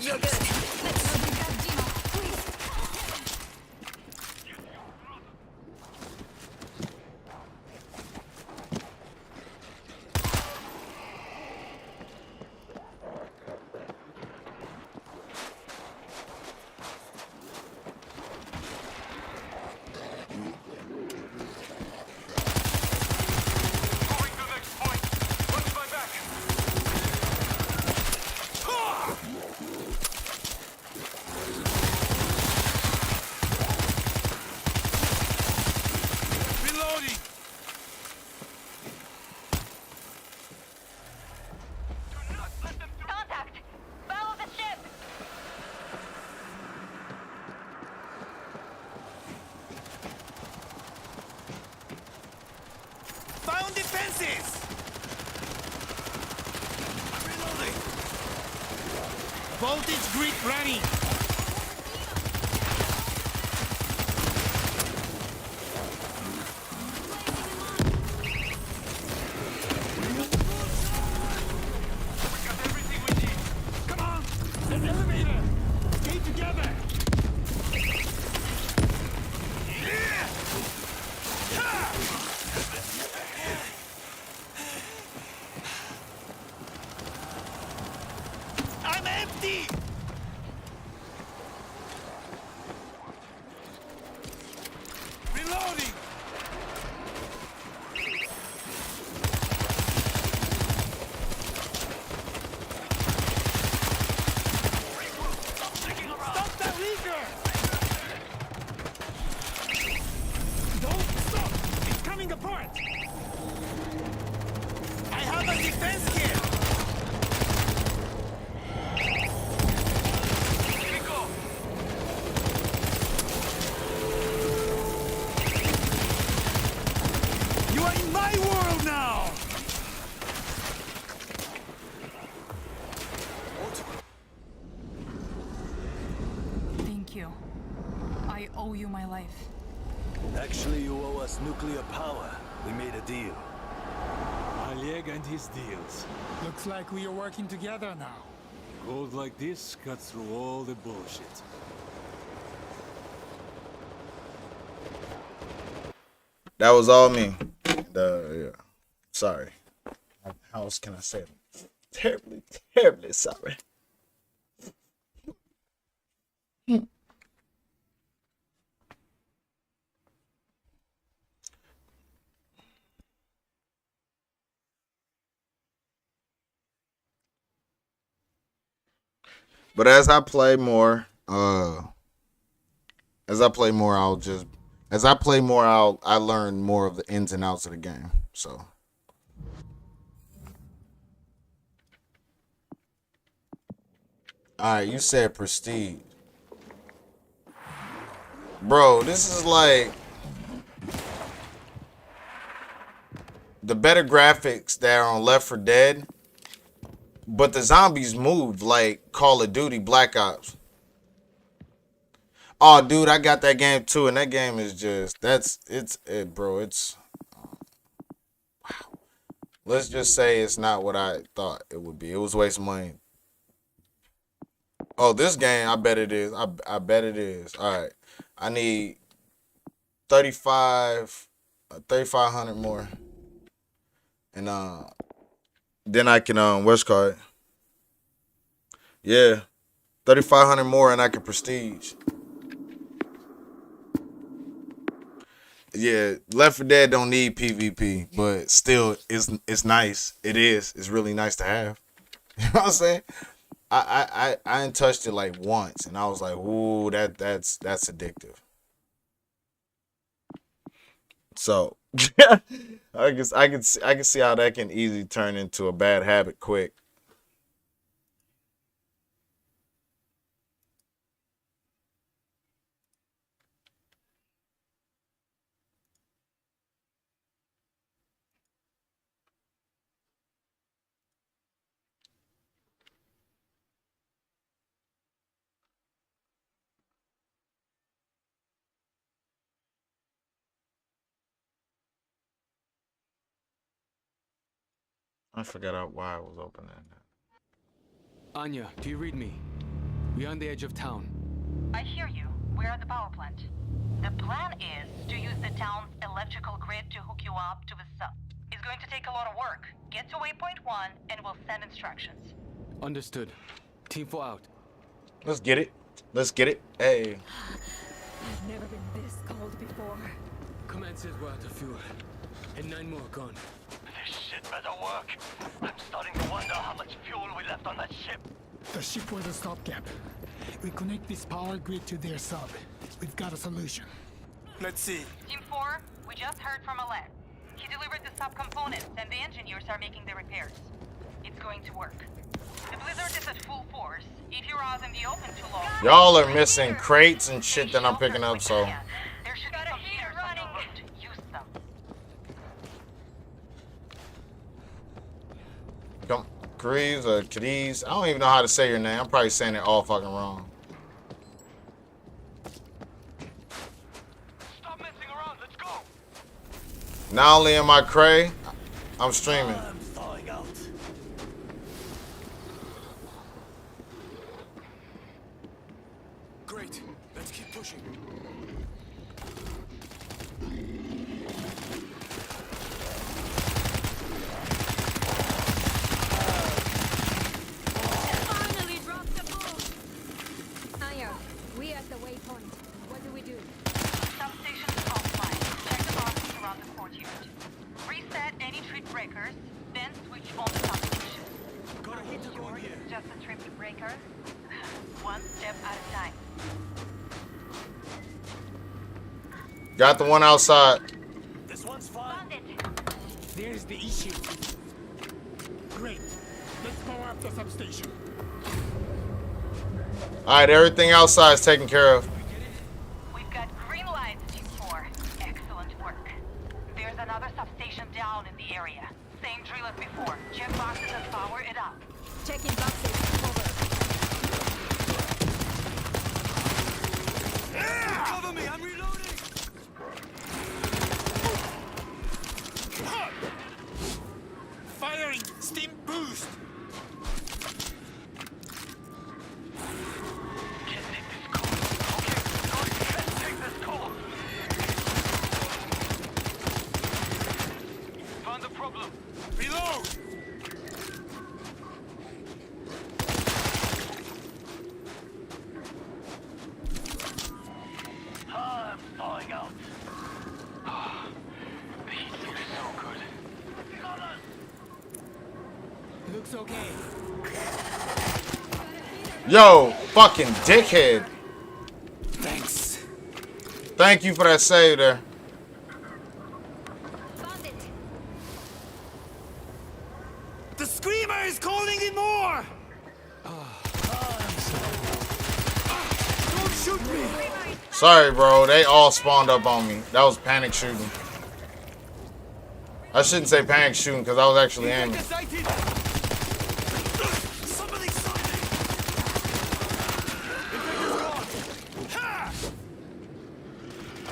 You're good. Let's go bring back Gino, please. Contact! Follow the ship! Found defenses! Reloading! Voltage grid ready! Come on! An elevator! Stay together! I'm empty! Reloading! Stop that leaker! Don't stop! It's coming apart! I have a defense kit! Here we go! You are in my world now! Thank you. I owe you my life. Actually, you owe us nuclear power. We made a deal. Oleg and his deals. Looks like we are working together now. Gold like this cuts through all the bullshit. That was all me. And, yeah. Sorry. How else can I say it? Terribly, terribly sorry. But as I play more, I'll I learn more of the ins and outs of the game. So alright, you said prestige. Bro, this is like the better graphics that are on Left 4 Dead, but the zombies move like Call of Duty Black Ops. Oh, dude, I got that game too, and that game is just bro. It's wow. Let's just say it's not what I thought it would be. It was waste money. Oh, this game, I bet it is. I bet it is. All right, I need 3,500 more, and then I can what's it called? Yeah, 3,500 more, and I can prestige. Yeah, Left 4 Dead don't need PvP, but still, it's nice. It is. It's really nice to have. You know what I'm saying? I ain't touched it like once, and I was like, ooh, that's addictive. So I guess I can see how that can easily turn into a bad habit quick. I forgot why I was opening that. Anya, do you read me? We're on the edge of town. I hear you. We're at the power plant. The plan is to use the town's electrical grid to hook you up to the sub. It's going to take a lot of work. Get to waypoint 1 and we'll send instructions. Understood. Team 4 out. Let's get it. Let's get it. Hey. I've never been this cold before. Command says we're out of fuel. And 9 more gone. This shit better work. I'm starting to wonder how much fuel we left on that ship. The ship was a stopgap. We connect this power grid to their sub. We've got a solution. Let's see. Team 4, we just heard from Alain. He delivered the sub-components and the engineers are making the repairs. It's going to work. The blizzard is at full force. If you're out in the open too long... Y'all are missing crates and shit that I'm picking up, so... There should be some heaters on the route. Use them. Come, Greaves or Cadiz. I don't even know how to say your name. I'm probably saying it all fucking wrong. Stop messing around. Let's go. Not only am I cray, I'm streaming. I'm thawing out. Great. Let's keep pushing. Finally dropped the ball. Aya, we at the waypoint. What do we do? Substation is offline. Check the boxes around the courtyard. Reset any trip breakers, then switch on the substation. Got a heater going here. Just a trip breaker. One step at a time. Got the one outside. This one's fine. There's the issue. Great. Let's power up the substation. Alright, everything outside is taken care of. We've got green lights, Team 4. Excellent work. There's another substation down in the area. Same drill as before. Check boxes and power it up. Checking boxes. Over. Cover me. I'm reloading. Firing! Steam boost! Can't take this call. Okay, go ahead. Take this call. Found the problem. Reload. I'm thawing out. The heat suit is so good. Looks okay. Yo, fucking dickhead. Thanks. Thank you for that save there. The screamer is calling in more. Don't shoot me. Sorry, bro. They all spawned up on me. That was panic shooting. I shouldn't say panic shooting because I was actually aiming. Somebody stop me. Ha!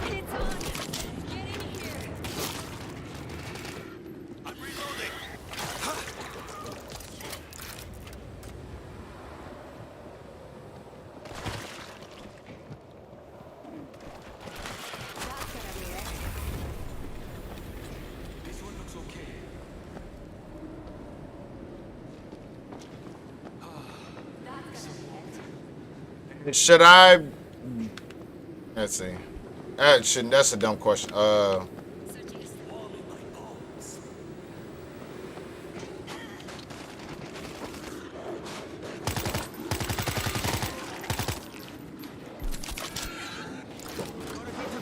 It's on. Get in here. I'm reloading. This one looks okay. Should I? Let's see. That's a dumb question.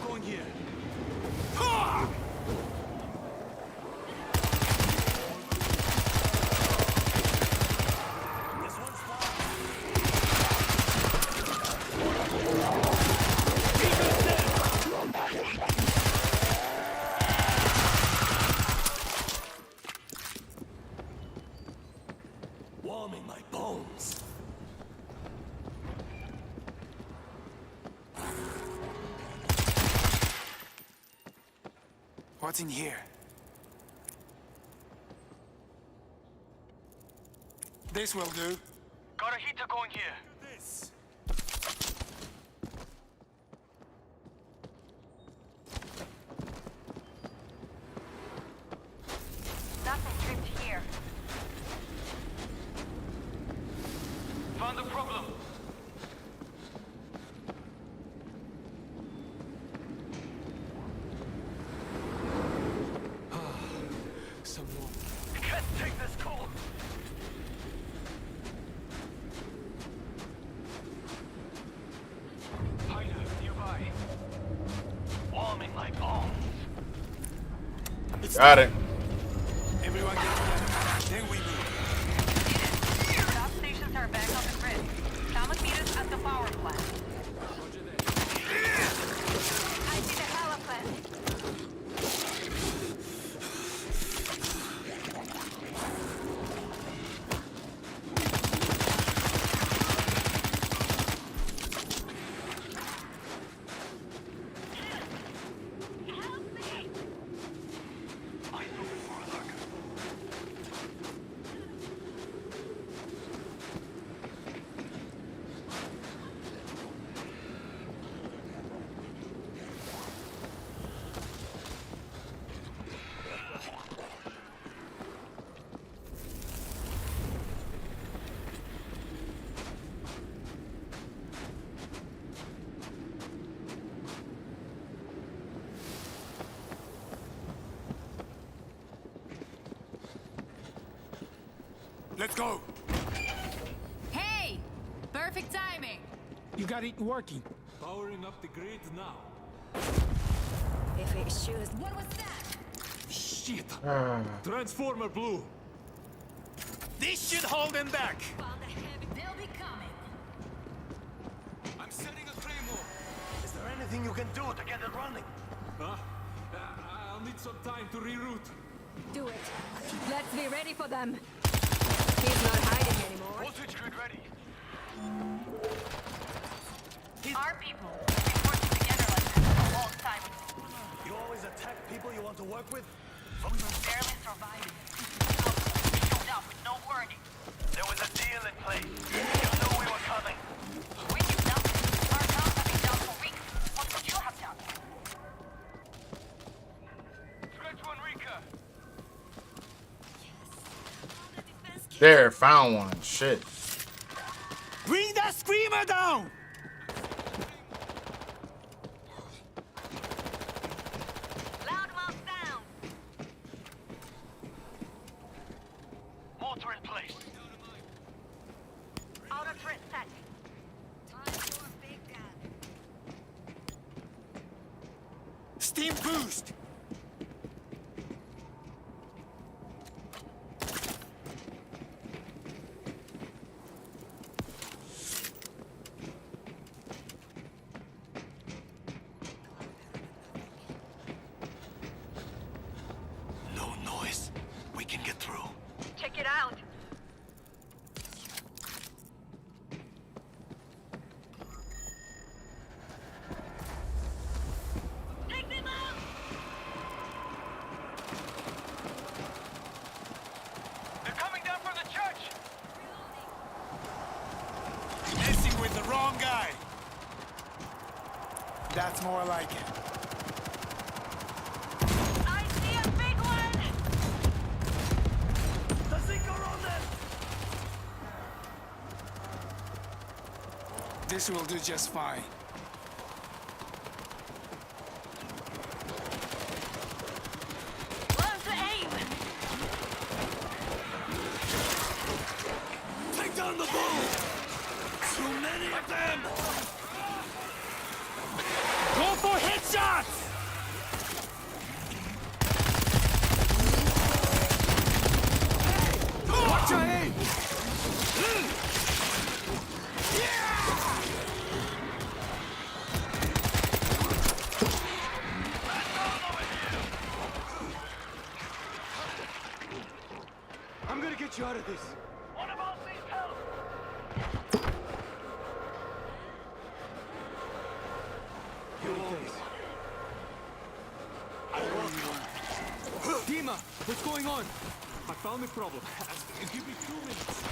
Going here. Warming my bones. What's in here? This will do. Got a heater going here. This. Got it. Everyone get together. Then we move. Stop stations are back on the grid. Come and meet us at the power plant. I see the power plant. Let's go. Hey! Perfect timing. You got it working. Powering up the grid now. If it shows. What was that? Shit! Transformer blue. This should hold them back. They'll be coming. I'm setting a claymore. Is there anything you can do to get it running? Huh? I'll need some time to reroute. Do it. Let's be ready for them. He's not hiding anymore. Voltage grid ready. Our people have been working together like this for a long time. You always attack people you want to work with? We were barely surviving. We showed up with no warning. There was a deal in place. You knew we were coming. We knew nothing. Our jobs have been done for weeks. What would you have done? Stretch one, Rika. There, found one. Shit. Bring that screamer down! Loudmouth down. Mortar in place. Outer threat set. Time for a big gun. Steam boost! No noise. We can get through. Check it out. Take them out! They're coming down from the church. Messing with the wrong guy. That's more like it. I see a big one! The Zinker on them! This will do just fine. Learn to aim! Take down the bull! Too many of them! Go for headshots! Watch your aim! I'm gonna get you out of this. What about these help? Dima, what's going on? I found the problem. Give me 2 minutes.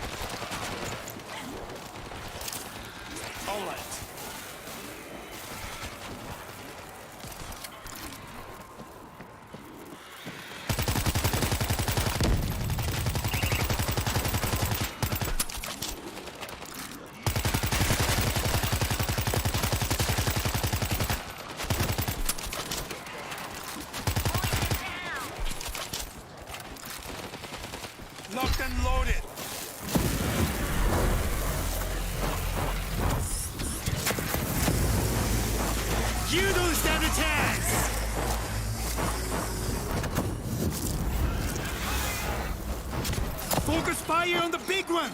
All right. Locked and loaded. You don't stand a chance! Focus fire on the big one!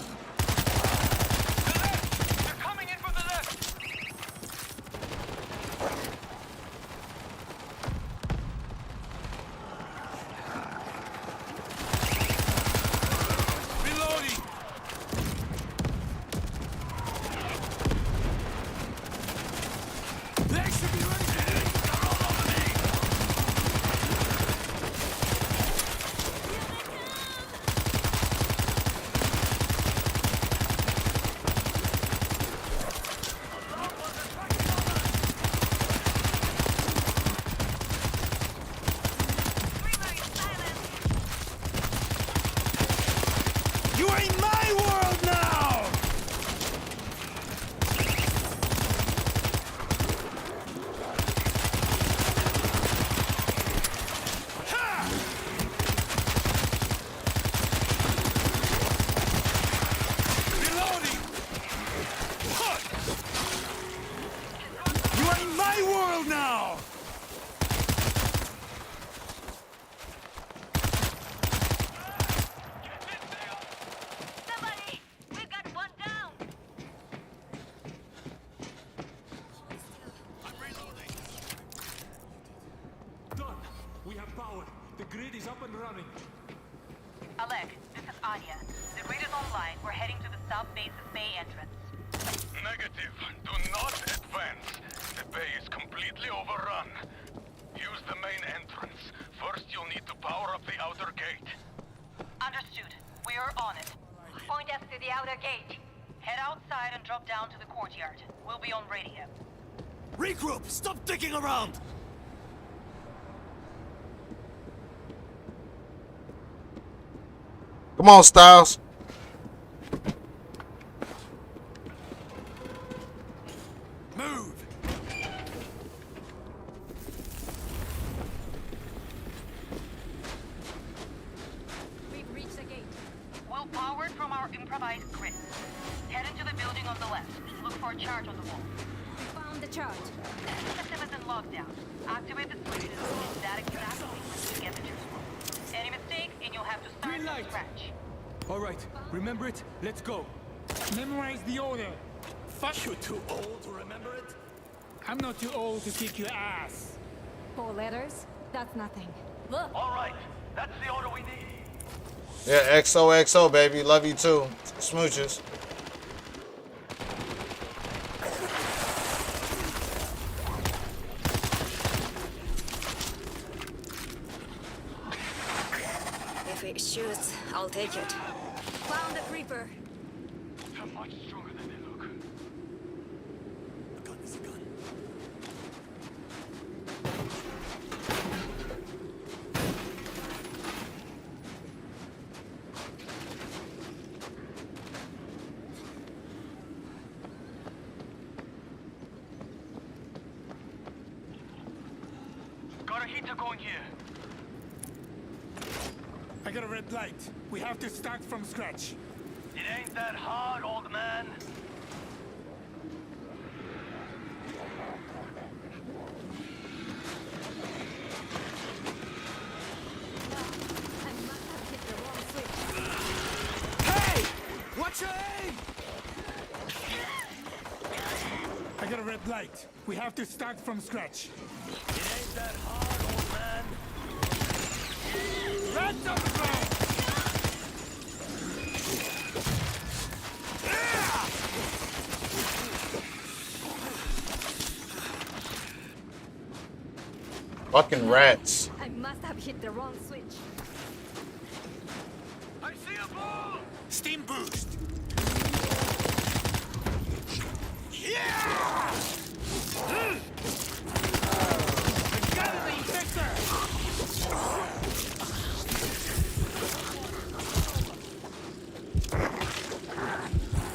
They're coming in from the left! Reloading! They should be ready to hit! They're all over me! You are in my world now! Ha! Reloading! Hut! You are in my world now! Somebody! We've got one down! Done. We have power. The grid is up and running. Alec, this is Anya. The grid is online. We're heading to the South Base's Bay entrance. Negative. Do not advance. The bay is completely overrun. Use the main entrance. First, you'll need to power up the outer gate. Understood. We are on it. Point us to the outer gate. Head outside and drop down to the courtyard. We'll be on radio. Regroup! Stop dicking around! Come on, Styles. Move! We've reached the gate. We'll power it from our improvised grid. Head into the building on the left. Look for a charge on the wall. We found the charge. The system is in lockdown. Activate the switches. That exact sequence to get the juice. Any mistakes, and you'll have to start Green from light. scratch. All right, remember it? Let's go. Memorize the order. Fuck You're too old to remember it? I'm not too old to kick your ass. 4 letters? That's nothing. Look! All right. That's the order we need. Yeah, XOXO, baby. Love you too. Smooches. If it shoots, I'll take it. Found the creeper. They're much stronger than they look. A gun is a gun. Got a heater going here. I got a red light. We have to start from scratch. It ain't that hard, old man. I must have hit the wrong switch. Hey! Watch your aim! I got a red light. We have to start from scratch. It ain't that hard, old man. Rats on the ground! Fucking rats. I must have hit the wrong switch. I see a ball! Steam boost! Yeah! I got it, the infector!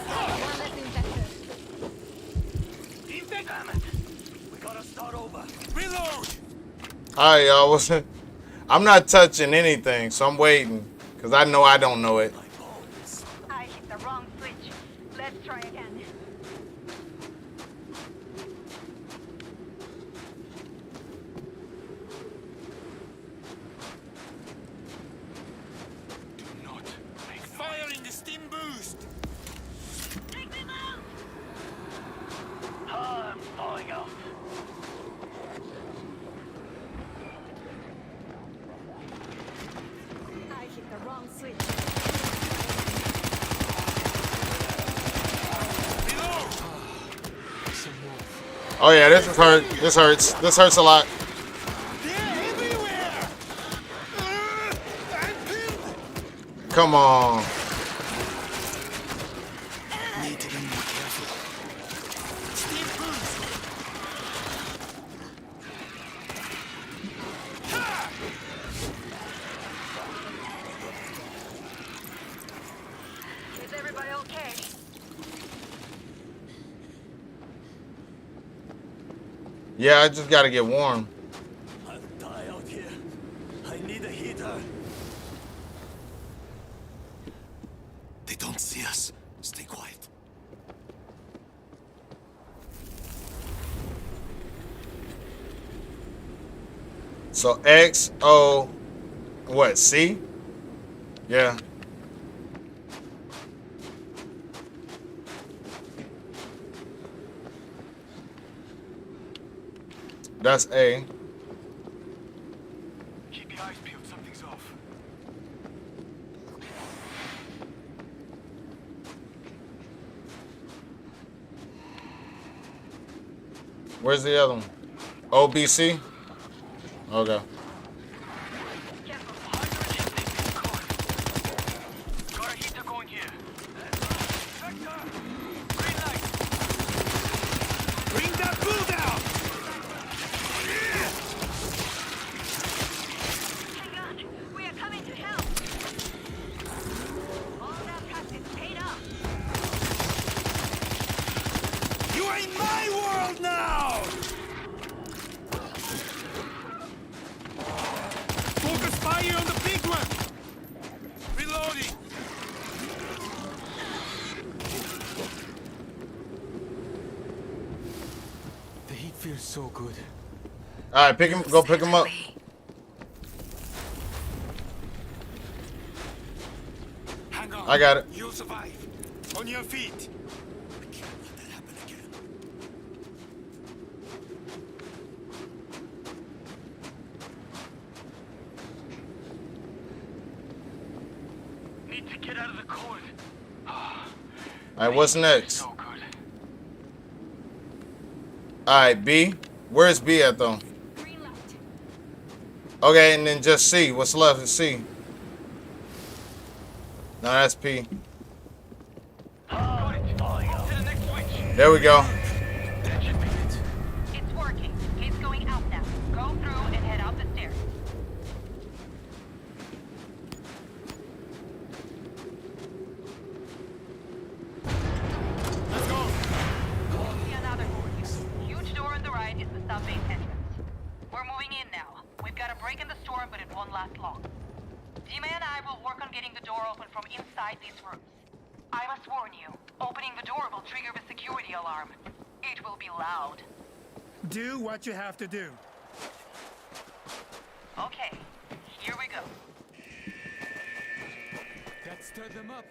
One less infected. Damn it. We gotta start over. Reload! Alright, y'all. I'm not touching anything, so I'm waiting. Because I know I don't know it. I hit the wrong switch. Let's try again. Fire Oh yeah, this is hurt. This hurts. This hurts a lot. Come on. Need to be more careful. Steam boost. Is everybody okay? Yeah, I just gotta get warm. I'll die out here. I need a heater. They don't see us. Stay quiet. So X, O, what, C? Yeah. That's A. Keep your eyes peeled, something's off. Where's the other one? OBC? Okay. Got a heater going here. Vector! Green light! Bring that bull down! Hang on, we are coming to help. All that practice paid off. You are in my world now! Focus fire on the big one! Reloading! The heat feels so good. All right, go pick him up. Hang on. I got it. You'll survive. On your feet. Need to get out of the cold. All right, what's next? All right, B. Where's B at though? Okay, and then just C. What's left is C. No, that's P. There we go. It's working. It's going out now. Go through and head out the stairs. Let's go. See another door here. Huge door on the right is the subbase entrance. We're moving in now. We've got a break in the storm, but it won't last long. Dima and I will work on getting the door open from inside these rooms. I must warn you, opening the door will trigger the security alarm. It will be loud. Do what you have to do. Okay, here we go. That stirred them up.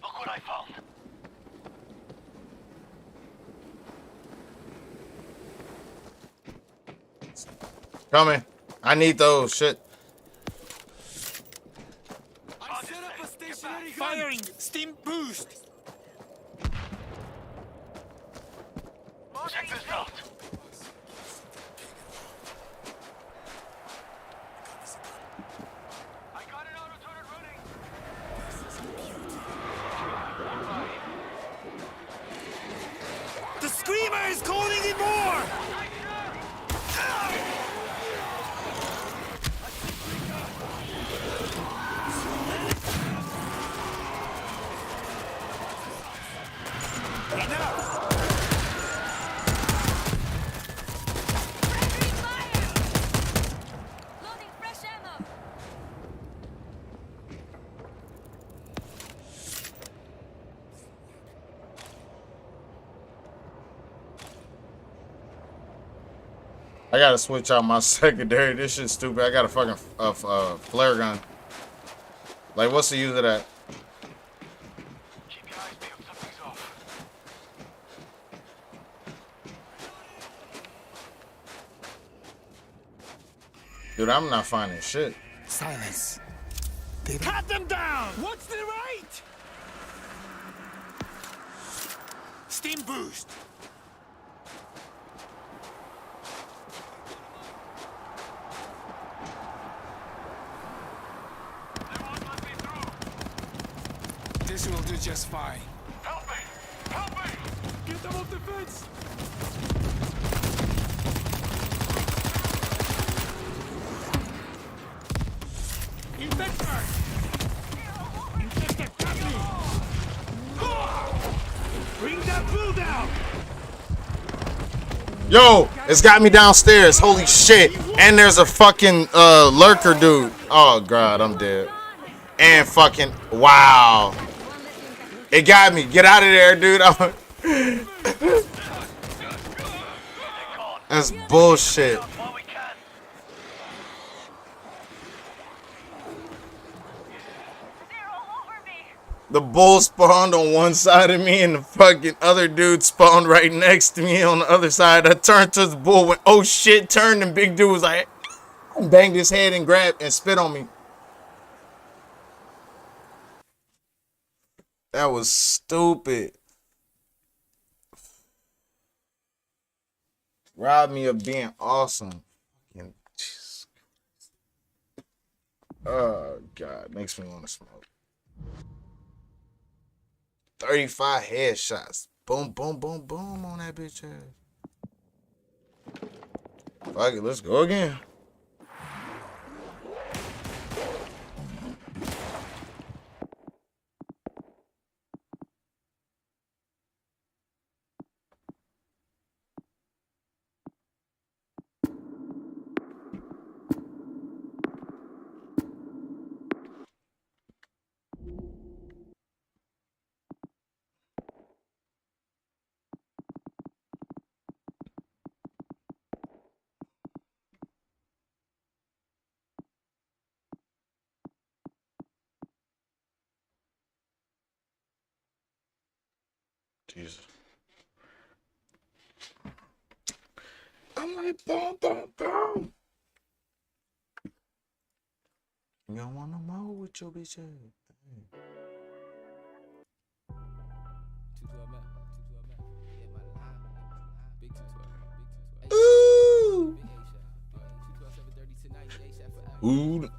Look what I found. Coming. I need those. Shit. I set up a stationary gun. Firing! Steam boost! Check this out. I got an auto turret running. The screamer is calling in more! Loading fresh ammo. I gotta switch out my secondary. This shit's stupid. I got a fucking flare gun. Like, what's the use of that? Keep your eyes peeled, something's off. Dude, I'm not finding shit. Silence. Cut them down! What's the right? Steam boost! This will do just fine. Help me! Help me! Get them off the fence! Infector! Infector, got me! Bring that bull down! Yo, it's got me downstairs. Holy shit. And there's a fucking lurker dude. Oh god, I'm dead. And fucking wow. It got me. Get out of there, dude. That's bullshit. The bull spawned on one side of me and the fucking other dude spawned right next to me on the other side. I turned to the bull, went, oh shit, turned, and big dude was like, banged his head and grabbed and spit on me. That was stupid. Robbed me of being awesome. Oh god, makes me want to smoke. 35 headshots. Boom, boom, boom, boom on that bitch ass. Fuck it, let's go again. Jesus. I'm like, boom, boom, boom. You don't want no more with your bitch ass. Ooh. Ooh.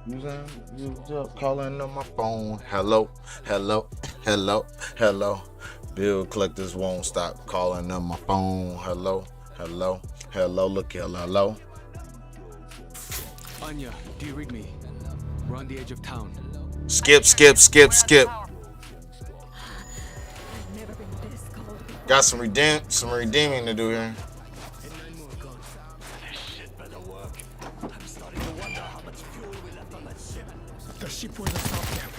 You just calling on my phone. Hello, hello, hello, hello. Bill collectors won't stop calling on my phone. Hello, hello, hello. Look here, hello. Anya, do you read me? We're on the edge of town. Skip, skip, skip, skip. Got some redeeming to do here. The ship was a sub camp.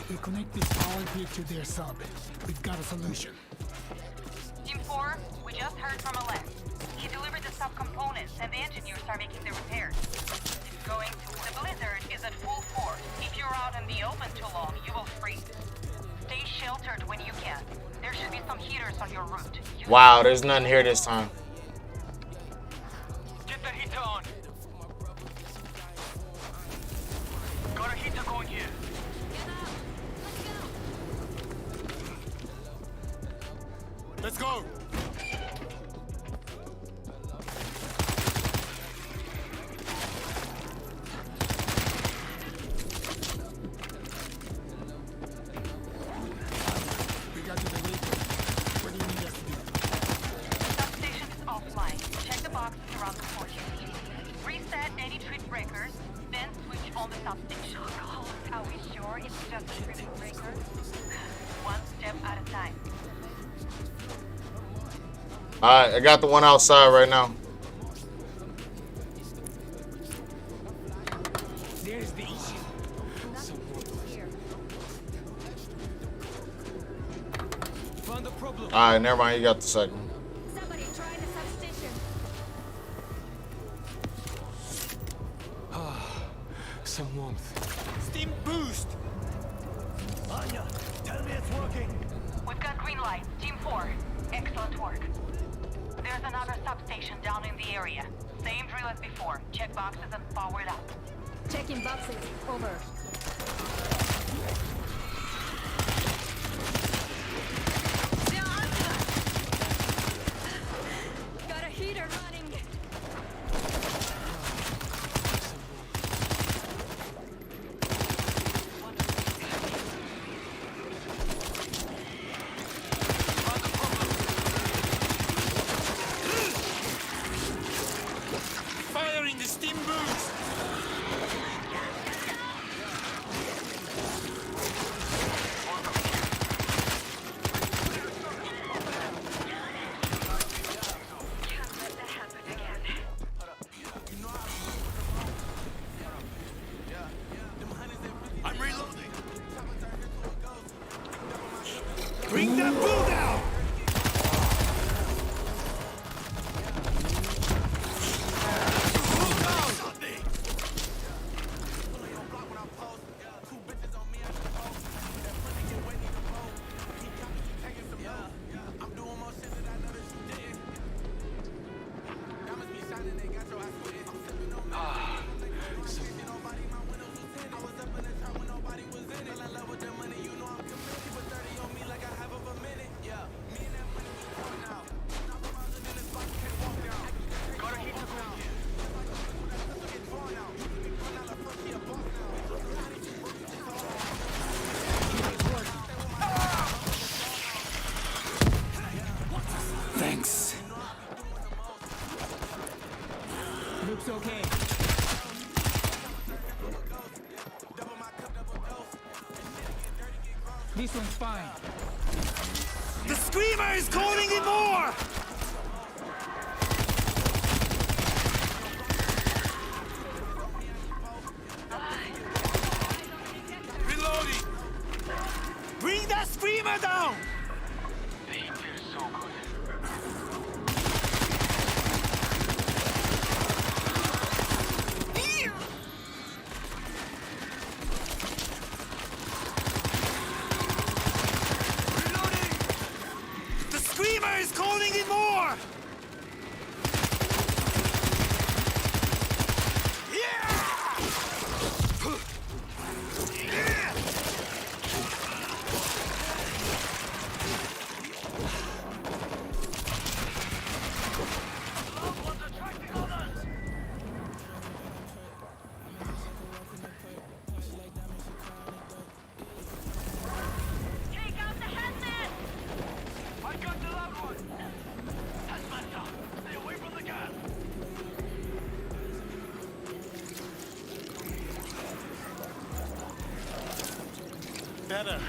We connect this power grid to their sub. We've got a solution. Team 4, we just heard from Alec. He delivered the sub-components and the engineers are making the repairs. It's going to... The blizzard is at full force. If you're out in the open too long, you will freeze. Stay sheltered when you can. There should be some heaters on your route. Wow, there's nothing here this time. Get the heater on! Got a heater going here. Let's go! We got to the vehicle. What do you need us to do? Substation is offline. Check the boxes around the port. Reset any trip breakers, then switch on the substation. Oh, are we sure it's just a trip breaker? One step at a time. Alright, I got the one outside right now. There's the issue. Found the problem. Alright, never mind, you got the second. Somebody try the substation. Some warmth. Steam boost! Anya, tell me it's working. We've got green lights. Team 4. Excellent work. There's another substation down in the area. Same drill as before. Check boxes and power it up. Checking boxes. Over. Got a heater running. This one's fine. The screamer is calling in more! Reloading! Bring that screamer down! The heat feels so good. The screamer is calling in more! Take out the headman! I got the loud one! Hazmat down! Stay away from the gas! Better.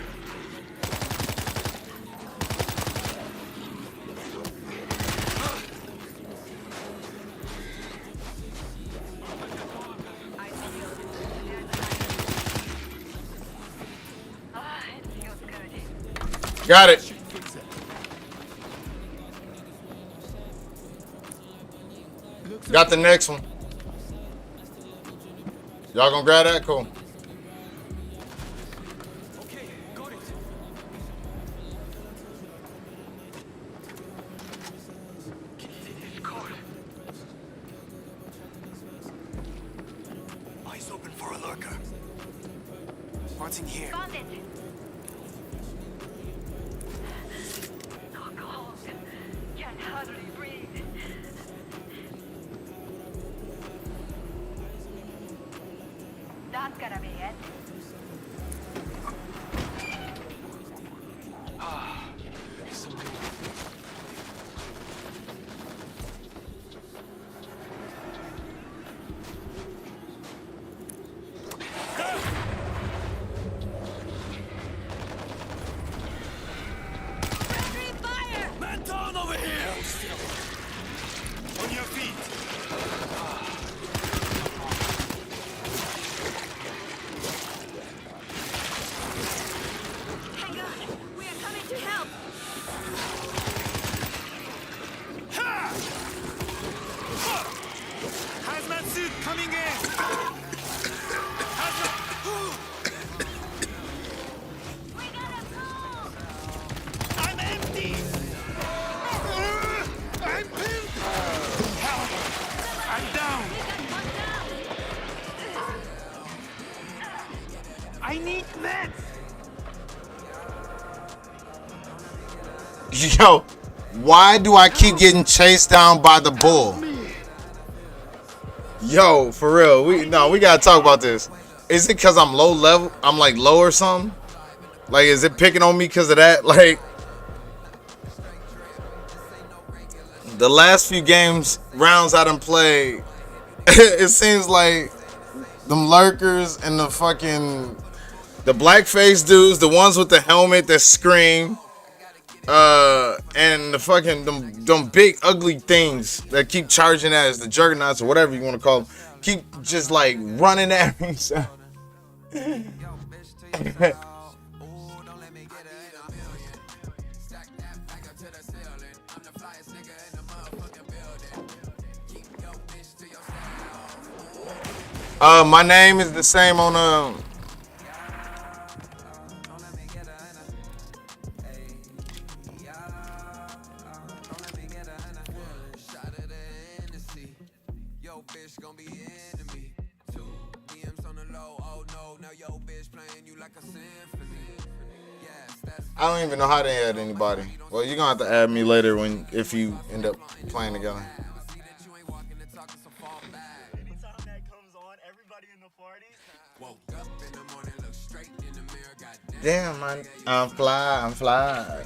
It feels good. Got it. Got the next one. Y'all gonna grab that? Cool. Okay, got it. It's cold. Eyes open for a lurker. What's in here? Found it. So cold. Can't hardly breathe. That's gotta be it. Friendly fire! Man down over here! On your feet! Hang on! We are coming to help! Ha! Hazmat suit coming in! Hazmat! We gotta move! I'm empty! I'm pinned! Help! I'm down! I need meds! Yo, why do I keep getting chased down by the bull? Yo, for real, we gotta talk about this. Is it because I'm low level? I'm like low or something? Like, is it picking on me because of that? Like, the last few rounds I done played, it seems like them lurkers and the blackface dudes, the ones with the helmet that scream, and the fucking them big ugly things that keep charging at us, the juggernauts or whatever you want to call them, keep just like running at me. So. My name is the same on I don't even know how to add anybody. Well, you're gonna have to add me later if you end up playing together. Damn, man, I'm fly.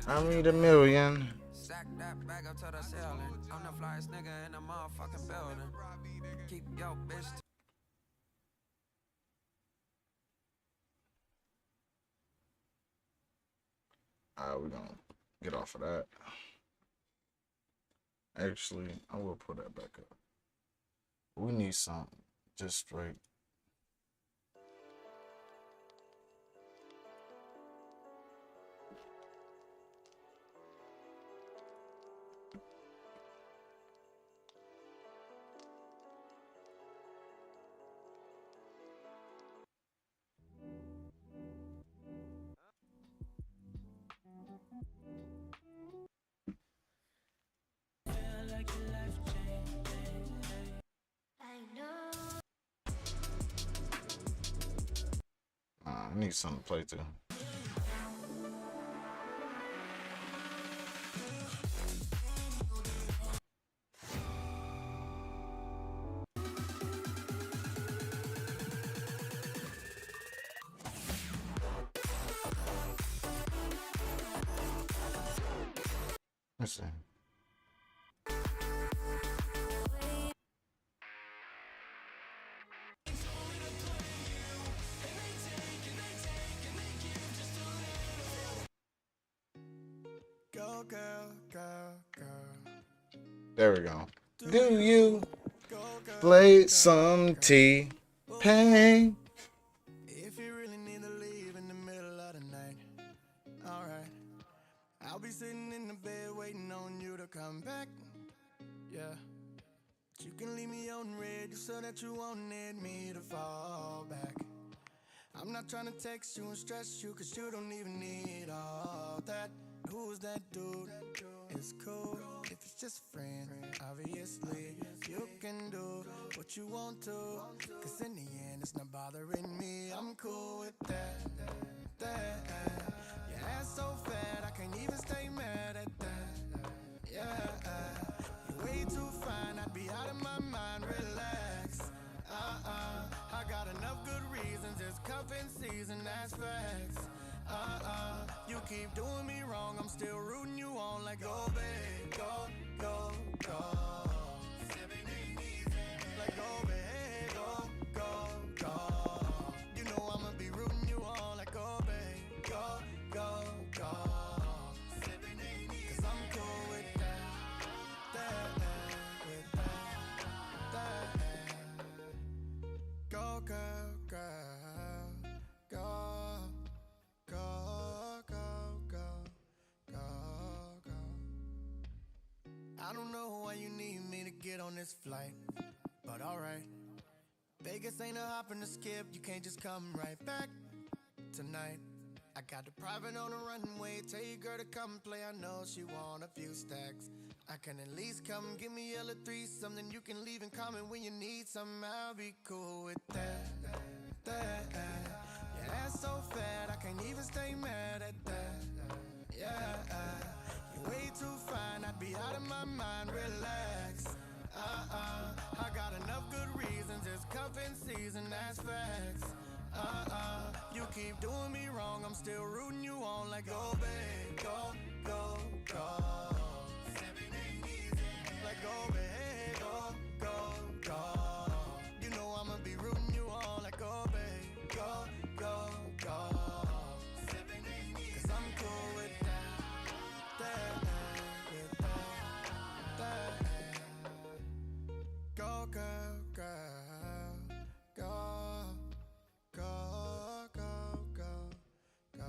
I need $1 million. Stack that bag up to the ceiling. I'm the flyest nigga in the motherfucking building. Keep your bitch Alright, we're gonna get off of that. Actually, I will put that back up. We need something just straight. I need something to play to. Let's see. Go, girl, girl, girl. There we go. Do you play some T-Pain? If you really need to leave in the middle of the night, alright. I'll be sitting in the bed waiting on you to come back. Yeah. But you can leave me on red just so that you won't need me to fall back. I'm not trying to text you and stress you, cause you don't even need all that. Who's that dude? It's cool if it's just a friend. Obviously, you can do what you want to, cause in the end it's not bothering me. I'm cool with that. Your ass so fat, I can't even stay mad at that. Yeah, you're way too fine, I'd be out of my mind. Relax. I got enough good reasons, it's cuffing season, that's facts. You keep doing me wrong, I'm still rooting you on. Like, go, babe, go, go, go. Like, go, babe, go, go, go. You know I'ma be rooting you on. Like, go, babe, go, go, go. Cause I'm cool with that, Go, girl, girl, go, go, go, go, go, go. I don't know why you need me to get on this flight, but alright. Vegas ain't a hop and a skip, you can't just come right back tonight. I got the private on the runway, tell your girl to come play, I know she want a few stacks. I can at least come give me a three, something you can leave in common when you need something, I'll be cool with that. Your ass so fat, I can't even stay mad at that. Yeah, you're way too fine, I'd be out of my mind. Relax. I got enough good reasons, it's cuffing season, that's facts. You keep doing me wrong, I'm still rooting you on. Like, go, babe, go, go, go. Like, go, babe, go, go, go. You know I'ma be rooting you on. Like, go, babe, go, go, go. Cause I'm cool with that. Go, girl, girl, go, go, go, go, go.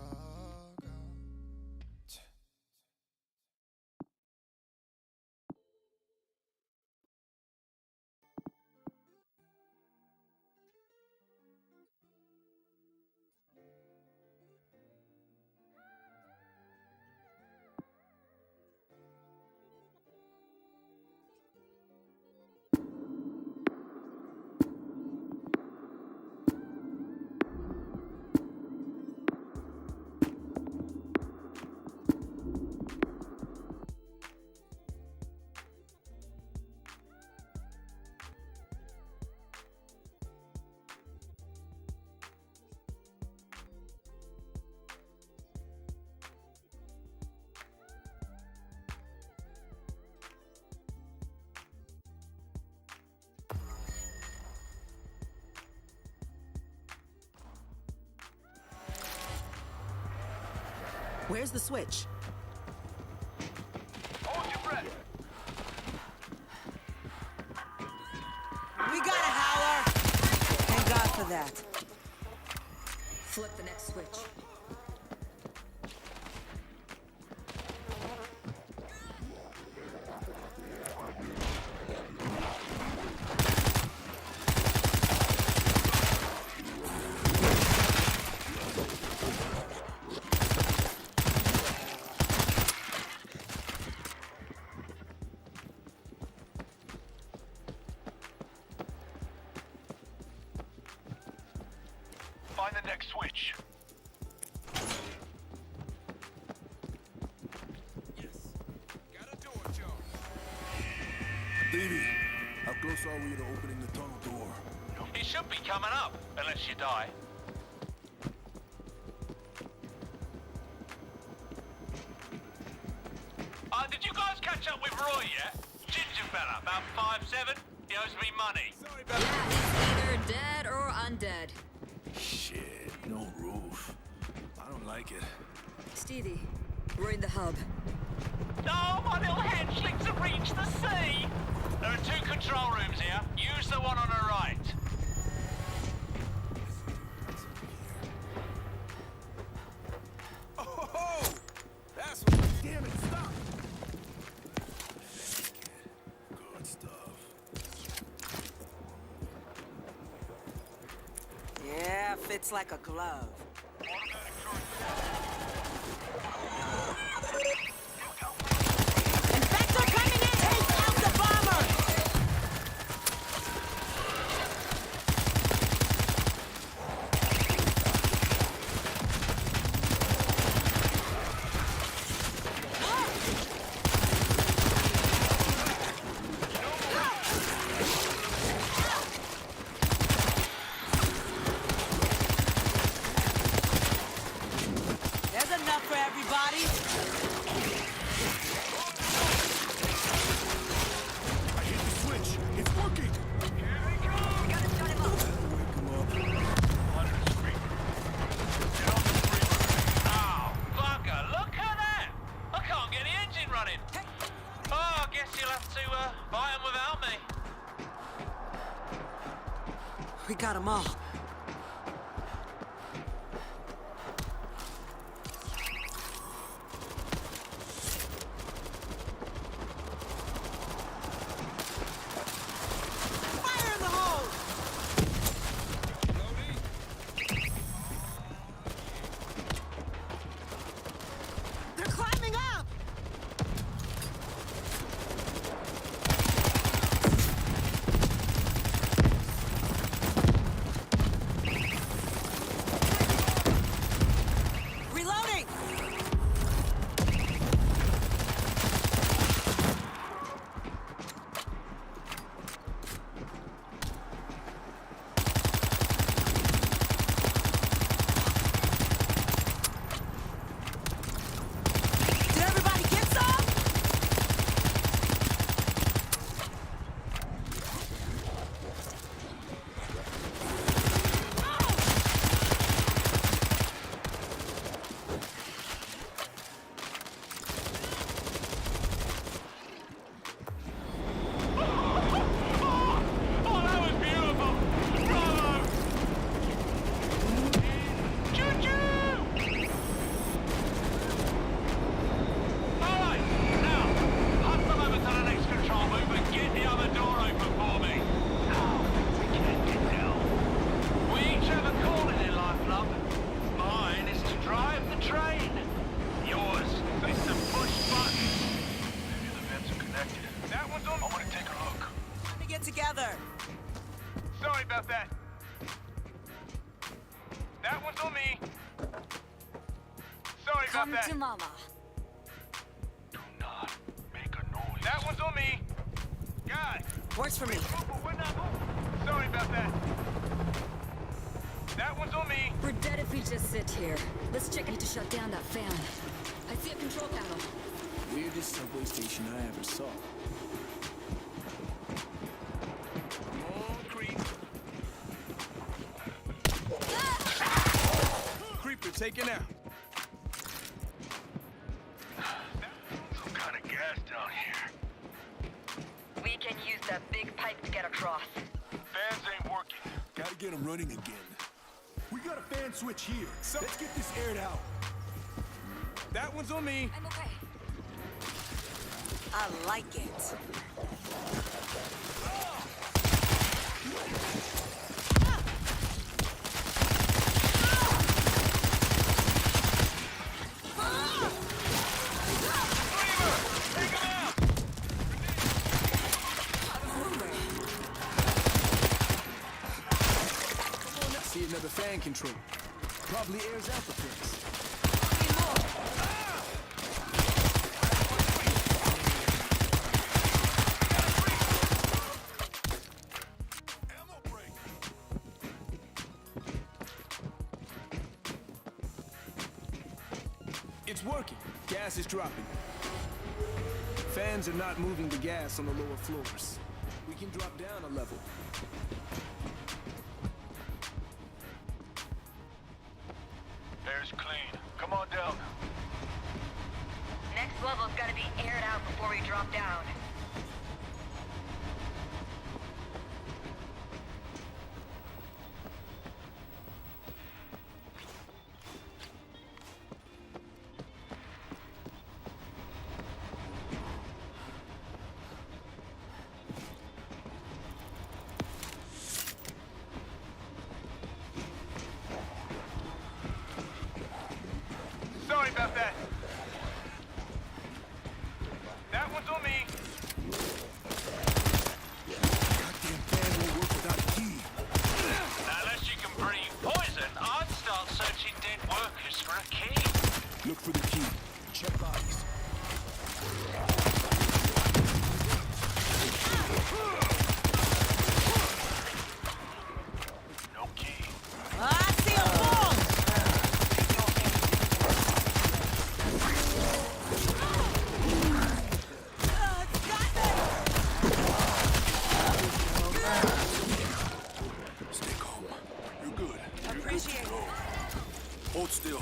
Where's the switch? Hold your breath. We got a howler! Thank God for that. Flip the next switch. Find the next switch. Davey, how close are we to opening the tunnel door? It should be coming up, unless you die. Did you guys catch up with Roy yet? Ginger fella, about 5'7". He owes me money. Yeah, he's either dead or undead. Shit, no roof. I don't like it. Stevie, we're in the hub. Oh, my little hatchlings have reached the sea! There are 2 control rooms here. Use the one on the right. Oh, that's what. Damn it! Stop. Good stuff. Yeah, fits like a glove. Infector coming in! Take out the bomber! There's enough for everybody. I hit the switch. It's working. Oh, bugger, look at that! I can't get the engine running. Oh, I guess you'll have to buy them without me. We got them all. Fire in the hole! They're climbing up! Reloading! Did everybody get some? Oh, that was beautiful! Bravo! Choo-choo! Alright, now, hustle over to the next control room and get the other door open for me. We can't get down. We each have a calling in life, love. Mine is to drive the train. Yours is to push buttons. Maybe the vents are connected. That one's on. I want to take a look. Time to get together. Sorry about that. That one's on me. Sorry Come about that. to mama. Do not make a noise. That one's on me. Guy. Works for me. We're not moving. Sorry about that. That one's on me. We're dead if we just sit here. Let's check it to shut down that fan. I see a control panel. Weirdest subway station I ever saw. Creeper taken out. that big pipe to get across. Fans ain't working. Gotta get them running again. We got a fan switch here. So let's get this aired out. That one's on me. I'm okay. I like it. See another fan control. Probably airs out the place. It's working. Gas is dropping. Fans are not moving the gas on the lower floors. We can drop down a level. Air's clean. Come on down. Next level's gotta be aired out before we drop down. Sorry about that. That one's on me. Goddamn fan won't work without a key. Unless you can breathe poison, I'd start searching dead workers for a key. Look for the key. Check bodies. No key. I see a bomb! Stay calm. You're good. Appreciate it. Hold still.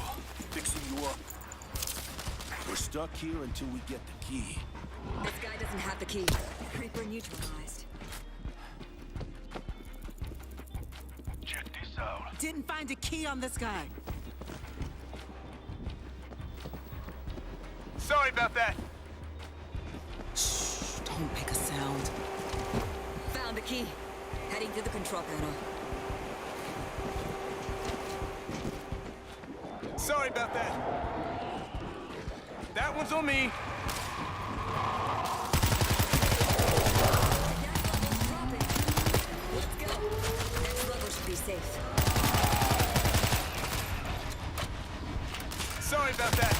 Fixing you up. We're stuck here until we get the key. This guy doesn't have the key. Creeper neutralized. Check this out. Didn't find a key on this guy. Sorry about that. Shh, don't make a sound. Found the key. Heading to the control panel. Sorry about that. That one's on me. Let's go. Next level should be safe. Sorry about that.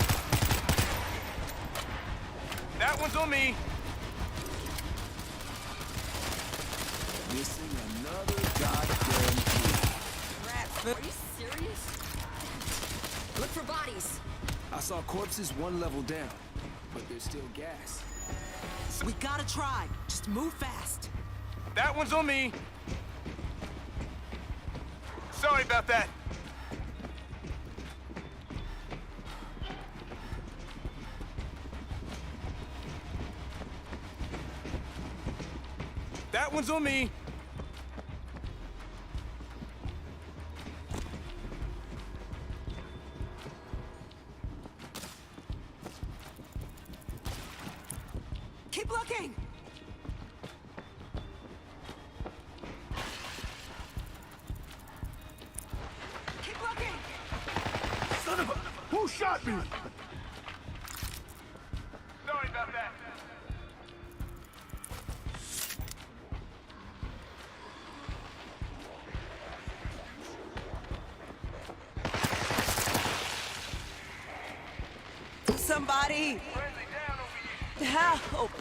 That one's on me. Missing another goddamn key. Are you serious? Look for bodies. I saw corpses one level down, but there's still gas. We gotta try. Just move fast. That one's on me. Sorry about that. That one's on me. Keep looking. Keep looking. Son of a... Who shot me? Sorry about that. Somebody. Help.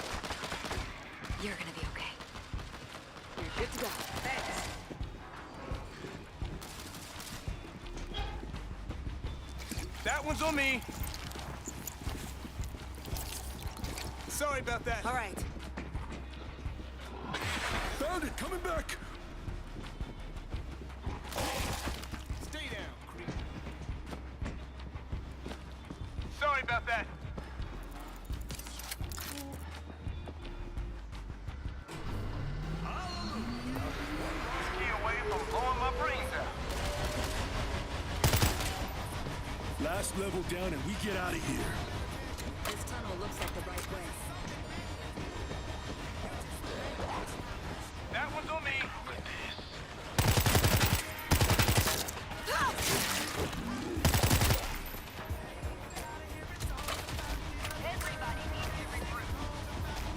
You're gonna be okay. You're good to go. Thanks. That one's on me. Sorry about that. All right. Found it. Coming back. Stay down, creep. Sorry about that. Last level down and we get out of here. This tunnel looks like the right way. That one's on me.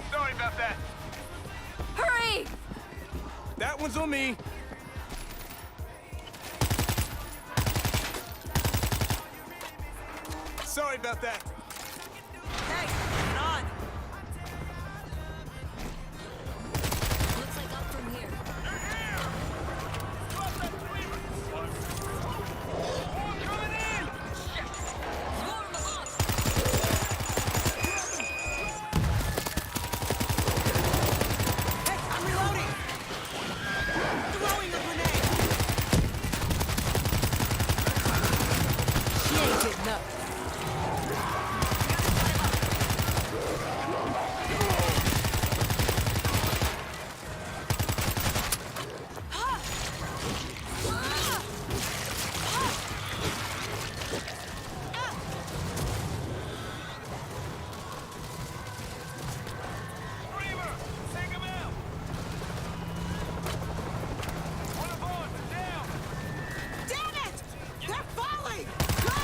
Sorry about that. Hurry! That one's on me. Sorry about that. Hey, get on. Looks like up from here. Hey, I'm reloading. Throwing a grenade. She ain't getting up. Damn it! They're falling! Go!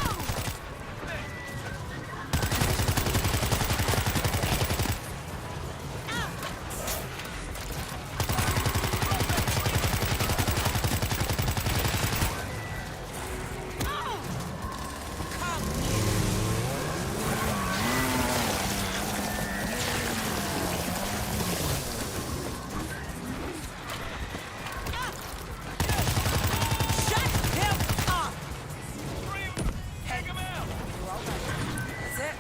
Shut him up! Hey, you're all right. That's it.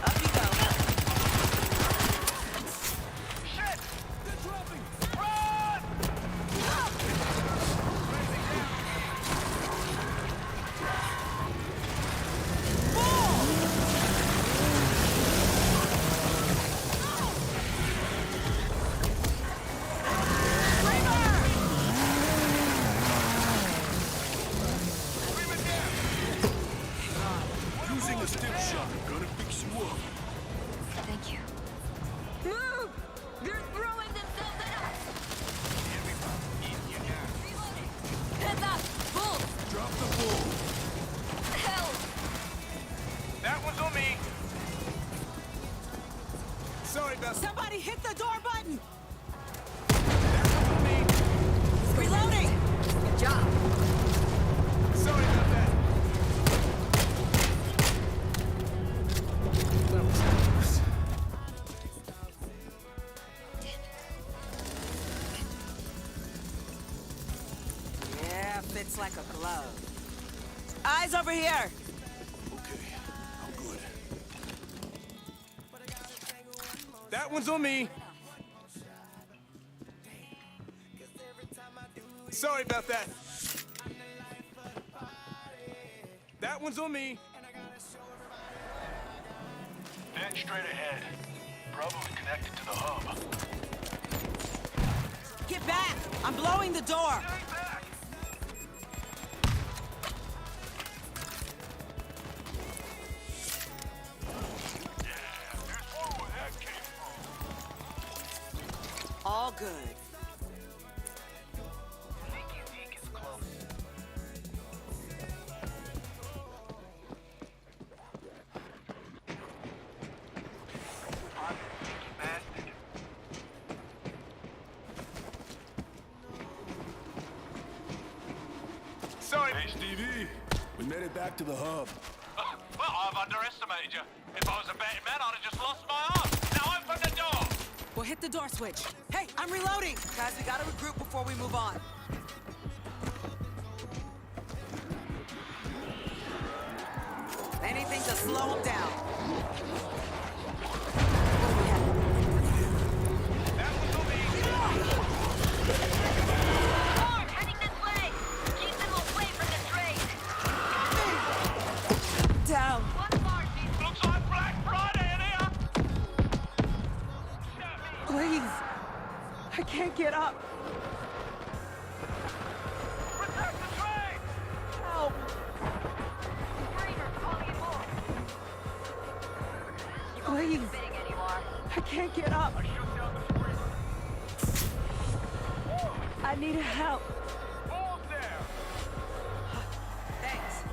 Up you go. Shit! They're dropping! Run! Using a stim shot. Gonna fix you up. Thank you. Move! They're throwing themselves at us! Reloading! Heads up! Bull! Drop the bull. Hell! That one's on me. Sorry about that. Somebody hit the door button! That one's on me. Reloading! Good job! Sorry about that. That was close. Yeah, fits like a glove. Eyes over here! Okay, I'm good. That one's on me. Sorry about that. That one's on me. Dead straight ahead. Bravo's connected to the hub. Get back! I'm blowing the door! All good. Sorry. Hey, Stevie. We made it back to the hub. Well, I've underestimated you. If I was a betting man, I'd have just lost my arm. Now open the door. We'll hit the door switch. Hey, I'm reloading! Guys, we gotta regroup before we move on. Anything to slow them down. More heading this way! Keep them away from the train! Down. One more, Looks like Black Friday in here. Please. I can't get up. Protect the train. Help. Screamer, Please. I can't get up. I need help. Thanks.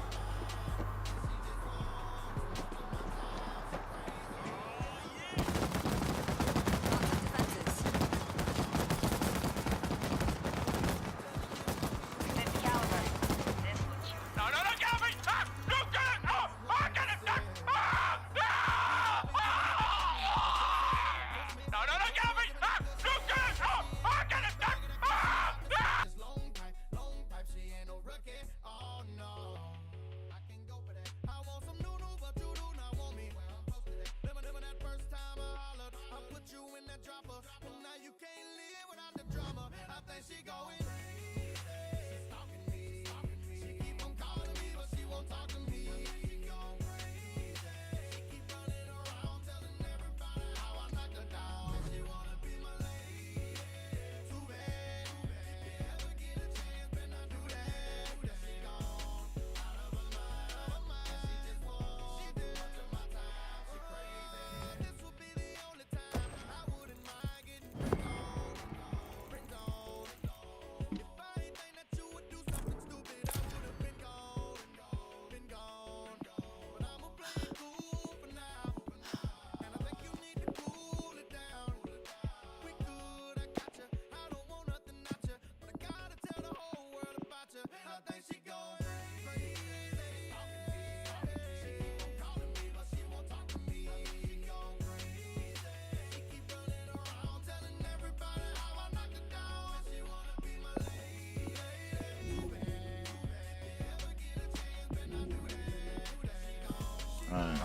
Alright,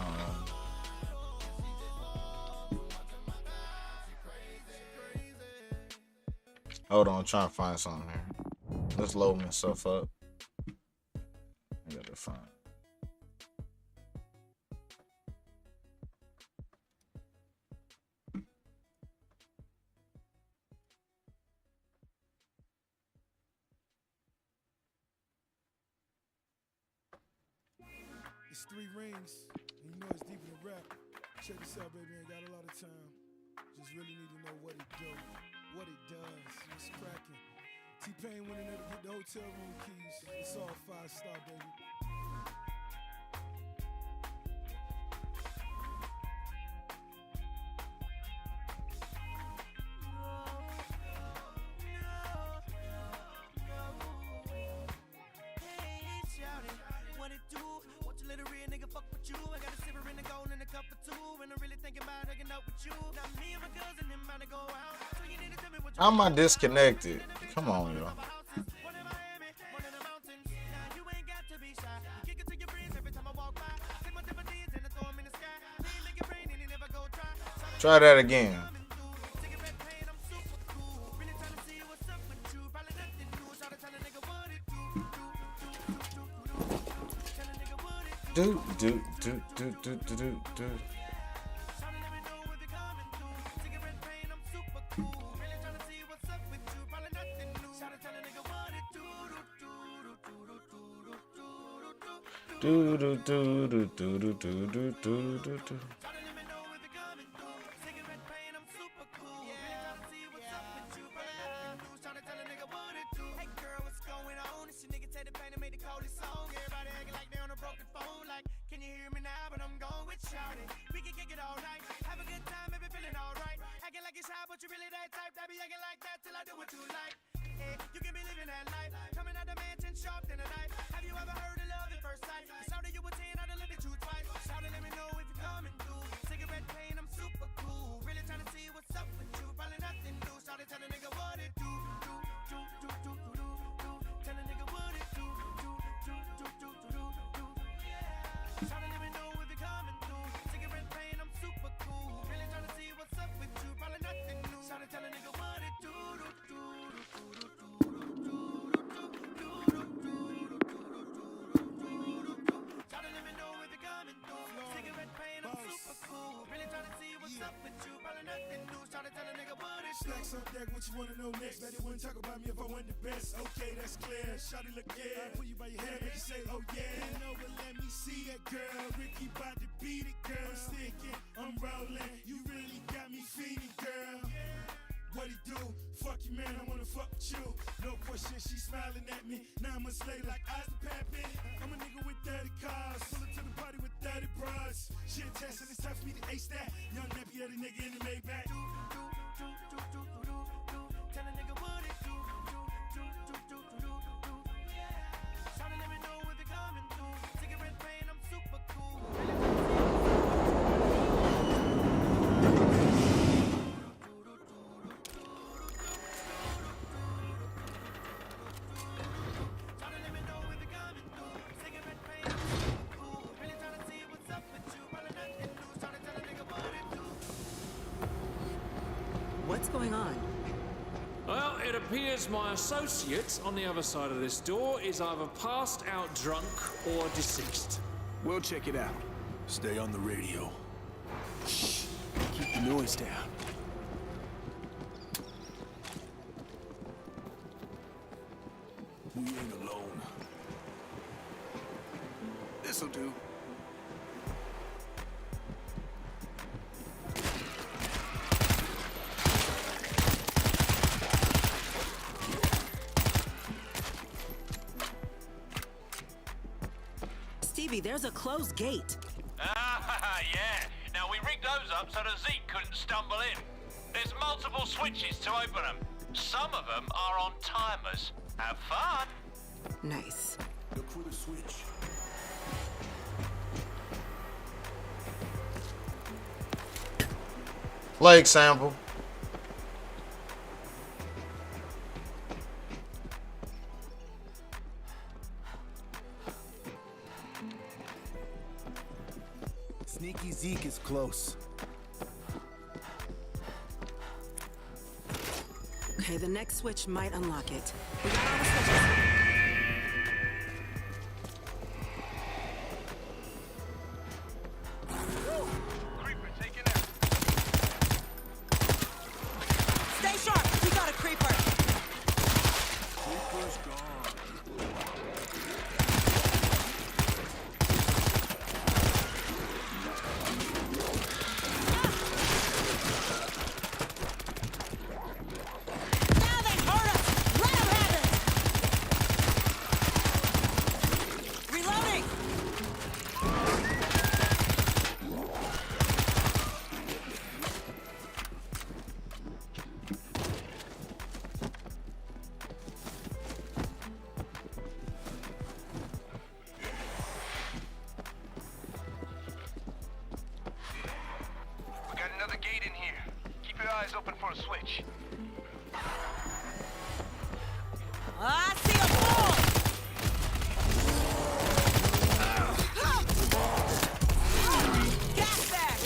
hold on, I'm trying to find something here. Let's load myself up. I gotta find. It's 3 rings, and you know it's deeper than rap. Check this out, baby, ain't got a lot of time. Just really need to know what it do, what it does. It's cracking. T-Pain went in there to get the hotel room keys. It's all 5-star, baby. How am I disconnected? Come on, yo. Try that again. Do. swag, what you wanna know next? Bet they wouldn't talk about me if I wasn't the best. Okay, that's clear. Shawty look good. I pull you by your hair, make you say, oh yeah. You know, but let me see that girl. Ricky bout to beat it, girl. I'm sticking, I'm rolling. You really got me feeding, girl. What he do? Fuck you, man, I wanna fuck with you. No question, she smiling at me. 9 months later, like eyes to Pappy. I'm a nigga with 30 cars. Pull up to the party with 30 bras. Shit testing, it's time for me to ace that. Young nappy other nigga in the Maybach. Tell a nigga what it do. Tryna let me know what they coming through. Cigarette pain, I'm super cool. What's going on? Well, it appears my associate on the other side of this door is either passed out drunk or deceased. We'll check it out. Stay on the radio. Shh. Keep the noise down. We ain't alone. This'll do. Stevie, there's a closed gate. Ah, yeah. Now, we rigged those up so the Zeke couldn't stumble in. There's multiple switches to open them. Some of them are on timers. Have fun. Nice. Look for the switch. Leg sample. Sneaky Zeke is close. Okay, the next switch might unlock it. We got all the switches. Stay sharp! We got a creeper! Creeper's gone. Open for a switch. I see a ball! Gas back!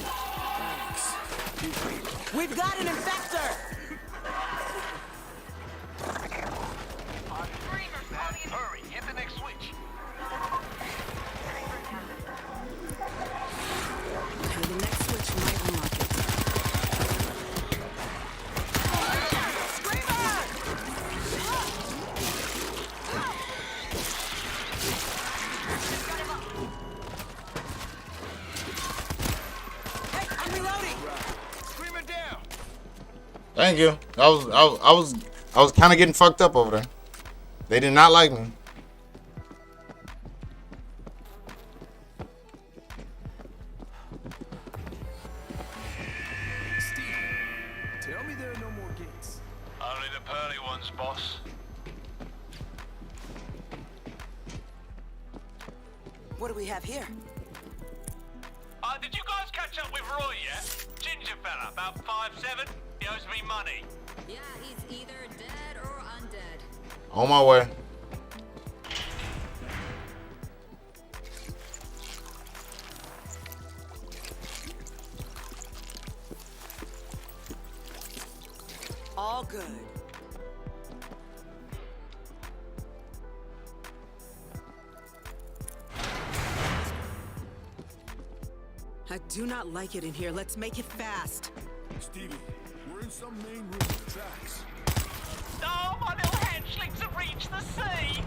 We've got an infector! Hurry, hit the next switch. Okay, the next switch might unlock it. Thank you. I was kind of getting fucked up over there. They did not like me. Steve, tell me there are no more gates. Only the pearly ones, boss. What do we have here? Did you guys catch up with Roy yet? Ginger fella, about 5'7". He owes me money. Yeah, he's either dead or undead. On my way. All good. I do not like it in here. Let's make it fast. Stevie, we're in some main room with tracks. Oh, my little hatchlings have reached the sea!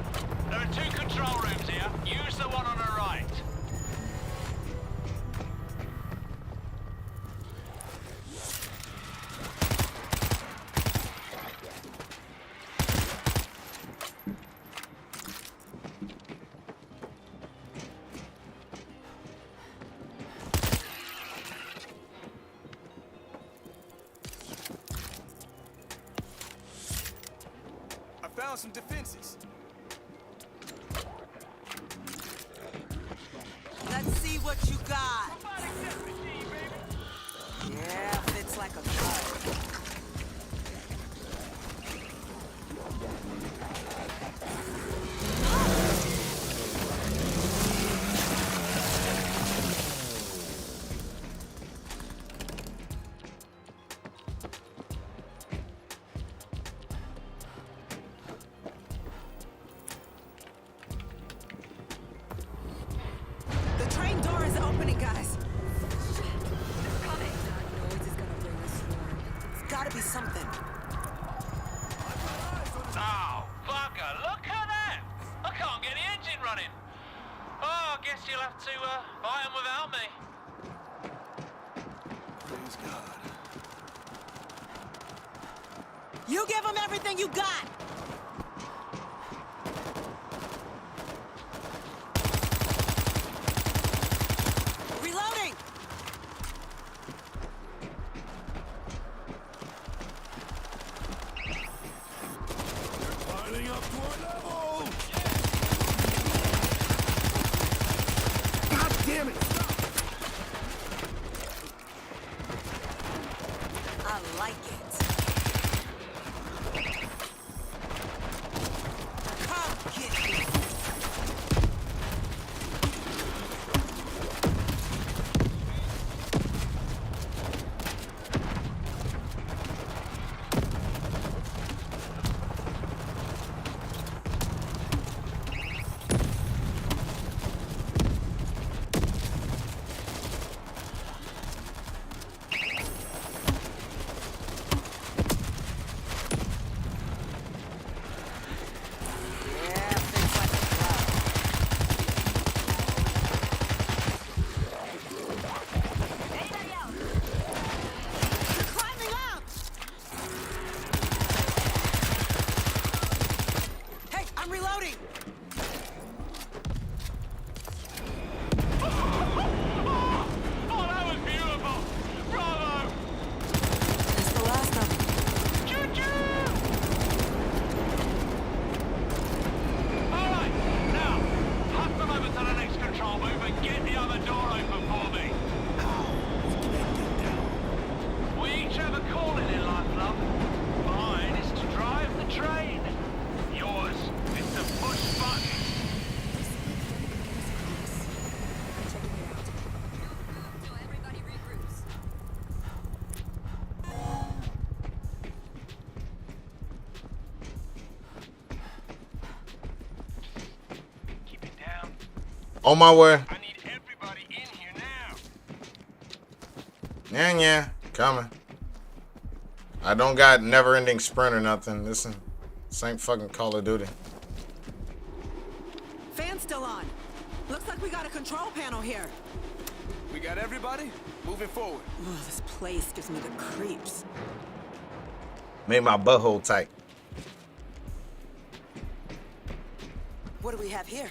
There are 2 control rooms here. Use the one on the right. I found some defenses. Let's see what you got. Yeah, fits like a glove. The train door is opening, guys. It's coming. That noise is gonna bring the swarm. It's gotta be something. Oh, bugger, look at that! I can't get the engine running. Oh, I guess you'll have to buy them without me. Praise God. You give them everything you got. Reloading. Piling up to our level! God damn it! Stop! I like it. Come get me. Yeah, fits like a glove. Anybody else? You're climbing up. Hey, I'm reloading. Oh, that was beautiful! Bravo! That's the last of them. Choo-choo! All right, now, pass them over to the next control booth and get the other door open for me. We each have a calling in life, love. Mine is to drive the train. Yours is to push buttons. So everybody regroups. Keep it down. On my way. I need everybody in here now. Yeah, coming. I don't got never-ending sprint or nothing. Listen, this ain't fucking Call of Duty. Fan's still on. Looks like we got a control panel here. We got everybody moving forward. Oh, this place gives me the creeps. Made my butthole tight. What do we have here?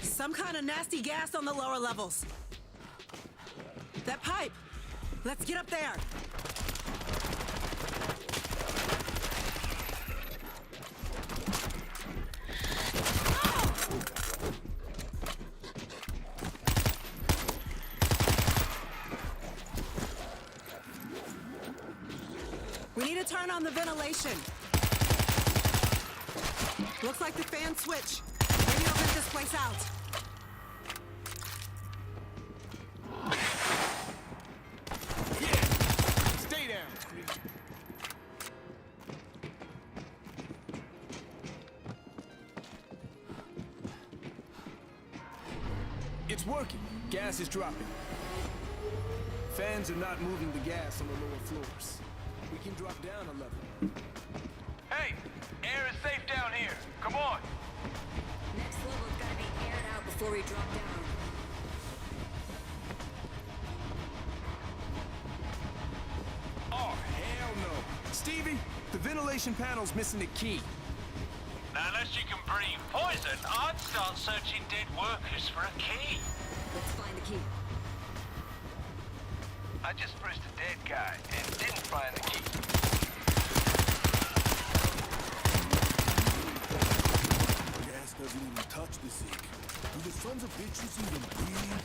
Some kind of nasty gas on the lower levels. That pipe. Let's get up there. We need to turn on the ventilation. Looks like the fan switch. Maybe it'll get this place out. Stay down. It's working. Gas is dropping. Fans are not moving the gas on the lower floors. We can drop down a level. Hey, air is safe down here. Come on. Next level's gotta be aired out before we drop down. Oh, hell no. Stevie, the ventilation panel's missing a key. Now, unless you can breathe poison, I'd start searching dead workers for a key. Let's find the key. I just pressed a dead guy and didn't find the key. Gas doesn't even touch the zinc. Do the sons of bitches even breathe?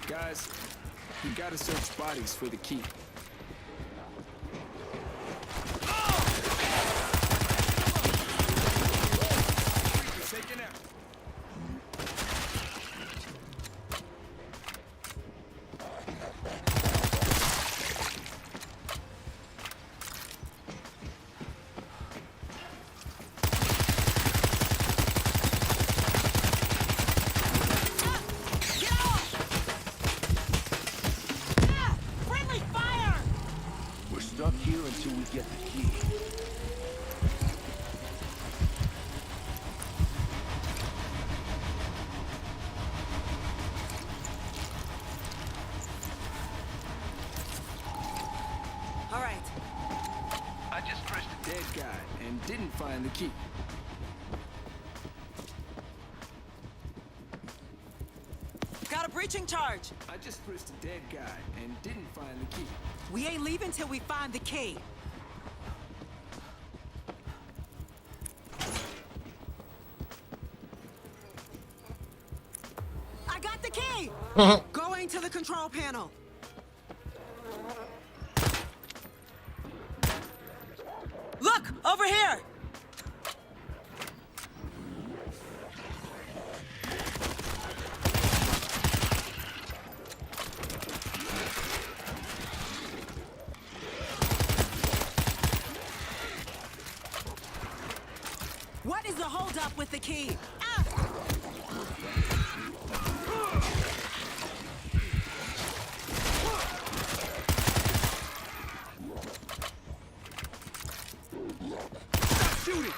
Guys, we gotta search bodies for the key. Taken out. Friendly fire! We're stuck here until we get the key. All right. I just pressed a dead guy and didn't find the key. Got a breaching charge. I just pressed a dead guy and didn't find the key. We ain't leaving till we find the key. I got the key! Going to the control panel. Look, over here! What is the holdup with the key? Ah! Shoot it!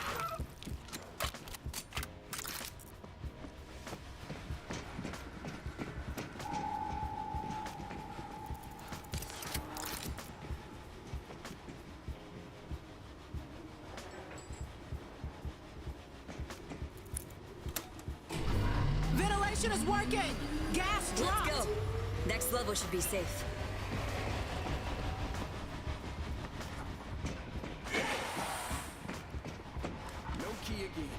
Ventilation is working! Gas dropped! Let's go. Next level should be safe. No key again.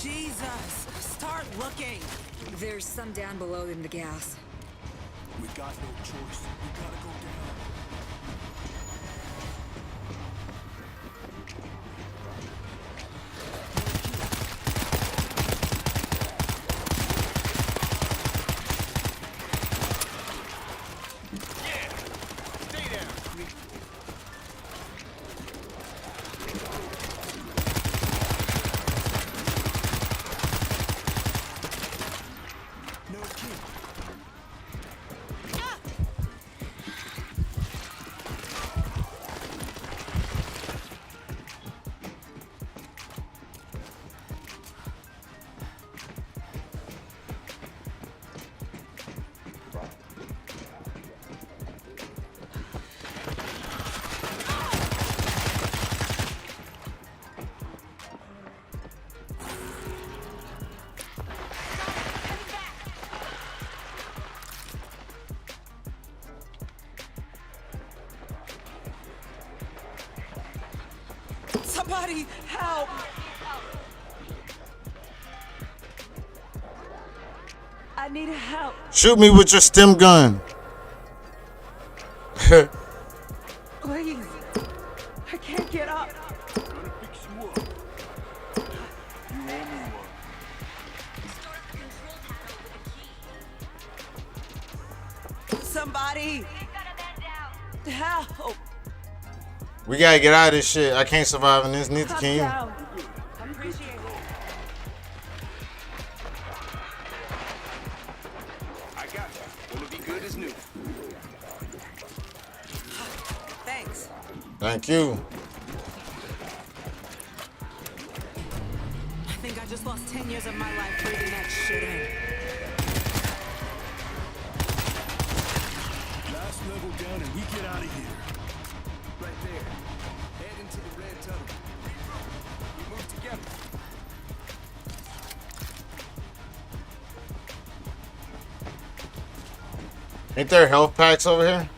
Jesus! Start looking! There's some down below in the gas. We got no choice. We gotta go down. Somebody help! I need help. Shoot me with your stem gun. Please. I can't get up. Somebody help. We gotta get out of this shit. I can't survive in this. Neither I'm can you. down. Thank you. I think I just lost 10 years of my life breathing that shit in. Last level down and we get out of here. Right there. Head into the red tunnel. We move together. Ain't there health packs over here?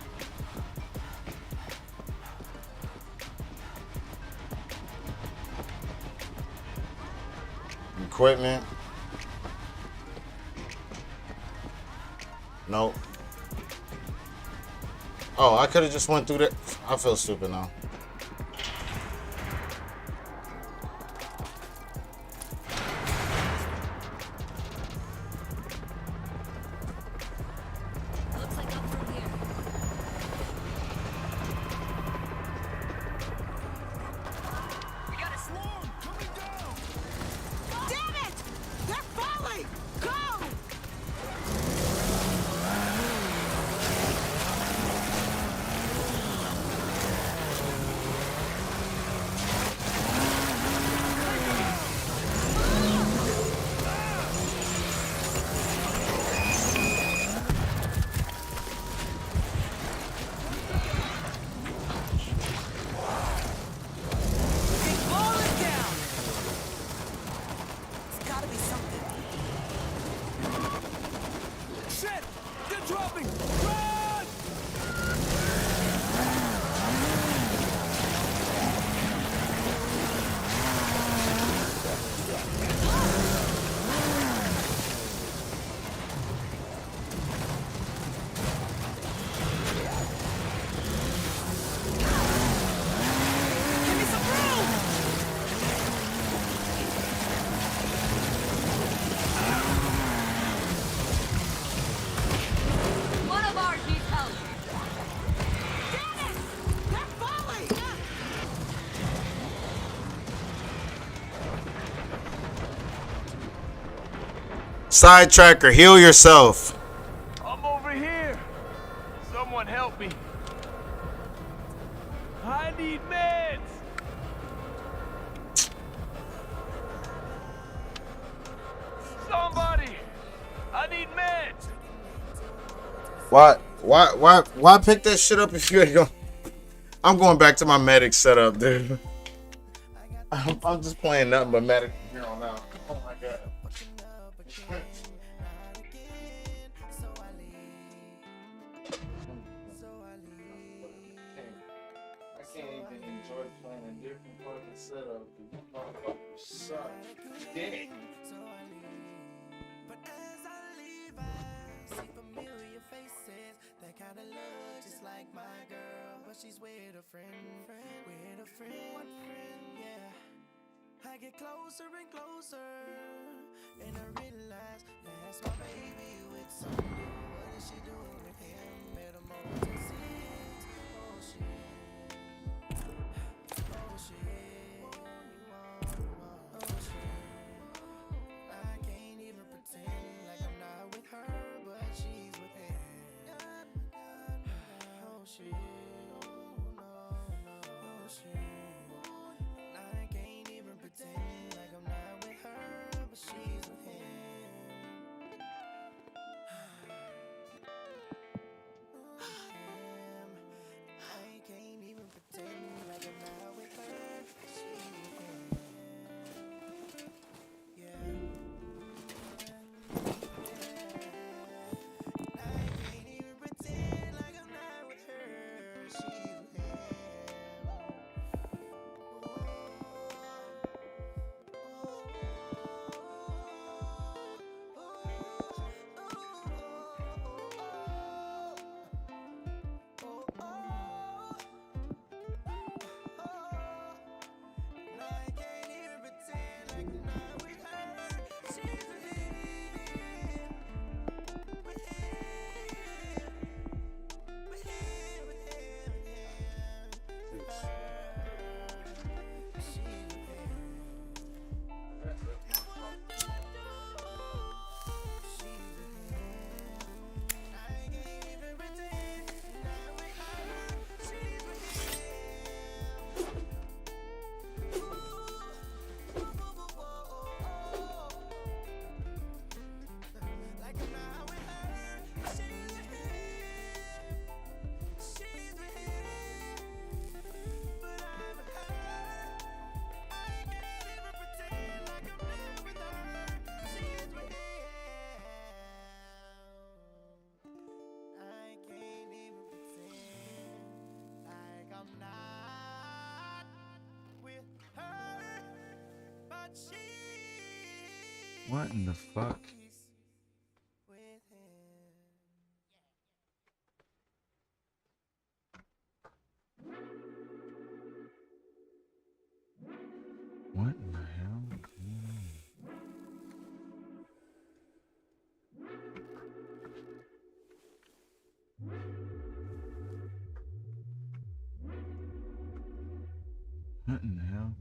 Equipment. Nope. Oh, I could have just went through that. I feel stupid now. Looks like up from here. We got a swarm coming down. Damn it! They're falling! Go! Big ball is down! It's gotta be something. Shit! They're dropping! Run! Give me some room! One of ours needs help. Damn it! They're falling! Sidetracker, heal yourself. I'm over here. Someone help me. I need meds. Somebody. I need meds. Why pick that shit up if you ain't going? I'm going back to my medic setup, dude. I'm just playing nothing but medic from here on out. Oh my god. I can't even enjoy playing a different fucking setup. You motherfuckers suck. Dick. But as I leave, I see familiar faces that kind of look just like my girl, but she's with a friend, one friend, yeah. I get closer and closer, and I realize that's my baby with some new. What is she doing with him? Met him over 6. Oh shit. Oh shit. Oh shit. I can't even pretend like I'm not with her, but she's with him. Oh shit. Oh shit. I can't even pretend like I'm not with her, but she's with him. I can't What in the fuck? What in the hell? What in the hell?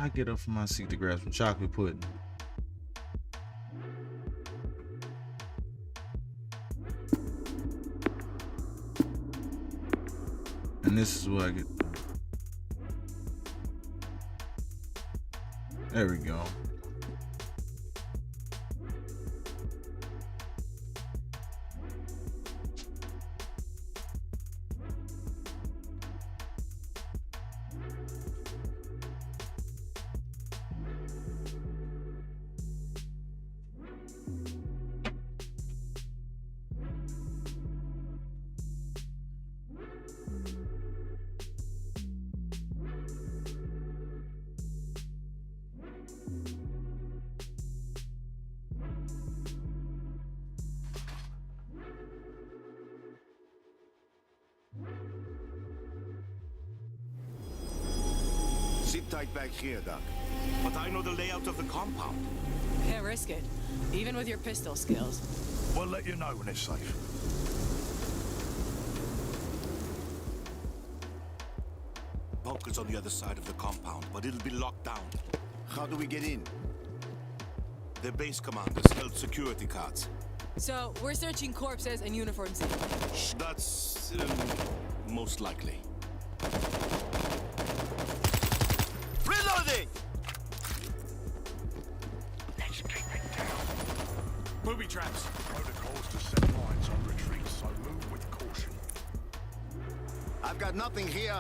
I get up from my seat to grab some chocolate pudding. And this is what I get. There we go. Sit tight back here, Doc. But I know the layout of the compound. Can't risk it, even with your pistol skills. We'll let you know when it's safe. Bunker's on the other side of the compound, but it'll be locked down. How do we get in? The base commanders held security cards. So, we're searching corpses and uniforms. That's most likely. Reloading! Let's keep it down. Booby traps. Protocols to set mines on retreat, so move with caution. I've got nothing here.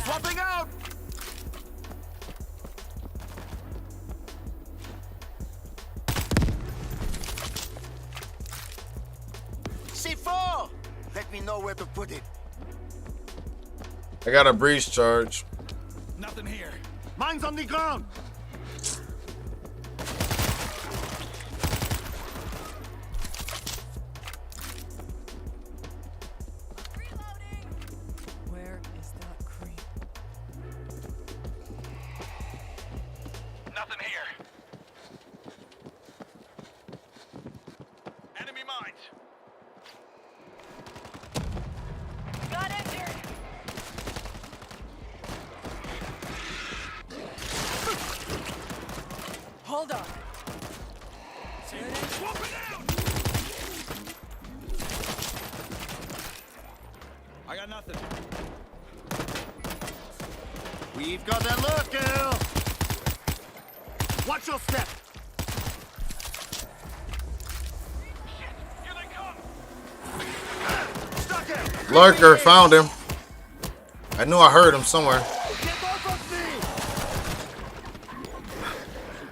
Swapping out! C4! Let me know where to put it. I got a breach charge. Nothing here. Mine's on the ground. Where is that creep? Nothing here. Enemy mines. Got injured! Hold on. Swap it out! I got nothing. We've got that look, girl. Watch your step. Here they come. Stuck him. Lurker, found him. I knew I heard him somewhere. Get off of me.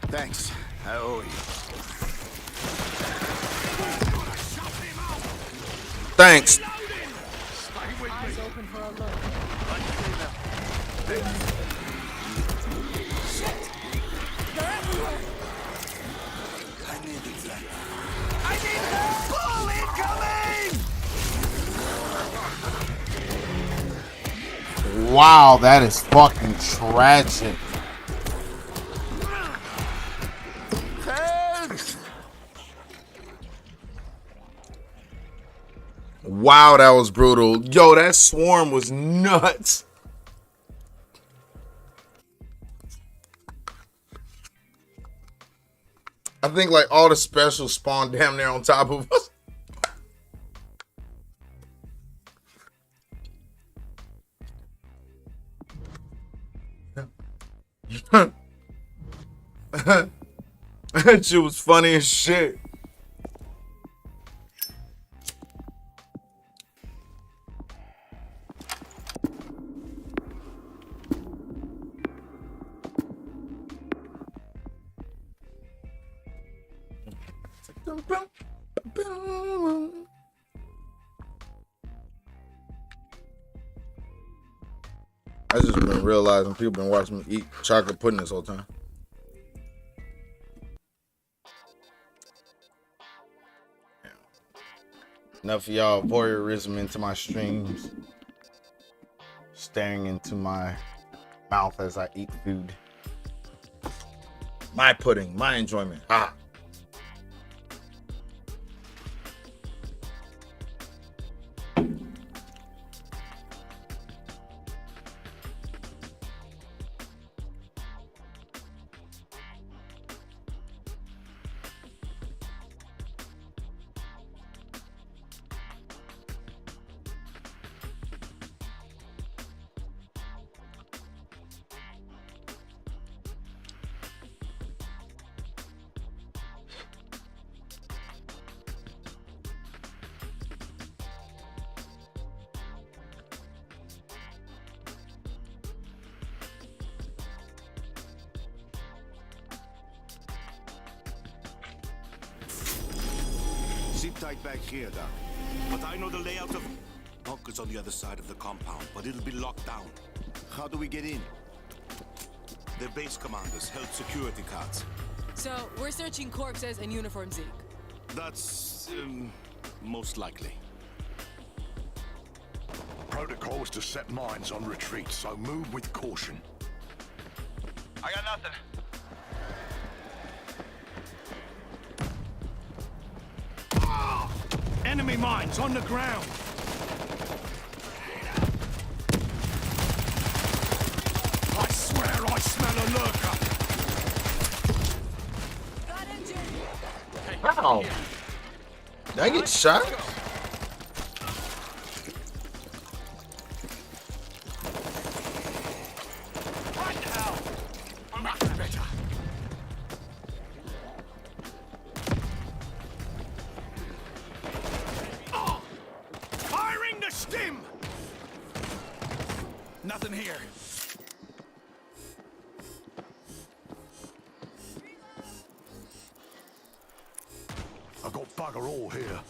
Thanks. I owe you. Thanks. Eyes open for a look. Shit! They're everywhere! I needed that. I need help! Ball incoming! Wow, that is fucking tragic. Wow, that was brutal. Yo, that swarm was nuts. I think like all the specials spawned damn near on top of us. That shit was funny as shit. I just been realizing people been watching me eat chocolate pudding this whole time. Enough of y'all voyeurism into my streams, staring into my mouth as I eat food. My pudding, my enjoyment. Ha! Sit tight back here, Doc. But I know the layout of... Bunkers on the other side of the compound, but it'll be locked down. How do we get in? Their base commanders held security cards. So, we're searching corpses and uniform Zeke. That's, most likely. Protocol is to set mines on retreat, so move with caution. I got nothing. Enemy mines on the ground! I swear I smell a lurker! How? Did I get shot? Firing the stim! Nothing here. I've got bugger all here.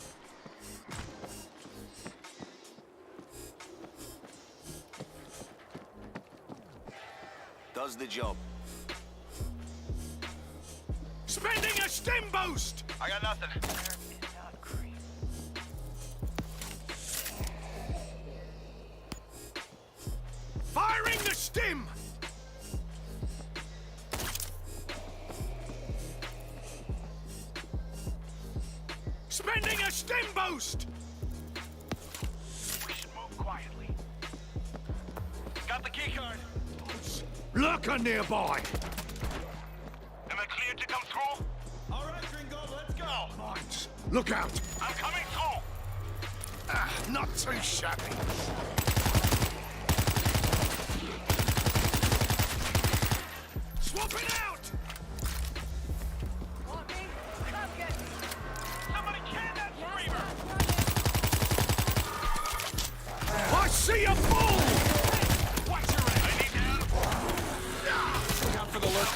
Does the job. Spending a stim boost! I got nothing. Firing the stim! Spending a stim boost! We should move quietly. Got the key card. Lurker nearby! Am I clear to come through? All right, Gringo, let's go. Mines, look out! I'm coming through. Ah, not too shabby. Swap it out! Somebody can that screamer. I see a bull! Watch your head. I need help. Look out for the lurker.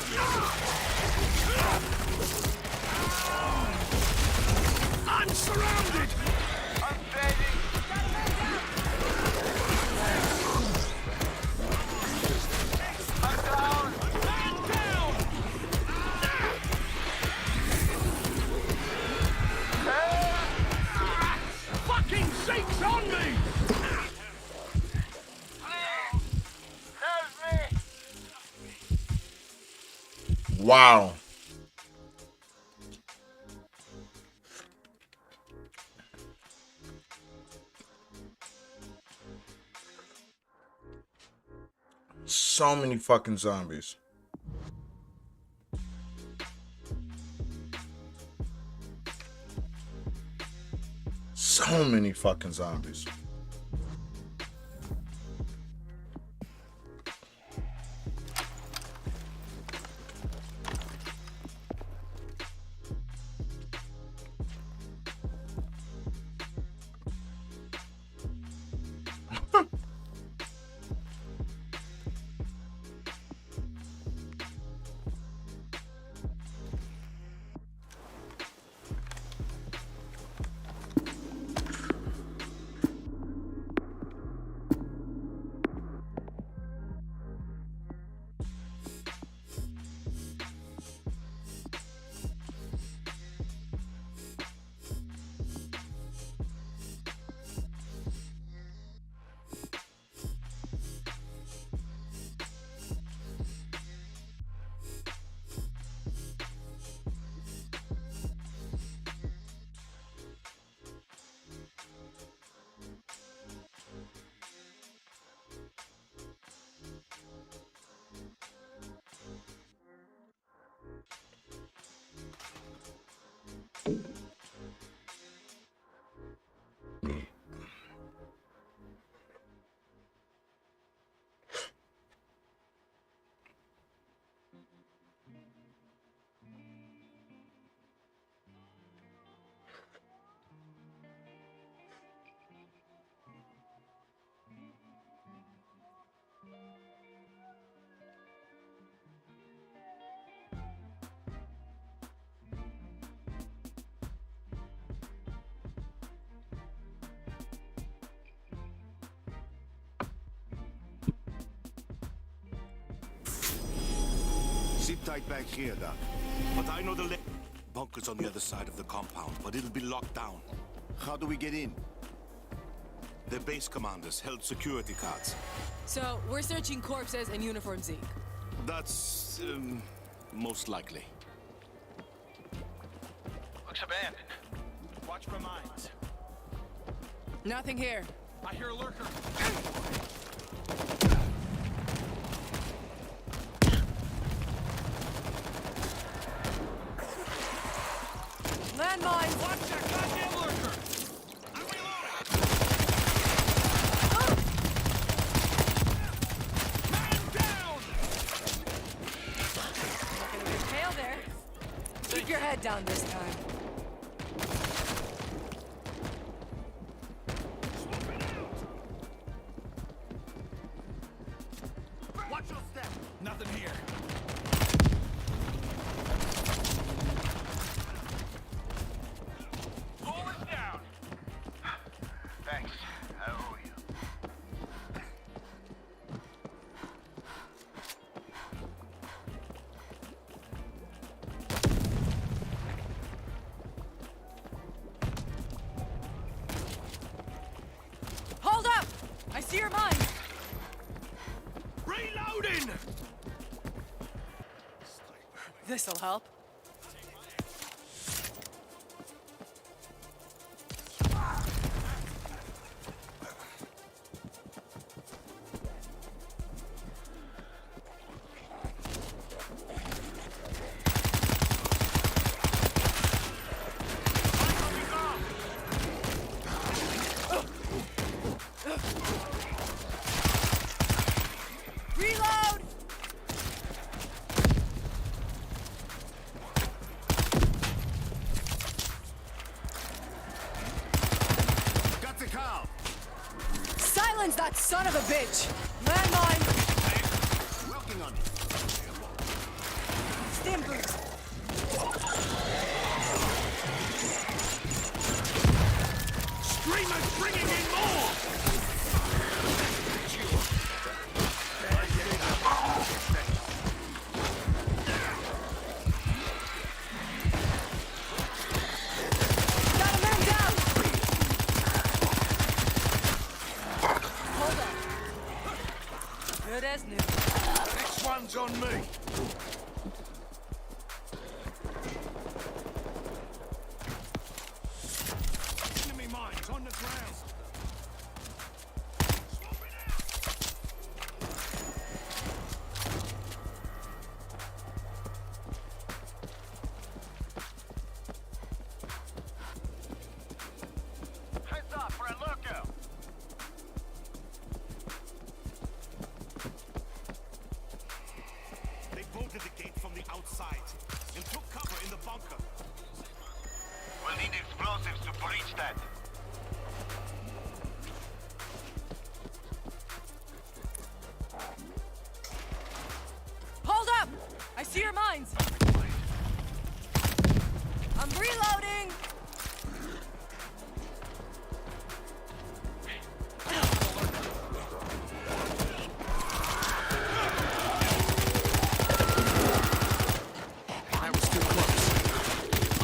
I'm surrounded! I'm fading. I'm down. Man down! Fucking Zeke's on me! There's me. Wow. So many fucking zombies. So many fucking zombies. Sit tight back here, Doc. But I know the bunker's on the other side of the compound, but it'll be locked down. How do we get in? The base commanders held security cards. So, we're searching corpses and uniform Zeke. That's, most likely. Looks abandoned. Watch for mines. Nothing here. I hear a lurker. Landmines! Watch that goddamn lurker! I'm reloading! Man down! Not gonna get tail there. Keep your head down this time. Watch your step! Nothing here. Ball is down! Thanks. I owe you. Hold up! I see your mine! Reloading! This'll help. Reload! Got the cow! Silence that son of a bitch! Landmine! Working on it. Stim boost! Screamer's bringing in more! Got a man down! Hold on. Good as new. Next one's on me! Enemy mines on the ground! Heads up for a lookout! They bolted the gate from the outside and took cover in the bunker. We'll need explosives to breach that. Hold up! I see your mines! I'm reloading! That was too close.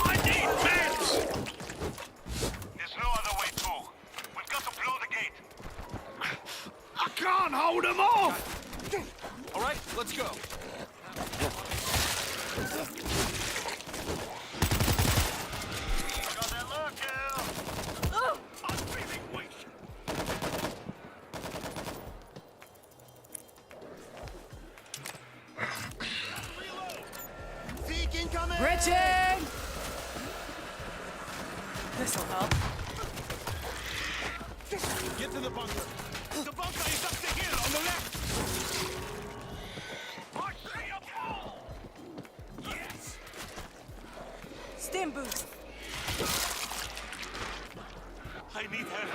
I need meds! There's no other way through. We've got to blow the gate. I can't hold them off! All right, let's go. Got that lookout! I'm feeling weak. Zeke incoming! Bridging! This'll help. Get to the bunker. The bunker is up the hill on the left. Yes. Stim boost. I need help.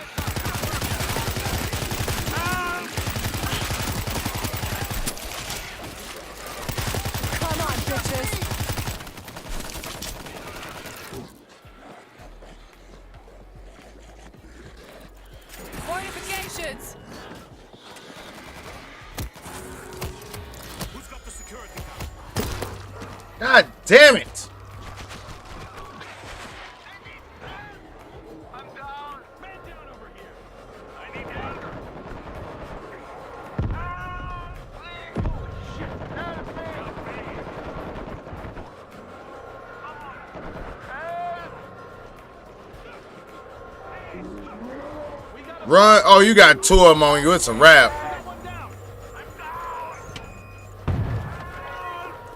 Come on, bitches. Fortifications. Who's got the security? God damn it! I'm down. Man down over here. I need help. Holy shit. Help me. Run! Oh, you got 2 of them on you. It's a wrap.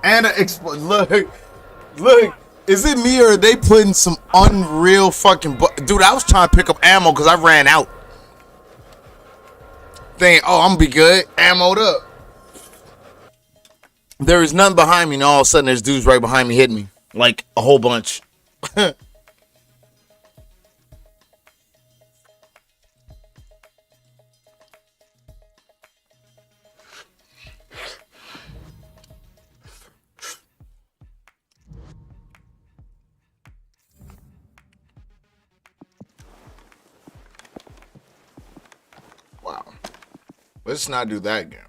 And look. Is it me or are they putting some unreal fucking dude? I was trying to pick up ammo because I ran out. Thinking, oh, I'm gonna be good, ammoed up. There is nothing behind me, and all of a sudden there's dudes right behind me hitting me like a whole bunch. Wow. Let's not do that again.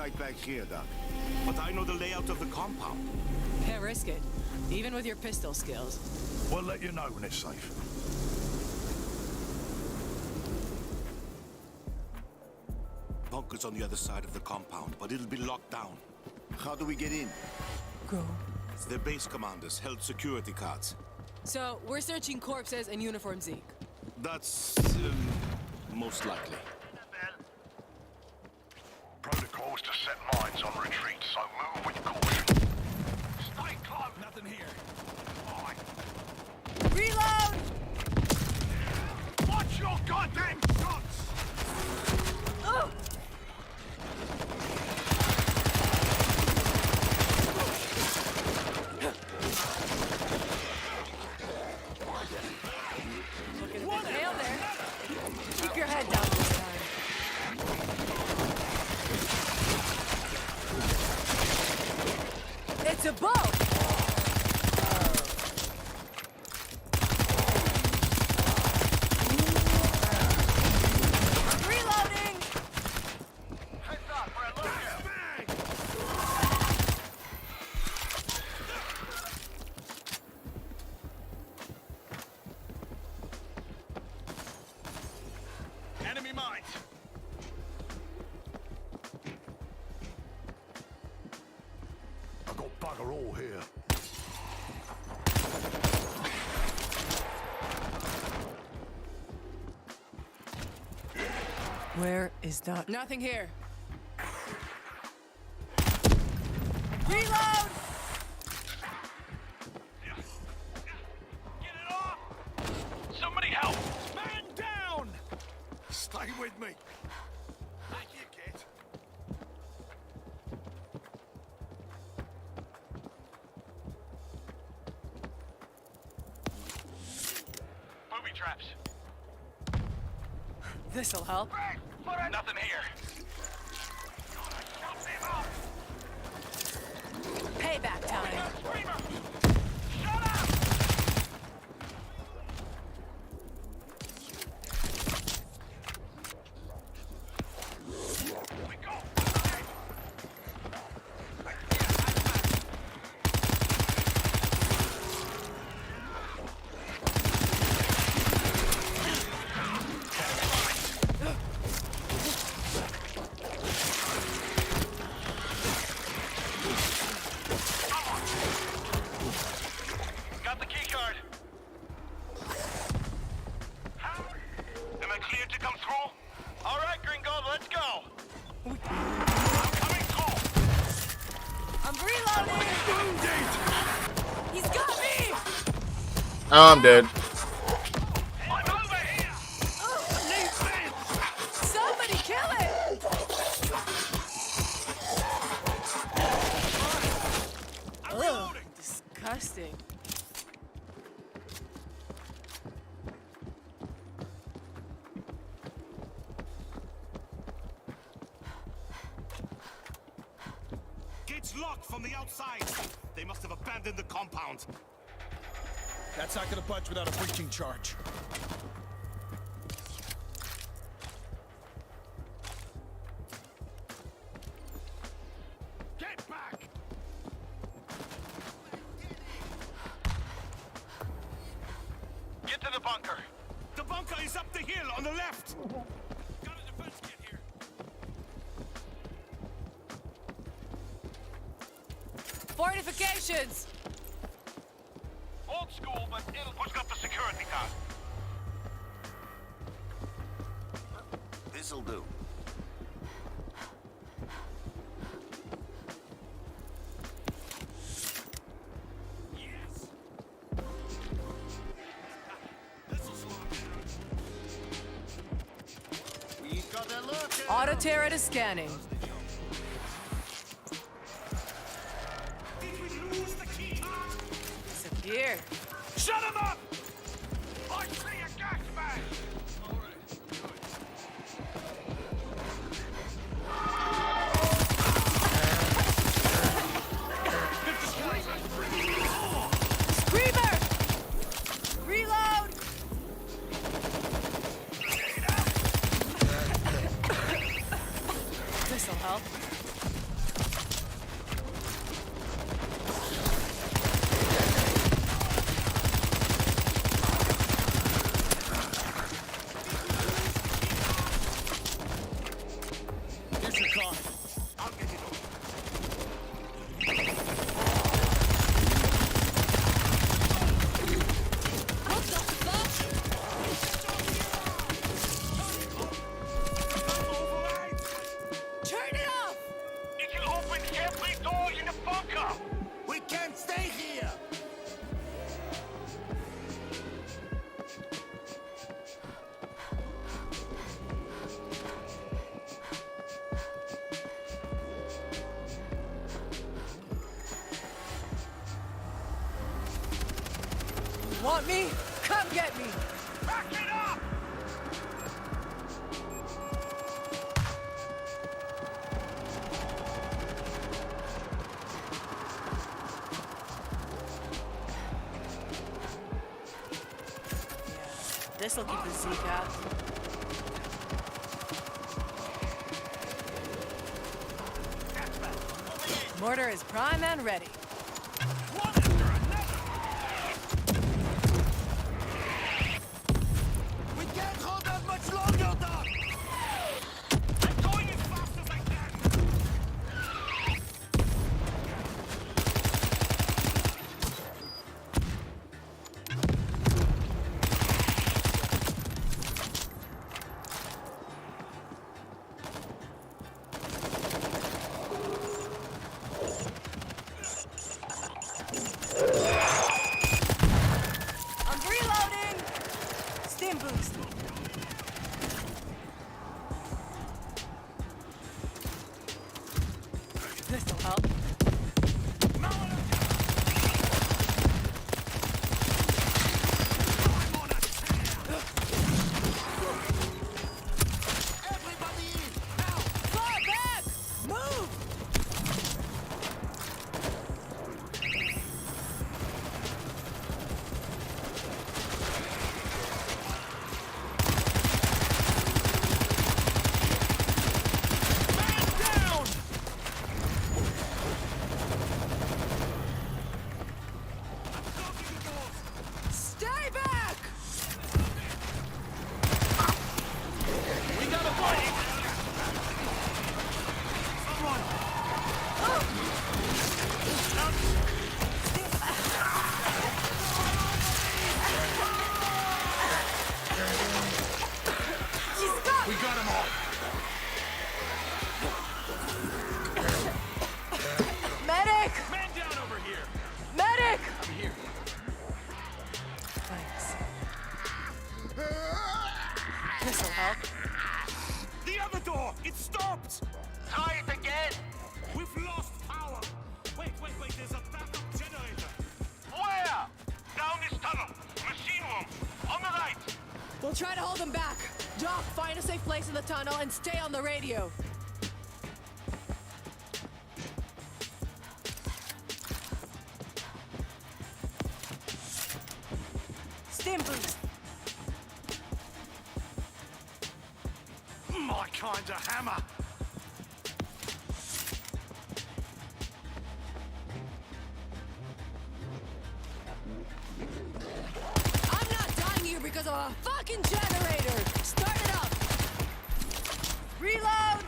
tight back here, Doc. But I know the layout of the compound. Can't risk it, even with your pistol skills. We'll let you know when it's safe. Bunker's on the other side of the compound, but it'll be locked down. How do we get in? Go. The base commanders held security cards. So, we're searching corpses and uniform Zeke. That's most likely. Protocol is to set mines on retreat, so move with caution. Stay close. Nothing here. Fine. Reload! Watch your goddamn shots! Oh! Looking a bit pale there. Keep your head down this time. It's a boat! Reloading! Heads up for a lookout. Enemy mines. I've got bugger all here. Where is that? Nothing here. Reload! Get it off! Somebody help! Man down! Stay with me. Thank you, kid. Booby traps. This'll help. Nothing here. Payback time. Shut up! Got the key card. Am I cleared to come through? All right, Gringo, let's go. I'm coming through. I'm reloading! He's got me! Oh, I'm dead. I'm over here. Need vents. Somebody kill it! Ugh, disgusting. Gates locked from the outside. They must have abandoned the compound. That's not gonna budge without a breaching charge. Get back. Get to the bunker. The bunker is up the hill on the left. Got a defense kit here. Fortifications! Old school, but it'll... Who's got the security card? This'll do. Yes. We got a look. Auto turret is scanning. Did we lose the key card? Disappear. Shut him up! I see a gas bag. Screamer! Reload! This'll help. Want me? Come get me! Back it up! This'll keep the Zeke out. Mortar is prime and ready. We can't hold out much longer, Doc! I'm going as fast as I can! I'm reloading! Stim boost. This'll help. Fall back! Move! Stay back! We got a fight! Someone! We got him all! Medic! Man down over here! Medic! I'm here. Thanks. This'll help. The other door! It stopped! Try it again! We've lost power! Wait, there's a backup generator! Where? Down this tunnel. Machine room. On the right. We'll try to hold them back. Doc, find a safe place in the tunnel and stay on the radio. Stim boost. My kind of hammer! I'm not dying here because of a fucking generator! Start it up! Reload!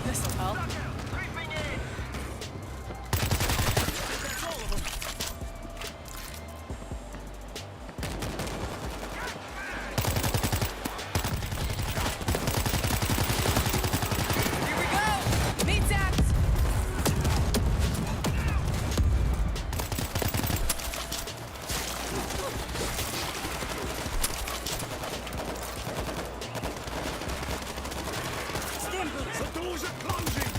This'll help. Here we go! Meat act! Stim boost! The doors are plunging!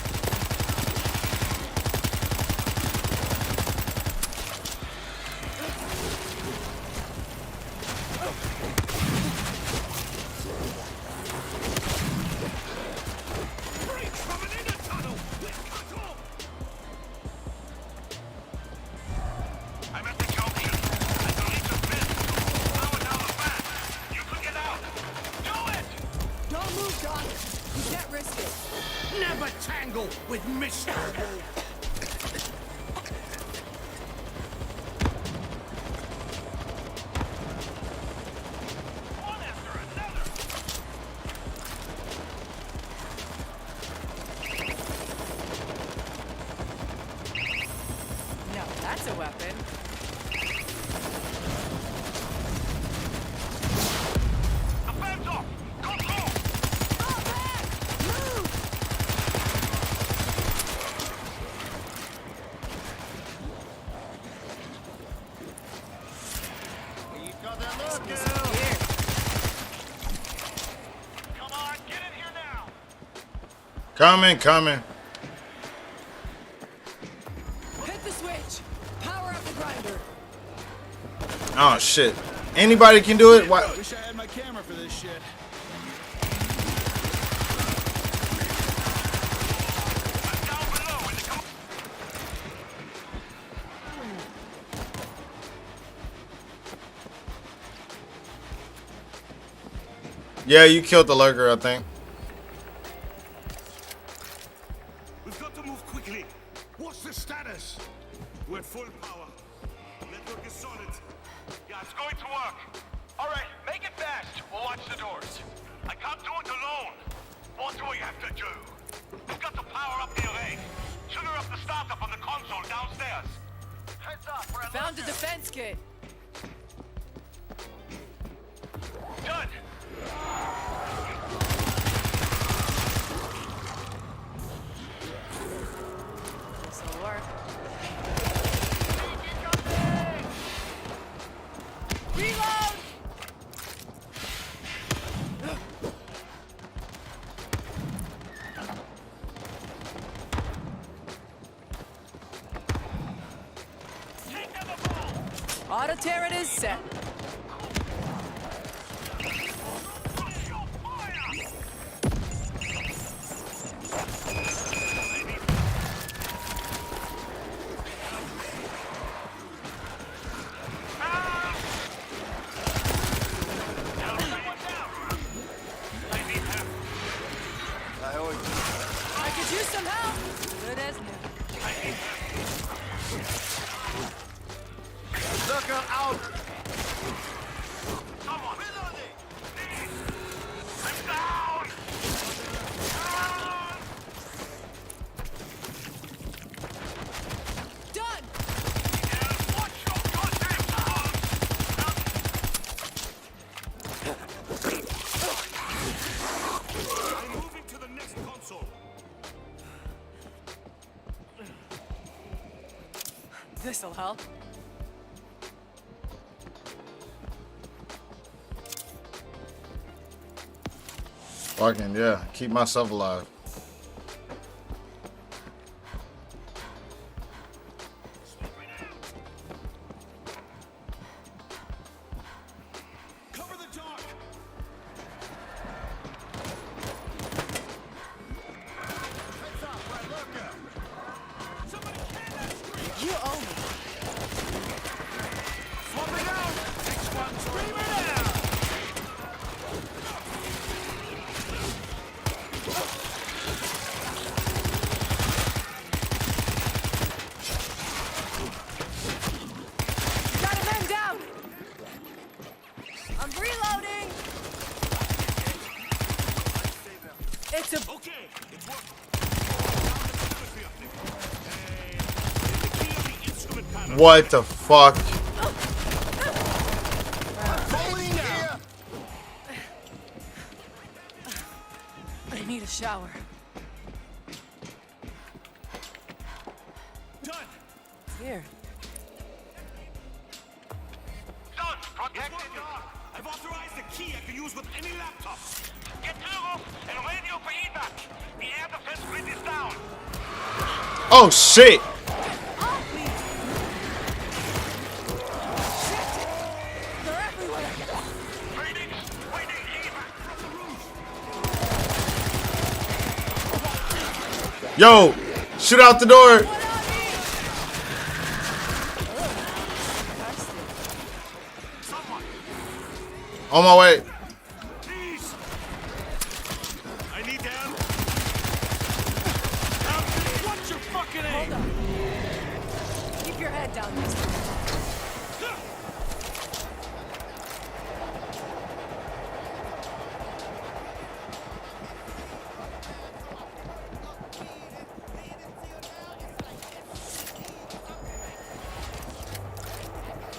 Breach from an inner tunnel! We're cut off! I'm at the junction. I can reach the pit. Power down the back. You can get out. Do it! Don't move, Doc! You can't risk it. Never tangle with Mr. Wolf! One after another. No, that's a weapon. Defense off. Control. Fall back! Move! Coming. Hit the switch. Power up the grinder. Oh shit. Anybody can do it? Why? Wish I had my camera for this shit. Yeah, you killed the lurker, I think. We've got to move quickly. What's the status? We're at full power. Network is solid. Yeah, it's going to work. All right, make it fast. We'll watch the doors. I can't do it alone. What do we have to do? We've got to power up the array. Trigger up the startup on the console downstairs. Heads up, we're at Found a defense kit. Done. This'll work. Reload! Auto turret is set. I could use some help. Good as new. Lurker out. Someone. I'm down. Done. Watch your goddamn mouth. I'm moving to the next console. This'll help. Fucking yeah. Keep myself alive. Cover the dark. Heads up, right lurker. Somebody can that screen. You owe me. Swapping out. Next one, screaming out. Got a man down. I'm reloading. It's a Okay, it worked. What the fuck? Falling here. I need a shower. Done. Here. Done. Protected. I've authorized a key I can use with any laptop. Get to the roof and radio for evac. The air defense grid is down. Oh shit! They're everywhere. Phoenix, waiting evac from the roof. Yo! Shoot out the door! On my way. Please. I need down. What's your fucking aim? Hold on. Keep your head down, mister.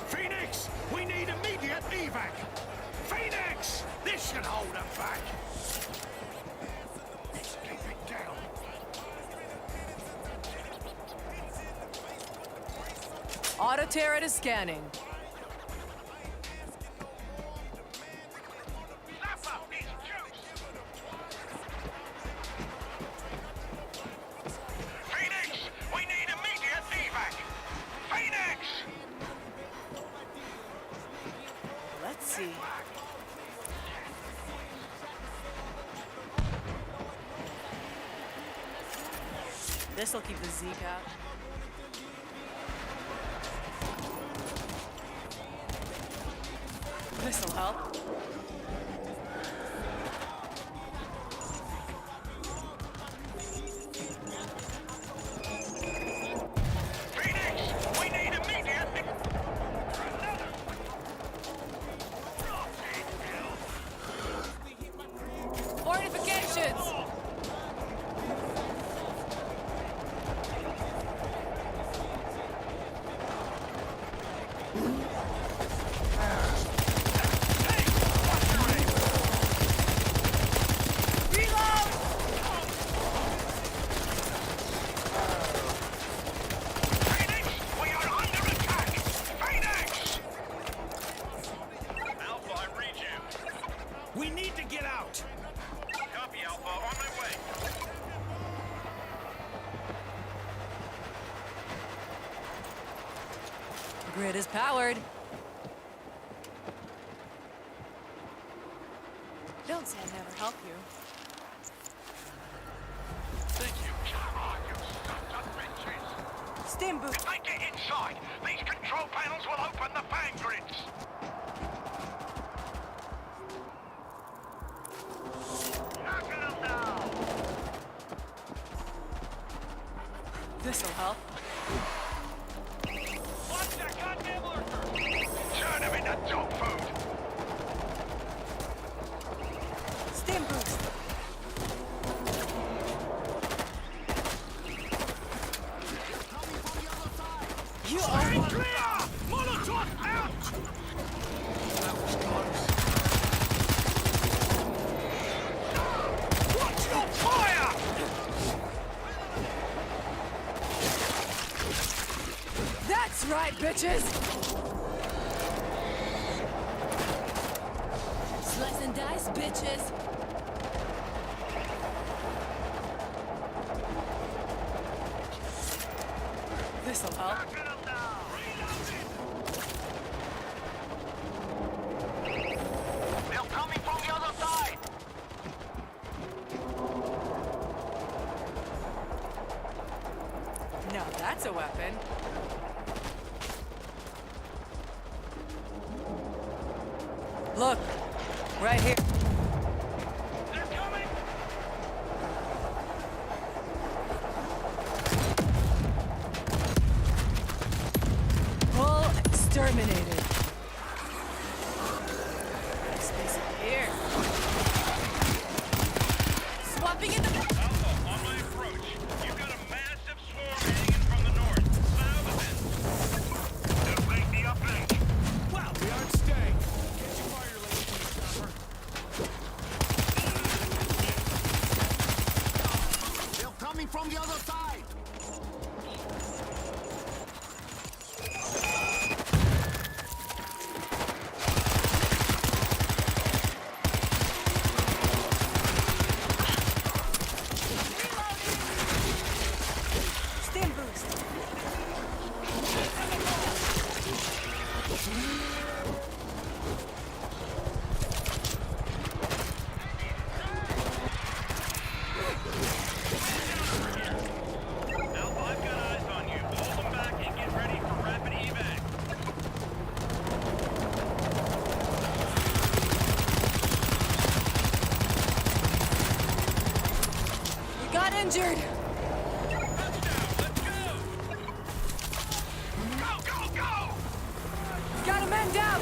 Phoenix, we need immediate evac. Phoenix, this should hold them back. Keep it down. Auto turret is scanning. see. This'll keep the Zeke out. This'll help. We need immediate. Fortifications! We need to get out. Copy, Alpha. On my way. Grid is powered. Don't say I never help you. Thank you. Come on, you sons of bitches. Stim boost. If they get inside, these control panels will open the fan grids. This'll help. Watch that goddamn lurker. Turn him into dog food. Stim boost. You are one. Clear! Molotov out! That was close. Watch your fire! That's right, bitches! Slice and dice, bitches! This'll help. They're coming from the other side. Now that's a weapon. Look, right here. They're coming. All exterminated. Space in here. Swapping in the. Alpha, on my approach. You've got a massive swarm heading in from the north. South of it. They'll make the uplink. Well, we aren't staying. Get your fire lane from the They're coming from the other side. Stim boost. Alpha, I've got eyes on you. Hold them back and get ready for rapid evac. We got injured. Go, go, go! Got a man down.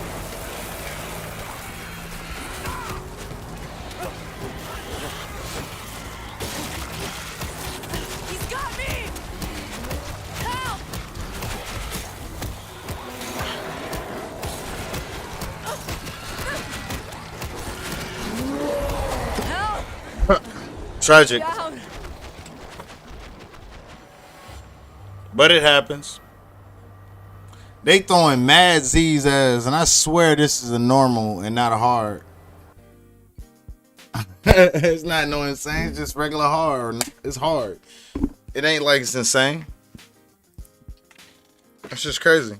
He's got me. Help! Help! Tragic. Down. But it happens. They throwing mad Z's ass, and I swear this is a normal and not a hard. It's not no insane, it's just regular hard. It's hard. It ain't like it's insane. That's just crazy.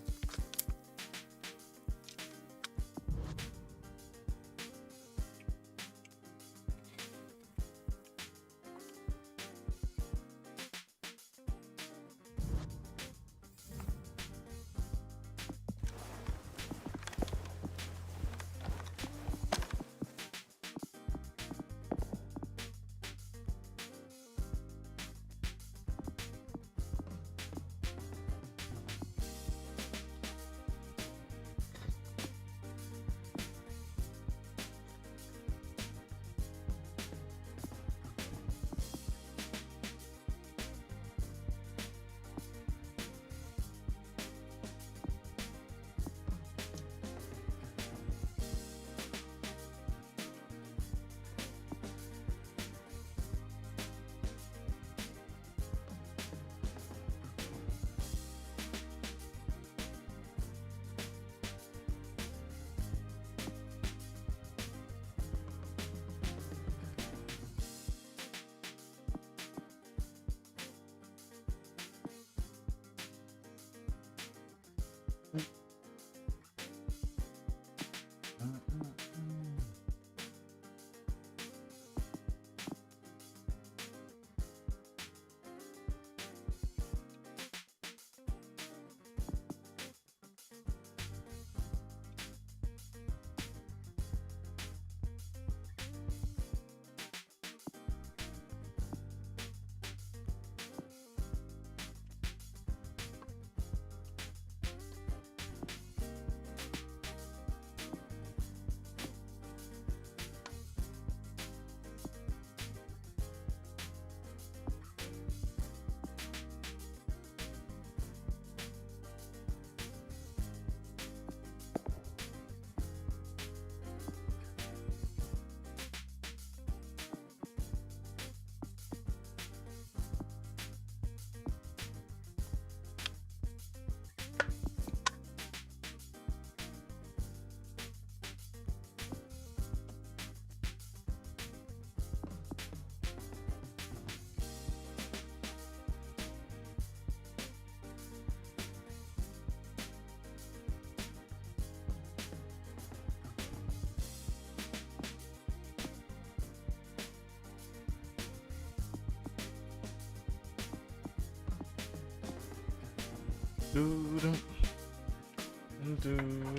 Doo-dum. Doo-dum.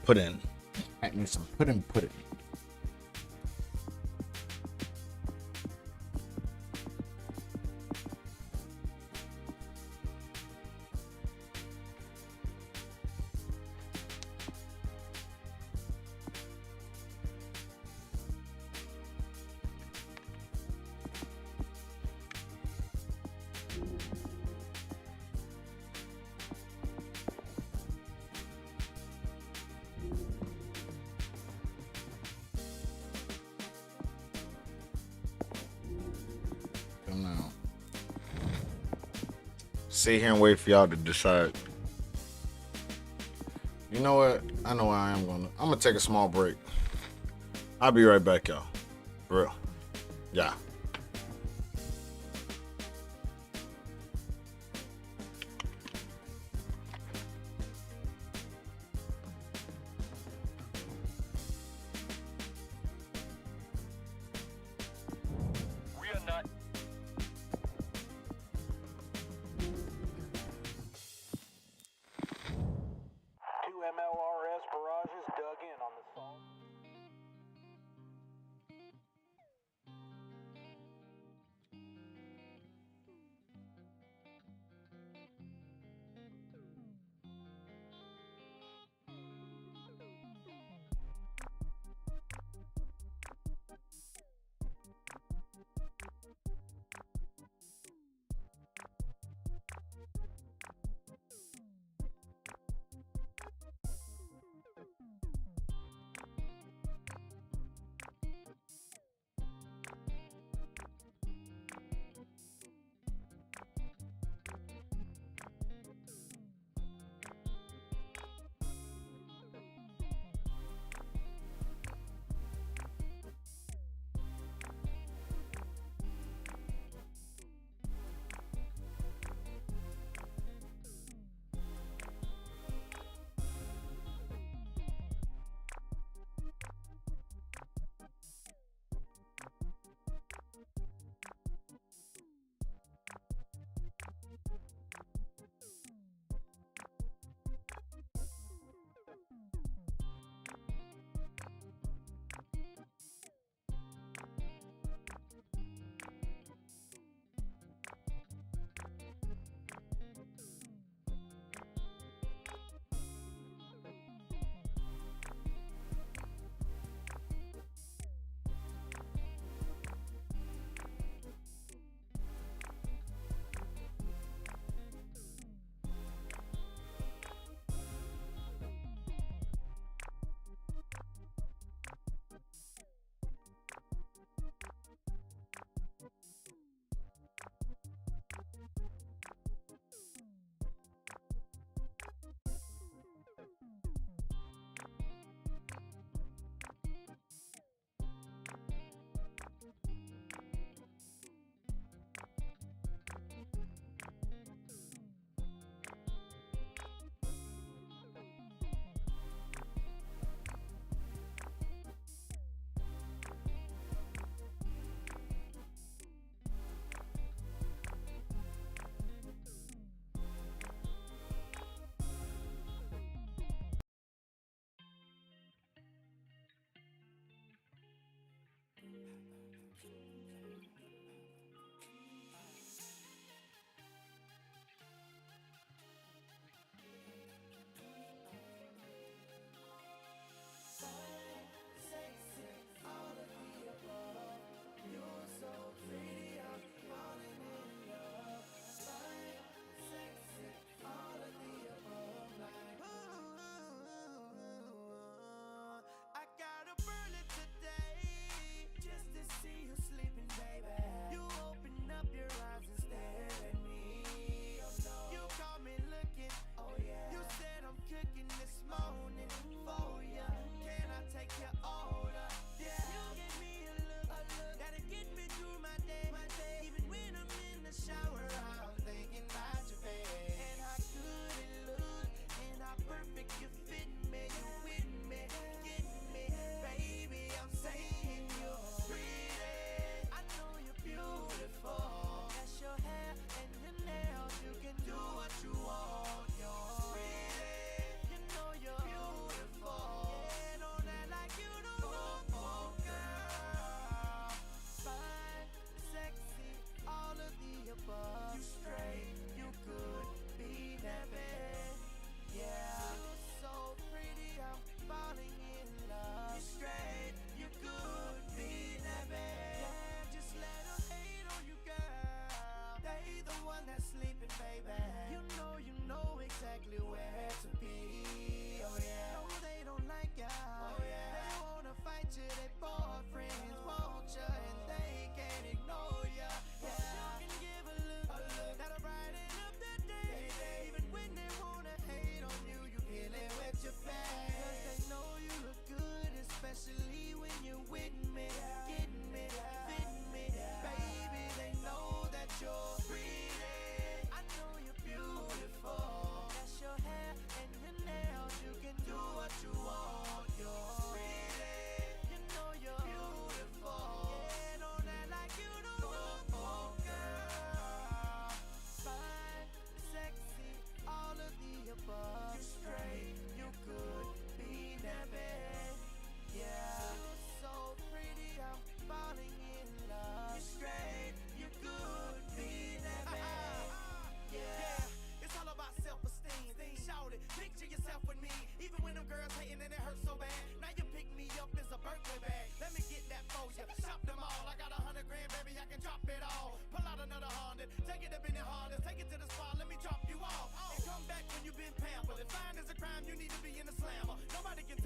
Pudding. I need some pudding. Come now. Sit here and wait for y'all to decide. You know what? I know where I'm gonna take a small break. I'll be right back, y'all. For real. Yeah. We are not. Two MLRS barrages dug in on the salt.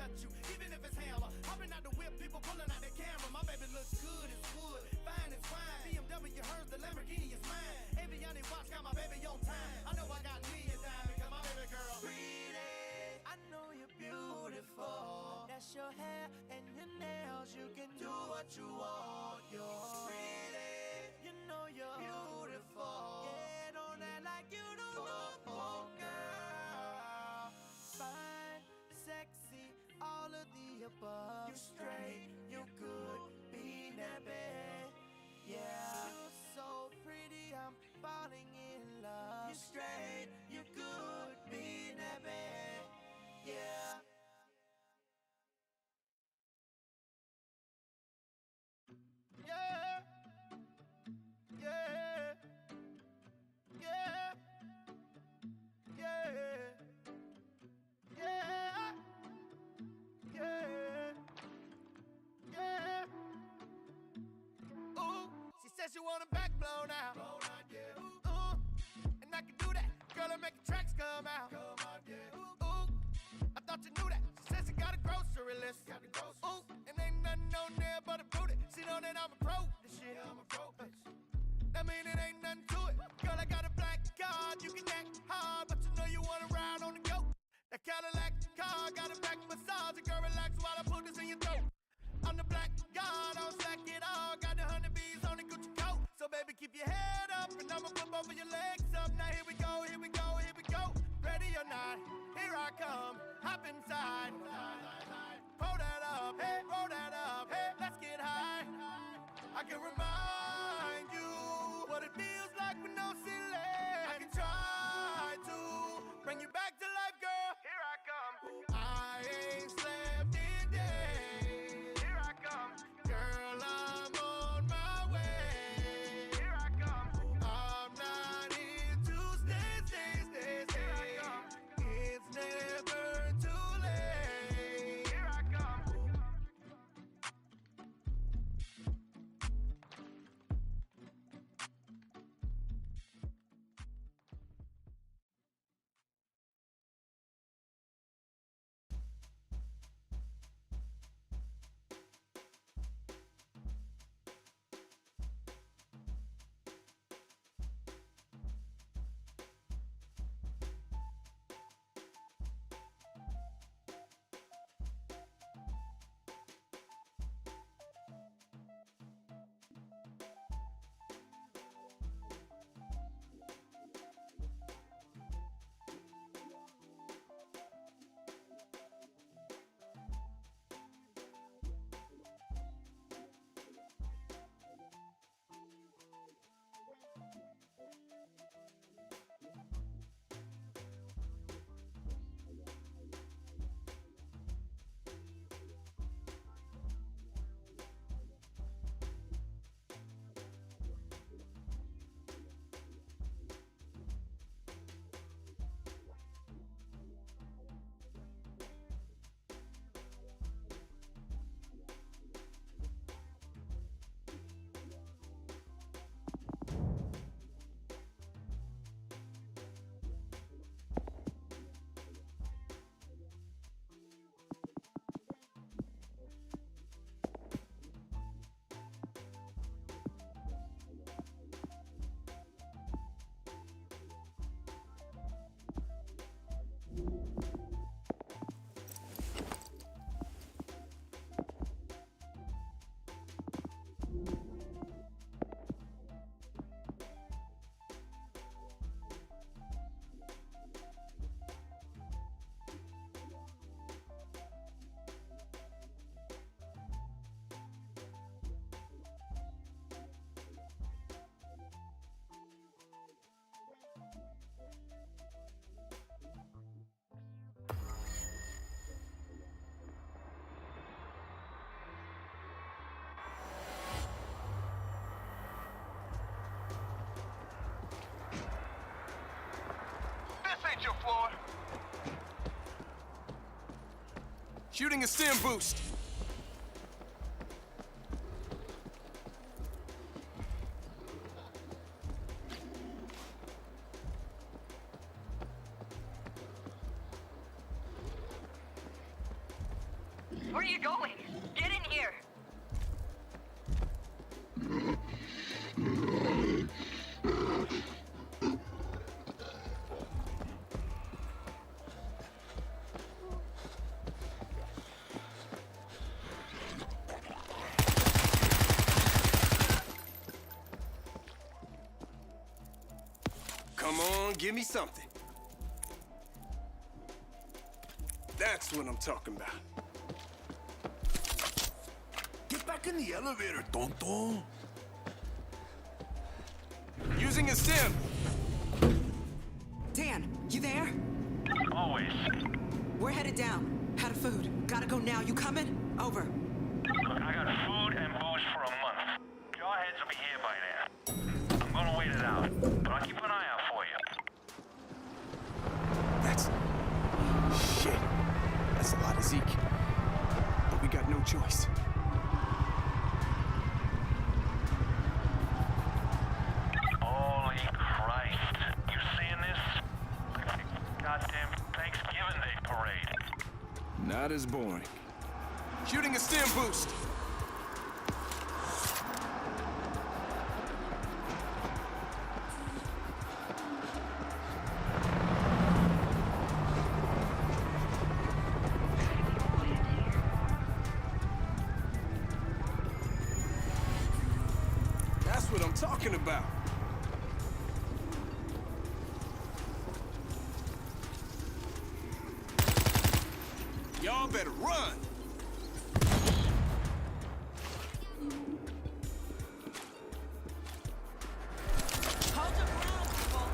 touch you, even if it's hammer. Hopping out the whip, people pulling out their camera. My baby looks good as wood, fine as wine. BMW hers, the Lamborghini is mine. Aviani watch got my baby on time. I know I got me a dime because my baby girl pretty. I know you're beautiful. That's your hair and your nails. You can do what you want. You're pretty. You know you're beautiful. Yeah, don't act like you don't know, girl. Fine, sexy, all of the above. You straight, you good, be that bad. Yeah, you're so pretty, I'm falling in love. You straight, you good, be that bad. Yeah. Yeah. Yeah. Yeah. Yeah. Yeah. Yeah. Yeah. Ooh, she said she want a back blown out. Ooh, and I can do that. Girl, I make the tracks come out. Ooh, I thought you knew that. She said she got a grocery list. Ooh, and ain't nothing on there but a booty. She know that I'm a pro. This shit, I'm a pro. That mean it ain't nothing to it. Girl, I got a black card. You can act hard, but you know you wanna ride on the go. That Cadillac car got a back massage. Girl, relax while I put this in your throat. I'm the black god, I don't slack it all. Got the 100 B's on the Gucci coat. So baby, keep your head up, and I'ma put both of your legs up. Now here we go, here we go, here we go. Ready or not, here I come. Hop inside. Pull that up, hey, roll that up, hey, let's get high. I can remind you what it feels like with no ceiling. I can try to bring you back to life, girl. Here I come. I ain't slept in days. Here I come. Girl, I'm on my way. Here I come. I'm not here to stay. Here I come. It's never too late. Here I come. Ain't your floor. Shooting a stim boost. Where are you going? Get in here. Come on, give me something. That's what I'm talking about. Get back in the elevator, tonto. Using a stim. Dan, you there? Always. We're headed down. Out of food. Gotta go now. You coming? Over. Look, I got food and booze for a month. Jarheads will be here by now. I'm gonna wait it out, but I'll keep an eye out for you. Shit. That's a lot of Zeke. But we got no choice. Holy Christ. You seeing this? Goddamn Thanksgiving Day parade. Not as boring. Shooting a stim boost. That's what I'm talking about. Y'all better run. Hold your ground, people.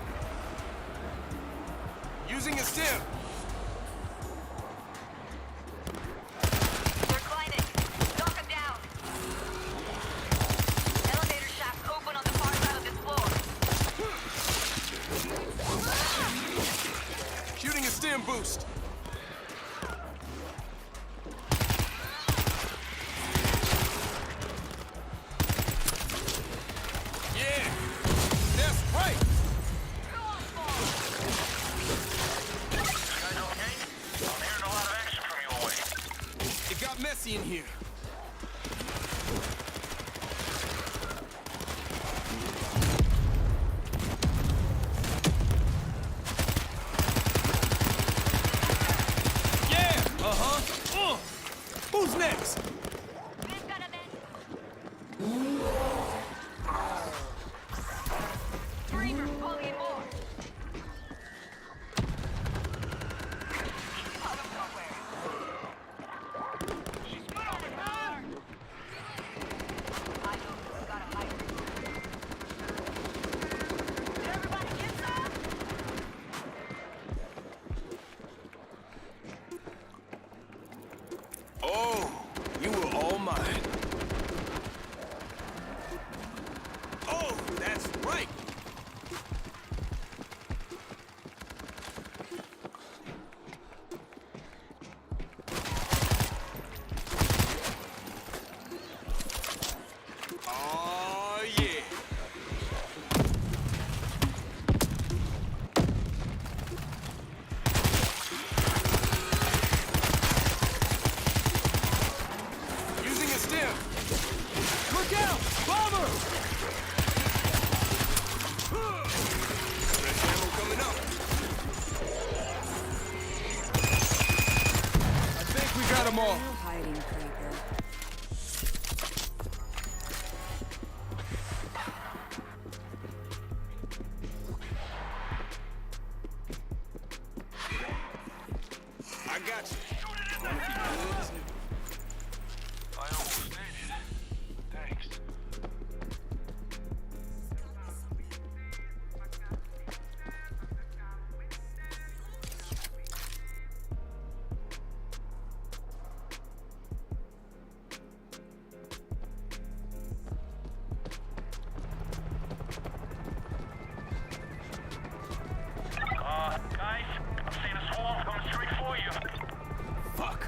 Using a stim. Reclining. Knock him down. Elevator shaft open on the far side of this floor. Shooting a stim boost. Yeah, that's right. You guys okay? I'm hearing a lot of action from your way. It got messy in here. Yeah, uh-huh. Who's next? Screamer, calling in more. Out of nowhere. She's moving, man! I know you gotta hide. Did everybody get some? Oh, you were all mine. Oh, that's right. Oh, yeah. Using a stim. Look out! Bomber! Fresh ammo coming up. I think we got them all. No hiding, Creeper. I got you. Wanna be good, isn't it? I almost made it. Thanks. Guys, I'm seeing a swarm coming straight for you. Fuck.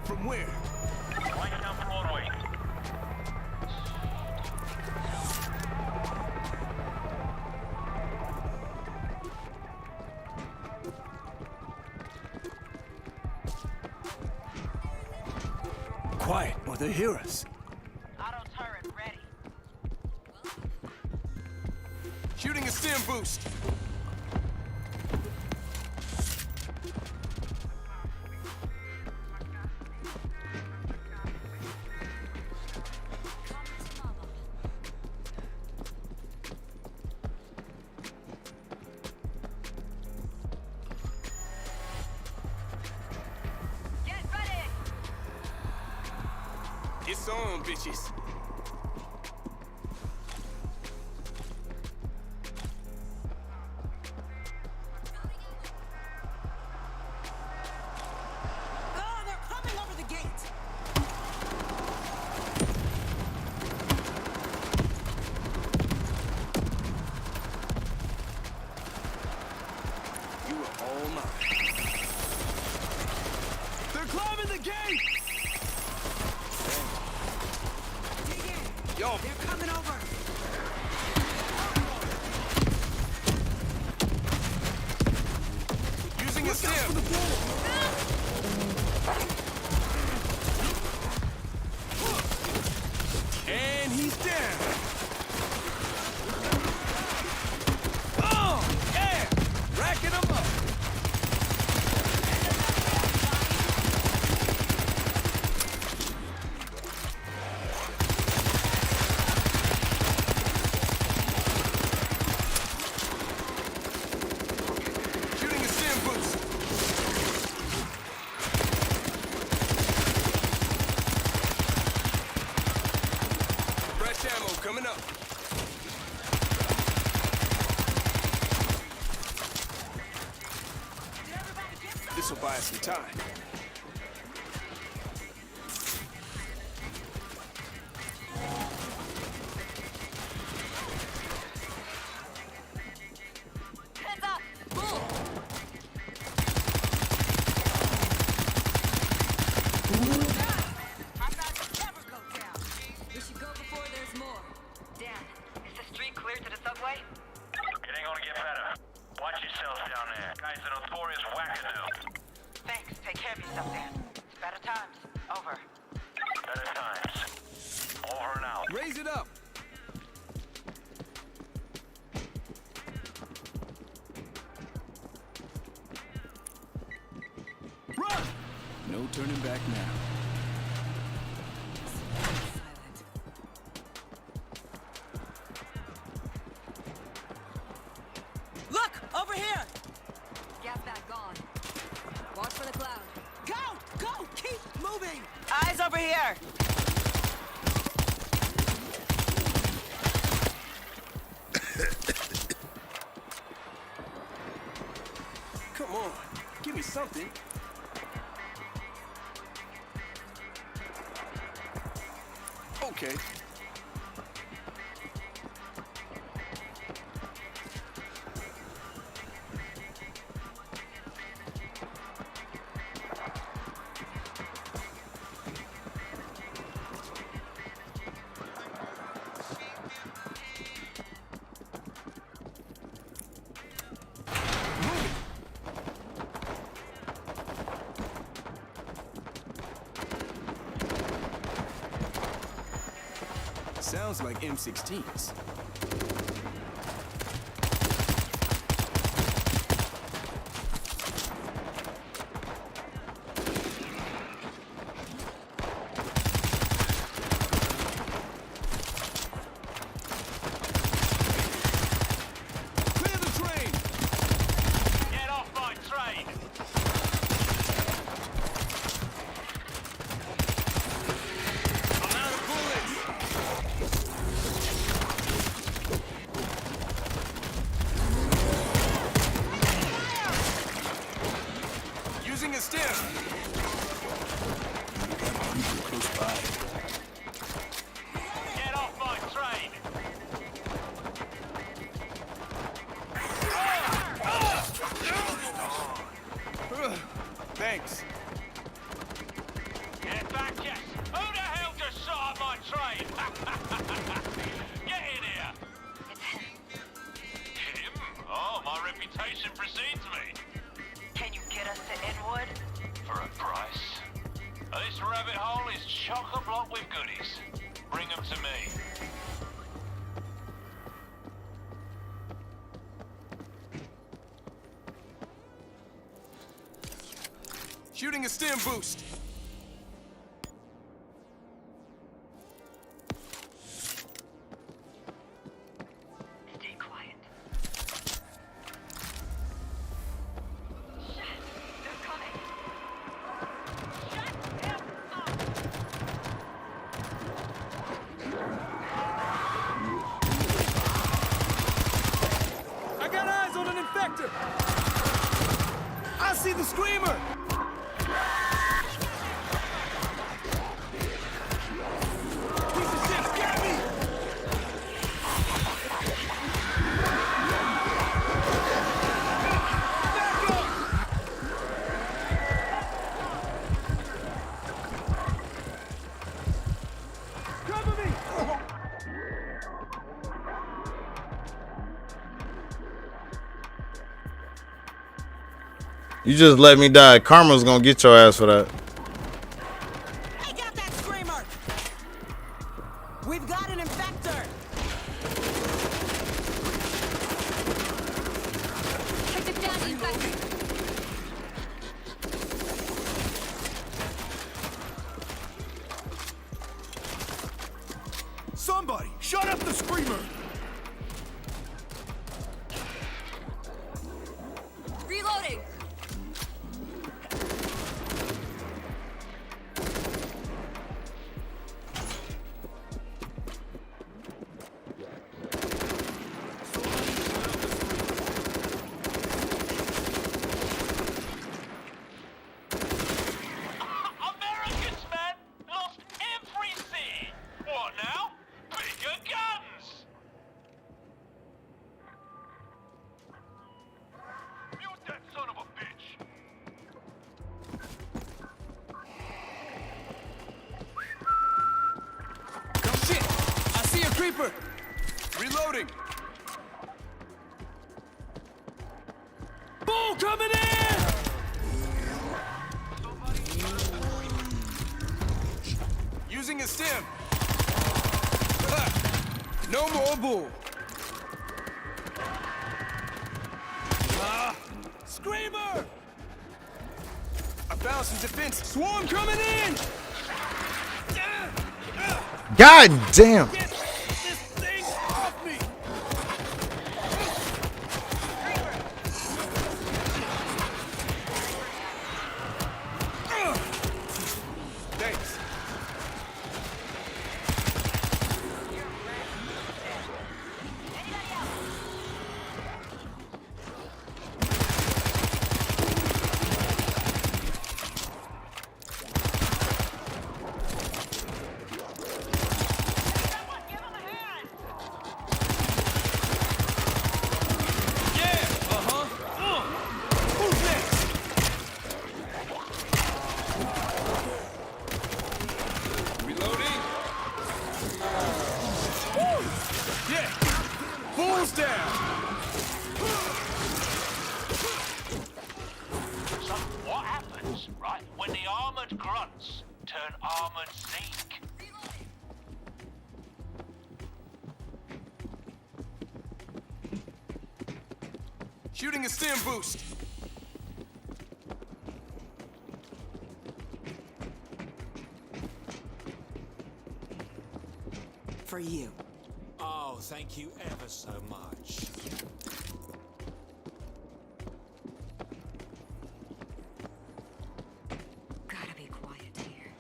From where? quiet, or they hear us. Auto turret ready. Shooting a stim boost. Get ready! It's on, bitches. Oh, they're coming over the gate! You are all mine. They're climbing the gate! Dig in! Yo, They're coming over! using a stim. And he's down. Oh, yeah! Racking them up. Shooting a stim boost. Fresh ammo coming up. This will buy us some time. Heads up! Bull! I got the never go down. We should go before there's more. Dan, is the street clear to the subway? It ain't gonna get better. Watch yourselves down there. Guy's a notorious wackadoo. Thanks. Take care of yourself, Dan. Better times. Over. Better times. Over and out. Raise it up. Run! No turning back now. Look! Over here! Gas back on. Watch for the cloud. Go! Go! Keep moving! Eyes over here! Come on, give me something. Okay. Sounds like M16s. Clear the train! Get off my train! I'm out of bullets! Using a stim. Close by. Get off my train! Thanks. Get back, yes! Who the hell just shot at my train? Get in here! Him? Oh, my reputation precedes me. Can you get us to Inwood? For a price. This rabbit hole is chock Shooting a stim boost. Stay quiet. Shit! They're coming! Shut him up! I got eyes on an infector! I see the screamer! Piece of shit, got me! Back up! Cover me! You just let me die. Karma's gonna get your ass for that. I got that screamer! We've got an infector! I took down the infected. Somebody, shut up the screamer! Reloading! Americans, man! Lost everything! What now? Bigger guns! Mute that son of a bitch! No shit! I see a creeper! Reloading! Bull coming in! Using a stim. No more bull. Screamer! I found some defense. Swarm coming in! God damn. Get this thing off me! Thanks. Who's next? Reloading. Woo! Yeah. Bull's down. So, what happens, right, when the armored grunts turn armored Zeke? Shooting a stim boost. For you. Oh, thank you ever so much. Gotta be quiet here.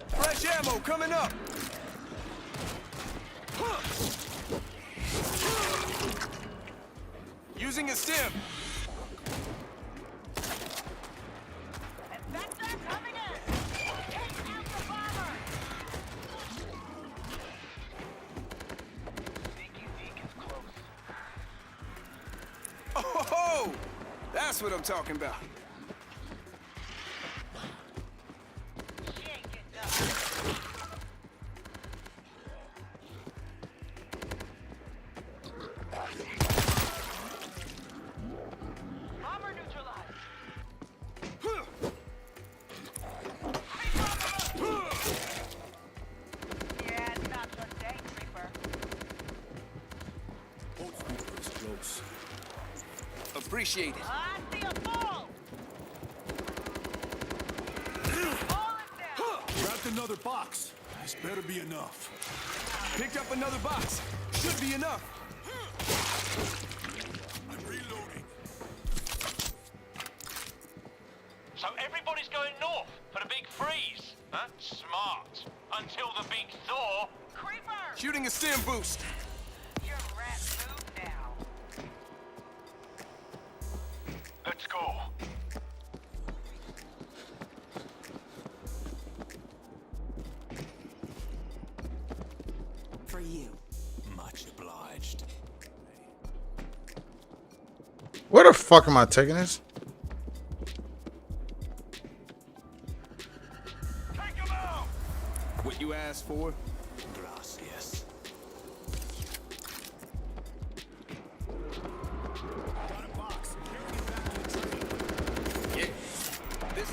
Fresh ammo coming up. Using a stim. Oh, that's what I'm talking about. appreciated. Grabbed another box. This better be enough. Picked up another box. Should be enough. I'm reloading. So everybody's going north for the big freeze, huh? Smart. Until the big thaw. Creeper! Shooting a stim boost. You're rat food now. Let's go. For you. Much obliged. Where the fuck am I taking this? What you asked for? Gracias. Got a box. Carrying it back to the train. Yeah. This.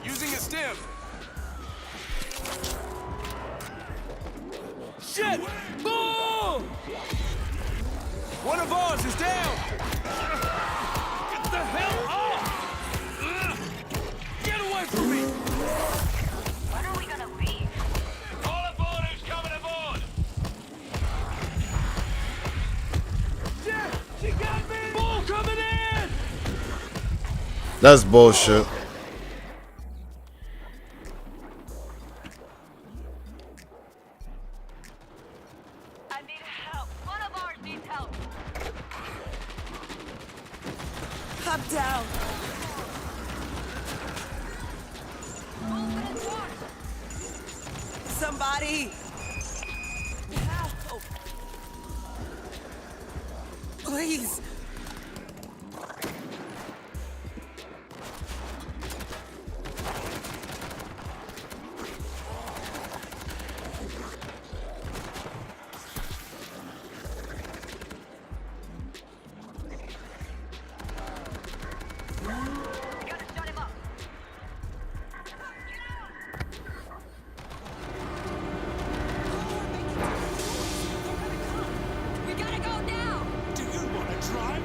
Using a stim. Shit! Boom! One of ours is down. Get the hell off! Get away from me! When are we gonna leave? All aboard who's coming aboard! Yeah, she got me! Ball coming in! That's bullshit. I need help. One of ours needs help. I'm down. Somebody. Help. Please. We gotta go now! Do you want to drive?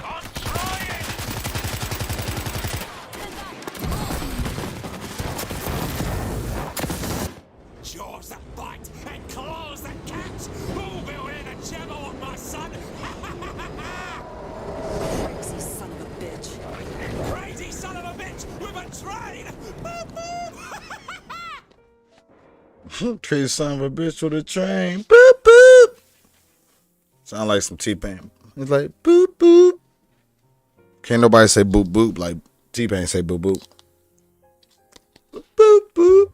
I'm trying! Jaws that bite and claws that catch. Who will hear the gem of my son? Crazy son of a bitch. Crazy son of a bitch with a train! Boop, boop. Crazy son of a bitch with a train. Boop boop. Sound like some T-Pain. It's like boop boop. Can't nobody say boop boop like T-Pain say boop boop. Boop boop.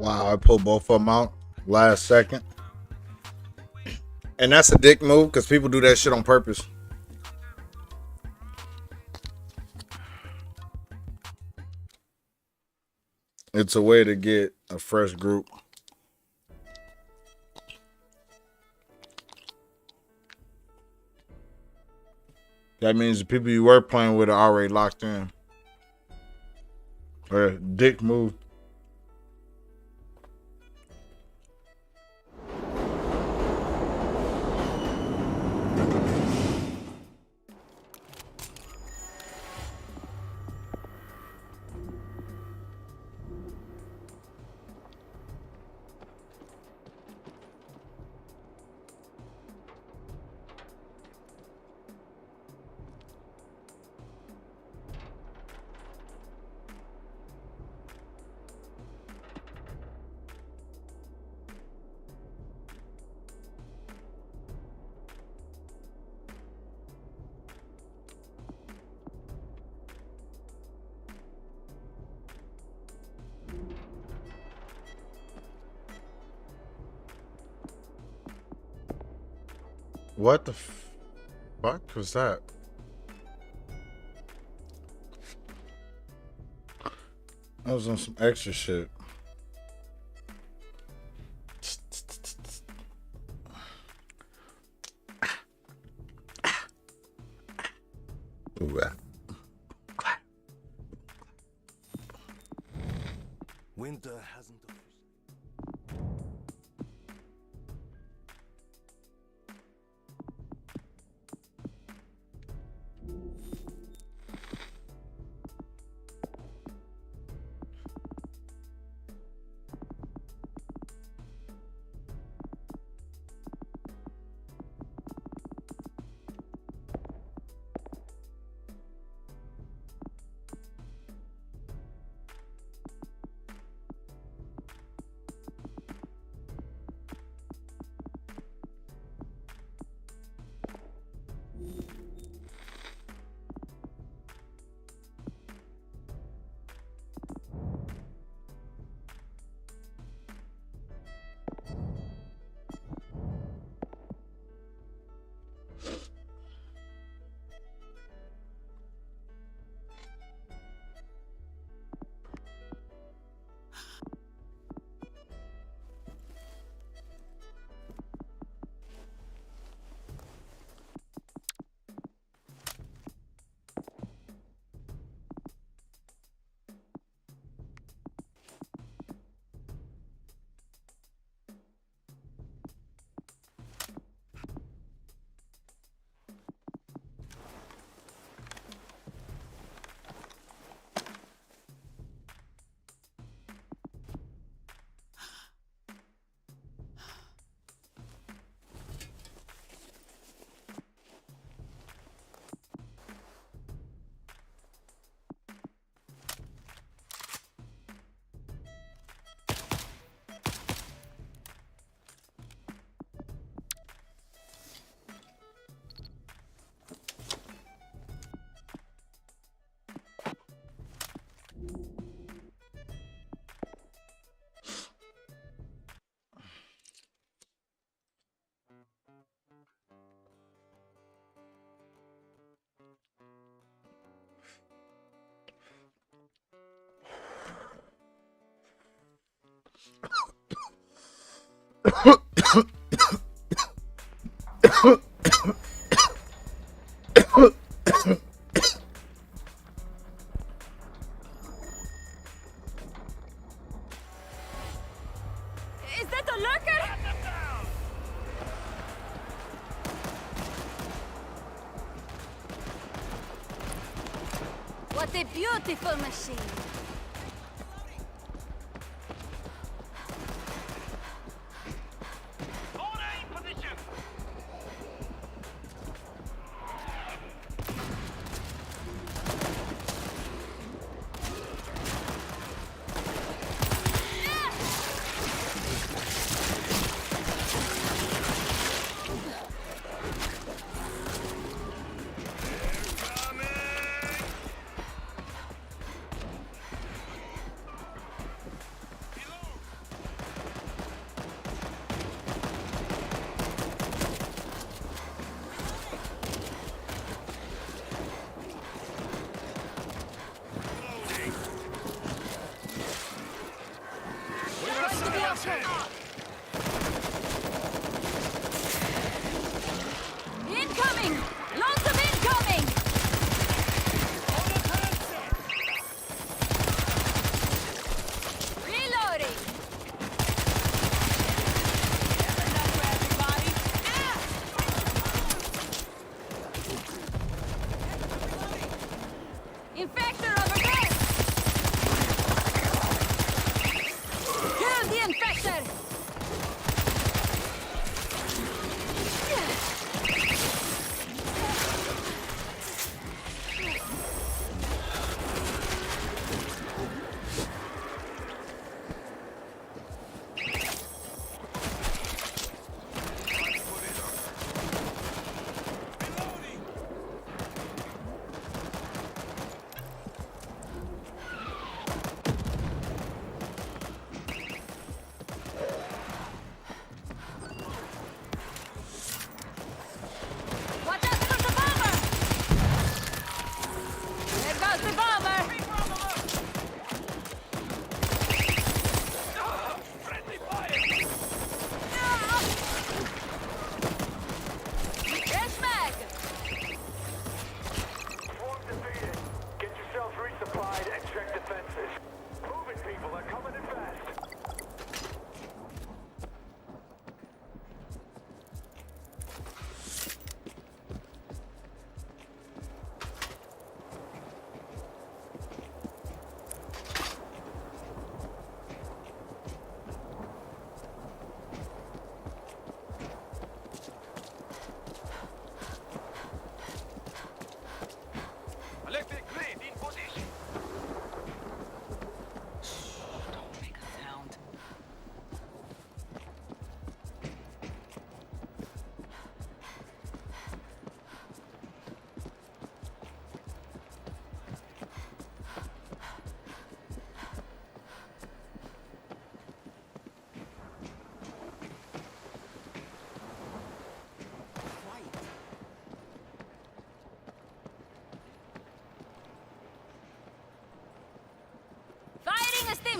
Wow, I pulled both of them out last second. And that's a dick move because people do that shit on purpose. It's a way to get a fresh group. That means the people you were playing with are already locked in. Or dick move. What the fuck was that? I was on some extra shit. Ooh, Winter hasn't. Is that a lurker? What a beautiful machine. Incoming! Lots of incoming! Reloading! Infector over there! Kill the infector!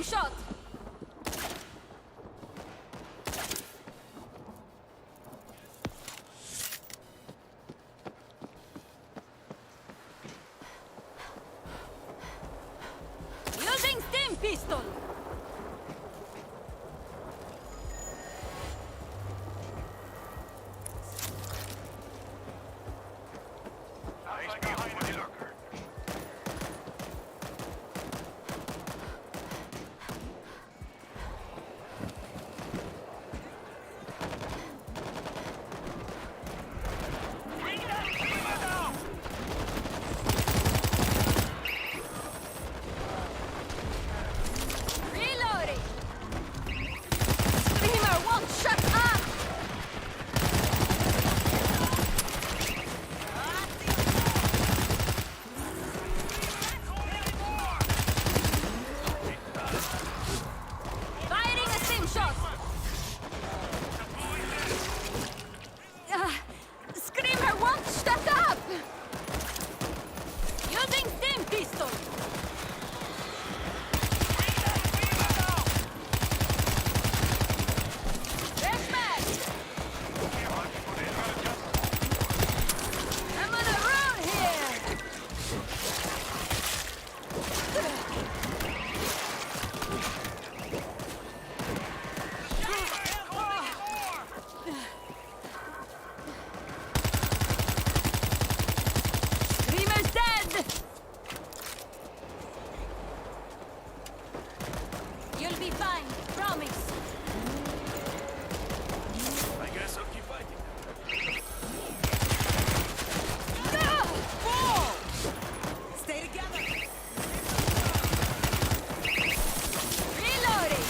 stim shot! Using stim pistol! Reloading! Screamer won't shut up! Firing a stim shot! Screamer won't shut up! Using stim pistol! Fresh mag! I'm on a roll here! Screamer's dead! You'll be fine, promise. I guess I'll keep fighting. Stay together. Reloading!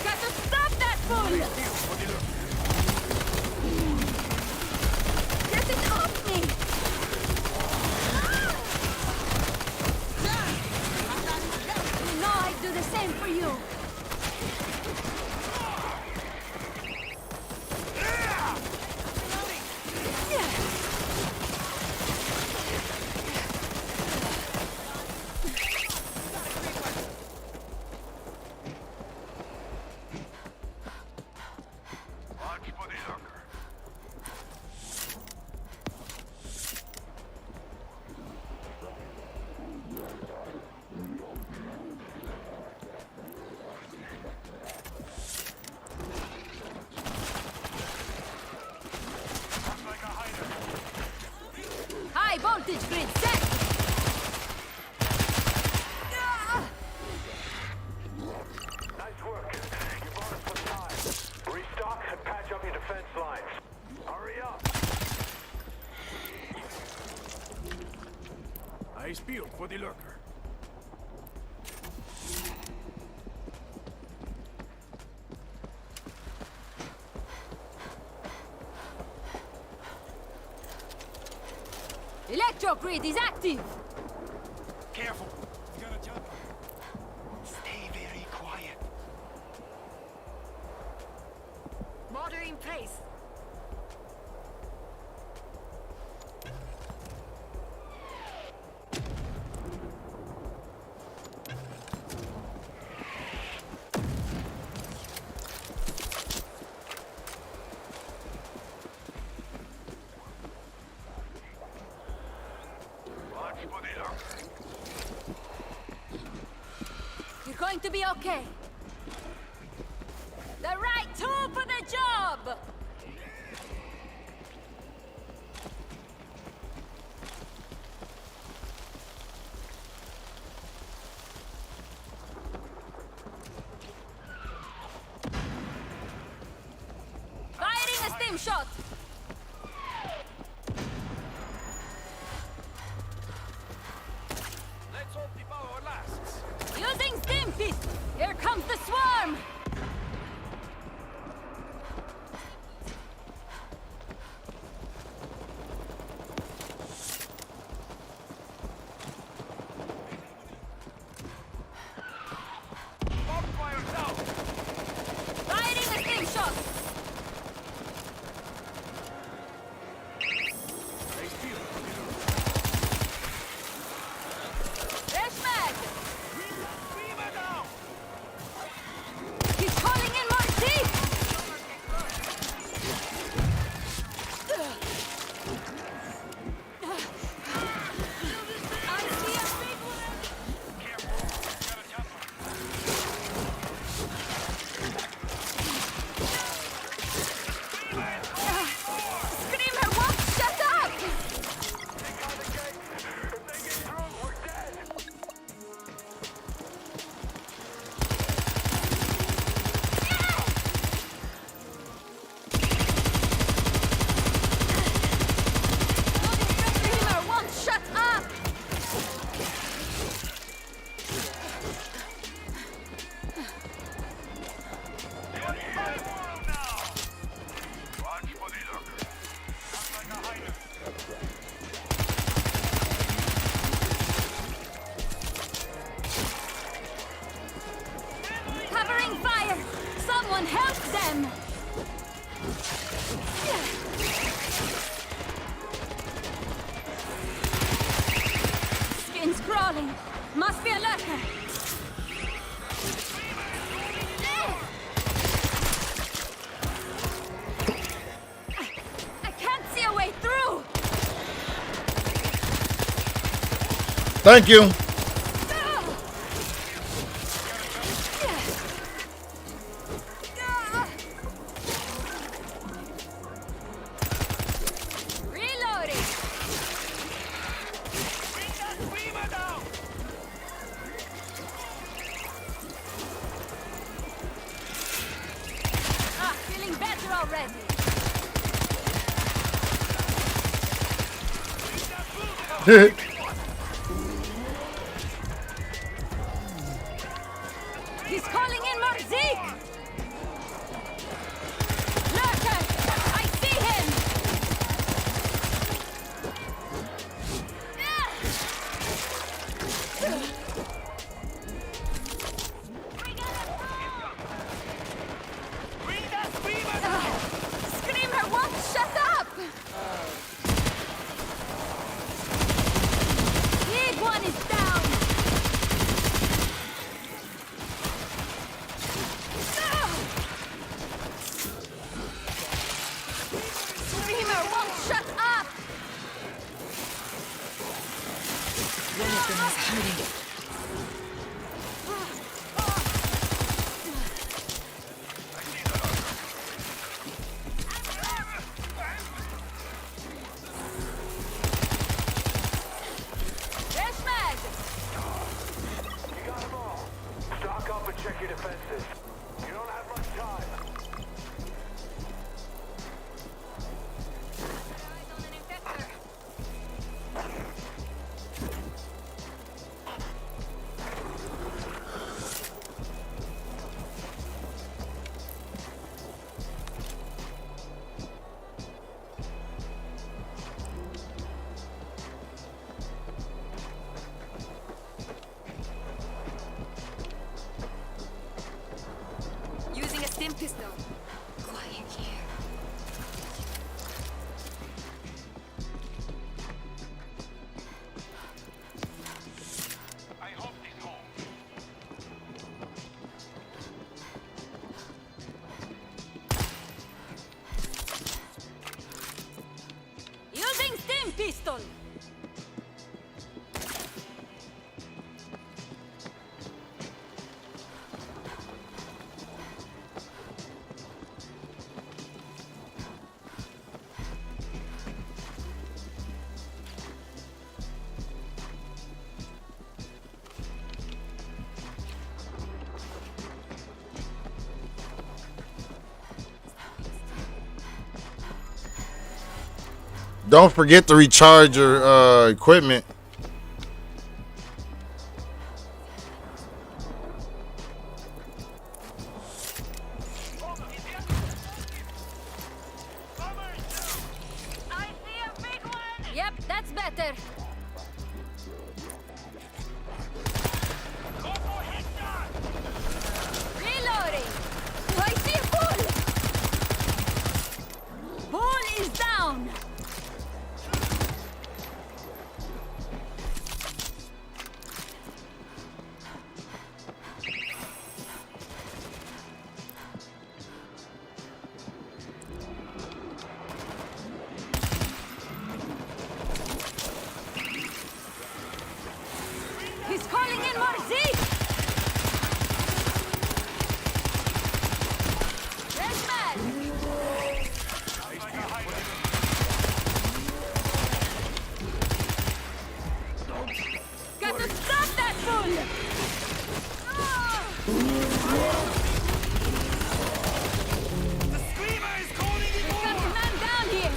Got to stop that bull! Get it off me! You know I'd do the same for you. Watch for the lurker. Looks like a hider. High voltage grid set! Nice work. You bought us some time. Restock and patch up your defense lines. Hurry up. Eyes peeled for the lurker. Electro grid is active! Careful. He's gonna jump. Stay very quiet. Mortar in place. Watch for the lurker. You're going to be okay. The right tool for the job! Firing a stim shot! Let's hope the power lasts. Using stim pistol! Here comes the swarm! Bonfire's out. Firing a stim shot! calling. Must be a lurker. I can't see a way through. Thank you. Reloading. Ah, feeling better already. He's calling in more Zeke! Lurker! I see him! Screamer won't shut up! Big one is down! Screamer won't shut up! One of them is hiding. There's Mag! You got them all. Stock up and check your defenses. You don't have much time. Using a stim pistol. Quiet here. I hope he's home. Using stim pistol. Don't forget to recharge your equipment. Yep, that's better. Reloading. Do I see a bull? Bull is down. He's calling in more Zeke! There's Mag! Got to stop that bull! The screamer is calling in We've got a man down here!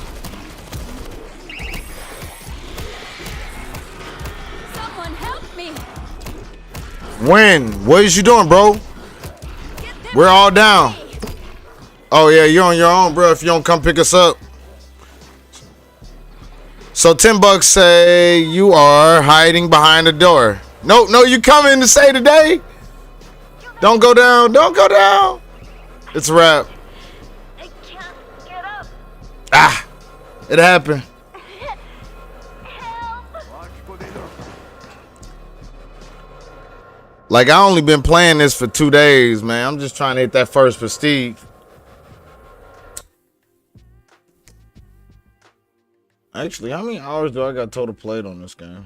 Someone help me! When? What is you doing, bro? We're all down. Oh yeah, you're on your own, bro. If you don't come pick us up. So $10 say you are hiding behind the door. No, you coming to say today? Don't go down. Don't go down. It's a wrap. I can't get up. Ah, it happened. Like, I only been playing this for 2 days, man. I'm just trying to hit that first prestige. Actually, how many hours do I got total played on this game?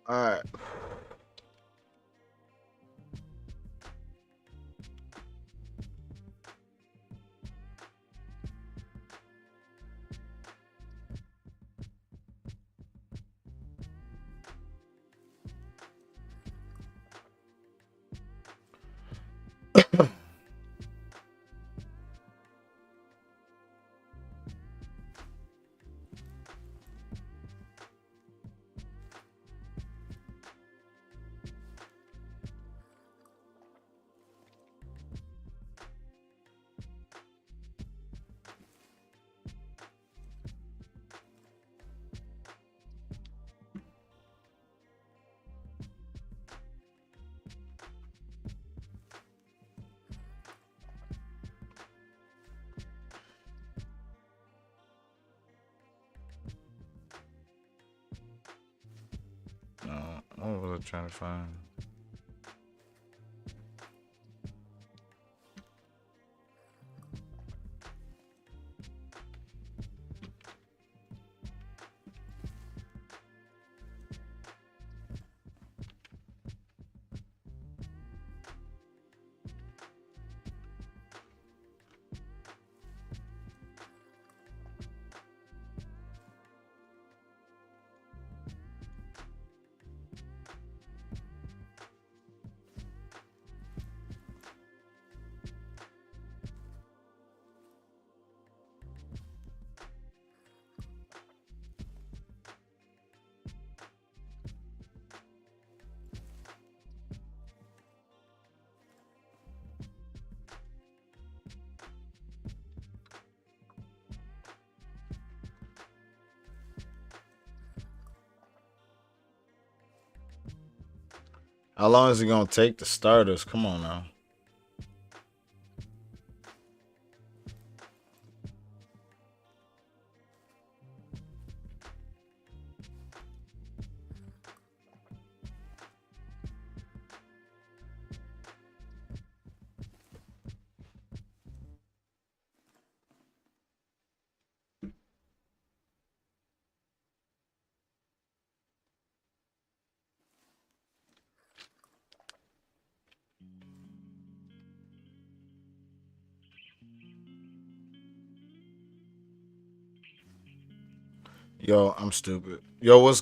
All right. What was I trying to find? How long is it gonna take to start us? Come on now. Yo, I'm stupid. Yo, what's